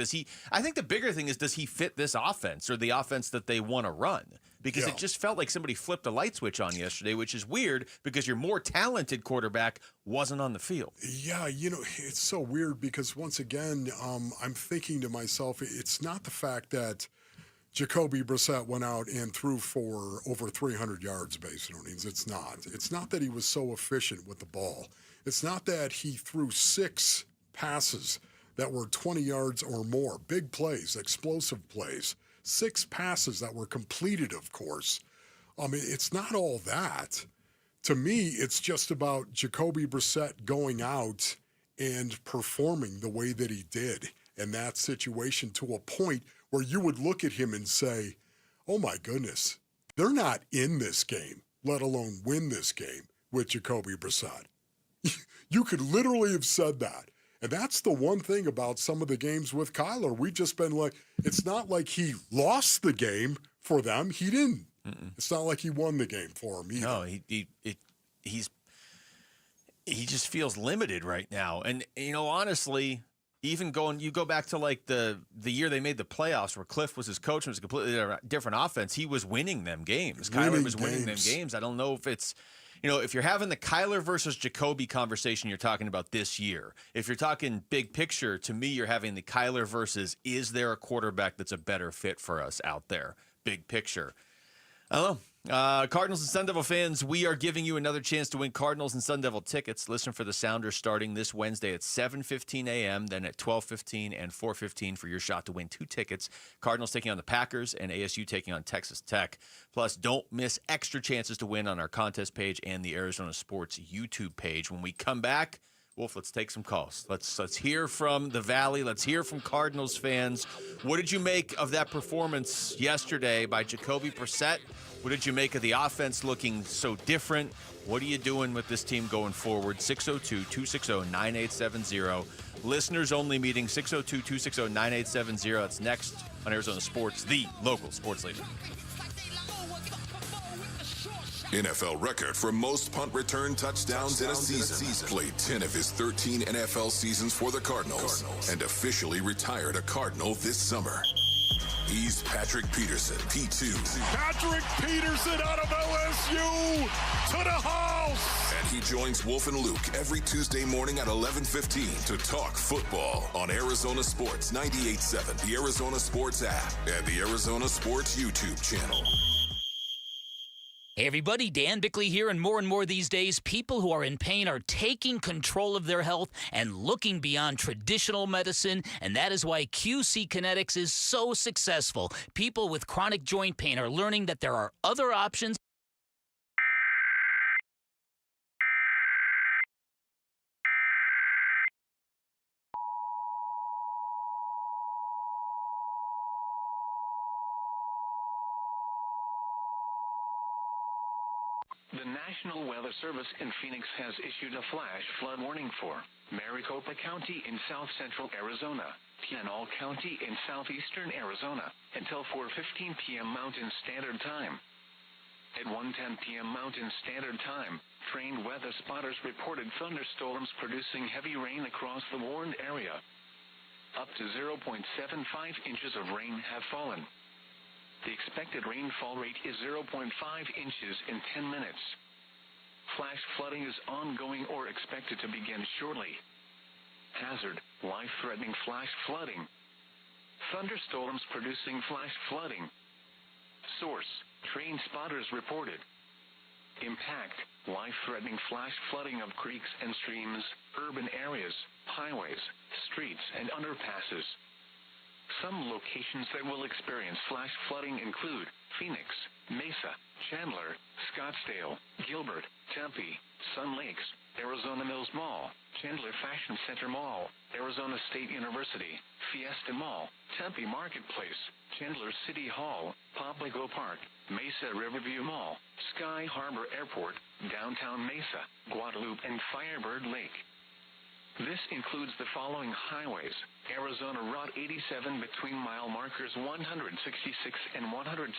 Speaker 20: I think the bigger thing is, does he fit this offense or the offense that they want to run? Because it just felt like somebody flipped a light switch on yesterday, which is weird because your more talented quarterback wasn't on the field.
Speaker 19: Yeah, it's so weird because once again, I'm thinking to myself, it's not the fact that Jacobe Brassette went out and threw for over 300 yards base innings. It's not. It's not that he was so efficient with the ball. It's not that he threw 6 passes that were 20 yards or more. Big plays, explosive plays. 6 passes that were completed, of course. It's not all that. To me, it's just about Jacobe Brassette going out and performing the way that he did in that situation to a point where you would look at him and say, oh my goodness, they're not in this game, let alone win this game with Jacobe Brassette. You could literally have said that. And that's the one thing about some of the games with Kyler. We've just been like, it's not like he lost the game for them. He didn't. It's not like he won the game for them either.
Speaker 20: No, he just feels limited right now. And, honestly, even you go back to like the year they made the playoffs where Cliff was his coach and it was a completely different offense. He was winning them games. Kyler was winning them games. I don't know if it's, if you're having the Kyler versus Jacoby conversation you're talking about this year, if you're talking big picture, to me, you're having the Kyler versus is there a quarterback that's a better fit for us out there? Big picture. I don't know. Cardinals and Sun Devil fans, we are giving you another chance to win Cardinals and Sun Devil tickets. Listen for the Sounders starting this Wednesday at 7:15 a.m., then at 12:15 and 4:15 for your shot to win 2 tickets. Cardinals taking on the Packers and ASU taking on Texas Tech. Plus, don't miss extra chances to win on our contest page and the Arizona Sports YouTube page. When we come back, Wolf, let's take some calls. Let's hear from the Valley. Let's hear from Cardinals fans. What did you make of that performance yesterday by Jacobe Brassette? What did you make of the offense looking so different? What are you doing with this team going forward? 602-260-9870. Listeners only meeting 602-260-9870. That's next on Arizona Sports, the local sports leader.
Speaker 14: NFL record for most punt return touchdowns in a season. Played 10 of his 13 NFL seasons for the Cardinals and officially retired a Cardinal this summer. He's Patrick Peterson, P2.
Speaker 22: Patrick Peterson out of LSU to the house.
Speaker 14: And he joins Wolf and Luke every Tuesday morning at 11:15 to talk football on Arizona Sports 98.7, the Arizona Sports app, and the Arizona Sports YouTube channel.
Speaker 5: Hey everybody, Dan Bickley here, and more these days, people who are in pain are taking control of their health and looking beyond traditional medicine, and that is why QC Kinetics is so successful. People with chronic joint pain are learning that there are other options.
Speaker 15: The National Weather Service in Phoenix has issued a flash flood warning for Maricopa County in south central Arizona, Pinal County in southeastern Arizona, until 4:15 p.m. Mountain Standard Time. At 1:10 p.m. Mountain Standard Time, trained weather spotters reported thunderstorms producing heavy rain across the warned area. Up to 0.75 inches of rain have fallen. The expected rainfall rate is 0.5 inches in 10 minutes. Flash flooding is ongoing or expected to begin shortly. Hazard, life-threatening flash flooding. Thunderstorms producing flash flooding. Source, trained spotters reported. Impact, life-threatening flash flooding of creeks and streams, urban areas, highways, streets, and underpasses. Some locations that will experience flash flooding include Phoenix, Mesa, Chandler, Scottsdale, Gilbert, Tempe, Sun Lakes, Arizona Mills Mall, Chandler Fashion Center Mall, Arizona State University, Fiesta Mall, Tempe Marketplace, Chandler City Hall, Popligo Park, Mesa Riverview Mall, Sky Harbor Airport, Downtown Mesa, Guadalupe, and Firebird Lake. This includes the following highways: Arizona Route 87 between mile markers 166 and 175.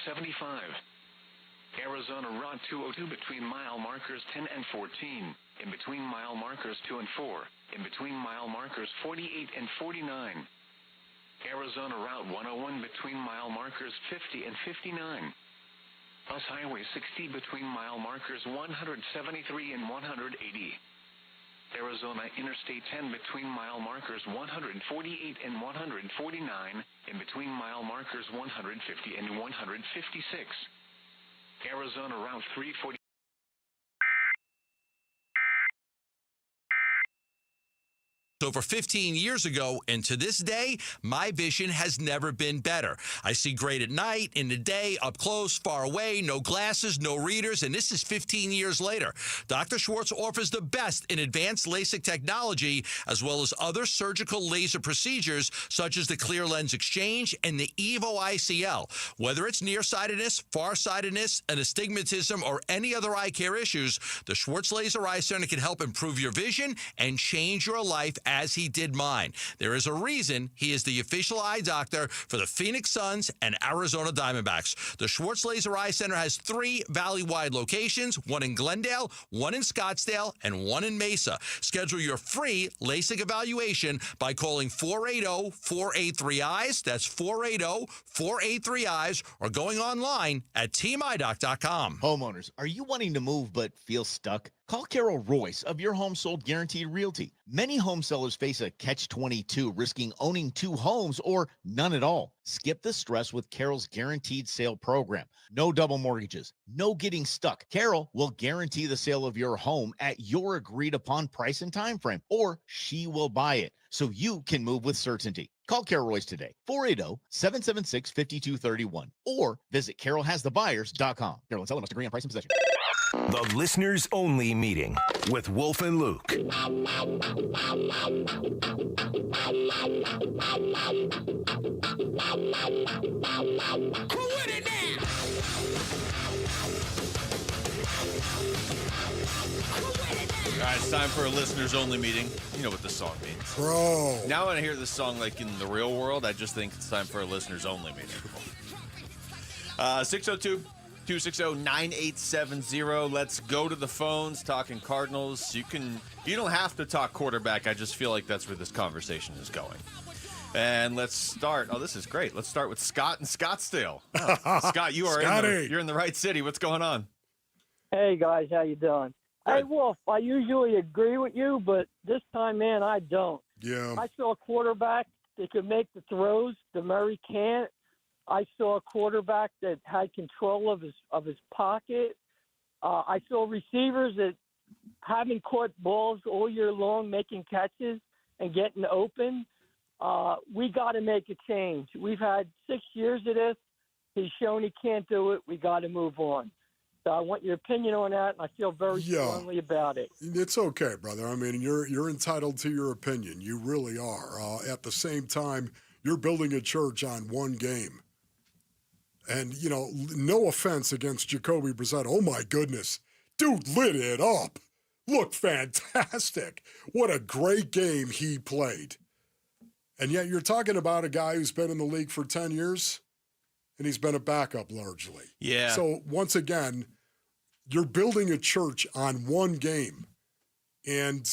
Speaker 15: Arizona Route 202 between mile markers 10 and 14. In between mile markers 2 and 4. In between mile markers 48 and 49. Arizona Route 101 between mile markers 50 and 59. US Highway 60 between mile markers 173 and 180. Arizona Interstate 10 between mile markers 148 and 149, in between mile markers 150 and 156. Arizona Route 340.
Speaker 16: Over 15 years ago, and to this day, my vision has never been better. I see great at night, in the day, up close, far away, no glasses, no readers, and this is 15 years later. Dr. Schwartz offers the best in advanced LASIK technology, as well as other surgical laser procedures, such as the clear lens exchange and the EVO ICL. Whether it's nearsightedness, farsightedness, an astigmatism, or any other eye care issues, the Schwartz Laser Eye Center can help improve your vision and change your life as he did mine. There is a reason he is the official eye doctor for the Phoenix Suns and Arizona Diamondbacks. The Schwartz Laser Eye Center has 3 valley-wide locations, one in Glendale, one in Scottsdale, and one in Mesa. Schedule your free LASIK evaluation by calling 480-483-EYES. That's 480-483-EYES, or going online at teamidoc.com.
Speaker 17: Homeowners, are you wanting to move but feel stuck? Call Carol Royce of Your Home Sold Guaranteed Realty. Many home sellers face a catch-22, risking owning 2 homes or none at all. Skip the stress with Carol's Guaranteed Sale Program. No double mortgages, no getting stuck. Carol will guarantee the sale of your home at your agreed-upon price and time frame, or she will buy it so you can move with certainty. Call Carol Royce today, 480-776-5231, or visit carolhasthebuyers.com. Carol and seller must agree on price and possession.
Speaker 1: The Listeners Only Meeting with Wolf and Luke.
Speaker 20: All right, it's time for a listeners only meeting. You know what the song means.
Speaker 19: Bro.
Speaker 20: Now when I hear this song like in the real world, I just think it's time for a listeners only meeting. 602-260-9870. Let's go to the phones talking Cardinals. You don't have to talk quarterback. I just feel like that's where this conversation is going. And let's start. Oh, this is great. Let's start with Scott in Scottsdale. Oh, Scott, you're in the right city. What's going on?
Speaker 18: Hey, guys. How you doing? Hey, Wolf, I usually agree with you, but this time, man, I don't.
Speaker 19: Yeah.
Speaker 18: I saw a quarterback that could make the throws. DeMurray can't. I saw a quarterback that had control of his pocket. I saw receivers that haven't caught balls all year long, making catches and getting open. We got to make a change. We've had 6 years of this. He's shown he can't do it. We got to move on. So I want your opinion on that, and I feel very strongly about it.
Speaker 19: It's okay, brother. I mean, you're entitled to your opinion. You really are. At the same time, you're building a church on one game. And, no offense against Jacobe Brassette. Oh, my goodness. Dude lit it up. Looked fantastic. What a great game he played. And yet you're talking about a guy who's been in the league for 10 years, and he's been a backup largely.
Speaker 20: Yeah.
Speaker 19: So, once again, you're building a church on one game, and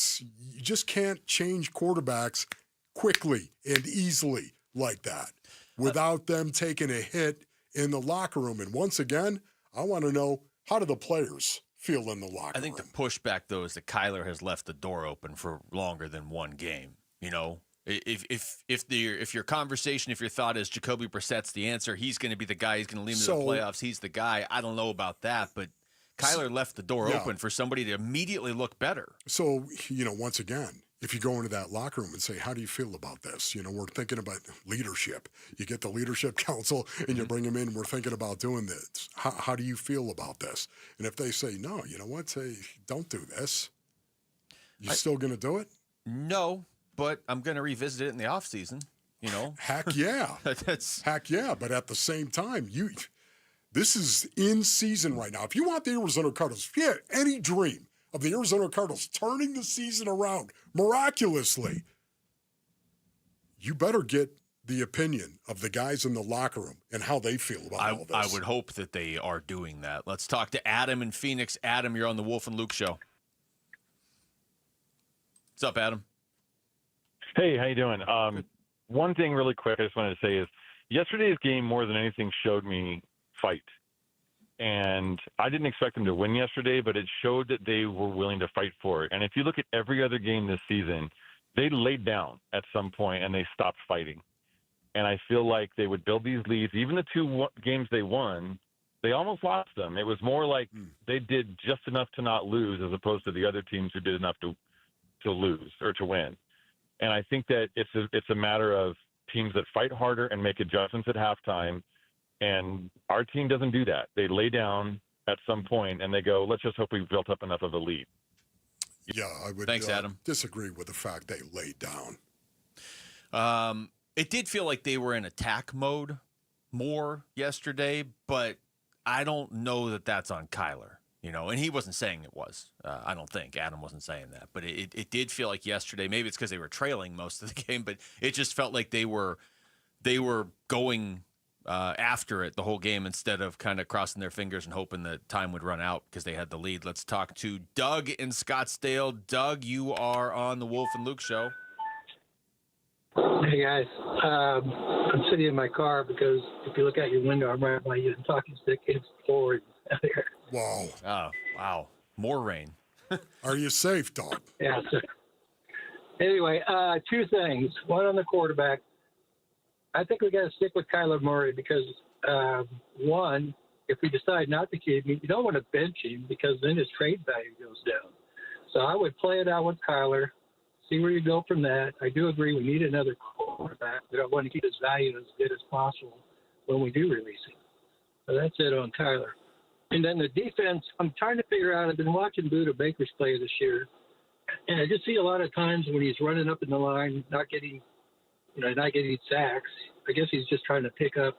Speaker 19: you just can't change quarterbacks quickly and easily like that without them taking a hit in the locker room. And once again, I want to know, how do the players feel in the locker room?
Speaker 20: I think the pushback, though, is that Kyler has left the door open for longer than one game. If your conversation, if your thought is Jacobe Brissett's the answer, he's going to be the guy, he's going to lead them to the playoffs, he's the guy. I don't know about that, but Kyler left the door open for somebody to immediately look better.
Speaker 19: So, once again, if you go into that locker room and say, how do you feel about this? We're thinking about leadership. You get the leadership council and you bring them in, we're thinking about doing this. How do you feel about this? And if they say, no, you know what? Say, don't do this. You still going to do it?
Speaker 20: No, but I'm going to revisit it in the offseason,
Speaker 19: Heck yeah. Heck yeah. But at the same time, this is in season right now. If you want the Arizona Cardinals, if you had any dream of the Arizona Cardinals turning the season around miraculously, you better get the opinion of the guys in the locker room and how they feel about all this.
Speaker 20: I would hope that they are doing that. Let's talk to Adam in Phoenix. Adam, you're on the Wolf and Luke show. What's up, Adam?
Speaker 21: Hey, how you doing? One thing really quick I just wanted to say is yesterday's game more than anything showed me fight. And I didn't expect them to win yesterday, but it showed that they were willing to fight for it. And if you look at every other game this season, they laid down at some point and they stopped fighting. And I feel like they would build these leads. Even the 2 games they won, they almost lost them. It was more like they did just enough to not lose as opposed to the other teams who did enough to lose or to win. And I think that it's a matter of teams that fight harder and make adjustments at halftime. And our team doesn't do that. They lay down at some point and they go, let's just hope we've built up enough of a lead.
Speaker 19: Yeah, I would
Speaker 20: Adam.
Speaker 19: Disagree with the fact they laid down.
Speaker 20: It did feel like they were in attack mode more yesterday, but I don't know that that's on Kyler. And he wasn't saying it was. I don't think. Adam wasn't saying that. But it did feel like yesterday, maybe it's because they were trailing most of the game, but it just felt like they were going after it the whole game instead of kind of crossing their fingers and hoping that time would run out because they had the lead. Let's talk to Doug in Scottsdale. Doug, you are on the Wolf and Luke show.
Speaker 24: Hey, guys. I'm sitting in my car because if you look out your window, I'm right by you. The talking stick is forward out here.
Speaker 19: Wow.
Speaker 20: Oh, wow. More rain.
Speaker 19: Are you safe, dog?
Speaker 24: Yeah. So, anyway, two things. One on the quarterback. I think we got to stick with Kyler Murray because, one, if we decide not to keep him, you don't want to bench him because then his trade value goes down. So I would play it out with Kyler, see where you go from that. I do agree we need another quarterback, but I want to keep his value as good as possible when we do release him. So that's it on Kyler. And then the defense, I'm trying to figure out, I've been watching Buda Baker's play this year, and I just see a lot of times when he's running up in the line, not getting sacks. I guess he's just trying to pick up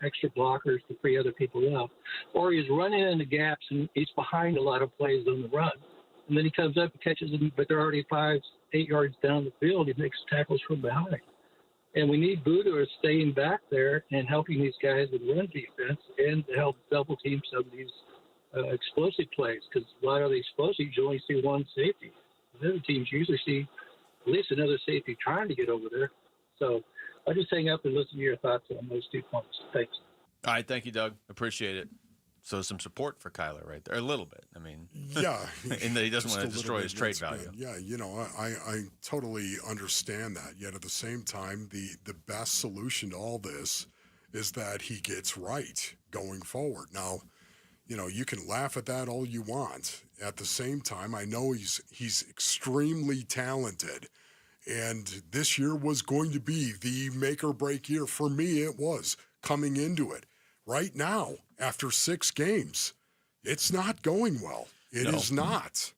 Speaker 24: extra blockers to free other people up. Or he's running into gaps and he's behind a lot of plays on the run. And then he comes up and catches them, but they're already 5-8 yards down the field. He makes tackles from behind. And we need Buda staying back there and helping these guys with run defense and to help double team some of these explosive plays, because a lot of the explosives you only see one safety. The other teams usually see at least another safety trying to get over there. So I'll just hang up and listen to your thoughts on those 2 points. Thanks.
Speaker 20: All right, thank you, Doug. Appreciate it. So some support for Kyler right there, a little bit. I mean,
Speaker 19: yeah,
Speaker 20: and that he doesn't want to destroy his trade value.
Speaker 19: Yeah, I totally understand that. Yet at the same time, the best solution to all this is that he gets right going forward. Now, you can laugh at that all you want. At the same time, I know he's extremely talented, and this year was going to be the make or break year. For me, it was coming into it. Right now, after 6 games, it's not going well. It is not.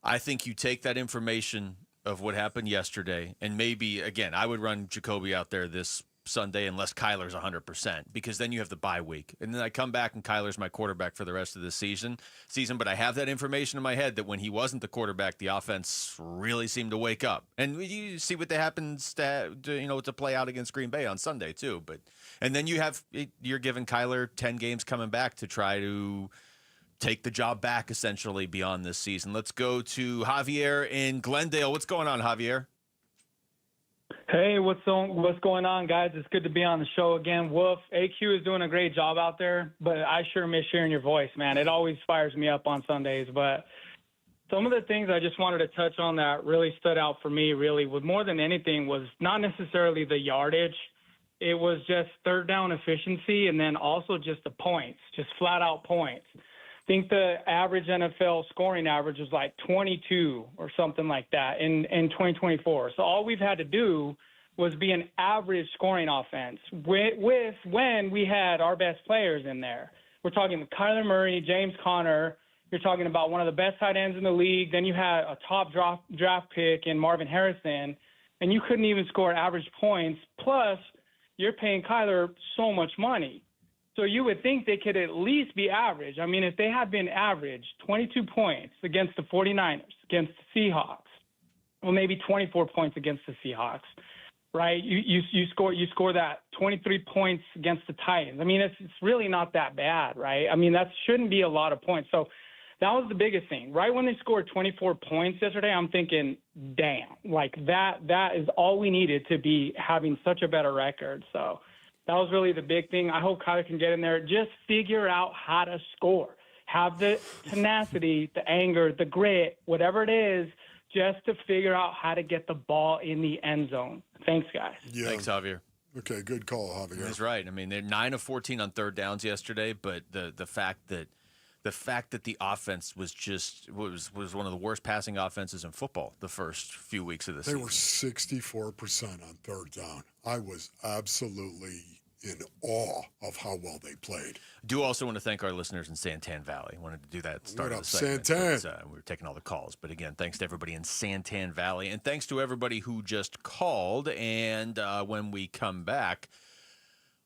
Speaker 20: I think you take that information of what happened yesterday, and maybe, again, I would run Jacobe out there this Sunday unless Kyler's 100%, because then you have the bye week. And then I come back and Kyler's my quarterback for the rest of the season. But I have that information in my head that when he wasn't the quarterback, the offense really seemed to wake up. And you see what happens to play out against Green Bay on Sunday too. And then you're giving Kyler 10 games coming back to try to take the job back essentially beyond this season. Let's go to Javier in Glendale. What's going on, Javier?
Speaker 3: Hey, what's going on, guys? It's good to be on the show again. Wolf, AQ is doing a great job out there, but I sure miss hearing your voice, man. It always fires me up on Sundays. But some of the things I just wanted to touch on that really stood out for me, really, with more than anything, was not necessarily the yardage. It was just third down efficiency, and then also just the points, just flat-out points. I think the average NFL scoring average was like 22 or something like that in 2024. So all we've had to do was be an average scoring offense with when we had our best players in there. We're talking Kyler Murray, James Conner. You're talking about one of the best tight ends in the league. Then you had a top draft pick in Marvin Harrison, and you couldn't even score average points. Plus, you're paying Kyler so much money. So you would think they could at least be average. I mean, if they had been average, 22 points against the 49ers, against the Seahawks, well, maybe 24 points against the Seahawks, right? You score that 23 points against the Titans. I mean, it's really not that bad, right? I mean, that shouldn't be a lot of points. So that was the biggest thing. Right when they scored 24 points yesterday, I'm thinking, damn, like that is all we needed to be having such a better record. So that was really the big thing. I hope Kyler can get in there. Just figure out how to score. Have the tenacity, the anger, the grit, whatever it is, just to figure out how to get the ball in the end zone. Thanks, guys.
Speaker 19: Yeah.
Speaker 20: Thanks, Javier.
Speaker 19: Okay, good call, Javier.
Speaker 20: That's right. I mean, they're 9 of 14 on third downs yesterday, but the fact that the offense was one of the worst passing offenses in football the first few weeks of the season.
Speaker 19: They were 64% on third down. I was absolutely in awe of how well they played.
Speaker 20: Do also want to thank our listeners in Santan Valley. Wanted to do that at the start of the segment.
Speaker 19: Santan?
Speaker 20: We were taking all the calls. But again, thanks to everybody in Santan Valley. And thanks to everybody who just called. And when we come back,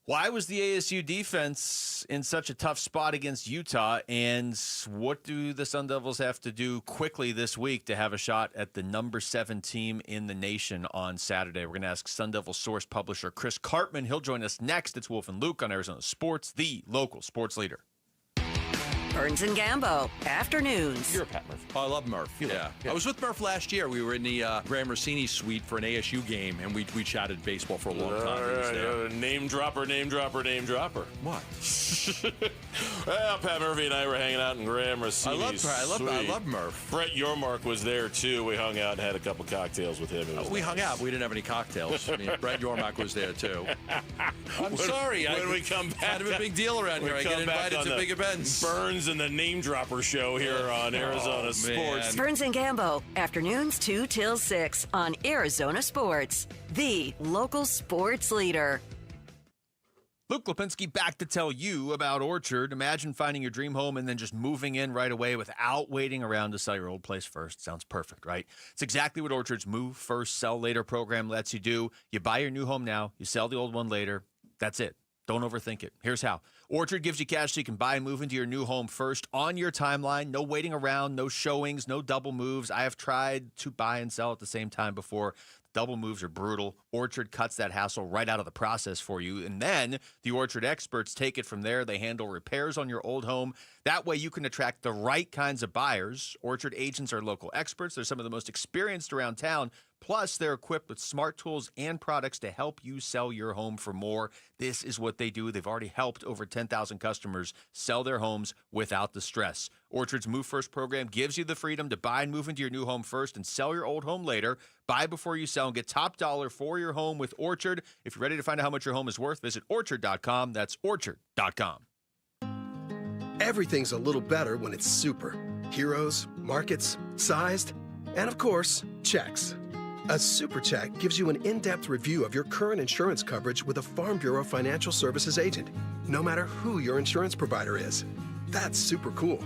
Speaker 20: why was the ASU defense in such a tough spot against Utah? And what do the Sun Devils have to do quickly this week to have a shot at the number 7 team in the nation on Saturday? We're going to ask Sun Devil source publisher Chris Karpman. He'll join us next. It's Wolf and Luke on Arizona Sports, the local sports leader.
Speaker 2: Burns and Gambo, afternoons.
Speaker 4: You're a Pat Murphy. Oh, I love Murph. Yeah. I was with Murph last year. We were in the Graham Rossini suite for an ASU game, and we chatted baseball for a long time. He was there.
Speaker 6: Name dropper.
Speaker 4: What?
Speaker 6: Well, Pat Murphy and I were hanging out in Graham Rossini's suite.
Speaker 4: I love Murph.
Speaker 6: Brett Yormark was there, too. We hung out and had a couple cocktails with him.
Speaker 4: We hung out. We didn't have any cocktails. I mean, Brett Yormark was there, too. I'm sorry.
Speaker 6: When we come back,
Speaker 4: kind of a big deal around here. I get invited to big events.
Speaker 6: Burns and the Name Dropper show here on Arizona Sports.
Speaker 2: Burns and Gambo, afternoons 2 till 6 on Arizona Sports, the local sports leader.
Speaker 20: Luke Lipinski back to tell you about Orchard. Imagine finding your dream home and then just moving in right away without waiting around to sell your old place first. Sounds perfect, right? It's exactly what Orchard's Move First, Sell Later program lets you do. You buy your new home now, you sell the old one later. That's it. Don't overthink it. Here's how. Orchard gives you cash so you can buy and move into your new home first on your timeline. No waiting around, no showings, no double moves. I have tried to buy and sell at the same time before. Double moves are brutal. Orchard cuts that hassle right out of the process for you. And then the Orchard experts take it from there. They handle repairs on your old home. That way you can attract the right kinds of buyers. Orchard agents are local experts. They're some of the most experienced around town. Plus, they're equipped with smart tools and products to help you sell your home for more. This is what they do. They've already helped over 10,000 customers sell their homes without the stress. Orchard's Move First program gives you the freedom to buy and move into your new home first and sell your old home later. Buy before you sell and get top dollar for your home with Orchard. If you're ready to find out how much your home is worth, visit Orchard.com. That's Orchard.com.
Speaker 8: Everything's a little better when it's super. Heroes, markets, sized, and of course, checks. A super check gives you an in-depth review of your current insurance coverage with a Farm Bureau Financial Services agent, no matter who your insurance provider is. That's super cool.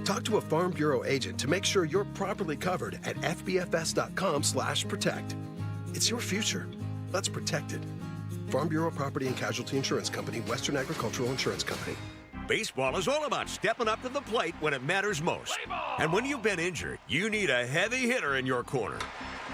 Speaker 8: Talk to a Farm Bureau agent to make sure you're properly covered at fbfs.com/protect. It's your future. Let's protect it. Farm Bureau Property and Casualty Insurance Company, Western Agricultural Insurance Company.
Speaker 9: Baseball is all about stepping up to the plate when it matters most. And when you've been injured, you need a heavy hitter in your corner.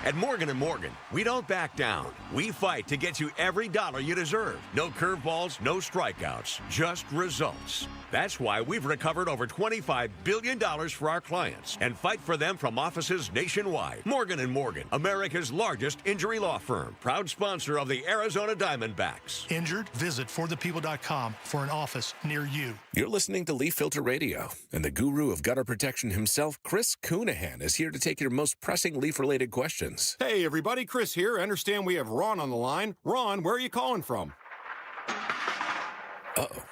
Speaker 9: At Morgan & Morgan, we don't back down. We fight to get you every dollar you deserve. No curveballs, no strikeouts, just results. That's why we've recovered over $25 billion for our clients and fight for them from offices nationwide. Morgan & Morgan, America's largest injury law firm, proud sponsor of the Arizona Diamondbacks.
Speaker 25: Injured? Visit forthepeople.com for an office near you.
Speaker 26: You're listening to Leaf Filter Radio, and the guru of gutter protection himself, Chris Coonahan, is here to take your most pressing leaf-related questions.
Speaker 27: Hey, everybody, Chris here. I understand we have Ron on the line. Ron, where are you calling from?
Speaker 26: Uh-oh.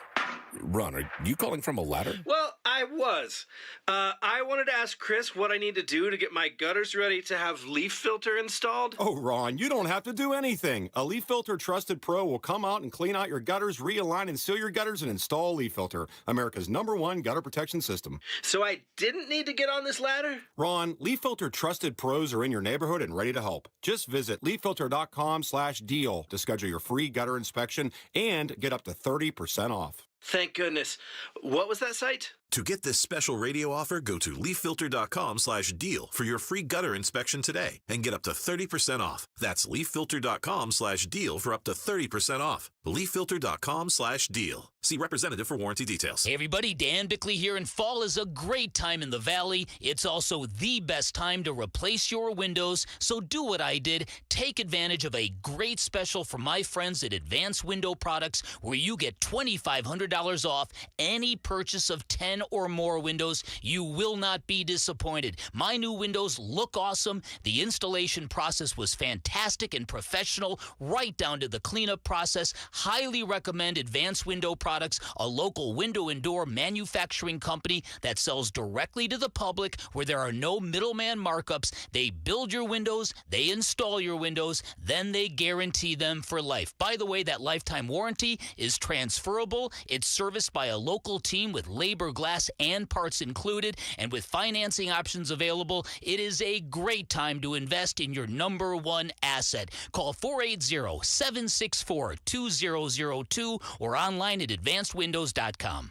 Speaker 26: Ron, are you calling from a ladder?
Speaker 28: Well, I was. I wanted to ask Chris what I need to do to get my gutters ready to have Leaf Filter installed.
Speaker 27: Oh, Ron, you don't have to do anything. A Leaf Filter Trusted Pro will come out and clean out your gutters, realign and seal your gutters, and install Leaf Filter, America's #1 gutter protection system.
Speaker 28: So I didn't need to get on this ladder?
Speaker 27: Ron, Leaf Filter Trusted Pros are in your neighborhood and ready to help. Just visit leaffilter.com/deal to schedule your free gutter inspection and get up to 30% off.
Speaker 28: Thank goodness. What was that site?
Speaker 9: To get this special radio offer, go to leaffilter.com/deal for your free gutter inspection today and get up to 30% off. That's leaffilter.com/deal for up to 30% off. leaffilter.com/deal. See representative for warranty details.
Speaker 5: Hey everybody, Dan Bickley here, and fall is a great time in the Valley. It's also the best time to replace your windows, so do what I did. Take advantage of a great special from my friends at Advanced Window Products where you get $2,500 off any purchase of 10 or more windows. You will not be disappointed. My new windows look awesome. The installation process was fantastic and professional, right down to the cleanup process. Highly recommend Advanced Window Products, a local window and door manufacturing company that sells directly to the public where there are no middleman markups. They build your windows, they install your windows, then they guarantee them for life. By the way, that lifetime warranty is transferable. It's serviced by a local team with labor, glass, and parts included, and with financing options available, it is a great time to invest in your #1 asset. Call 480-764-2002 or online at advancedwindows.com.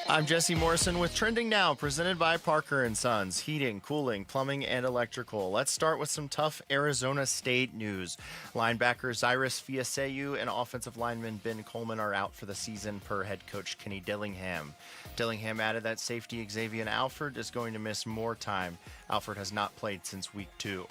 Speaker 7: I'm Jesse Morrison with Trending Now, presented by Parker & Sons, heating, cooling, plumbing, and electrical. Let's start with some tough Arizona State news. Linebacker Cyrus Fiaseyu and offensive lineman Ben Coleman are out for the season per head coach Kenny Dillingham. Dillingham added that safety Xavier Alford is going to miss more time. Alford has not played since week 2.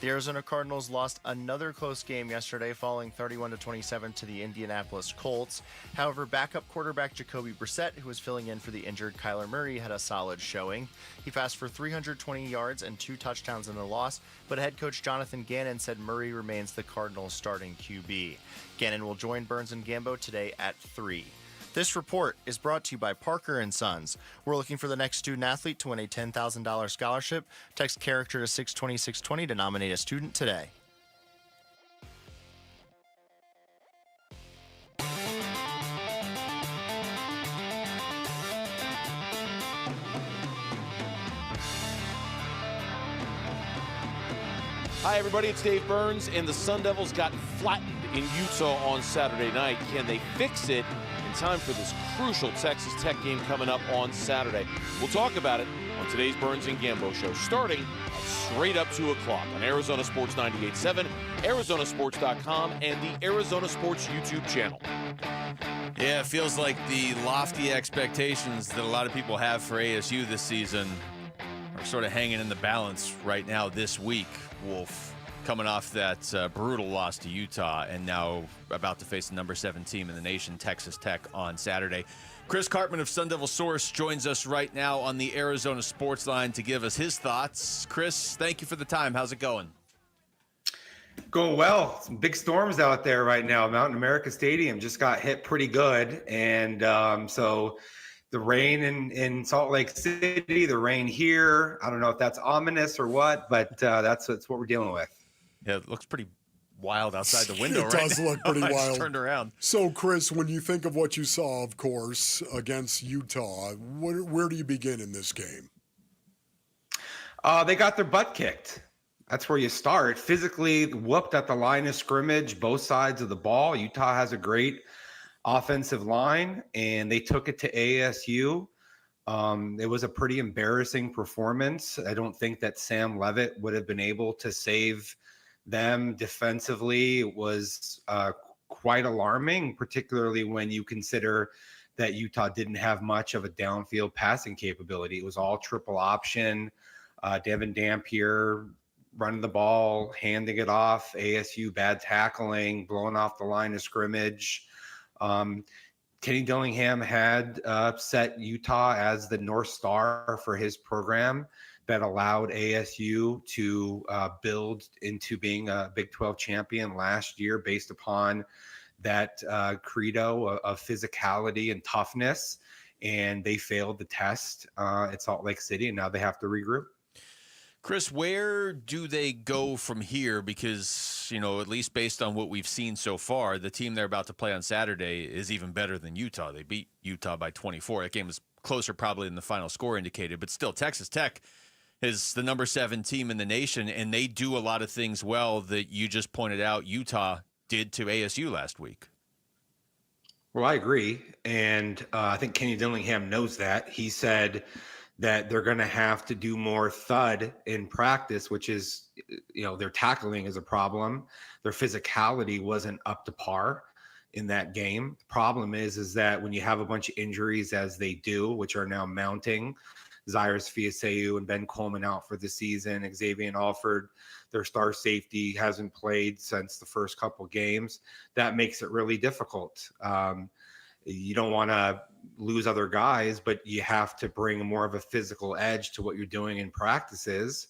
Speaker 7: The Arizona Cardinals lost another close game yesterday, falling 31-27 to the Indianapolis Colts. However, backup quarterback Jacobe Brassette, who was filling in for the injured Kyler Murray, had a solid showing. He passed for 320 yards and 2 touchdowns in the loss, but head coach Jonathan Ganon said Murray remains the Cardinals' starting QB. Ganon will join Burns and Gambo today at 3. This report is brought to you by Parker & Sons. We're looking for the next student-athlete to win a $10,000 scholarship. Text character to 620-620 to nominate a student today.
Speaker 6: Hi, everybody. It's Dave Burns, and the Sun Devils got flattened in Utah on Saturday night. Can they fix it in time for this crucial Texas Tech game coming up on Saturday? We'll talk about it on today's Burns and Gambo show, starting at straight up 2 o'clock on Arizona Sports 98.7, Arizonasports.com, and the Arizona Sports YouTube channel.
Speaker 20: Yeah, it feels like the lofty expectations that a lot of people have for ASU this season are sort of hanging in the balance right now this week. Wolf coming off that brutal loss to Utah and now about to face the number 7 team in the nation, Texas Tech, on Saturday. Chris Karpman of Sun Devil Source joins us right now on the Arizona Sports Line to give us his thoughts. Chris, thank you for the time. How's it going?
Speaker 10: Going well. Some big storms out there right now. Mountain America Stadium just got hit pretty good. And so the rain in Salt Lake City, the rain here, I don't know if that's ominous or what, but that's what we're dealing with.
Speaker 20: Yeah, it looks pretty wild outside the window right now.
Speaker 19: It does look pretty
Speaker 20: I
Speaker 19: wild.
Speaker 20: just turned around.
Speaker 19: So, Chris, when you think of what you saw, of course, against Utah, where do you begin in this game?
Speaker 10: They got their butt kicked. That's where you start. Physically whooped at the line of scrimmage, both sides of the ball. Utah has a great offensive line, and they took it to ASU. It was a pretty embarrassing performance. I don't think that Sam Leavitt would have been able to save them defensively. It was quite alarming, particularly when you consider that Utah didn't have much of a downfield passing capability. It was all triple option. Devin Dampier running the ball, handing it off. ASU bad tackling, blowing off the line of scrimmage. Kenny Dillingham had set Utah as the North Star for his program that allowed ASU to build into being a Big 12 champion last year based upon that credo of physicality and toughness. And they failed the test at Salt Lake City, and now they have to regroup.
Speaker 20: Chris, where do they go from here? Because, you know, at least based on what we've seen so far, the team they're about to play on Saturday is even better than Utah. They beat Utah by 24. That game was closer probably than the final score indicated, but still Texas Tech is the number 7 team in the nation, and they do a lot of things well that you just pointed out Utah did to ASU last week.
Speaker 10: Well, I agree. And I think Kenny Dillingham knows that. He said that they're going to have to do more thud in practice, which is, you know, their tackling is a problem. Their physicality wasn't up to par in that game. The problem is that when you have a bunch of injuries as they do, which are now mounting, Cyrus Fiaseyu and Ben Coleman out for the season, Xavier Alford, their star safety, hasn't played since the first couple games. That makes it really difficult. You don't want to lose other guys, but you have to bring more of a physical edge to what you're doing in practices.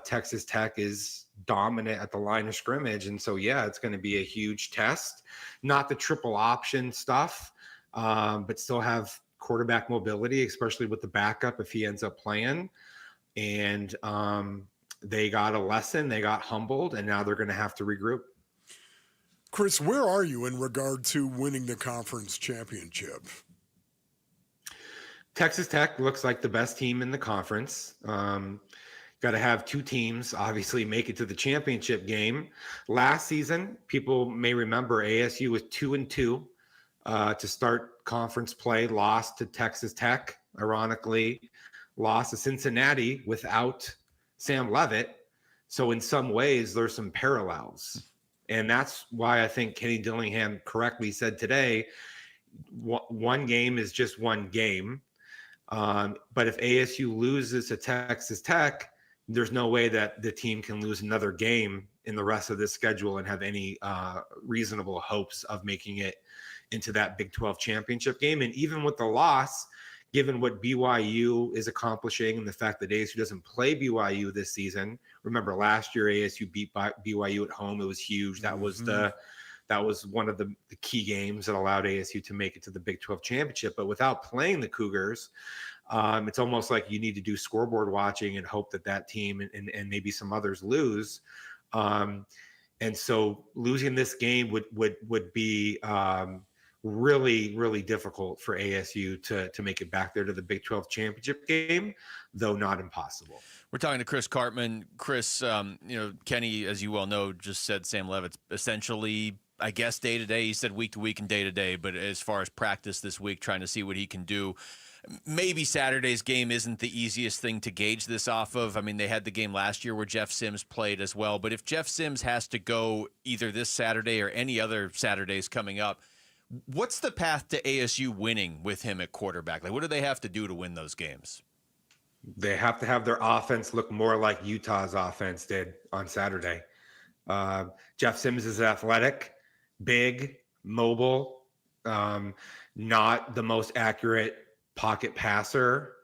Speaker 10: Texas Tech is dominant at the line of scrimmage. And so, yeah, it's going to be a huge test. Not the triple option stuff, but still have quarterback mobility, especially with the backup if he ends up playing. And they got a lesson. They got humbled, and now they're going to have to regroup.
Speaker 19: Chris, where are you in regard to winning the conference championship?
Speaker 10: Texas Tech looks like the best team in the conference. Got to have 2 teams, obviously, make it to the championship game. Last season, people may remember ASU was 2-2 to start conference play, lost to Texas Tech, ironically, lost to Cincinnati without Sam Leavitt. So in some ways, there's some parallels. And that's why I think Kenny Dillingham correctly said today, one game is just one game. But if ASU loses to Texas Tech, there's no way that the team can lose another game in the rest of this schedule and have any reasonable hopes of making it into that Big 12 championship game. And even with the loss, given what BYU is accomplishing and the fact that ASU doesn't play BYU this season, remember last year ASU beat BYU at home. It was huge. That was one of the key games that allowed ASU to make it to the Big 12 championship. But without playing the Cougars, it's almost like you need to do scoreboard watching and hope that team and maybe some others lose. And so losing this game would be really, really difficult for ASU to make it back there to the Big 12 championship game, though not impossible.
Speaker 20: We're talking to Chris Cartman. Chris, Kenny, as you well know, just said Sam Leavitt's essentially, I guess, day to day. He said week to week and day to day, but as far as practice this week, trying to see what he can do. Maybe Saturday's game isn't the easiest thing to gauge this off of. I mean, they had the game last year where Jeff Sims played as well. But if Jeff Sims has to go either this Saturday or any other Saturdays coming up, what's the path to ASU winning with him at quarterback? Like, what do they have to do to win those games?
Speaker 10: They have to have their offense look more like Utah's offense did on Saturday. Jeff Sims is athletic, big, mobile, not the most accurate pocket passer,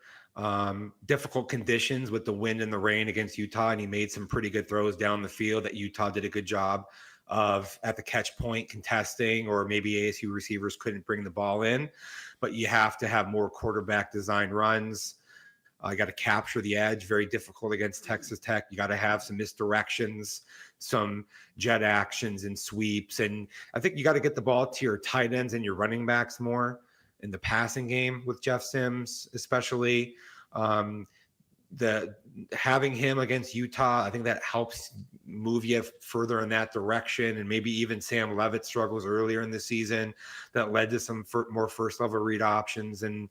Speaker 10: difficult conditions with the wind and the rain against Utah, and he made some pretty good throws down the field that Utah did a good job of at the catch point contesting, or maybe ASU receivers couldn't bring the ball in. But you have to have more quarterback design runs. You got to capture the edge, very difficult against Texas Tech. You got to have some misdirections, some jet actions and sweeps. And I think you got to get the ball to your tight ends and your running backs more in the passing game with Jeff Sims, especially. Having him against Utah, I think that helps move you further in that direction. And maybe even Sam Leavitt struggles earlier in the season that led to some more first level read options and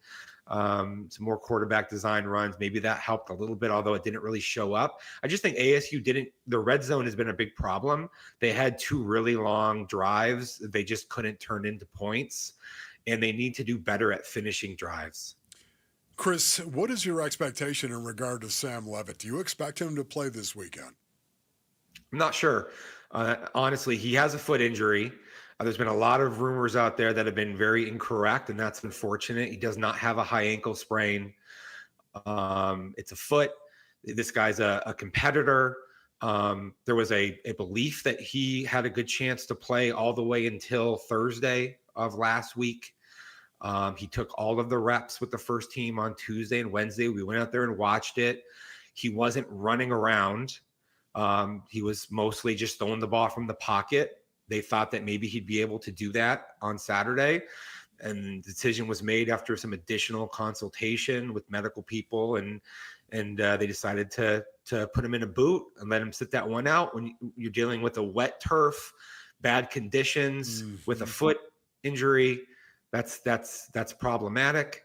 Speaker 10: some more quarterback design runs. Maybe that helped a little bit, although it didn't really show up. I just think ASU the red zone has been a big problem. They had 2 really long drives. They just couldn't turn into points, and they need to do better at finishing drives.
Speaker 19: Chris, what is your expectation in regard to Sam Leavitt? Do you expect him to play this weekend?
Speaker 10: I'm not sure. Honestly, he has a foot injury. There's been a lot of rumors out there that have been very incorrect, and that's unfortunate. He does not have a high ankle sprain. It's a foot. This guy's a competitor. There was a belief that he had a good chance to play all the way until Thursday of last week. He took all of the reps with the first team on Tuesday and Wednesday. We went out there and watched it. He wasn't running around. He was mostly just throwing the ball from the pocket. They thought that maybe he'd be able to do that on Saturday. And the decision was made after some additional consultation with medical people. And they decided to put him in a boot and let him sit that one out. When you're dealing with a wet turf, bad conditions, with a foot injury, that's problematic.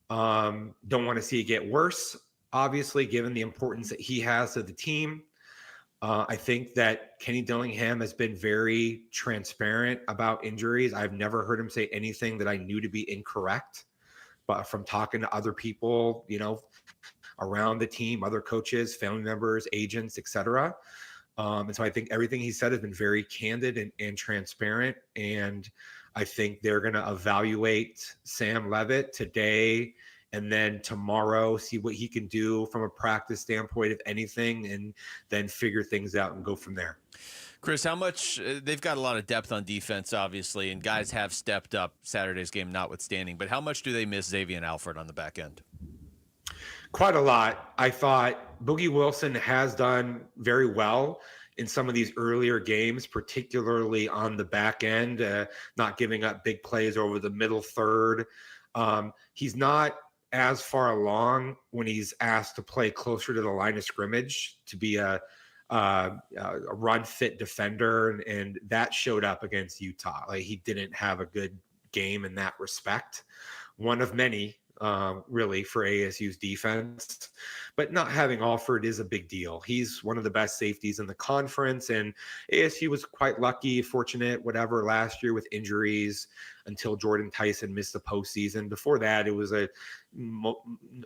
Speaker 10: Don't want to see it get worse, obviously, given the importance that he has to the team. I think that Kenny Dillingham has been very transparent about injuries. I've never heard him say anything that I knew to be incorrect, but from talking to other people, around the team, other coaches, family members, agents, etc. And so I think everything he said has been very candid and transparent. And I think they're going to evaluate Sam Leavitt today and then tomorrow, see what he can do from a practice standpoint, if anything, and then figure things out and go from there.
Speaker 20: Chris, how much they've got a lot of depth on defense, obviously, and guys have stepped up, Saturday's game notwithstanding, but how much do they miss Xavier and Alfred on the back end?
Speaker 10: Quite a lot. I thought Boogie Wilson has done very well in some of these earlier games, particularly on the back end, not giving up big plays over the middle third. He's not as far along when he's asked to play closer to the line of scrimmage to be a run fit defender. And that showed up against Utah. Like, he didn't have a good game in that respect. One of many, really, for ASU's defense. But not having Alford is a big deal. He's one of the best safeties in the conference, and ASU was quite lucky, fortunate, whatever, last year with injuries until Jordan Tyson missed the postseason. Before that, it was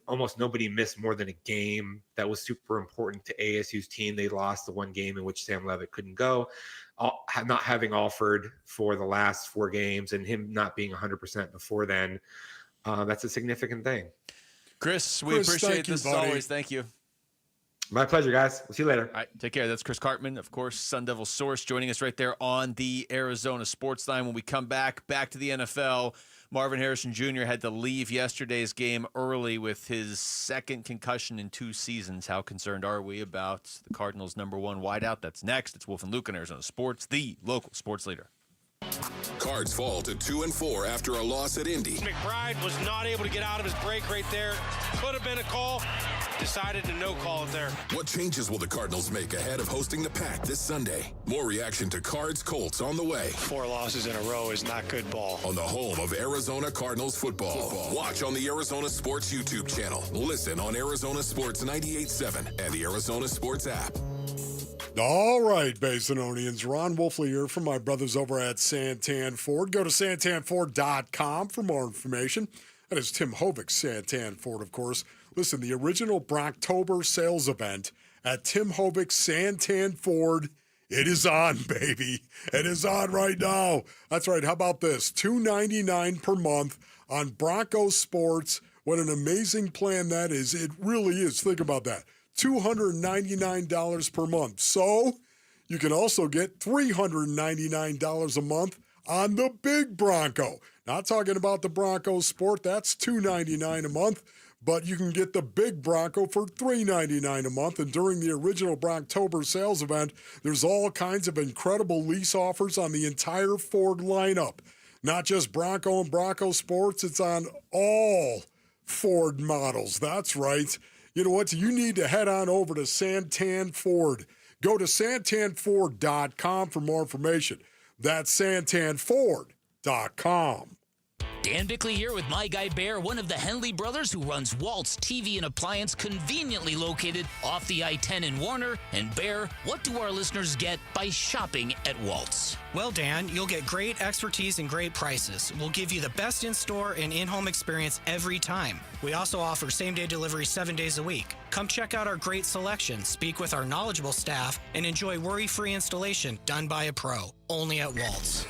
Speaker 10: almost nobody missed more than a game. That was super important to ASU's team. They lost the one game in which Sam Levitt couldn't go. Not having Alford for the last 4 games and him not being 100% before then, that's a significant thing.
Speaker 20: Chris, we appreciate this as always. Thank you.
Speaker 10: My pleasure, guys. We'll see you later.
Speaker 20: All right, take care. That's Chris Cartman, of course, Sun Devil Source, joining us right there on the Arizona Sports Line. When we come back to the NFL, Marvin Harrison Jr. had to leave yesterday's game early with his second concussion in 2 seasons. How concerned are we about the Cardinals' #1 wideout? That's next. It's Wolf and Luke on Arizona Sports, the local sports leader.
Speaker 11: Cards fall to 2-4 after a loss at Indy.
Speaker 12: McBride was not able to get out of his break right there. Could have been a call. Decided to no call it there.
Speaker 11: What changes will the Cardinals make ahead of hosting the Pack this Sunday? More reaction to Cards Colts on the way.
Speaker 12: 4 losses in a row is not good ball.
Speaker 11: On the home of Arizona Cardinals football. Watch on the Arizona Sports YouTube channel. Listen on Arizona Sports 98.7 and the Arizona Sports app.
Speaker 19: All right, Basinonians. Ron Wolfley here from my brothers over at Santan Ford. Go to santanford.com for more information. That is Tim Hovik, Santan Ford, of course. Listen, the original Brocktober sales event at Tim Hovik, Santan Ford, it is on, baby. It is on right now. That's right. How about this? $299 per month on Bronco Sports. What an amazing plan that is. It really is. Think about that. $299 per month. So you can also get $399 a month on the big Bronco. Not talking about the Bronco Sport. That's $299 a month. But you can get the big Bronco for $399 a month. And during the original Brocktober sales event, there's all kinds of incredible lease offers on the entire Ford lineup. Not just Bronco and Bronco Sports. It's on all Ford models. That's right. You know what? You need to head on over to Santan Ford. Go to santanford.com for more information. That's santanford.com.
Speaker 5: Dan Bickley here with my guy Bear, one of the Henley brothers who runs Walt's TV and Appliance, conveniently located off the I-10 in Warner. And Bear, what do our listeners get by shopping at Walt's?
Speaker 13: Well, Dan, you'll get great expertise and great prices. We'll give you the best in-store and in-home experience every time. We also offer same-day delivery 7 days a week. Come check out our great selection, speak with our knowledgeable staff, and enjoy worry-free installation done by a pro. Only at Walt's.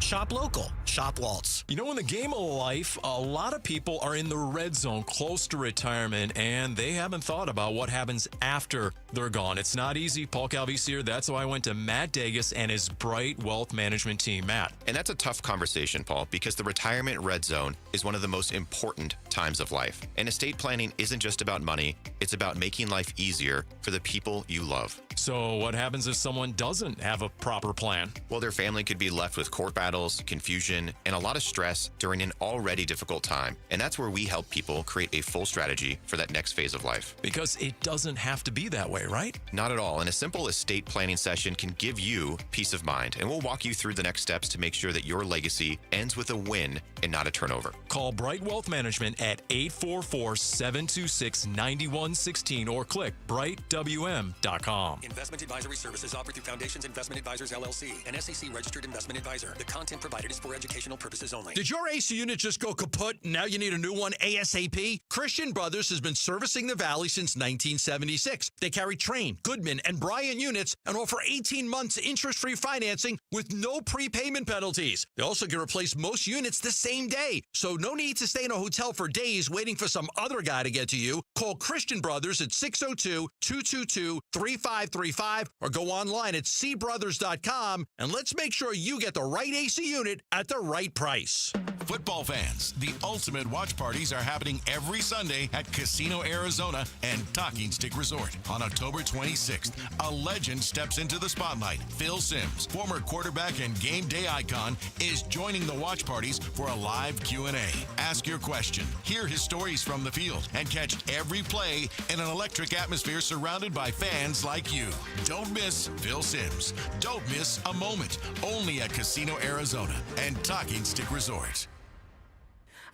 Speaker 13: Shop local. Shop Waltz.
Speaker 14: You know, in the game of life, a lot of people are in the red zone close to retirement, and they haven't thought about what happens after they're gone. It's not easy. Paul Calvisi here. That's why I went to Matt Dagas and his Bright Wealth Management team. Matt.
Speaker 15: And that's a tough conversation, Paul, because the retirement red zone is one of the most important times of life. And estate planning isn't just about money. It's about making life easier for the people you love.
Speaker 14: So what happens if someone doesn't have a proper plan?
Speaker 15: Well, their family could be left with court battles, confusion, and a lot of stress during an already difficult time. And that's where we help people create a full strategy for that next phase of life.
Speaker 14: Because it doesn't have to be that way, right?
Speaker 15: Not at all. And a simple estate planning session can give you peace of mind. And we'll walk you through the next steps to make sure that your legacy ends with a win and not a turnover.
Speaker 14: Call Bright Wealth Management at 844-726-9116 or click brightwm.com.
Speaker 16: Investment advisory services offered through Foundations Investment Advisors, LLC, an SEC-registered investment advisor. The content provided is for educational purposes only.
Speaker 4: Did your AC unit just go kaput and now you need a new one ASAP? Christian Brothers has been servicing the Valley since 1976. They carry Trane, Goodman, and Bryant units and offer 18 months interest-free financing with no prepayment penalties. They also can replace most units the same day, so no need to stay in a hotel for days waiting for some other guy to get to you. Call Christian Brothers at 602-222-3535 or go online at cbrothers.com and let's make sure you get the right AC unit at the right price.
Speaker 1: Football fans, the ultimate watch parties are happening every Sunday at Casino Arizona and Talking Stick Resort. On October 26th, a legend steps into the spotlight. Phil Simms, former quarterback and game day icon, is joining the watch parties for a live Q&A. Ask your question, hear his stories from the field, and catch every play in an electric atmosphere surrounded by fans like you. Don't miss Phil Simms. Don't miss a moment. Only at Casino Arizona and Talking Stick Resort.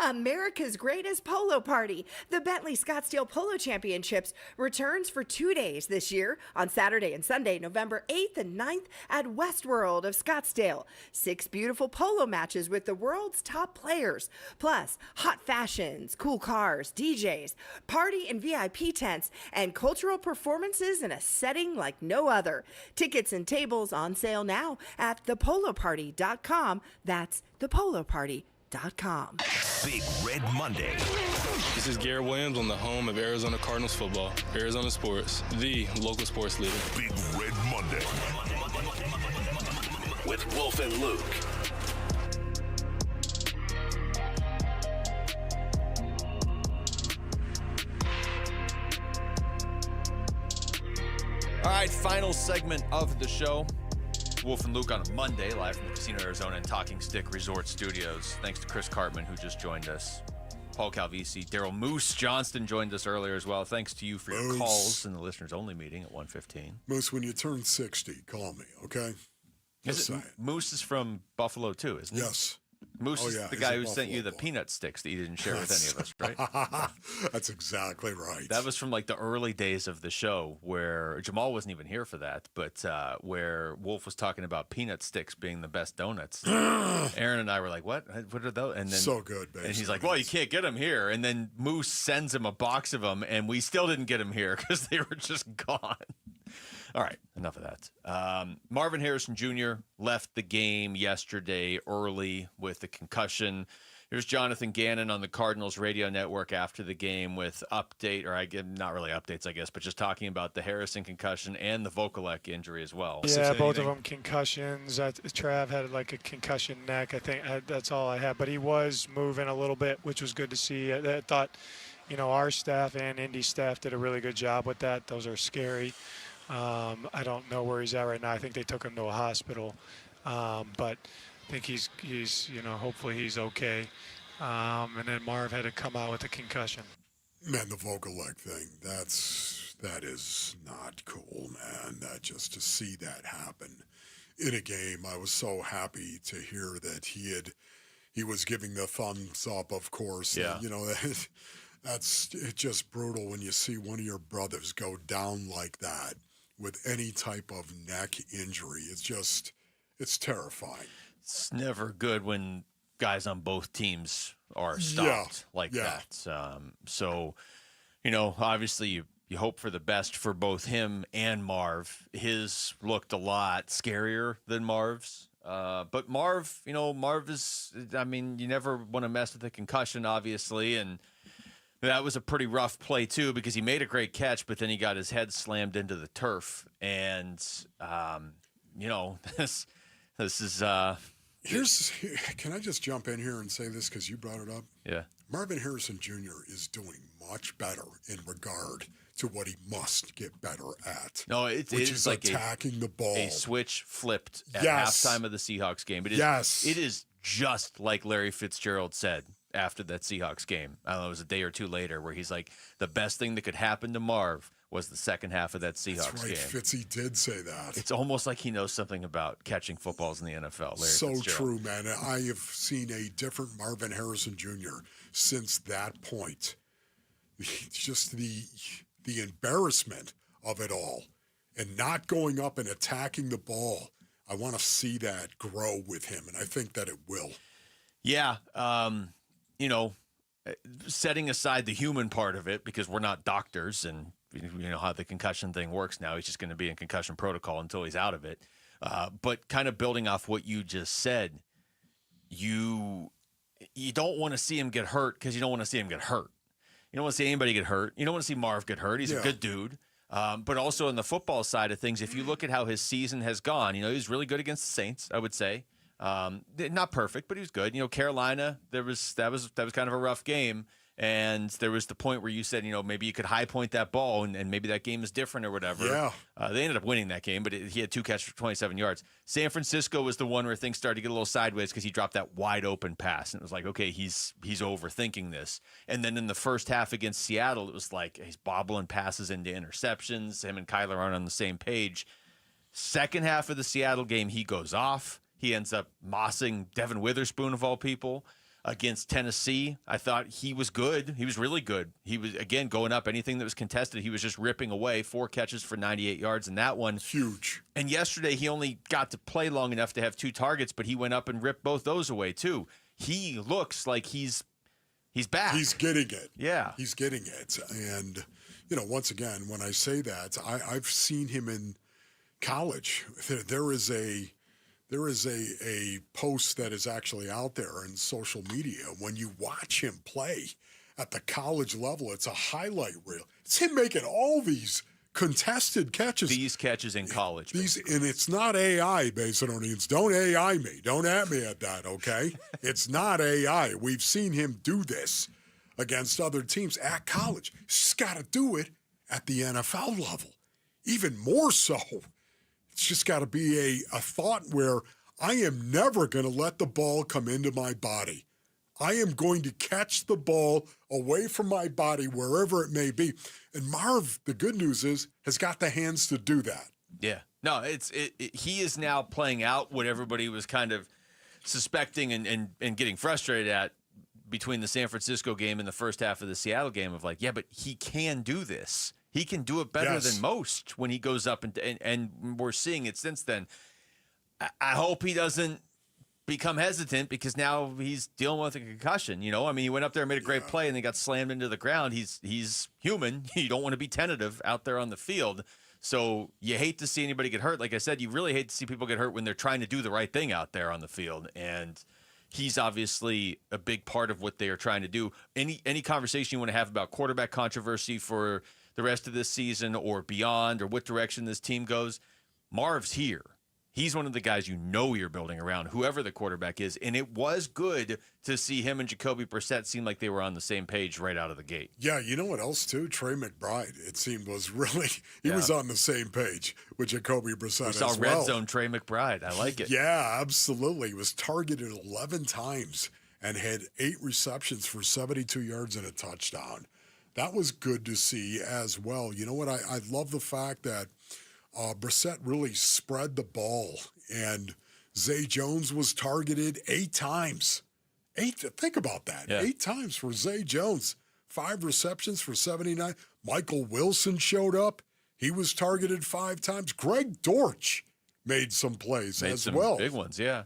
Speaker 3: America's greatest polo party. The Bentley Scottsdale Polo Championships returns for 2 days this year on Saturday and Sunday, November 8th and 9th at Westworld of Scottsdale. 6 beautiful polo matches with the world's top players, plus hot fashions, cool cars, DJs, party and VIP tents, and cultural performances in a setting like no other. Tickets and tables on sale now at thepoloparty.com. That's thepoloparty.com.
Speaker 11: Big Red Monday.
Speaker 17: This is Garrett Williams on the home of Arizona Cardinals football. Arizona Sports, the local sports leader.
Speaker 11: Big Red Monday. With Wolf and Luke.
Speaker 20: All right, final segment of the show. Wolf and Luke on a Monday, live from the Casino Arizona and Talking Stick Resort Studios. Thanks to Chris Cartman, who just joined us. Paul Calvisi, Daryl Moose Johnston joined us earlier as well. Thanks to you for your calls in the listeners-only meeting at 1:15.
Speaker 19: Moose, when you turn 60, call me, okay?
Speaker 20: Moose is from Buffalo, too, isn't he?
Speaker 19: Yes.
Speaker 20: Moose is the guy who sent you the peanut sticks that you didn't share with any of us, right?
Speaker 19: That's exactly right.
Speaker 20: That was from like the early days of the show where Jamal wasn't even here for that, but where Wolf was talking about peanut sticks being the best donuts. Aaron and I were like, what? What are those? And then,
Speaker 19: so good, baby.
Speaker 20: And he's like, well, you can't get them here. And then Moose sends him a box of them, and we still didn't get them here because they were just gone. All right, enough of that. Marvin Harrison Jr. left the game yesterday early with a concussion. Here's Jonathan Ganon on the Cardinals radio network after the game with update, or not really updates, I guess, but just talking about the Harrison concussion and the Vokalek injury as well.
Speaker 18: Yeah, both of them concussions. Trav had like a concussion neck. I think that's all I had, but he was moving a little bit, which was good to see. I thought, our staff and Indy staff did a really good job with that. Those are scary. I don't know where he's at right now. I think they took him to a hospital, but I think he's hopefully he's okay. And then Marv had to come out with a concussion.
Speaker 19: Man, the Vokalek thing, that is not cool, man. That just to see that happen in a game, I was so happy to hear that he was giving the thumbs up, of course.
Speaker 20: Yeah.
Speaker 19: That's just brutal when you see one of your brothers go down like that with any type of neck injury. It's terrifying.
Speaker 20: It's never good when guys on both teams are stopped like that. So, obviously you hope for the best for both him and Marv. His looked a lot scarier than Marv's. But Marv is, you never want to mess with a concussion, obviously, and that was a pretty rough play, too, because he made a great catch, but then he got his head slammed into the turf. And, this is...
Speaker 19: Can I just jump in here and say this because you brought it up?
Speaker 20: Yeah.
Speaker 19: Marvin Harrison Jr. is doing much better in regard to what he must get better at.
Speaker 20: No, which
Speaker 19: is like attacking the ball.
Speaker 20: A switch flipped at halftime of the Seahawks game. It is just like Larry Fitzgerald said after that Seahawks game. I don't know, it was a day or two later where he's like, the best thing that could happen to Marv was the second half of that Seahawks game.
Speaker 19: Fitzy did say that.
Speaker 20: It's almost like he knows something about catching footballs in the NFL. Larry
Speaker 19: So
Speaker 20: Fitzgerald.
Speaker 19: true, man. I have seen a different Marvin Harrison Jr. since that point. Just the embarrassment of it all and not going up and attacking the ball. I want to see that grow with him, and I think that it will.
Speaker 20: Yeah. Setting aside the human part of it, because we're not doctors and you know how the concussion thing works now. He's just going to be in concussion protocol until he's out of it. But kind of building off what you just said, you don't want to see him get hurt because you don't want to see him get hurt. You don't want to see anybody get hurt. You don't want to see Marv get hurt. He's a good dude. But also on the football side of things, if you look at how his season has gone, he was really good against the Saints, I would say. Not perfect, but he was good. Carolina, that was kind of a rough game. And there was the point where you said, maybe you could high point that ball and maybe that game is different or whatever.
Speaker 19: Yeah.
Speaker 20: They ended up winning that game, but he had 2 catches for 27 yards. San Francisco was the one where things started to get a little sideways because he dropped that wide open pass. And it was like, okay, he's overthinking this. And then in the first half against Seattle, it was like he's bobbling passes into interceptions. Him and Kyler aren't on the same page. Second half of the Seattle game, he goes off. He ends up mossing Devin Witherspoon, of all people. Against Tennessee, I thought he was good. He was really good. He was, again, going up anything that was contested. He was just ripping away. 4 catches for 98 yards in that one.
Speaker 19: Huge.
Speaker 20: And yesterday, he only got to play long enough to have 2 targets, but he went up and ripped both those away, too. He looks like he's back.
Speaker 19: He's getting it.
Speaker 20: Yeah.
Speaker 19: He's getting it. And, once again, when I say that, I've seen him in college. There is a post that is actually out there in social media. When you watch him play at the college level, it's a highlight reel. It's him making all these contested catches.
Speaker 20: These catches in college.
Speaker 19: And it's not AI, Basinonians. Don't AI me. Don't at me at that, okay? It's not AI. We've seen him do this against other teams at college. He's just got to do it at the NFL level. Even more so. It's just got to be a thought where I am never going to let the ball come into my body. I am going to catch the ball away from my body wherever it may be. And Marv, the good news is, has got the hands to do that.
Speaker 20: Yeah. No, he is now playing out what everybody was kind of suspecting and getting frustrated at between the San Francisco game and the first half of the Seattle game of like, yeah, but he can do this. He can do it better than most when he goes up, and we're seeing it since then. I hope he doesn't become hesitant because now he's dealing with a concussion. He went up there and made a great play and then got slammed into the ground. He's human. You don't want to be tentative out there on the field. So you hate to see anybody get hurt. Like I said, you really hate to see people get hurt when they're trying to do the right thing out there on the field. And he's obviously a big part of what they are trying to do. Any conversation you want to have about quarterback controversy for the rest of this season or beyond or what direction this team goes, Marv's here. He's one of the guys you're building around, whoever the quarterback is. And it was good to see him and Jacobe Brassette seem like they were on the same page right out of the gate.
Speaker 19: Yeah, you know what else, too? Trey McBride, it seemed, was really – he was on the same page with Jacobe Brassette as well.
Speaker 20: We saw red zone Trey McBride. I like it.
Speaker 19: Yeah, absolutely. He was targeted 11 times and had 8 receptions for 72 yards and a touchdown. That was good to see as well. You know what? I love the fact that Brassette really spread the ball, and Zay Jones was targeted 8 times. 8, think about that. Yeah. 8 times for Zay Jones. 5 receptions for 79. Michael Wilson showed up. He was targeted 5 times. Greg Dortch made some plays as well.
Speaker 20: Big ones, yeah.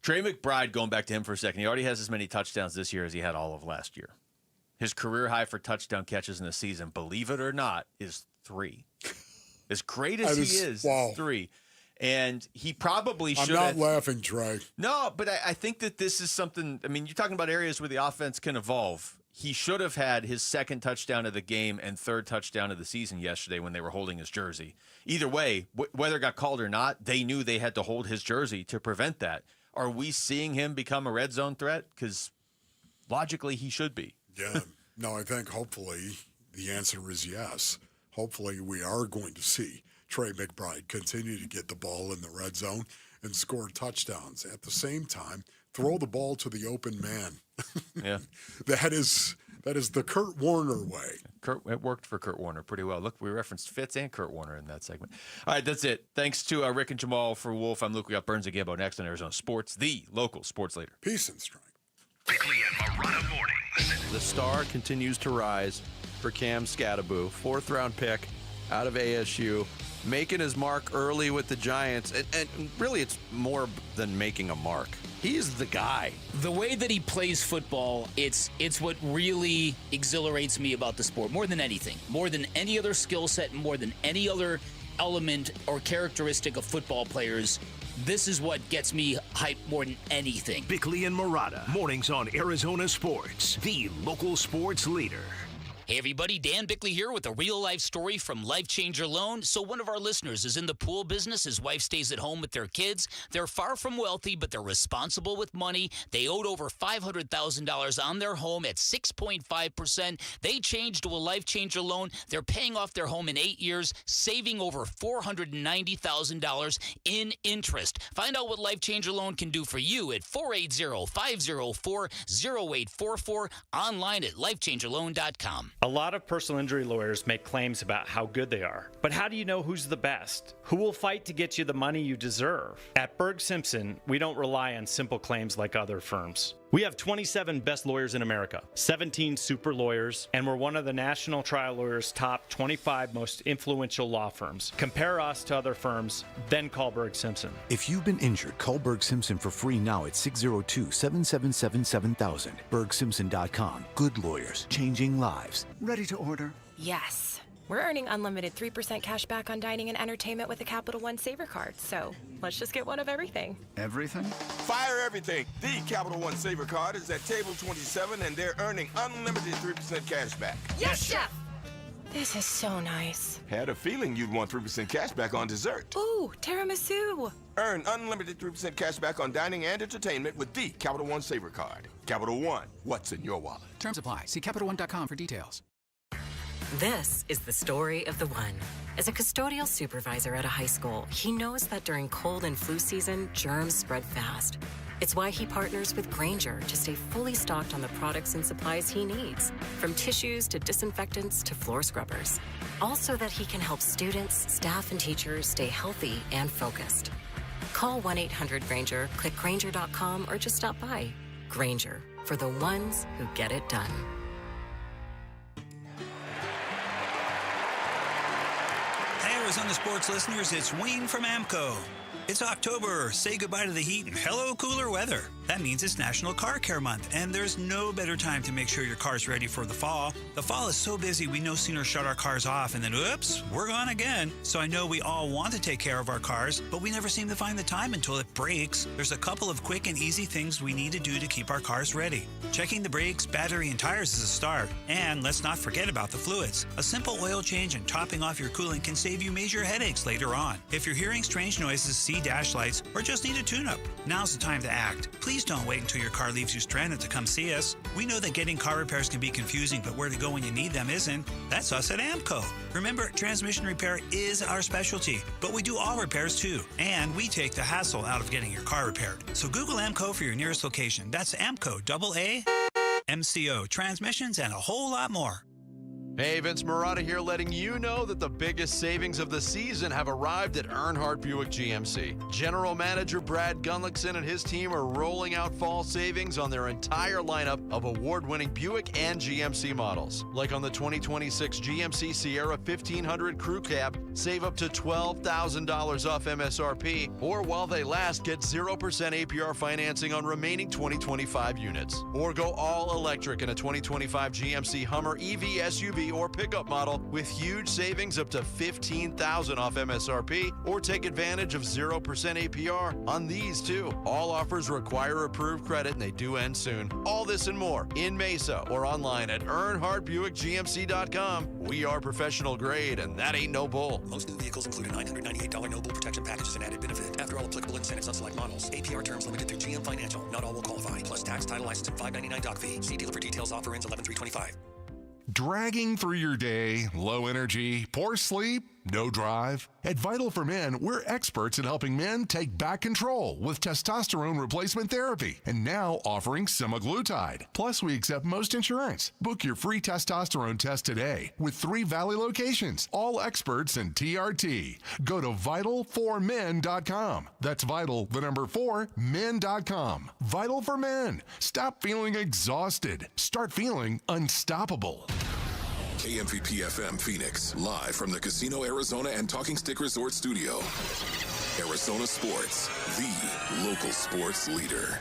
Speaker 20: Trey McBride, going back to him for a second, he already has as many touchdowns this year as he had all of last year. His career high for touchdown catches in the season, believe it or not, is 3. As great as he is, wow. 3. And he probably should have.
Speaker 19: I'm not laughing, Trey.
Speaker 20: No, but I think that this is something. I mean, you're talking about areas where the offense can evolve. He should have had his 2nd touchdown of the game and 3rd touchdown of the season yesterday when they were holding his jersey. Either way, whether it got called or not, they knew they had to hold his jersey to prevent that. Are we seeing him become a red zone threat? Because logically, he should be.
Speaker 19: Yeah. No, I think hopefully the answer is yes. Hopefully we are going to see Trey McBride continue to get the ball in the red zone and score touchdowns. At the same time, throw the ball to the open man.
Speaker 20: Yeah.
Speaker 19: That is the Kurt Warner way.
Speaker 20: It worked for Kurt Warner pretty well. Look, we referenced Fitz and Kurt Warner in that segment. All right, that's it. Thanks to Rick and Jamal for Wolf. I'm Luke. We got Burns and Gambo next on Arizona Sports, the local sports leader.
Speaker 19: Peace and strength.
Speaker 2: Bickley and Marotta mornings.
Speaker 8: The star continues to rise for Cam Scattaboo, 4th-round pick out of ASU, making his mark early with the Giants. And really, it's more than making a mark. He's the guy.
Speaker 5: The way that he plays football, it's what really exhilarates me about the sport more than anything. More than any other skill set, more than any other element or characteristic of football players. This is what gets me hyped more than anything.
Speaker 2: Bickley and Marotta, mornings on Arizona Sports, the local sports leader.
Speaker 5: Hey everybody, Dan Bickley here with a real-life story from Life Changer Loan. So one of our listeners is in the pool business. His wife stays at home with their kids. They're far from wealthy, but they're responsible with money. They owed over $500,000 on their home at 6.5%. They changed to a Life Changer Loan. They're paying off their home in 8 years, saving over $490,000 in interest. Find out what Life Changer Loan can do for you at 480-504-0844, online at lifechangerloan.com.
Speaker 21: A lot of personal injury lawyers make claims about how good they are. But how do you know who's the best? Who will fight to get you the money you deserve? At Berg Simpson, we don't rely on simple claims like other firms. We have 27 best lawyers in America, 17 super lawyers, and we're one of the National Trial Lawyers' top 25 most influential law firms. Compare us to other firms, then call Berg Simpson.
Speaker 22: If you've been injured, call Berg Simpson for free now at 602-777-7000. BergSimpson.com. Good lawyers, changing lives.
Speaker 23: Ready to order?
Speaker 24: Yes. We're earning unlimited 3% cash back on dining and entertainment with a Capital One Saver card. So let's just get one of everything.
Speaker 23: Everything?
Speaker 25: Fire everything. The Capital One Saver card is at table 27, and they're earning unlimited 3% cash back.
Speaker 24: Yes, Chef! This is so nice.
Speaker 25: Had a feeling you'd want 3% cash back on dessert.
Speaker 24: Ooh, tiramisu.
Speaker 25: Earn unlimited 3% cash back on dining and entertainment with the Capital One Saver card. Capital One, what's in your wallet?
Speaker 26: Terms apply. See CapitalOne.com for details.
Speaker 27: This is the story of the one. As a custodial supervisor at a high school, he knows that during cold and flu season, germs spread fast. It's why he partners with Grainger to stay fully stocked on the products and supplies he needs, from tissues to disinfectants to floor scrubbers. Also that he can help students, staff, and teachers stay healthy and focused. Call 1-800-GRAINGER, click Grainger.com, or just stop by. Grainger, for the ones who get it done.
Speaker 28: Hey, Arizona sports listeners, it's Wayne from AMCO. It's October. Say goodbye to the heat and hello cooler weather. That means it's National Car Care Month, and there's no better time to make sure your car's ready for the fall. The fall is so busy, we no sooner shut our cars off and then, oops, we're gone again. So I know we all want to take care of our cars, but we never seem to find the time until it breaks. There's a couple of quick and easy things we need to do to keep our cars ready. Checking the brakes, battery, and tires is a start. And let's not forget about the fluids. A simple oil change and topping off your coolant can save you major headaches later on. If you're hearing strange noises, see dash lights, or just need a tune-up, now's the time to act. Please don't wait until your car leaves you stranded to come see us. We know that getting car repairs can be confusing, but where to go when you need them isn't. That's us at AMCO. Remember, transmission repair is our specialty, but we do all repairs too, and we take the hassle out of getting your car repaired. So Google AMCO for your nearest location. That's AMCO, AA, MCO, transmissions, and a whole lot more.
Speaker 8: Hey, Vince Marotta here, letting you know that the biggest savings of the season have arrived at Earnhardt Buick GMC. General Manager Brad Gunlickson and his team are rolling out fall savings on their entire lineup of award-winning Buick and GMC models. Like on the 2026 GMC Sierra 1500 Crew Cab, save up to $12,000 off MSRP, or while they last, get 0% APR financing on remaining 2025 units. Or go all electric in a 2025 GMC Hummer EV SUV or pickup model with huge savings up to $15,000 off MSRP, or take advantage of 0% APR on these too. All offers require approved credit and they do end soon. All this and more in Mesa or online at EarnhardtBuickGMC.com. We are professional grade, and that ain't no bull.
Speaker 16: Most new vehicles include a $998 no bull protection package as an added benefit. After all applicable incentives on select models. APR terms limited through GM Financial. Not all will qualify. Plus tax, title, license, and $599 doc fee. See dealer for details. Offer ends 11/3/25.
Speaker 11: Dragging through your day, low energy, poor sleep, no drive? At Vital for Men, we're experts in helping men take back control with testosterone replacement therapy, and now offering semaglutide. Plus, we accept most insurance. Book your free testosterone test today with 3 Valley locations, all experts in TRT. Go to vital4men.com. That's vital, the number 4, men.com. Vital for Men. Stop feeling exhausted. Start feeling unstoppable. KMVP FM Phoenix, live from the Casino Arizona and Talking Stick Resort Studio. Arizona Sports, the local sports leader.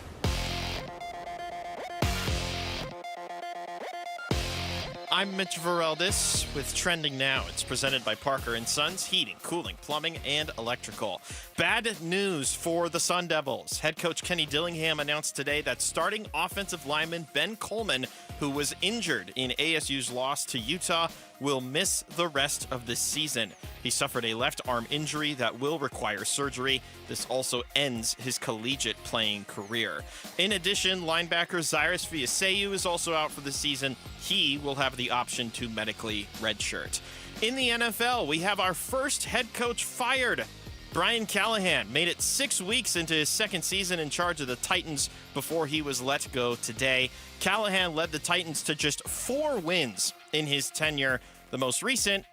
Speaker 7: I'm Mitch Vareldis with Trending Now. It's presented by Parker & Sons, heating, cooling, plumbing, and electrical. Bad news for the Sun Devils. Head coach Kenny Dillingham announced today that starting offensive lineman Ben Coleman who was injured in ASU's loss to Utah, will miss the rest of this season. He suffered a left arm injury that will require surgery. This also ends his collegiate playing career. In addition, linebacker Cyrus Fiaseu is also out for the season. He will have the option to medically redshirt. In the NFL, we have our first head coach fired. Brian Callahan made it 6 weeks into his second season in charge of the Titans before he was let go today. Callahan led the Titans to just 4 wins in his tenure. The most recent,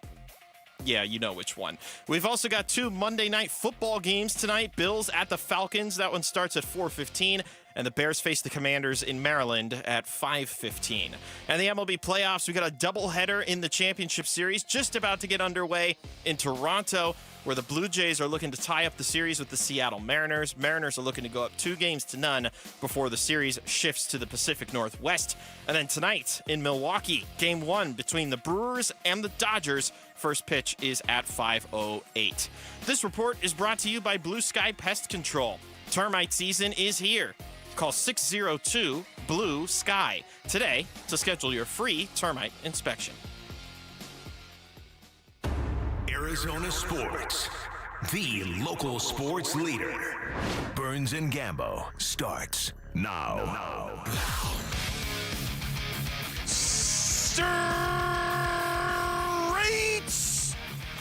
Speaker 7: yeah, you know which one. We've also got 2 Monday Night Football games tonight. Bills at the Falcons. That one starts at 4:15. And the Bears face the Commanders in Maryland at 5:15. And the MLB playoffs, we got a doubleheader in the championship series just about to get underway in Toronto, where the Blue Jays are looking to tie up the series with the Seattle Mariners. Mariners are looking to go up 2-0 before the series shifts to the Pacific Northwest. And then tonight in Milwaukee, Game 1 between the Brewers and the Dodgers. First pitch is at 5:08. This report is brought to you by Blue Sky Pest Control. Termite season is here. Call 602-BLUE-SKY today to schedule your free termite inspection.
Speaker 2: Arizona Sports, the local sports leader. Burns and Gambo starts now.
Speaker 4: Straight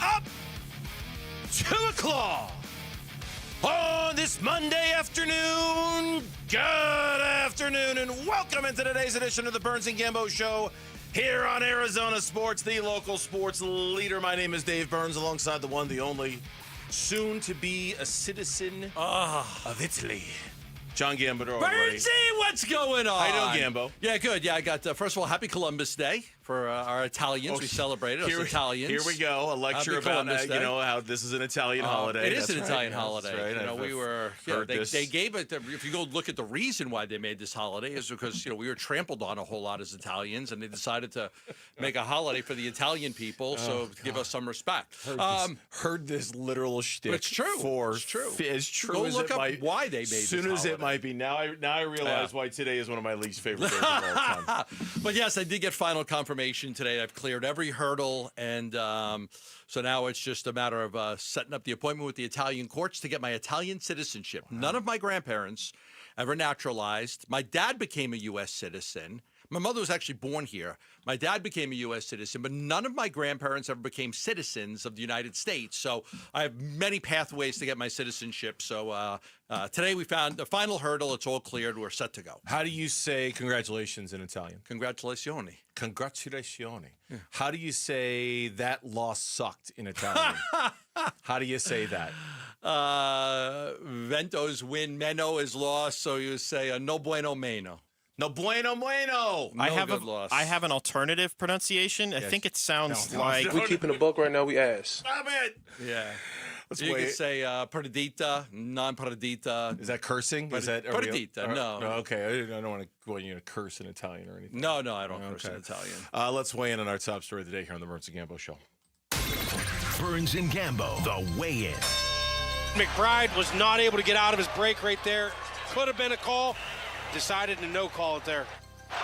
Speaker 4: up 2 o'clock on this Monday afternoon. Good afternoon and welcome into today's edition of the Burns and Gambo Show here on Arizona Sports, the local sports leader. My name is Dave Burns, alongside the one, the only, soon to be a citizen of Italy, John Gambadoro.
Speaker 8: Burnsy, what's going on?
Speaker 4: How you doing, Gambo?
Speaker 8: Yeah, good. Yeah, I got, first of all, happy Columbus Day for our Italians. We celebrated us Italians.
Speaker 20: Here we go, a lecture about how this is an Italian holiday.
Speaker 8: It is an Italian holiday.
Speaker 20: Right.
Speaker 8: They gave it. If you go look at the reason why they made this holiday is because we were trampled on a whole lot as Italians, and they decided to make a holiday for the Italian people, to give us some respect.
Speaker 20: Heard this literal shtick.
Speaker 8: It's true.
Speaker 20: It's true. As true
Speaker 8: go
Speaker 20: as
Speaker 8: look
Speaker 20: it
Speaker 8: up
Speaker 20: might,
Speaker 8: why they made this
Speaker 20: soon as
Speaker 8: holiday.
Speaker 20: it might be. Now I realize why today is one of my least favorite days of all time.
Speaker 8: But yes, I did get final confirmation today. I've cleared every hurdle, and so now it's just a matter of setting up the appointment with the Italian courts to get my Italian citizenship. Wow. None of my grandparents ever naturalized. My dad became a U.S. citizen. My mother was actually born here. My dad became a U.S. citizen, but none of my grandparents ever became citizens of the United States. So I have many pathways to get my citizenship. So today we found the final hurdle. It's all cleared. We're set to go.
Speaker 20: How do you say congratulations in Italian?
Speaker 8: Congratulazioni.
Speaker 20: Congratulazioni. Yeah. How do you say that loss sucked in Italian? How do you say that?
Speaker 8: Vento's win, meno is lost. So you say no bueno meno.
Speaker 20: No bueno.
Speaker 7: I have an alternative pronunciation. Yes. I think it sounds like
Speaker 6: we keeping a buck right now. We ass.
Speaker 20: Stop it.
Speaker 8: Yeah. You can say perdita, non perdita.
Speaker 20: Is that cursing? Is that
Speaker 8: perdita? No.
Speaker 20: Okay. I don't want to go in to curse in Italian or anything.
Speaker 8: No, I don't curse in Italian.
Speaker 20: Let's weigh in on our top story of the day here on the Burns and Gambo Show.
Speaker 2: Burns and Gambo, the weigh-in.
Speaker 9: McBride was not able to get out of his break right there. Could have been a call. Decided to no call it there.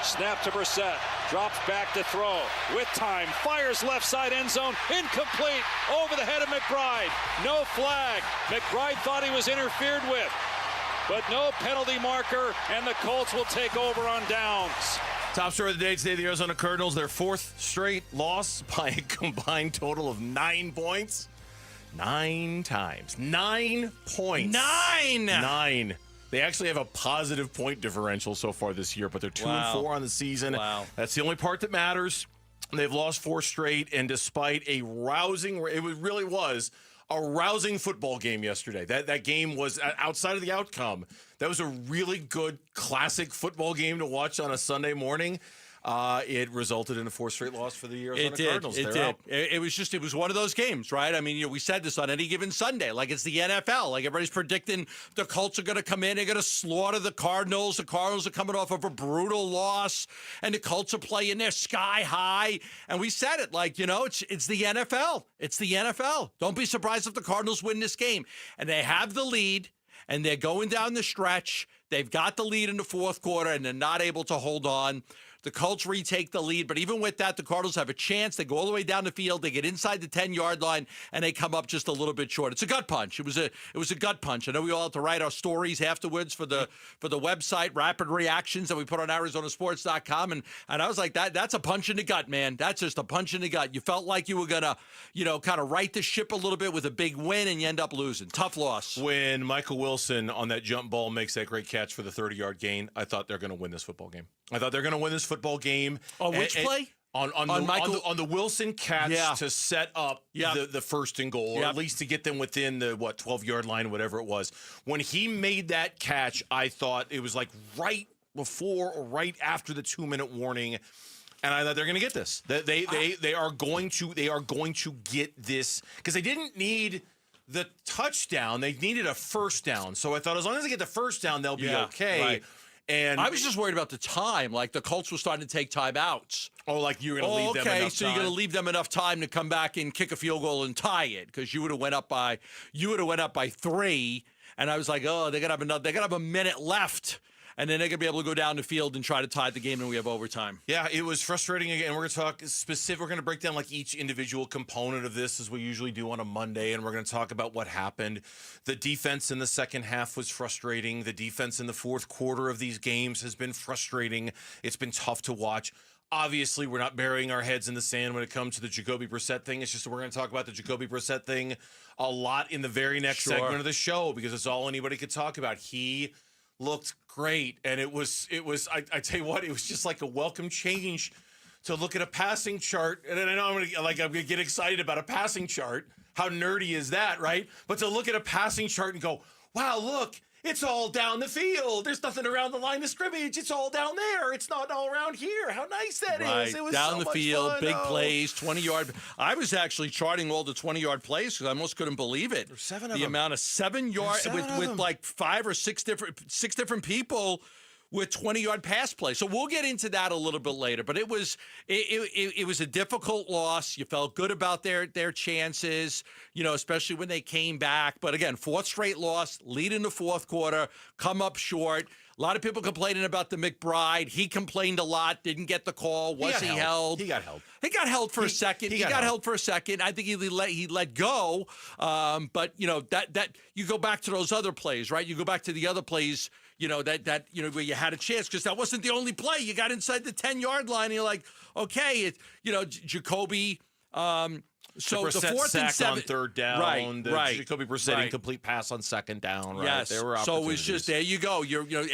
Speaker 10: Snap to Brassette. Drops back to throw. With time. Fires left side end zone. Incomplete. Over the head of McBride. No flag. McBride thought he was interfered with. But no penalty marker. And the Colts will take over on downs.
Speaker 20: Top story of the day today, the Arizona Cardinals, their 4th straight loss by a combined total of 9 points. 9 times. 9 points. 9. They actually have a positive point differential so far this year, but they're 2-4 on the season.
Speaker 8: Wow.
Speaker 20: That's the only part that matters. They've lost 4 straight, and despite a rousing, it really was a rousing football game yesterday. That game was, outside of the outcome, that was a really good classic football game to watch on a Sunday morning. It resulted in a 4th straight loss for the Arizona Cardinals.
Speaker 8: It did. It was one of those games, right? I mean, we said this on any given Sunday, like it's the NFL. Like everybody's predicting the Colts are going to come in, they're going to slaughter the Cardinals. The Cardinals are coming off of a brutal loss, and the Colts are playing their sky high. And we said it, like, it's the NFL. It's the NFL. Don't be surprised if the Cardinals win this game. And they have the lead, and they're going down the stretch. They've got the lead in the 4th quarter, and they're not able to hold on.
Speaker 4: The Colts retake the lead, but even with that, the Cardinals have a chance. They go all the way down the field. They get inside the 10-yard line, and they come up just a little bit short. It's a gut punch. It was a gut punch. I know we all have to write our stories afterwards for the website, Rapid Reactions, that we put on ArizonaSports.com, and I was like, that's a punch in the gut, man. That's just a punch in the gut. You felt like you were gonna, kind of right the ship a little bit with a big win, and you end up losing. Tough loss.
Speaker 1: When Michael Wilson on that jump ball makes that great catch for the 30-yard gain, I thought they're going to win this football game. Football game.
Speaker 4: On which play?
Speaker 1: On the Wilson catch to set up the first and goal, or at least to get them within the 12-yard line, whatever it was. When he made that catch, I thought it was like right before or right after the 2-minute warning, and I thought they're going to get this. They are going to get this because they didn't need the touchdown; they needed a first down. So I thought as long as they get the first down, they'll be okay.
Speaker 4: Right.
Speaker 1: And
Speaker 4: I was just worried about the time. Like the Colts were starting to take timeouts.
Speaker 1: Oh, like you're going to leave them enough time.
Speaker 4: So you're going to leave them enough time to come back and kick a field goal and tie it because you would have went up by 3. And I was like, oh, they're going to have a minute left. And then they're going to be able to go down the field and try to tie the game, and we have overtime.
Speaker 1: Yeah, it was frustrating. Again, we're going to talk specific. We're going to break down like each individual component of this as we usually do on a Monday, and we're going to talk about what happened. The defense in the second half was frustrating. The defense in the fourth quarter of these games has been frustrating. It's been tough to watch. Obviously, we're not burying our heads in the sand when it comes to the Jacobe Brassette thing. It's just that we're going to talk about the Jacobe Brassette thing a lot in the very next segment of the show because it's all anybody could talk about. He looked great, and it was. I tell you what, it was just like a welcome change to look at a passing chart. And I know I'm gonna get excited about a passing chart. How nerdy is that, right? But to look at a passing chart and go, wow, look, it's all down the field. There's nothing around the line of scrimmage. It's all down there. It's not all around here. How nice that is. It was
Speaker 4: down
Speaker 1: so
Speaker 4: the
Speaker 1: much
Speaker 4: field,
Speaker 1: fun.
Speaker 4: big plays, 20-yard. I was actually charting all the 20-yard plays because I almost couldn't believe it.
Speaker 1: There's 7 of
Speaker 4: the
Speaker 1: them.
Speaker 4: amount of 7-yard with like 5 or 6 different people with 20-yard pass play. So we'll get into that a little bit later. But it was a difficult loss. You felt good about their chances, especially when they came back. But again, 4th straight loss, lead in the fourth quarter, come up short. A lot of people complaining about the McBride. He complained a lot, didn't get the call. Was he held?
Speaker 1: He got held.
Speaker 4: He got held for a second. He got held for a second. I think he let go. But that you go back to those other plays, right? You go back to the other plays, that where you had a chance because that wasn't the only play. You got inside the 10-yard line. And you're like, okay, Jacoby. So the 4th and 7
Speaker 1: on third down,
Speaker 4: right?
Speaker 1: Jacobe Brassette incomplete pass on second down, right?
Speaker 4: Yes.
Speaker 1: There were
Speaker 4: so it was just there. You go.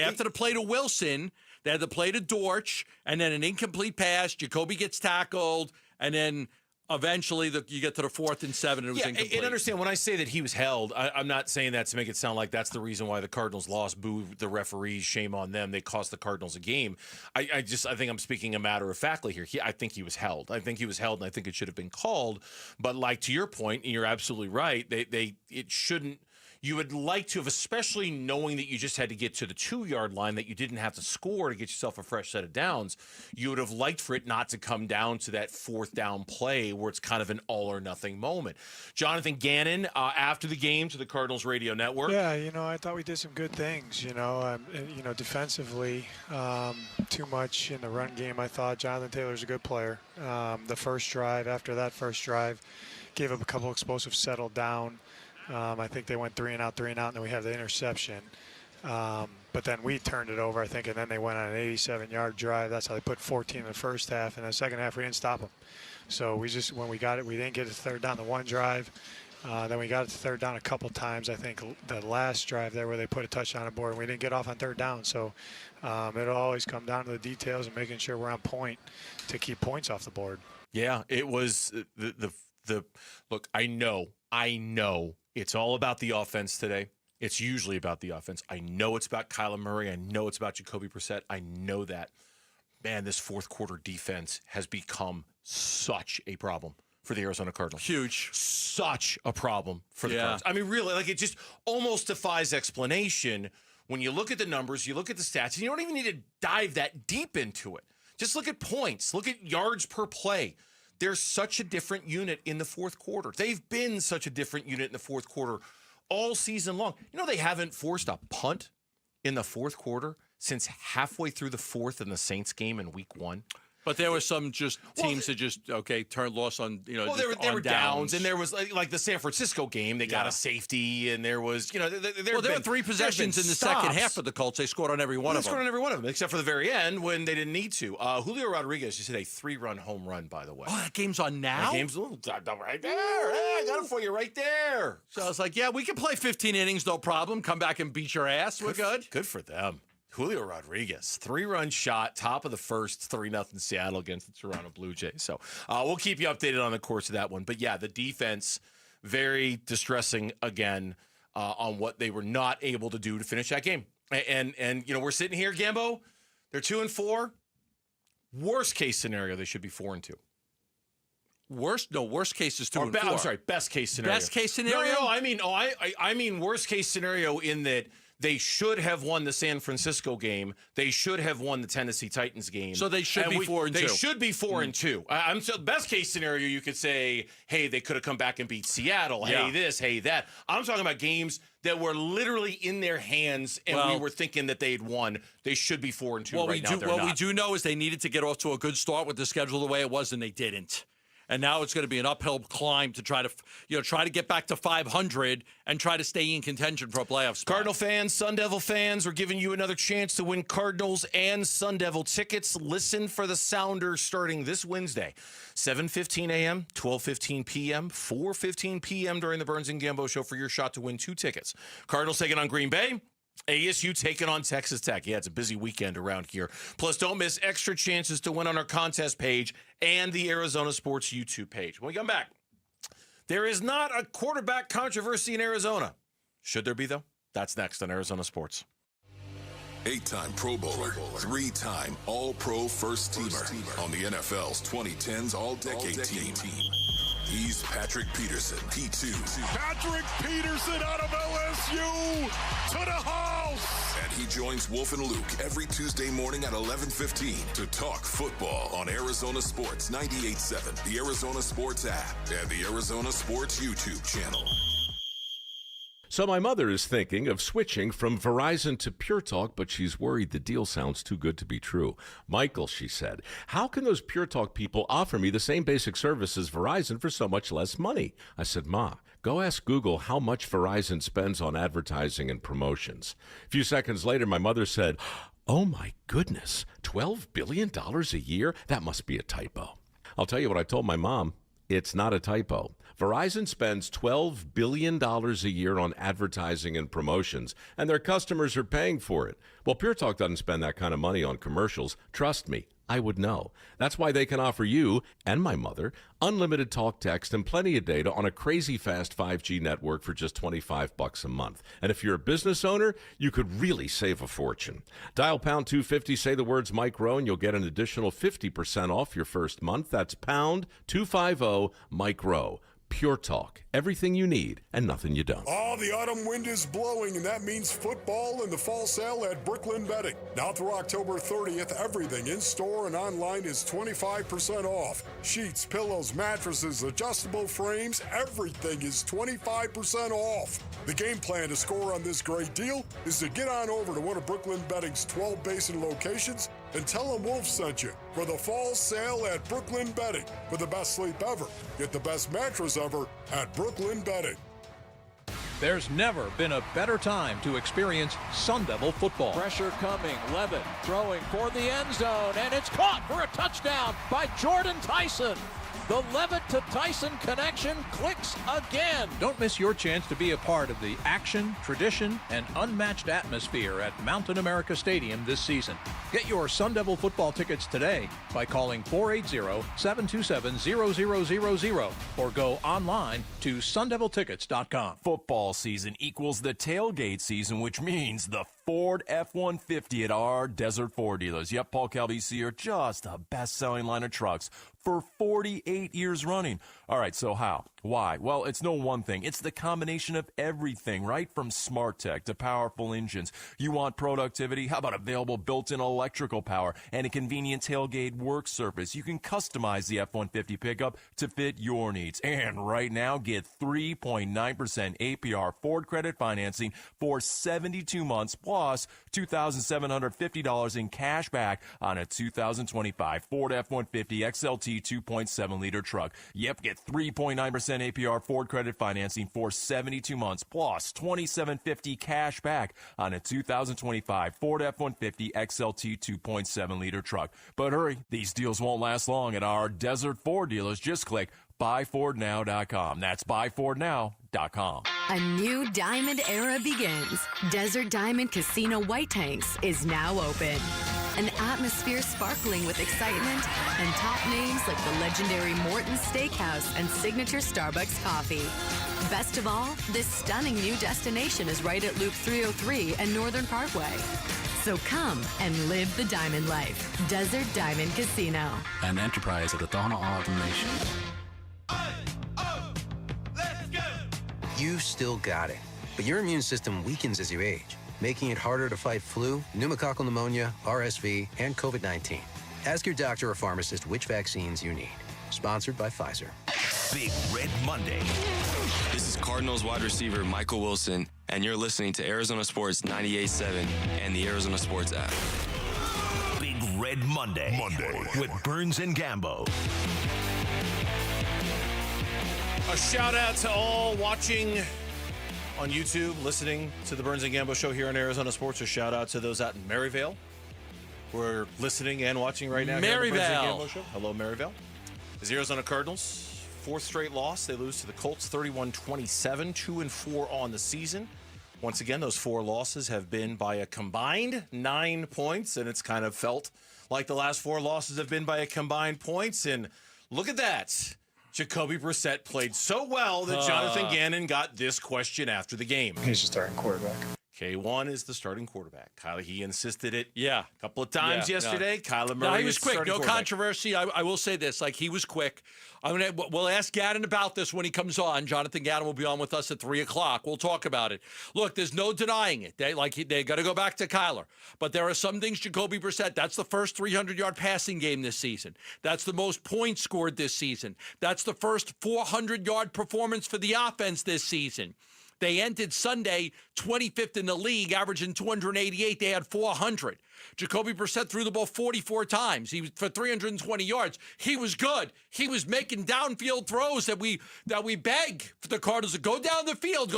Speaker 4: After the play to Wilson, they had the play to Dortch, and then an incomplete pass. Jacoby gets tackled, and then eventually you get to the 4th and 7, and it was incomplete.
Speaker 1: And understand when I say that he was held, I'm not saying that to make it sound like that's the reason why the Cardinals lost. Boo the referees, shame on them. They cost the Cardinals a game. I think I'm speaking a matter of factly here. I think he was held. And I think it should have been called. But like to your point, and you're absolutely right. It shouldn't. You would like to have, especially knowing that you just had to get to the 2-yard line, that you didn't have to score to get yourself a fresh set of downs. You would have liked for it not to come down to that 4th down play where it's kind of an all or nothing moment. Jonathan Ganon, after the game to the Cardinals radio network.
Speaker 18: Yeah, I thought we did some good things, defensively, too much in the run game. I thought Jonathan Taylor's a good player. The first drive, after that first drive, gave up a couple explosive settle down. I think they went 3 and out, and then we have the interception. But then we turned it over, I think, and then they went on an 87-yard drive. That's how they put 14 in the first half. And the second half, we didn't stop them. So when we got it, we didn't get to third down the one drive. Then we got it to third down a couple times. I think the last drive there where they put a touchdown on the board, and we didn't get off on third down. So it'll always come down to the details and making sure we're on point to keep points off the board.
Speaker 1: Yeah, it was the look, I know. It's all about the offense today. It's usually about the offense. I know it's about Kyler Murray. I know it's about Jacobe Brassette. I know that. Man, this fourth quarter defense has become such a problem for the Arizona Cardinals.
Speaker 4: Huge.
Speaker 1: Such a problem for the Cardinals. I mean, really, it just almost defies explanation when you look at the numbers, you look at the stats, and you don't even need to dive that deep into it. Just look at points. Look at yards per play. They're such a different unit in the fourth quarter. They've been such a different unit in the fourth quarter all season long. They haven't forced a punt in the fourth quarter since halfway through the fourth in the Saints game in week 1.
Speaker 8: But there were some just teams that just lost on
Speaker 1: Well, there were downs, and there was like the San Francisco game. They got a safety, and there was there
Speaker 8: were 3 possessions in the second half of the Colts. They scored on every one of them.
Speaker 1: They scored on every one of them, except for the very end when they didn't need to. Julio Rodriguez just hit a 3-run home run, by the way.
Speaker 8: Oh, that game's on now.
Speaker 1: That game's right there. Hey, I got it for you right there.
Speaker 8: So I was like, yeah, we can play 15 innings, no problem. Come back and beat your ass. We're good.
Speaker 1: Good for them. Julio Rodriguez, 3-run shot, top of the first, 3-0 Seattle against the Toronto Blue Jays. So we'll keep you updated on the course of that one. But yeah, the defense, very distressing again on what they were not able to do to finish that game. And we're sitting here, Gambo, they're 2-4. Worst case scenario, they should be 4-2.
Speaker 8: Worst case is 2-4.
Speaker 1: I'm sorry, best case scenario.
Speaker 8: Best case scenario?
Speaker 1: No, I mean worst case scenario in that they should have won the San Francisco game. They should have won the Tennessee Titans game.
Speaker 8: So they should be 4-2.
Speaker 1: They should be 4-2. So best case scenario, you could say, hey, they could have come back and beat Seattle.
Speaker 8: Yeah.
Speaker 1: Hey, this, hey, that. I'm talking about games that were literally in their hands, and we were thinking that they'd won. They should be 4-2 right now.
Speaker 8: What we do know is they needed to get off to a good start with the schedule the way it was, and they didn't. And now it's going to be an uphill climb to try to get back to 500 and try to stay in contention for a playoff spot.
Speaker 1: Cardinal fans, Sun Devil fans, we're giving you another chance to win Cardinals and Sun Devil tickets. Listen for the Sounders starting this Wednesday, 7:15 a.m., 12:15 p.m., 4:15 p.m. during the Burns and Gambo show for your shot to win 2 tickets. Cardinals taking on Green Bay. ASU taking on Texas Tech. Yeah, it's a busy weekend around here. Plus, don't miss extra chances to win on our contest page and the Arizona Sports YouTube page. When we come back, there is not a quarterback controversy in Arizona. Should there be, though? That's next on Arizona Sports.
Speaker 3: 8-time Pro Bowler, 3-time All-Pro First Teamer on the NFL's 2010s All-Decade Team. He's Patrick Peterson, P2.
Speaker 19: Patrick Peterson out of LSU to the house.
Speaker 3: And he joins Wolf and Luke every Tuesday morning at 11:15 to talk football on Arizona Sports 98.7, the Arizona Sports app, and the Arizona Sports YouTube channel.
Speaker 6: So my mother is thinking of switching from Verizon to Pure Talk, but she's worried the deal sounds too good to be true. Michael, she said, how can those Pure Talk people offer me the same basic service as Verizon for so much less money? I said, Ma, go ask Google how much Verizon spends on advertising and promotions. A few seconds later, my mother said, oh my goodness, $12 billion a year? That must be a typo. I'll tell you what I told my mom. It's not a typo. Verizon spends $12 billion a year on advertising and promotions, and their customers are paying for it. Well, Pure Talk doesn't spend that kind of money on commercials. Trust me, I would know. That's why they can offer you and my mother unlimited talk, text, and plenty of data on a crazy fast 5G network for just $25 a month. And if you're a business owner, you could really save a fortune. Dial pound 250, say the words Mike Rowe, and you'll get an additional 50% off your first month. That's pound 250 Mike Rowe. Pure Talk. Everything you need and nothing you don't.
Speaker 19: Oh, the autumn wind is blowing, and that means football and the fall sale at Brooklyn Bedding. Now through October 30th, everything in-store and online is 25% off. Sheets, pillows, mattresses, adjustable frames, everything is 25% off. The game plan to score on this great deal is to get on over to one of Brooklyn Bedding's 12 basin locations and tell them Wolf sent you for the fall sale at Brooklyn Bedding. For the best sleep ever, get the best mattress ever at Brooklyn Bedding.
Speaker 12: There's never been a better time to experience Sun Devil football.
Speaker 13: Pressure coming, Levitt throwing for the end zone, and it's caught for a touchdown by Jordan Tyson. The Levitt to Tyson connection clicks again.
Speaker 12: Don't miss your chance to be a part of the action, tradition, and unmatched atmosphere at Mountain America Stadium this season. Get your Sun Devil football tickets today by calling 480-727-0000 or go online to sundeviltickets.com.
Speaker 14: Football season equals the tailgate season, which means the Ford F-150 at our Desert Ford dealers. Yep, Paul Calvisi are just the best-selling line of trucks for 48 years running. All right, so how? Why? Well, it's no one thing. It's the combination of everything, right? From smart tech to powerful engines. You want productivity? How about available built-in electrical power and a convenient tailgate work surface? You can customize the F-150 pickup to fit your needs. And right now, get 3.9% APR Ford credit financing for 72 months plus plus $2,750 in cash back on a 2025 Ford F-150 XLT 2.7-liter truck. Yep, get 3.9% APR Ford credit financing for 72 months, plus $2,750 cash back on a 2025 Ford F-150 XLT 2.7-liter truck. But hurry, these deals won't last long at our Desert Ford dealers. Just click buyfordnow.com. That's buyfordnow.com.
Speaker 5: A new diamond era begins. Desert Diamond Casino White Tanks is now open. An atmosphere sparkling with excitement and top names like the legendary Morton's Steakhouse and signature Starbucks coffee. Best of all, this stunning new destination is right at Loop 303 and Northern Parkway. So come and live the diamond life. Desert Diamond Casino.
Speaker 15: An enterprise of the Donna Automation.
Speaker 17: You've still got it, but your immune system weakens as you age, making it harder to fight flu, pneumococcal pneumonia, RSV, and COVID-19. Ask your doctor or pharmacist which vaccines you need. Sponsored by Pfizer.
Speaker 2: Big Red Monday.
Speaker 21: This is Cardinals wide receiver Michael Wilson, and you're listening to Arizona Sports 98.7 and the Arizona Sports app.
Speaker 2: Big Red Monday. With Burns and Gambo.
Speaker 1: A shout out to all watching on YouTube, listening to the Burns and Gambo show here on Arizona Sports. A shout out to those out in Maryvale who are listening and watching right now. Here on the Burns and Gambo show. Hello, Maryvale. The Arizona Cardinals, fourth straight loss. They lose to the Colts 31-27, 2-4 on the season. Once again, those four losses have been by a combined 9 points, and it's kind of felt like the last four losses have been by a combined points. And look at that. Jacobe Brassette played so well that Jonathan Ganon got this question after the game.
Speaker 18: He's the starting quarterback.
Speaker 1: K1 is the starting quarterback. He insisted it
Speaker 22: a
Speaker 1: couple of times yesterday. Kyler Murray
Speaker 22: he was quick. No controversy. I will say this. He was quick. We'll ask Ganon about this when he comes on. Jonathan Ganon will be on with us at 3 o'clock. We'll talk about it. Look, there's no denying it. They got to go back to Kyler. But there are some things, Jacobe Brassette, that's the first 300-yard passing game this season. That's the most points scored this season. That's the first 400-yard performance for the offense this season. They ended Sunday 25th in the league, averaging 288. They had 400. Jacobe Brassette threw the ball 44 times. He was for 320 yards. He was good. He was making downfield throws that we beg for the Cardinals to go down the field,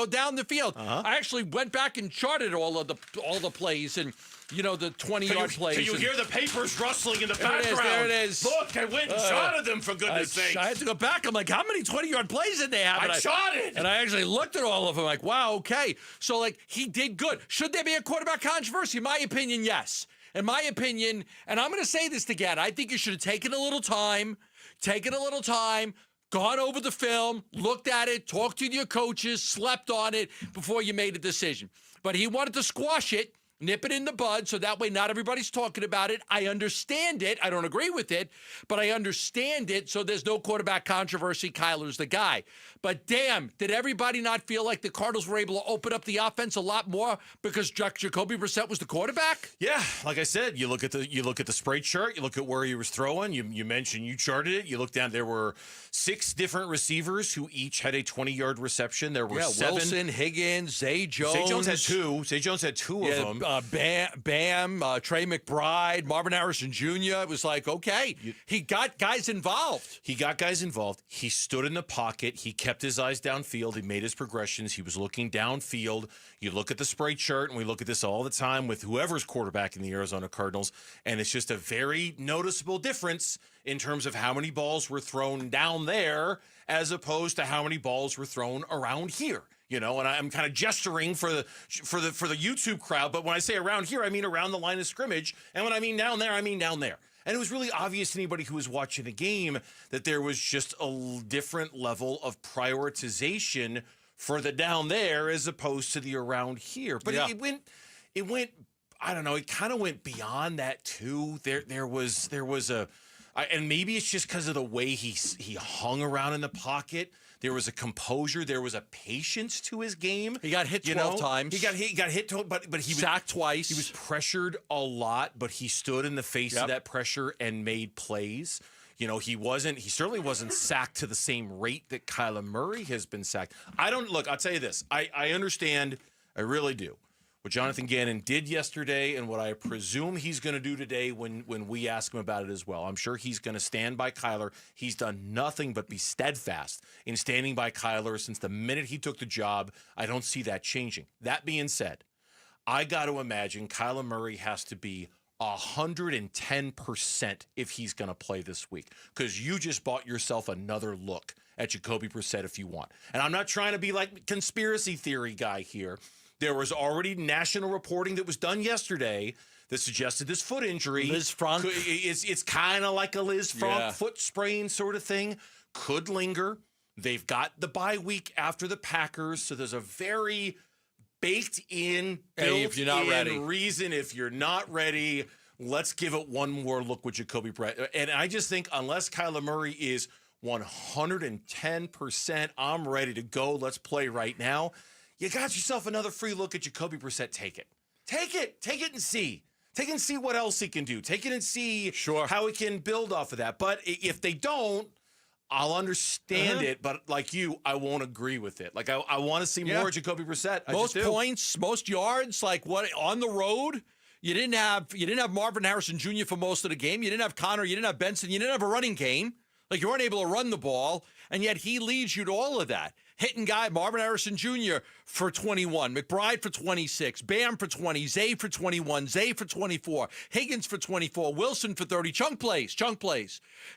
Speaker 22: I actually went back and charted all the plays and the 20-yard plays.
Speaker 1: Can you hear the papers rustling in the background?
Speaker 22: There it is.
Speaker 1: Look, I went and shotted them, for goodness sake.
Speaker 22: I had to go back. I'm like, how many 20-yard plays did they have?
Speaker 1: I shotted.
Speaker 22: And I actually looked at all of them like, wow, okay. So, he did good. Should there be a quarterback controversy? In my opinion, yes. In my opinion, and I'm going to say this again, I think you should have taken a little time, gone over the film, looked at it, talked to your coaches, slept on it before you made a decision. But he wanted to squash it, nip it in the bud, so that way not everybody's talking about it. I understand it. I don't agree with it, but I understand it, so there's no quarterback controversy. Kyler's the guy. But damn, did everybody not feel like the Cardinals were able to open up the offense a lot more because Jacobe Brassette was the quarterback?
Speaker 1: Yeah, like I said, you look at the spray chart, you look at where he was throwing. You mentioned you charted it. You look down. There were 6 different receivers who each had a 20-yard reception. There were 7.
Speaker 22: Wilson, Higgins, Zay Jones.
Speaker 1: Zay Jones had 2. Zay Jones had 2 of them.
Speaker 22: Bam, Trey McBride, Marvin Harrison Jr. It was like, okay, he got guys involved.
Speaker 1: He stood in the pocket. He kept his eyes downfield. He made his progressions. He was looking downfield. You look at the spray chart, and we look at this all the time with whoever's quarterback in the Arizona Cardinals, and it's just a very noticeable difference in terms of how many balls were thrown down there as opposed to how many balls were thrown around here. And I'm kind of gesturing for the YouTube crowd, but when I say around here, I mean around the line of scrimmage, and when I mean down there, I mean down there. And it was really obvious to anybody who was watching the game that there was just a different level of prioritization for the down there as opposed to the around here. But it went. I don't know. It kind of went beyond that too. There was and maybe it's just because of the way he hung around in the pocket. There was a composure. There was a patience to his game.
Speaker 22: He got hit 12 times.
Speaker 1: He got hit, but he was
Speaker 22: sacked twice.
Speaker 1: He was pressured a lot, but he stood in the face of that pressure and made plays. He certainly wasn't sacked to the same rate that Kyler Murray has been sacked. I'll tell you this. I understand. I really do. what Jonathan Gannon did yesterday and what I presume he's going to do today when we ask him about it as well. I'm sure he's going to stand by Kyler. He's done nothing but be steadfast in standing by Kyler since the minute he took the job. I don't see that changing. That being said, I got to imagine Kyler Murray has to be 110% if he's going to play this week, because you just bought yourself another look at Jacobe Brassette if you want. And I'm not trying to be like conspiracy theory guy here. There was already national reporting that was done yesterday that suggested this foot injury.
Speaker 22: Liz Frank.
Speaker 1: It's kind of like a Liz Frank foot sprain sort of thing. Could linger. They've got the bye week after the Packers, so there's a very baked in, built-in reason if you're not ready, let's give it one more look with Jacobe Brassette. And I just think unless Kyler Murray is 110%, I'm ready to go, let's play right now, you got yourself another free look at Jacobe Brassette. Take it. Take it and see. Take it and see what else he can do. Take it and see how he can build off of that. But if they don't, I'll understand it, but like you, I won't agree with it. Like I want to see more Jacobe Brassette.
Speaker 22: Most points, most yards, like what on the road. You didn't have Marvin Harrison Jr. for most of the game. You didn't have Connor. You didn't have Benson. You didn't have a running game. Like you weren't able to run the ball, and yet he leads you to all of that. Hitting guy, Marvin Harrison Jr. for 21, McBride for 26, Bam for 20, Zay for 21, Zay for 24, Higgins for 24, Wilson for 30, chunk plays.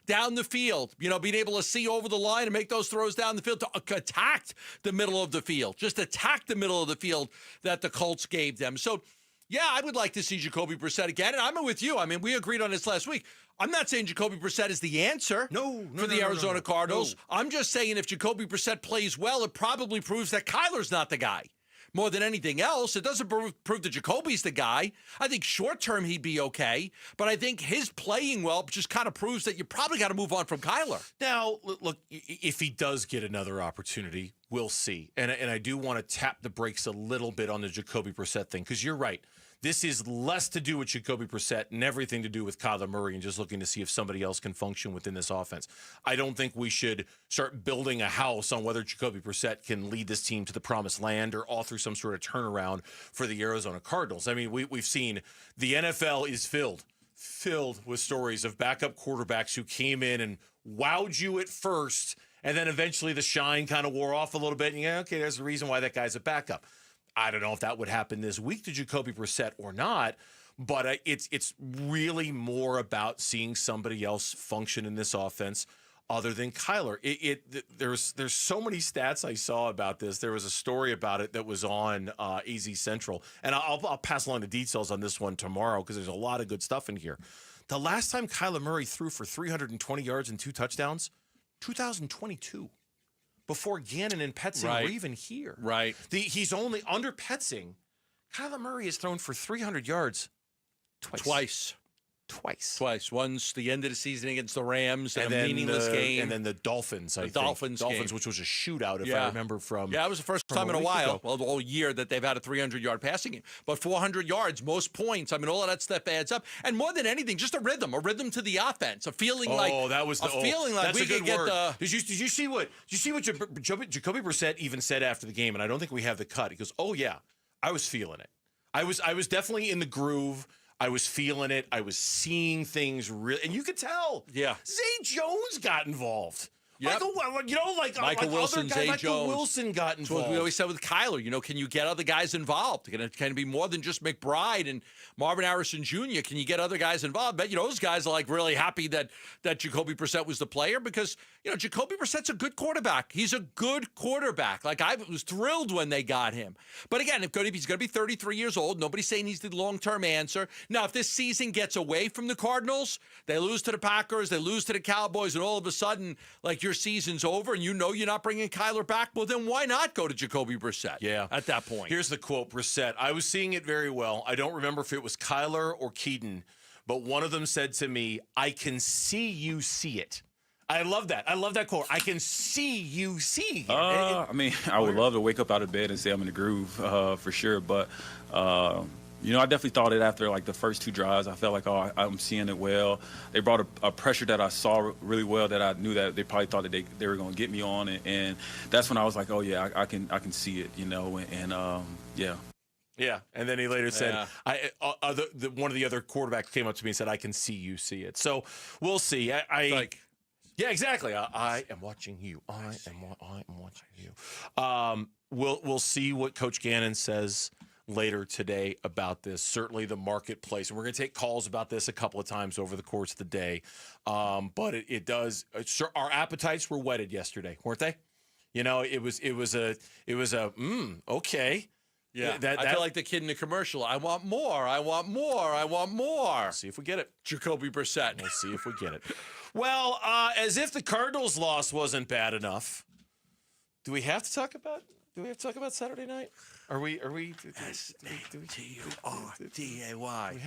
Speaker 22: Down the field, being able to see over the line and make those throws down the field to attack the middle of the field. Just attack the middle of the field that the Colts gave them. So, yeah, I would like to see Jacobe Brassette again, and I'm with you. I mean, we agreed on this last week. I'm not saying Jacobe Brassette is the answer for the Arizona Cardinals. No. I'm just saying if Jacobe Brassette plays well, it probably proves that Kyler's not the guy. More than anything else, it doesn't prove that Jacoby's the guy. I think short-term he'd be okay, but I think his playing well just kind of proves that you probably got to move on from Kyler.
Speaker 1: Now, look, if he does get another opportunity, we'll see. And I do want to tap the brakes a little bit on the Jacobe Brassette thing, because you're right. This is less to do with Jacobe Brassette and everything to do with Kyler Murray and just looking to see if somebody else can function within this offense. I don't think we should start building a house on whether Jacobe Brassette can lead this team to the promised land or all through some sort of turnaround for the Arizona Cardinals. I mean, we've seen the NFL is filled with stories of backup quarterbacks who came in and wowed you at first, and then eventually the shine kind of wore off a little bit. And okay, there's a reason why that guy's a backup. I don't know if that would happen this week to Jacobe Brassette or not, but it's really more about seeing somebody else function in this offense other than Kyler. There's so many stats I saw about this. There was a story about it that was on AZ Central, and I'll pass along the details on this one tomorrow because there's a lot of good stuff in here. The last time Kyler Murray threw for 320 yards and 2 touchdowns, 2022. Before Ganon and Petzing were even here.
Speaker 22: Right.
Speaker 1: He's only under Petzing. Kyler Murray has thrown for 300 yards twice.
Speaker 22: Once the end of the season against the Rams, and a meaningless game.
Speaker 1: And then the Dolphins,
Speaker 22: Dolphins,
Speaker 1: which was a shootout, if I remember from.
Speaker 22: Yeah, it was the first time in a while, the whole year, that they've had a 300-yard passing game. But 400 yards, most points. I mean, all of that stuff adds up. And more than anything, just a rhythm to the offense, a feeling like we could get the.
Speaker 1: Did you see what Jacobe Brassette even said after the game? And I don't think we have the cut. He goes, "Oh yeah, I was feeling it. I was definitely in the groove. I was feeling it. I was seeing things and you could tell.
Speaker 22: Yeah.
Speaker 1: Zay Jones got involved.
Speaker 22: Yep.
Speaker 1: Michael
Speaker 22: Wilson,
Speaker 1: other guys,
Speaker 22: Zay Jones.
Speaker 1: Wilson got involved.
Speaker 22: That's what we always said with Kyler. Can you get other guys involved? Can it be more than just McBride and Marvin Harrison Jr.? Can you get other guys involved? But those guys are like really happy that Jacobe Brassette was the player because Jacobe Brissette's a good quarterback. He's a good quarterback. Like I was thrilled when they got him. But again, he's going to be 33 years old. Nobody's saying he's the long-term answer. Now, if this season gets away from the Cardinals, they lose to the Packers, they lose to the Cowboys, and all of a sudden, like your season's over and you're not bringing Kyler back, well, then why not go to Jacobe Brassette at that point?
Speaker 1: Here's the quote, Brassette. I was seeing it very well. I don't remember if it was Kyler or Keaton, but one of them said to me, I can see you see it. I love that. I love that quote. I can see you see it.
Speaker 11: I mean, I would love to wake up out of bed and say I'm in the groove for sure, but I definitely thought it after like the first 2 drives. I felt like, I'm seeing it well. They brought a pressure that I saw really well that I knew that they probably thought that they were going to get me on, and that's when I was like, oh yeah, I can see it, yeah.
Speaker 1: Yeah, and then he later said, one of the other quarterbacks came up to me and said, I can see you see it. So we'll see. Yeah, exactly. I am watching you. I am watching you. We'll see what Coach Ganon says later today about this. Certainly the marketplace. And we're going to take calls about this a couple of times over the course of the day. But it does. Our appetites were whetted yesterday, weren't they? You know, it was okay.
Speaker 22: Yeah, I feel like the kid in the commercial. I want more. I want more. I want more.
Speaker 1: See if we get it.
Speaker 22: Jacobe Brassette.
Speaker 1: We'll see if we get it. Well, as if the Cardinals' loss wasn't bad enough, do we have to talk about Saturday night? Are we?
Speaker 22: S-A-T-U-R-D-A-Y.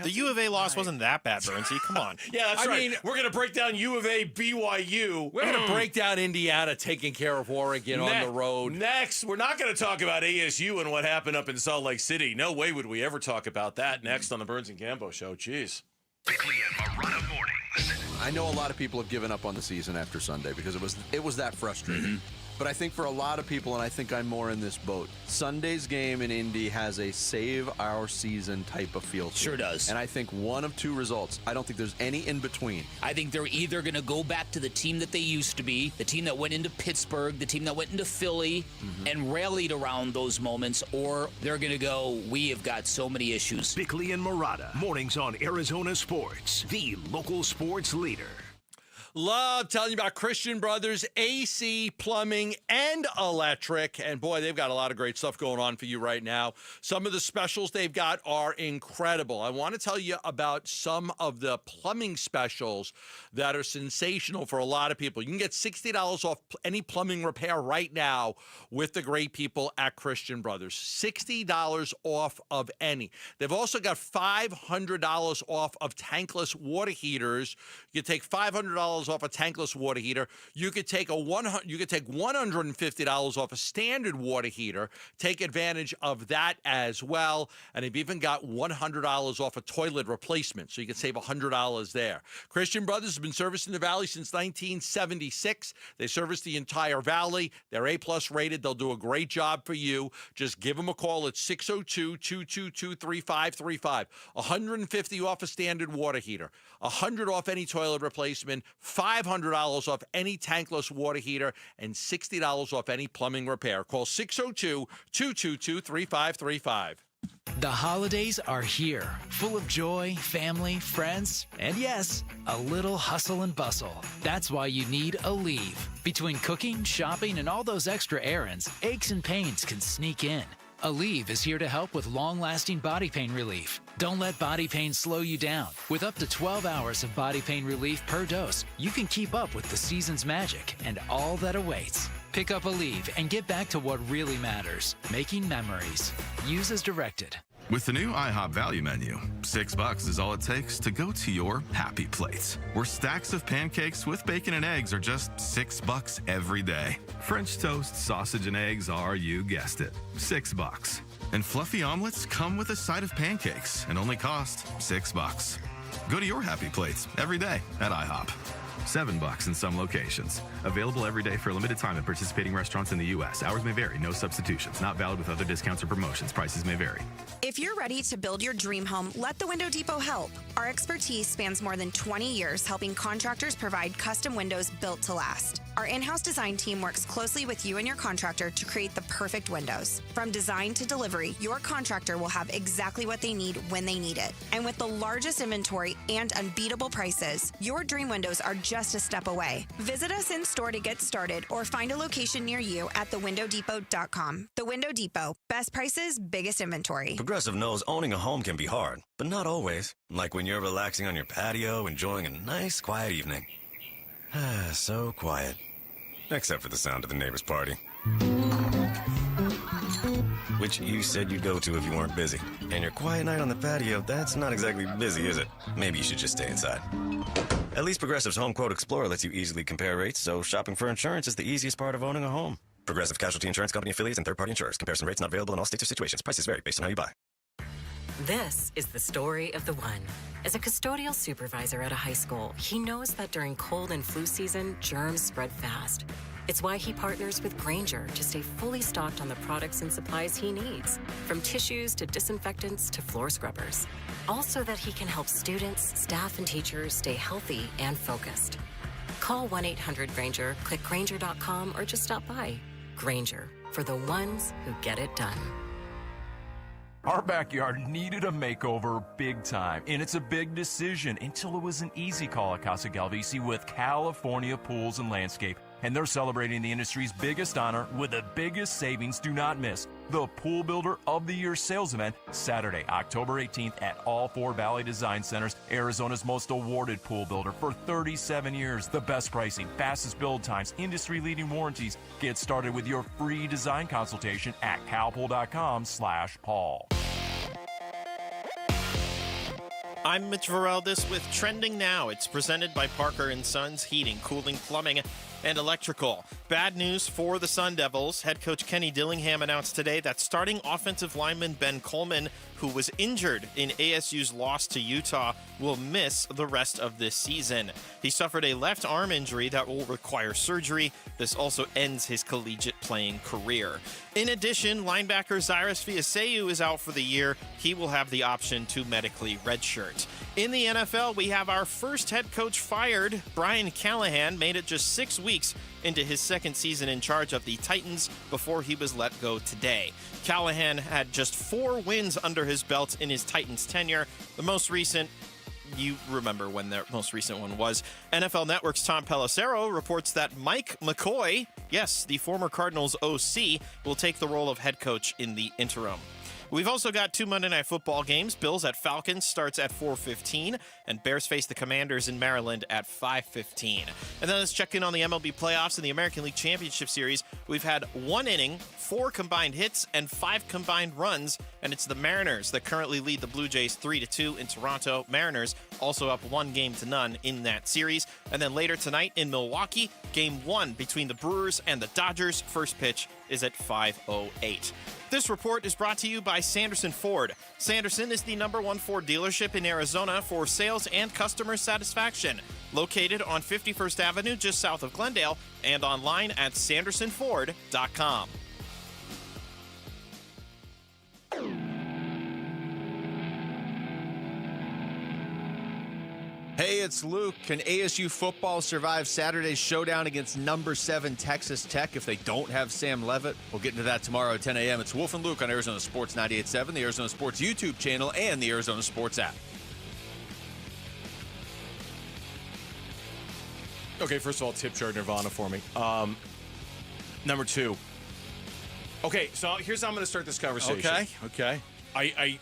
Speaker 7: The U of A loss wasn't that bad, Bernsey. Come on.
Speaker 1: Yeah, that's right. I mean, we're going to break down U of A, BYU.
Speaker 22: We're going to break down Indiana taking care of Oregon on the road.
Speaker 1: Next, we're not going to talk about ASU and what happened up in Salt Lake City. No way would we ever talk about that next on the Burns and Gambo Show. Jeez.
Speaker 2: Bickley and Marotta mornings.
Speaker 8: I know a lot of people have given up on the season after Sunday because it was that frustrating. But I think for a lot of people, and I think I'm more in this boat, Sunday's game in Indy has a save our season type of feel to it.
Speaker 16: Sure does.
Speaker 8: And I think one of two results. I don't think there's any in between.
Speaker 16: I think they're either going to go back to the team that they used to be, the team that went into Pittsburgh, the team that went into Philly, and rallied around those moments, or they're going to go, we have got so many issues.
Speaker 2: Bickley and Marotta, mornings on Arizona Sports, the local sports leader.
Speaker 22: Love telling you about Christian Brothers, AC, plumbing, and electric. And boy, they've got a lot of great stuff going on for you right now. Some of the specials they've got are incredible. I want to tell you about some of the plumbing specials that are sensational for a lot of people. You can get $60 off any plumbing repair right now with the great people at Christian Brothers. $60 off of any. They've also got $500 off of tankless water heaters. You can take $500 off a tankless water heater. You could take $150 off a standard water heater. Take advantage of that as well. And they've even got $100 off a toilet replacement, so you can save $100 there. Christian Brothers has been servicing the Valley since 1976. They service the entire Valley. They're A+ rated. They'll do a great job for you. Just give them a call at 602-222-3535. $150 off a standard water heater. $100 off any toilet replacement. $500 off any tankless water heater, and $60 off any plumbing repair. Call 602-222-3535.
Speaker 23: The holidays are here, full of joy, family, friends, and yes, a little hustle and bustle. That's why you need Aleve. Between cooking, shopping, and all those extra errands, aches and pains can sneak in. Aleve is here to help with long-lasting body pain relief. Don't let body pain slow you down. With up to 12 hours of body pain relief per dose, you can keep up with the season's magic and all that awaits. Pick up Aleve and get back to what really matters, making memories. Use as directed.
Speaker 24: With the new IHOP value menu, $6 is all it takes to go to your happy place, where stacks of pancakes with bacon and eggs are just $6 every day. French toast, sausage, and eggs are, you guessed it, $6. And fluffy omelets come with a side of pancakes and only cost $6. Go to your happy place every day at IHOP. $7 in some locations. Available every day for a limited time at participating restaurants in the U.S. Hours may vary. No substitutions. Not valid with other discounts or promotions. Prices may vary.
Speaker 25: If you're ready to build your dream home, let the Window Depot help. Our expertise spans more than 20 years helping contractors provide custom windows built to last. Our in-house design team works closely with you and your contractor to create the perfect windows. From design to delivery, your contractor will have exactly what they need when they need it. And with the largest inventory and unbeatable prices, your dream windows are just a step away. Visit us in store to get started or find a location near you at thewindowdepot.com. The Window Depot. Best prices, biggest inventory.
Speaker 26: Progressive knows owning a home can be hard, but not always. Like when you're relaxing on your patio, enjoying a nice, quiet evening. So quiet. Except for the sound of the neighbor's party. Which you said you'd go to if you weren't busy. And your quiet night on the patio, that's not exactly busy, is it? Maybe you should just stay inside. At least Progressive's Home Quote Explorer lets you easily compare rates, so shopping for insurance is the easiest part of owning a home. Progressive Casualty Insurance Company affiliates and third-party insurers. Comparison rates not available in all states or situations. Prices vary based on how you buy.
Speaker 27: This is the story of the one. As a custodial supervisor at a high school, he knows that during cold and flu season, germs spread fast. It's why he partners with Grainger to stay fully stocked on the products and supplies he needs, from tissues to disinfectants to floor scrubbers. Also that he can help students, staff, and teachers stay healthy and focused. Call 1-800-GRAINGER, click Grainger.com, or just stop by. Grainger, for the ones who get it done.
Speaker 14: Our backyard needed a makeover big time, and it's a big decision until it was an easy call at Casa Galvisi with California Pools and Landscape. And they're celebrating the industry's biggest honor with the biggest savings. Do not miss the Pool Builder of the Year sales event Saturday, October 18th at all 4 Valley Design Centers, Arizona's most awarded pool builder for 37 years. The best pricing, fastest build times, industry-leading warranties. Get started with your free design consultation at calpool.com/Paul.
Speaker 7: I'm Mitch Vareldis with Trending Now. It's presented by Parker & Sons Heating, Cooling, Plumbing, and Electrical. Bad news for the Sun Devils. Head coach Kenny Dillingham announced today that starting offensive lineman Ben Coleman, who was injured in ASU's loss to Utah, will miss the rest of this season. He suffered a left arm injury that will require surgery. This also ends his collegiate playing career. In addition, linebacker Cyrus Fiaseu is out for the year. He will have the option to medically redshirt. In the NFL, we have our first head coach fired. Brian Callahan made it just 6 weeks into his second season in charge of the Titans before he was let go today. Callahan had just 4 wins under his belt in his Titans tenure. The most recent, you remember when their most recent one was. NFL Network's Tom Pelissero reports that Mike McCoy, yes, the former Cardinals OC, will take the role of head coach in the interim. We've also got 2 Monday Night Football games. Bills at Falcons starts at 4:15, and Bears face the Commanders in Maryland at 5:15. And then let's check in on the MLB playoffs and the American League Championship Series. We've had 1 inning, 4 combined hits, and 5 combined runs, and it's the Mariners that currently lead the Blue Jays 3-2 in Toronto. Mariners also up 1-0 in that series. And then later tonight in Milwaukee, Game 1 between the Brewers and the Dodgers. First pitch is at 5:08. This report is brought to you by Sanderson Ford. Sanderson is the #1 Ford dealership in Arizona for sales and customer satisfaction. Located on 51st Avenue just south of Glendale and online at sandersonford.com.
Speaker 3: Hey, it's Luke. Can ASU football survive Saturday's showdown against number 7 Texas Tech if they don't have Sam Levitt? We'll get into that tomorrow at 10 a.m. It's Wolf and Luke on Arizona Sports 98.7, the Arizona Sports YouTube channel, and the Arizona Sports app.
Speaker 1: Okay, first of all, tip jar Nirvana for me. Number 2. Okay, so here's how I'm going to start this conversation.
Speaker 22: Okay.
Speaker 1: I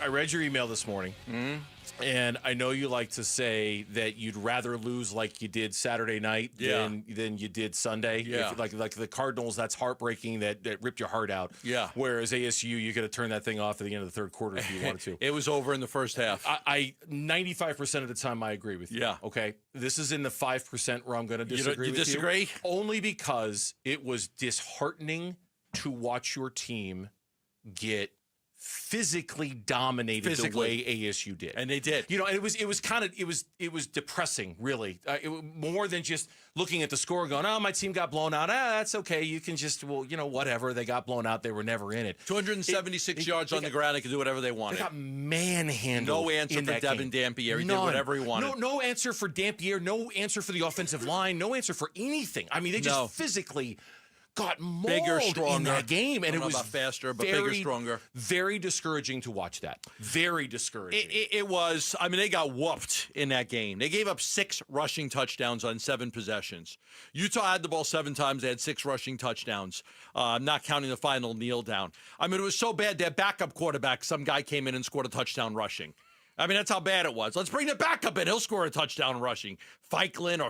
Speaker 1: read your email this morning.
Speaker 22: Mm-hmm.
Speaker 1: And I know you like to say that you'd rather lose like you did Saturday night than you did Sunday.
Speaker 22: Yeah.
Speaker 1: Like the Cardinals, that's heartbreaking. That ripped your heart out.
Speaker 22: Yeah.
Speaker 1: Whereas ASU, you could have turned that thing off at the end of the third quarter if you wanted to.
Speaker 22: It was over in the first half.
Speaker 1: I 95% of the time I agree with you.
Speaker 22: Yeah.
Speaker 1: Okay. This is in the 5% where I'm going to disagree with you.
Speaker 22: You disagree?
Speaker 1: Only because it was disheartening to watch your team get physically dominated the way ASU did,
Speaker 22: and they did.
Speaker 1: You know, it was depressing, really. More than just looking at the score, going, "Oh, my team got blown out." That's okay. You can just, whatever. They got blown out. They were never in it.
Speaker 22: 276 yards on the ground. They could do whatever they wanted.
Speaker 1: They got manhandled.
Speaker 22: No answer for Devin Dampier. He did whatever he wanted.
Speaker 1: No answer for Dampier. No answer for the offensive line. No answer for anything. I mean, they just physically got mauled
Speaker 22: bigger, stronger
Speaker 1: in that game, and it was
Speaker 22: faster, but bigger, stronger.
Speaker 1: Very discouraging to watch that. Very discouraging.
Speaker 22: It was. I mean, they got whooped in that game. They gave up 6 rushing touchdowns on 7 possessions. Utah had the ball 7 times. They had 6 rushing touchdowns, not counting the final kneel down. I mean, it was so bad. Their backup quarterback, some guy came in and scored a touchdown rushing. I mean, that's how bad it was. Let's bring the backup in. He'll score a touchdown rushing. Ficklin or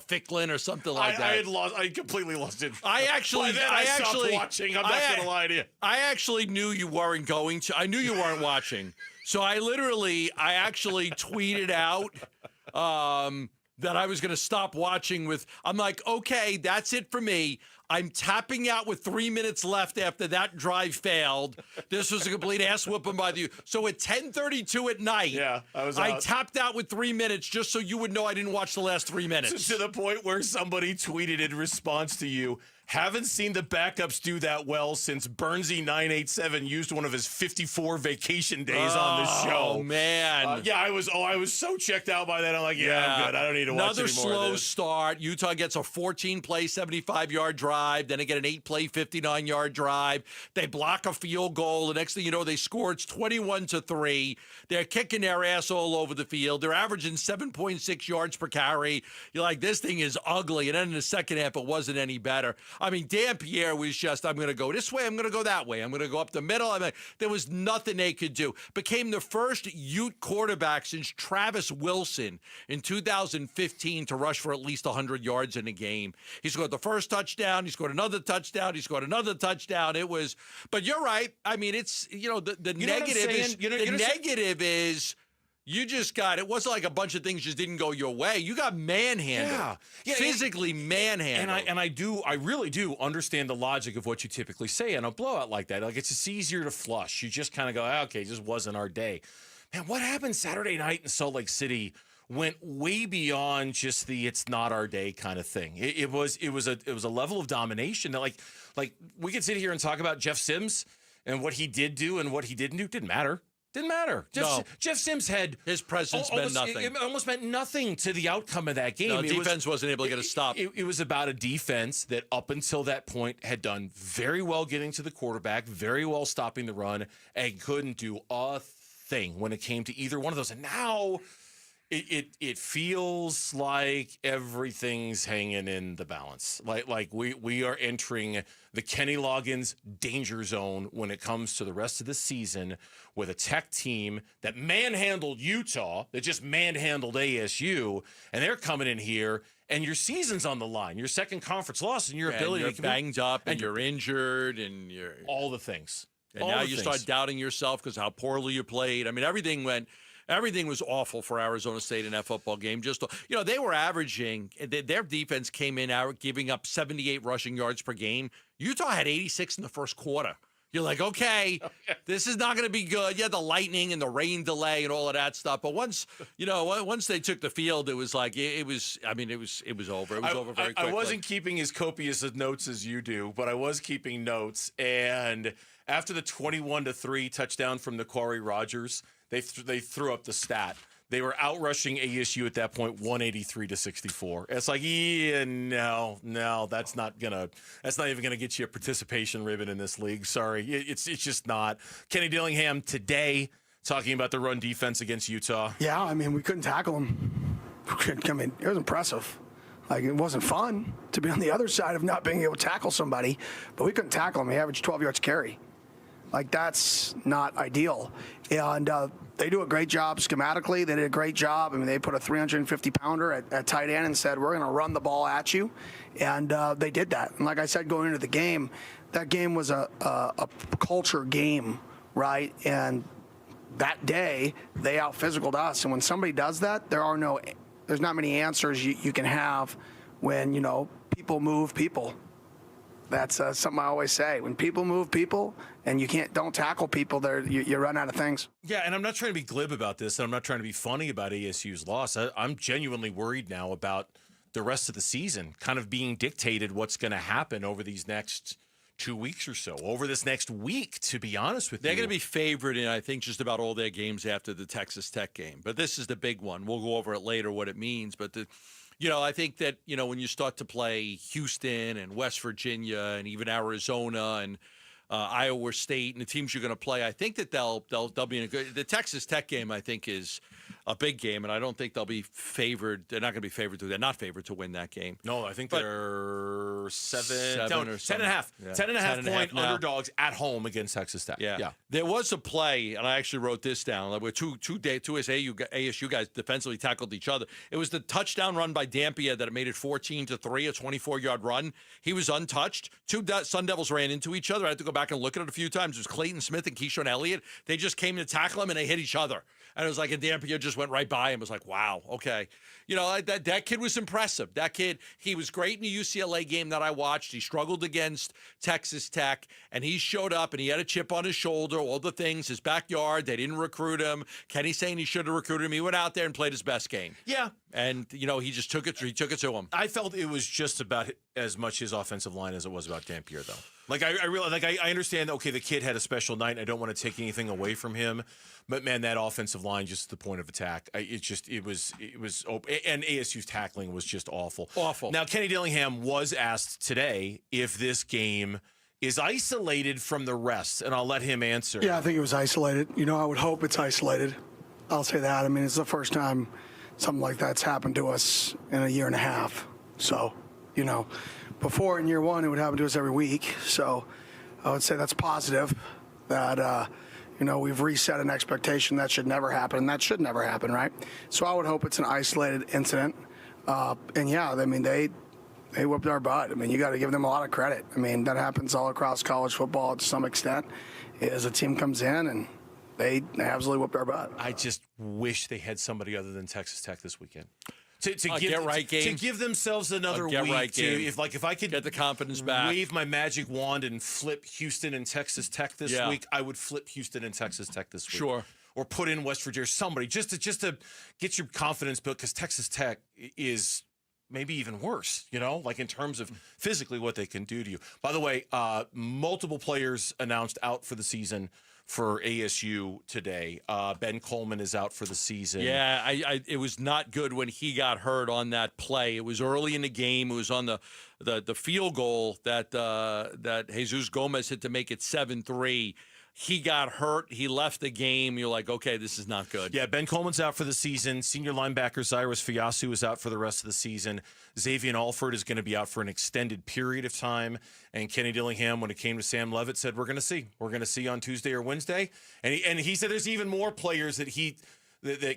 Speaker 22: something like that.
Speaker 1: I completely lost it.
Speaker 22: I stopped
Speaker 1: watching. I'm not going to lie to you.
Speaker 22: I actually knew you weren't going to. I knew you weren't watching. So I actually tweeted out that I was going to stop watching I'm like, okay, that's it for me. I'm tapping out with 3 minutes left after that drive failed. This was a complete ass whooping by the. So at 10:32 at night, I tapped out with 3 minutes just so you would know I didn't watch the last 3 minutes.
Speaker 1: To the point where somebody tweeted in response to you, Haven't seen the backups do that well since Burnsy987 used one of his 54 vacation days on the show.
Speaker 22: Oh, man.
Speaker 1: I was so checked out by that. I'm like, I'm good. I don't need to watch
Speaker 22: another
Speaker 1: any more
Speaker 22: slow
Speaker 1: of this.
Speaker 22: start. Utah gets a 14-play, 75-yard drive. Then they get an 8-play, 59-yard drive. They block a field goal. The next thing you know, they score. It's 21-3. They're kicking their ass all over the field. They're averaging 7.6 yards per carry. You're like, this thing is ugly. And then in the second half, it wasn't any better. I mean, Dampierre was just, I'm going to go this way, I'm going to go that way, I'm going to go up the middle. I mean, there was nothing they could do. Became the first Ute quarterback since Travis Wilson in 2015 to rush for at least 100 yards in a game. He scored the first touchdown. He scored another touchdown. He scored another touchdown. It was, but you're right. I mean, it's, the negative is, negative is, you just got, it wasn't like a bunch of things just didn't go your way. You got manhandled.
Speaker 1: Yeah,
Speaker 22: physically manhandled.
Speaker 1: And I really do understand the logic of what you typically say in a blowout like that. Like, it's just easier to flush. You just kind of go, okay, it just wasn't our day. Man, what happened Saturday night in Salt Lake City went way beyond just the "it's not our day" kind of thing. It was a level of domination that like we could sit here and talk about Jeff Sims and what he did do and what he didn't do. Didn't matter. Didn't matter. Jeff Sims had
Speaker 22: his presence meant nothing.
Speaker 1: It almost meant nothing to the outcome of that game.
Speaker 22: No, defense wasn't able to get a stop.
Speaker 1: It was about a defense that up until that point had done very well getting to the quarterback, very well stopping the run, and couldn't do a thing when it came to either one of those. And now it feels like everything's hanging in the balance. Like we are entering the Kenny Loggins danger zone when it comes to the rest of the season with a Tech team that manhandled Utah, that just manhandled ASU, and they're coming in here and your season's on the line, your second conference loss, and your ability
Speaker 22: to banged up and you're injured and you're
Speaker 1: all the things.
Speaker 22: And now you start doubting yourself because how poorly you played. I mean, everything was awful for Arizona State in that football game. Just, they were averaging, their defense came in out giving up 78 rushing yards per game. Utah had 86 in the first quarter. You're like, okay, this is not going to be good. You had the lightning and the rain delay and all of that stuff. But once they took the field, it was like, it was over. It was over very quickly.
Speaker 1: I wasn't keeping as copious of notes as you do, but I was keeping notes. And after the 21-3 touchdown from Naquari Rogers, they threw up the stat. They were out-rushing ASU at that point 183-64. It's like, no, that's not even gonna get you a participation ribbon in this league. Sorry. It's just not. Kenny Dillingham today talking about the run defense against Utah.
Speaker 4: Yeah, I mean, we couldn't tackle him. I mean, it was impressive. Like, it wasn't fun to be on the other side of not being able to tackle somebody, but we couldn't tackle him. He averaged 12 yards carry. Like, that's not ideal. And they do a great job schematically. They did a great job. I mean, they put a 350-pounder at tight end and said, we're going to run the ball at you. And they did that. And like I said, going into the game, that game was a culture game, right? And that day, they out-physicaled us. And when somebody does that, there's not many answers you can have when, people move people. That's something I always say. When people move people and don't tackle people, you run out of things.
Speaker 1: Yeah, and I'm not trying to be glib about this, and I'm not trying to be funny about ASU's loss. I'm genuinely worried now about the rest of the season kind of being dictated what's going to happen over these next 2 weeks or so, over this next week, to be honest with you.
Speaker 22: They're going to be favored in, I think, just about all their games after the Texas Tech game. But this is the big one. We'll go over it later, what it means. But I think that, when you start to play Houston and West Virginia and even Arizona and Iowa State and the teams you're going to play, I think that they'll be in a good. The Texas Tech game, I think, is a big game, and I don't think they'll be favored. They're not going to be favored to. They're not favored to win that game.
Speaker 1: No, I think they're 10 and a half.
Speaker 22: Yeah.
Speaker 1: 10 and a half point underdogs at home against Texas Tech.
Speaker 22: Yeah. There was a play, and I actually wrote this down, where two ASU guys defensively tackled each other. It was the touchdown run by Dampierre that made it 14-3, a 24-yard run. He was untouched. Two Sun Devils ran into each other. I had to go back and look at it a few times. It was Clayton Smith and Keyshawn Elliott. They just came to tackle him, and they hit each other. And it was like, and Dampierre just went right by him. It was like, wow, okay. That kid was impressive. That kid, he was great in the UCLA game that I watched. He struggled against Texas Tech, and he showed up, and he had a chip on his shoulder, all the things, his backyard. They didn't recruit him. Kenny's saying he should have recruited him. He went out there and played his best game.
Speaker 1: Yeah,
Speaker 22: And, he just took it to him.
Speaker 1: I felt it was just about as much his offensive line as it was about Dampier, though. Like, I really, like, I understand, okay, the kid had a special night, and I don't want to take anything away from him. But, man, that offensive line, just the point of attack, it was open. And ASU's tackling was just awful.
Speaker 22: Awful.
Speaker 1: Now, Kenny Dillingham was asked today if this game is isolated from the rest, and I'll let him answer.
Speaker 4: Yeah, I think it was isolated. I would hope it's isolated. I'll say that. I mean, it's the first time something like that's happened to us in a year and a half. So, before in year one, it would happen to us every week. So I would say that's positive that, we've reset an expectation that should never happen, and that should never happen, right? So I would hope it's an isolated incident. And, yeah, I mean, they whooped our butt. I mean, you got to give them a lot of credit. I mean, that happens all across college football to some extent. As a team comes in and they absolutely whooped our butt.
Speaker 1: I just wish they had somebody other than Texas Tech this weekend. To give themselves another week. If I could
Speaker 22: get the confidence back,
Speaker 1: wave my magic wand and flip Houston and Texas Tech this week, I would flip Houston and Texas Tech this week.
Speaker 22: Sure.
Speaker 1: Or put in West Virginia, somebody just to get your confidence built, because Texas Tech is maybe even worse, like in terms of physically what they can do to you. By the way, multiple players announced out for the season for ASU today. Ben Coleman is out for the season.
Speaker 22: Yeah, it was not good when he got hurt on that play. It was early in the game. It was on the field goal that Jesus Gomez hit to make it 7-3. He got hurt. He left the game. You're like, okay, this is not good.
Speaker 1: Yeah, Ben Coleman's out for the season. Senior linebacker Cyrus Fiasu is out for the rest of the season. Xavier Alford is going to be out for an extended period of time. And Kenny Dillingham, when it came to Sam Levitt, said, we're going to see. We're going to see on Tuesday or Wednesday. And he said there's even more players that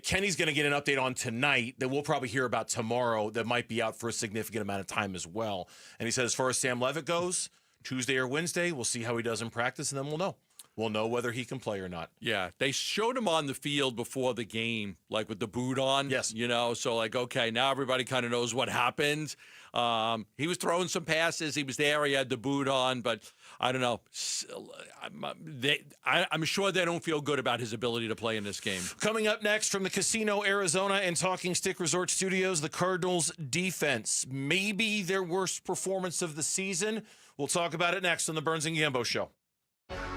Speaker 1: Kenny's going to get an update on tonight that we'll probably hear about tomorrow that might be out for a significant amount of time as well. And he said as far as Sam Levitt goes, Tuesday or Wednesday, we'll see how he does in practice, and then we'll know. We'll know whether he can play or not.
Speaker 22: Yeah, they showed him on the field before the game, like with the boot on.
Speaker 1: Yes.
Speaker 22: So like, okay, now everybody kind of knows what happened. He was throwing some passes. He was there. He had the boot on, but I don't know. I'm sure they don't feel good about his ability to play in this game.
Speaker 1: Coming up next from the Casino Arizona and Talking Stick Resort Studios, the Cardinals defense. Maybe their worst performance of the season. We'll talk about it next on the Burns and Gambo Show.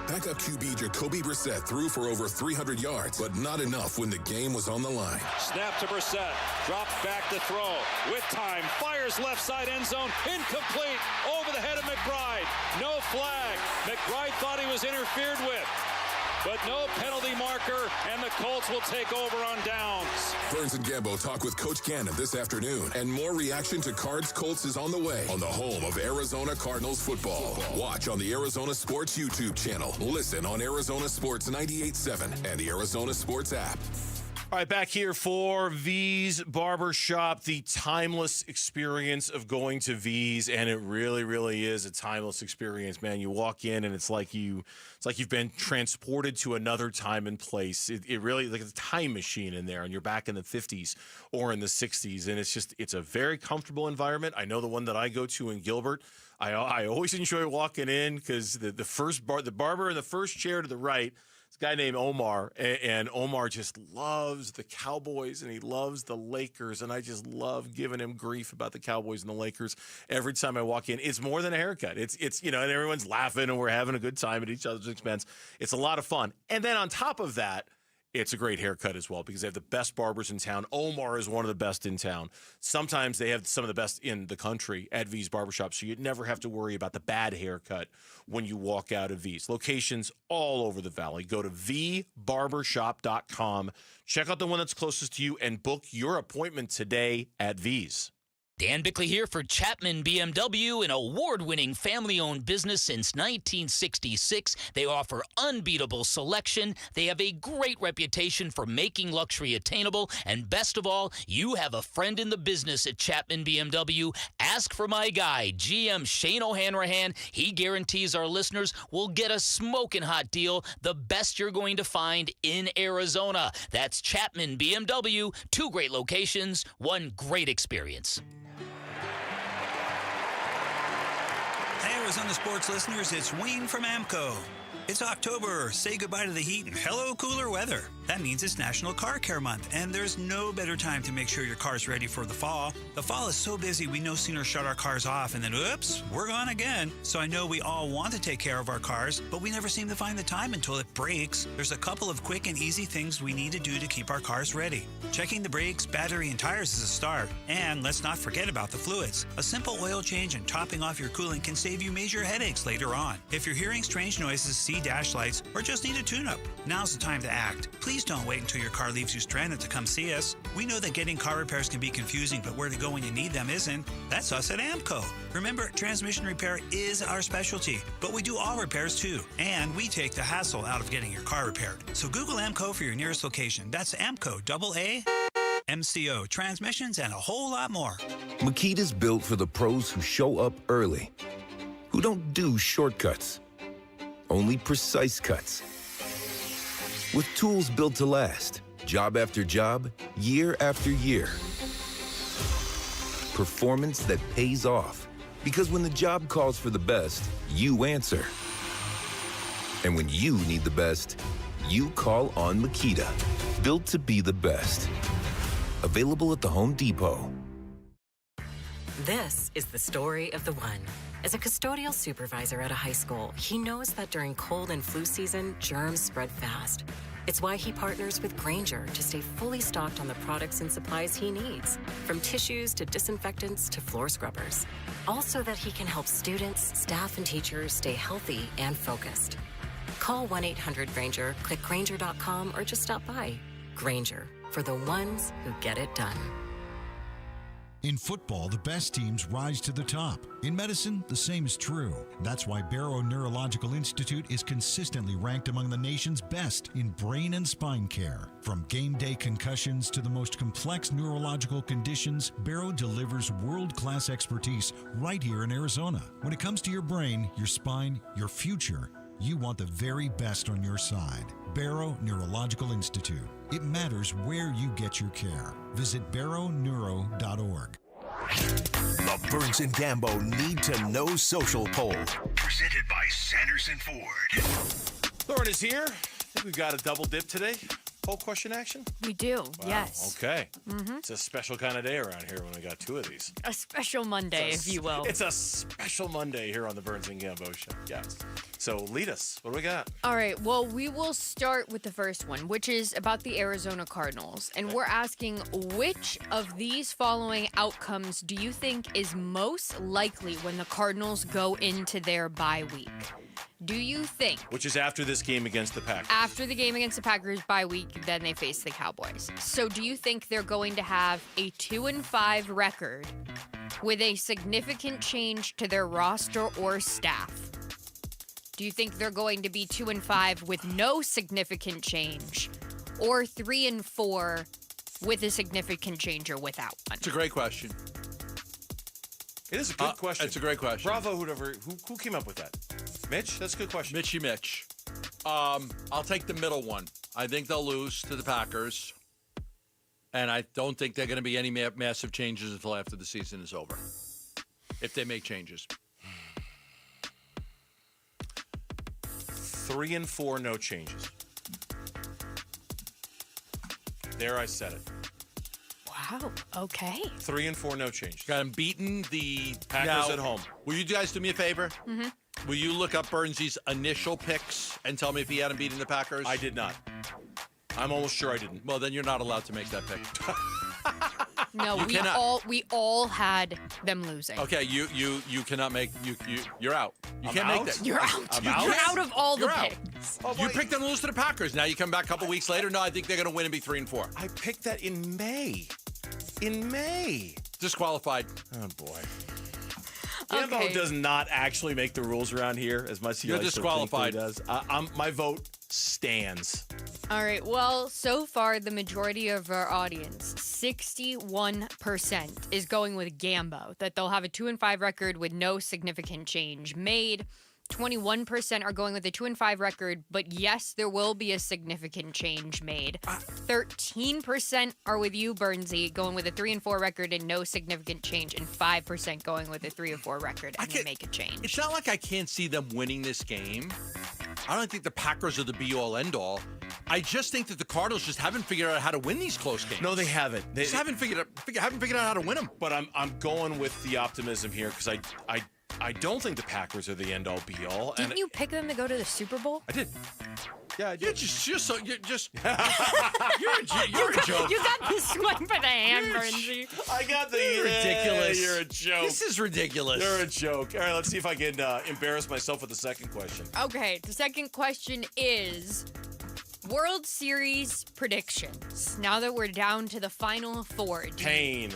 Speaker 6: Backup QB Jacobe Brassette threw for over 300 yards, but not enough when the game was on the line.
Speaker 9: Snap to Brassette, drops back to throw, with time, fires left side end zone, incomplete, over the head of McBride. No flag. McBride thought he was interfered with, but no penalty marker, and the Colts will take over on downs.
Speaker 6: Burns and Gambo talk with Coach Ganon this afternoon, and more reaction to Cards Colts is on the way on the home of Arizona Cardinals football. Watch on the Arizona Sports YouTube channel. Listen on Arizona Sports 98.7 and the Arizona Sports app.
Speaker 1: All right, back here for V's Barbershop, the timeless experience of going to V's, and it really, really is a timeless experience, man. You walk in and it's like you've been transported to another time and place. It really, like a time machine in there, and you're back in the 50s or in the 60s, and it's a very comfortable environment. I know the one that I go to in Gilbert. I always enjoy walking in because the barber in the first chair to the right. This guy named Omar, and Omar just loves the Cowboys and he loves the Lakers, and I just love giving him grief about the Cowboys and the Lakers every time I walk in. It's more than a haircut. It's and everyone's laughing and we're having a good time at each other's expense. It's a lot of fun. And then on top of that, it's a great haircut as well because they have the best barbers in town. Omar is one of the best in town. Sometimes they have some of the best in the country at V's Barbershop, so you never have to worry about the bad haircut when you walk out of V's. Locations all over the valley. Go to vbarbershop.com. Check out the one that's closest to you and book your appointment today at V's.
Speaker 16: Dan Bickley here for Chapman BMW, an award-winning family-owned business since 1966. They offer unbeatable selection. They have a great reputation for making luxury attainable. And best of all, you have a friend in the business at Chapman BMW. Ask for my guy, GM Shane O'Hanrahan. He guarantees our listeners will get a smoking hot deal, the best you're going to find in Arizona. That's Chapman BMW, 2 great locations, 1 great experience.
Speaker 10: Hey, Arizona sports listeners, it's Wayne from AMCO. It's October. Say goodbye to the heat and hello cooler weather. That means it's National Car Care Month, and there's no better time to make sure your car's ready for the fall. The fall is so busy, we no sooner shut our cars off and then, oops, we're gone again. So I know we all want to take care of our cars, but we never seem to find the time until it breaks. There's a couple of quick and easy things we need to do to keep our cars ready. Checking the brakes, battery, and tires is a start. And let's not forget about the fluids. A simple oil change and topping off your coolant can save you major headaches later on. If you're hearing strange noises, see dash lights, or just need a tune-up, now's the time to act. Please don't wait until your car leaves you stranded to come see us. We know that getting car repairs can be confusing, but where to go when you need them isn't. That's us at AMCO. Remember, transmission repair is our specialty, but we do all repairs too. And we take the hassle out of getting your car repaired. So Google AMCO for your nearest location. That's AMCO, AA, MCO, transmissions, and a whole lot more.
Speaker 5: Makita's built for the pros who show up early, who don't do shortcuts, only precise cuts. With tools built to last, job after job, year after year. Performance that pays off, because when the job calls for the best, you answer. And when you need the best, you call on Makita. Built to be the best. Available at the Home Depot.
Speaker 27: This is the story of the one. As a custodial supervisor at a high school, he knows that during cold and flu season, germs spread fast. It's why he partners with Grainger to stay fully stocked on the products and supplies he needs, from tissues to disinfectants to floor scrubbers. All so that he can help students, staff, and teachers stay healthy and focused. Call 1-800-GRAINGER, click Grainger.com, or just stop by. Grainger, for the ones who get it done.
Speaker 12: In football, the best teams rise to the top. In medicine, the same is true. That's why Barrow Neurological Institute is consistently ranked among the nation's best in brain and spine care. From game day concussions to the most complex neurological conditions, Barrow delivers world-class expertise right here in Arizona. When it comes to your brain, your spine, your future, you want the very best on your side. Barrow Neurological Institute. It matters where you get your care. Visit barrowneuro.org.
Speaker 2: The Burns and Gambo Need to Know Social Poll. Presented by Sanderson Ford.
Speaker 1: Lauren is here. I think we've got a double dip today. Poll question action?
Speaker 13: We do,
Speaker 1: Wow,
Speaker 13: yes.
Speaker 1: Okay.
Speaker 13: Mm-hmm.
Speaker 1: It's a special kind of day around here when we got two of these.
Speaker 13: A special Monday, if you will.
Speaker 1: It's a special Monday here on the Burns and Gambo show. Yes. So lead us. What do we got?
Speaker 13: All right, well, we will start with the first one, which is about the Arizona Cardinals. And we're asking, which of these following outcomes do you think is most likely when the Cardinals go into their bye week? Do you think
Speaker 1: Which is after this game against the Packers.
Speaker 13: after the game against the Packers bye week, then they face the Cowboys? So do you think they're going to have a 2-5 record with a significant change to their roster or staff? Do you think they're going to be 2-5 with no significant change, or 3-4 with a significant change or without one?
Speaker 22: It's a great question.
Speaker 1: It is a good question.
Speaker 22: It's a great question.
Speaker 1: Bravo, who came up with that? Mitch? That's a good question.
Speaker 22: Mitch. I'll take the middle one. I think they'll lose to the Packers, and I don't think they're going to be any massive changes until after the season is over, if they make changes.
Speaker 1: 3-4, no changes. There, I said it.
Speaker 13: Wow. Okay.
Speaker 1: 3-4, no changes.
Speaker 22: Got them beating the
Speaker 1: Packers at home.
Speaker 22: Will you guys do me a favor?
Speaker 13: Mm-hmm.
Speaker 22: Will you look up Burnsy's initial picks and tell me if he had them beating the Packers?
Speaker 1: I did not. I'm almost sure I didn't.
Speaker 22: Well, then you're not allowed to make that pick.
Speaker 13: No, we all had them losing.
Speaker 22: Okay, you cannot make you're out. You can't make that.
Speaker 13: You're out. You're out of all the picks.
Speaker 22: You picked them to lose to the Packers. Now you come back a couple weeks later. No, I think they're going to win and be 3-4.
Speaker 1: I picked that in May.
Speaker 22: Disqualified.
Speaker 1: Oh boy. Gambo does not actually make the rules around here as much as he
Speaker 22: You're
Speaker 1: likes
Speaker 22: disqualified.
Speaker 1: To think he does. My vote stands.
Speaker 13: All right. Well, so far, the majority of our audience, 61%, is going with Gambo, that they'll have a 2-5 record with no significant change made. 21% are going with a 2-5 record, but yes, there will be a significant change made. 13% are with you, Burnsy, going with a 3-4 record and no significant change, and 5% going with a 3-4 record and they make a change.
Speaker 22: It's not like I can't see them winning this game. I don't think the Packers are the be-all, end-all. I just think that the Cardinals just haven't figured out how to win these close games.
Speaker 1: No, they haven't. They
Speaker 22: just haven't figured out how to win them.
Speaker 1: But I'm going with the optimism here because I don't think the Packers are the end-all, be-all.
Speaker 13: Didn't you pick them to go to the Super Bowl?
Speaker 1: I did. Yeah, I did.
Speaker 22: You're just you're a joke.
Speaker 13: You got the swing for the hand, Bernsey.
Speaker 1: I got the
Speaker 22: ridiculous.
Speaker 1: You're a joke.
Speaker 22: This is ridiculous.
Speaker 1: You're a joke. All right, let's see if I can embarrass myself with the second question.
Speaker 13: Okay, the second question is World Series predictions. Now that we're down to the final four.
Speaker 1: Pain.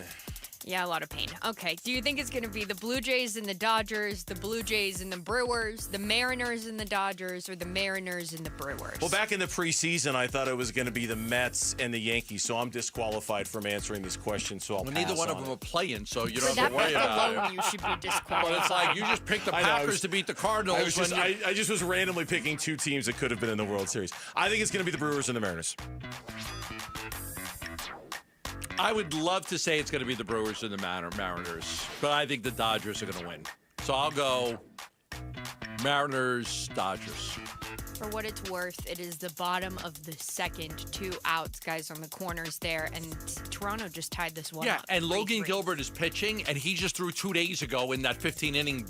Speaker 13: Yeah, a lot of pain. Okay, do you think it's going to be the Blue Jays and the Dodgers, the Blue Jays and the Brewers, the Mariners and the Dodgers, or the Mariners and the Brewers?
Speaker 1: Well, back in the preseason, I thought it was going to be the Mets and the Yankees, so I'm disqualified from answering this question, so I'll pass
Speaker 22: neither one
Speaker 1: on
Speaker 22: of them
Speaker 1: it.
Speaker 22: are playing, so you
Speaker 13: For
Speaker 22: don't
Speaker 13: that
Speaker 22: have to worry
Speaker 13: pick
Speaker 22: about it.
Speaker 13: alone, you should be disqualified.
Speaker 22: But it's like you just picked the
Speaker 1: I know,
Speaker 22: Packers to beat the Cardinals.
Speaker 1: I just was randomly picking two teams that could have been in the World Series. I think it's going to be the Brewers and the Mariners.
Speaker 22: I would love to say it's going to be the Brewers and the Mariners, but I think the Dodgers are going to win. So I'll go Mariners, Dodgers.
Speaker 13: For what it's worth, it is the bottom of the second, 2 outs, guys on the corners there, and Toronto just tied this one up.
Speaker 22: And Logan Gilbert is pitching, and he just threw 2 days ago in that 15-inning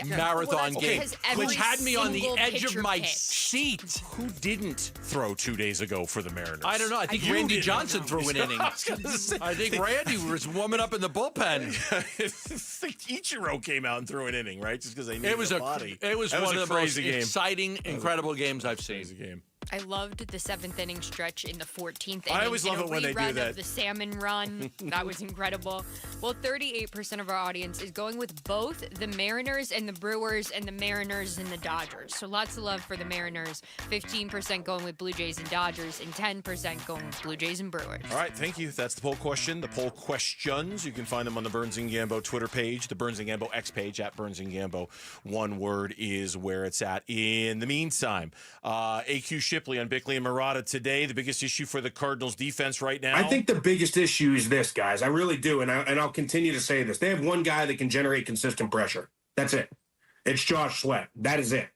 Speaker 22: marathon game, which had me on the edge of my seat.
Speaker 1: Who didn't throw 2 days ago for the Mariners?
Speaker 22: I don't know. I think Randy Johnson threw an inning.
Speaker 1: I
Speaker 22: think Randy was warming up in the bullpen.
Speaker 1: Ichiro came out and threw an inning, right? Just because they needed
Speaker 22: It was
Speaker 1: a body.
Speaker 22: It was
Speaker 1: That
Speaker 22: one of the most
Speaker 1: crazy game.
Speaker 22: exciting, incredible games I've seen.
Speaker 1: Crazy game.
Speaker 13: I loved the 7th inning stretch in the 14th inning.
Speaker 1: I always love it when they do
Speaker 13: rerun
Speaker 1: that.
Speaker 13: Of the salmon run. That was incredible. Well, 38% of our audience is going with both the Mariners and the Brewers and the Mariners and the Dodgers. So lots of love for the Mariners. 15% going with Blue Jays and Dodgers and 10% going with Blue Jays and Brewers.
Speaker 1: All right, thank you. That's the poll question. The poll questions, you can find them on the Burns and Gambo Twitter page, the Burns and Gambo X page, at Burns and Gambo. One word is where it's at. In the meantime, AQ Shipley on Bickley and Murata today. The biggest issue for the Cardinals defense right now?
Speaker 11: I think the biggest issue is this, guys. I really do, and I'll continue to say this. They have one guy that can generate consistent pressure. That's it. It's Josh Sweat. That is it.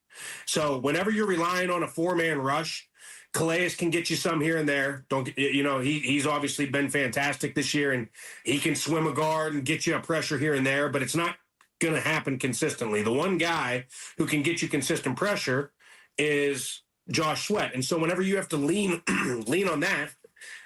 Speaker 11: So whenever you're relying on a 4-man rush, Calais can get you some here and there. He's obviously been fantastic this year, and he can swim a guard and get you a pressure here and there, but it's not going to happen consistently. The one guy who can get you consistent pressure is Josh Sweat. And so whenever you have to lean on that,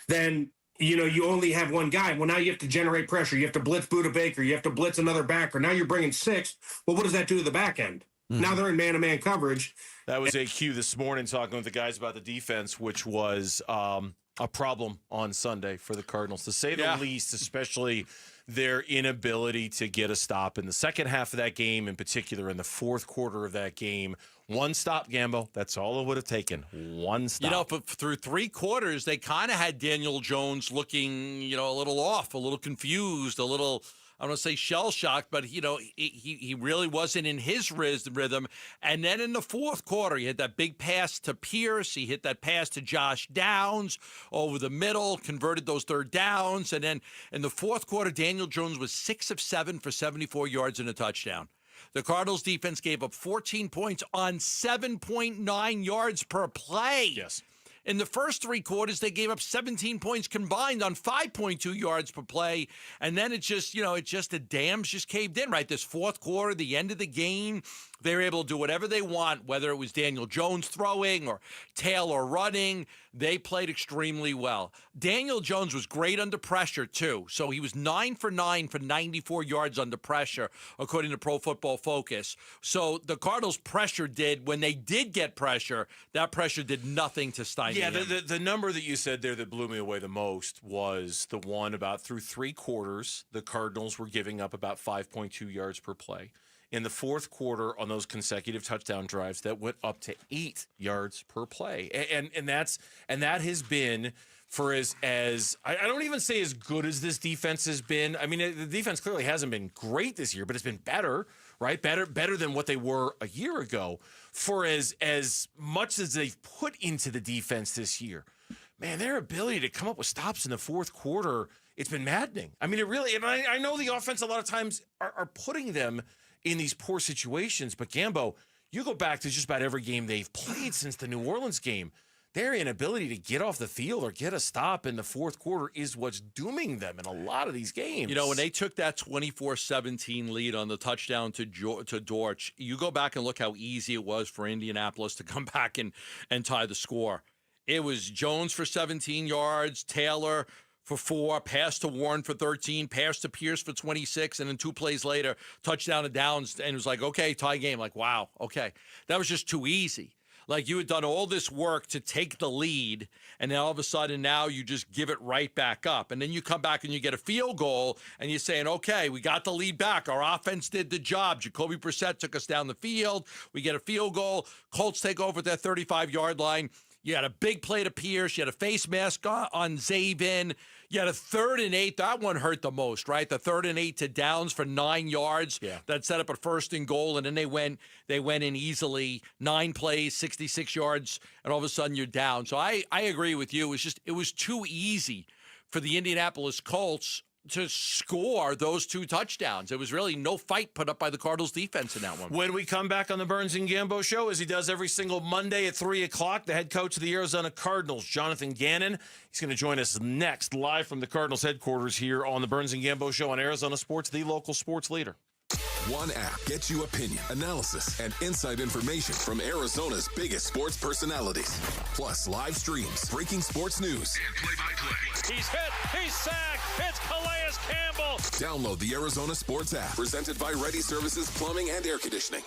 Speaker 11: then you only have one guy. Well, now you have to generate pressure. You have to blitz Budda Baker. You have to blitz another backer. Now you're bringing 6. Well, what does that do to the back end? Now they're in man-to-man coverage.
Speaker 1: That was AQ this morning talking with the guys about the defense, which was a problem on Sunday for the Cardinals, to say the least, especially their inability to get a stop in the second half of that game, in particular in the fourth quarter of that game. One stop, Gambo. That's all it would have taken. One stop.
Speaker 22: Through 3 quarters, they kind of had Daniel Jones looking, a little off, a little confused, a little, I don't want to say shell-shocked, but, he really wasn't in his rhythm. And then in the fourth quarter, he had that big pass to Pierce. He hit that pass to Josh Downs over the middle, converted those 3rd downs. And then in the fourth quarter, Daniel Jones was 6 of 7 for 74 yards and a touchdown. The Cardinals defense gave up 14 points on 7.9 yards per play.
Speaker 1: Yes.
Speaker 22: In the first 3 quarters, they gave up 17 points combined on 5.2 yards per play. And then the dams just caved in, right? This fourth quarter, the end of the game, they were able to do whatever they want, whether it was Daniel Jones throwing or Taylor running. They played extremely well. Daniel Jones was great under pressure, too. So he was 9 for 9 for 94 yards under pressure, according to Pro Football Focus. So the Cardinals' pressure when they did get pressure, that pressure did nothing to stymie him.
Speaker 1: The number that you said there that blew me away the most was the one about through 3 quarters, the Cardinals were giving up about 5.2 yards per play. In the fourth quarter, on those consecutive touchdown drives, that went up to 8 yards per play, and that has been for as I don't even say as good as this defense has been. I mean, the defense clearly hasn't been great this year, but it's been better, right? Better than what they were a year ago. For as much as they've put into the defense this year, man, their ability to come up with stops in the fourth quarter, it's been maddening. I mean, it really. And I know the offense a lot of times are putting them in these poor situations, but Gambo, you go back to just about every game they've played since the New Orleans game, their inability to get off the field or get a stop in the fourth quarter is what's dooming them in a lot of these games.
Speaker 22: You know, when they took that 24-17 lead on the touchdown to Dortch, you go back and look how easy it was for Indianapolis to come back and tie the score. It was Jones for 17 yards, Taylor for 4, pass to Warren for 13, pass to Pierce for 26, and then 2 plays later, touchdown to Downs, and it was like, okay, tie game. Like, wow, okay. That was just too easy. Like, you had done all this work to take the lead, and then all of a sudden now you just give it right back up. And then you come back and you get a field goal, and you're saying, okay, we got the lead back. Our offense did the job. Jacobe Brassette took us down the field. We get a field goal. Colts take over at that 35-yard line. You had a big play to Pierce. You had a face mask on Zabin. You had a 3rd and 8. That one hurt the most, right? The 3rd and 8 to Downs for 9 yards. Yeah. That set up a 1st and goal, and then they went in easily. 9 plays, 66 yards, and all of a sudden you're down. So I agree with you. It was too easy for the Indianapolis Colts to score those 2 touchdowns. There was really no fight put up by the Cardinals defense in that one.
Speaker 1: When we come back on the Burns and Gambo show, as he does every single Monday at 3 o'clock, the head coach of the Arizona Cardinals, Jonathan Ganon, he's going to join us next live from the Cardinals headquarters here on the Burns and Gambo show on Arizona Sports, the local sports leader.
Speaker 6: One app gets you opinion, analysis, and inside information from Arizona's biggest sports personalities. Plus live streams, breaking sports news, and play-by-play.
Speaker 9: He's hit. He's sacked. It's Calais Campbell.
Speaker 6: Download the Arizona Sports app, presented by Ready Services Plumbing and Air Conditioning.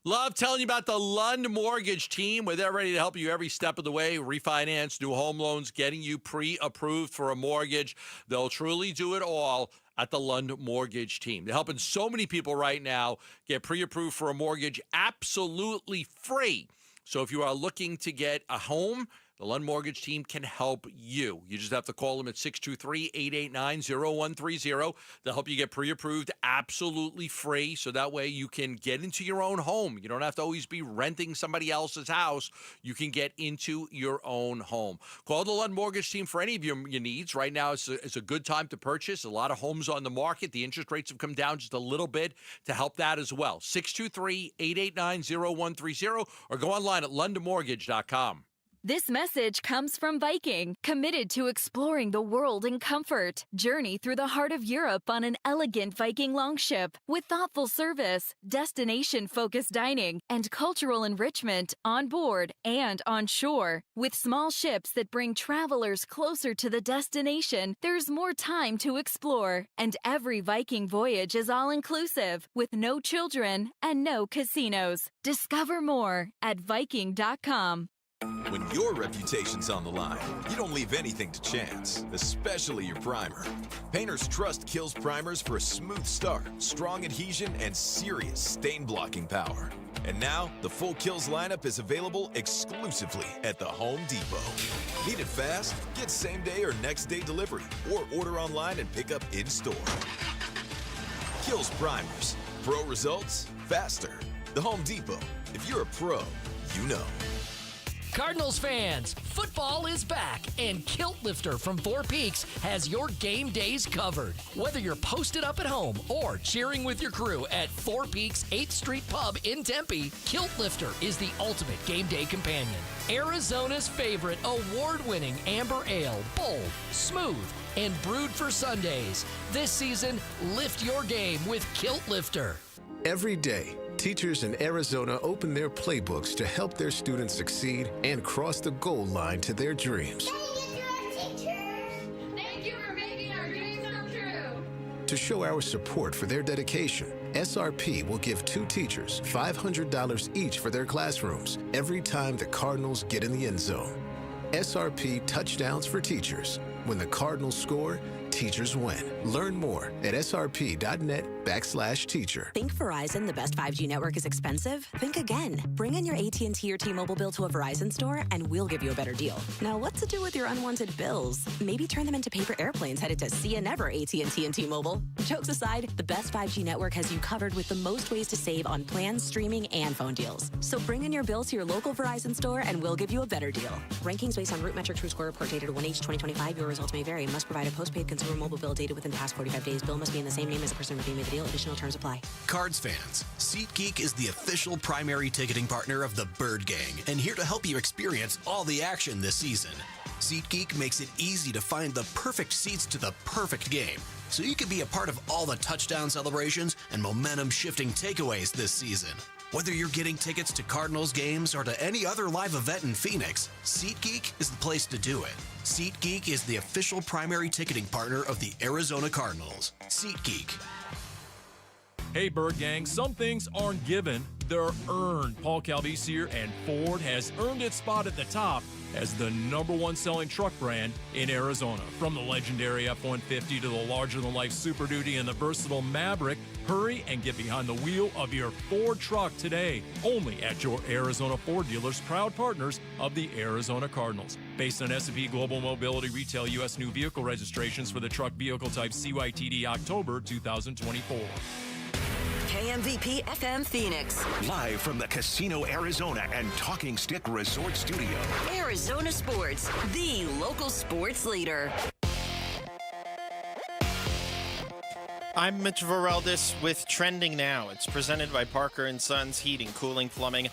Speaker 22: Love telling you about the Lund Mortgage Team, where they're ready to help you every step of the way. Refinance, new home loans, getting you pre-approved for a mortgage. They'll truly do it all at the Lund Mortgage Team. They're helping so many people right now get pre-approved for a mortgage absolutely free. So if you are looking to get a home, the Lund Mortgage Team can help you. You just have to call them at 623-889-0130. They'll help you get pre-approved absolutely free, so that way you can get into your own home. You don't have to always be renting somebody else's house. You can get into your own home. Call the Lund Mortgage Team for any of your needs. Right now it's a good time to purchase. A lot of homes on the market. The interest rates have come down just a little bit to help that as well. 623-889-0130 or go online at lundmortgage.com.
Speaker 8: This message comes from Viking, committed to exploring the world in comfort. Journey through the heart of Europe on an elegant Viking longship with thoughtful service, destination-focused dining, and cultural enrichment on board and on shore. With small ships that bring travelers closer to the destination, there's more time to explore. And every Viking voyage is all-inclusive, with no children and no casinos. Discover more at Viking.com.
Speaker 5: When your reputation's on the line, you don't leave anything to chance, especially your primer. Painters trust Kills primers for a smooth start, strong adhesion, and serious stain-blocking power. And now, the full Kills lineup is available exclusively at the Home Depot. Need it fast? Get same-day or next-day delivery, or order online and pick up in-store. Kills primers. Pro results, faster. The Home Depot. If you're a pro, you know.
Speaker 15: Cardinals fans, football is back, and Kilt Lifter from Four Peaks has your game days covered. Whether you're posted up at home or cheering with your crew at Four Peaks 8th Street Pub in Tempe, Kilt Lifter is the ultimate game day companion. Arizona's favorite award-winning amber ale, bold, smooth, and brewed for Sundays. This season, lift your game with Kilt Lifter.
Speaker 17: Every day, teachers in Arizona open their playbooks to help their students succeed and cross the goal line to their dreams.
Speaker 18: Thank you for making our dreams come true.
Speaker 17: To show our support for their dedication, SRP will give 2 teachers $500 each for their classrooms every time the Cardinals get in the end zone. SRP Touchdowns for Teachers. When the Cardinals score, teachers win. Learn more at srp.net/teacher.
Speaker 25: Think Verizon, the best 5G network, is expensive? Think again. Bring in your AT&T or T-Mobile bill to a Verizon store and we'll give you a better deal. Now, what to do with your unwanted bills? Maybe turn them into paper airplanes headed to See Ya Never AT&T and T-Mobile. Jokes aside, the best 5G network has you covered with the most ways to save on plans, streaming, and phone deals. So bring in your bill to your local Verizon store and we'll give you a better deal. Rankings based on Root Metric True Score Report dated 1H 2025. Your results may vary. Must provide a postpaid consumer
Speaker 27: rates over mobile bill dated within the past 45 days. Bill must be in the same name as the person redeeming the deal. Additional terms apply.
Speaker 14: Cards fans, SeatGeek is the official primary ticketing partner of the Bird Gang and here to help you experience all the action this season. SeatGeek makes it easy to find the perfect seats to the perfect game, so you can be a part of all the touchdown celebrations and momentum-shifting takeaways this season. Whether you're getting tickets to Cardinals games or to any other live event in Phoenix, SeatGeek is the place to do it. SeatGeek is the official primary ticketing partner of the Arizona Cardinals. SeatGeek.
Speaker 19: Hey, Bird Gang, some things aren't given, they're earned. Paul Calvisier and Ford has earned its spot at the top as the #1 selling truck brand in Arizona. From the legendary F-150 to the larger-than-life Super Duty and the versatile Maverick, hurry and get behind the wheel of your Ford truck today. Only at your Arizona Ford dealers, proud partners of the Arizona Cardinals. Based on S&P Global Mobility Retail U.S. new vehicle registrations for the truck vehicle type CYTD October 2024.
Speaker 20: KMVP FM Phoenix.
Speaker 2: Live from the Casino Arizona and Talking Stick Resort Studio.
Speaker 20: Arizona Sports, the local sports leader.
Speaker 7: I'm Mitch Vareldis with Trending Now. It's presented by Parker & Sons Heating, Cooling, Plumbing,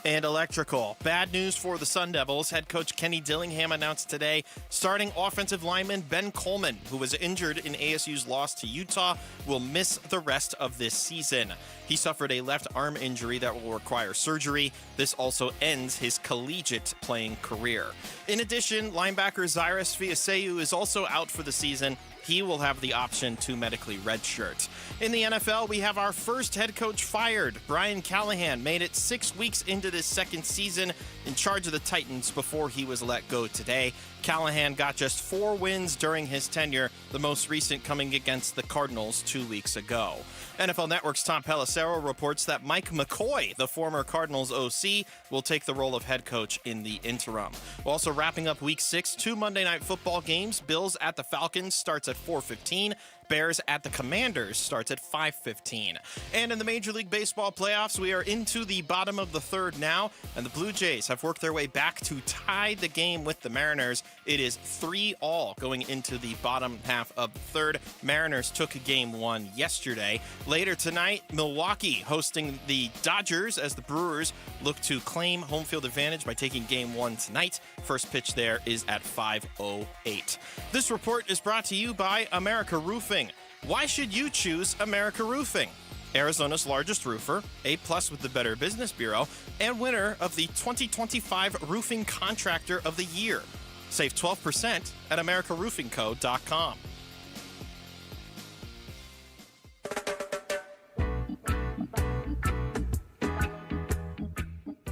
Speaker 7: and Electrical. Bad news for the Sun Devils. Head coach Kenny Dillingham announced today starting offensive lineman Ben Coleman, who was injured in ASU's loss to Utah, will miss the rest of this season. He suffered a left arm injury that will require surgery. This also ends his collegiate playing career. In addition, linebacker Zyrus Fiaseu is also out for the season. He will have the option to medically redshirt. In the NFL, we have our first head coach fired. Brian Callahan made it 6 weeks into this second season in charge of the Titans before he was let go today. Callahan got just 4 wins during his tenure, the most recent coming against the Cardinals 2 weeks ago. NFL Network's Tom Pelissero reports that Mike McCoy, the former Cardinals OC, will take the role of head coach in the interim. We're also wrapping up Week 6, 2 Monday Night Football games. Bills at the Falcons starts at 4:15. Bears at the Commanders starts at 5:15. And in the Major League Baseball playoffs, we are into the bottom of the third now, and the Blue Jays have worked their way back to tie the game with the Mariners. It is 3-all going into the bottom half of the third. Mariners took game 1 yesterday. Later tonight, Milwaukee hosting the Dodgers as the Brewers look to claim home field advantage by taking game 1 tonight. First pitch there is at 5:08. This report is brought to you by America Roofing. Why should you choose America Roofing? Arizona's largest roofer, A+ with the Better Business Bureau, and winner of the 2025 Roofing Contractor of the Year. Save 12% at AmericaRoofingCo.com.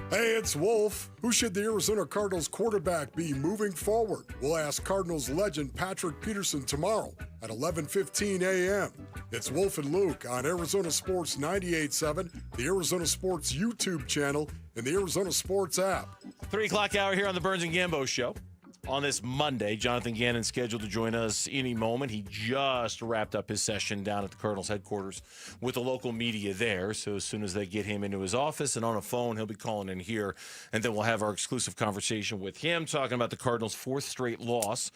Speaker 21: Hey, it's Wolf. Who should the Arizona Cardinals quarterback be moving forward? We'll ask Cardinals legend Patrick Peterson tomorrow at 11:15 a.m. It's Wolf and Luke on Arizona Sports 98.7, the Arizona Sports YouTube channel, and the Arizona Sports app.
Speaker 1: 3 o'clock hour here on the Burns and Gambo Show. On this Monday, Jonathan Gannon scheduled to join us any moment. He just wrapped up his session down at the Cardinals headquarters with the local media there. So as soon as they get him into his office and on a phone, he'll be calling in here. And then we'll have our exclusive conversation with him talking about the Cardinals' 4th straight loss.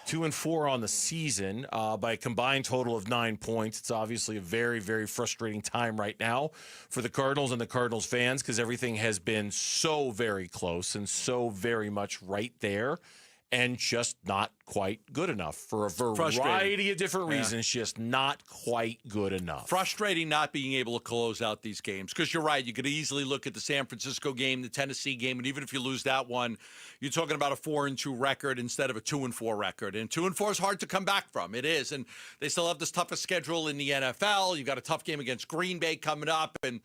Speaker 1: 2-4 on the season by a combined total of 9 points. It's obviously a very, very frustrating time right now for the Cardinals and the Cardinals fans because everything has been so very close and so very much right there. And just not quite good enough for a variety of different reasons, just not quite good enough.
Speaker 22: Frustrating not being able to close out these games because you're right. You could easily look at the San Francisco game, the Tennessee game, and even if you lose that one, you're talking about a 4-2 record instead of a 2-4 record. And 2-4 is hard to come back from. It is. And they still have this toughest schedule in the NFL. You've got a tough game against Green Bay coming up. And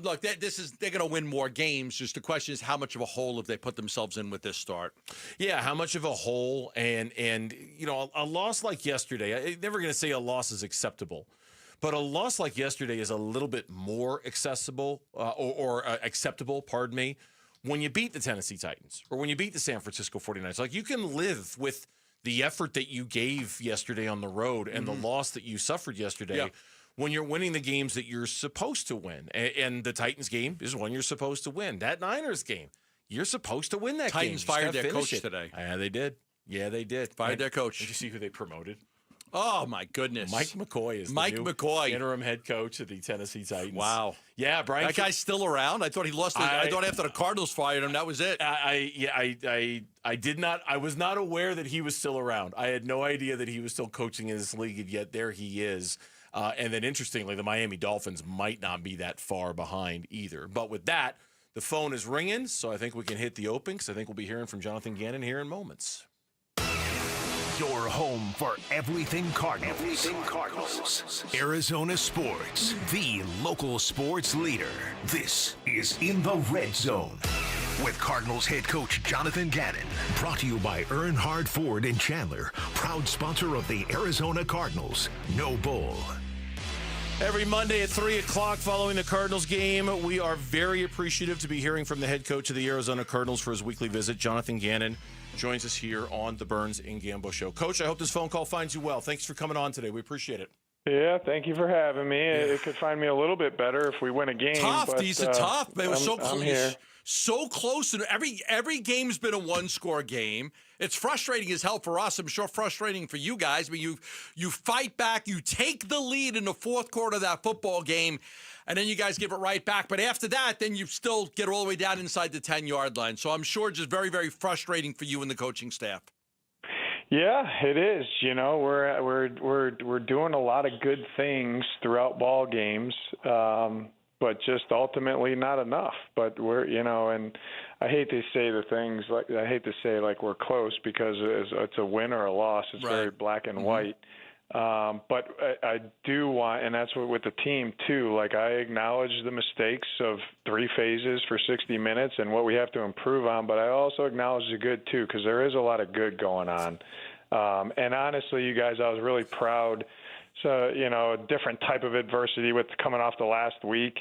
Speaker 22: look, they're going to win more games. Just the question is how much of a hole have they put themselves in with this start?
Speaker 1: Yeah, how much of a hole? And you know, a loss like yesterday, I'm never going to say a loss is acceptable, but a loss like yesterday is a little bit more accessible or acceptable, pardon me, when you beat the Tennessee Titans or when you beat the San Francisco 49ers. Like, you can live with the effort that you gave yesterday on the road and the loss that you suffered yesterday. Yeah. When you're winning the games that you're supposed to win. And the Titans game is one you're supposed to win. That Niners game, you're supposed to win that game.
Speaker 22: Titans fired their coach today.
Speaker 1: Yeah, they did. Fired their coach. Did you see who they promoted?
Speaker 22: Oh, my goodness.
Speaker 1: Mike McCoy is
Speaker 22: Mike
Speaker 1: the new
Speaker 22: McCoy.
Speaker 1: interim head coach of the Tennessee Titans.
Speaker 22: Wow.
Speaker 1: Yeah, Brian.
Speaker 22: That guy's still around? I thought he lost. I thought after the Cardinals fired him, that was it.
Speaker 1: I did not. I was not aware that he was still around. I had no idea that he was still coaching in this league, and yet there he is. And then, interestingly, the Miami Dolphins might not be that far behind either. But with that, the phone is ringing, so I think we can hit the open, because I think we'll be hearing from Jonathan Gannon here in moments.
Speaker 2: Your home for everything Cardinals. Everything Cardinals. Arizona Sports, the local sports leader. This is In the Red Zone with Cardinals head coach Jonathan Gannon. Brought to you by Earnhardt Ford in Chandler, proud sponsor of the Arizona Cardinals. No bull.
Speaker 1: Every Monday at 3 o'clock following the Cardinals game, we are very appreciative to be hearing from the head coach of the Arizona Cardinals for his weekly visit. Jonathan Gannon joins us here on the Burns and Gambo Show. Coach, I hope this phone call finds you well. Thanks for coming on today. We appreciate it.
Speaker 3: Yeah, thank you for having me. Yeah. It could find me a little bit better if we win a game.
Speaker 22: Tough.
Speaker 3: But,
Speaker 22: These are tough. It was so close.
Speaker 3: I'm here.
Speaker 22: So close. And every game's been a one-score game. It's frustrating as hell for us. I'm sure frustrating for you guys. I mean, you fight back. You take the lead in the fourth quarter of that football game, and then you guys give it right back. But after that, then you still get all the way down inside the 10-yard line. So I'm sure just very, very frustrating for you and the coaching staff.
Speaker 3: Yeah, it is. You know, we're doing a lot of good things throughout ball games, but just ultimately not enough. But we're, you know, and I hate to say we're close, because it's a win or a loss. It's
Speaker 22: right.
Speaker 3: very black and white. But I do want, and that's what with the team too, like I acknowledge the mistakes of 3 phases for 60 minutes and what we have to improve on, but I also acknowledge the good too, because there is a lot of good going on. And honestly, you guys, I was really proud. So, you know, a different type of adversity with coming off the last week.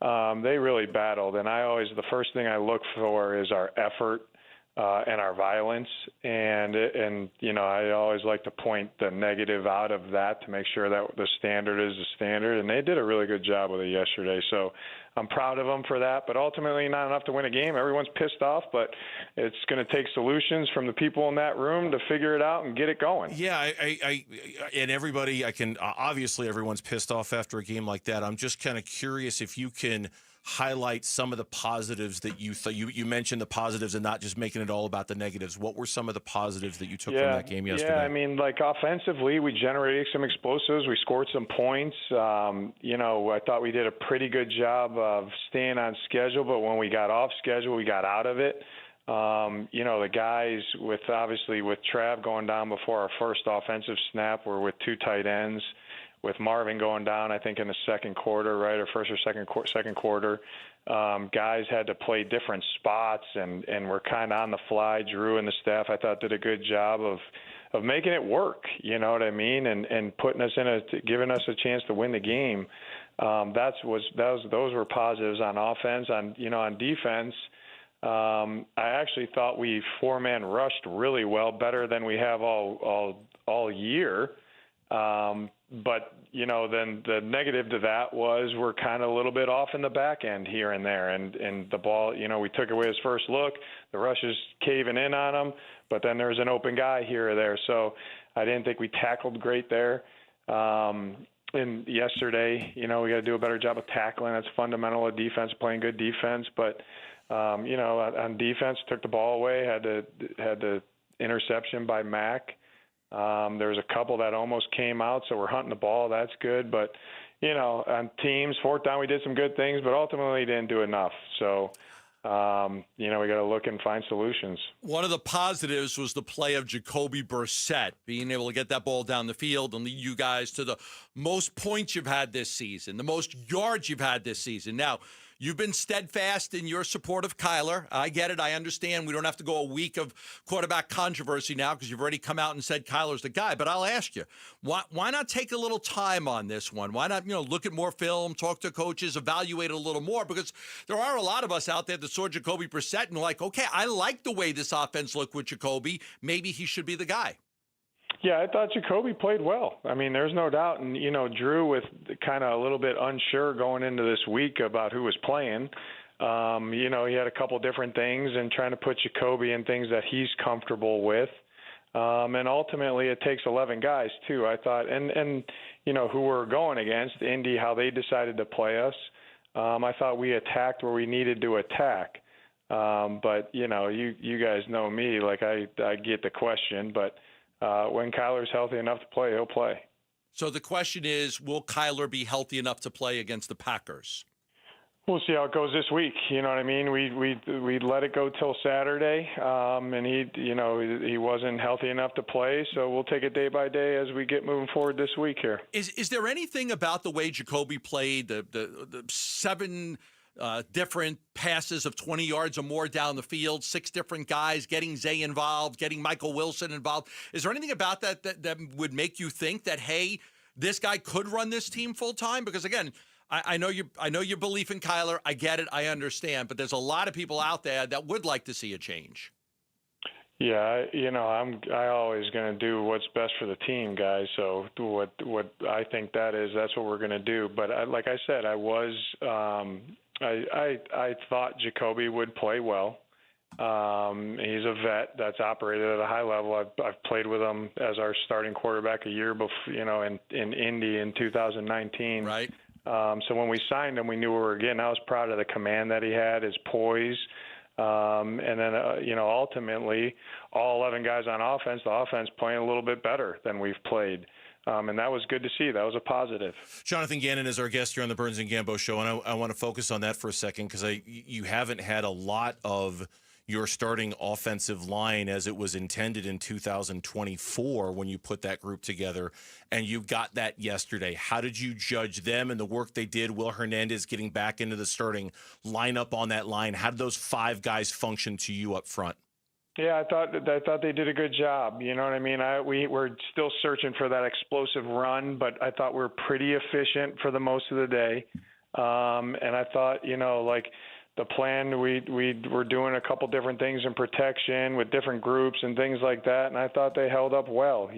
Speaker 3: They really battled, and the first thing I look for is our effort and our violence, and you know, I always like to point the negative out of that to make sure that the standard is the standard, and they did a really good job with it yesterday. So I'm proud of them for that, but ultimately not enough to win a game. Everyone's pissed off, but it's going to take solutions from the people in that room to figure it out and get it going.
Speaker 1: Yeah, and everybody, obviously everyone's pissed off after a game like that. I'm just kind of curious if you can highlight some of the positives that you mentioned the positives and not just making it all about the negatives. What were some of the positives that you took from that game yesterday?
Speaker 3: Yeah, I mean, like offensively, we generated some explosives. We scored some points. You know, I thought we did a pretty good job of staying on schedule, but when we got off schedule, we got out of it. You know, the guys with Trav going down before our first offensive snap were with 2 tight ends. With Marvin going down, I think in the second quarter, right, or first or second quarter, guys had to play different spots, and we're kind of on the fly. Drew and the staff, I thought, did a good job of making it work. You know what I mean, and putting us giving us a chance to win the game. Those were positives on offense. On defense, I actually thought we 4-man rushed really well, better than we have all year. But, you know, then the negative to that was we're kind of a little bit off in the back end here and there. And the ball, you know, we took away his first look. The rush is caving in on him, but then there's an open guy here or there. So I didn't think we tackled great there. And yesterday, you know, we got to do a better job of tackling. That's fundamental of defense, playing good defense. But, you know, on defense, took the ball away, had the interception by Mack. There's a couple that almost came out, so we're hunting the ball. That's good. But, you know, on teams, 4th down, we did some good things, but ultimately didn't do enough. So, you know, we got to look and find solutions.
Speaker 22: One of the positives was the play of Jacobe Brassette, being able to get that ball down the field and lead you guys to the most points you've had this season, the most yards you've had this season. Now, you've been steadfast in your support of Kyler. I get it. I understand. We don't have to go a week of quarterback controversy now because you've already come out and said Kyler's the guy. But I'll ask you, why not take a little time on this one? Why not, you know, look at more film, talk to coaches, evaluate it a little more? Because there are a lot of us out there that saw Jacobe Brassette and like, okay, I like the way this offense looked with Jacobe. Maybe he should be the guy.
Speaker 3: Yeah, I thought Jacobe played well. I mean, there's no doubt. And, you know, Drew with kind of a little bit unsure going into this week about who was playing. You know, he had a couple different things and trying to put Jacobe in things that he's comfortable with. And ultimately, it takes 11 guys, too, I thought. And who we're going against, Indy, how they decided to play us. I thought we attacked where we needed to attack. But, you guys know me. Like, I get the question. But when Kyler's healthy enough to play, he'll play.
Speaker 22: So the question is, will Kyler be healthy enough to play against the Packers?
Speaker 3: We'll see how it goes this week. You know what I mean? We let it go till Saturday, and he wasn't healthy enough to play. So we'll take it day by day as we get moving forward this week here.
Speaker 22: Is there anything about the way Jacobe played, the 7 different passes of 20 yards or more down the field, 6 different guys, getting Zay involved, getting Michael Wilson involved? Is there anything about that would make you think that, hey, this guy could run this team full time? Because again, I know your belief in Kyler. I get it. I understand. But there's a lot of people out there that would like to see a change.
Speaker 3: Yeah, I'm always going to do what's best for the team, guys. So what I think that's what we're going to do. But like I said, I thought Jacobe would play well. He's a vet that's operated at a high level. I've played with him as our starting quarterback a year before, in Indy in 2019.
Speaker 22: Right.
Speaker 3: So when we signed him, we knew we were getting. I was proud of the command that he had, his poise. And then, ultimately, all 11 guys on offense, the offense playing a little bit better than we've played. And that was good to see. That was a positive.
Speaker 1: Jonathan Ganon is our guest here on the Burns and Gambo Show, and I want to focus on that for a second because you haven't had a lot of your starting offensive line as it was intended in 2024 when you put that group together, and you got that yesterday. How did you judge them and the work they did? Will Hernandez getting back into the starting lineup on that line. How did those 5 guys function to you up front?
Speaker 3: Yeah, I thought they did a good job. You know what I mean? We're still searching for that explosive run, but I thought we were pretty efficient for the most of the day. And I thought, the plan, we were doing a couple different things in protection with different groups and things like that, and I thought they held up well,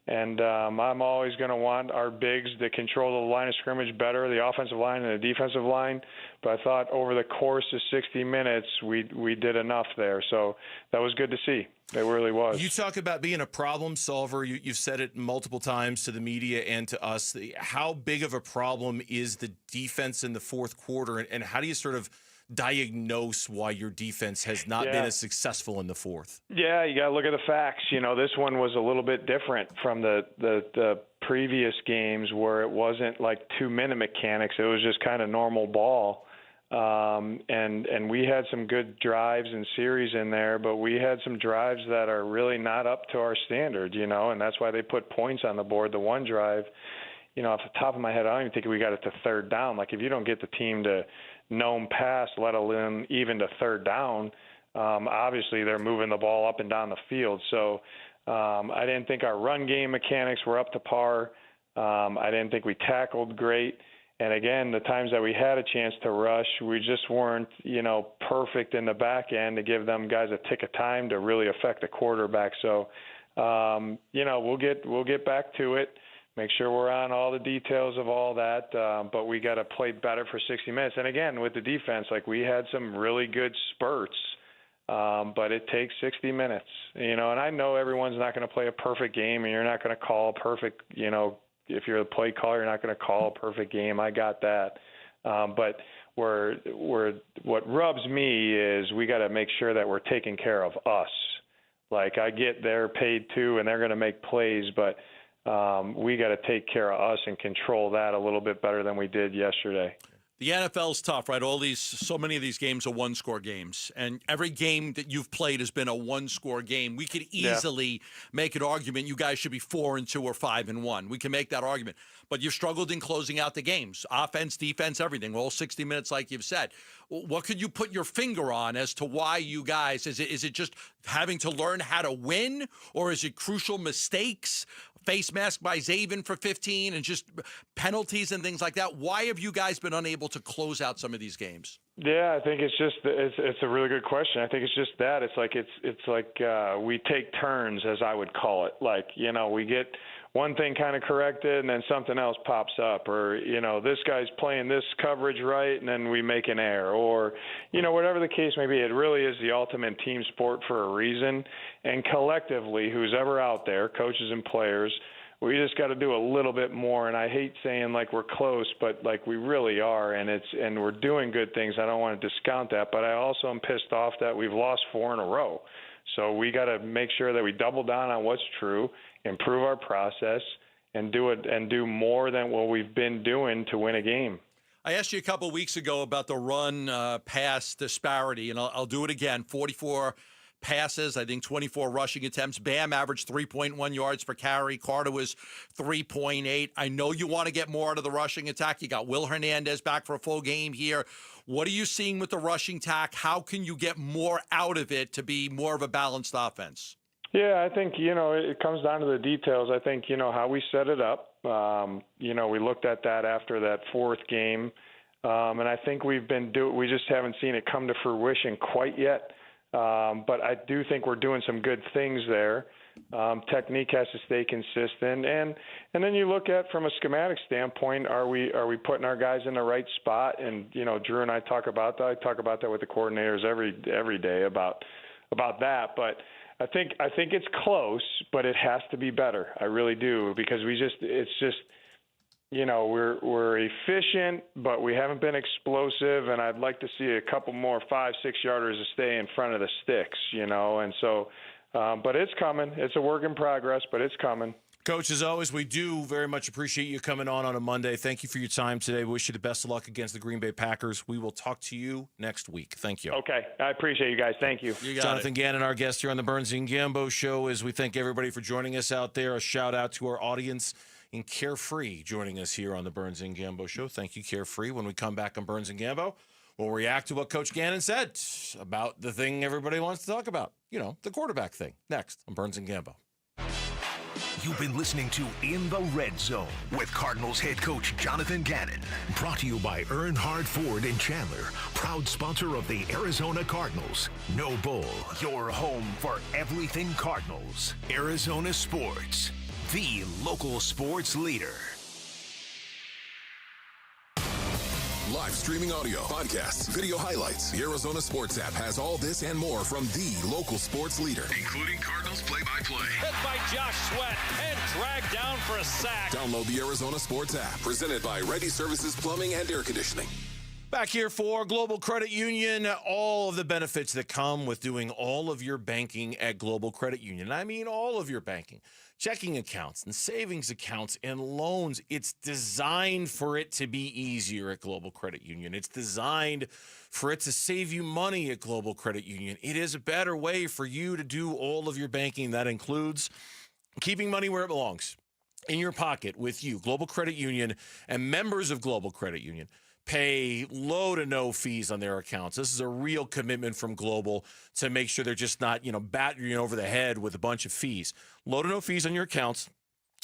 Speaker 3: and I'm always going to want our bigs to control the line of scrimmage better, the offensive line and the defensive line, but I thought over the course of 60 minutes we did enough there, so that was good to see. It really was.
Speaker 1: You talk about being a problem solver. You've said it multiple times to the media and to us. How big of a problem is the defense in the fourth quarter, and how do you sort of diagnose why your defense has not been as successful in the fourth?
Speaker 3: Yeah, you got to look at the facts. This one was a little bit different from the previous games where it wasn't like 2-minute mechanics. It was just kind of normal ball. And we had some good drives and series in there, but we had some drives that are really not up to our standard, and that's why they put points on the board. The one drive, off the top of my head, I don't even think we got it to third down. Like if you don't get the team to gnome pass, let alone even to third down, obviously they're moving the ball up and down the field. So I didn't think our run game mechanics were up to par. I didn't think we tackled great. And again, the times that we had a chance to rush, we just weren't, perfect in the back end to give them guys a tick of time to really affect the quarterback. So, we'll get back to it, make sure we're on all the details of all that. But we got to play better for 60 minutes. And again, with the defense, like we had some really good spurts, but it takes 60 minutes, and I know everyone's not going to play a perfect game, and you're not going to call a perfect, if you're a play caller, you're not going to call a perfect game. I got that. But what rubs me is we got to make sure that we're taking care of us. Like I get they're paid too, and they're going to make plays, but we got to take care of us and control that a little bit better than we did yesterday.
Speaker 22: The NFL's tough, right? So many of these games are one-score games, and every game that you've played has been a one-score game. We could easily make an argument you guys should be 4-2 or 5-1. We can make that argument, but you've struggled in closing out the games, offense, defense, everything, all 60 minutes, like you've said. What could you put your finger on as to why you guys? Is it just having to learn how to win, or is it crucial mistakes? Face mask by Zaven for 15 and just penalties and things like that. Why have you guys been unable to close out some of these games?
Speaker 3: Yeah, I think it's a really good question. I think it's just that it's like we take turns, as I would call it. Like, one thing kind of corrected and then something else pops up, or, this guy's playing this coverage right and then we make an error, or, whatever the case may be. It really is the ultimate team sport for a reason. And collectively, who's ever out there, coaches and players, we just got to do a little bit more. And I hate saying like we're close, but like we really are, and we're doing good things. I don't want to discount that, but I also am pissed off that we've lost 4 in a row. So we got to make sure that we double down on what's true, improve our process, and do more than what we've been doing to win a game.
Speaker 22: I asked you a couple of weeks ago about the run-pass disparity, and I'll do it again. 44 passes, I think 24 rushing attempts. Bam averaged 3.1 yards per carry. Carter was 3.8. I know you want to get more out of the rushing attack. You got Will Hernandez back for a full game here. What are you seeing with the rushing attack? How can you get more out of it to be more of a balanced offense?
Speaker 3: Yeah, I think, it comes down to the details. I think, how we set it up. We looked at that after that 4th game. And I think we just haven't seen it come to fruition quite yet. But I do think we're doing some good things there. Technique has to stay consistent, and then you look at from a schematic standpoint, are we putting our guys in the right spot? And Drew and I talk about that. I talk about that with the coordinators every day about that. But I think it's close, but it has to be better. I really do, because we're efficient, but we haven't been explosive, and I'd like to see a couple more 5-6 yarders to stay in front of the sticks, and so. But it's coming. It's a work in progress, but it's coming.
Speaker 1: Coach, as always, we do very much appreciate you coming on a Monday. Thank you for your time today. We wish you the best of luck against the Green Bay Packers. We will talk to you next week. Thank you.
Speaker 3: Okay. I appreciate you guys. Thank you.
Speaker 1: Jonathan Gannon, our guest here on the Burns and Gambo Show, as we thank everybody for joining us out there. A shout-out to our audience in Carefree joining us here on the Burns and Gambo Show. Thank you, Carefree. When we come back on Burns and Gambo, we'll react to what Coach Gannon said about the thing everybody wants to talk about. The quarterback thing. Next on Burns and Gambo.
Speaker 2: You've been listening to In the Red Zone with Cardinals head coach Jonathan Gannon. Brought to you by Earnhardt Ford in Chandler, proud sponsor of the Arizona Cardinals. No Bull, your home for everything Cardinals. Arizona Sports, the local sports leader.
Speaker 6: Live streaming audio, podcasts, video highlights. The Arizona Sports app has all this and more from the local sports leader, including Cardinals play-by-play.
Speaker 9: Hit by Josh Sweat and dragged down for a sack.
Speaker 6: Download the Arizona Sports app, presented by Ready Services Plumbing and Air Conditioning.
Speaker 1: Back here for Global Credit Union, all of the benefits that come with doing all of your banking at Global Credit Union. I mean, all of your banking. Checking accounts and savings accounts and loans. It's designed for it to be easier at Global Credit Union. It's designed for it to save you money at Global Credit Union. It is a better way for you to do all of your banking. That includes keeping money where it belongs, in your pocket with you. Global Credit Union and members of Global Credit Union pay low to no fees on their accounts. This is a real commitment from Global to make sure they're just not, batting you over the head with a bunch of fees. Low to no fees on your accounts,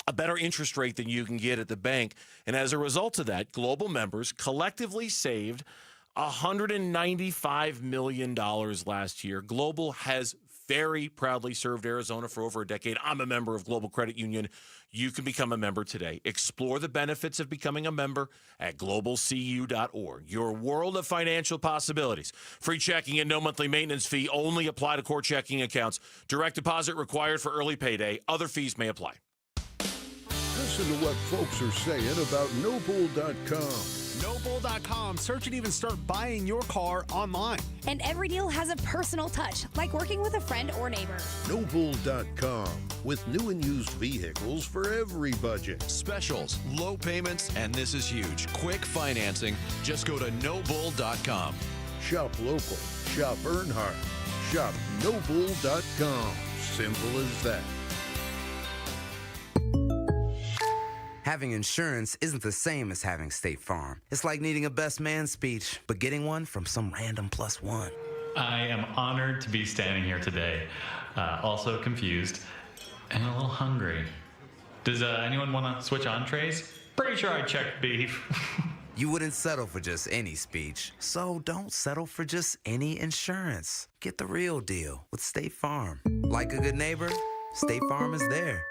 Speaker 1: a better interest rate than you can get at the bank. And as a result of that, Global members collectively saved $195 million last year. Global has very proudly served Arizona for over a decade. I'm a member of Global Credit Union. You can become a member today. Explore the benefits of becoming a member at globalcu.org. Your world of financial possibilities. Free checking and no monthly maintenance fee only apply to core checking accounts. Direct deposit required for early payday. Other fees may apply.
Speaker 4: Listen to what folks are saying about Nobull.com.
Speaker 10: Nobull.com. Search and even start buying your car online.
Speaker 12: And every deal has a personal touch, like working with a friend or neighbor.
Speaker 4: Nobull.com, with new and used vehicles for every budget.
Speaker 16: Specials, low payments, and this is huge, quick financing. Just go to Nobull.com.
Speaker 4: Shop local. Shop Earnhardt. Shop Nobull.com. Simple as that.
Speaker 23: Having insurance isn't the same as having State Farm. It's like needing a best man speech, but getting one from some random +1.
Speaker 24: I am honored to be standing here today, also confused and a little hungry. Does anyone want to switch entrees? Pretty sure I checked beef.
Speaker 23: You wouldn't settle for just any speech, so don't settle for just any insurance. Get the real deal with State Farm. Like a good neighbor, State Farm is there.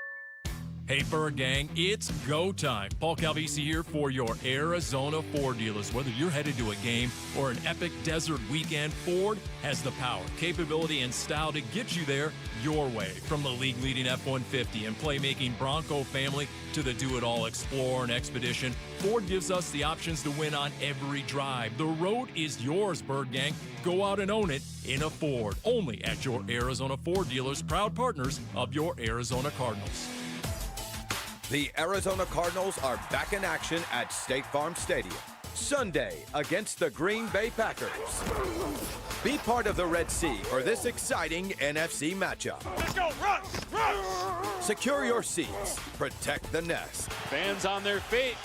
Speaker 19: Hey, Bird Gang, it's go time. Paul Calvisi here for your Arizona Ford dealers. Whether you're headed to a game or an epic desert weekend, Ford has the power, capability, and style to get you there your way. From the league-leading F-150 and playmaking Bronco family to the do-it-all Explorer and Expedition, Ford gives us the options to win on every drive. The road is yours, Bird Gang. Go out and own it in a Ford. Only at your Arizona Ford dealers, proud partners of your Arizona Cardinals.
Speaker 5: The Arizona Cardinals are back in action at State Farm Stadium Sunday against the Green Bay Packers. Be part of the Red Sea for this exciting NFC matchup.
Speaker 9: Let's go, run!
Speaker 5: Secure your seats, protect the nest.
Speaker 9: Fans on their feet.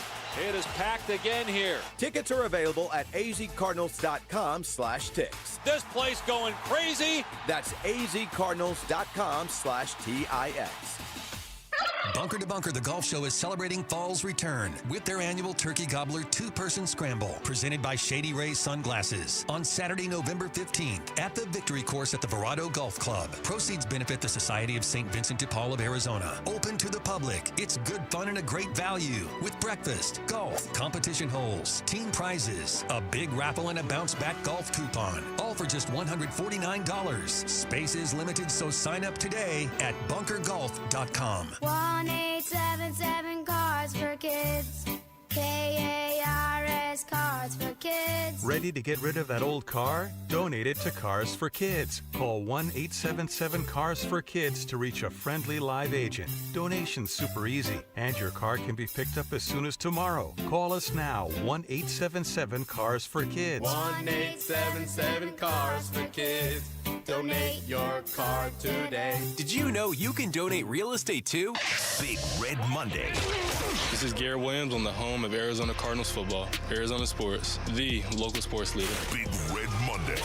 Speaker 9: It is packed again here.
Speaker 5: Tickets are available at azcardinals.com/tix.
Speaker 9: This place going crazy.
Speaker 5: That's azcardinals.com/tix.
Speaker 14: Bunker to Bunker, the golf show is celebrating fall's return with their annual Turkey Gobbler two-person scramble, presented by Shady Rays Sunglasses, on Saturday, November 15th at the Victory Course at the Verado Golf Club. Proceeds benefit the Society of St. Vincent de Paul of Arizona. Open to the public. It's good fun and a great value with breakfast, golf, competition holes, team prizes, a big raffle, and a bounce-back golf coupon. All for just $149. Space is limited, so sign up today at bunkergolf.com.
Speaker 8: 1-877 Cards for Kids. KARS Cards for Kids.
Speaker 11: Ready to get rid of that old car? Donate it to Cars for Kids. Call 1-877-CARS-FOR-KIDS to reach a friendly live agent. Donation's super easy, and your car can be picked up as soon as tomorrow. Call us now, 1-877-CARS-FOR-KIDS.
Speaker 13: 1-877-CARS-FOR-KIDS. Donate your car today.
Speaker 15: Did you know you can donate real estate too?
Speaker 2: Big Red Monday.
Speaker 18: This is Garrett Williams on the home of Arizona Cardinals football. Arizona Sports, the local sports leader.
Speaker 2: Big Red Monday.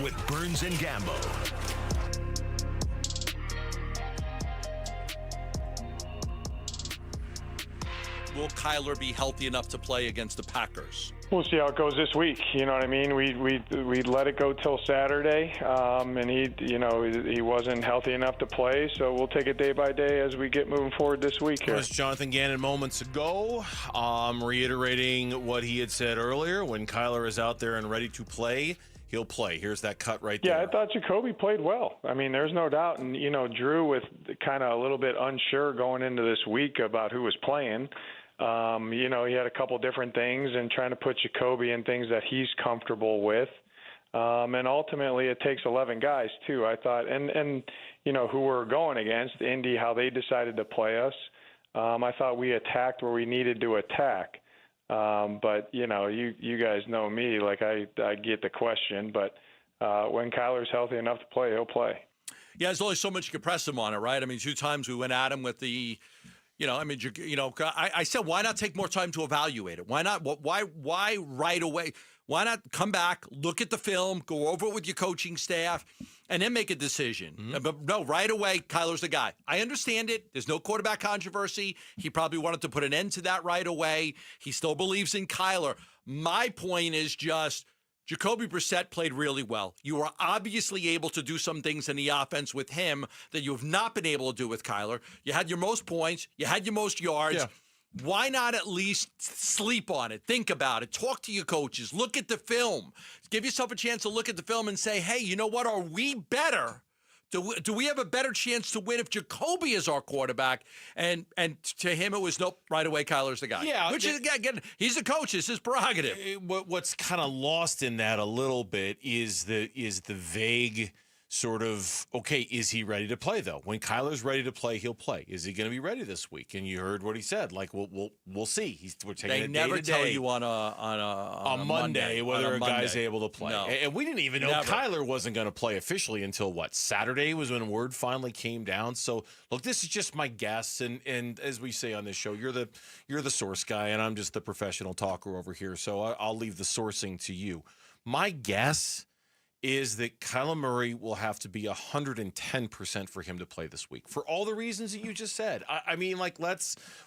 Speaker 2: With Burns and Gambo.
Speaker 22: Will Kyler be healthy enough to play against the Packers?
Speaker 3: We'll see how it goes this week. You know what I mean? We let it go till Saturday, and he wasn't healthy enough to play. So we'll take it day by day as we get moving forward this week. Here.
Speaker 1: Chris Jonathan Gannon moments ago, reiterating what he had said earlier. When Kyler is out there and ready to play, he'll play. Here's that cut right there.
Speaker 3: Yeah, I thought Jacobe played well. I mean, there's no doubt. And Drew with kind of a little bit unsure going into this week about who was playing. He had a couple different things and trying to put Jacobe in things that he's comfortable with. And ultimately it takes 11 guys too, I thought. And who we're going against, Indy, how they decided to play us. I thought we attacked where we needed to attack. But you guys know me, like I get the question, but when Kyler's healthy enough to play, he'll play.
Speaker 22: Yeah, there's only so much you can press him on it, right? I mean, 2 times we went at him with the I said, why not take more time to evaluate it? Why not? Why right away? Why not come back, look at the film, go over it with your coaching staff, and then make a decision? Mm-hmm. But no, right away, Kyler's the guy. I understand it. There's no quarterback controversy. He probably wanted to put an end to that right away. He still believes in Kyler. My point is just, Jacobe Brassette played really well. You were obviously able to do some things in the offense with him that you have not been able to do with Kyler. You had your most points. You had your most yards. Yeah. Why not at least sleep on it? Think about it. Talk to your coaches. Look at the film. Give yourself a chance to look at the film and say, hey, you know what? Are we better? Do we have a better chance to win if Jacobe is our quarterback? And to him, it was nope, right away, Kyler's the guy.
Speaker 1: Yeah.
Speaker 22: Which is, again, he's the coach. It's his prerogative.
Speaker 1: What's kind of lost in that a little bit is the vague sort of, okay, is he ready to play, though? When Kyler's ready to play, he'll play. Is he going to be ready this week? And you heard what he said. Like, we'll see. We're taking
Speaker 22: they
Speaker 1: it
Speaker 22: never
Speaker 1: day to
Speaker 22: tell
Speaker 1: day.
Speaker 22: you on a
Speaker 1: Monday whether a guy's able to play.
Speaker 22: No.
Speaker 1: And we didn't even know Kyler wasn't going to play officially until, Saturday was when word finally came down. So, look, this is just my guess. And as we say on this show, you're the source guy, and I'm just the professional talker over here. So I'll leave the sourcing to you. My guess is that Kyler Murray will have to be 110% for him to play this week for all the reasons that you just said. I mean,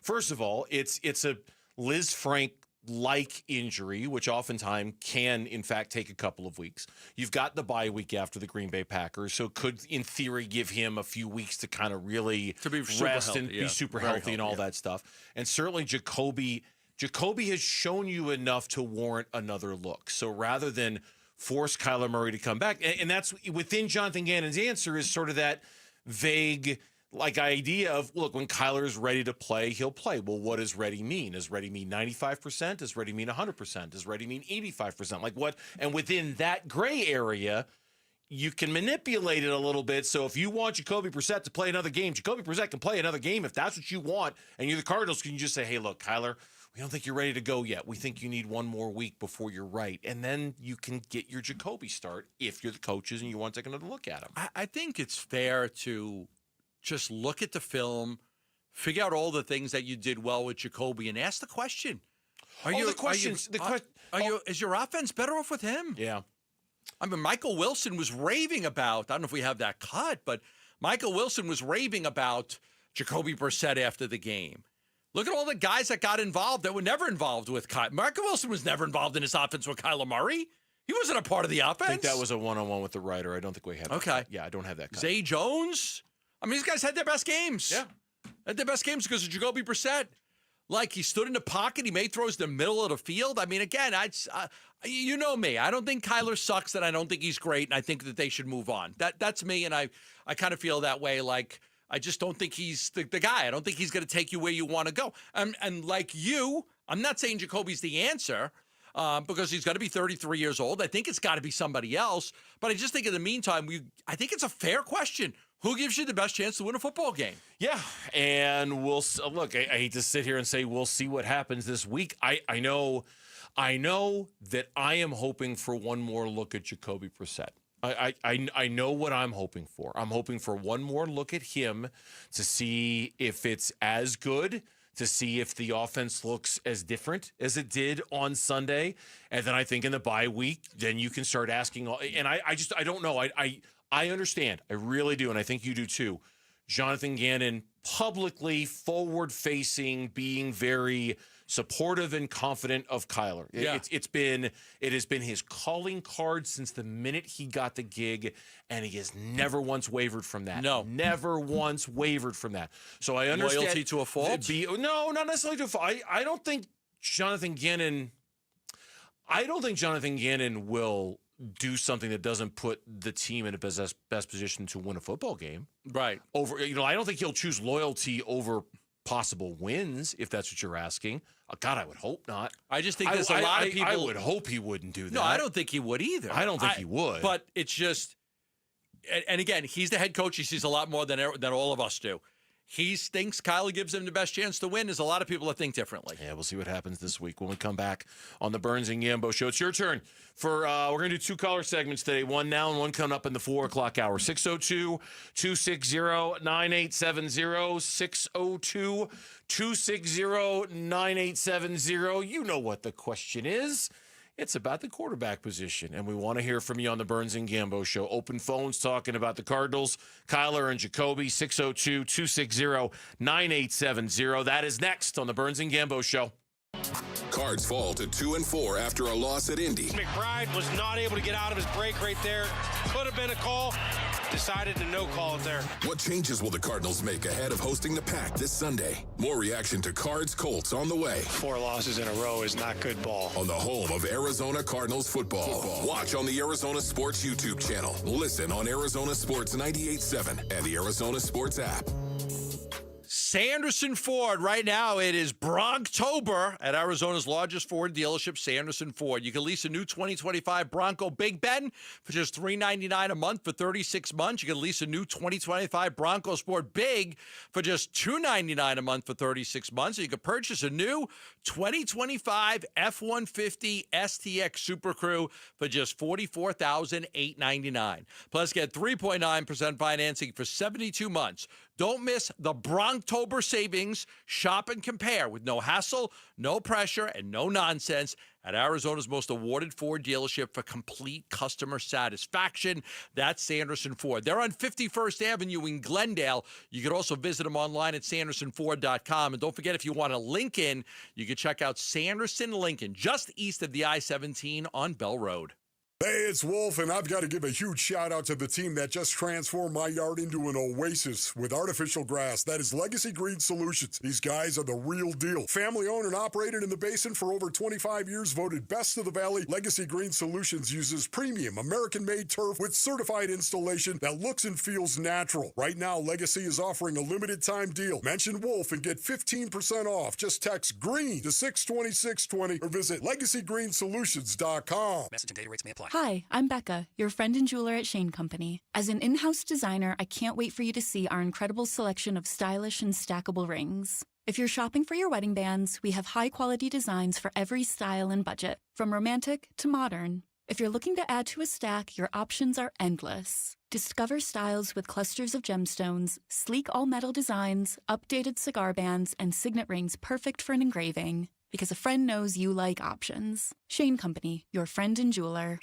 Speaker 1: first of all, it's a Liz Frank like injury, which oftentimes can, in fact, take a couple of weeks. You've got the bye week after the Green Bay Packers, so could, in theory, give him a few weeks to kind of really rest and be super healthy and all that stuff. And certainly Jacobe has shown you enough to warrant another look. So rather than force Kyler Murray to come back, and that's within Jonathan Gannon's answer is sort of that vague idea of, look, when Kyler is ready to play, he'll play. Well, what does ready mean? Does ready mean 95%? Does ready mean 100%? Does ready mean 85%? Like what? And within that gray area, you can manipulate it a little bit. So if you want Jacobe Brassette to play another game, Jacobe Brassette can play another game if that's what you want. And you're the Cardinals, can you just say, hey, look, Kyler, we don't think you're ready to go yet. We think you need one more week before you're right. And then you can get your Jacobe start if you're the coaches and you want to take another look at him.
Speaker 22: I think it's fair to just look at the film, figure out all the things that you did well with Jacobe, and ask the question: is your offense better off with him?
Speaker 1: Yeah.
Speaker 22: I mean, Michael Wilson was raving about. I don't know if we have that cut, but Michael Wilson was raving about Jacobe Brassette after the game. Look at all the guys that got involved that were never involved with Kyler. Michael Wilson was never involved in his offense with Kyler Murray. He wasn't a part of the offense.
Speaker 1: I think that was a one-on-one with the writer. I don't think we have that.
Speaker 22: Okay.
Speaker 1: Yeah, I don't have that cut.
Speaker 22: Zay Jones. I mean, these guys had their best games.
Speaker 1: Yeah.
Speaker 22: Had their best games because of Jacobe Brassette. Like, he stood in the pocket. He made throws in the middle of the field. I mean, again, you know me. I don't think Kyler sucks, and I don't think he's great, and I think that they should move on. That's me, and I kind of feel that way. Like, I just don't think he's the guy. I don't think he's going to take you where you want to go. And like you, I'm not saying Jacoby's the answer because he's going to be 33 years old. I think it's got to be somebody else. But I just think in the meantime, I think it's a fair question. Who gives you the best chance to win a football game?
Speaker 1: Yeah, and we'll look. I hate to sit here and say we'll see what happens this week. I know that I am hoping for one more look at Jacobe Brassette. I know what I'm hoping for. I'm hoping for one more look at him to see if it's as good, to see if the offense looks as different as it did on Sunday. And then I think in the bye week, then you can start asking. And I don't know. I understand. I really do. And I think you do too. Jonathan Gannon publicly forward-facing, being very supportive and confident of Kyler.
Speaker 22: Yeah.
Speaker 1: It has been his calling card since the minute he got the gig, and he has never once wavered from that.
Speaker 22: No.
Speaker 1: Never once wavered from that. So I understand.
Speaker 22: Loyalty to a fault?
Speaker 1: No, not necessarily to a fault. I don't think Jonathan Gannon will do something that doesn't put the team in a best position to win a football game.
Speaker 22: Right.
Speaker 1: I don't think he'll choose loyalty over possible wins, if that's what you're asking. God, I would hope not.
Speaker 22: I just think there's a lot of people.
Speaker 1: I would hope he wouldn't do that.
Speaker 22: No, I don't think he would either.
Speaker 1: I don't think he would.
Speaker 22: But it's just, and again, he's the head coach. He sees a lot more than all of us do. He thinks Kyler gives him the best chance to win. There's a lot of people that think differently.
Speaker 1: Yeah, we'll see what happens this week when we come back on the Burns and Gambo Show. It's your turn. We're going to do 2 caller segments today, one now and one coming up in the 4 o'clock hour. 602-260-9870, 602-260-9870. You know what the question is. It's about the quarterback position, and we want to hear from you on the Burns and Gambo Show. Open phones talking about the Cardinals, Kyler and Jacobe, 602-260-9870. That is next on the Burns and Gambo Show.
Speaker 6: Cards fall to 2-4 after a loss at Indy.
Speaker 7: McBride was not able to get out of his break right there. Could have been a call. Decided to no call it there.
Speaker 6: What changes will the Cardinals make ahead of hosting the Pack this Sunday? More reaction to Cards Colts on the way.
Speaker 7: 4 losses in a row is not good ball.
Speaker 6: On the home of Arizona Cardinals football. Watch on the Arizona Sports YouTube channel. Listen on Arizona Sports 98.7 and the Arizona Sports app.
Speaker 22: Sanderson Ford. Right now, it is Bronctober at Arizona's largest Ford dealership, Sanderson Ford. You can lease a new 2025 Bronco Big Ben for just $399 a month for 36 months. You can lease a new 2025 Bronco Sport Big for just $299 a month for 36 months. You can purchase a new 2025 F-150 STX Super Crew for just $44,899. Plus, get 3.9% financing for 72 months. Don't miss the Bronktober savings. Shop and compare with no hassle, no pressure, and no nonsense at Arizona's most awarded Ford dealership for complete customer satisfaction. That's Sanderson Ford. They're on 51st Avenue in Glendale. You can also visit them online at sandersonford.com. And don't forget, if you want a Lincoln, you can check out Sanderson Lincoln, just east of the I-17 on Bell Road.
Speaker 10: Hey, it's Wolf, and I've got to give a huge shout out to the team that just transformed my yard into an oasis with artificial grass. That is Legacy Green Solutions. These guys are the real deal. Family owned and operated in the basin for over 25 years, voted best of the valley. Legacy Green Solutions uses premium American-made turf with certified installation that looks and feels natural. Right now, Legacy is offering a limited time deal. Mention Wolf and get 15% off. Just text GREEN to 620-620 or visit LegacyGreenSolutions.com.
Speaker 17: Message and data rates may apply.
Speaker 20: Hi, I'm Becca, your friend and jeweler at Shane Company. As an in-house designer, I can't wait for you to see our incredible selection of stylish and stackable rings. If you're shopping for your wedding bands, we have high-quality designs for every style and budget, from romantic to modern. If you're looking to add to a stack, your options are endless. Discover styles with clusters of gemstones, sleek all-metal designs, updated cigar bands, and signet rings perfect for an engraving. Because a friend knows you like options. Shane Company, your friend and jeweler.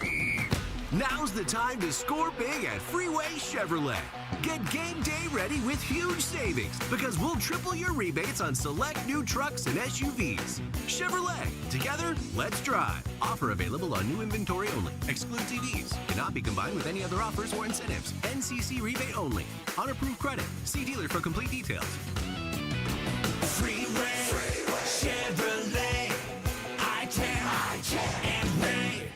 Speaker 21: Now's the time to score big at Freeway Chevrolet. Get game day ready with huge savings because we'll triple your rebates on select new trucks and SUVs. Chevrolet, together, let's drive. Offer available on new inventory only. Excludes EVs. Cannot be combined with any other offers or incentives. NCC rebate only. On approved credit. See dealer for complete details.
Speaker 25: Freeway Chevrolet, I-10 and Ray.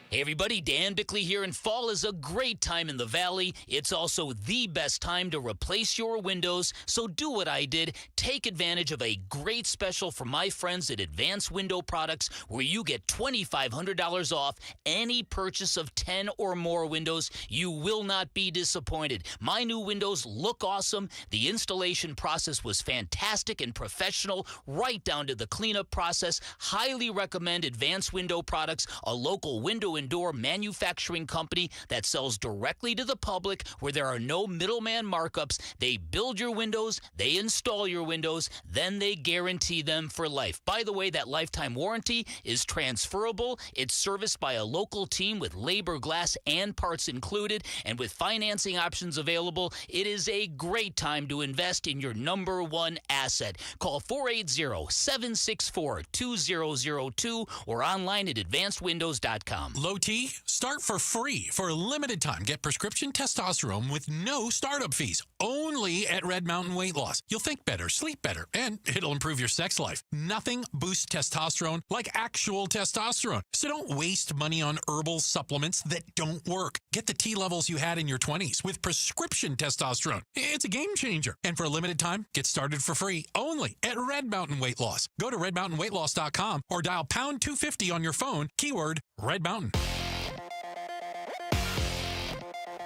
Speaker 26: Hey everybody, Dan Bickley here, and fall is a great time in the Valley. It's also the best time to replace your windows, so do what I did. Take advantage of a great special from my friends at Advanced Window Products, where you get $2,500 off any purchase of 10 or more windows. You will not be disappointed. My new windows look awesome. The installation process was fantastic and professional, right down to the cleanup process. Highly recommend Advanced Window Products, a local window and door manufacturing company that sells directly to the public, where there are no middleman markups. They build your windows, they install your windows, then they guarantee them for life. By the way, that lifetime warranty is transferable. It's serviced by a local team with labor, glass, and parts included, and with financing options available, it is a great time to invest in your number one asset. Call 480-764-2002 or online at advancedwindows.com.
Speaker 27: Low T, start for free for a limited time. Get prescription testosterone with no startup fees, only at Red Mountain Weight Loss. You'll think better, sleep better, and it'll improve your sex life. Nothing boosts testosterone like actual testosterone. So don't waste money on herbal supplements that don't work. Get the T levels you had in your 20s with prescription testosterone. It's a game changer. And for a limited time, get started for free only at Red Mountain Weight Loss. Go to redmountainweightloss.com or dial pound 250 on your phone, keyword Red Mountain.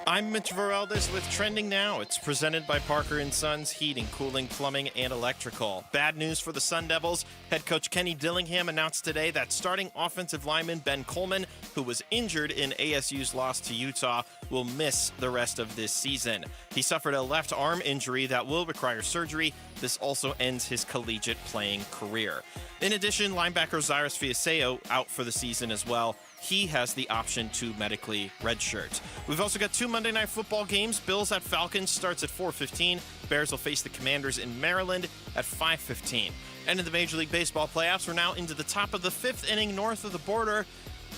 Speaker 28: I'm Mitch Vareldis with Trending Now. It's presented by Parker & Sons Heating, Cooling, Plumbing, and Electrical. Bad news for the Sun Devils. Head coach Kenny Dillingham announced today that starting offensive lineman Ben Coleman, who was injured in ASU's loss to Utah, will miss the rest of this season. He suffered a left arm injury that will require surgery. This also ends his collegiate playing career. In addition, linebacker Zyrus Fiaseo out for the season as well. He has the option to medically redshirt. We've also got two Monday Night Football games. Bills at Falcons starts at 4:15. Bears will face the Commanders in Maryland at 5:15. And in the Major League Baseball playoffs, we're now into the top of the fifth inning north of the border.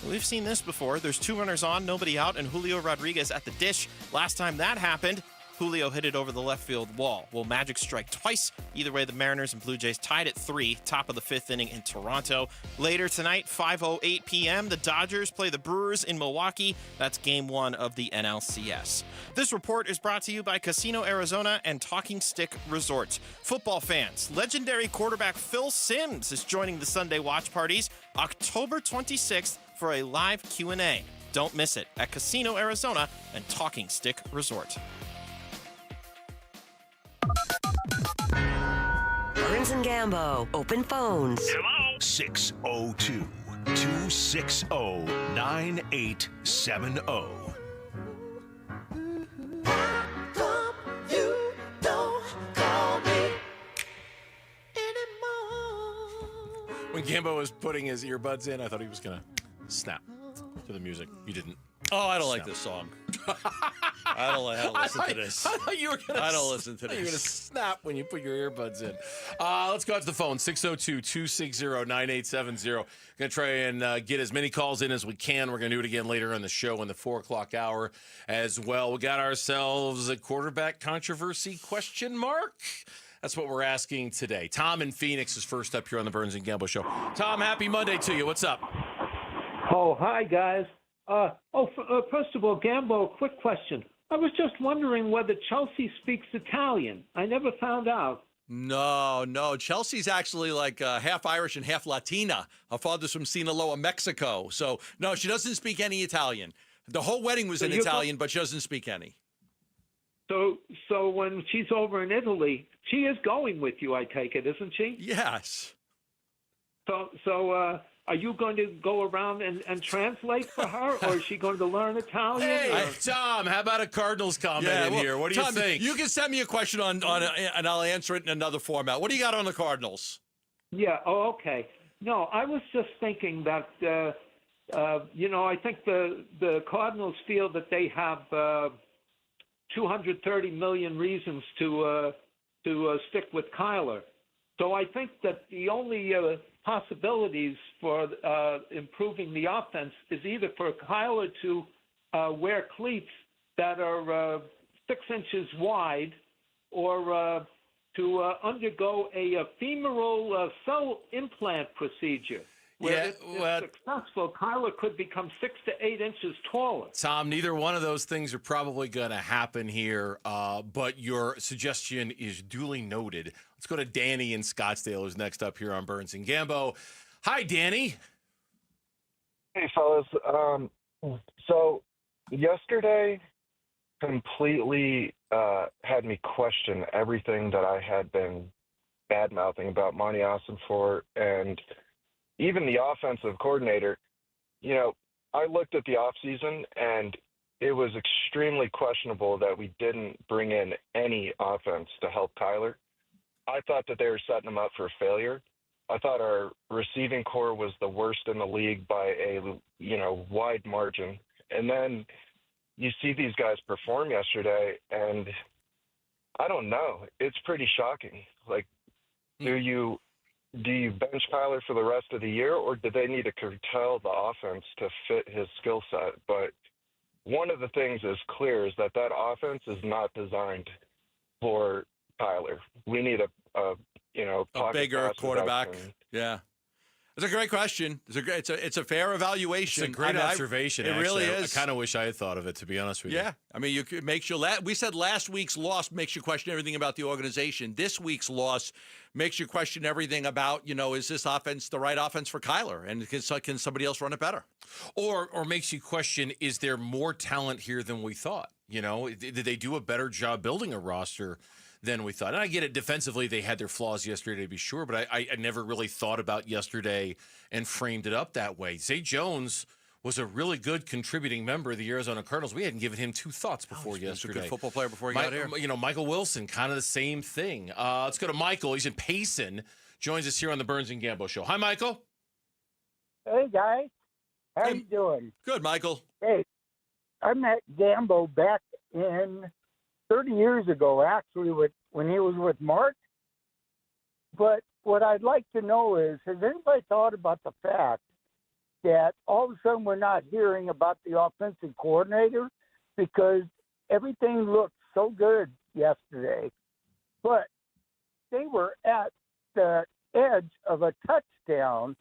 Speaker 28: We've seen this before. There's two runners on, nobody out, and Julio Rodriguez at the dish. Last time that happened, Julio hit it over the left field wall. Will Magic strike twice? Either way, the Mariners and Blue Jays tied at 3, top of the fifth inning in Toronto. Later tonight, 5:08 p.m., the Dodgers play the Brewers in Milwaukee. That's game 1 of the NLCS. This report is brought to you by Casino Arizona and Talking Stick Resort. Football fans, legendary quarterback Phil Simms is joining the Sunday watch parties October 26th for a live Q&A. Don't miss it at Casino Arizona and Talking Stick Resort.
Speaker 29: Burns and Gambo, open phones.
Speaker 2: Hello? 602-260-9870.
Speaker 1: when Gambo was putting his earbuds in, I thought he was going to snap to the music. You didn't.
Speaker 22: Oh, I don't like this song. I don't listen to this.
Speaker 1: I thought you were going to.
Speaker 22: I don't listen to this.
Speaker 1: You're going to snap when you put your earbuds in. Let's go out to the phone, 602-260-9870. Going to try and get as many calls in as we can. We're going to do it again later in the show in the 4 o'clock hour as well. We got ourselves a quarterback controversy question mark. That's what we're asking today. Tom in Phoenix is first up here on the Burns and Gambo Show. Tom, happy Monday to you. What's up?
Speaker 4: Oh, hi, guys. First of all, Gambo, quick question. I was just wondering whether Chelsea speaks Italian. I never found out.
Speaker 22: No. Chelsea's actually like half Irish and half Latina. Her father's from Sinaloa, Mexico. So, no, she doesn't speak any Italian. The whole wedding was in Italian, but she doesn't speak any.
Speaker 4: So when she's over in Italy, she is going with you, I take it, isn't she?
Speaker 22: Yes.
Speaker 4: So are you going to go around and translate for her, or is she going to learn Italian?
Speaker 1: Hey, Tom, how about a Cardinals comment in here? What do you think?
Speaker 22: You can send me a question on and I'll answer it in another format. What do you got on the Cardinals?
Speaker 4: Yeah, okay. No, I was just thinking that, I think the Cardinals feel that they have 230 million reasons to stick with Kyler. So I think that the only possibilities for improving the offense is either for Kyler to wear cleats that are 6 inches wide, or to undergo a femoral cell implant procedure. If successful, Kyler could become 6 to 8 inches taller.
Speaker 1: Tom, neither one of those things are probably going to happen here, but your suggestion is duly noted. Let's go to Danny in Scottsdale, who's next up here on Burns and Gambo. Hi, Danny.
Speaker 5: Hey, fellas. So yesterday completely had me question everything that I had been bad-mouthing about Monty Ossenfort and even the offensive coordinator. I looked at the offseason, and it was extremely questionable that we didn't bring in any offense to help Kyler. I thought that they were setting him up for failure. I thought our receiving core was the worst in the league by a, wide margin. And then you see these guys perform yesterday, and I don't know. It's pretty shocking. Like, do you bench Kyler for the rest of the year, or do they need to curtail the offense to fit his skill set? But one of the things is clear is that offense is not designed for Kyler. We need a
Speaker 22: bigger quarterback. Yeah. It's a great question. It's a fair evaluation.
Speaker 1: It's a great observation.
Speaker 22: It really is.
Speaker 1: I kind of wish I had thought of it, to be honest with you.
Speaker 22: Yeah. I mean, we said last week's loss makes you question everything about the organization. This week's loss makes you question everything about, is this offense the right offense for Kyler? And can somebody else run it better?
Speaker 1: Or makes you question, is there more talent here than we thought? Did they do a better job building a roster than we thought? And I get it, defensively they had their flaws yesterday, to be sure, but I never really thought about yesterday and framed it up that way. Zay Jones was a really good contributing member of the Arizona Cardinals. We hadn't given him two thoughts before yesterday.
Speaker 22: He was a good football player before he got here.
Speaker 1: Michael Wilson, kind of the same thing. Let's go to Michael. He's in Payson. Joins us here on the Burns and Gambo Show. Hi, Michael.
Speaker 9: Hey, guys. How you doing?
Speaker 22: Good, Michael.
Speaker 9: Hey, I met Gambo back in 30 years ago, actually, when he was with Mark. But what I'd like to know is, has anybody thought about the fact that all of a sudden we're not hearing about the offensive coordinator because everything looked so good yesterday, but they were at the edge of a touchdown,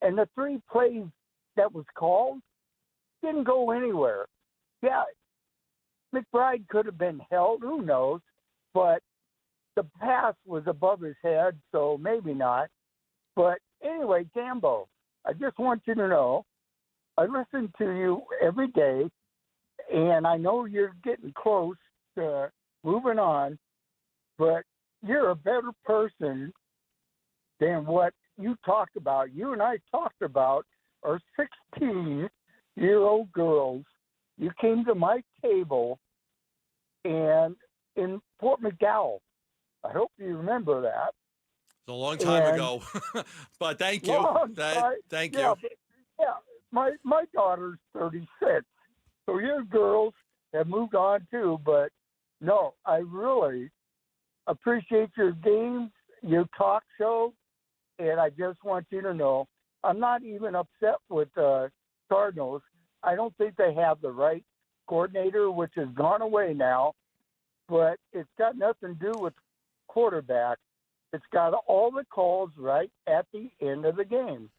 Speaker 9: and the 3 plays that was called didn't go anywhere. Yeah, McBride could have been held, who knows, but the pass was above his head, so maybe not. But anyway, Gambo, I just want you to know, I listen to you every day, and I know you're getting close to moving on, but you're a better person than what you talked about. You and I talked about are 16-year-old girls. You came to my table and in Fort McDowell. I hope you remember that.
Speaker 22: It's a long time ago. But thank you. Thank you.
Speaker 9: My daughter's 36. So your girls have moved on too. But no, I really appreciate your games, your talk show. And I just want you to know, I'm not even upset with Cardinals. I don't think they have the right coordinator, which has gone away now. But it's got nothing to do with quarterback. It's got all the calls right at the end of the game.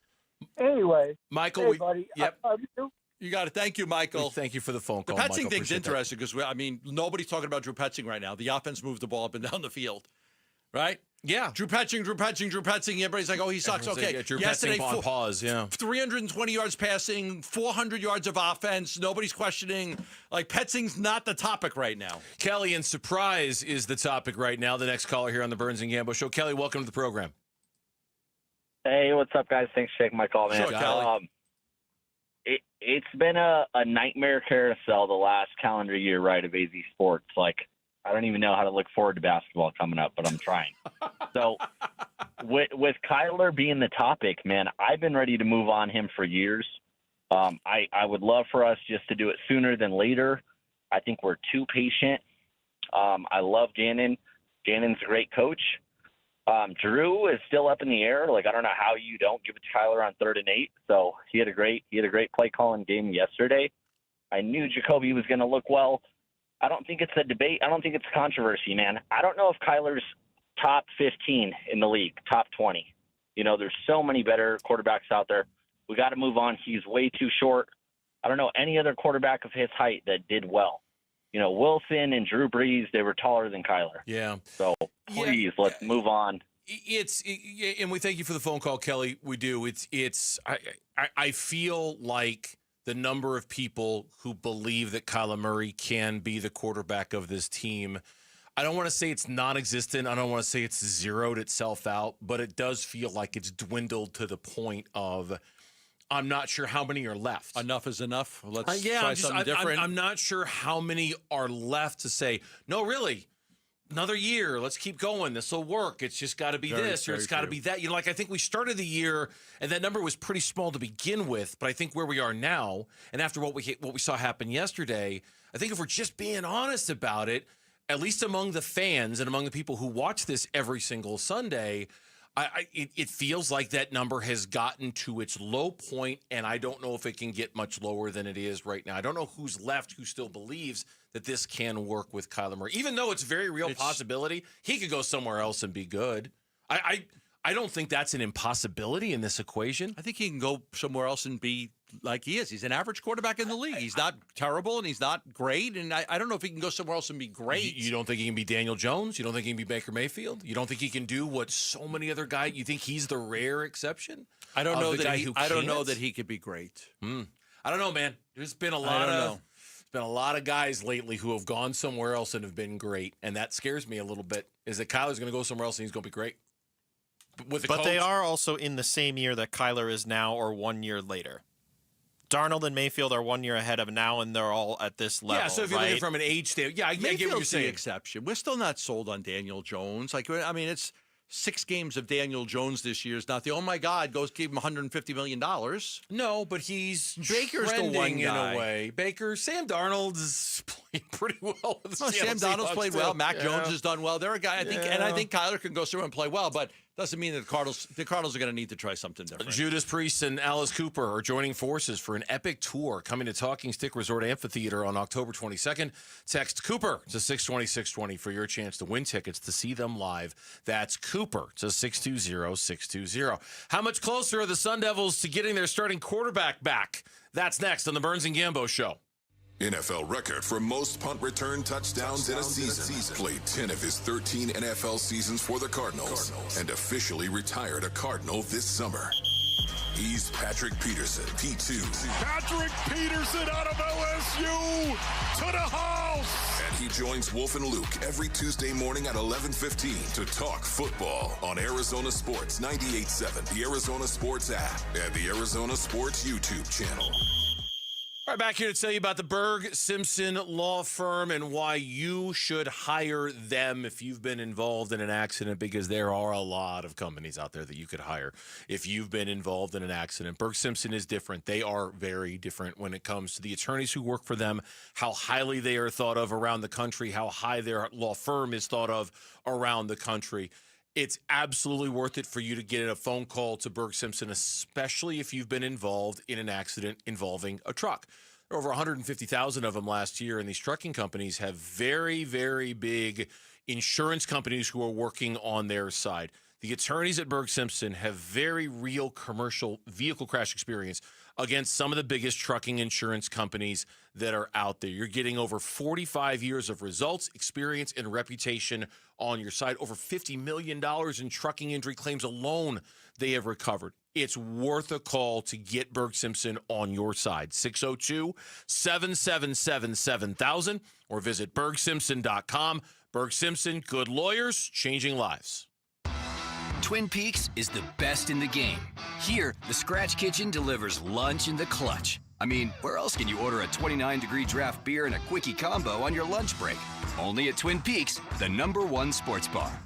Speaker 9: Anyway,
Speaker 1: Michael,
Speaker 9: hey, buddy, I love you.
Speaker 22: You got it. Thank you, Michael.
Speaker 1: Thank you for the phone call.
Speaker 22: The Petzing
Speaker 1: Michael.
Speaker 22: thing's
Speaker 1: Appreciate
Speaker 22: interesting because, nobody's talking about Drew Petzing right now. The offense moves the ball up and down the field, right?
Speaker 1: Yeah.
Speaker 22: Drew Petzing. Everybody's like, oh, he sucks.
Speaker 1: Everyone's
Speaker 22: Okay.
Speaker 1: like, Drew Petzing on pause, yeah.
Speaker 22: 320 yards passing, 400 yards of offense. Nobody's questioning. Like, Petzing's not the topic right now.
Speaker 1: Kelly and surprise is the topic right now. The next caller here on the Burns and Gambo Show. Kelly, welcome to the program.
Speaker 8: Hey, what's up, guys? Thanks for taking my call, man.
Speaker 22: Sure, Kelly.
Speaker 8: It's been a nightmare carousel the last calendar year, right, of AZ Sports. Like, I don't even know how to look forward to basketball coming up, but I'm trying. So with Kyler being the topic, man, I've been ready to move on him for years. I would love for us just to do it sooner than later. I think we're too patient. I love Ganon. Ganon's a great coach. Drew is still up in the air. Like, I don't know how you don't give it to Kyler on 3rd and 8. So he had a great play calling game yesterday. I knew Jacobe was going to look well. I don't think it's a debate. I don't think it's a controversy, man. I don't know if Kyler's top 15 in the league, top 20. You know, there's so many better quarterbacks out there. We got to move on. He's way too short. I don't know any other quarterback of his height that did well. You know, Wilson and Drew Brees, they were taller than Kyler.
Speaker 1: Yeah.
Speaker 8: So please, let's move on.
Speaker 1: And we thank you for the phone call, Kelly. We do. I feel like the number of people who believe that Kyler Murray can be the quarterback of this team, I don't want to say it's non-existent. I don't want to say it's zeroed itself out, but it does feel like it's dwindled to the point of I'm not sure how many are left.
Speaker 22: Enough is enough. Let's try something different.
Speaker 1: I'm not sure how many are left to say, no, really, another year. Let's keep going. This will work. It's just got to be this or it's got to be that. You know, like I think we started the year and that number was pretty small to begin with, but I think where we are now and after what we saw happen yesterday, I think if we're just being honest about it, at least among the fans and among the people who watch this every single Sunday, it feels like that number has gotten to its low point, and I don't know if it can get much lower than it is right now. I don't know who's left who still believes that this can work with Kyler Murray, even though it's a very real possibility. He could go somewhere else and be good. I don't think that's an impossibility in this equation.
Speaker 22: I think he can go somewhere else and be like he is. He's an average quarterback in the league. He's not terrible and he's not great. And I don't know if he can go somewhere else and be great.
Speaker 1: You don't think he can be Daniel Jones? You don't think he can be Baker Mayfield? You don't think he can do what so many other guys? You think he's the rare exception?
Speaker 22: I don't know that he could be great.
Speaker 1: I don't know, man. There's been a lot of guys lately who have gone somewhere else and have been great, and that scares me a little bit. Is that Kyler's going to go somewhere else and he's going to be great?
Speaker 28: But they are also in the same year that Kyler is now, or 1 year later. Darnold and Mayfield are 1 year ahead of now, and they're all at this level.
Speaker 1: Yeah, so if you're looking from an age standpoint, I get what you're saying.
Speaker 22: The exception. We're still not sold on Daniel Jones. It's 6 games of Daniel Jones this year is not the, oh my God, give him $150 million.
Speaker 1: No, but he's
Speaker 22: Baker's the one guy.
Speaker 1: In a way. Sam Darnold's played pretty well with the
Speaker 22: Sam Darnold's played well. Mac Jones has done well. They're a guy, I think Kyler can go through and play well, but doesn't mean that the Cardinals are going to need to try something different.
Speaker 1: Judas Priest and Alice Cooper are joining forces for an epic tour coming to Talking Stick Resort Amphitheater on October 22nd. Text Cooper to 620-620 for your chance to win tickets to see them live. That's Cooper to 620-620. How much closer are the Sun Devils to getting their starting quarterback back? That's next on the Burns and Gambo Show.
Speaker 6: NFL record for most punt return touchdowns in a season. Played 10 of his 13 NFL seasons for the Cardinals and officially retired a Cardinal this summer. He's Patrick Peterson, P2.
Speaker 10: Patrick Peterson out of LSU to the house.
Speaker 6: And he joins Wolf and Luke every Tuesday morning at 11:15 to talk football on Arizona Sports 98.7, the Arizona Sports app, and the Arizona Sports YouTube channel.
Speaker 1: All right, back here to tell you about the Berg Simpson Law Firm and why you should hire them if you've been involved in an accident, because there are a lot of companies out there that you could hire if you've been involved in an accident. Berg Simpson is different. They are very different when it comes to the attorneys who work for them, how highly they are thought of around the country, how high their law firm is thought of around the country. It's absolutely worth it for you to get a phone call to Berg Simpson, especially if you've been involved in an accident involving a truck. There were over 150,000 of them last year, and these trucking companies have very, very big insurance companies who are working on their side. The attorneys at Berg Simpson have very real commercial vehicle crash experience against some of the biggest trucking insurance companies that are out there. You're getting over 45 years of results, experience, and reputation on your side. Over $50 million in trucking injury claims alone they have recovered. It's worth a call to get Berg Simpson on your side. 602-777-7000 or visit bergsimpson.com. Berg Simpson, good lawyers, changing lives.
Speaker 11: Twin Peaks is the best in the game. Here, the Scratch Kitchen delivers lunch in the clutch. I mean, where else can you order a 29-degree draft beer and a quickie combo on your lunch break? Only at Twin Peaks, the #1 sports bar.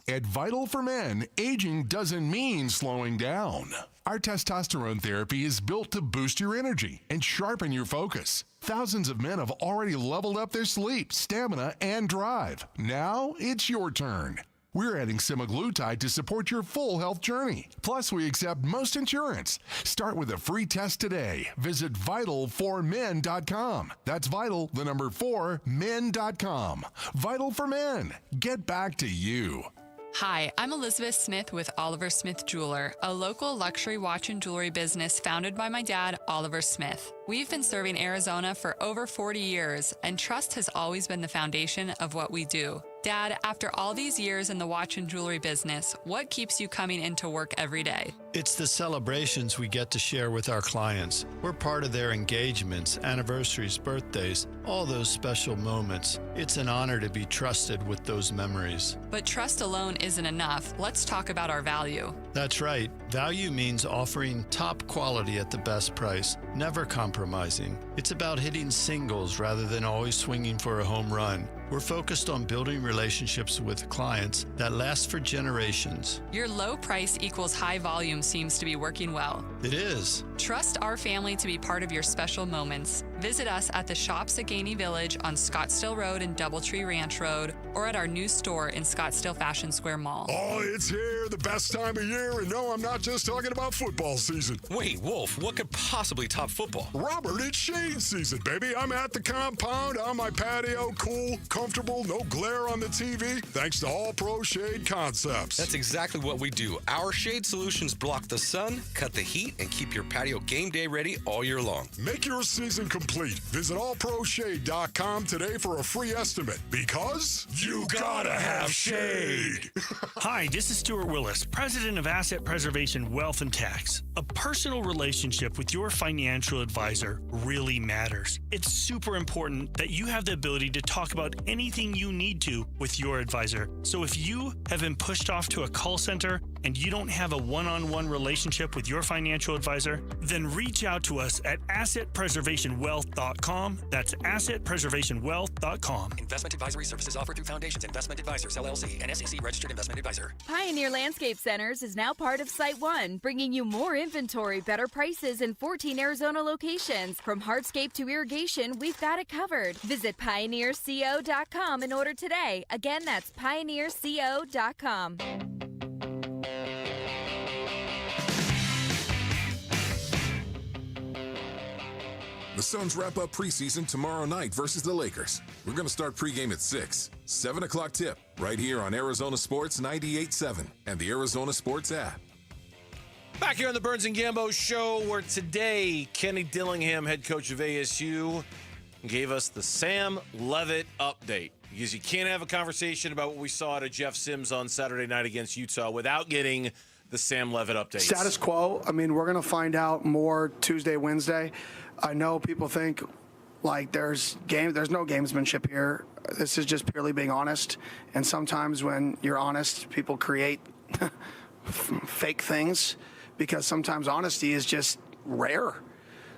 Speaker 12: At Vital for Men, aging doesn't mean slowing down. Our testosterone therapy is built to boost your energy and sharpen your focus. Thousands of men have already leveled up their sleep, stamina, and drive. Now it's your turn. We're adding semaglutide to support your full health journey. Plus, we accept most insurance. Start with a free test today. Visit vital4men.com. That's vital, the number 4, men.com. Vital for Men. Get back to you.
Speaker 13: Hi, I'm Elizabeth Smith with Oliver Smith Jeweler, a local luxury watch and jewelry business founded by my dad, Oliver Smith. We've been serving Arizona for over 40 years, and trust has always been the foundation of what we do. Dad, after all these years in the watch and jewelry business, what keeps you coming into work every day?
Speaker 14: It's the celebrations we get to share with our clients. We're part of their engagements, anniversaries, birthdays, all those special moments. It's an honor to be trusted with those memories.
Speaker 13: But trust alone isn't enough. Let's talk about our value.
Speaker 14: That's right. Value means offering top quality at the best price, never compromising. It's about hitting singles rather than always swinging for a home run. We're focused on building relationships with clients that last for generations.
Speaker 13: Your low price equals high volume seems to be working well.
Speaker 14: It is.
Speaker 13: Trust our family to be part of your special moments. Visit us at the Shops at Gainey Village on Scottsdale Road and Doubletree Ranch Road, or at our new store in Scottsdale Fashion Square Mall.
Speaker 10: Oh, it's here, the best time of year, and no, I'm not just talking about football season.
Speaker 16: Wait, Wolf, what could possibly top football?
Speaker 10: Robert, it's shade season, baby. I'm at the compound, on my patio, cool, comfortable, no glare on the TV, thanks to All Pro Shade Concepts.
Speaker 16: That's exactly what we do. Our shade solutions block the sun, cut the heat, and keep your patio game day ready all year long.
Speaker 10: Make your season complete. Visit allproshade.com today for a free estimate, because you gotta have shade.
Speaker 17: Hi, this is Stuart Willis, president of Asset Preservation Wealth and Tax. A personal relationship with your financial advisor really matters. It's super important that you have the ability to talk about anything you need to with your advisor. So if you have been pushed off to a call center and you don't have a one-on-one relationship with your financial advisor, then reach out to us at assetpreservationwealth.com. That's assetpreservationwealth.com.
Speaker 15: Investment advisory services offered through Foundations Investment Advisors, LLC, an SEC registered investment advisor.
Speaker 19: Pioneer Landscape Centers is now part of Site One, bringing you more inventory, better prices, and 14 Arizona locations. From hardscape to irrigation, we've got it covered. Visit pioneerco.com and order today. Again, that's pioneerco.com.
Speaker 6: The Suns wrap up preseason tomorrow night versus the Lakers. We're going to start pregame at 6. 7 o'clock tip, right here on Arizona Sports 98.7 and the Arizona Sports app.
Speaker 1: Back here on the Burns and Gambo show, where today Kenny Dillingham, head coach of ASU, gave us the Sam Leavitt update. Because you can't have a conversation about what we saw out of Jeff Sims on Saturday night against Utah without getting the Sam Leavitt update.
Speaker 23: Status quo. I mean, we're going to find out more Tuesday, Wednesday. I know people think like there's no gamesmanship here. This is just purely being honest. And sometimes when you're honest, people create fake things because sometimes honesty is just rare.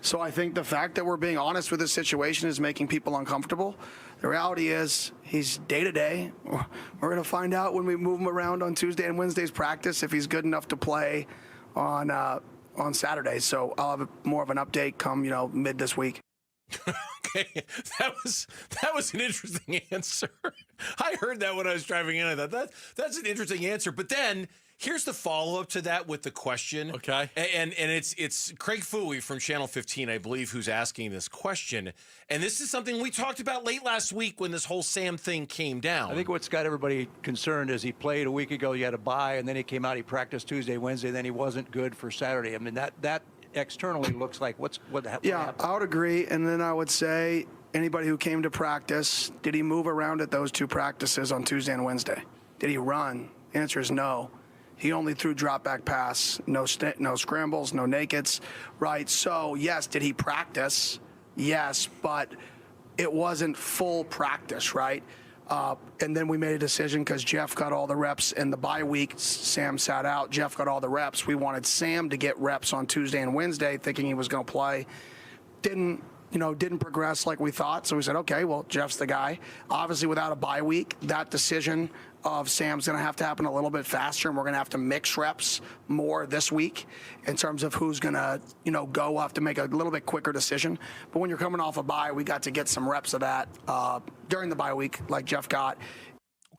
Speaker 23: So I think the fact that we're being honest with this situation is making people uncomfortable. The reality is he's day-to-day. We're going to find out when we move him around on Tuesday and Wednesday's practice if he's good enough to play on Saturday. So I'll have more of an update come, mid this week.
Speaker 1: Okay, that was an interesting answer. I heard that when I was driving in. I thought that's an interesting answer. But then here's the follow up to that with the question.
Speaker 22: Okay,
Speaker 1: and it's Craig Fooey from Channel 15, I believe, who's asking this question. And this is something we talked about late last week when this whole Sam thing came down.
Speaker 3: I think what's got everybody concerned is he played a week ago. You had a bye, and then he came out. He practiced Tuesday, Wednesday. Then he wasn't good for Saturday. I mean that externally looks like what happened.
Speaker 23: Yeah, I would agree. And then I would say anybody who came to practice, did he move around at those two practices on Tuesday and Wednesday? Did he run? The answer is no. He only threw drop back pass, no scrambles, no nakeds, right? So yes, did he practice? Yes, but it wasn't full practice, right? And then we made a decision because Jeff got all the reps in the bye week. Sam sat out. Jeff got all the reps. We wanted Sam to get reps on Tuesday and Wednesday, thinking he was going to play. Didn't progress like we thought. So we said, okay, well, Jeff's the guy. Obviously, without a bye week, that decision of Sam's going to have to happen a little bit faster, and we're going to have to mix reps more this week in terms of who's going to, go. We'll have to make a little bit quicker decision. But when you're coming off a bye, we got to get some reps of that during the bye week, like Jeff got.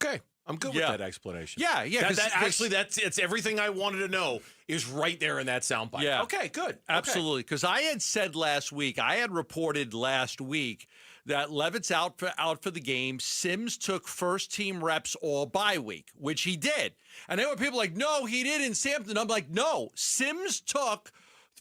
Speaker 1: Okay. I'm good with that explanation.
Speaker 22: Yeah.
Speaker 1: It's everything I wanted to know is right there in that soundbite.
Speaker 22: Yeah.
Speaker 1: Okay, good.
Speaker 22: Absolutely. Because I had said I had reported last week that Levitt's out for the game. Sims took first-team reps all bye week, which he did. And there were people like, no, he didn't, Sampson. I'm like, no, Sims took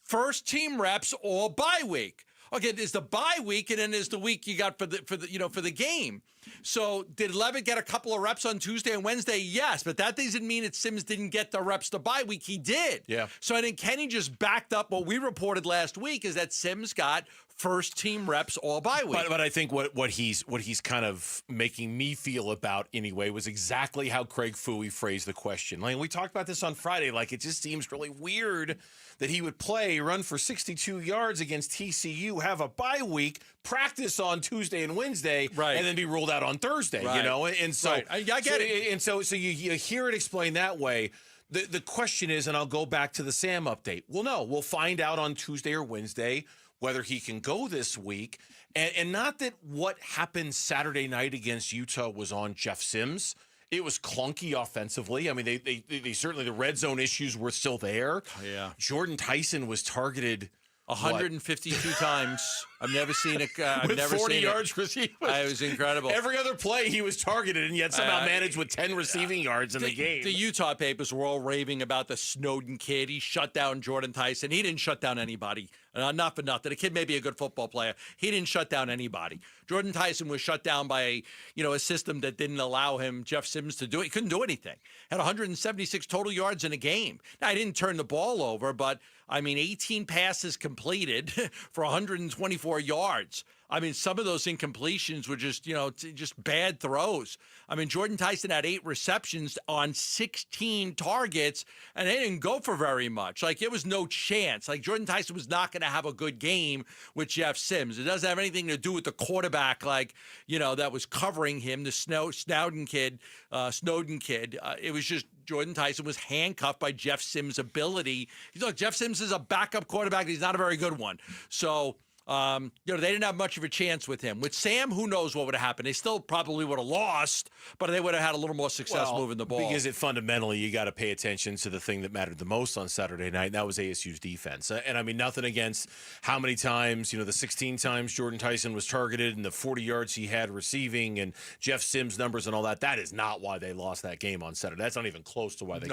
Speaker 22: first-team reps all bye week. Okay, there's the bye week, and then there's the week you got for the game. So did Levitt get a couple of reps on Tuesday and Wednesday? Yes, but that doesn't mean that Sims didn't get the reps the bye week. He did.
Speaker 1: Yeah.
Speaker 22: So I think Kenny just backed up what we reported last week is that Sims got first team reps all bye week.
Speaker 1: But I think what he's kind of making me feel about anyway was exactly how Craig Fooey phrased the question. Like we talked about this on Friday. Like it just seems really weird that he would run for 62 yards against TCU, have a bye week, practice on Tuesday and Wednesday,
Speaker 22: right,
Speaker 1: and then be ruled out on Thursday.
Speaker 22: Right.
Speaker 1: And so
Speaker 22: right. I get it.
Speaker 1: And so you hear it explained that way. The question is, and I'll go back to the Sam update. Well, no, we'll find out on Tuesday or Wednesday whether he can go this week. And not that what happened Saturday night against Utah was on Jeff Sims. It was clunky offensively. I mean, they certainly, the red zone issues were still there.
Speaker 22: Yeah.
Speaker 1: Jordan Tyson was targeted
Speaker 22: 152 times. I've never seen it. I've
Speaker 1: with
Speaker 22: never
Speaker 1: 40
Speaker 22: seen
Speaker 1: yards
Speaker 22: it.
Speaker 1: received.
Speaker 22: It was incredible.
Speaker 1: Every other play he was targeted, and yet somehow managed with 10 receiving yards in the game.
Speaker 22: The Utah papers were all raving about the Snowden kid. He shut down Jordan Tyson. He didn't shut down anybody. Not for nothing. The kid may be a good football player. He didn't shut down anybody. Jordan Tyson was shut down by a system that didn't allow him, Jeff Sims, to do it. He couldn't do anything. Had 176 total yards in a game. Now, he didn't turn the ball over, but 18 passes completed for 124 yards. Some of those incompletions were just bad throws. Jordan Tyson had 8 receptions on 16 targets, and they didn't go for very much. It was no chance. Jordan Tyson was not going to have a good game with Jeff Sims. It doesn't have anything to do with the quarterback, that was covering him, the Snowden kid. It was just Jordan Tyson was handcuffed by Jeff Sims' ability. Look, Jeff Sims is a backup quarterback. He's not a very good one. So, they didn't have much of a chance with him. With Sam, who knows what would have happened? They still probably would have lost, but they would have had a little more success moving the ball.
Speaker 1: Because fundamentally, you got to pay attention to the thing that mattered the most on Saturday night, and that was ASU's defense. And nothing against how many times, the 16 times Jordan Tyson was targeted and the 40 yards he had receiving and Jeff Sims' numbers and all that. That is not why they lost that game on Saturday. That's not even close to why they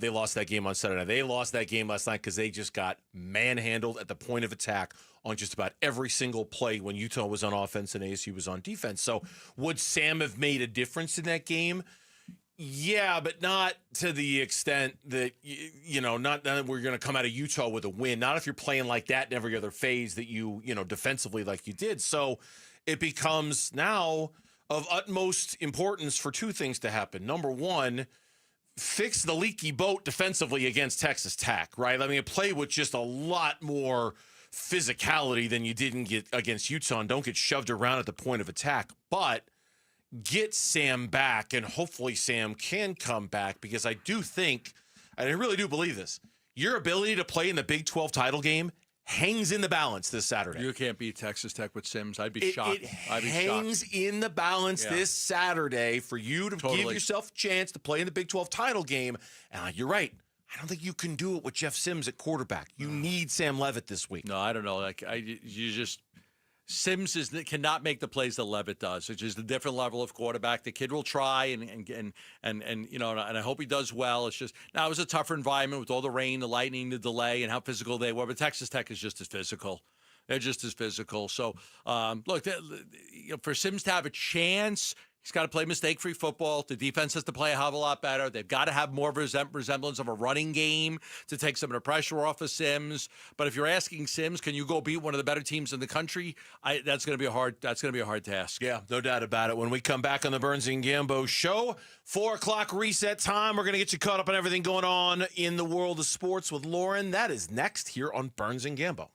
Speaker 1: lost that game on Saturday. They lost that game last night because they just got manhandled at the point of attack on just about every single play when Utah was on offense and ASU was on defense. So would Sam have made a difference in that game? Yeah, but not to the extent that, not that we're going to come out of Utah with a win. Not if you're playing like that in every other phase that you defensively like you did. So it becomes now of utmost importance for 2 things to happen. Number one, fix the leaky boat defensively against Texas Tech, right? Play with just a lot more physicality than you did against Utah, and don't get shoved around at the point of attack. But get Sam back, and hopefully Sam can come back, because I do think, and I really do believe this, your ability to play in the Big 12 title game hangs in the balance this Saturday.
Speaker 22: You can't beat Texas Tech with Sims. I'd be shocked. I'd be
Speaker 1: hangs
Speaker 22: shocked.
Speaker 1: in the balance this Saturday for you to give yourself a chance to play in the Big 12 title game. And you're right. I don't think you can do it with Jeff Sims at quarterback. You need Sam Leavitt this week.
Speaker 22: No, I don't know. Sims cannot make the plays that Leavitt does. It's just a different level of quarterback. The kid will try, and I hope he does well. It's just now it was a tougher environment with all the rain, the lightning, the delay, and how physical they were. But Texas Tech is just as physical. They're just as physical. So look, for Sims to have a chance, he's got to play mistake-free football. The defense has to play a hell of a lot better. They've got to have more of a resemblance of a running game to take some of the pressure off of Sims. But if you're asking Sims, can you go beat one of the better teams in the country? That's going to be a hard task.
Speaker 1: Yeah, no doubt about it. When we come back on the Burns and Gambo show, 4 o'clock reset time. We're going to get you caught up on everything going on in the world of sports with Lauren. That is next here on Burns and Gambo.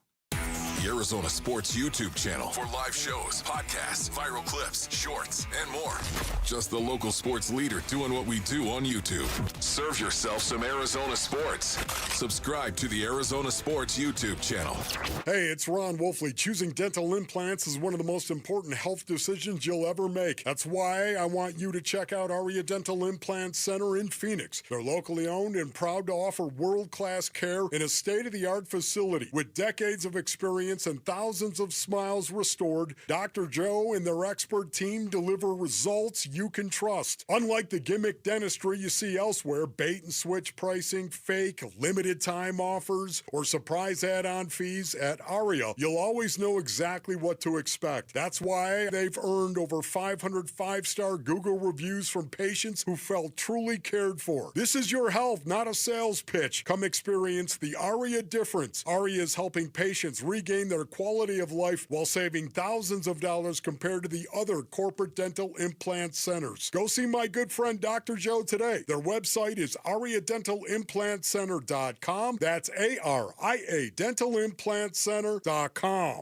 Speaker 6: The Arizona Sports YouTube channel for live shows, podcasts, viral clips, shorts, and more. Just the local sports leader doing what we do on YouTube. Serve yourself some Arizona sports. Subscribe to the Arizona Sports YouTube channel.
Speaker 10: Hey, it's Ron Wolfley. Choosing dental implants is one of the most important health decisions you'll ever make. That's why I want you to check out Aria Dental Implant Center in Phoenix. They're locally owned and proud to offer world-class care in a state-of-the-art facility. With decades of experience and thousands of smiles restored, Dr. Joe and their expert team deliver results you can trust. Unlike the gimmick dentistry you see elsewhere, bait and switch pricing, fake, limited time offers, or surprise add-on fees, at Aria, you'll always know exactly what to expect. That's why they've earned over 500 five-star Google reviews from patients who felt truly cared for. This is your health, not a sales pitch. Come experience the Aria difference. Aria is helping patients regain their quality of life while saving thousands of dollars compared to the other corporate dental implant centers. Go see my good friend Dr. Joe today. Their website is ariadentalimplantcenter.com. That's ARIA dentalimplantcenter.com.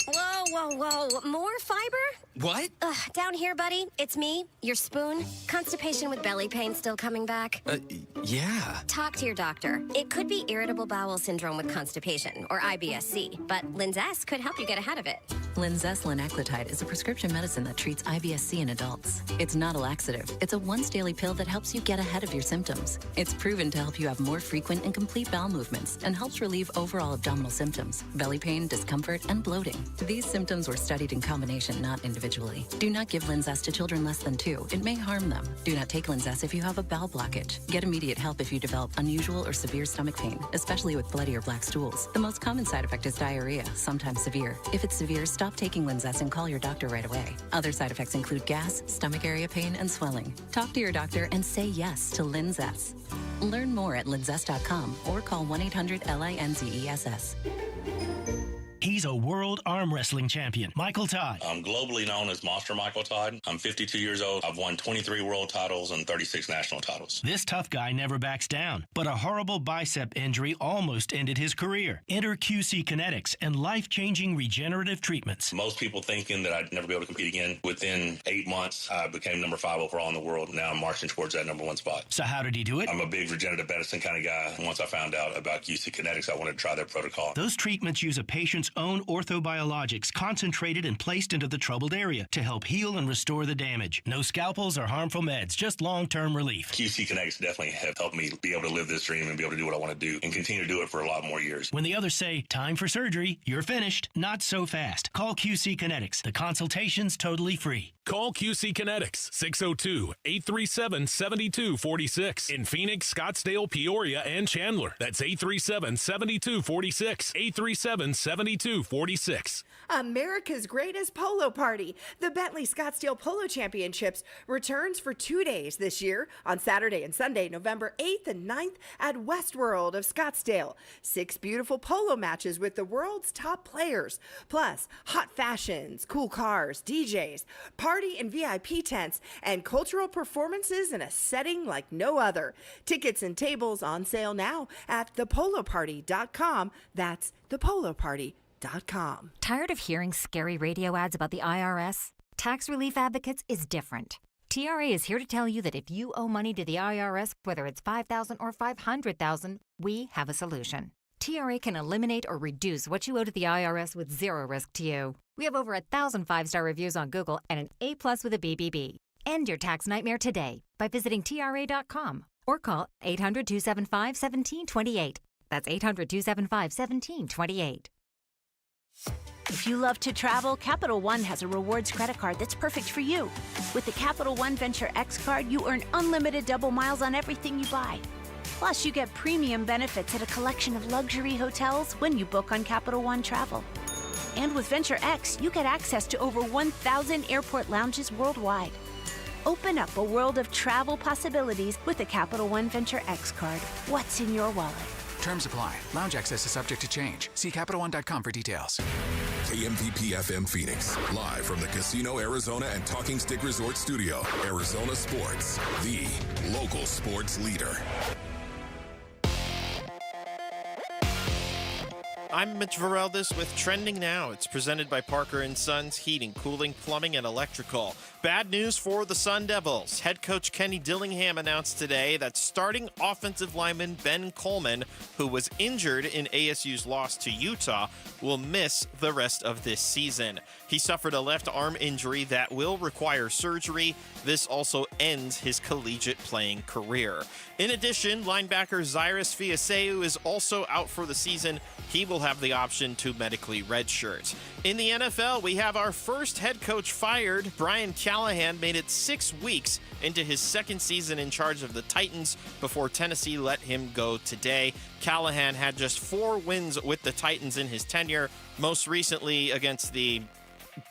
Speaker 7: Whoa. More fiber?
Speaker 16: What?
Speaker 7: Down here, buddy. It's me, your spoon. Constipation with belly pain still coming back.
Speaker 16: Yeah.
Speaker 7: Talk to your doctor. It could be irritable bowel syndrome with constipation, or IBS-C, but Linzess could help you get ahead of it.
Speaker 18: Linzess linaclotide is a prescription medicine that treats IBS-C in adults. It's not a laxative. It's a once-daily pill that helps you get ahead of your symptoms. It's proven to help you have more frequent and complete bowel movements and helps relieve overall abdominal symptoms, belly pain, discomfort, and bloating. These symptoms were studied in combination, not individually. Do not give Linzess to children less than 2. It may harm them. Do not take Linzess if you have a bowel blockage. Get immediate help if you develop unusual or severe stomach pain, especially with bloody or black stools. The most common side effect is diarrhea, sometimes severe. If it's severe, stop taking Linzess and call your doctor right away. Other side effects include gas, stomach area pain, and swelling. Talk to your doctor and say yes to Linzess. Learn more at linzess.com or call 1-800-LINZESS.
Speaker 20: He's a world arm wrestling champion, Michael Todd.
Speaker 21: I'm globally known as Monster Michael Todd. I'm 52 years old. I've won 23 world titles and 36 national titles.
Speaker 20: This tough guy never backs down, but a horrible bicep injury almost ended his career. Enter QC Kinetics and life-changing regenerative treatments.
Speaker 21: Most people thinking that I'd never be able to compete again. Within 8 months, I became number 5 overall in the world. Now I'm marching towards that number 1 spot.
Speaker 20: So how did he do it?
Speaker 21: I'm a big regenerative medicine kind of guy. Once I found out about QC Kinetics, I wanted to try their protocol.
Speaker 20: Those treatments use a patient's own orthobiologics concentrated and placed into the troubled area to help heal and restore the damage. No scalpels or harmful meds, just long-term relief.
Speaker 21: QC Kinetics definitely have helped me be able to live this dream and be able to do what I want to do and continue to do it for a lot more years.
Speaker 20: When the others say, time for surgery, you're finished. Not so fast. Call QC Kinetics. The consultation's totally free.
Speaker 24: Call QC Kinetics, 602-837-7246. In Phoenix, Scottsdale, Peoria, and Chandler. That's 837-7246. 837-7246.
Speaker 25: America's greatest polo party, the Bentley Scottsdale Polo Championships, returns for 2 days this year on Saturday and Sunday, November 8th and 9th at Westworld of Scottsdale. 6 beautiful polo matches with the world's top players, plus hot fashions, cool cars, DJs, party party in VIP tents, and cultural performances in a setting like no other. Tickets and tables on sale now at thepoloparty.com. That's thepoloparty.com.
Speaker 2: Tired of hearing scary radio ads about the IRS? Tax Relief Advocates is different. TRA is here to tell you that if you owe money to the IRS, whether it's $5,000 or $500,000, we have a solution. TRA can eliminate or reduce what you owe to the IRS with zero risk to you. We have over 1,000 5-star reviews on Google and an A+ with a BBB. End your tax nightmare today by visiting TRA.com or call 800-275-1728. That's 800-275-1728.
Speaker 4: If you love to travel, Capital One has a rewards credit card that's perfect for you. With the Capital One Venture X card, you earn unlimited double miles on everything you buy. Plus, you get premium benefits at a collection of luxury hotels when you book on Capital One Travel. And with Venture X, you get access to over 1,000 airport lounges worldwide. Open up a world of travel possibilities with the Capital One Venture X card. What's in your wallet?
Speaker 5: Terms apply. Lounge access is subject to change. See CapitalOne.com for details.
Speaker 6: KMPP FM Phoenix, live from the Casino Arizona and Talking Stick Resort Studio. Arizona Sports, the local sports leader.
Speaker 8: I'm Mitch Vareldes with Trending Now. It's presented by Parker & Sons Heating, Cooling, Plumbing, and Electrical. Bad news for the Sun Devils. Head coach Kenny Dillingham announced today that starting offensive lineman Ben Coleman, who was injured in ASU's loss to Utah, will miss the rest of this season. He suffered a left arm injury that will require surgery. This also ends his collegiate playing career. In addition, linebacker Zyrus Fiaseu is also out for the season. He will have the option to medically redshirt. In the NFL, we have our first head coach fired. Brian Callahan made it 6 weeks into his second season in charge of the Titans before Tennessee let him go today. Callahan had just 4 wins with the Titans in his tenure, most recently against the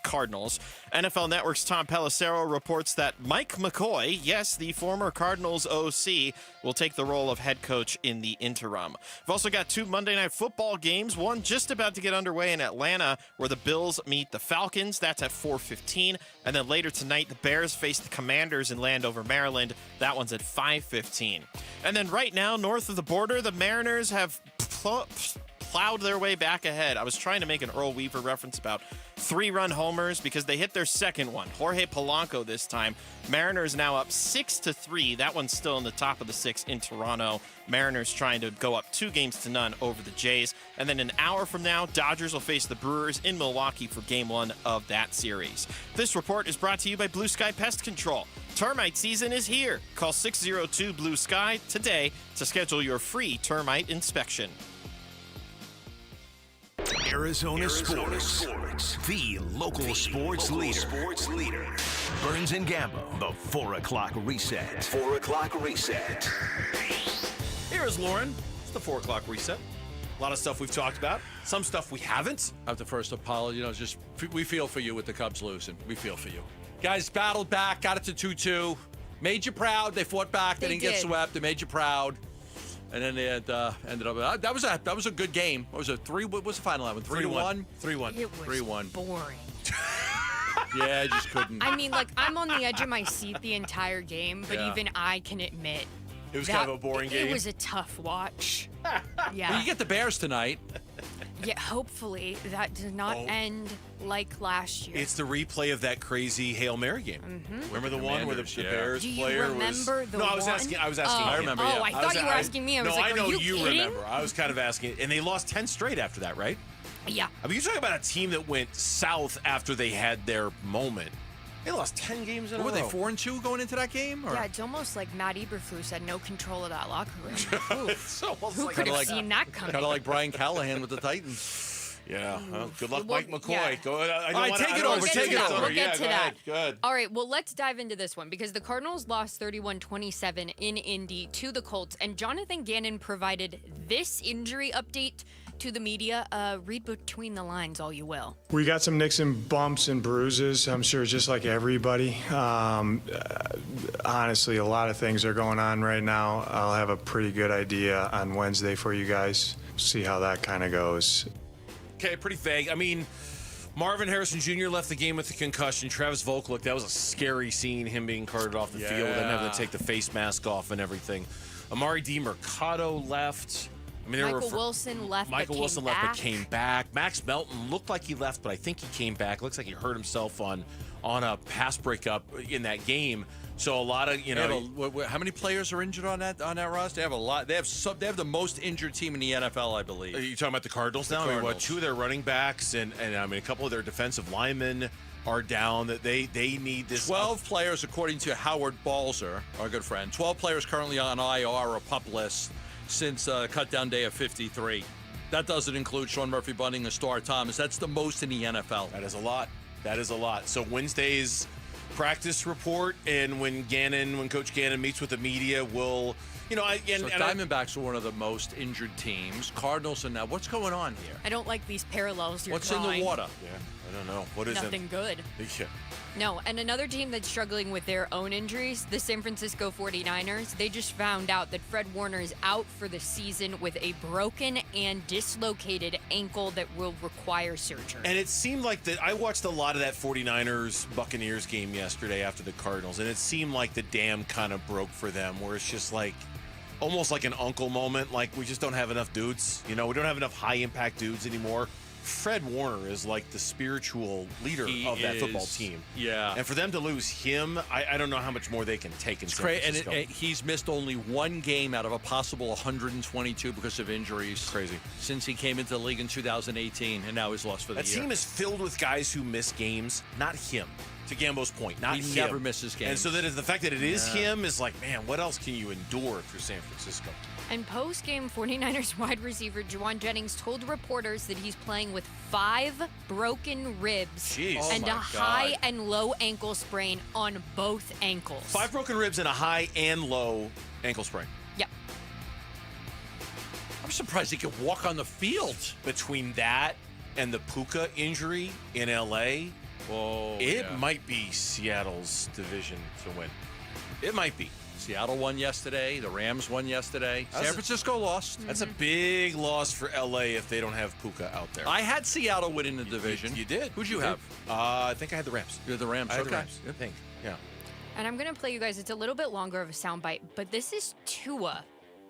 Speaker 8: Cardinals. NFL Network's Tom Pelissero reports that Mike McCoy, yes, the former Cardinals OC, will take the role of head coach in the interim. We've also got 2 Monday Night Football games, one just about to get underway in Atlanta, where the Bills meet the Falcons. That's at 4:15. And then later tonight, the Bears face the Commanders in Landover, Maryland. That one's at 5:15. And then right now, north of the border, the Mariners have plowed their way back ahead. I was trying to make an Earl Weaver reference about 3-run homers because they hit their second one. Jorge Polanco this time. Mariners now up 6-3. That one's still in the top of the 6 in Toronto. Mariners trying to go up 2-0 over the Jays. And then an hour from now, Dodgers will face the Brewers in Milwaukee for Game 1 of that series. This report is brought to you by Blue Sky Pest Control. Termite season is here. Call 602-BLUE-SKY today to schedule your free termite inspection.
Speaker 24: Arizona Sports, the local sports leader. Burns and Gambo, the 4 o'clock reset. 4 o'clock reset.
Speaker 1: Here is Lauren. It's the 4 o'clock reset. A lot of stuff we've talked about. Some stuff we haven't.
Speaker 22: I have to first apologize. Just we feel for you with the Cubs losing. We feel for you. Guys battled back, got it to 2-2. Made you proud. They fought back. They didn't get swept. They made you proud. And then they had, ended up. That was a good game. What was it? What was the final line? 3-1.
Speaker 1: 3-1.
Speaker 9: It was
Speaker 22: 3-1.
Speaker 9: boring.
Speaker 22: Yeah, I just couldn't.
Speaker 9: I mean, like, I'm on the edge of my seat the entire game, but
Speaker 22: Yeah.
Speaker 9: even I can admit
Speaker 1: it was kind of a boring game.
Speaker 9: It was a tough watch. Yeah.
Speaker 22: Well, you get the Bears tonight.
Speaker 9: Yeah, hopefully that does not end like last year.
Speaker 1: It's the replay of that crazy Hail Mary game.
Speaker 9: Mhm.
Speaker 1: Remember the one where the Bears
Speaker 9: Do you
Speaker 1: player
Speaker 9: remember
Speaker 1: was?
Speaker 9: the
Speaker 1: No, I was
Speaker 9: one?
Speaker 1: asking.
Speaker 9: Oh.
Speaker 1: I
Speaker 22: remember.
Speaker 9: Oh,
Speaker 22: Yeah.
Speaker 9: I thought you were asking me. I was
Speaker 1: no,
Speaker 9: like,
Speaker 1: I know
Speaker 9: are you
Speaker 1: you
Speaker 9: kidding?
Speaker 1: remember. I was kind of asking, and they lost 10 straight after that, right?
Speaker 9: Yeah.
Speaker 1: I mean, you're talking about a team that went south after they had their moment. They lost 10 games in a row.
Speaker 22: Were they 4-2 going into that game? Or?
Speaker 9: Yeah, it's almost like Matt Eberflus had no control of that locker room.
Speaker 1: It's almost
Speaker 9: Who
Speaker 1: like
Speaker 9: could have
Speaker 22: like-
Speaker 9: seen that coming?
Speaker 22: Kind of like Brian Callahan with the Titans.
Speaker 1: Yeah. Well, good luck,
Speaker 9: Well,
Speaker 1: Mike McCoy.
Speaker 9: yeah.
Speaker 1: Go.
Speaker 22: All right, take it over. Take it over.
Speaker 9: We'll get to
Speaker 1: go
Speaker 9: that.
Speaker 1: ahead. Good.
Speaker 9: All right, well, let's dive into this one because the Cardinals lost 31-27 in Indy to the Colts, and Jonathan Ganon provided this injury update to the media. Read between the lines, all you will.
Speaker 26: We got some nicks and bumps and bruises, I'm sure, just like everybody. Honestly, a lot of things are going on right now. I'll have a pretty good idea on Wednesday for you guys. See how that kind of goes.
Speaker 1: Okay, pretty vague. I mean, Marvin Harrison Jr. left the game with a concussion. Travis Volk, that was a scary scene, him being carted off the field and having to take the face mask off and everything. Amari DiMercado left. I mean,
Speaker 9: Michael Wilson left.
Speaker 1: Michael Wilson left but came back. Max Melton looked like he left, but I think he came back. Looks like he hurt himself on a pass breakup in that game. So a lot of
Speaker 22: how many players are injured on that roster? They have a lot. They have the most injured team in the NFL, I believe.
Speaker 1: Are you talking about the Cardinals now? I mean, two of their running backs and I mean a couple of their defensive linemen are down. That they need this.
Speaker 22: 12 players, according to Howard Balzer, our good friend. 12 players currently on IR or PUP list since cut down day of 53. That doesn't include Sean Murphy Bunting and Star Thomas. That's the most in the NFL.
Speaker 1: That is a lot. That is a lot. So Wednesday's practice report, and when Coach Ganon meets with the media, will
Speaker 22: Diamondbacks are one of the most injured teams. Cardinals, and now what's going on here?
Speaker 9: I don't like these parallels.
Speaker 22: What's in the water?
Speaker 1: Yeah, I don't know. What is
Speaker 9: Nothing good.
Speaker 1: Yeah.
Speaker 9: No, and another team that's struggling with their own injuries, the San Francisco 49ers. They just found out that Fred Warner is out for the season with a broken and dislocated ankle that will require surgery.
Speaker 1: And it seemed like that. I watched a lot of that 49ers Buccaneers game yesterday after the Cardinals, and it seemed like the dam kind of broke for them, where it's just like almost like an uncle moment. Like, we just don't have enough dudes. We don't have enough high impact dudes anymore. Fred Warner is like the spiritual leader of that football team.
Speaker 22: Yeah.
Speaker 1: And for them to lose him, I don't know how much more they can take in San Francisco.
Speaker 22: And he's missed only one game out of a possible 122 because of injuries.
Speaker 1: Crazy.
Speaker 22: Since he came into the league in 2018, and now he's lost for the year.
Speaker 1: That team is filled with guys who miss games, not him. To Gambo's point, not
Speaker 22: he
Speaker 1: him.
Speaker 22: never misses games.
Speaker 1: And so that is the fact that it is him is like, man, what else can you endure through San Francisco?
Speaker 9: And post-game, 49ers wide receiver Juwan Jennings told reporters that he's playing with 5 broken ribs and a high and low ankle sprain on both ankles.
Speaker 1: 5 broken ribs and a high and low ankle sprain.
Speaker 9: Yep.
Speaker 22: I'm surprised he could walk on the field.
Speaker 1: Between that and the Puka injury in L.A., it might be Seattle's division to win. It might be.
Speaker 22: Seattle won yesterday. The Rams won yesterday. San Francisco lost.
Speaker 1: That's a big loss for L.A. if they don't have Puka out there.
Speaker 22: I had Seattle winning the division.
Speaker 1: You did.
Speaker 22: Who'd you have?
Speaker 1: I think I had the Rams.
Speaker 22: You had the Rams.
Speaker 1: I had
Speaker 22: okay.
Speaker 1: the Rams. I think. Yeah.
Speaker 9: And I'm going to play you guys. It's a little bit longer of a soundbite, but this is Tua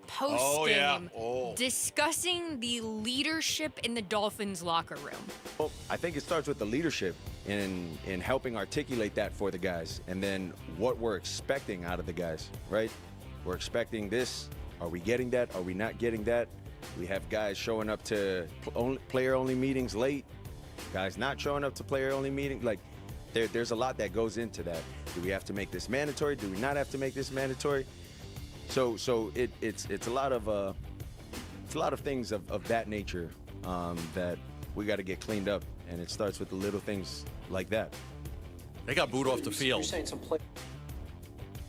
Speaker 9: post-game discussing the leadership in the Dolphins locker room.
Speaker 11: Well, I think it starts with the leadership in helping articulate that for the guys, and then what we're expecting out of the guys, right? We're expecting this. Are we getting that? Are we not getting that? We have guys showing up to player-only meetings late, guys not showing up to player-only meetings. Like, there's a lot that goes into that. Do we have to make this mandatory? Do we not have to make this mandatory? So it's a lot of things of that nature that we got to get cleaned up, and it starts with the little things like that.
Speaker 22: They got booed off the field.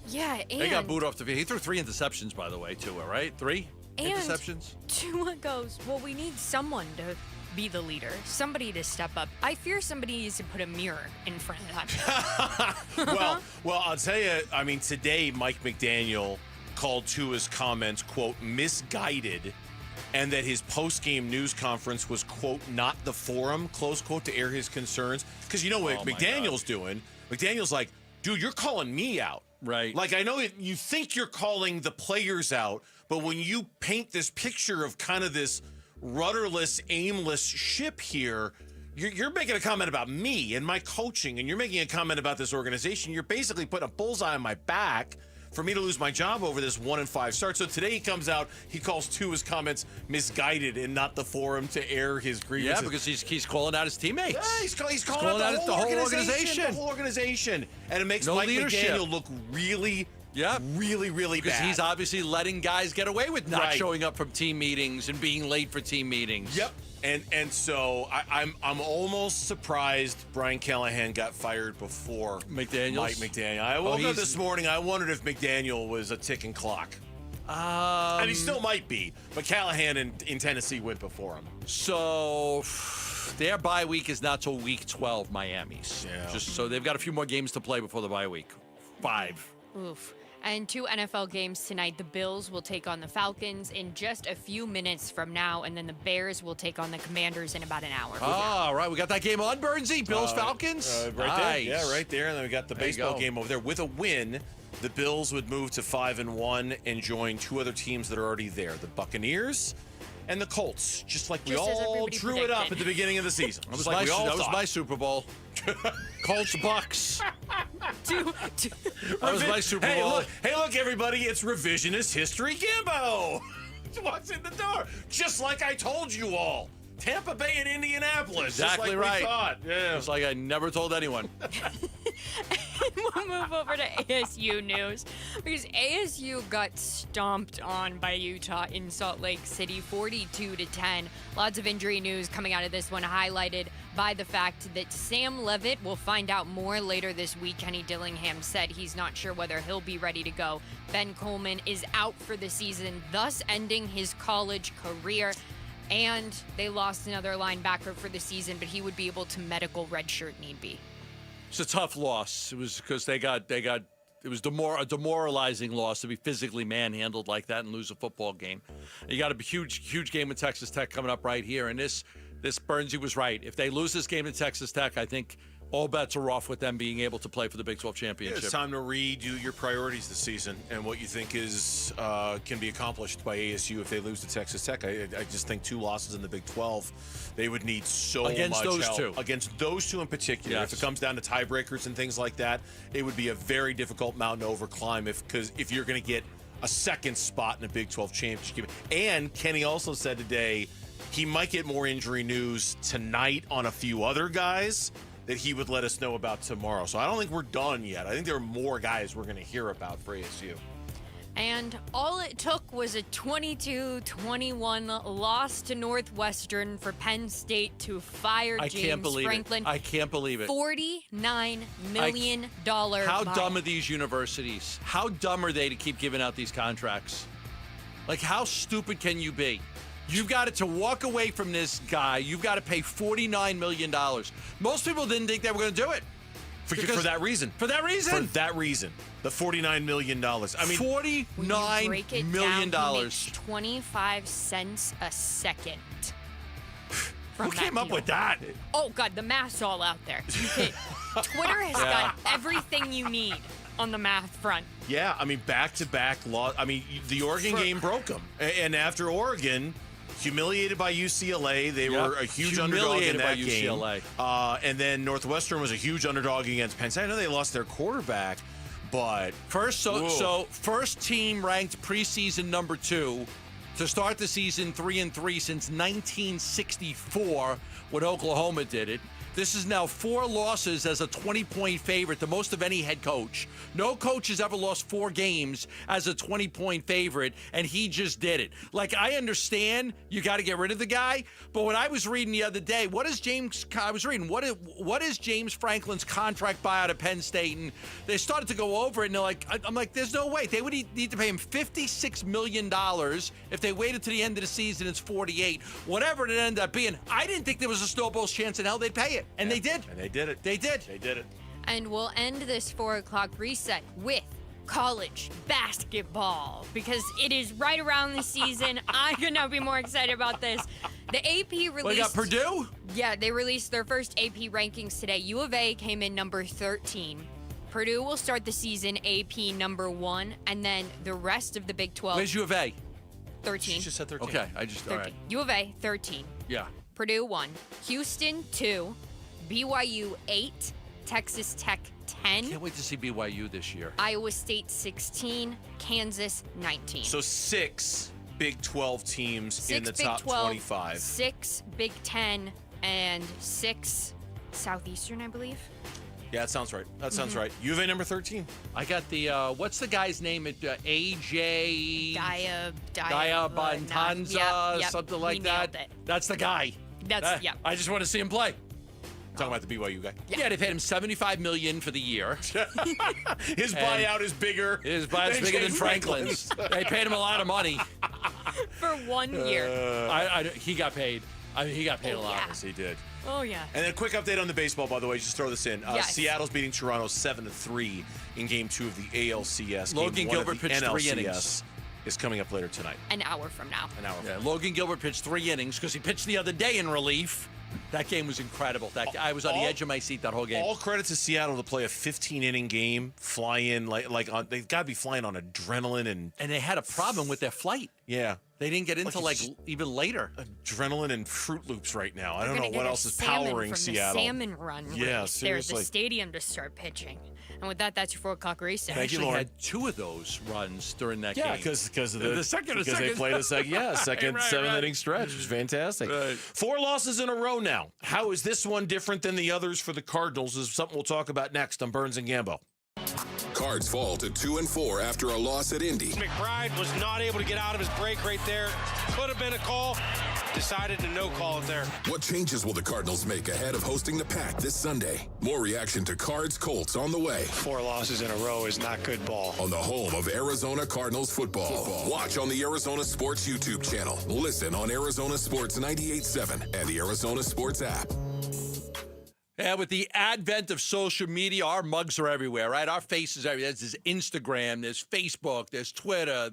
Speaker 9: Yeah, and
Speaker 22: they got booed off the field. He threw 3 interceptions, by the way, Tua, right? 3 interceptions.
Speaker 9: Tua goes, well, we need someone to be the leader, somebody to step up. I fear somebody needs to put a mirror in front of that.
Speaker 1: well, I'll tell you. I mean, today Mike McDaniel called Tua's comments, quote, misguided, and that his post-game news conference was, quote, not the forum, close quote, to air his concerns. Because you know what McDaniel's doing? McDaniel's like, dude, you're calling me out.
Speaker 22: Right.
Speaker 1: Like, I know you think you're calling the players out, but when you paint this picture of kind of this rudderless, aimless ship here, you're making a comment about me and my coaching, and you're making a comment about this organization. You're basically putting a bullseye on my back for me to lose my job over this 1-5 start. So today he comes out, he calls Tua's comments misguided and not the forum to air his grievances.
Speaker 22: Yeah, because he's calling out his teammates.
Speaker 1: Yeah, he's calling out the whole organization. The whole organization. And it makes Mike McDaniel look really bad.
Speaker 22: Because he's obviously letting guys get away with not showing up from team meetings and being late for team meetings.
Speaker 1: Yep. And so I'm almost surprised Brian Callahan got fired before Mike McDaniel. I woke up this morning, I wondered if McDaniel was a ticking clock. And he still might be, but Callahan in Tennessee went before him.
Speaker 22: So their bye week is not till week 12, Miami's.
Speaker 1: Yeah.
Speaker 22: Just so they've got a few more games to play before the bye week. 5.
Speaker 9: Oof. And 2 NFL games tonight. The Bills will take on the Falcons in just a few minutes from now, and then the Bears will take on the Commanders in about an hour.
Speaker 22: All right, we got that game on, Burnsy. Bills, Falcons?
Speaker 1: Right
Speaker 22: nice.
Speaker 1: there. Yeah, right there. And then we got the baseball game over there. With a win, the Bills would move to 5-1 and join 2 other teams that are already there, the Buccaneers and the Colts, just like we all drew it up at the beginning of the season.
Speaker 22: That was,
Speaker 1: like
Speaker 22: that was my Super Bowl. Colts, Bucks. That was my Super Bowl.
Speaker 1: Hey, look, everybody, it's revisionist history Gambo. Walks in the door, just like I told you all. Tampa Bay and Indianapolis.
Speaker 22: Exactly
Speaker 1: just like
Speaker 22: right.
Speaker 1: we thought. Yeah.
Speaker 22: It's like I never told anyone.
Speaker 9: We'll move over to ASU news because ASU got stomped on by Utah in Salt Lake City, 42-10. Lots of injury news coming out of this one, highlighted by the fact that Sam Levitt, will find out more later this week. Kenny Dillingham said he's not sure whether he'll be ready to go. Ben Coleman is out for the season, thus ending his college career. And they lost another linebacker for the season, but he would be able to medical redshirt need be.
Speaker 22: It's a tough loss. It was because it was a demoralizing loss to be physically manhandled like that and lose a football game. You got a huge game with Texas Tech coming up right here. And this Burnsy was right. If they lose this game to Texas Tech, I think all bets are off with them being able to play for the Big 12 championship.
Speaker 1: It's time to redo your priorities this season and what you think is can be accomplished by ASU if they lose to Texas Tech. I just think 2 losses in the Big 12, they would need so
Speaker 22: against
Speaker 1: much
Speaker 22: those
Speaker 1: help.
Speaker 22: two.
Speaker 1: Against those two in particular.
Speaker 22: Yes.
Speaker 1: If it comes down to tiebreakers and things like that, it would be a very difficult mountain to overclimb because if you're going to get a second spot in a Big 12 championship. And Kenny also said today he might get more injury news tonight on a few other guys that he would let us know about tomorrow. So I don't think we're done yet. I think there are more guys we're going to hear about for ASU.
Speaker 9: And all it took was a 22-21 loss to Northwestern for Penn State to fire James Franklin.
Speaker 22: I can't believe it.
Speaker 9: $49 million.
Speaker 22: How dumb are these universities? How dumb are they to keep giving out these contracts? Like, how stupid can you be? You've got to walk away from this guy. You've got to pay $49 million. Most people didn't think they were going to do it.
Speaker 1: For that reason.
Speaker 22: For that reason?
Speaker 1: For that reason. The $49 million. I mean,
Speaker 22: $49 million.
Speaker 9: He makes 25 cents a second.
Speaker 22: Who came up with that?
Speaker 9: Oh, God, the math's all out there. Twitter has got everything you need on the math front.
Speaker 1: Yeah, I mean, back-to-back loss. I mean, the Oregon game broke them. And after Oregon, humiliated by UCLA, they were a huge underdog in that game. UCLA. And then Northwestern was a huge underdog against Penn State. I know they lost their quarterback, but
Speaker 22: first team ranked preseason number 2 to start the season 3-3 since 1964 when Oklahoma did it. This is now 4 losses as a 20-point favorite, the most of any head coach. No coach has ever lost 4 games as a 20-point favorite, and he just did it. Like, I understand you got to get rid of the guy, but when I was reading the other day, what is James Franklin's contract buyout at Penn State? And they started to go over it, and they're like, I'm like, there's no way. They would need to pay him $56 million. If they waited to the end of the season, it's 48. Whatever it ended up being, I didn't think there was a snowball's chance in hell they'd pay it. And they did.
Speaker 1: And they did it.
Speaker 22: They did.
Speaker 1: They did it.
Speaker 9: And we'll end this 4 o'clock reset with college basketball because it is right around the season. I could not be more excited about this. The AP released...
Speaker 22: We got Purdue?
Speaker 9: Yeah, they released their first AP rankings today. U of A came in number 13. Purdue will start the season AP number 1, and then the rest of the Big 12...
Speaker 22: Where's U of A?
Speaker 9: 13.
Speaker 1: She just said 13.
Speaker 22: Okay, I just...
Speaker 9: 13.
Speaker 22: All right.
Speaker 9: U of A, 13.
Speaker 22: Yeah.
Speaker 9: Purdue 1. Houston 2. BYU 8. Texas Tech 10.
Speaker 22: Can't wait to see BYU this year.
Speaker 9: Iowa State 16. Kansas 19.
Speaker 1: So 6 Big 12 teams in the
Speaker 9: Big
Speaker 1: top
Speaker 9: 12,
Speaker 1: 25.
Speaker 9: 6 Big 10, and 6 Southeastern, I believe.
Speaker 1: Yeah, that sounds right. That sounds right. U of A number 13.
Speaker 22: I got the, what's the guy's name? AJ...
Speaker 9: Diabantanza,
Speaker 22: something like that.
Speaker 9: Nailed it.
Speaker 22: That's the guy. I just want to see him play.
Speaker 1: Talking about the BYU guy.
Speaker 22: Yeah, they paid him $75 million for the year.
Speaker 1: His buyout is bigger.
Speaker 22: His buyout's bigger than Franklin's. They paid him a lot of money.
Speaker 9: For 1 year.
Speaker 22: He got paid. I mean, he got paid a lot.
Speaker 1: Yes, he did.
Speaker 9: Oh, yeah.
Speaker 1: And then a quick update on the baseball, by the way. Just throw this in.
Speaker 9: Yes.
Speaker 1: Seattle's beating Toronto 7-3 in Game 2 of the ALCS.
Speaker 22: Logan
Speaker 1: Game 1
Speaker 22: Gilbert
Speaker 1: of the
Speaker 22: pitched
Speaker 1: NLCS
Speaker 22: 3 innings.
Speaker 1: is coming up later tonight.
Speaker 9: An hour from now.
Speaker 1: An hour from
Speaker 22: Yeah,
Speaker 1: now.
Speaker 22: Logan Gilbert pitched 3 innings because he pitched the other day in relief. That game was incredible. I was on the edge of my seat that whole game.
Speaker 1: All credit to Seattle to play a 15-inning game, fly in they've got to be flying on adrenaline and
Speaker 22: they had a problem with their flight.
Speaker 1: Yeah.
Speaker 22: They didn't get into even later.
Speaker 1: Adrenaline and Fruit Loops right now. I
Speaker 9: They're
Speaker 1: don't know
Speaker 9: gonna
Speaker 1: what
Speaker 9: get
Speaker 1: else
Speaker 9: a
Speaker 1: is
Speaker 9: salmon
Speaker 1: powering
Speaker 9: from
Speaker 1: Seattle.
Speaker 9: The salmon run
Speaker 1: Yeah,
Speaker 9: race
Speaker 1: seriously.
Speaker 9: there at the stadium to start pitching. And with that, that's your 4 o'clock reset.
Speaker 22: They actually had 2 of those runs during that game.
Speaker 1: Yeah, because
Speaker 22: the second,
Speaker 1: because they played a second,
Speaker 22: right,
Speaker 1: seventh inning stretch. It was fantastic.
Speaker 22: Right.
Speaker 1: 4 losses in a row now. How is this one different than the others for the Cardinals? Is something we'll talk about next on Burns and Gambo.
Speaker 6: Cards fall to 2-4 after a loss at Indy.
Speaker 12: McBride was not able to get out of his break right there. Could have been a call. Decided to no call it there.
Speaker 6: What changes will the Cardinals make ahead of hosting the Pack this Sunday? More reaction to Cards Colts on the way.
Speaker 24: 4 losses in a row is not good ball.
Speaker 6: On the home of Arizona Cardinals football. Watch on the Arizona Sports YouTube channel. Listen on Arizona Sports 98.7 and the Arizona Sports app.
Speaker 22: Yeah, with the advent of social media, our mugs are everywhere, right? Our faces are everywhere. There's Instagram, there's Facebook, there's Twitter,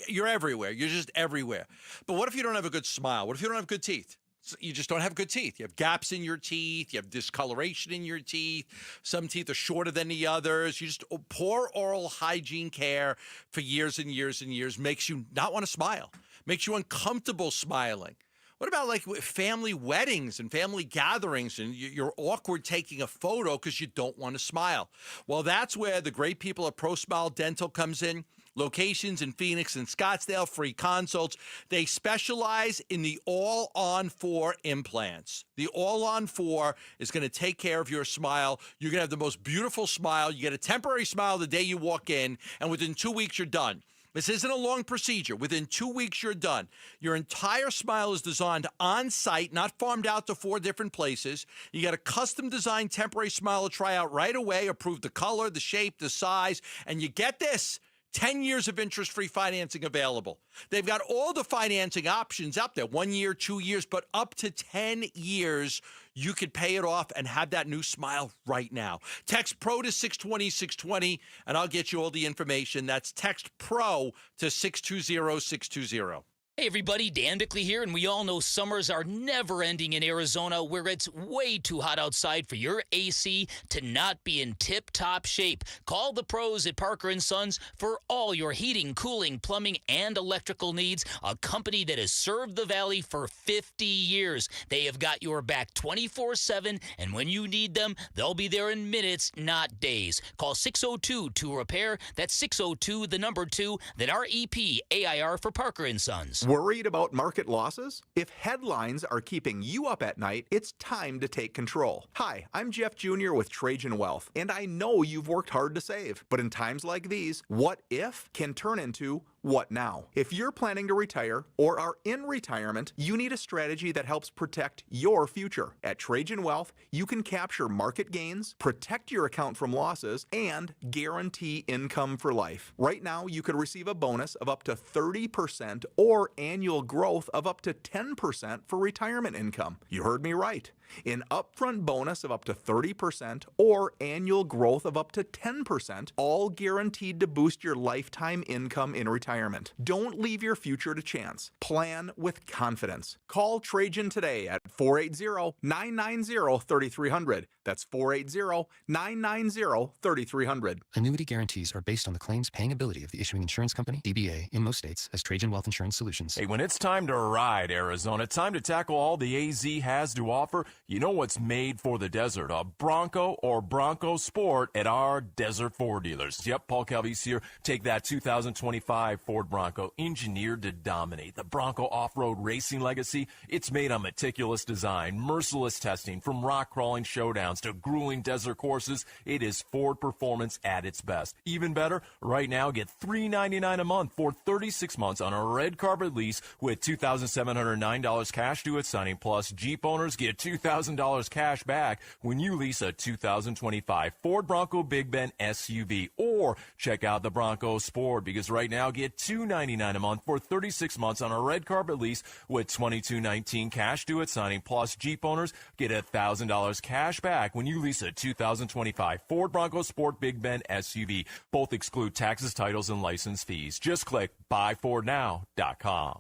Speaker 22: you're everywhere. You're just everywhere. But what if you don't have a good smile? What if you don't have good teeth? You just don't have good teeth. You have gaps in your teeth. You have discoloration in your teeth. Some teeth are shorter than the others. You just poor oral hygiene care for years and years and years makes you not want to smile, makes you uncomfortable smiling. What about like family weddings and family gatherings and you're awkward taking a photo because you don't want to smile? Well, that's where the great people at ProSmile Dental comes in. Locations in Phoenix and Scottsdale, free consults. They specialize in the All-On-4 implants. The All-On-4 is going to take care of your smile. You're going to have the most beautiful smile. You get a temporary smile the day you walk in, and within 2 weeks, you're done. This isn't a long procedure. Within 2 weeks, you're done. Your entire smile is designed on-site, not farmed out to 4 different places. You get a custom-designed temporary smile to try out right away, approve the color, the shape, the size, and you get this, 10 years of interest-free financing available. They've got all the financing options out there, 1 year, 2 years, but up to 10 years, you could pay it off and have that new smile right now. Text PRO to 620-620, and I'll get you all the information. That's text PRO to 620-620.
Speaker 13: Hey everybody, Dan Bickley here, and we all know summers are never ending in Arizona, where it's way too hot outside for your AC to not be in tip-top shape. Call the pros at Parker & Sons for all your heating, cooling, plumbing, and electrical needs, a company that has served the Valley for 50 years. They have got your back 24/7, and when you need them, they'll be there in minutes, not days. Call 602-2-REPAIR. That's 602, the number 2, then REPAIR for Parker & Sons.
Speaker 14: Worried about market losses? If headlines are keeping you up at night, it's time to take control. Hi, I'm Jeff Jr. with Trajan Wealth, and I know you've worked hard to save. But in times like these, what if can turn into what now? If you're planning to retire or are in retirement, you need a strategy that helps protect your future. At Trajan Wealth, you can capture market gains, protect your account from losses, and guarantee income for life. Right now, you could receive a bonus of up to 30% or annual growth of up to 10% for retirement income. You heard me right. An upfront bonus of up to 30% or annual growth of up to 10%, all guaranteed to boost your lifetime income in retirement. Don't leave your future to chance. Plan with confidence. Call Trajan today at 480-990-3300. That's 480-990-3300.
Speaker 15: Annuity guarantees are based on the claims paying ability of the issuing insurance company, DBA, in most states as Trajan Wealth Insurance Solutions.
Speaker 17: Hey, when it's time to ride, Arizona, time to tackle all the AZ has to offer, you know what's made for the desert, a Bronco or Bronco Sport at our Desert Ford dealers. Yep, Paul Calvise here. Take that 2025 Ford Bronco, engineered to dominate. The Bronco off-road racing legacy, it's made on meticulous design, merciless testing, from rock crawling showdowns to grueling desert courses. It is Ford performance at its best. Even better, right now, get $399 a month for 36 months on a red carpet lease with $2,709 cash due at signing. Plus, Jeep owners get $2,000 $1,000 cash back when you lease a 2025 Ford Bronco Big Bend SUV. Or check out the Bronco Sport, because right now get $299 a month for 36 months on a red carpet lease with $22.19 cash due at signing. Plus, Jeep owners get $1,000 cash back when you lease a 2025 Ford Bronco Sport Big Bend SUV. Both exclude taxes, titles, and license fees. Just click buyfordnow.com.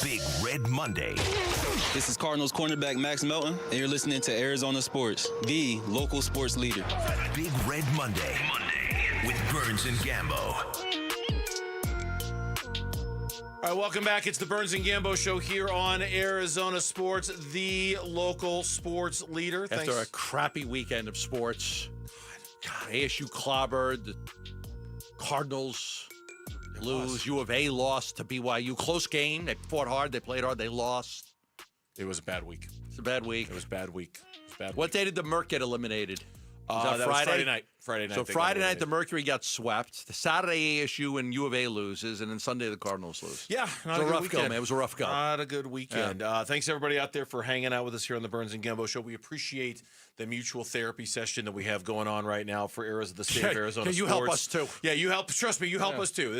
Speaker 24: Big Red Monday.
Speaker 3: This is Cardinals cornerback Max Melton, and you're listening to Arizona Sports, the local sports leader.
Speaker 24: Big Red Monday. With Burns and Gambo.
Speaker 1: All right, welcome back. It's the Burns and Gambo Show here on Arizona Sports, the local sports leader.
Speaker 22: After a crappy weekend of sports, God, ASU clobbered, the Cardinals lose, U of A lost to BYU. Close game. They fought hard. They played hard. They lost.
Speaker 1: It was a bad week.
Speaker 22: It's a bad week.
Speaker 1: It was a bad week.
Speaker 22: What day did the Merc get eliminated?
Speaker 1: That was Friday night.
Speaker 22: So Friday night, the Mercury got swept. The Saturday, ASU and U of A loses, and then Sunday, the Cardinals lose.
Speaker 1: Yeah,
Speaker 22: it was a rough go, man. It was a rough go.
Speaker 1: Not a good weekend.
Speaker 22: Yeah.
Speaker 1: Thanks, everybody out there, for hanging out with us here on the Burns and Gambo Show. We appreciate the mutual therapy session that we have going on right now for the state of Arizona
Speaker 22: Can you
Speaker 1: sports.
Speaker 22: help us, too?
Speaker 1: Yeah, you help. Trust me, you help us, too.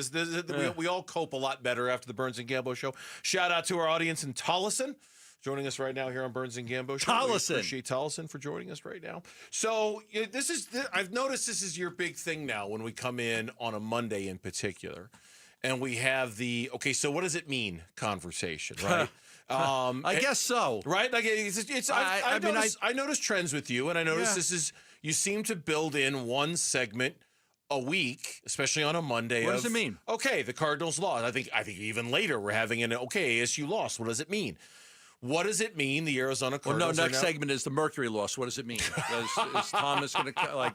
Speaker 1: We all cope a lot better after the Burns and Gambo Show. Shout out to our audience in Tolleson, joining us right now here on Burns and Gambo Show.
Speaker 22: Tolleson.
Speaker 1: We appreciate Tolleson for joining us right now. So I've noticed this is your big thing now when we come in on a Monday in particular, and we have so what does it mean conversation, right?
Speaker 22: I guess so.
Speaker 1: Right? Like I noticed trends with you, and I noticed you seem to build in one segment a week, especially on a Monday.
Speaker 22: What does it mean?
Speaker 1: Okay, the Cardinals lost. I think even later we're having ASU lost. What does it mean? What does it mean, the Arizona Cardinals?
Speaker 22: Well, next segment is the Mercury loss. What does it mean? Is Thomas going to,
Speaker 1: Are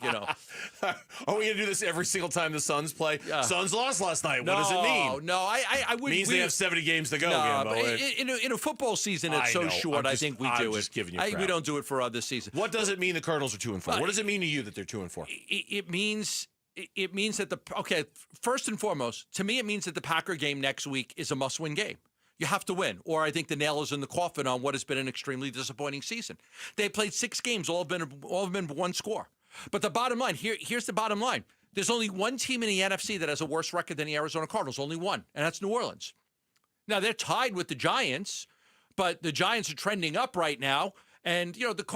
Speaker 1: we going to do this every single time the Suns play?
Speaker 22: Yeah.
Speaker 1: Suns lost last night. What does it mean?
Speaker 22: No, I wouldn't.
Speaker 1: Means they have 70 games to go.
Speaker 22: In a football season, it's so short. I think we do it.
Speaker 1: Just giving you crap.
Speaker 22: We don't do it for this season.
Speaker 1: What does it mean the Cardinals are 2-4? What does it mean to you that they're 2-4?
Speaker 22: It means that first and foremost, to me, it means that the Packer game next week is a must-win game. You have to win, or I think the nail is in the coffin on what has been an extremely disappointing season. They played 6 games, all have been one score. But the bottom line, here's the bottom line. There's only one team in the NFC that has a worse record than the Arizona Cardinals, only one, and that's New Orleans. Now, they're tied with the Giants, but the Giants are trending up right now. And, not that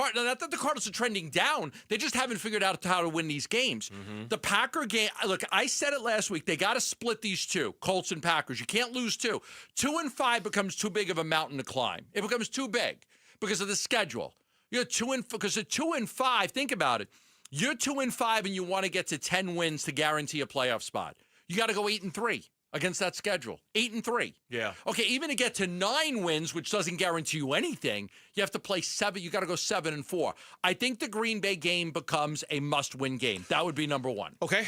Speaker 22: the Cardinals are trending down. They just haven't figured out how to win these games. Mm-hmm. The Packer game, look, I said it last week. They got to split these two, Colts and Packers. You can't lose 2. 2-5 becomes too big of a mountain to climb. It becomes too big because of the schedule. Because at 2-5, think about it. You're 2-5 and you want to get to 10 wins to guarantee a playoff spot. You got to go 8-3. Against that schedule. 8-3.
Speaker 1: Yeah.
Speaker 22: Okay, even to get to 9 wins, which doesn't guarantee you anything, you have to play 7. You got to go 7-4. I think the Green Bay game becomes a must-win game. That would be number 1.
Speaker 1: Okay.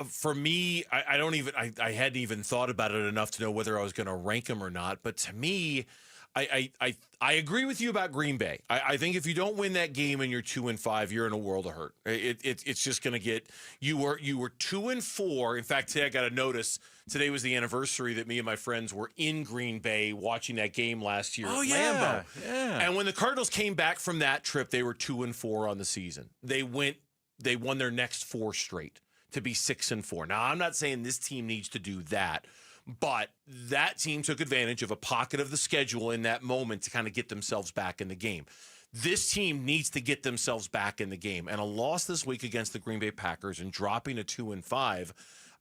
Speaker 1: For me, I hadn't even thought about it enough to know whether I was going to rank them or not. But to me, I agree with you about Green Bay. I think if you don't win that game and you're 2-5, you're in a world of hurt. It's just going to get you were 2-4. In fact, today I got a notice. Today was the anniversary that me and my friends were in Green Bay watching that game last year at Lambeau.
Speaker 22: Yeah.
Speaker 1: And when the Cardinals came back from that trip, they were 2-4 on the season. They won their next 4 straight to be 6-4. Now, I'm not saying this team needs to do that. But that team took advantage of a pocket of the schedule in that moment to kind of get themselves back in the game. This team needs to get themselves back in the game. And a loss this week against the Green Bay Packers and dropping to 2-5,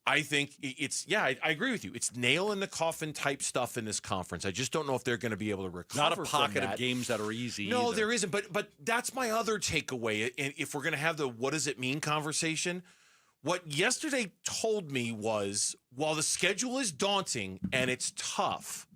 Speaker 1: I think I agree with you. It's nail in the coffin type stuff in this conference. I just don't know if they're going to be able to recover.
Speaker 22: Not a pocket
Speaker 1: from that.
Speaker 22: of games that are easy.
Speaker 1: No,
Speaker 22: either.
Speaker 1: there isn't. But that's my other takeaway. And if we're going to have the what does it mean conversation, what yesterday told me was, while the schedule is daunting and it's tough,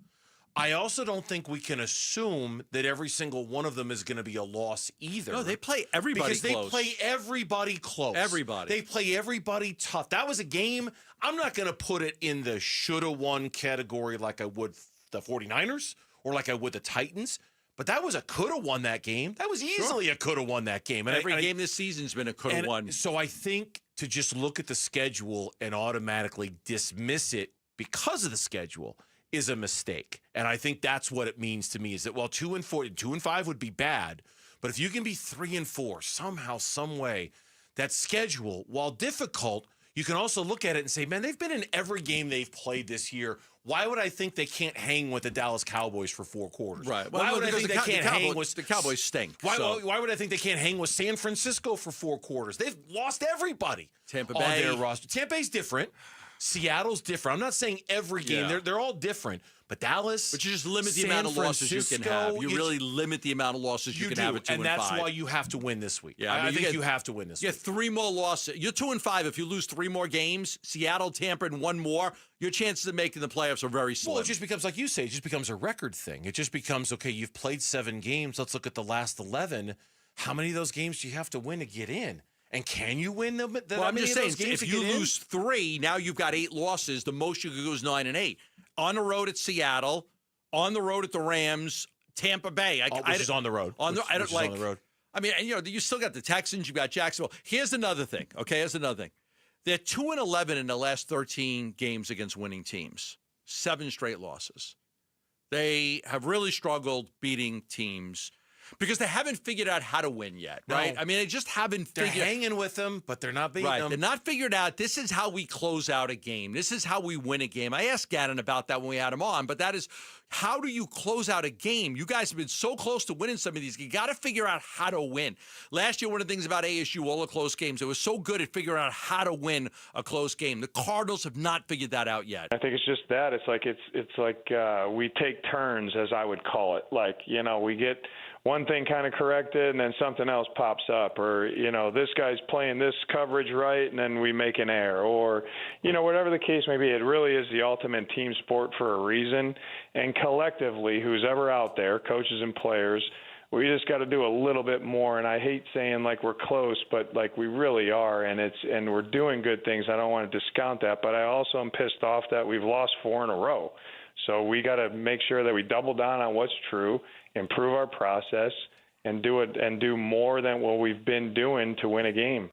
Speaker 1: I also don't think we can assume that every single one of them is going to be a loss either.
Speaker 22: No, they play everybody
Speaker 1: close.
Speaker 22: Because
Speaker 1: they play everybody close.
Speaker 22: Everybody.
Speaker 1: They play everybody tough. That was a game, I'm not going to put it in the shoulda won category like I would the 49ers or like I would the Titans. But that was a coulda won that game. That was easily a coulda won that game.
Speaker 22: And every game this season's been a coulda won.
Speaker 1: So I think to just look at the schedule and automatically dismiss it because of the schedule is a mistake. And I think that's what it means to me is that, well, 2-4, 2-5 would be bad, But if you can be 3-4 somehow, some way, that schedule, while difficult, you can also look at it and say, man, they've been in every game they've played this year. Why would I think they can't hang with the Dallas Cowboys for 4 quarters?
Speaker 22: Right.
Speaker 1: Why would I think they can't hang with
Speaker 22: the Cowboys stink?
Speaker 1: Why would I think they can't hang with San Francisco for 4 quarters? They've lost everybody.
Speaker 22: Tampa
Speaker 1: on
Speaker 22: Bay.
Speaker 1: their roster. Tampa Bay's different. Seattle's different. I'm not saying every game.
Speaker 22: Yeah.
Speaker 1: They're all different. But Dallas,
Speaker 22: But you just limit the
Speaker 1: San
Speaker 22: amount of losses you can have.
Speaker 1: Francisco,
Speaker 22: You really limit the amount of losses you can have at 2-5.
Speaker 1: and that's why you have to win this week.
Speaker 22: Yeah,
Speaker 1: I think you have to win this
Speaker 22: You
Speaker 1: week.
Speaker 22: get 3 more losses. You're 2-5. If you lose 3 more games, Seattle, Tampa, and 1 more, your chances of making the playoffs are very slim.
Speaker 1: Well, it just becomes, like you say, it just becomes a record thing. It just becomes, okay, you've played 7 games. Let's look at the last 11. How many of those games do you have to win to get in? And can you win them?
Speaker 22: Well, I'm just saying, if you lose 3, now you've got 8 losses. The most you could go is 9-8. On the road at Seattle, on the road at the Rams, Tampa Bay.
Speaker 1: Which is on the road.
Speaker 22: On the,
Speaker 1: Which
Speaker 22: I don't
Speaker 1: is
Speaker 22: like.
Speaker 1: on the road.
Speaker 22: I mean, and, you still got the Texans. You've got Jacksonville. Here's another thing. Okay, here's another thing. They're 2-11 in the last 13 games against winning teams. 7 straight losses. They have really struggled beating teams because they haven't figured out how to win yet, right?
Speaker 1: No.
Speaker 22: I mean, they just haven't
Speaker 1: They're
Speaker 22: figured.
Speaker 1: hanging with them, but they're not beating
Speaker 22: Right.
Speaker 1: them.
Speaker 22: They're not figured out. This is how we close out a game. This is how we win a game. I asked Ganon about that when we had him on, but that is, how do you close out a game? You guys have been so close to winning some of these. You got to figure out how to win. Last year, one of the things about ASU, all the close games, it was so good at figuring out how to win a close game. The Cardinals have not figured that out yet.
Speaker 7: I think it's just that. It's like we take turns, as I would call it. Like, we get one thing kind of corrected and then something else pops up, or this guy's playing this coverage right and then we make an error, or whatever the case may be. It really is the ultimate team sport for a reason, and collectively, who's ever out there, coaches and players, we just got to do a little bit more. And I hate saying like we're close, but like we really are, and we're doing good things. I don't want to discount that, but I also am pissed off that we've lost 4 in a row. So we got to make sure that we double down on what's true, improve our process, and do more than what we've been doing to win a game.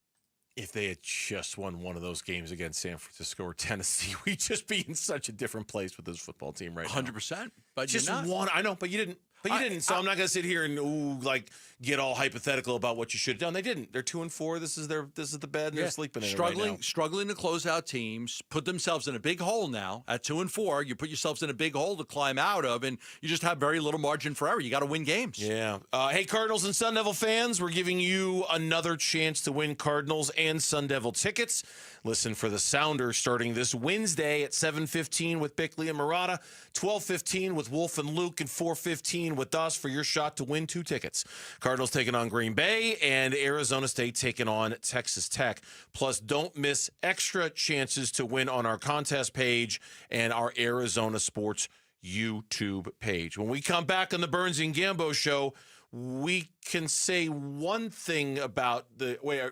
Speaker 1: If they had just won one of those games against San Francisco or Tennessee, we'd just be in such a different place with this football team right now.
Speaker 22: 100%. But
Speaker 1: just
Speaker 22: you're not.
Speaker 1: one. I know, but you didn't. But you didn't. So I'm not going to sit here and get all hypothetical about what you should have done. They didn't. They're 2-4. This is the bed, and they're sleeping in it right now.
Speaker 22: Struggling to close out teams, put themselves in a big hole now. At 2-4, you put yourselves in a big hole to climb out of, and you just have very little margin for error. You got to win games.
Speaker 1: Yeah. Hey, Cardinals and Sun Devil fans, we're giving you another chance to win Cardinals and Sun Devil tickets. Listen for the Sounder starting this Wednesday at 7:15 with Bickley and Murata, 12:15 with Wolf and Luke, and 4:15 with us for your shot to win 2 tickets. Cardinals taking on Green Bay and Arizona State taking on Texas Tech. Plus, don't miss extra chances to win on our contest page and our Arizona Sports YouTube page. When we come back on the Burns and Gambo show, we can say one thing about the wait.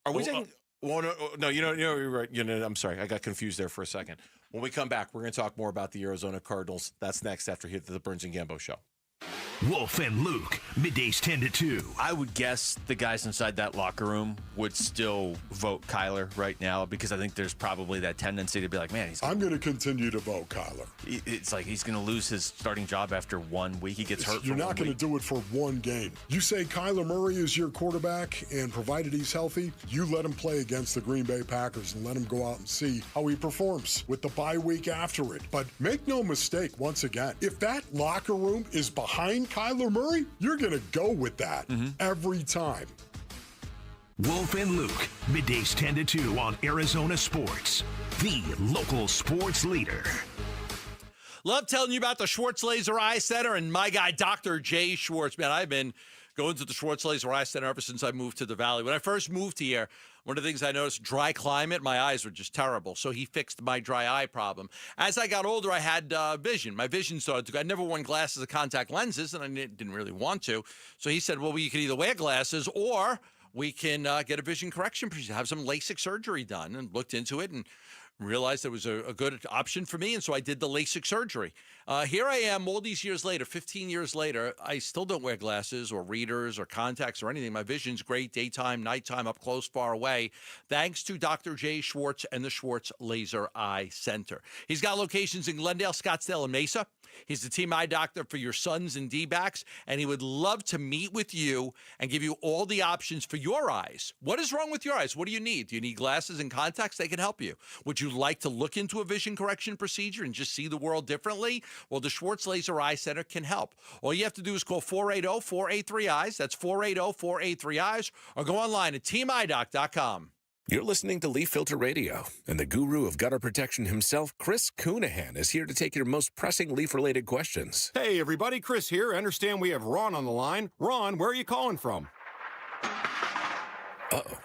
Speaker 1: Are we taking? Well, no, you're right. I'm sorry, I got confused there for a second. When we come back, we're going to talk more about the Arizona Cardinals. That's next after here at the Burns and Gambo show.
Speaker 24: Wolf and Luke, middays 10 to 2.
Speaker 10: I would guess the guys inside that locker room would still vote Kyler right now because I think there's probably that tendency to be like, man,
Speaker 16: I'm going to continue to vote Kyler.
Speaker 10: It's like he's going to lose his starting job after 1 week. He gets hurt.
Speaker 16: You're not going to do it for 1 game. You say Kyler Murray is your quarterback, and provided he's healthy, you let him play against the Green Bay Packers and let him go out and see how he performs with the bye week after it. But make no mistake, once again, if that locker room is behind Kyler Murray, you're going to go with that every time.
Speaker 24: Wolf and Luke, middays 10 to 2 on Arizona Sports, the local sports leader.
Speaker 22: Love telling you about the Schwartz Laser Eye Center and my guy, Dr. Jay Schwartz. Man, I've been going to the Schwartz Laser Eye Center ever since I moved to the Valley. When I first moved here, one of the things I noticed, dry climate, my eyes were just terrible. So he fixed my dry eye problem. As I got older, I had vision. My vision started to go. I never worn glasses or contact lenses, and I didn't really want to. So he said, well, you can either wear glasses or we can get a vision correction procedure, have some LASIK surgery done, and looked into it and realized it was a good option for me, and so I did the LASIK surgery. Here I am all these years later, 15 years later. I still don't wear glasses or readers or contacts or anything. My vision's great, daytime, nighttime, up close, far away, thanks to Dr. Jay Schwartz and the Schwartz Laser Eye Center. He's got locations in Glendale, Scottsdale, and Mesa. He's the team eye doctor for your Suns and D-backs, and he would love to meet with you and give you all the options for your eyes. What is wrong with your eyes? What do you need? Do you need glasses and contacts? They can help you. Would you like to look into a vision correction procedure and just see the world differently? Well, the Schwartz Laser Eye Center can help. All you have to do is call 480-483-EYES. That's 480-483-EYES, or go online at teamidoc.com.
Speaker 18: You're listening to Leaf Filter Radio, and the guru of gutter protection himself, Chris Coonahan, is here to take your most pressing leaf-related questions.
Speaker 19: Hey, everybody, Chris here. I understand we have Ron on the line. Ron, where are you calling from?
Speaker 18: Uh-oh.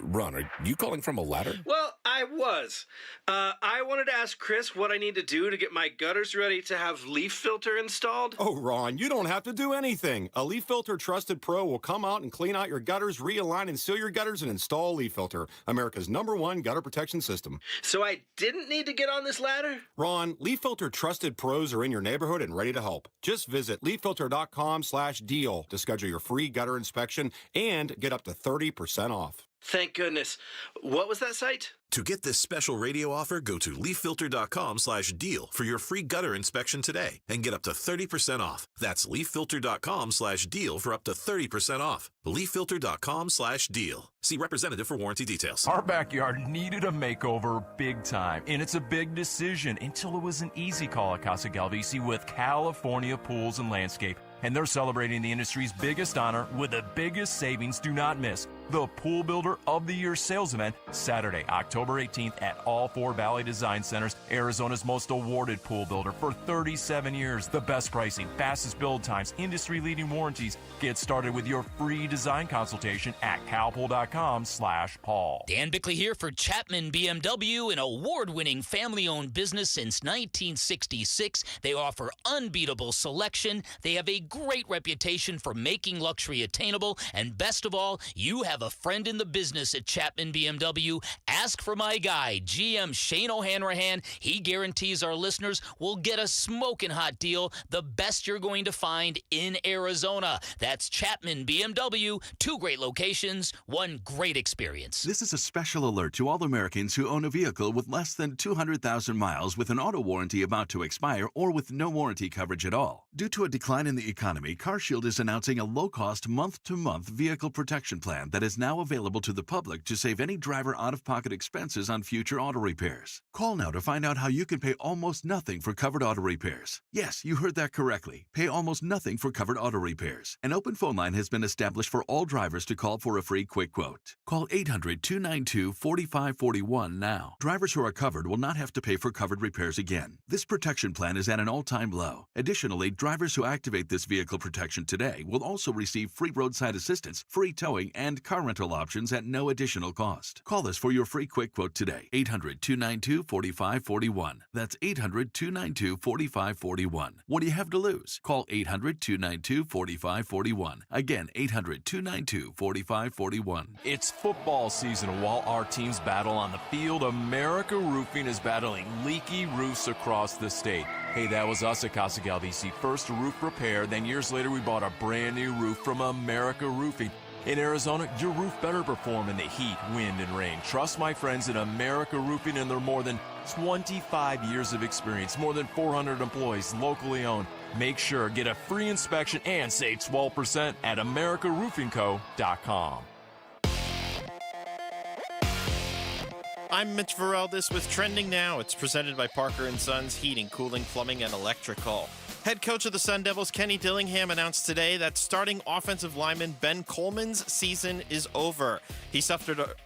Speaker 18: Ron, are you calling from a ladder?
Speaker 20: Well, I was. I wanted to ask Chris what I need to do to get my gutters ready to have leaf filter installed.
Speaker 19: Oh, Ron, you don't have to do anything. A Leaf Filter Trusted Pro will come out and clean out your gutters, realign and seal your gutters, and install Leaf Filter, America's #1 gutter protection system.
Speaker 20: So I didn't need to get on this ladder?
Speaker 19: Ron, Leaf Filter Trusted Pros are in your neighborhood and ready to help. Just visit leaffilter.com/deal to schedule your free gutter inspection and get up to 30% off.
Speaker 20: Thank goodness. What was that site?
Speaker 18: To get this special radio offer, go to leaffilter.com/deal for your free gutter inspection today and get up to 30% off. That's leaffilter.com/deal for up to 30% off. leaffilter.com/deal. See representative for warranty details.
Speaker 17: Our backyard needed a makeover big time, and it's a big decision until it was an easy call at Casa Galvisi with California Pools and Landscape. And they're celebrating the industry's biggest honor with the biggest savings. Do not miss the Pool Builder of the Year sales event Saturday, October 18th at all 4 Valley Design Centers, Arizona's most awarded pool builder for 37 years. The best pricing, fastest build times, industry-leading warranties. Get started with your free design consultation at calpool.com/Paul.
Speaker 13: Dan Bickley here for Chapman BMW, an award-winning family-owned business since 1966. They offer unbeatable selection. They have a great reputation for making luxury attainable, and best of all, you have a friend in the business at Chapman BMW. Ask for my guy, GM Shane O'Hanrahan. He guarantees our listeners will get a smoking hot deal, the best you're going to find in Arizona. That's Chapman BMW, 2 great locations, 1 great experience.
Speaker 21: This is a special alert to all Americans who own a vehicle with less than 200,000 miles with an auto warranty about to expire or with no warranty coverage at all. Due to a decline in the economy, CarShield is announcing a low-cost month-to-month vehicle protection plan that is now available to the public to save any driver out-of-pocket expenses on future auto repairs. Call now to find out how you can pay almost nothing for covered auto repairs. Yes, you heard that correctly. Pay almost nothing for covered auto repairs. An open phone line has been established for all drivers to call for a free quick quote. Call 800-292-4541 now. Drivers who are covered will not have to pay for covered repairs again. This protection plan is at an all-time low. Additionally, drivers who activate this vehicle protection today will also receive free roadside assistance, free towing, and car rental options at no additional cost. Call us for your free quick quote today. 800-292-4541. That's 800-292-4541. What do you have to lose? Call 800-292-4541. Again, 800-292-4541.
Speaker 17: It's football season. While our teams battle on the field, America Roofing is battling leaky roofs across the state. Hey, that was us at Casa Galvisi. First a roof repair, then years later we bought a brand new roof from America Roofing. In Arizona, your roof better perform in the heat, wind, and rain. Trust my friends at America Roofing and their more than 25 years of experience, more than 400 employees, locally owned. Make sure, get a free inspection and save 12% at AmericaRoofingCo.com.
Speaker 8: I'm Mitch Vareldes with Trending Now. It's presented by Parker & Sons Heating, Cooling, Plumbing, and Electrical. Head coach of the Sun Devils, Kenny Dillingham, announced today that starting offensive lineman Ben Coleman's season is over. He suffered a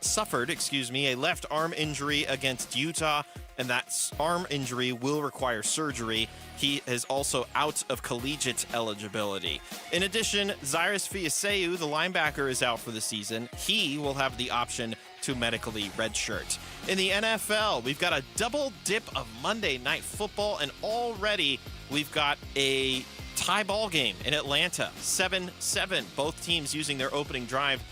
Speaker 8: left arm injury against Utah, and that arm injury will require surgery. He is also out of collegiate eligibility. In addition, Cyrus Fiaseu, the linebacker, is out for the season. He will have the option to medically redshirt. In the NFL, we've got a double dip of Monday Night Football, and already we've got a tie ball game in Atlanta, 7-7. Both teams using their opening drive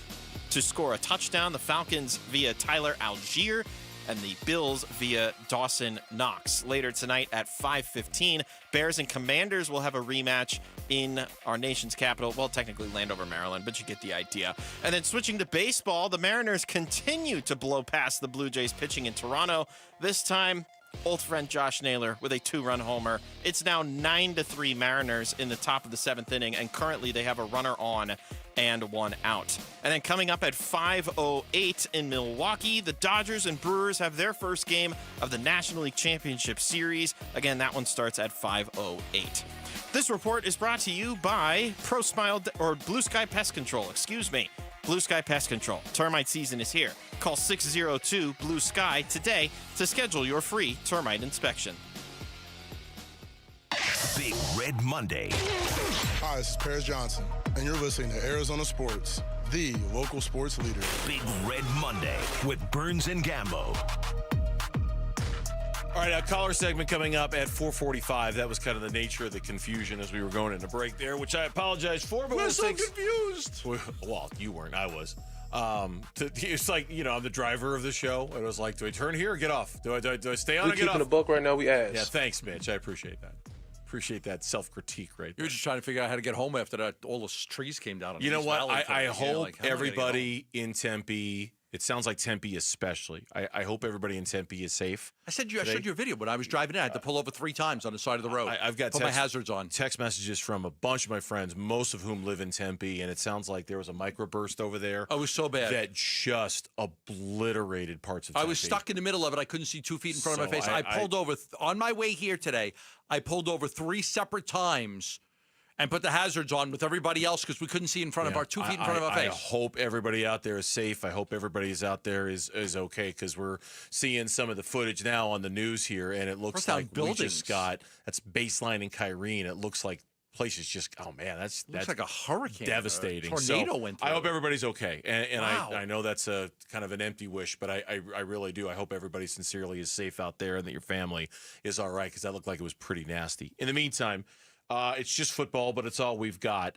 Speaker 8: to score a touchdown. The Falcons via Tyler Algier and the Bills via Dawson Knox. Later tonight at 5:15, Bears and Commanders will have a rematch in our nation's capital. Well, technically Landover, Maryland, but you get the idea. And then switching to baseball, the Mariners continue to blow past the Blue Jays pitching in Toronto. This time, Old friend Josh Naylor with a 2-run homer. It's now 9-3 Mariners in the top of the 7th inning, and currently they have a runner on and 1 out. And then coming up at 5:08 in Milwaukee, the Dodgers and Brewers have their first game of the National League Championship Series. Again, that one starts at 5:08. This report is brought to you by Blue Sky Pest Control. Blue Sky Pest Control. Termite season is here. Call 602-BLUE-SKY today to schedule your free termite inspection.
Speaker 24: Big Red Monday.
Speaker 2: Hi, this is Paris Johnson, and you're listening to Arizona Sports, the local sports leader.
Speaker 24: Big Red Monday with Burns and Gambo.
Speaker 1: All right, a caller segment coming up at 4:45. That was kind of the nature of the confusion as we were going into break there, which I apologize for. But
Speaker 22: we're so confused.
Speaker 1: Well, you weren't. I was. It's like, I'm the driver of the show. It was like, do I turn here or get off? Do I stay on or get off?
Speaker 4: We're keeping the book right now. We asked.
Speaker 1: Yeah, thanks, Mitch. I appreciate that. Appreciate that self-critique right there.
Speaker 22: You were just trying to figure out how to get home after that. All those trees came down.
Speaker 1: You know what? I hope everybody in Tempe, it sounds like Tempe especially, I hope everybody in Tempe is safe.
Speaker 22: I showed you a video when I was driving in. I had to pull over 3 times on the side of the road.
Speaker 1: I've got
Speaker 22: put my hazards on.
Speaker 1: Text messages from a bunch of my friends, most of whom live in Tempe, and it sounds like there was a microburst over there.
Speaker 22: Oh, it was so bad.
Speaker 1: That just obliterated parts of Tempe.
Speaker 22: I was stuck in the middle of it. I couldn't see 2 feet in front of my face. I pulled over on my way here today. I pulled over 3 separate times and put the hazards on with everybody else because we couldn't see in front of our 2 feet in front of our face.
Speaker 1: I hope everybody out there is safe. I hope everybody is out there is okay, because we're seeing some of the footage now on the news here, and it looks like we just got, that's Baseline and Kyrene. It looks like places just, oh man, that's
Speaker 22: like a hurricane,
Speaker 1: devastating.
Speaker 22: Tornado went through.
Speaker 1: I hope everybody's okay, and
Speaker 22: Wow.
Speaker 1: I know that's a kind of an empty wish, but I really do. I hope everybody sincerely is safe out there and that your family is all right, because that looked like it was pretty nasty. In the meantime, it's just football, but it's all we've got.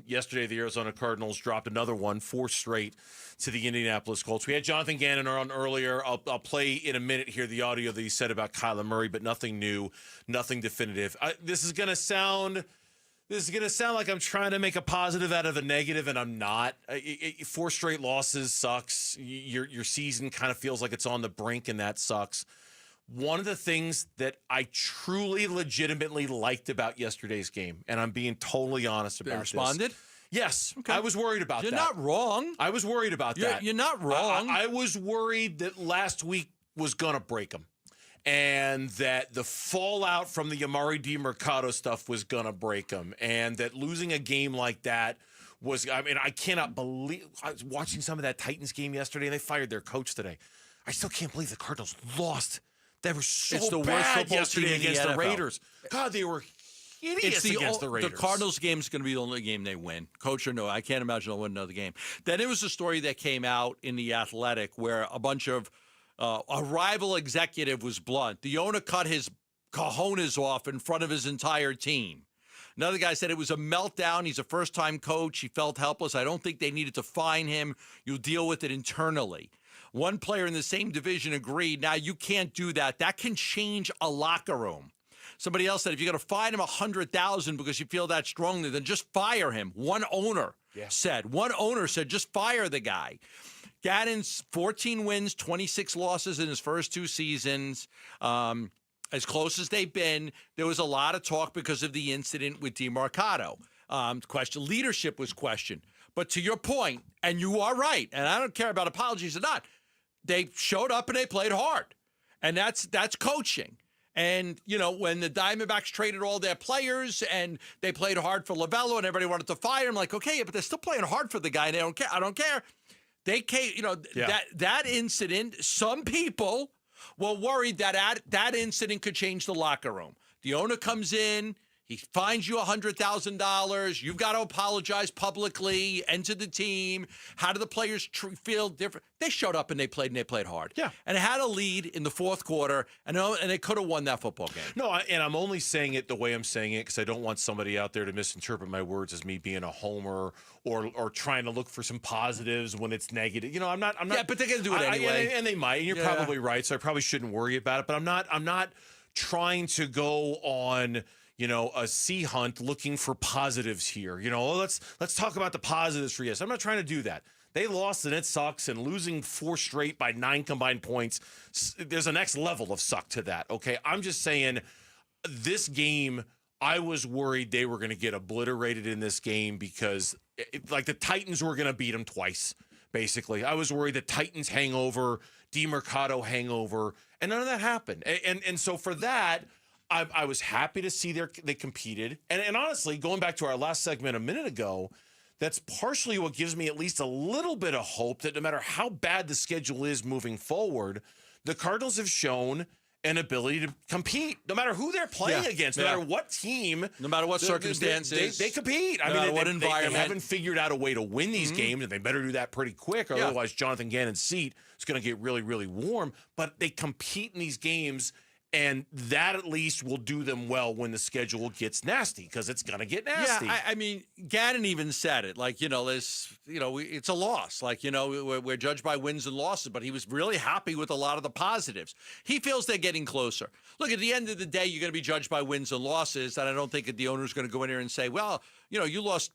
Speaker 1: Yesterday, the Arizona Cardinals dropped another one, 4 straight to the Indianapolis Colts. We had Jonathan Ganon on earlier. I'll play in a minute here the audio that he said about Kyler Murray, but nothing new, nothing definitive. This is going to sound like I'm trying to make a positive out of a negative, and I'm not. 4 straight losses sucks. Your season kind of feels like it's on the brink, and that sucks. One of the things that I truly, legitimately liked about yesterday's game, and I'm being totally honest about this.
Speaker 22: They responded?
Speaker 1: Yes.
Speaker 22: Okay.
Speaker 1: I was worried about that.
Speaker 22: You're not wrong.
Speaker 1: I was worried about that.
Speaker 22: You're not wrong.
Speaker 1: I was worried that last week was going to break them, and that the fallout from the Amari DiMercato stuff was going to break them, and that losing a game like that was, I cannot believe, I was watching some of that Titans game yesterday, and they fired their coach today. I still can't believe the Cardinals lost. They were so
Speaker 22: it's the worst
Speaker 1: bad
Speaker 22: football
Speaker 1: yesterday
Speaker 22: team
Speaker 1: against
Speaker 22: in
Speaker 1: the
Speaker 22: NFL.
Speaker 1: Raiders. God, they were hideous against the Raiders.
Speaker 22: The Cardinals game is going to be the only game they win. Coach or no, I can't imagine they'll win another game. Then it was a story that came out in The Athletic where a bunch of a rival executive was blunt. The owner cut his cojones off in front of his entire team. Another guy said it was a meltdown. He's a first-time coach. He felt helpless. I don't think they needed to fine him. You'll deal with it internally. One player in the same division agreed. Now, you can't do that. That can change a locker room. Somebody else said if you're going to fine him $100,000 because you feel that strongly, then just fire him. One owner said just fire the guy. Ganon's 14 wins, 26 losses in his first 2 seasons. As close as they've been, there was a lot of talk because of the incident with DiMercato. Leadership was questioned. But to your point, and you are right, and I don't care about apologies or not, they showed up and they played hard. And that's coaching. And, when the Diamondbacks traded all their players and they played hard for Lovello and everybody wanted to fire him, like, okay, but they're still playing hard for the guy and they don't care. I don't care. They came, that incident, some people were worried that incident could change the locker room. The owner comes in, he fines you $100,000. You've got to apologize publicly and to the team. How do the players feel different? They showed up and they played hard. Yeah. And had a lead in the 4th quarter, and they could have won that football game.
Speaker 1: No, and I'm only saying it the way I'm saying it because I don't want somebody out there to misinterpret my words as me being a homer or trying to look for some positives when it's negative. I'm not.
Speaker 22: Yeah, but they're going to do it anyway.
Speaker 1: And they might. And you're probably right, so I probably shouldn't worry about it. But I'm not trying to go on a sea hunt looking for positives here. Let's talk about the positives for yes. I'm not trying to do that. They lost and it sucks, and losing 4 straight by 9 combined points, there's a next level of suck to that, okay? I'm just saying this game, I was worried they were going to get obliterated in this game because the Titans were going to beat them twice, basically. I was worried the Titans hangover, DeMercado hangover, and none of that happened. And so for that, I was happy to see they competed. And honestly, going back to our last segment a minute ago, that's partially what gives me at least a little bit of hope that no matter how bad the schedule is moving forward, the Cardinals have shown an ability to compete, no matter who they're playing against, no matter what team,
Speaker 22: no matter what circumstances,
Speaker 1: they compete.
Speaker 22: No matter what environment.
Speaker 1: They haven't figured out a way to win these games, and they better do that pretty quick, or otherwise Jonathan Gannon's seat is going to get really, really warm. But they compete in these games, and that at least will do them well when the schedule gets nasty, because it's going to get nasty.
Speaker 22: Yeah, I mean, Gannon even said it. It's a loss. We're judged by wins and losses, but he was really happy with a lot of the positives. He feels they're getting closer. Look, at the end of the day, you're going to be judged by wins and losses, and I don't think that the owner's going to go in here and say, well, you lost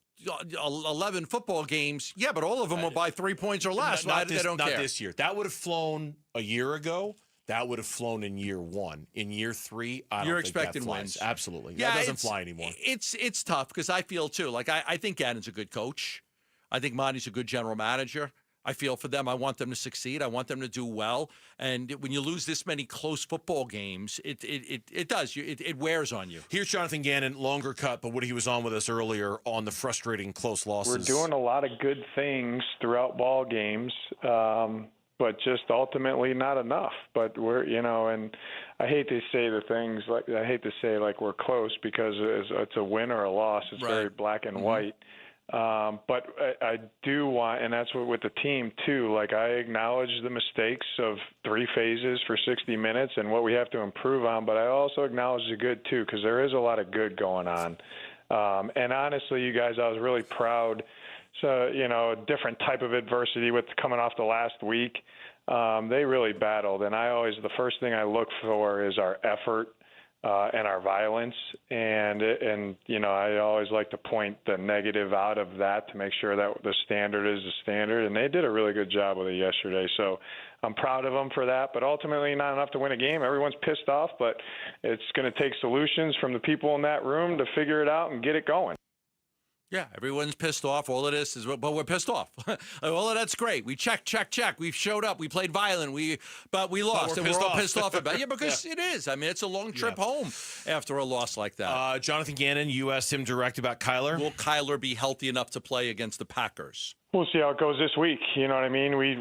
Speaker 22: 11 football games. Yeah, but all of them were by 3 points or less.
Speaker 1: Not
Speaker 22: They don't care.
Speaker 1: Not this year. That would have flown a year ago. That would have flown in year 1. In year 3, I don't
Speaker 22: You're
Speaker 1: think
Speaker 22: expecting
Speaker 1: that flies.
Speaker 22: wins.
Speaker 1: Absolutely.
Speaker 22: Yeah,
Speaker 1: that doesn't fly anymore.
Speaker 22: It's tough because I feel too. I think Gannon's a good coach. I think Monty's a good general manager. I feel for them. I want them to succeed. I want them to do well. And when you lose this many close football games, it does. It wears on you.
Speaker 1: Here's Jonathan Gannon, longer cut, but what he was on with us earlier on the frustrating close losses.
Speaker 7: We're doing a lot of good things throughout ball games. But just ultimately not enough. But we're, and I hate to say we're close because it's a win or a loss. It's very black and white. But I do want, and that's what with the team too. I acknowledge the mistakes of 3 phases for 60 minutes and what we have to improve on. But I also acknowledge the good too, because there is a lot of good going on. And honestly, you guys, I was really proud. So, a different type of adversity with coming off the last week. They really battled. And the first thing I look for is our effort and our violence. And I always like to point the negative out of that to make sure that the standard is the standard. And they did a really good job with it yesterday. So I'm proud of them for that. But ultimately not enough to win a game. Everyone's pissed off, but it's going to take solutions from the people in that room to figure it out and get it going.
Speaker 22: Yeah, everyone's pissed off. All of this is, but we're pissed off. All of that's great. We check. We've showed up. We played violent. But we lost, and we're all pissed off about it. Yeah, because it is. I mean, it's a long trip home after a loss like that.
Speaker 1: Jonathan Gannon, you asked him direct about Kyler.
Speaker 22: Will Kyler be healthy enough to play against the Packers?
Speaker 7: We'll see how it goes this week. You know what I mean? We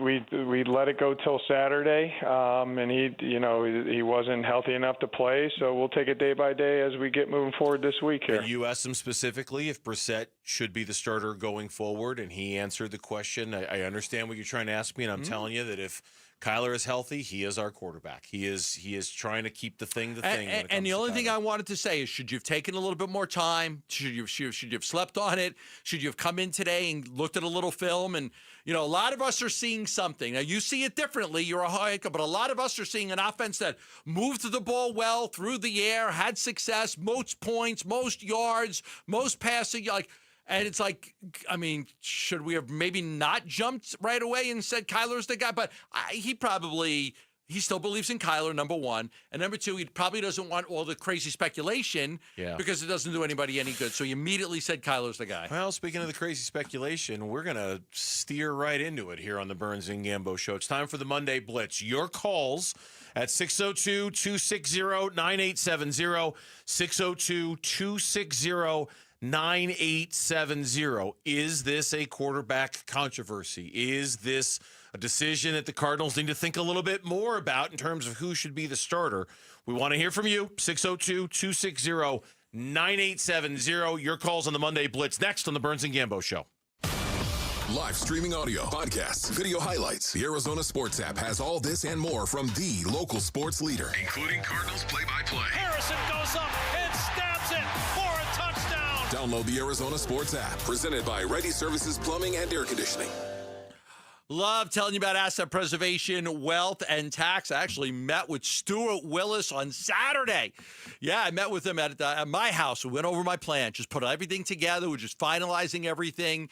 Speaker 7: let it go till Saturday, and he wasn't healthy enough to play. So we'll take it day by day as we get moving forward this week here.
Speaker 1: You asked him specifically if Brassette should be the starter going forward, and he answered the question. I understand what you're trying to ask me, and I'm telling you that if Kyler is healthy, he is our quarterback. He is trying to keep the thing.
Speaker 22: And the only thing I wanted to say is, should you have taken a little bit more time? Should you have slept on it? Should you have come in today and looked at a little film? And a lot of us are seeing something. Now you see it differently. You're a hiker, but a lot of us are seeing an offense that moved the ball well through the air, had success, most points, most yards, most passing. And it's should we have maybe not jumped right away and said Kyler's the guy? But he still believes in Kyler, number one. And number two, he probably doesn't want all the crazy speculation because it doesn't do anybody any good. So he immediately said Kyler's the guy.
Speaker 1: Well, speaking of the crazy speculation, we're going to steer right into it here on the Burns and Gambo Show. It's time for the Monday Blitz. Your calls at 602-260-9870, 602-260-9870. Is this a quarterback controversy? Is this a decision that the Cardinals need to think a little bit more about in terms of who should be the starter? We want to hear from you. 602-260-9870. Your calls on the Monday Blitz next on the Burns and Gambo Show.
Speaker 6: Live streaming audio, podcasts, video highlights. The Arizona Sports app has all this and more from the local sports leader, including Cardinals play-by-play.
Speaker 12: Harrison goes up and stabs it for a touchdown.
Speaker 6: Download the Arizona Sports app, presented by Ready Services Plumbing and Air Conditioning.
Speaker 22: Love telling you about asset preservation, wealth, and tax. I actually met with Stuart Willis on Saturday. Yeah, I met with him at my house. We went over my plan, just put everything together. We're just finalizing everything.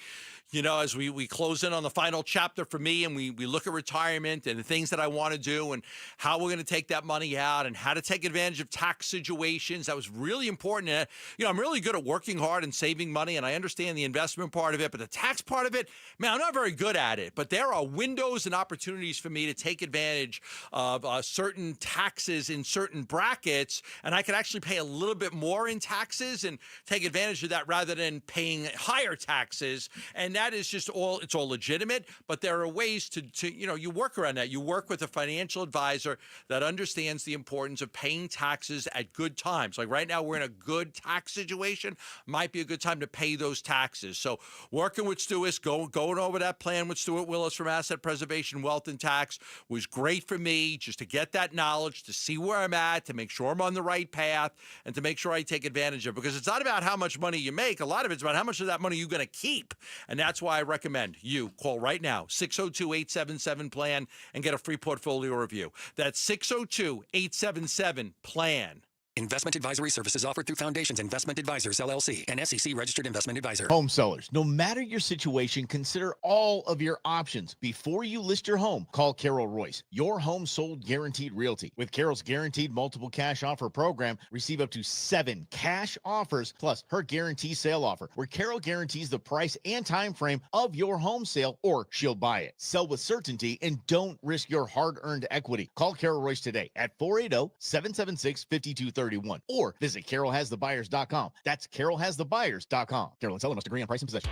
Speaker 22: You know, as we close in on the final chapter for me, and we look at retirement and the things that I want to do and how we're going to take that money out and how to take advantage of tax situations. That was really important. And, I'm really good at working hard and saving money, and I understand the investment part of it, but the tax part of it, man, I'm not very good at it. But there are windows and opportunities for me to take advantage of certain taxes in certain brackets, and I can actually pay a little bit more in taxes and take advantage of that rather than paying higher taxes. And that is just it's all legitimate, but there are ways to you work around that. You work with a financial advisor that understands the importance of paying taxes at good times. Like right now, we're in a good tax situation. Might be a good time to pay those taxes. So working with Stuart, going over that plan with Stuart Willis from Asset Preservation, Wealth, and Tax was great for me, just to get that knowledge, to see where I'm at, to make sure I'm on the right path, and to make sure I take advantage of it. Because it's not about how much money you make. A lot of it's about how much of that money you're going to keep. And that's why I recommend you call right now, 602-877-PLAN, and get a free portfolio review. That's 602-877-PLAN.
Speaker 4: Investment advisory services offered through Foundations Investment Advisors, LLC, an SEC-registered investment advisor.
Speaker 5: Home sellers, no matter your situation, consider all of your options. Before you list your home, call Carol Royce, your home sold guaranteed realty. With Carol's guaranteed multiple cash offer program, receive up to 7 cash offers plus her guarantee sale offer, where Carol guarantees the price and time frame of your home sale, or she'll buy it. Sell with certainty and don't risk your hard-earned equity. Call Carol Royce today at 480-776-5230. Or visit carolhasthebuyers.com. That's carolhasthebuyers.com. Carol and seller must agree on price and possession.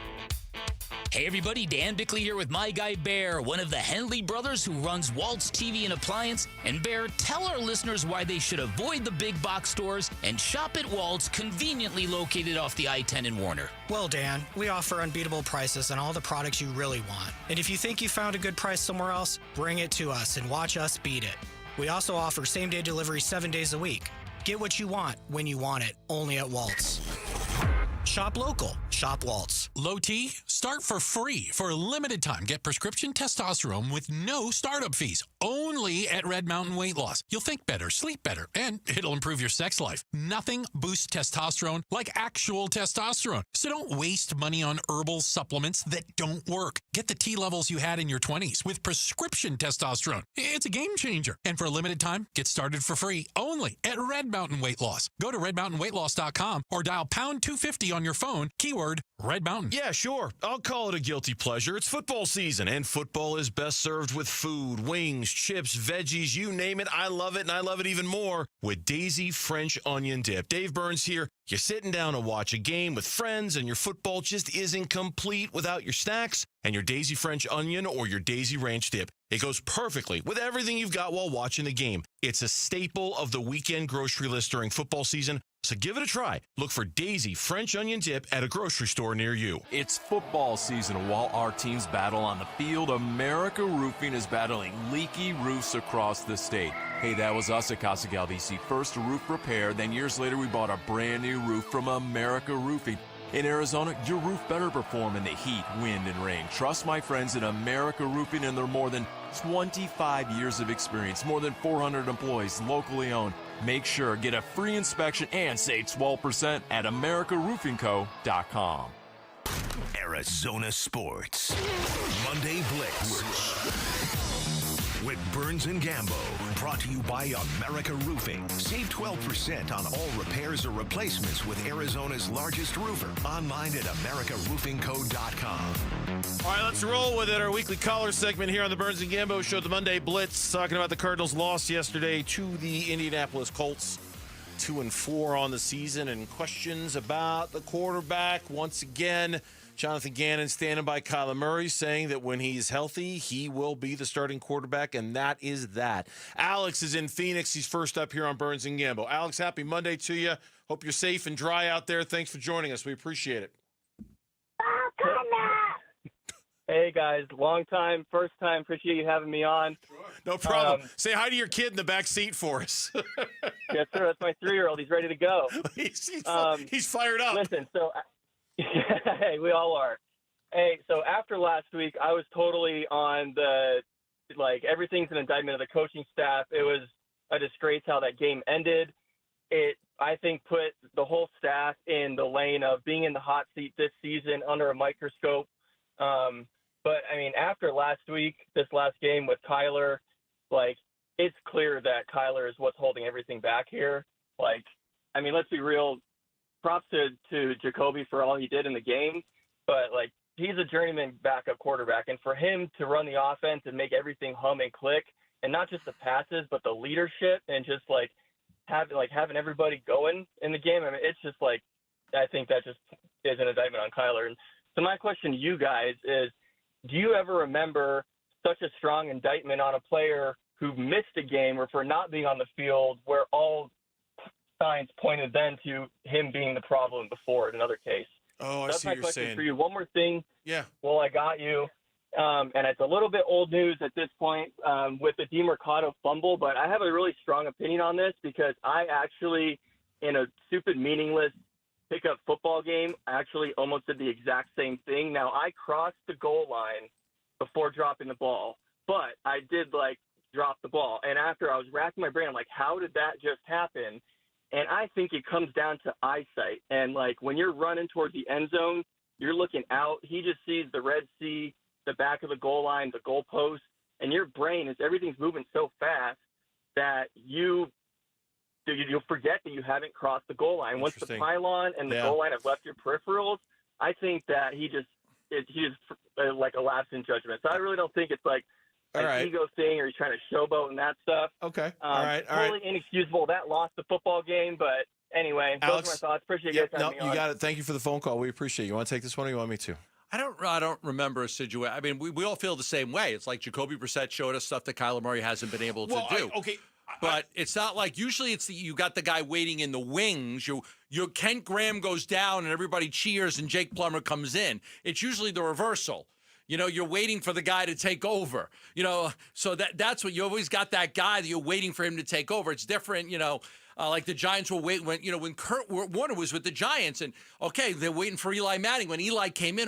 Speaker 13: Hey everybody, Dan Bickley here with my guy Bear, one of the Henley brothers who runs Waltz TV and Appliance. And Bear, tell our listeners why they should avoid the big box stores and shop at Waltz, conveniently located off the I-10 in Warner.
Speaker 11: Well, Dan, we offer unbeatable prices on all the products you really want. And if you think you found a good price somewhere else, bring it to us and watch us beat it. We also offer same-day delivery 7 days a week. Get what you want when you want it, only at Waltz. Shop local. Shop Waltz.
Speaker 23: Low T, start for free for a limited time. Get prescription testosterone with no startup fees. Only at Red Mountain Weight Loss. You'll think better, sleep better, and it'll improve your sex life. Nothing boosts testosterone like actual testosterone. So don't waste money on herbal supplements that don't work. Get the T levels you had in your 20s with prescription testosterone. It's a game changer. And for a limited time, get started for free only at Red Mountain Weight Loss. Go to redmountainweightloss.com or dial pound 250 on your phone, keyword Red Mountain.
Speaker 25: Yeah, sure. I'll call it a guilty pleasure. It's football season, and football is best served with food, wings, chips, veggies, you name it. I love it, and I love it even more with Daisy French Onion Dip. Dave Burns here. You're sitting down to watch a game with friends, and your football just isn't complete without your snacks and your Daisy French Onion or your Daisy Ranch Dip. It goes perfectly with everything you've got while watching the game. It's a staple of the weekend grocery list during football season, so give it a try. Look for Daisy French Onion Dip at a grocery store near you.
Speaker 17: It's football season. While our teams battle on the field, America Roofing is battling leaky roofs across the state. Hey, that was us at Casa Galdici. First a roof repair, then years later we bought a brand new roof from America Roofing. In Arizona, your roof better perform in the heat, wind, and rain. Trust my friends at America Roofing and their more than 25 years of experience, more than 400 employees, locally owned. Make sure, get a free inspection and save 12% at AmericaRoofingCo.com.
Speaker 24: Arizona Sports. Monday Blitz. With Burns and Gambo. Brought to you by America Roofing. Save 12% on all repairs or replacements with Arizona's largest roofer. Online at AmericaRoofingCo.com.
Speaker 1: All right, let's roll with it. Our weekly caller segment here on the Burns and Gambo Show, the Monday Blitz, talking about the Cardinals' loss yesterday to the Indianapolis Colts. 2-4 on the season, and questions about the quarterback. Once again, Jonathan Ganon standing by Kyler Murray, saying that when he's healthy, he will be the starting quarterback, and that is that. Alex is in Phoenix. He's first up here on Burns and Gambo. Alex, happy Monday to you. Hope you're safe and dry out there. Thanks for joining us. We appreciate it.
Speaker 26: Hey, guys. Long time, first time. Appreciate you having me on.
Speaker 1: No problem. Say hi to your kid in the back seat for us.
Speaker 26: Yes, sir. That's my 3-year-old. He's ready to go.
Speaker 1: He's fired up.
Speaker 26: Listen, so hey, we all are. Hey, so after last week, I was totally on the, everything's an indictment of the coaching staff. It was a disgrace how that game ended. It, I think, put the whole staff in the lane of being in the hot seat this season under a microscope. But, I mean, after last week, this last game with Kyler, it's clear that Kyler is what's holding everything back here. Let's be real. Props to Jacobe for all he did in the game. But, he's a journeyman backup quarterback. And for him to run the offense and make everything hum and click, and not just the passes, but the leadership and just, having everybody going in the game, it's just, I think that just is an indictment on Kyler. And so my question to you guys is, do you ever remember such a strong indictment on a player who missed a game or for not being on the field where all signs pointed then to him being the problem before in another case?
Speaker 1: Oh, I
Speaker 26: That's
Speaker 1: see
Speaker 26: my
Speaker 1: what you're
Speaker 26: question
Speaker 1: saying.
Speaker 26: for you. One more thing.
Speaker 1: Yeah.
Speaker 26: Well, I got you. And it's a little bit old news at this point with the DeMercado fumble, but I have a really strong opinion on this because I actually, in a stupid, meaningless pickup football game, actually almost did the exact same thing. Now, I crossed the goal line before dropping the ball, but I did, drop the ball. And after I was racking my brain, I'm like, how did that just happen? And I think it comes down to eyesight. And, when you're running towards the end zone, you're looking out. He just sees the Red Sea, the back of the goal line, the goalpost, and your brain everything's moving so fast that you'll forget that you haven't crossed the goal line. Once the pylon and the goal line have left your peripherals, I think that he just a lapse in judgment. So I really don't think it's an ego thing or he's trying to showboat and that stuff.
Speaker 1: Okay. All right.
Speaker 26: Totally inexcusable. That lost the football game, but anyway,
Speaker 1: Alex,
Speaker 26: those are my thoughts. Appreciate you guys having me on.
Speaker 1: You got it. Thank you for the phone call. We appreciate it. You want to take this one or you want me to?
Speaker 22: I don't remember a situation. I mean, we all feel the same way. It's like Jacobe Brassette showed us stuff that Kyler Murray hasn't been able to do. But it's not like usually you got the guy waiting in the wings. Your Kent Graham goes down and everybody cheers and Jake Plummer comes in. It's usually the reversal. You're waiting for the guy to take over. So that's what you always got, that guy that you're waiting for him to take over. It's different, like the Giants will wait when Kurt Warner was with the Giants and they're waiting for Eli Manning. When Eli came in,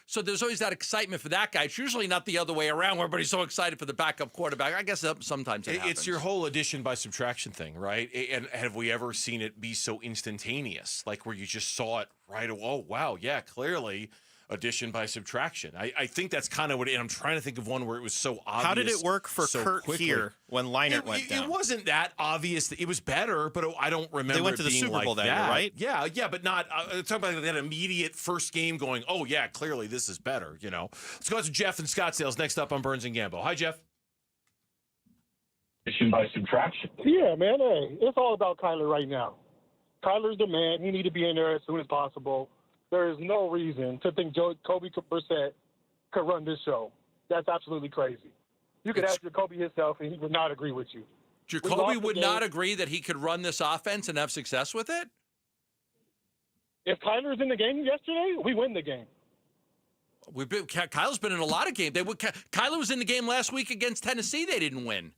Speaker 22: so there's always that excitement for that guy. It's usually not the other way around where everybody's so excited for the backup quarterback. I guess sometimes it happens.
Speaker 1: It's your whole addition by subtraction thing, right? And have we ever seen it be so instantaneous, where you just saw it right away? Oh, wow, yeah, clearly addition by subtraction. I think that's kind of what and I'm trying to think of one where it was so obvious.
Speaker 8: How did it work for
Speaker 1: so
Speaker 8: Kurt
Speaker 1: quickly.
Speaker 8: here when Leinart went down?
Speaker 1: It wasn't that obvious. It was better, but I don't remember.
Speaker 8: They went to the
Speaker 1: being
Speaker 8: Super Bowl
Speaker 1: like
Speaker 8: that year, right?
Speaker 1: Yeah, but not talking about that immediate first game going, oh yeah, clearly this is better, Let's go to Jeff in Scottsdale next up on Burns and Gambo. Hi, Jeff.
Speaker 3: Addition by subtraction. Yeah, man. It's all about Kyler right now. Kyler's the man. He need to be in there as soon as possible. There is no reason to think Jacobe Brassette could run this show. That's absolutely crazy. You could ask Jacobe himself, and he would not agree with you.
Speaker 22: Jacobe would not agree that he could run this offense and have success with it?
Speaker 3: If Kyler's in the game yesterday, we win the game.
Speaker 22: Kyler's been in a lot of games. Kyler was in the game last week against Tennessee. They didn't win.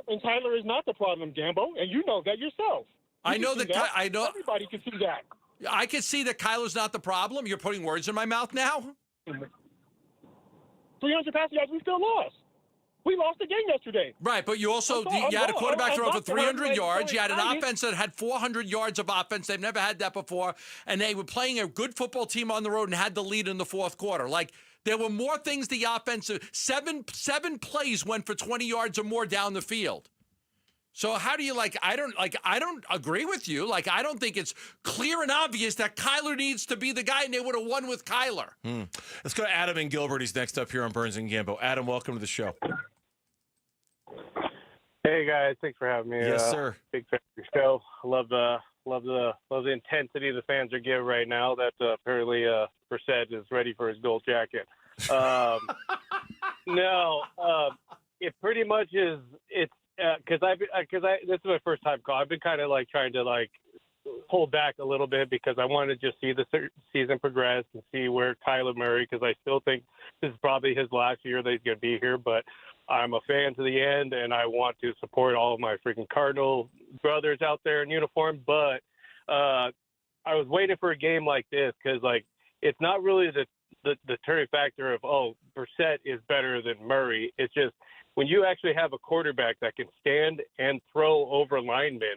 Speaker 3: And Kyler is not the problem, Gambo, and you know that yourself.
Speaker 22: I know that. I know.
Speaker 3: Everybody can see that.
Speaker 22: I can see that Kyler's not the problem. You're putting words in my mouth now.
Speaker 3: 300 passing yards, we still lost. We lost the game yesterday.
Speaker 22: Right, but you also you had a quarterback throw for 300 yards. You had an offense that had 400 yards of offense. They've never had that before. And they were playing a good football team on the road and had the lead in the fourth quarter. There were more things the offensive. Seven plays went for 20 yards or more down the field. So how do you I don't agree with you. I don't think it's clear and obvious that Kyler needs to be the guy and they would have won with Kyler.
Speaker 1: Let's go to Adam and Gilbert. He's next up here on Burns and Gambo. Adam, welcome to the show.
Speaker 9: Hey guys, thanks for having me.
Speaker 1: Yes, sir.
Speaker 9: Big fan of your show. Love the intensity the fans are giving right now. That apparently Brissett is ready for his gold jacket. It pretty much is. It's because this is my first time call. I've been kind of trying to pull back a little bit because I want to just see the season progress and see where Kyler Murray, because I still think this is probably his last year that he's going to be here, but I'm a fan to the end and I want to support all of my freaking Cardinal brothers out there in uniform. But I was waiting for a game like this because it's not really the the turning factor of, Brassette is better than Murray. It's just when you actually have a quarterback that can stand and throw over linemen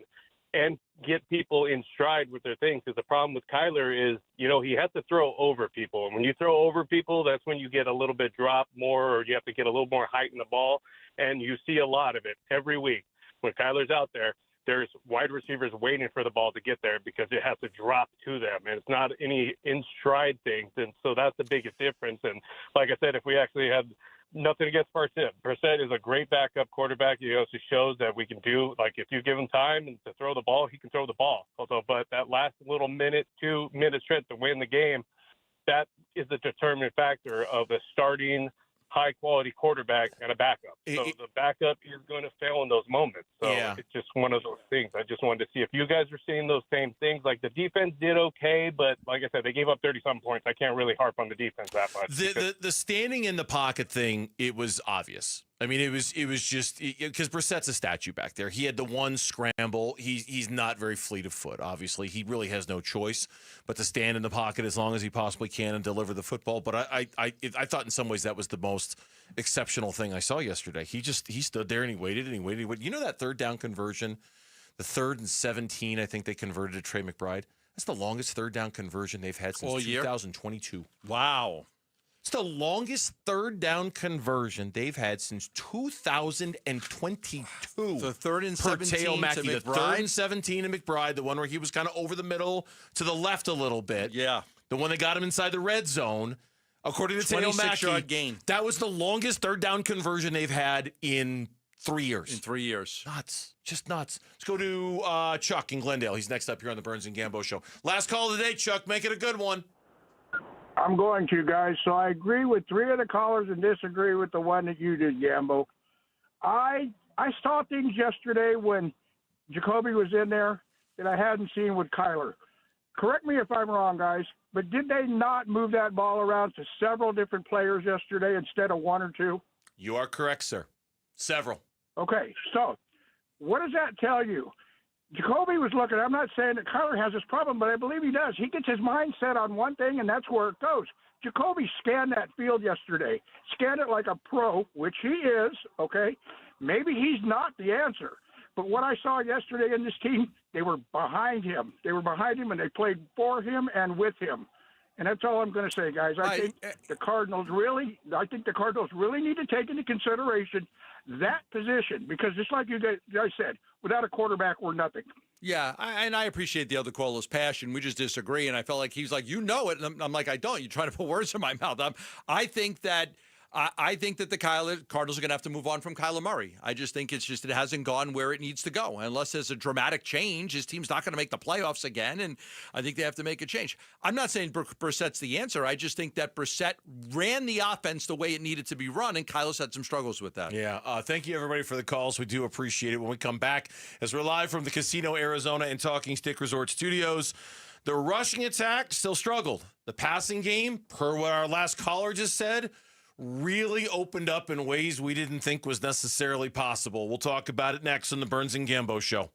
Speaker 9: and get people in stride with their things. Because the problem with Kyler is, he has to throw over people. And when you throw over people, that's when you get a little bit drop more, or you have to get a little more height in the ball. And you see a lot of it every week. When Kyler's out there, there's wide receivers waiting for the ball to get there because it has to drop to them. And it's not any in stride things. And so that's the biggest difference. And like I said, if we actually had nothing against Brassette is a great backup quarterback. He also shows that we can do, like, if you give him time and to throw the ball, he can throw the ball. But that last little 2-minute stretch to win the game, that is the determining factor of a starting high-quality quarterback and a backup. So the backup is going to fail in those moments. So it's just one of those things. I just wanted to see if you guys are seeing those same things. Like, the defense did okay, but like I said, they gave up 30-some points. I can't really harp on the defense that much.
Speaker 1: The standing in the pocket thing, it was obvious. I mean, it was just because Brissett's a statue back there. He had the one scramble. He's not very fleet of foot, obviously. He really has no choice but to stand in the pocket as long as he possibly can and deliver the football. But I thought in some ways that was the most exceptional thing I saw yesterday. He stood there and he waited and he waited. You know that third down conversion, the 3rd and 17, I think they converted to Trey McBride? That's the longest third down conversion they've had since 2022.
Speaker 22: Wow.
Speaker 1: It's the longest third down conversion they've had since 2022.
Speaker 22: The 3rd and 17
Speaker 1: Teo Mackey,
Speaker 22: to
Speaker 1: the 3rd and 17 to McBride, the one where he was kind of over the middle to the left a little bit.
Speaker 22: Yeah.
Speaker 1: The one that got him inside the red zone. According to Teo Mackey,
Speaker 22: 26-yard gain.
Speaker 1: That was the longest third down conversion they've had in 3 years.
Speaker 22: In 3 years.
Speaker 1: Nuts. Just nuts. Let's go to Chuck in Glendale. He's next up here on the Burns and Gambo Show. Last call of the day, Chuck. Make it a good one.
Speaker 10: I'm going to, guys. So I agree with 3 of the callers and disagree with the one that you did, Gambo. I saw things yesterday when Jacobe was in there that I hadn't seen with Kyler. Correct me if I'm wrong, guys, but did they not move that ball around to several different players yesterday instead of 1 or 2?
Speaker 1: You are correct, sir. Several.
Speaker 10: Okay, so what does that tell you? Jacobe was looking. I'm not saying that Kyler has this problem, but I believe he does. He gets his mind set on one thing, and that's where it goes. Jacobe scanned that field yesterday, scanned it like a pro, which he is, okay? Maybe he's not the answer. But what I saw yesterday in this team, they were behind him. They were behind him, and they played for him and with him. And that's all I'm going to say, guys. I think the Cardinals really need to take into consideration that position because just like you guys said, without a quarterback, we're nothing.
Speaker 22: Yeah, and I appreciate the other caller's passion. We just disagree, and I felt like he's like, you know it, and I'm like, I don't. You're trying to put words in my mouth. I think that the Cardinals are going to have to move on from Kyler Murray. I just think it hasn't gone where it needs to go. Unless there's a dramatic change, his team's not going to make the playoffs again, and I think they have to make a change. I'm not saying Brissett's the answer. I just think that Brassette ran the offense the way it needed to be run, and Kyler's had some struggles with that.
Speaker 1: Yeah, thank you, everybody, for the calls. We do appreciate it. When we come back, as we're live from the Casino Arizona and Talking Stick Resort studios, the rushing attack still struggled. The passing game, per what our last caller just said, really opened up in ways we didn't think was necessarily possible. We'll talk about it next on the Burns and Gambo Show.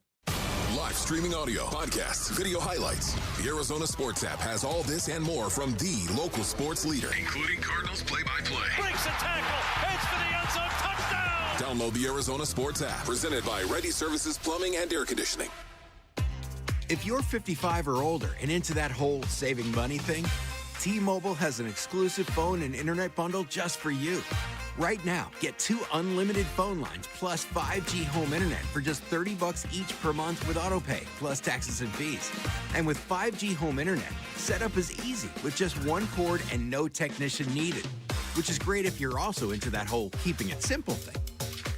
Speaker 6: Live streaming audio, podcasts, video highlights. The Arizona Sports app has all this and more from the local sports leader, including Cardinals play-by-play.
Speaker 12: Breaks a tackle, heads for the end zone, touchdown!
Speaker 6: Download the Arizona Sports app, presented by Ready Services Plumbing and Air Conditioning.
Speaker 14: If you're 55 or older and into that whole saving money thing, T-Mobile has an exclusive phone and internet bundle just for you. Right now, get 2 unlimited phone lines plus 5G home internet for just $30 each per month with autopay, plus taxes and fees. And with 5G home internet, setup is easy with just 1 cord and no technician needed, which is great if you're also into that whole keeping it simple thing.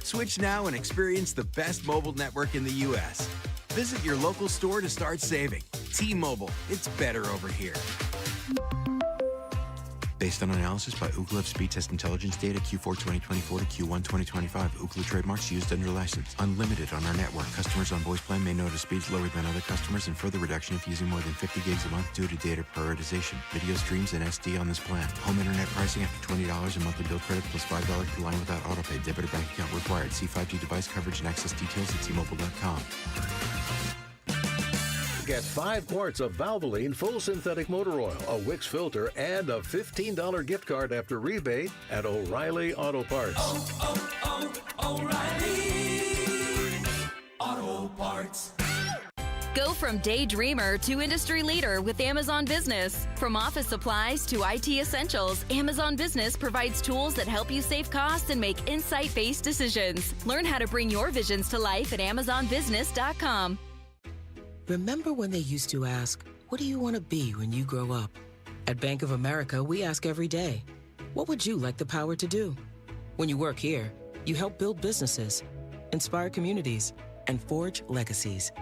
Speaker 14: Switch now and experience the best mobile network in the U.S. Visit your local store to start saving. T-Mobile, it's better over here.
Speaker 15: Based on analysis by Ookla Speed Test Intelligence data Q4 2024 to Q1 2025. Ookla trademarks used under license. Unlimited on our network. Customers on voice plan may notice speeds lower than other customers and further reduction if using more than 50 gigs a month due to data prioritization. Video streams and SD on this plan. Home internet pricing after $20 a monthly bill credit plus $5 per line without autopay. Debit or bank account required. See 5G device coverage and access details at T-Mobile.com.
Speaker 2: Get 5 quarts of Valvoline full synthetic motor oil, a Wix filter, and a $15 gift card after rebate at O'Reilly Auto Parts.
Speaker 16: O'Reilly Auto Parts.
Speaker 18: Go from daydreamer to industry leader with Amazon Business. From office supplies to IT essentials, Amazon Business provides tools that help you save costs and make insight-based decisions. Learn how to bring your visions to life at AmazonBusiness.com.
Speaker 19: Remember when they used to ask, what do you want to be when you grow up? At Bank of America, we ask every day, what would you like the power to do? When you work here, you help build businesses, inspire communities, and forge legacies.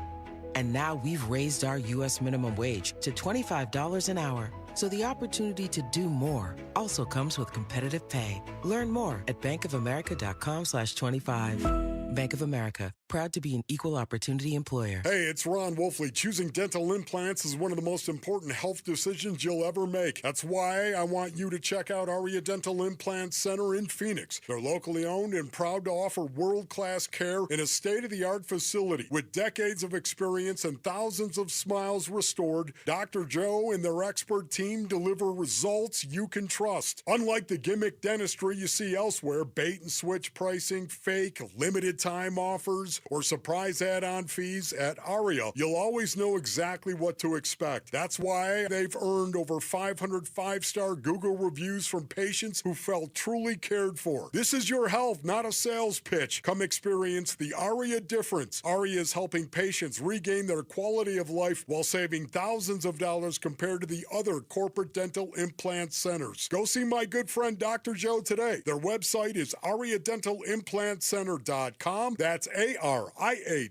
Speaker 19: And now we've raised our U.S. minimum wage to $25 an hour. So the opportunity to do more also comes with competitive pay. Learn more at bankofamerica.com/25. Bank of America, proud to be an equal opportunity employer.
Speaker 20: Hey, it's Ron Wolfley. Choosing dental implants is one of the most important health decisions you'll ever make. That's why I want you to check out Aria Dental Implant Center in Phoenix. They're locally owned and proud to offer world-class care in a state-of-the-art facility. With decades of experience and thousands of smiles restored, Dr. Joe and their expert team deliver results you can trust. Unlike the gimmick dentistry you see elsewhere, bait-and-switch pricing, fake, limited-time offers, or surprise add-on fees, at Aria, you'll always know exactly what to expect. That's why they've earned over 500 five-star Google reviews from patients who felt truly cared for. This is your health, not a sales pitch. Come experience the Aria difference. Aria is helping patients regain their quality of life while saving thousands of dollars compared to the other corporate dental implant centers. Go see my good friend Dr. Joe today. Their website is ariadentalimplantcenter.com. That's ARIA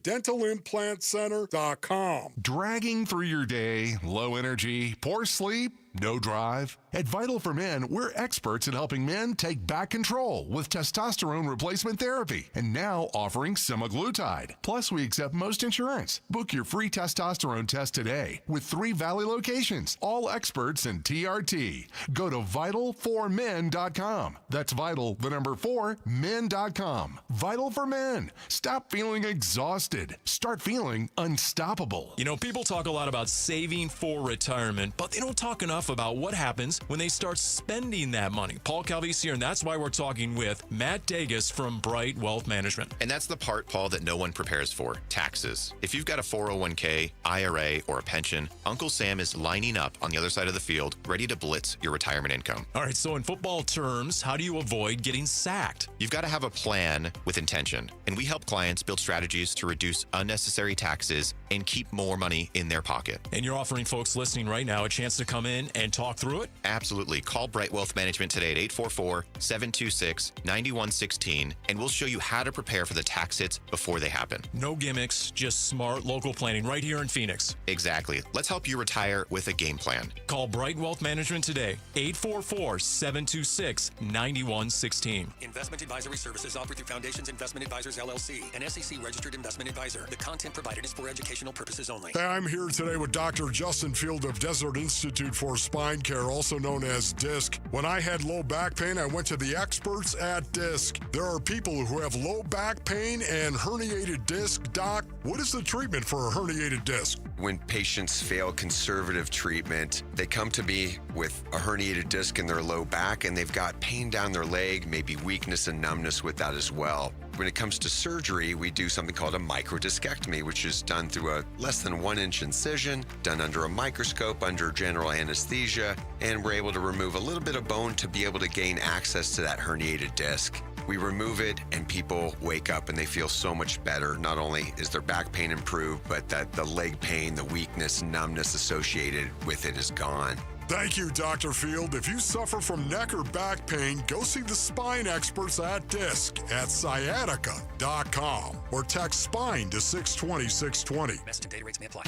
Speaker 20: dentalimplantcenter.com.
Speaker 21: Dragging through your day, low energy, poor sleep, no drive? At Vital for Men, we're experts in helping men take back control with testosterone replacement therapy, and now offering semaglutide. Plus, we accept most insurance. Book your free testosterone test today with 3 Valley locations, all experts in TRT. Go to vital4men.com. That's vital, the number 4, men.com. Vital for Men. Stop feeling exhausted. Start feeling unstoppable.
Speaker 17: You know, people talk a lot about saving for retirement, but they don't talk enough about what happens when they start spending that money. Paul Calvise here, and that's why we're talking with Matt Dagus from Bright Wealth Management.
Speaker 27: And that's the part, Paul, that no one prepares for, taxes. If you've got a 401k, IRA, or a pension, Uncle Sam is lining up on the other side of the field, ready to blitz your retirement income.
Speaker 17: All right, so in football terms, how do you avoid getting sacked?
Speaker 27: You've got to have a plan with intention, and we help clients build strategies to reduce unnecessary taxes and keep more money in their pocket.
Speaker 17: And you're offering folks listening right now a chance to come in and talk through it?
Speaker 27: Absolutely. Call Bright Wealth Management today at 844-726-9116, and we'll show you how to prepare for the tax hits before they happen.
Speaker 17: No gimmicks, just smart local planning right here in Phoenix.
Speaker 27: Exactly. Let's help you retire with a game plan.
Speaker 17: Call Bright Wealth Management today, 844-726-9116.
Speaker 4: Investment advisory services offered through Foundations Investment Advisors, LLC, an SEC-registered investment advisor. The content provided is for educational purposes only.
Speaker 20: Hey, I'm here today with Dr. Justin Field of Desert Institute for Spine Care, also known as DISC. When I had low back pain, I went to the experts at DISC. There are people who have low back pain and herniated disc. Doc, what is the treatment for a herniated disc?
Speaker 28: When patients fail conservative treatment, they come to me with a herniated disc in their low back, and they've got pain down their leg, maybe weakness and numbness with that as well. When it comes to surgery, we do something called a microdiscectomy, which is done through a less than 1-inch incision, done under a microscope, under general anesthesia, and we're able to remove a little bit of bone to be able to gain access to that herniated disc. We remove it, and people wake up and they feel so much better. Not only is their back pain improved, but that the leg pain, the weakness, numbness associated with it is gone.
Speaker 20: Thank you, Dr. Field. If you suffer from neck or back pain, go see the spine experts at DISC at sciatica.com or text SPINE to 620-620.
Speaker 4: Message and data rates may apply.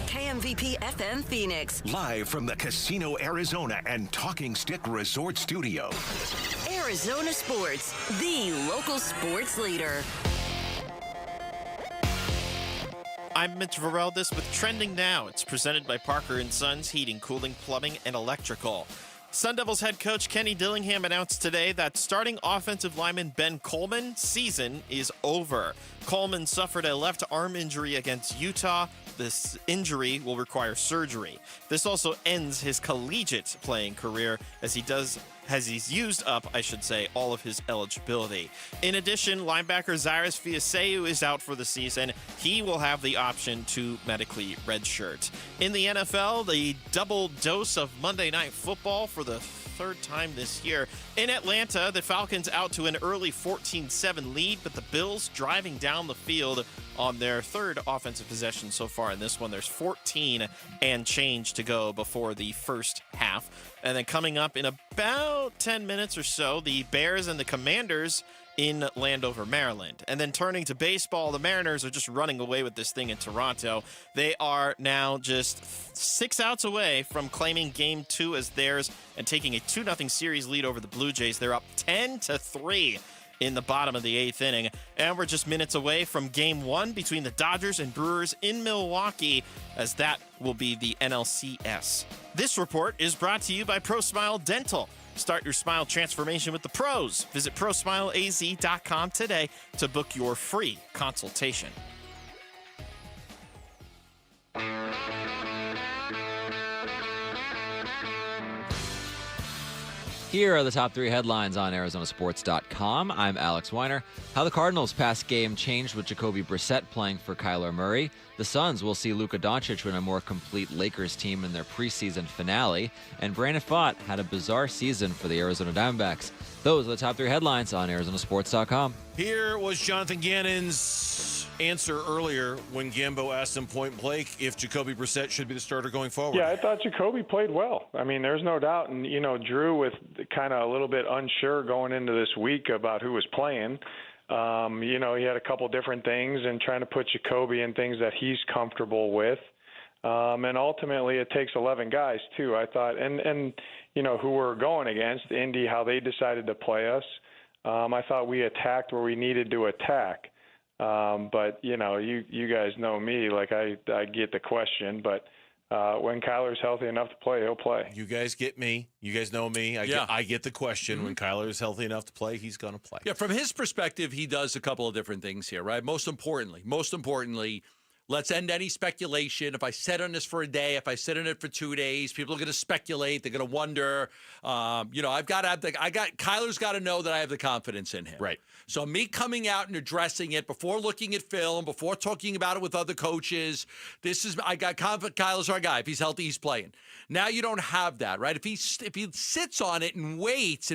Speaker 18: KMVP FM Phoenix.
Speaker 24: Live from the Casino Arizona and Talking Stick Resort Studio.
Speaker 18: Arizona Sports, the local sports leader.
Speaker 8: I'm Mitch Vareldis with Trending Now. It's presented by Parker & Sons Heating, Cooling, Plumbing, and Electrical. Sun Devils head coach Kenny Dillingham announced today that starting offensive lineman Ben Coleman's season is over. Coleman suffered a left arm injury against Utah this injury will require surgery. This also ends his collegiate playing career as he's used up, all of his eligibility. In addition, linebacker Cyrus Fiaseu is out for the season. He will have the option to medically redshirt. In the NFL, the double dose of Monday Night Football for the third time this year. In Atlanta, the Falcons out to an early 14-7 lead, but the Bills driving down the field on their third offensive possession so far in this one. There's 14 and change to go before the first half. And then coming up in about 10 minutes or so, the Bears and the Commanders in Landover, Maryland. And then turning to baseball, the Mariners are just running away with this thing in Toronto. They are now just 6 outs away from claiming Game 2 as theirs and taking a 2-0 series lead over the Blue Jays. They're up 10-3 in the bottom of the 8th inning. And we're just minutes away from Game 1 between the Dodgers and Brewers in Milwaukee, as that will be the NLCS. This report is brought to you by ProSmile Dental. Start your smile transformation with the pros. Visit ProSmileAZ.com today to book your free consultation.
Speaker 3: Here are the top 3 headlines on ArizonaSports.com. I'm Alex Weiner. How the Cardinals' past game changed with Jacobe Brassette playing for Kyler Murray. The Suns will see Luka Doncic win a more complete Lakers team in their preseason finale. And Brandon Pfaadt had a bizarre season for the Arizona Diamondbacks. Those are the top 3 headlines on ArizonaSports.com.
Speaker 1: Here was Jonathan Gannon's answer earlier when Gambo asked him point blank if Jacobe Brassette should be the starter going forward.
Speaker 5: Yeah, I thought Jacobe played well. I mean, there's no doubt. And, Drew with kind of a little bit unsure going into this week about who was playing. He had a couple different things and trying to put Jacobe in things that he's comfortable with. And ultimately it takes 11 guys too, I thought. And who we're going against, Indy, how they decided to play us. I thought we attacked where we needed to attack. But you guys know me, like I get the question, but when Kyler's healthy enough to play, he'll play.
Speaker 1: You guys get me. You guys know me. I get the question. Mm-hmm. When Kyler is healthy enough to play, he's going to play.
Speaker 22: Yeah, from his perspective, he does a couple of different things here, right? Most importantly, let's end any speculation. If I sit on this for a day, if I sit on it for 2 days, people are going to speculate. They're going to wonder. Kyler's got to know that I have the confidence in him.
Speaker 1: Right.
Speaker 22: So me coming out and addressing it before looking at film, before talking about it with other coaches, I got confident Kyler's our guy. If he's healthy, he's playing. Now you don't have that, right? If he sits on it and waits,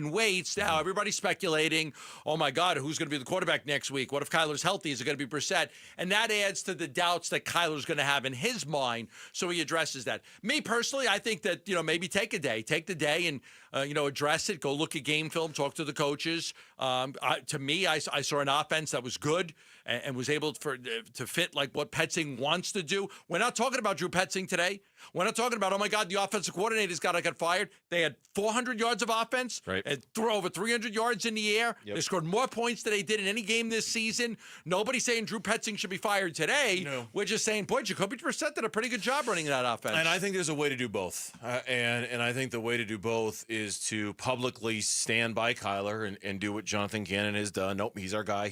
Speaker 22: now everybody's speculating, oh my God, who's going to be the quarterback next week? What if Kyler's healthy? Is it going to be Brassette? And that adds to the doubts that Kyler's going to have in his mind, so he addresses that. Me personally, I think that, maybe take the day and, address it, go look at game film, talk to the coaches. To me, I saw an offense that was good and was able to fit like what Petzing wants to do. We're not talking about Drew Petzing today. We're not talking about, oh my God, the offensive coordinator's got fired. They had 400 yards of offense,
Speaker 1: right,
Speaker 22: and threw over 300 yards in the air.
Speaker 1: Yep.
Speaker 22: They scored more points than they did in any game this season. Nobody's saying Drew Petzing should be fired today.
Speaker 1: No.
Speaker 22: We're just saying, boy, Jacobe Brassette did a pretty good job running that offense.
Speaker 1: And I think there's a way to do both. And I think the way to do both is to publicly stand by Kyler and do what Jonathan Gannon has done. Nope, he's our guy.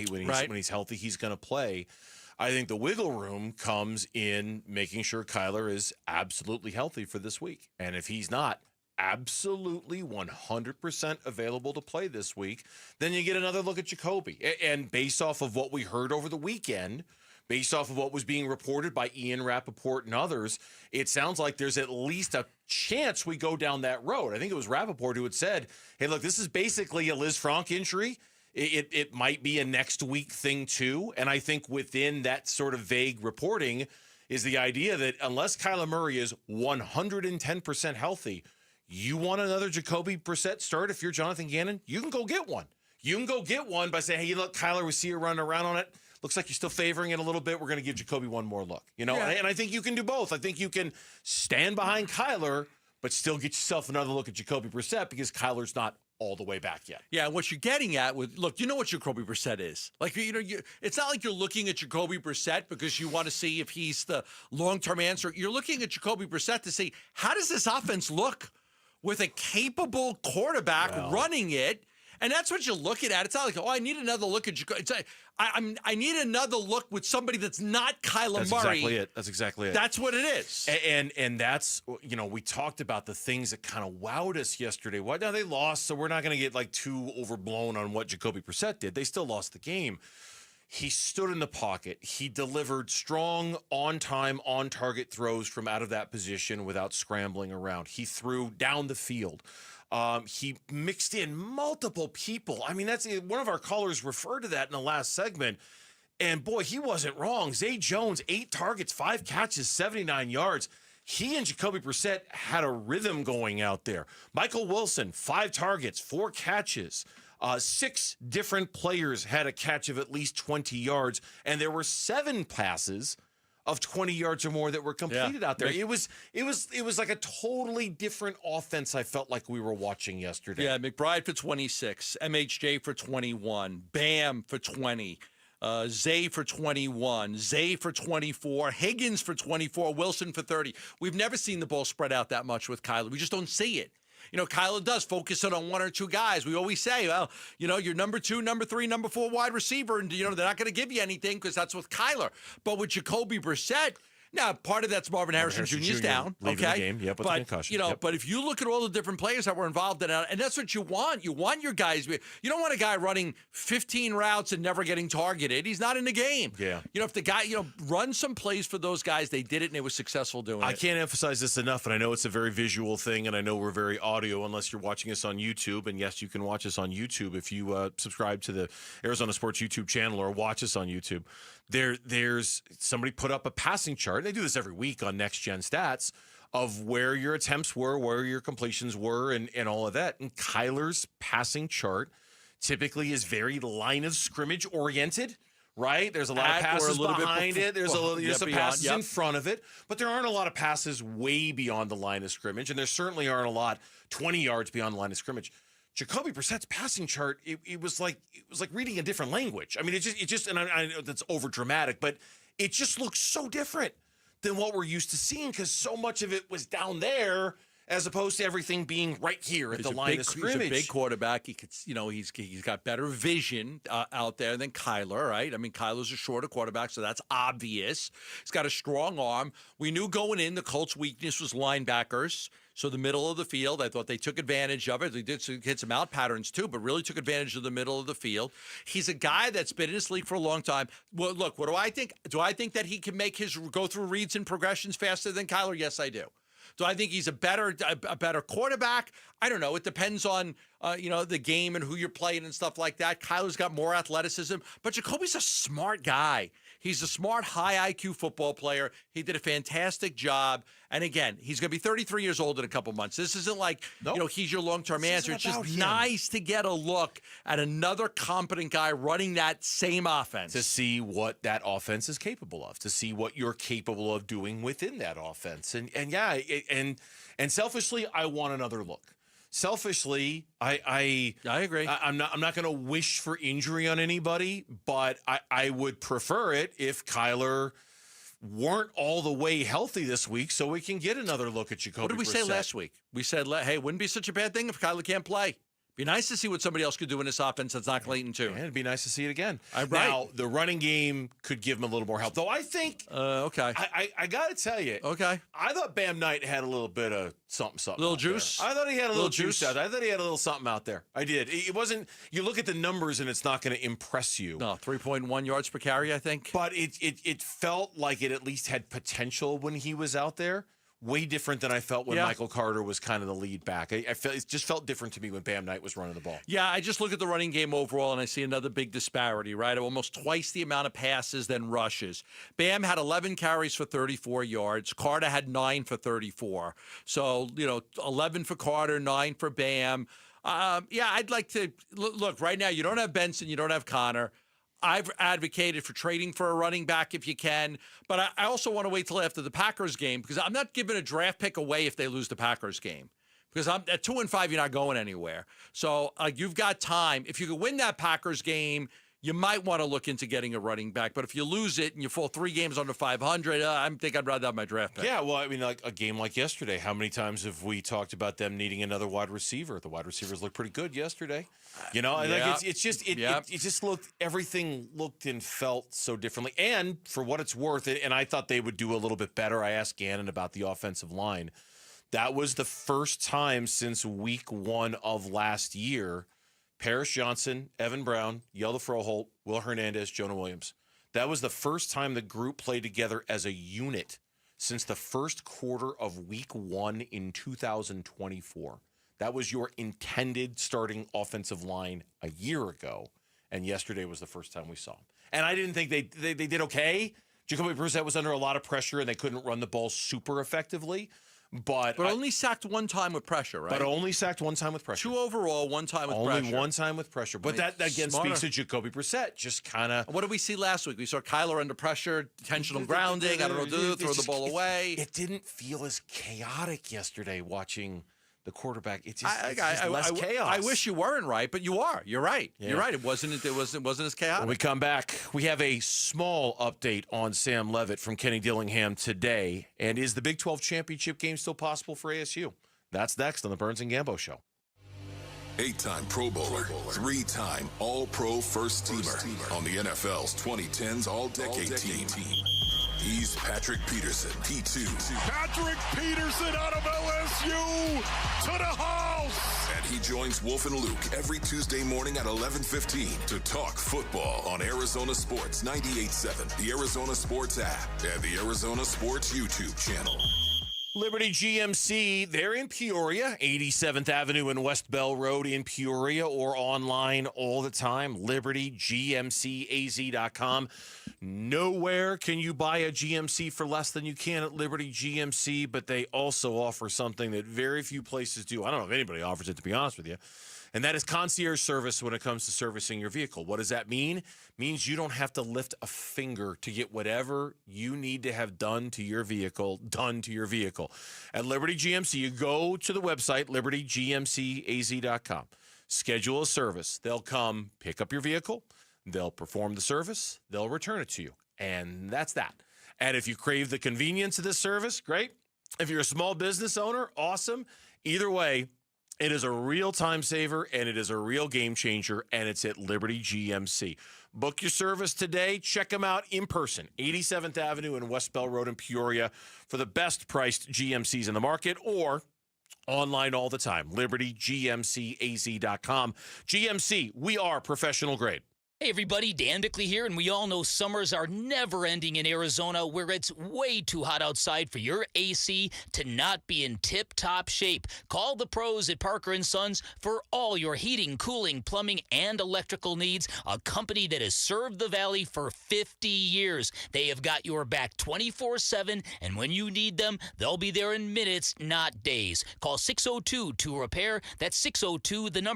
Speaker 1: When he's healthy, he's going to play. I think the wiggle room comes in making sure Kyler is absolutely healthy for this week. And if he's not absolutely 100% available to play this week, then you get another look at Jacobe. And based off of what we heard over the weekend, based off of what was being reported by Ian Rappaport and others, it sounds like there's at least a chance we go down that road. I think it was Rappaport who had said, hey, look, this is basically a Liz Frank injury. It might be a next week thing too. And I think within that sort of vague reporting is the idea that unless Kyler Murray is 110% healthy, you want another Jacobe Brassette start if you're Jonathan Gannon? You can go get one. You can go get one by saying, hey, look, Kyler, we see you running around on it. Looks like you're still favoring it a little bit. We're going to give Jacobe one more look. Yeah. And I think you can do both. I think you can stand behind Kyler, but still get yourself another look at Jacobe Brassette because Kyler's not all the way back yet.
Speaker 22: Yeah, what you're getting at with, look, you know what Jacobe Brassette is. Like, it's not like you're looking at Jacobe Brassette because you want to see if he's the long-term answer. You're looking at Jacobe Brassette to see, how does this offense look with a capable quarterback running it? And that's what you're looking at. It's not like, I need another look at Jacoby. It's like, I need another look with somebody that's not Kyler Murray.
Speaker 1: That's exactly it.
Speaker 22: That's what it is.
Speaker 1: And that's, we talked about the things that kind of wowed us yesterday. Well, now they lost, so we're not going to get like too overblown on what Jacobe Brassette did. They still lost the game. He stood in the pocket. He delivered strong, on-time, on-target throws from out of that position without scrambling around. He threw down the field. He mixed in multiple people. I mean, that's one of our callers referred to that in the last segment. And boy, he wasn't wrong. Zay Jones, 8 targets, 5 catches, 79 yards. He and Jacobe Brassette had a rhythm going out there. Michael Wilson, 5 targets, 4 catches. 6 different players had a catch of at least 20 yards, and there were 7 passes of 20 yards or more that were completed out there. It was like a totally different offense I felt like we were watching yesterday.
Speaker 22: Yeah, McBride for 26, MHJ for 21, Bam for 20, Zay for 21, Zay for 24, Higgins for 24, Wilson for 30. We've never seen the ball spread out that much with Kyler. We just don't see it. Kyler does focus it on 1 or 2 guys. We always say, well, your number 2, number 3, number 4 wide receiver, and, they're not going to give you anything because that's with Kyler. But with Jacobe Brassette, now, part of that's Marvin Harrison Jr.'s down,
Speaker 1: leaving
Speaker 22: okay?
Speaker 1: the game, with the concussion.
Speaker 22: But if you look at all the different players that were involved in it, and that's what you want. You want your guys. You don't want a guy running 15 routes and never getting targeted. He's not in the game.
Speaker 1: Yeah.
Speaker 22: If the guy, run some plays for those guys, they did it, and they were successful doing it.
Speaker 1: I can't emphasize this enough, and I know it's a very visual thing, and I know we're very audio unless you're watching us on YouTube. And yes, you can watch us on YouTube if you subscribe to the Arizona Sports YouTube channel or watch us on YouTube. There's somebody put up a passing chart. They do this every week on Next Gen Stats of where your attempts were, where your completions were, and all of that. And Kyler's passing chart typically is very line of scrimmage oriented, right? There's a lot of passes behind it. There's some passes in front of it, but there aren't a lot of passes way beyond the line of scrimmage, and there certainly aren't a lot 20 yards beyond the line of scrimmage. Jacobe Brissette's passing chart, it was like reading a different language. I mean, it just, and I know that's over dramatic, but it just looks so different than what we're used to seeing because so much of it was down there as opposed to everything being right here at the line of scrimmage.
Speaker 22: He's a big quarterback. He could, he's got better vision out there than Kyler, right? I mean, Kyler's a shorter quarterback, so that's obvious. He's got a strong arm. We knew going in the Colts' weakness was linebackers. So the middle of the field, I thought they took advantage of it. They did hit some out patterns too, but really took advantage of the middle of the field. He's a guy that's been in this league for a long time. Well, look, what do I think? Do I think that he can make go through reads and progressions faster than Kyler? Yes, I do. Do I think he's a better quarterback? I don't know. It depends on the game and who you're playing and stuff like that. Kyler's got more athleticism, but Jacoby's a smart guy. He's a smart, high IQ football player. He did a fantastic job. And again, he's going to be 33 years old in a couple months. This isn't like, he's your long-term answer. It's just nice to get a look at another competent guy running that same offense.
Speaker 1: To see what that offense is capable of, to see what you're capable of doing within that offense. And selfishly, I want another look. Selfishly, I
Speaker 22: agree.
Speaker 1: I'm not going to wish for injury on anybody, but I would prefer it if Kyler weren't all the way healthy this week, so we can get another look at Jacobe.
Speaker 22: What did we say last week? We said, hey, it wouldn't be such a bad thing if Kyler can't play. Be nice to see what somebody else could do in this offense that's not Clayton too.
Speaker 1: And it'd be nice to see it again.
Speaker 22: Right.
Speaker 1: Now, the running game could give him a little more help, though. I think.
Speaker 22: Okay.
Speaker 1: I got to tell you.
Speaker 22: Okay.
Speaker 1: I thought Bam Knight had a little bit of something.
Speaker 22: Little juice.
Speaker 1: There. I thought he had a little juice out there. I thought he had a little something out there. I did. It wasn't. You look at the numbers and it's not going to impress you.
Speaker 22: No, 3.1 yards per carry, I think.
Speaker 1: But it felt like it at least had potential when he was out there. Way different than I felt when Michael Carter was kind of the lead back. It just felt different to me when Bam Knight was running the ball.
Speaker 22: Yeah, I just look at the running game overall, and I see another big disparity, right? Almost twice the amount of passes than rushes. Bam had 11 carries for 34 yards. Carter had 9 for 34. So, 11 for Carter, 9 for Bam. I'd like to look right now. You don't have Benson, you don't have Connor. I've advocated for trading for a running back if you can, but I also want to wait till after the Packers game because I'm not giving a draft pick away if they lose the Packers game because I'm at 2-5, you're not going anywhere. So you've got time. If you could win that Packers game, you might want to look into getting a running back. But if you lose it and you fall 3 games under 500, I think I'd rather have my draft pick.
Speaker 1: Yeah, well, I mean, like a game like yesterday, how many times have we talked about them needing another wide receiver? The wide receivers looked pretty good yesterday. You know, and like it just looked, everything looked and felt so differently. And for what it's worth, and I thought they would do a little bit better. I asked Ganon about the offensive line. That was the first time since week 1 of last year, Paris Johnson, Evan Brown, Yelda Froholt, Will Hernandez, Jonah Williams. That was the first time the group played together as a unit since the first quarter of week 1 in 2024. That was your intended starting offensive line a year ago, and yesterday was the first time we saw them. And I didn't think they did okay. Jacobe Brassette was under a lot of pressure, and they couldn't run the ball super effectively. But
Speaker 22: only sacked 1 time with pressure, right?
Speaker 1: But only sacked 1 time with pressure.
Speaker 22: 2 overall, 1 time with pressure.
Speaker 1: Only 1 time with pressure. But that, again, speaks to Jacobe Brassette. Just kind of...
Speaker 22: What did we see last week? We saw Kyler under pressure, intentional grounding, I don't know, throw the ball away.
Speaker 1: It didn't feel as chaotic yesterday watching the quarterback. It's just less chaos.
Speaker 22: I wish you weren't right, but you are. You're right. Yeah. You're right. It wasn't as chaotic.
Speaker 1: When we come back, we have a small update on Sam Levitt from Kenny Dillingham today. And is the Big 12 championship game still possible for ASU? That's next on the Burns and Gambo Show.
Speaker 6: 8-time Pro Bowler, 3-time All-Pro First Teamer on the NFL's 2010s All-Decade Team. He's Patrick Peterson, P2.
Speaker 20: Patrick Peterson out of LSU to the house.
Speaker 6: And he joins Wolf and Luke every Tuesday morning at 11:15 to talk football on Arizona Sports 98.7, the Arizona Sports app, and the Arizona Sports YouTube channel.
Speaker 1: Liberty GMC, they're in Peoria, 87th Avenue and West Bell Road in Peoria, or online all the time, libertygmcaz.com. Nowhere can you buy a GMC for less than you can at Liberty GMC, but they also offer something that very few places do. I don't know if anybody offers it, to be honest with you. And that is concierge service when it comes to servicing your vehicle. What does that mean? It means you don't have to lift a finger to get whatever you need to have done to your vehicle. At Liberty GMC, you go to the website, libertygmcaz.com. Schedule a service. They'll come pick up your vehicle. They'll perform the service. They'll return it to you. And that's that. And if you crave the convenience of this service, great. If you're a small business owner, awesome. Either way, it is a real time saver, and it is a real game changer, and it's at Liberty GMC. Book your service today. Check them out in person, 87th Avenue and West Bell Road in Peoria, for the best priced GMCs in the market, or online all the time, libertygmcaz.com. GMC, we are professional grade.
Speaker 7: Hey everybody, Dan Bickley here, and we all know summers are never ending in Arizona, where it's way too hot outside for your AC to not be in tip-top shape. Call the pros at Parker & Sons for all your heating, cooling, plumbing, and electrical needs, a company that has served the Valley for 50 years. They have got your back 24/7, and when you need them, they'll be there in minutes, not days. Call 602-2-REPAIR. That's 602-2, then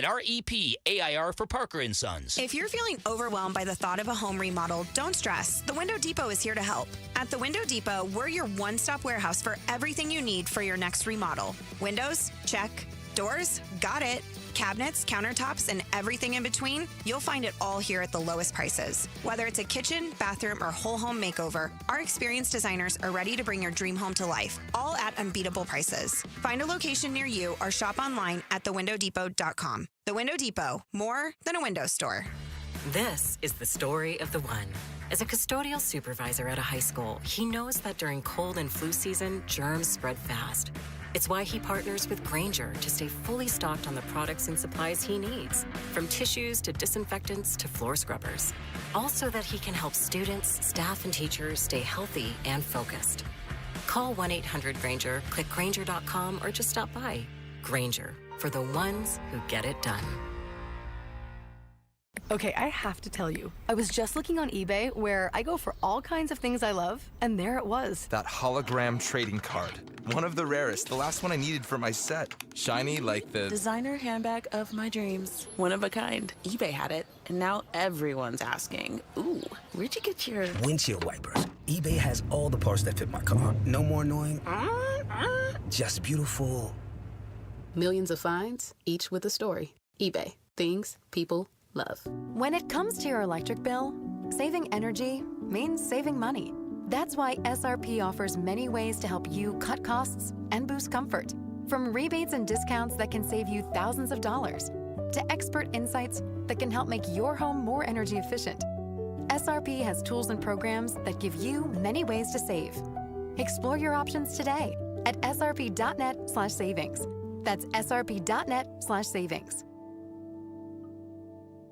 Speaker 7: REPAIR for Parker & Sons.
Speaker 9: If you're feeling overwhelmed by the thought of a home remodel, don't stress. The Window Depot is here to help. At the Window Depot, we're your one-stop warehouse for everything you need for your next remodel. Windows? Check. Doors? Got it. Cabinets, countertops, and everything in between? You'll find it all here at the lowest prices. Whether it's a kitchen, bathroom, or whole home makeover, our experienced designers are ready to bring your dream home to life, all at unbeatable prices. Find a location near you or shop online at thewindowdepot.com. The Window Depot, more than a window store.
Speaker 10: This is the story of the one. As a custodial supervisor at a high school, he knows that during cold and flu season, germs spread fast. It's why he partners with Grainger to stay fully stocked on the products and supplies he needs, from tissues to disinfectants to floor scrubbers. All so that he can help students, staff, and teachers stay healthy and focused. Call 1-800-GRAINGER, click Grainger.com, or just stop by. Grainger, for the ones who get it done.
Speaker 11: Okay, I have to tell you, I was just looking on eBay, where I go for all kinds of things I love, and there it was.
Speaker 13: That hologram trading card. One of the rarest, the last one I needed for my set. Shiny like the...
Speaker 23: designer handbag of my dreams. One of a kind. eBay had it, and now everyone's asking, ooh, where'd you get your...
Speaker 25: windshield wipers. eBay has all the parts that fit my car. No more annoying, just beautiful.
Speaker 26: Millions of finds, each with a story. eBay. Things, people,
Speaker 23: love.
Speaker 11: When it comes to your electric bill, saving energy means saving money. That's why SRP offers many ways to help you cut costs and boost comfort. From rebates and discounts that can save you thousands of dollars, to expert insights that can help make your home more energy efficient. SRP has tools and programs that give you many ways to save. Explore your options today at srp.net/savings. That's srp.net/savings.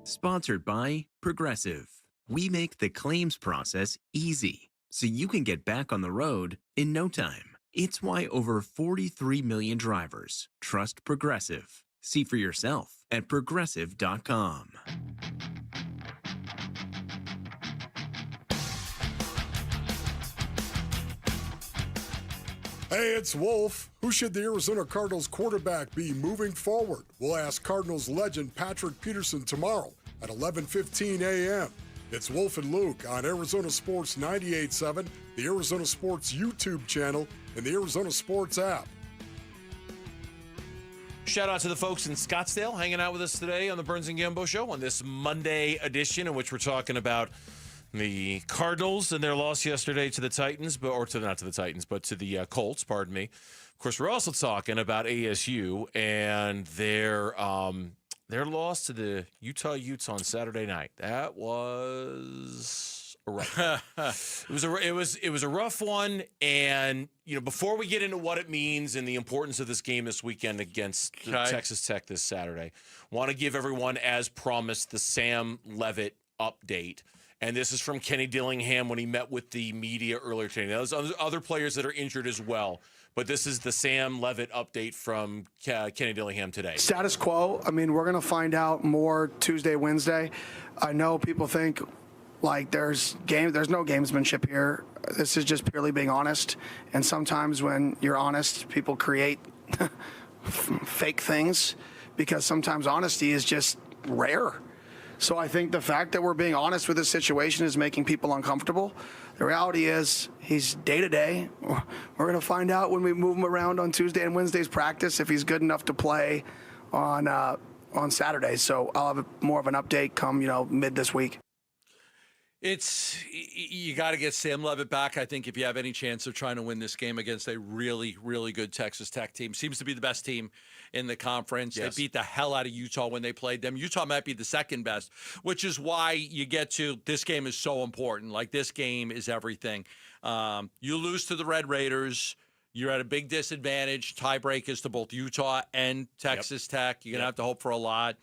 Speaker 2: Sponsored by Progressive. We make the claims process easy, so you can get back on the road in no time. It's why over 43 million drivers trust Progressive. See for yourself at progressive.com.
Speaker 20: Hey, it's Wolf. Who should the Arizona Cardinals quarterback be moving forward? We'll ask Cardinals legend Patrick Peterson tomorrow at 11:15 a.m. It's Wolf and Luke on Arizona Sports 98.7, the Arizona Sports YouTube channel, and the Arizona Sports app.
Speaker 1: Shout out to the folks in Scottsdale hanging out with us today on the Burns and Gambo Show on this Monday edition, in which we're talking about the Cardinals and their loss yesterday to the Titans, not to the Titans, but to the Colts, pardon me. Of course, we're also talking about ASU and their loss to the Utah Utes on Saturday night. That was a rough one. It was a rough one, and before we get into what it means and the importance of this game this weekend against Texas Tech this Saturday, want to give everyone, as promised, the Sam Levitt update. And this is from Kenny Dillingham when he met with the media earlier today. Now, there's other players that are injured as well, but this is the Sam Levitt update from Kenny Dillingham today.
Speaker 12: Status quo. I mean, we're going to find out more Tuesday, Wednesday. I know people think like there's no gamesmanship here. This is just purely being honest. And sometimes when you're honest, people create fake things because sometimes honesty is just rare. So I think the fact that we're being honest with this situation is making people uncomfortable. The reality is he's day-to-day. We're going to find out when we move him around on Tuesday and Wednesday's practice if he's good enough to play on Saturday. So I'll have more of an update come, mid this week.
Speaker 22: You got to get Sam Levitt back, I think, if you have any chance of trying to win this game against a really, really good Texas Tech team. Seems to be the best team in the conference. Yes. They beat the hell out of Utah when they played them. Utah might be the second best, which is why you get to this game is so important. Like, this game is everything. You lose to the Red Raiders, you're at a big disadvantage. Tiebreakers to both Utah and Texas Tech. You're going to have to hope for a lot.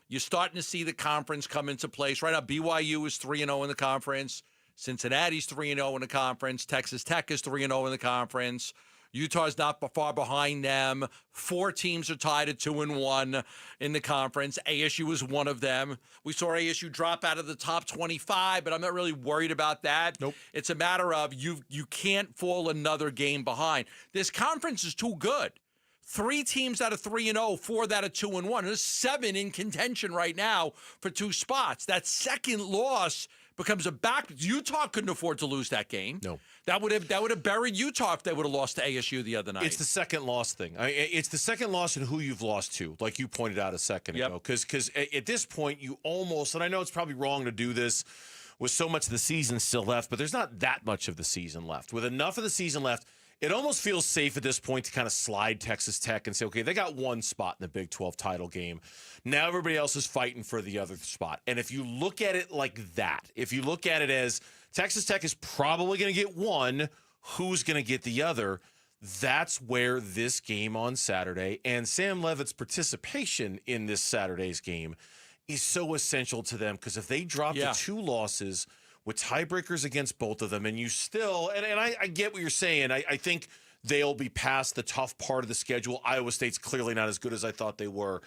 Speaker 22: You're starting to see the conference come into place. Right now, BYU is 3-0 in the conference. Cincinnati's 3-0 in the conference. Texas Tech is 3-0 in the conference. Utah's not far behind them. 4 teams are tied at 2-1 in the conference. ASU is one of them. We saw ASU drop out of the top 25, but I'm not really worried about that. Nope. It's a matter of you can't fall another game behind. This conference is too good. 3 teams out of 3-0, 4 out of 2-1. There's 7 in contention right now for 2 spots. That second loss becomes a back. Utah couldn't afford to lose that game. No, that would have buried Utah if they would have lost to ASU the other night.
Speaker 1: It's the second loss thing. It's the second loss in who you've lost to, like you pointed out a second ago. Because at this point, you almost, and I know it's probably wrong to do this with so much of the season still left, but there's not that much of the season left. With enough of the season left, it almost feels safe at this point to kind of slide Texas Tech and say, okay, they got 1 spot in the Big 12 title game. Now everybody else is fighting for the other spot. And if you look at it like that, if you look at it as Texas Tech is probably going to get 1, who's going to get the other, that's where this game on Saturday and Sam Levitt's participation in this Saturday's game is so essential to them, because if they drop to 2 losses with tiebreakers against both of them, and you still, and I get what you're saying. I think they'll be past the tough part of the schedule. Iowa State's clearly not as good as I thought they were.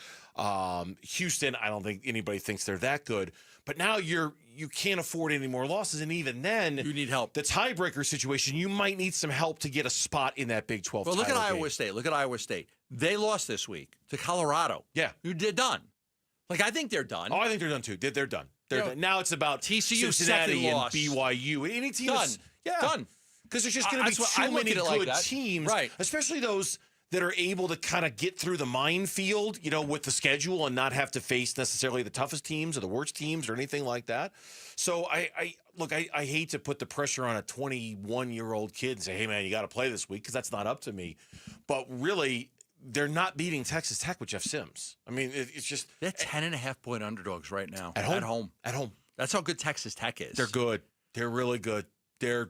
Speaker 1: Houston, I don't think anybody thinks they're that good. But now you can't afford any more losses, and even then, you need help. The tiebreaker situation, you might need some help to get a spot in that Big 12
Speaker 22: Well, look at
Speaker 1: title
Speaker 22: Iowa
Speaker 1: game.
Speaker 22: State. Look at Iowa State. They lost this week to Colorado.
Speaker 1: Yeah.
Speaker 22: They're done. Like, I think they're done.
Speaker 1: Oh, I think they're done, too. They're done. Now it's about
Speaker 22: TCU
Speaker 1: Cincinnati and
Speaker 22: loss.
Speaker 1: BYU. Any team
Speaker 22: Done.
Speaker 1: Done. Because there's just going to be too many good teams, right? Especially those that are able to kind of get through the minefield, with the schedule and not have to face necessarily the toughest teams or the worst teams or anything like that. So I hate to put the pressure on a 21-year-old kid and say, hey, man, you got to play this week, because that's not up to me. But really, they're not beating Texas Tech with Jeff Sims. I mean, it's just...
Speaker 22: They're 10.5-point underdogs right now.
Speaker 1: At home. At home.
Speaker 22: That's how good Texas Tech is.
Speaker 1: They're good. They're really good. They're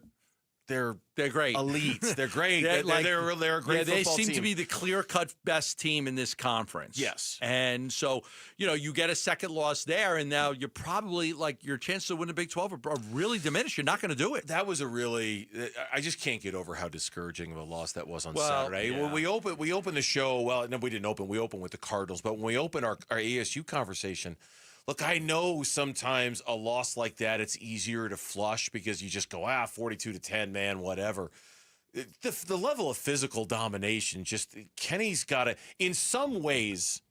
Speaker 22: great.
Speaker 1: Elite. They're great. they're a great
Speaker 22: they
Speaker 1: football
Speaker 22: seem
Speaker 1: team.
Speaker 22: to be the clear-cut best team in this conference.
Speaker 1: Yes.
Speaker 22: And so, you get a second loss there, and now you're probably, your chances of winning the Big 12 are really diminished. You're not going to do it.
Speaker 1: That was I just can't get over how discouraging of a loss that was on Saturday.
Speaker 22: Yeah.
Speaker 1: When we opened the show, no, we didn't open. We opened with the Cardinals. But when we opened our ASU conversation, look, I know sometimes a loss like that, it's easier to flush because you just go, 42-10, man, whatever. The level of physical domination, Kenny's got to, in some ways,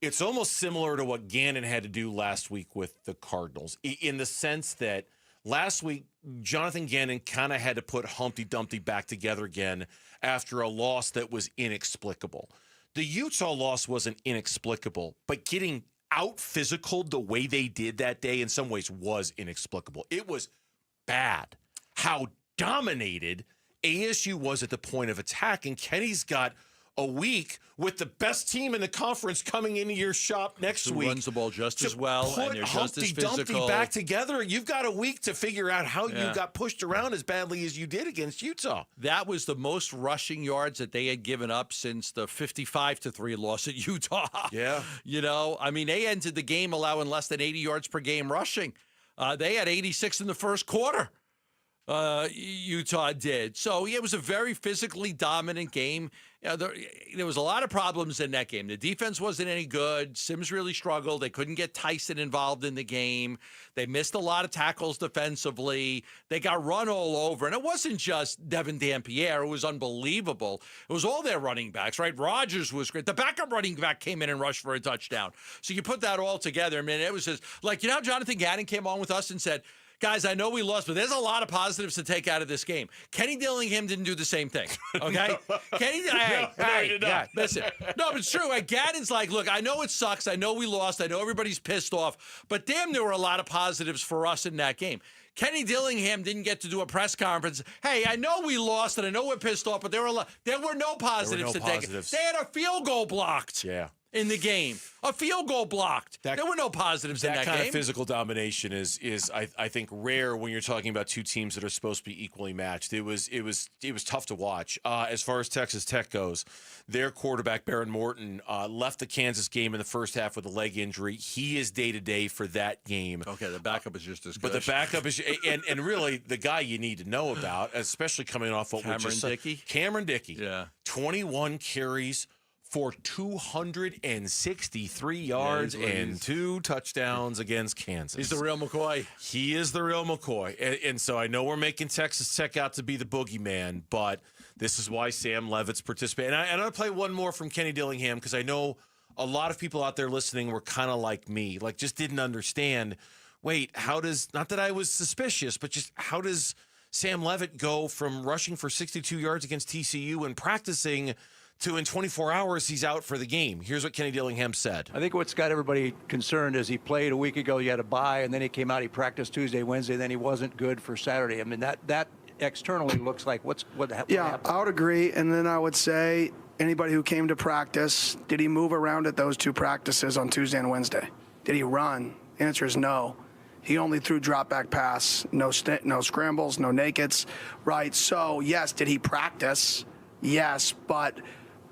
Speaker 1: it's almost similar to what Ganon had to do last week with the Cardinals, in the sense that last week, Jonathan Ganon kind of had to put Humpty Dumpty back together again after a loss that was inexplicable. The Utah loss wasn't inexplicable, but getting out physical the way they did that day in some ways was inexplicable. It was bad how dominated ASU was at the point of attack, and Kenny's got a week with the best team in the conference coming into your shop next week.
Speaker 22: Runs the ball just as well, and they're just as physical.
Speaker 1: Humpty Dumpty back together. You've got a week to figure out how you got pushed around as badly as you did against Utah.
Speaker 22: That was the most rushing yards that they had given up since the 55-3 loss at Utah.
Speaker 1: Yeah.
Speaker 22: They entered the game allowing less than 80 yards per game rushing. They had 86 in the first quarter. Utah did. So, it was a very physically dominant game. There was a lot of problems in that game. The defense wasn't any good. Sims really struggled. They couldn't get Tyson involved in the game. They missed a lot of tackles defensively. They got run all over. And it wasn't just Devin Dampierre. It was unbelievable. It was all their running backs, right? Rodgers was great. The backup running back came in and rushed for a touchdown. So you put that all together. It was just how Jonathan Ganon came on with us and said, guys, I know we lost, but there's a lot of positives to take out of this game. Kenny Dillingham didn't do the same thing, okay? Listen. No, but it's true. Gaddon's like, look, I know it sucks. I know we lost. I know everybody's pissed off. But damn, there were a lot of positives for us in that game. Kenny Dillingham didn't get to do a press conference. Hey, I know we lost and I know we're pissed off, but there were no positives to take. They had a field goal blocked.
Speaker 1: Yeah.
Speaker 22: In the game, a field goal blocked. There were no positives in that game.
Speaker 1: That kind of physical domination is I think rare when you're talking about two teams that are supposed to be equally matched. It was tough to watch. As far as Texas Tech goes, their quarterback Baron Morton left the Kansas game in the first half with a leg injury. He is day-to-day for that game.
Speaker 22: Okay, the backup is just as good.
Speaker 1: But the backup is and really the guy you need to know about, especially coming off what Cameron Dickey.
Speaker 22: Yeah,
Speaker 1: 21 carries for 263 yards and 2 touchdowns against Kansas.
Speaker 22: He's the real McCoy.
Speaker 1: He is the real McCoy. And so I know we're making Texas Tech out to be the boogeyman, but this is why Sam Levitt's participating. And I'm going to play one more from Kenny Dillingham because I know a lot of people out there listening were kind of like me, just didn't understand, not that I was suspicious, but just how does Sam Levitt go from rushing for 62 yards against TCU and practicing to in 24 hours he's out for the game? Here's what Kenny Dillingham said.
Speaker 14: I think what's got everybody concerned is he played a week ago, he had a bye, and then he came out, he practiced Tuesday, Wednesday, then he wasn't good for Saturday. That externally looks like what happened.
Speaker 12: Yeah, I would agree. And then I would say anybody who came to practice, did he move around at those 2 practices on Tuesday and Wednesday? Did he run? The answer is no. He only threw drop back pass, no scrambles, no nakeds, right? So yes, did he practice? Yes, but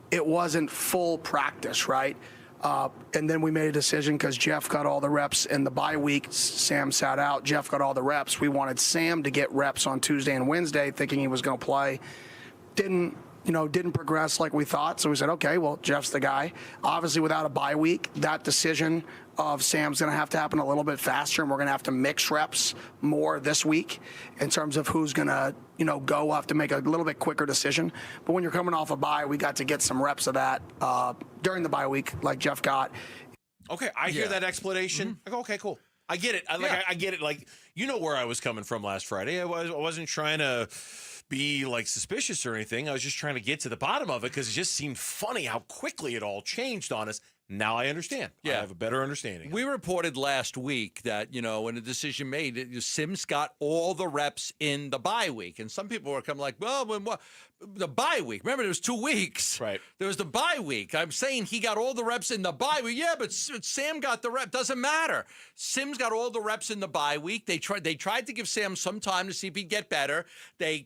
Speaker 12: it wasn't full practice, right? And then we made a decision because Jeff got all the reps in the bye week. Sam sat out. Jeff got all the reps. We wanted Sam to get reps on Tuesday and Wednesday, thinking he was going to play. Didn't progress like we thought. So we said, okay, well, Jeff's the guy. Obviously, without a bye week, that decision of Sam's going to have to happen a little bit faster, and we're going to have to mix reps more this week in terms of who's going to, go. We'll have to make a little bit quicker decision. But when you're coming off a bye, we got to get some reps of that during the bye week, like Jeff got.
Speaker 1: Okay, I hear that explanation. I go, okay, cool. I get it. I get it. Like, you know where I was coming from last Friday. I wasn't trying to be like suspicious or anything. I was just trying to get to the bottom of it because it just seemed funny how quickly it all changed on us. Now I understand.
Speaker 22: Yeah.
Speaker 1: I have a better understanding.
Speaker 22: We reported last week that, when a decision made, Sims got all the reps in the bye week. And some people were coming like, well, when what? The bye week. Remember, there was 2 weeks.
Speaker 1: Right.
Speaker 22: There was the bye week. I'm saying he got all the reps in the bye week. Yeah, but Sam got the rep. Doesn't matter. Sims got all the reps in the bye week. They tried to give Sam some time to see if he'd get better. They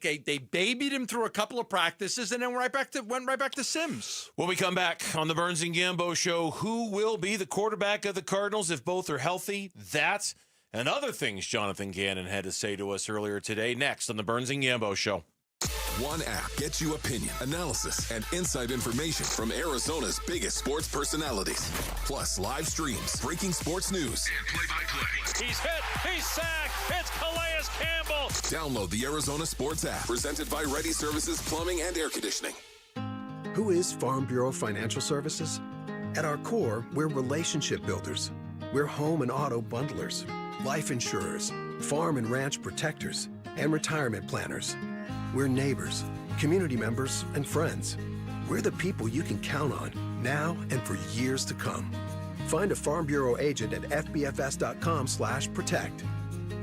Speaker 22: babied him through a couple of practices and then went right back to Sims.
Speaker 1: When we come back on the Burns and Gambo show, who will be the quarterback of the Cardinals if both are healthy? That and other things Jonathan Gannon had to say to us earlier today. Next on the Burns and Gambo show.
Speaker 6: One app gets you opinion, analysis, and inside information from Arizona's biggest sports personalities. Plus live streams, breaking sports news, and play-by-play.
Speaker 15: He's hit. He's sacked. It's Calais Campbell.
Speaker 6: Download the Arizona Sports app, presented by Ready Services Plumbing and Air Conditioning.
Speaker 16: Who is Farm Bureau Financial Services? At our core, we're relationship builders. We're home and auto bundlers, life insurers, farm and ranch protectors, and retirement planners. We're neighbors, community members, and friends. We're the people you can count on now and for years to come. Find a Farm Bureau agent at fbfs.com/protect.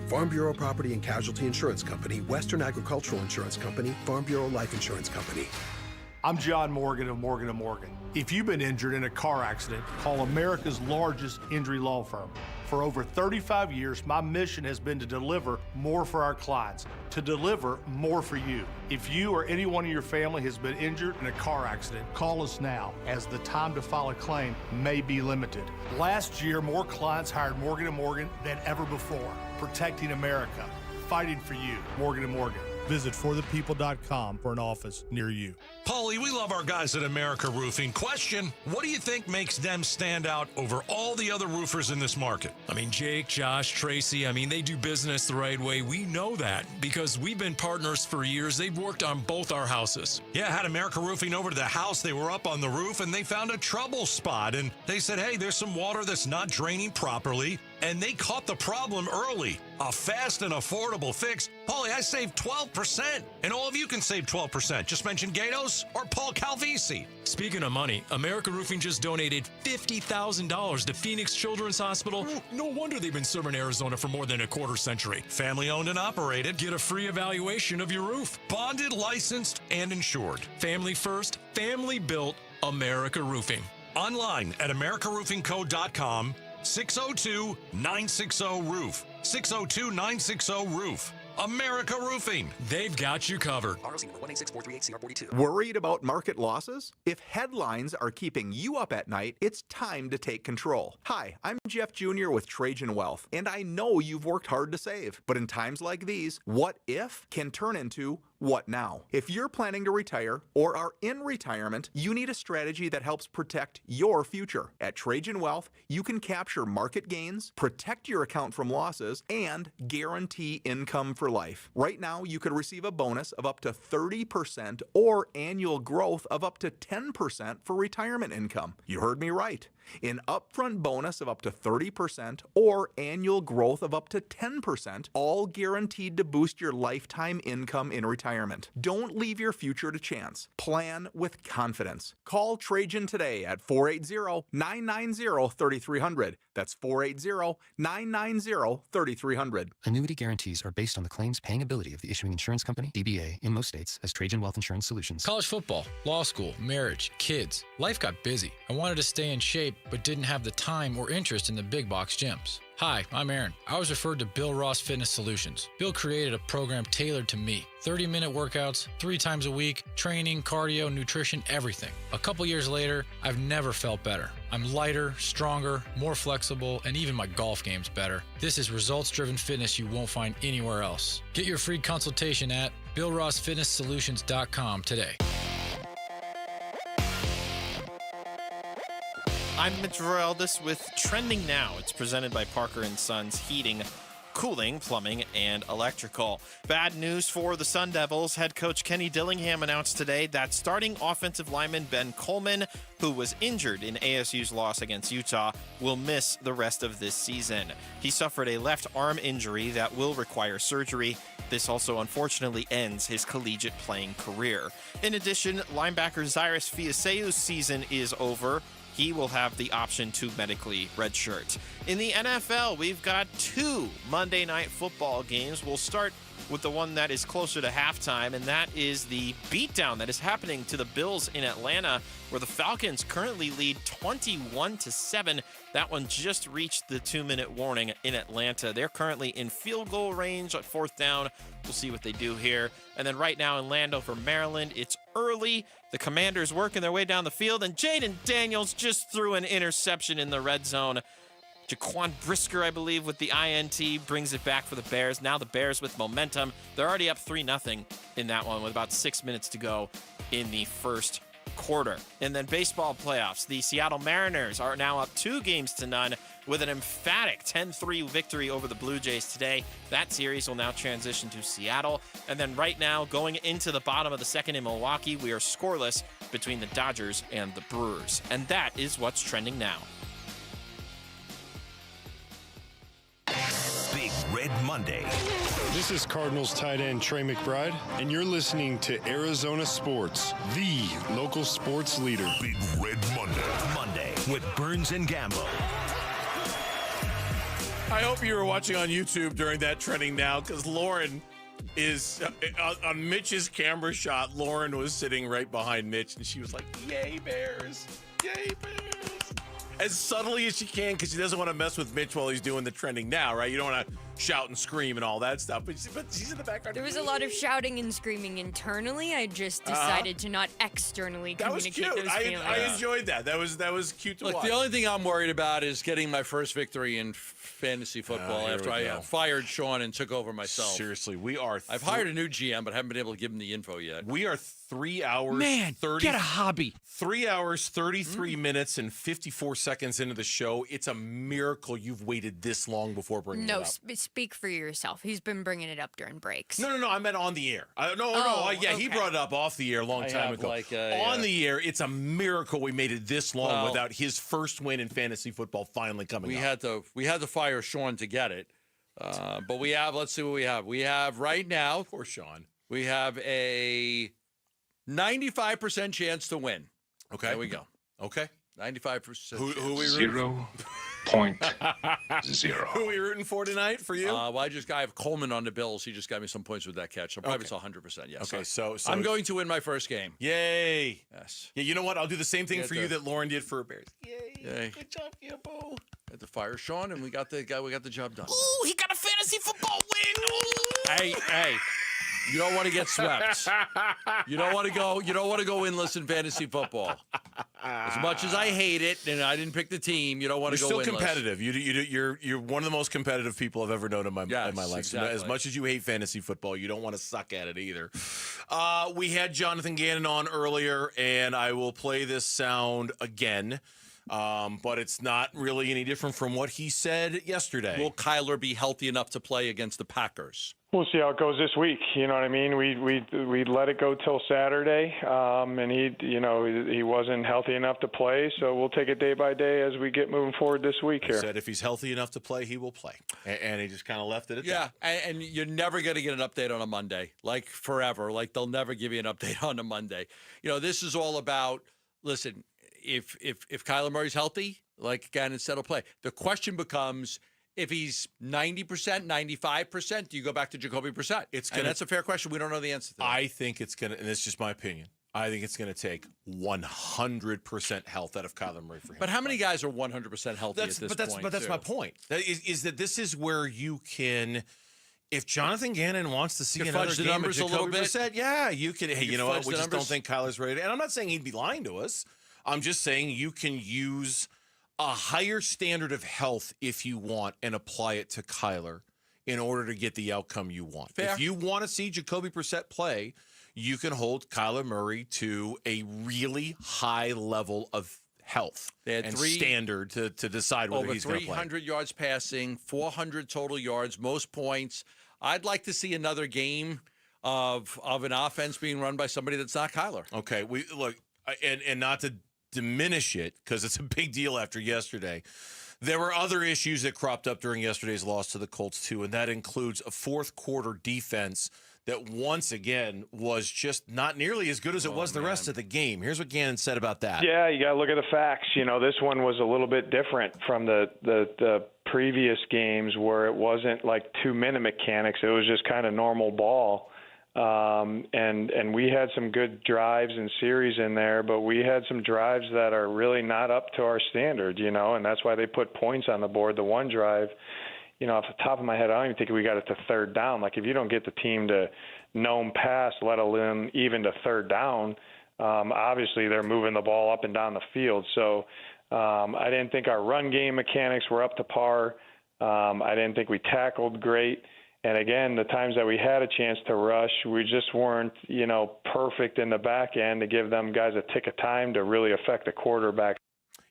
Speaker 16: Farm Bureau Property and Casualty Insurance Company, Western Agricultural Insurance Company, Farm Bureau Life Insurance Company.
Speaker 17: I'm John Morgan of Morgan & Morgan. If you've been injured in a car accident, call America's largest injury law firm. For over 35 years, my mission has been to deliver more for our clients, to deliver more for you. If you or anyone in your family has been injured in a car accident, call us now, as the time to file a claim may be limited. Last year, more clients hired Morgan & Morgan than ever before, protecting America, fighting for you. Morgan & Morgan. Visit forthepeople.com for an office near you.
Speaker 19: Paulie, we love our guys at America Roofing. Question, what do you think makes them stand out over all the other roofers in this market?
Speaker 21: I mean, Jake, Josh, Tracy, they do business the right way. We know that because we've been partners for years. They've worked on both our houses.
Speaker 19: Yeah, I had America Roofing over to the house. They were up on the roof and they found a trouble spot. And they said, hey, there's some water that's not draining properly. And they caught the problem early. A fast and affordable fix. Paulie, I saved 12%. And all of you can save 12%. Just mention Gatos or Paul Calvisi.
Speaker 21: Speaking of money, America Roofing just donated $50,000 to Phoenix Children's Hospital. No wonder they've been serving Arizona for more than a quarter century.
Speaker 19: Family owned and operated.
Speaker 21: Get a free evaluation of your roof.
Speaker 19: Bonded, licensed, and insured.
Speaker 21: Family first, family built, America Roofing.
Speaker 19: Online at americaroofingco.com. 602-960-ROOF. 602-960-ROOF. America Roofing.
Speaker 21: They've got you covered.
Speaker 4: ROC number 186438CR42.
Speaker 26: Worried about market losses? If headlines are keeping you up at night, it's time to take control. Hi, I'm Jeff Jr. with Trajan Wealth, and I know you've worked hard to save. But in times like these, what if can turn into what now? If you're planning to retire or are in retirement, you need a strategy that helps protect your future. At Trajan Wealth, you can capture market gains, protect your account from losses, and guarantee income for life. Right now, you could receive a bonus of up to 30% or annual growth of up to 10% for retirement income. You heard me right. An upfront bonus of up to 30% or annual growth of up to 10%, all guaranteed to boost your lifetime income in retirement. Don't leave your future to chance. Plan with confidence. Call Trajan today at 480-990-3300. That's 480-990-3300.
Speaker 27: Annuity guarantees are based on the claims paying ability of the issuing insurance company, DBA, in most states as Trajan Wealth Insurance Solutions.
Speaker 28: College football, law school, marriage, kids. Life got busy. I wanted to stay in shape, but didn't have the time or interest in the big box gyms. Hi, I'm Aaron. I was referred to Bill Ross Fitness Solutions. Bill created a program tailored to me. 30-minute workouts, 3 times a week, training, cardio, nutrition, everything. A couple years later, I've never felt better. I'm lighter, stronger, more flexible, and even my golf game's better. This is results-driven fitness you won't find anywhere else. Get your free consultation at BillRossFitnessSolutions.com today.
Speaker 8: I'm Mitch Veraldis with Trending Now. It's presented by Parker & Sons Heating, cooling, plumbing, and electrical. Bad news for the Sun Devils. Head coach Kenny Dillingham announced today that starting offensive lineman Ben Coleman, who was injured in ASU's loss against Utah, will miss the rest of this season. He suffered a left arm injury that will require surgery. This also unfortunately ends his collegiate playing career. In addition, linebacker Cyrus Fiaseu's season is over. He will have the option to medically redshirt. In the NFL, we've got 2 Monday Night Football games. We'll start with the one that is closer to halftime, and that is the beatdown that is happening to the Bills in Atlanta, where the Falcons currently lead 21-7. That one just reached the 2-minute warning in Atlanta. They're currently in field goal range at 4th down. We'll see what they do here. And then right now in Landover, Maryland, it's early. The Commanders working their way down the field, and Jaden Daniels just threw an interception in the red zone. Jaquan Brisker, I believe, with the INT, brings it back for the Bears. Now the Bears with momentum. They're already up 3-0 in that one with about 6 minutes to go in the first quarter. And then baseball playoffs. The Seattle Mariners are now up 2-0 with an emphatic 10-3 victory over the Blue Jays today. That series will now transition to Seattle. And then right now, going into the bottom of the second in Milwaukee, we are scoreless between the Dodgers and the Brewers. And that is what's trending now.
Speaker 3: Big Red Monday.
Speaker 5: This is Cardinals tight end Trey McBride, and you're listening to Arizona Sports, the local sports leader.
Speaker 3: Big Red Monday with Burns and Gambo.
Speaker 1: I hope you were watching on YouTube during that trending now, because Lauren is on Mitch's camera shot. Lauren was sitting right behind Mitch, and she was like, "Yay, Bears! Yay, Bears!" As subtly as she can, because she doesn't want to mess with Mitch while he's doing the trending now, right? You don't want to shout and scream and all that stuff, but she's in the background.
Speaker 7: There was a lot of shouting and screaming internally. I just decided to not externally communicate those feelings.
Speaker 1: I enjoyed that. That was cute to watch.
Speaker 22: The only thing I'm worried about is getting my first victory in fantasy football after I fired Sean and took over myself.
Speaker 1: Seriously, I've
Speaker 22: hired a new GM, but haven't been able to give him the info yet.
Speaker 1: We are 3 hours.
Speaker 22: Man,
Speaker 1: 30,
Speaker 22: get a hobby.
Speaker 1: 3 hours, 33 minutes, and 54 seconds into the show. It's a miracle you've waited this long before bringing it up.
Speaker 7: No, speak for yourself. He's been bringing it up during breaks.
Speaker 1: No, I meant on the air. He brought it up off the air a long time ago. On the air, it's a miracle we made it this long without his first win in fantasy football finally coming up.
Speaker 22: We had to fire Sean to get it. But we have, let's see what we have. We have right now,
Speaker 1: poor Sean.
Speaker 22: We have a 95% chance to win.
Speaker 1: Okay.
Speaker 22: There we go.
Speaker 1: Okay.
Speaker 22: 95%.
Speaker 1: Who are we
Speaker 22: rooting?
Speaker 1: 0.0. Who are we rooting for tonight for you?
Speaker 22: Well, I have Coleman on the Bills. He just got me some points with that catch. I'm probably 100%. Yes.
Speaker 1: Okay, so
Speaker 22: I'm going to win my first game.
Speaker 1: Yay.
Speaker 22: Yes.
Speaker 1: Yeah, you know what? I'll do the same thing for you that Lauren did for Bears.
Speaker 22: Yay.
Speaker 1: Good job, Gibbo.
Speaker 22: Had to fire Sean, and we got the job done.
Speaker 7: Ooh, he got a fantasy football win. Ooh.
Speaker 22: Hey. You don't want to get swept. You don't want to go winless in fantasy football. As much as I hate it, and I didn't pick the team, you don't want to go winless.
Speaker 1: You're still competitive. You're one of the most competitive people I've ever known in my life.
Speaker 22: Exactly.
Speaker 1: So as much as you hate fantasy football, you don't want to suck at it either. We had Jonathan Ganon on earlier, and I will play this sound again. But it's not really any different from what he said yesterday.
Speaker 22: Will Kyler be healthy enough to play against the Packers?
Speaker 9: We'll see how it goes this week. You know what I mean? We let it go till Saturday, and he wasn't healthy enough to play. So we'll take it day by day as we get moving forward this week here.
Speaker 1: He said if he's healthy enough to play, he will play, and he just kind of left it at that.
Speaker 22: Yeah, and you're never going to get an update on a Monday, like forever. Like they'll never give you an update on a Monday. This is all about. Listen, if Kyler Murray's healthy, like Ganon said, he'll play. The question becomes. If he's 90%, 95%, do you go back to Jacobe Brassette? And that's a fair question. We don't know the answer to that.
Speaker 1: I think it's going to, and it's just my opinion, I think it's going to take 100% health out of Kyler Murray for him.
Speaker 22: But how many guys are 100% healthy at this point?
Speaker 1: But that's my point. Is that this is where you can, if Jonathan Gannon wants to see another game
Speaker 22: numbers
Speaker 1: of Jacobe Brassette, yeah, you can. Hey, you know what? We just don't think Kyler's ready. And I'm not saying he'd be lying to us. I'm just saying you can use a higher standard of health if you want and apply it to Kyler in order to get the outcome you want.
Speaker 22: Fair.
Speaker 1: If you want to see Jacobe Brassette play, you can hold Kyler Murray to a really high level of health
Speaker 22: They had
Speaker 1: and
Speaker 22: three-
Speaker 1: standard to decide whether
Speaker 22: Over
Speaker 1: he's going to play.
Speaker 22: 300 yards passing, 400 total yards, most points. I'd like to see another game of an offense being run by somebody that's not Kyler.
Speaker 1: Okay, we look, and not to diminish it because it's a big deal after yesterday. There were other issues that cropped up during yesterday's loss to the Colts too, and that includes a fourth quarter defense that once again was just not nearly as good as it was the rest of the game. Here's what Ganon said about that.
Speaker 9: Yeah, you got to look at the facts. This one was a little bit different from the previous games where it wasn't like 2-minute mechanics. It was just kind of normal ball. And we had some good drives and series in there, but we had some drives that are really not up to our standard, and that's why they put points on the board. The one drive, off the top of my head, I don't even think we got it to third down. Like if you don't get the team to gnome pass, let alone even to third down, obviously they're moving the ball up and down the field. So I didn't think our run game mechanics were up to par. I didn't think we tackled great. And again, the times that we had a chance to rush, we just weren't, perfect in the back end to give them guys a tick of time to really affect the quarterback.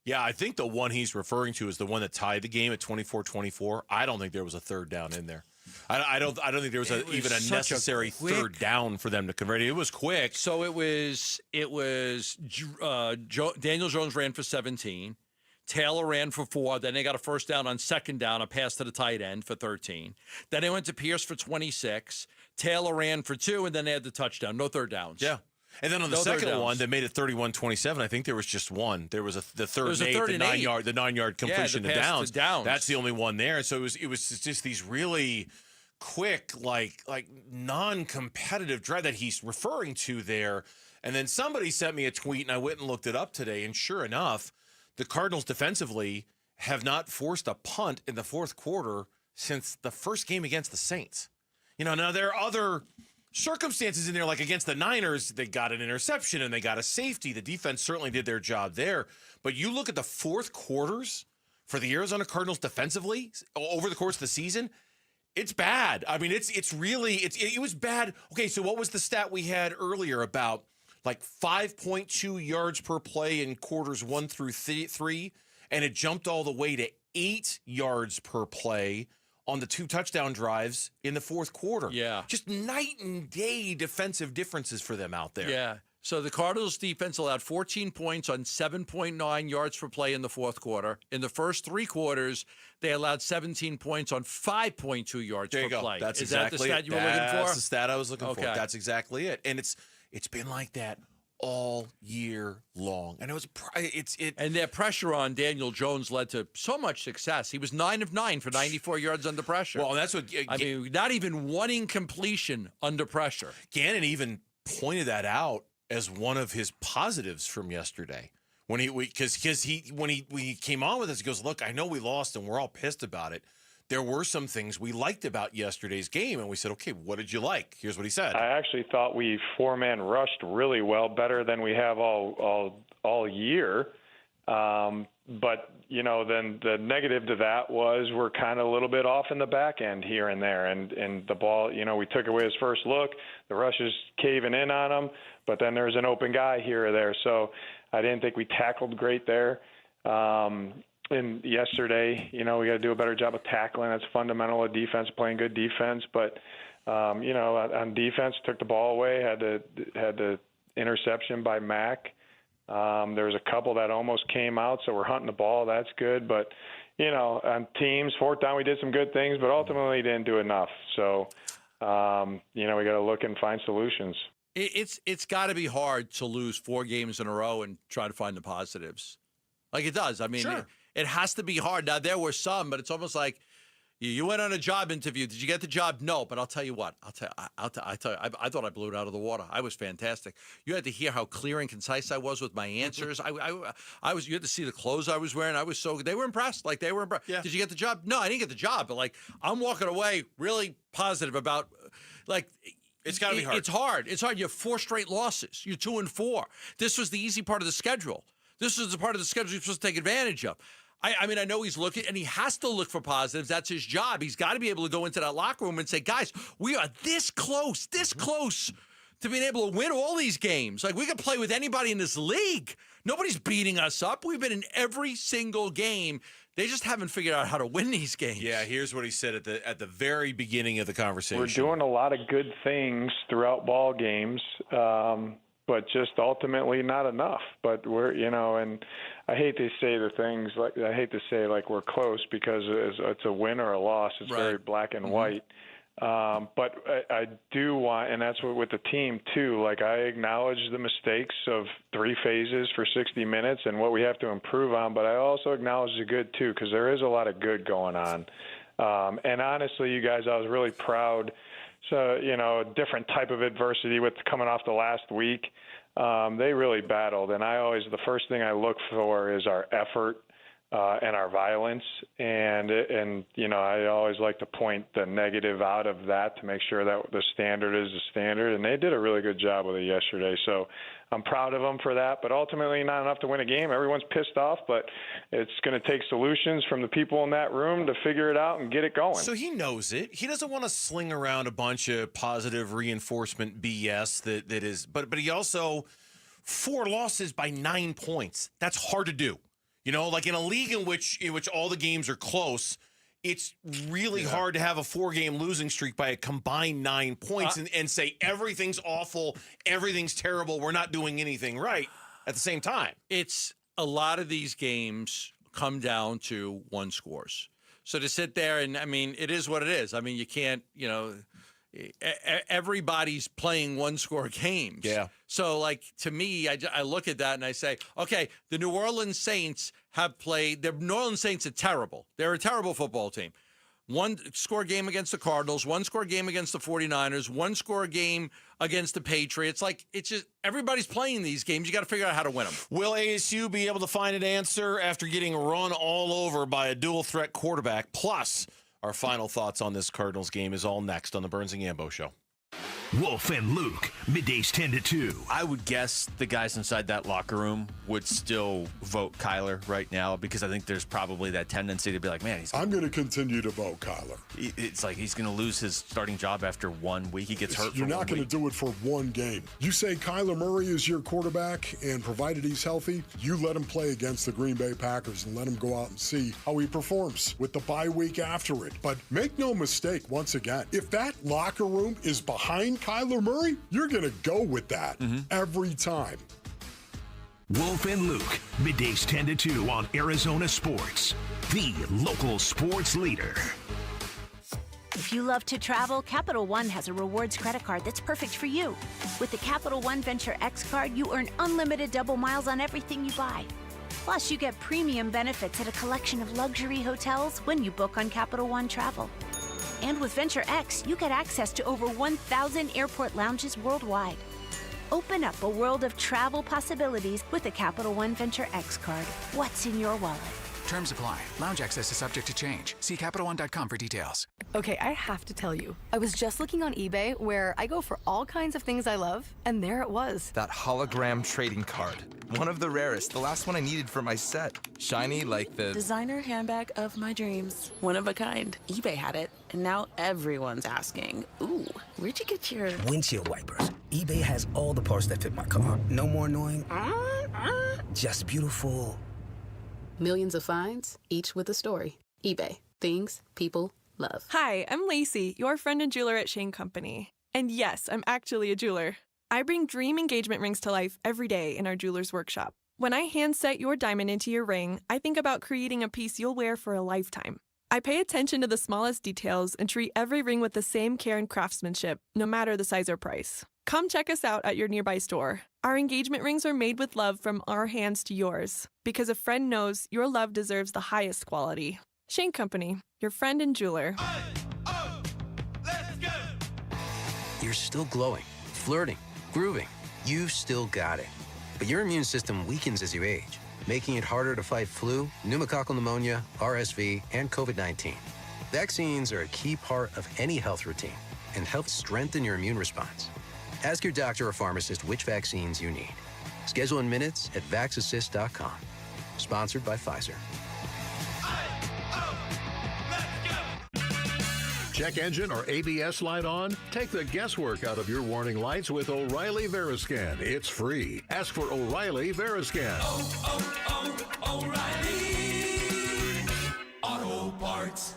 Speaker 1: Yeah, I think the one he's referring to is the one that tied the game at 24-24. I don't think there was a third down in there. I don't think there was even a necessary third down for them to convert it. It was quick.
Speaker 22: So it was Daniel Jones ran for 17. Taylor ran for 4. Then they got a first down on second down, a pass to the tight end for 13. Then they went to Pierce for 26. Taylor ran for 2, and then they had the touchdown. No third downs.
Speaker 1: Yeah. And then on the second one that made it 31-27, I think there was just one. There was the third and 8, the 9-yard completion to Downs. That's the only one there. And so it was just these really quick, like non-competitive drive that he's referring to there. And then somebody sent me a tweet, and I went and looked it up today. And sure enough, the Cardinals defensively have not forced a punt in the fourth quarter since the first game against the Saints. Now there are other circumstances in there, like against the Niners, they got an interception and they got a safety. The defense certainly did their job there. But you look at the fourth quarters for the Arizona Cardinals defensively over the course of the season, it's bad. I mean, it was bad. Okay, so what was the stat we had earlier about like 5.2 yards per play in quarters 1 through 3, and it jumped all the way to 8 yards per play on the 2 touchdown drives in the fourth quarter.
Speaker 22: Yeah.
Speaker 1: Just night and day defensive differences for them out there.
Speaker 22: Yeah. So the Cardinals defense allowed 14 points on 7.9 yards per play in the fourth quarter. In the first 3 quarters, they allowed 17 points on 5.2 yards
Speaker 1: There you
Speaker 22: per
Speaker 1: go.
Speaker 22: play.
Speaker 1: That's
Speaker 22: Is that the stat you were looking for?
Speaker 1: That's the stat I was looking for.
Speaker 22: Okay.
Speaker 1: That's exactly it. And it's been like that all year long. And
Speaker 22: and their pressure on Daniel Jones led to so much success. He was 9 of 9 for 94 yards under pressure.
Speaker 1: Well, that's what
Speaker 22: I mean, not even one incompletion under pressure.
Speaker 1: Gannon even pointed that out as one of his positives from yesterday. When he came on with us, he goes, "Look, I know we lost and we're all pissed about it. There were some things we liked about yesterday's game." And we said, "Okay, what did you like?" Here's what he said.
Speaker 9: I actually thought we 4-man rushed really well, better than we have all year. But, then the negative to that was we're kind of a little bit off in the back end here and there. And the ball, we took away his first look. The rush is caving in on him, but then there's an open guy here or there. So I didn't think we tackled great there. And yesterday, we got to do a better job of tackling. That's fundamental of defense, playing good defense. But, on defense, took the ball away, had the interception by Mack. There was a couple that almost came out, so we're hunting the ball. That's good. But, on teams, fourth down, we did some good things, but ultimately didn't do enough. So, we got to look and find solutions.
Speaker 22: It's got to be hard to lose 4 games in a row and try to find the positives. Like it does. I mean,
Speaker 1: sure.
Speaker 22: It has to be hard. Now, there were some, but it's almost like you went on a job interview. Did you get the job? No, but I'll tell you what. I thought I blew it out of the water. I was fantastic. You had to hear how clear and concise I was with my answers. You had to see the clothes I was wearing. They were impressed. Like, they were impressed.
Speaker 1: Yeah.
Speaker 22: Did you get the job? No, I didn't get the job. But, like, I'm walking away really positive about, like,
Speaker 1: it's got to be hard.
Speaker 22: It's hard. It's hard. You have 4 straight losses. You're 2-4. This was the easy part of the schedule. This is the part of the schedule you're supposed to take advantage of. I mean, I know he's looking, and he has to look for positives. That's his job. He's got to be able to go into that locker room and say, guys, we are this close to being able to win all these games. Like, we could play with anybody in this league. Nobody's beating us up. We've been in every single game. They just haven't figured out how to win these games.
Speaker 1: Yeah, here's what he said at the very beginning of the conversation.
Speaker 9: We're doing a lot of good things throughout ball games, but just ultimately not enough. But we're, and I hate to say like we're close because it's a win or a loss. It's very black and white. But I do want, and that's what with the team too, like I acknowledge the mistakes of 3 phases for 60 minutes and what we have to improve on, but I also acknowledge the good too, because there is a lot of good going on. And honestly, you guys, I was really proud. So, a different type of adversity with coming off the last week. They really battled, and the first thing I look for is our effort. And our violence, and I always like to point the negative out of that to make sure that the standard is the standard, and they did a really good job with it yesterday. So I'm proud of them for that, but ultimately not enough to win a game. Everyone's pissed off, but it's going to take solutions from the people in that room to figure it out and get it going.
Speaker 1: So he knows it. He doesn't want to sling around a bunch of positive reinforcement BS that is, but he also 4 losses by 9 points. That's hard to do. Like in a league in which all the games are close, it's really hard to have a 4-game losing streak by a combined 9 points and say everything's awful, everything's terrible, we're not doing anything right at the same time.
Speaker 22: It's a lot of these games come down to 1 scores. So to sit there and, it is what it is. You can't, everybody's playing 1-score games.
Speaker 1: Yeah.
Speaker 22: So, like, to me, I look at that and I say, okay, the New Orleans Saints have played. The New Orleans Saints are terrible. They're a terrible football team. 1-score game against the Cardinals, 1-score game against the 49ers, 1-score game against the Patriots. Like, it's just everybody's playing these games. You got to figure out how to win them.
Speaker 1: Will ASU be able to find an answer after getting run all over by a dual-threat quarterback? Plus, our final thoughts on this Cardinals game is all next on the Burns and Gambo Show.
Speaker 3: Wolf and Luke, middays 10 to 2.
Speaker 2: I would guess the guys inside that locker room would still vote Kyler right now because I think there's probably that tendency to be like, man,
Speaker 20: I'm going to continue to vote Kyler.
Speaker 2: It's like he's going to lose his starting job after 1 week. He gets hurt for 1 week.
Speaker 20: You're not going to do it for 1 game. You say Kyler Murray is your quarterback, and provided he's healthy, you let him play against the Green Bay Packers and let him go out and see how he performs with the bye week after it. But make no mistake, once again, if that locker room is behind Kyler Murray, you're going to go with that every time.
Speaker 3: Wolf and Luke, middays 10 to 2 on Arizona Sports, the local sports leader.
Speaker 10: If you love to travel, Capital One has a rewards credit card that's perfect for you. With the Capital One Venture X card, you earn unlimited double miles on everything you buy. Plus, you get premium benefits at a collection of luxury hotels when you book on Capital One Travel. And with Venture X, you get access to over 1,000 airport lounges worldwide. Open up a world of travel possibilities with the Capital One Venture X card. What's in your wallet?
Speaker 11: Terms apply. Lounge access is subject to change. See CapitalOne.com for details.
Speaker 13: Okay, I have to tell you. I was just looking on eBay where I go for all kinds of things I love, and there it was.
Speaker 18: That hologram trading card. One of the rarest. The last one I needed for my set. Shiny like the...
Speaker 23: designer handbag of my dreams. One of a kind. eBay had it, and now everyone's asking, ooh, where'd you get your...
Speaker 24: windshield wipers. eBay has all the parts that fit my car. No more annoying. Just beautiful.
Speaker 25: Millions of finds, each with a story. eBay. Things people love.
Speaker 29: Hi, I'm Lacey, your friend and jeweler at Shane Company. And yes, I'm actually a jeweler. I bring dream engagement rings to life every day in our jeweler's workshop. When I hand set your diamond into your ring, I think about creating a piece you'll wear for a lifetime. I pay attention to the smallest details and treat every ring with the same care and craftsmanship, no matter the size or price. Come check us out at your nearby store. Our engagement rings are made with love from our hands to yours, because a friend knows your love deserves the highest quality. Shane Company, your friend and jeweler.
Speaker 30: You're still glowing, flirting, grooving. You've still got it. But your immune system weakens as you age, making it harder to fight flu, pneumococcal pneumonia, RSV, and COVID-19. Vaccines are a key part of any health routine and help strengthen your immune response. Ask your doctor or pharmacist which vaccines you need. Schedule in minutes at VaxAssist.com. Sponsored by Pfizer.
Speaker 4: Check engine or ABS light on? Take the guesswork out of your warning lights with O'Reilly Veriscan. It's free. Ask for O'Reilly Veriscan.
Speaker 6: O'Reilly Auto Parts.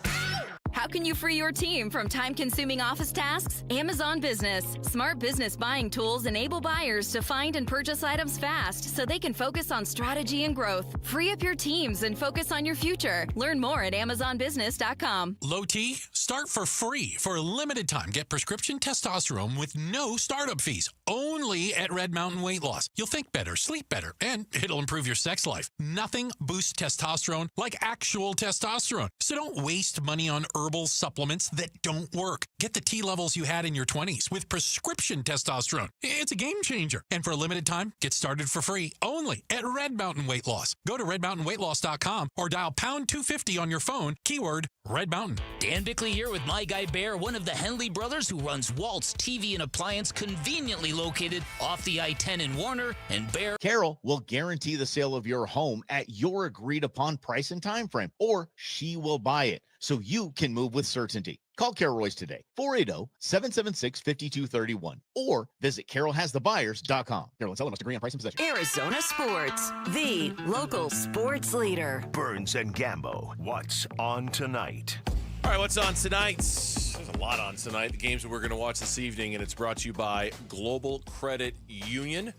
Speaker 12: How can you free your team from time-consuming office tasks? Amazon Business. Smart business buying tools enable buyers to find and purchase items fast so they can focus on strategy and growth. Free up your teams and focus on your future. Learn more at amazonbusiness.com.
Speaker 14: Low T, start for free for a limited time. Get prescription testosterone with no startup fees. Only at Red Mountain Weight Loss. You'll think better, sleep better, and it'll improve your sex life. Nothing boosts testosterone like actual testosterone. So don't waste money on herbal supplements that don't work. Get the T levels you had in your 20s with prescription testosterone. It's a game changer. And for a limited time, get started for free only at Red Mountain Weight Loss. Go to redmountainweightloss.com or dial pound 250 on your phone, keyword Red Mountain.
Speaker 15: Dan Bickley here with my guy Bear, one of the Henley brothers who runs Walt's TV and Appliance, conveniently located off the I-10 in Warner. And Bear
Speaker 16: Carol will guarantee the sale of your home at your agreed upon price and time frame, or she will buy it so you can move with certainty. Call Carol Royce today, 480-776-5231, or visit carolhasthebuyers.com. Carol and seller must agree on price and possession.
Speaker 17: Arizona Sports, the local sports leader.
Speaker 3: Burns and Gambo, what's on tonight?
Speaker 1: All right, what's on tonight? There's a lot on tonight. The games that we're going to watch this evening, and it's brought to you by Global Credit Union.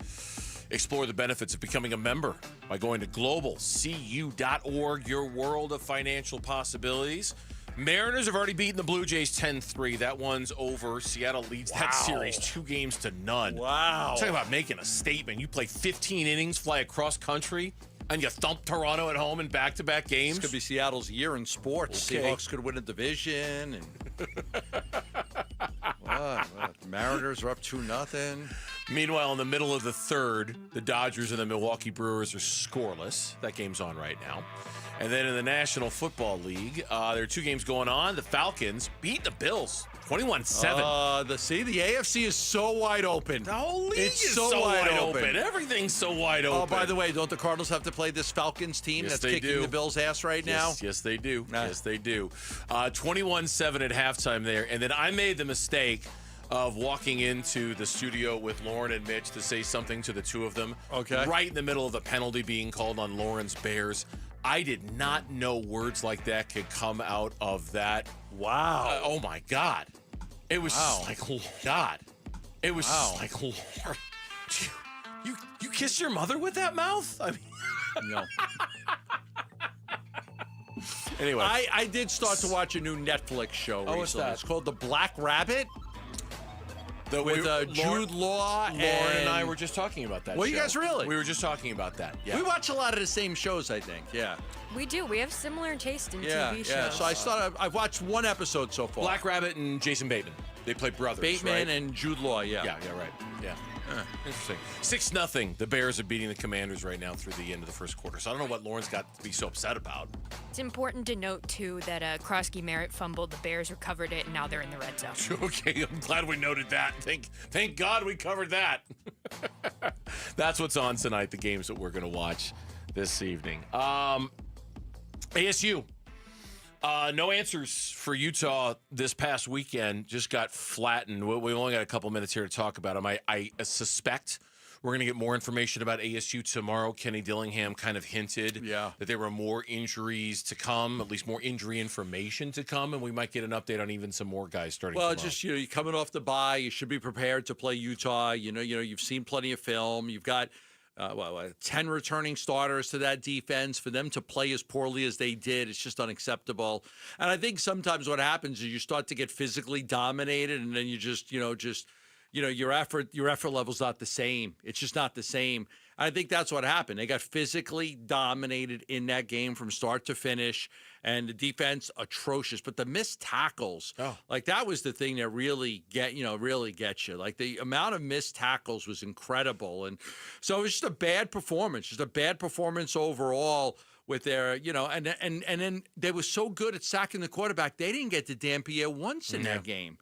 Speaker 1: Explore the benefits of becoming a member by going to globalcu.org, your world of financial possibilities. Mariners have already beaten the Blue Jays 10-3. That one's over. Seattle leads that series 2-0.
Speaker 22: Wow.
Speaker 1: Talking about making a statement. You play 15 innings, fly across country, and you thump Toronto at home in back-to-back games.
Speaker 22: This could be Seattle's year in sports.
Speaker 1: Okay.
Speaker 22: Seahawks could win a division. And what? Mariners are up 2-0.
Speaker 1: Meanwhile, in the middle of the third, the Dodgers and the Milwaukee Brewers are scoreless. That game's on right now. And then in the National Football League, there are two games going on. The Falcons beat the Bills 21-7.
Speaker 22: The AFC is so wide open.
Speaker 1: The whole league
Speaker 22: It's
Speaker 1: is
Speaker 22: so wide open.
Speaker 1: Everything's so wide open.
Speaker 22: Oh, by the way, don't the Cardinals have to play this Falcons team
Speaker 1: Yes,
Speaker 22: that's
Speaker 1: they
Speaker 22: kicking
Speaker 1: do.
Speaker 22: the Bills' ass right now?
Speaker 1: Yes, they do. Yes, they do. 21-7 at halftime there. And then I made the mistake of walking into the studio with Lauren and Mitch to say something to the two of them.
Speaker 22: Okay.
Speaker 1: Right in the middle of the penalty being called on Lauren's Bears. I did not know words like that could come out of that.
Speaker 22: Wow.
Speaker 1: Oh, my God. It was just like, God. It was just like, Lord. You kissed your mother with that mouth? I mean,
Speaker 22: no.
Speaker 1: Anyway.
Speaker 22: I did start to watch a new Netflix show recently.
Speaker 1: what's that?
Speaker 22: It's called The Black Rabbit. With Jude Law
Speaker 1: Lauren and I were just talking about that.
Speaker 22: Well, you
Speaker 1: show.
Speaker 22: guys really?
Speaker 1: We were just talking about that. Yeah.
Speaker 22: We watch a lot of the same shows, I think. Yeah.
Speaker 7: We do. We have similar taste in
Speaker 22: Yeah.
Speaker 7: TV shows.
Speaker 22: Yeah. So I've watched one episode so far.
Speaker 1: Black Rabbit and Jason Bateman. They play brothers.
Speaker 22: Bateman
Speaker 1: right?
Speaker 22: and Jude Law. Yeah.
Speaker 1: Yeah. Right. Yeah. Interesting. 6-0. The Bears are beating the Commanders right now through the end of the first quarter. So I don't know what Lauren's got to be so upset about.
Speaker 7: It's important to note, too, that Krosky Merritt fumbled. The Bears recovered it, and now they're in the red zone.
Speaker 1: Okay, I'm glad we noted that. Thank God we covered that. That's what's on tonight, the games that we're going to watch this evening. ASU. No answers for Utah this past weekend. Just got flattened. We only got a couple minutes here to talk about them. I suspect we're going to get more information about ASU tomorrow. Kenny Dillingham kind of hinted that there were more injuries to come, at least more injury information to come, and we might get an update on even some more guys starting tomorrow.
Speaker 22: Just, you're coming off the bye. You should be prepared to play Utah. You've seen plenty of film. You've got 10 returning starters to that defense. For them to play as poorly as they did, it's just unacceptable. And I think sometimes what happens is you start to get physically dominated, and then you your effort level's not the same. It's just not the same. I think that's what happened. They got physically dominated in that game from start to finish, and the defense atrocious. But the missed tackles, like that was the thing that really gets you. Like the amount of missed tackles was incredible, and so it was just a bad performance, overall. With their, and then they were so good at sacking the quarterback, they didn't get to Dampier once in that game.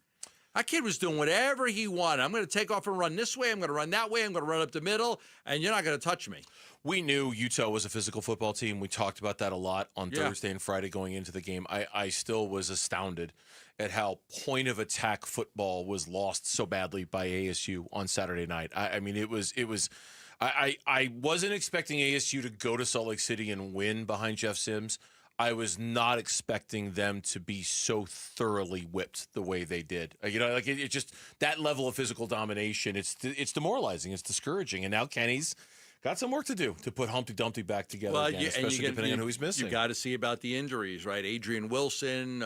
Speaker 22: That kid was doing whatever he wanted. I'm going to take off and run this way. I'm going to run that way. I'm going to run up the middle, and you're not going to touch me.
Speaker 1: We knew Utah was a physical football team. We talked about that a lot on Thursday and Friday going into the game. I still was astounded at how point-of-attack football was lost so badly by ASU on Saturday night. I mean, it was. I wasn't expecting ASU to go to Salt Lake City and win behind Jeff Sims. I was not expecting them to be so thoroughly whipped the way they did. It just that level of physical domination. It's demoralizing. It's discouraging. And now Kenny's got some work to do to put Humpty Dumpty back together again, especially depending on who he's missing.
Speaker 22: You got to see about the injuries, right? Adrian Wilson,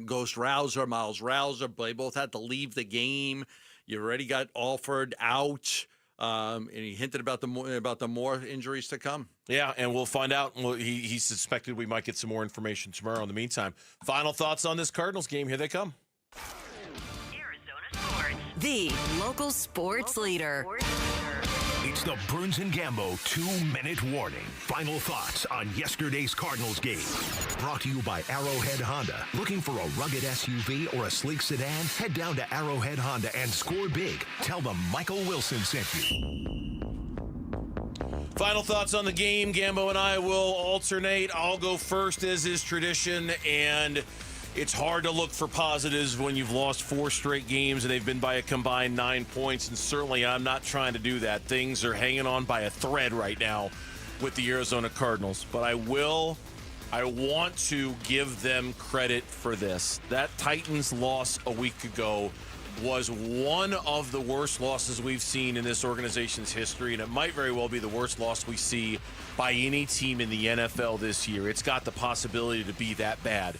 Speaker 22: Ghost Rouser, Miles Rouser, they both had to leave the game. You already got Alford out. And he hinted about the more injuries to come.
Speaker 1: Yeah, and we'll find out. Well, he suspected we might get some more information tomorrow. In the meantime, final thoughts on this Cardinals game. Here they come.
Speaker 17: Arizona Sports, the local sports leader.
Speaker 3: It's the Burns and Gambo 2-minute warning. Final thoughts on yesterday's Cardinals game. Brought to you by Arrowhead Honda. Looking for a rugged SUV or a sleek sedan? Head down to Arrowhead Honda and score big. Tell them Michael Wilson sent you.
Speaker 1: Final thoughts on the game. Gambo and I will alternate. I'll go first, as is tradition, and it's hard to look for positives when you've lost 4 straight games and they've been by a combined 9 points, and certainly I'm not trying to do that. Things are hanging on by a thread right now with the Arizona Cardinals, but I want to give them credit for this. That Titans loss a week ago was one of the worst losses we've seen in this organization's history, and it might very well be the worst loss we see by any team in the NFL this year. It's got the possibility to be that bad.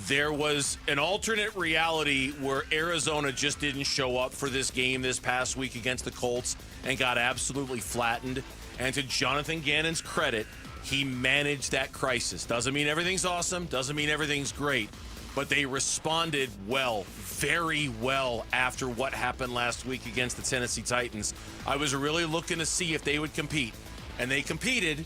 Speaker 1: There was an alternate reality where Arizona just didn't show up for this game this past week against the Colts and got absolutely flattened. And to Jonathan Gannon's credit, he managed that crisis. Doesn't mean everything's awesome, doesn't mean everything's great, but they responded well, very well, after what happened last week against the Tennessee Titans. I was really looking to see if they would compete, and they competed.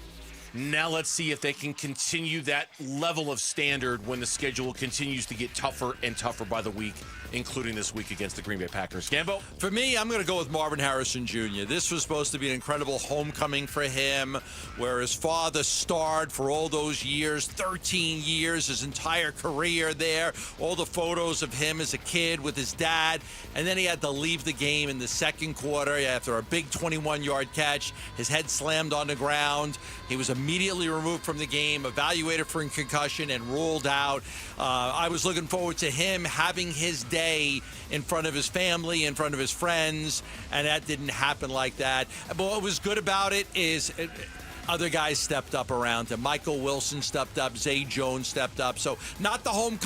Speaker 1: Now let's see if they can continue that level of standard when the schedule continues to get tougher and tougher by the week, including this week against the Green Bay Packers. Gambo?
Speaker 22: For me, I'm going to go with Marvin Harrison Jr. This was supposed to be an incredible homecoming for him, where his father starred for all those years, 13 years, his entire career there, all the photos of him as a kid with his dad, and then he had to leave the game in the second quarter after a big 21-yard catch. His head slammed on the ground. He was immediately removed from the game, evaluated for a concussion, and ruled out. I was looking forward to him having his day in front of his family, in front of his friends, and that didn't happen like that. But what was good about it is other guys stepped up around him. Michael Wilson stepped up. Zay Jones stepped up. So not the homecoming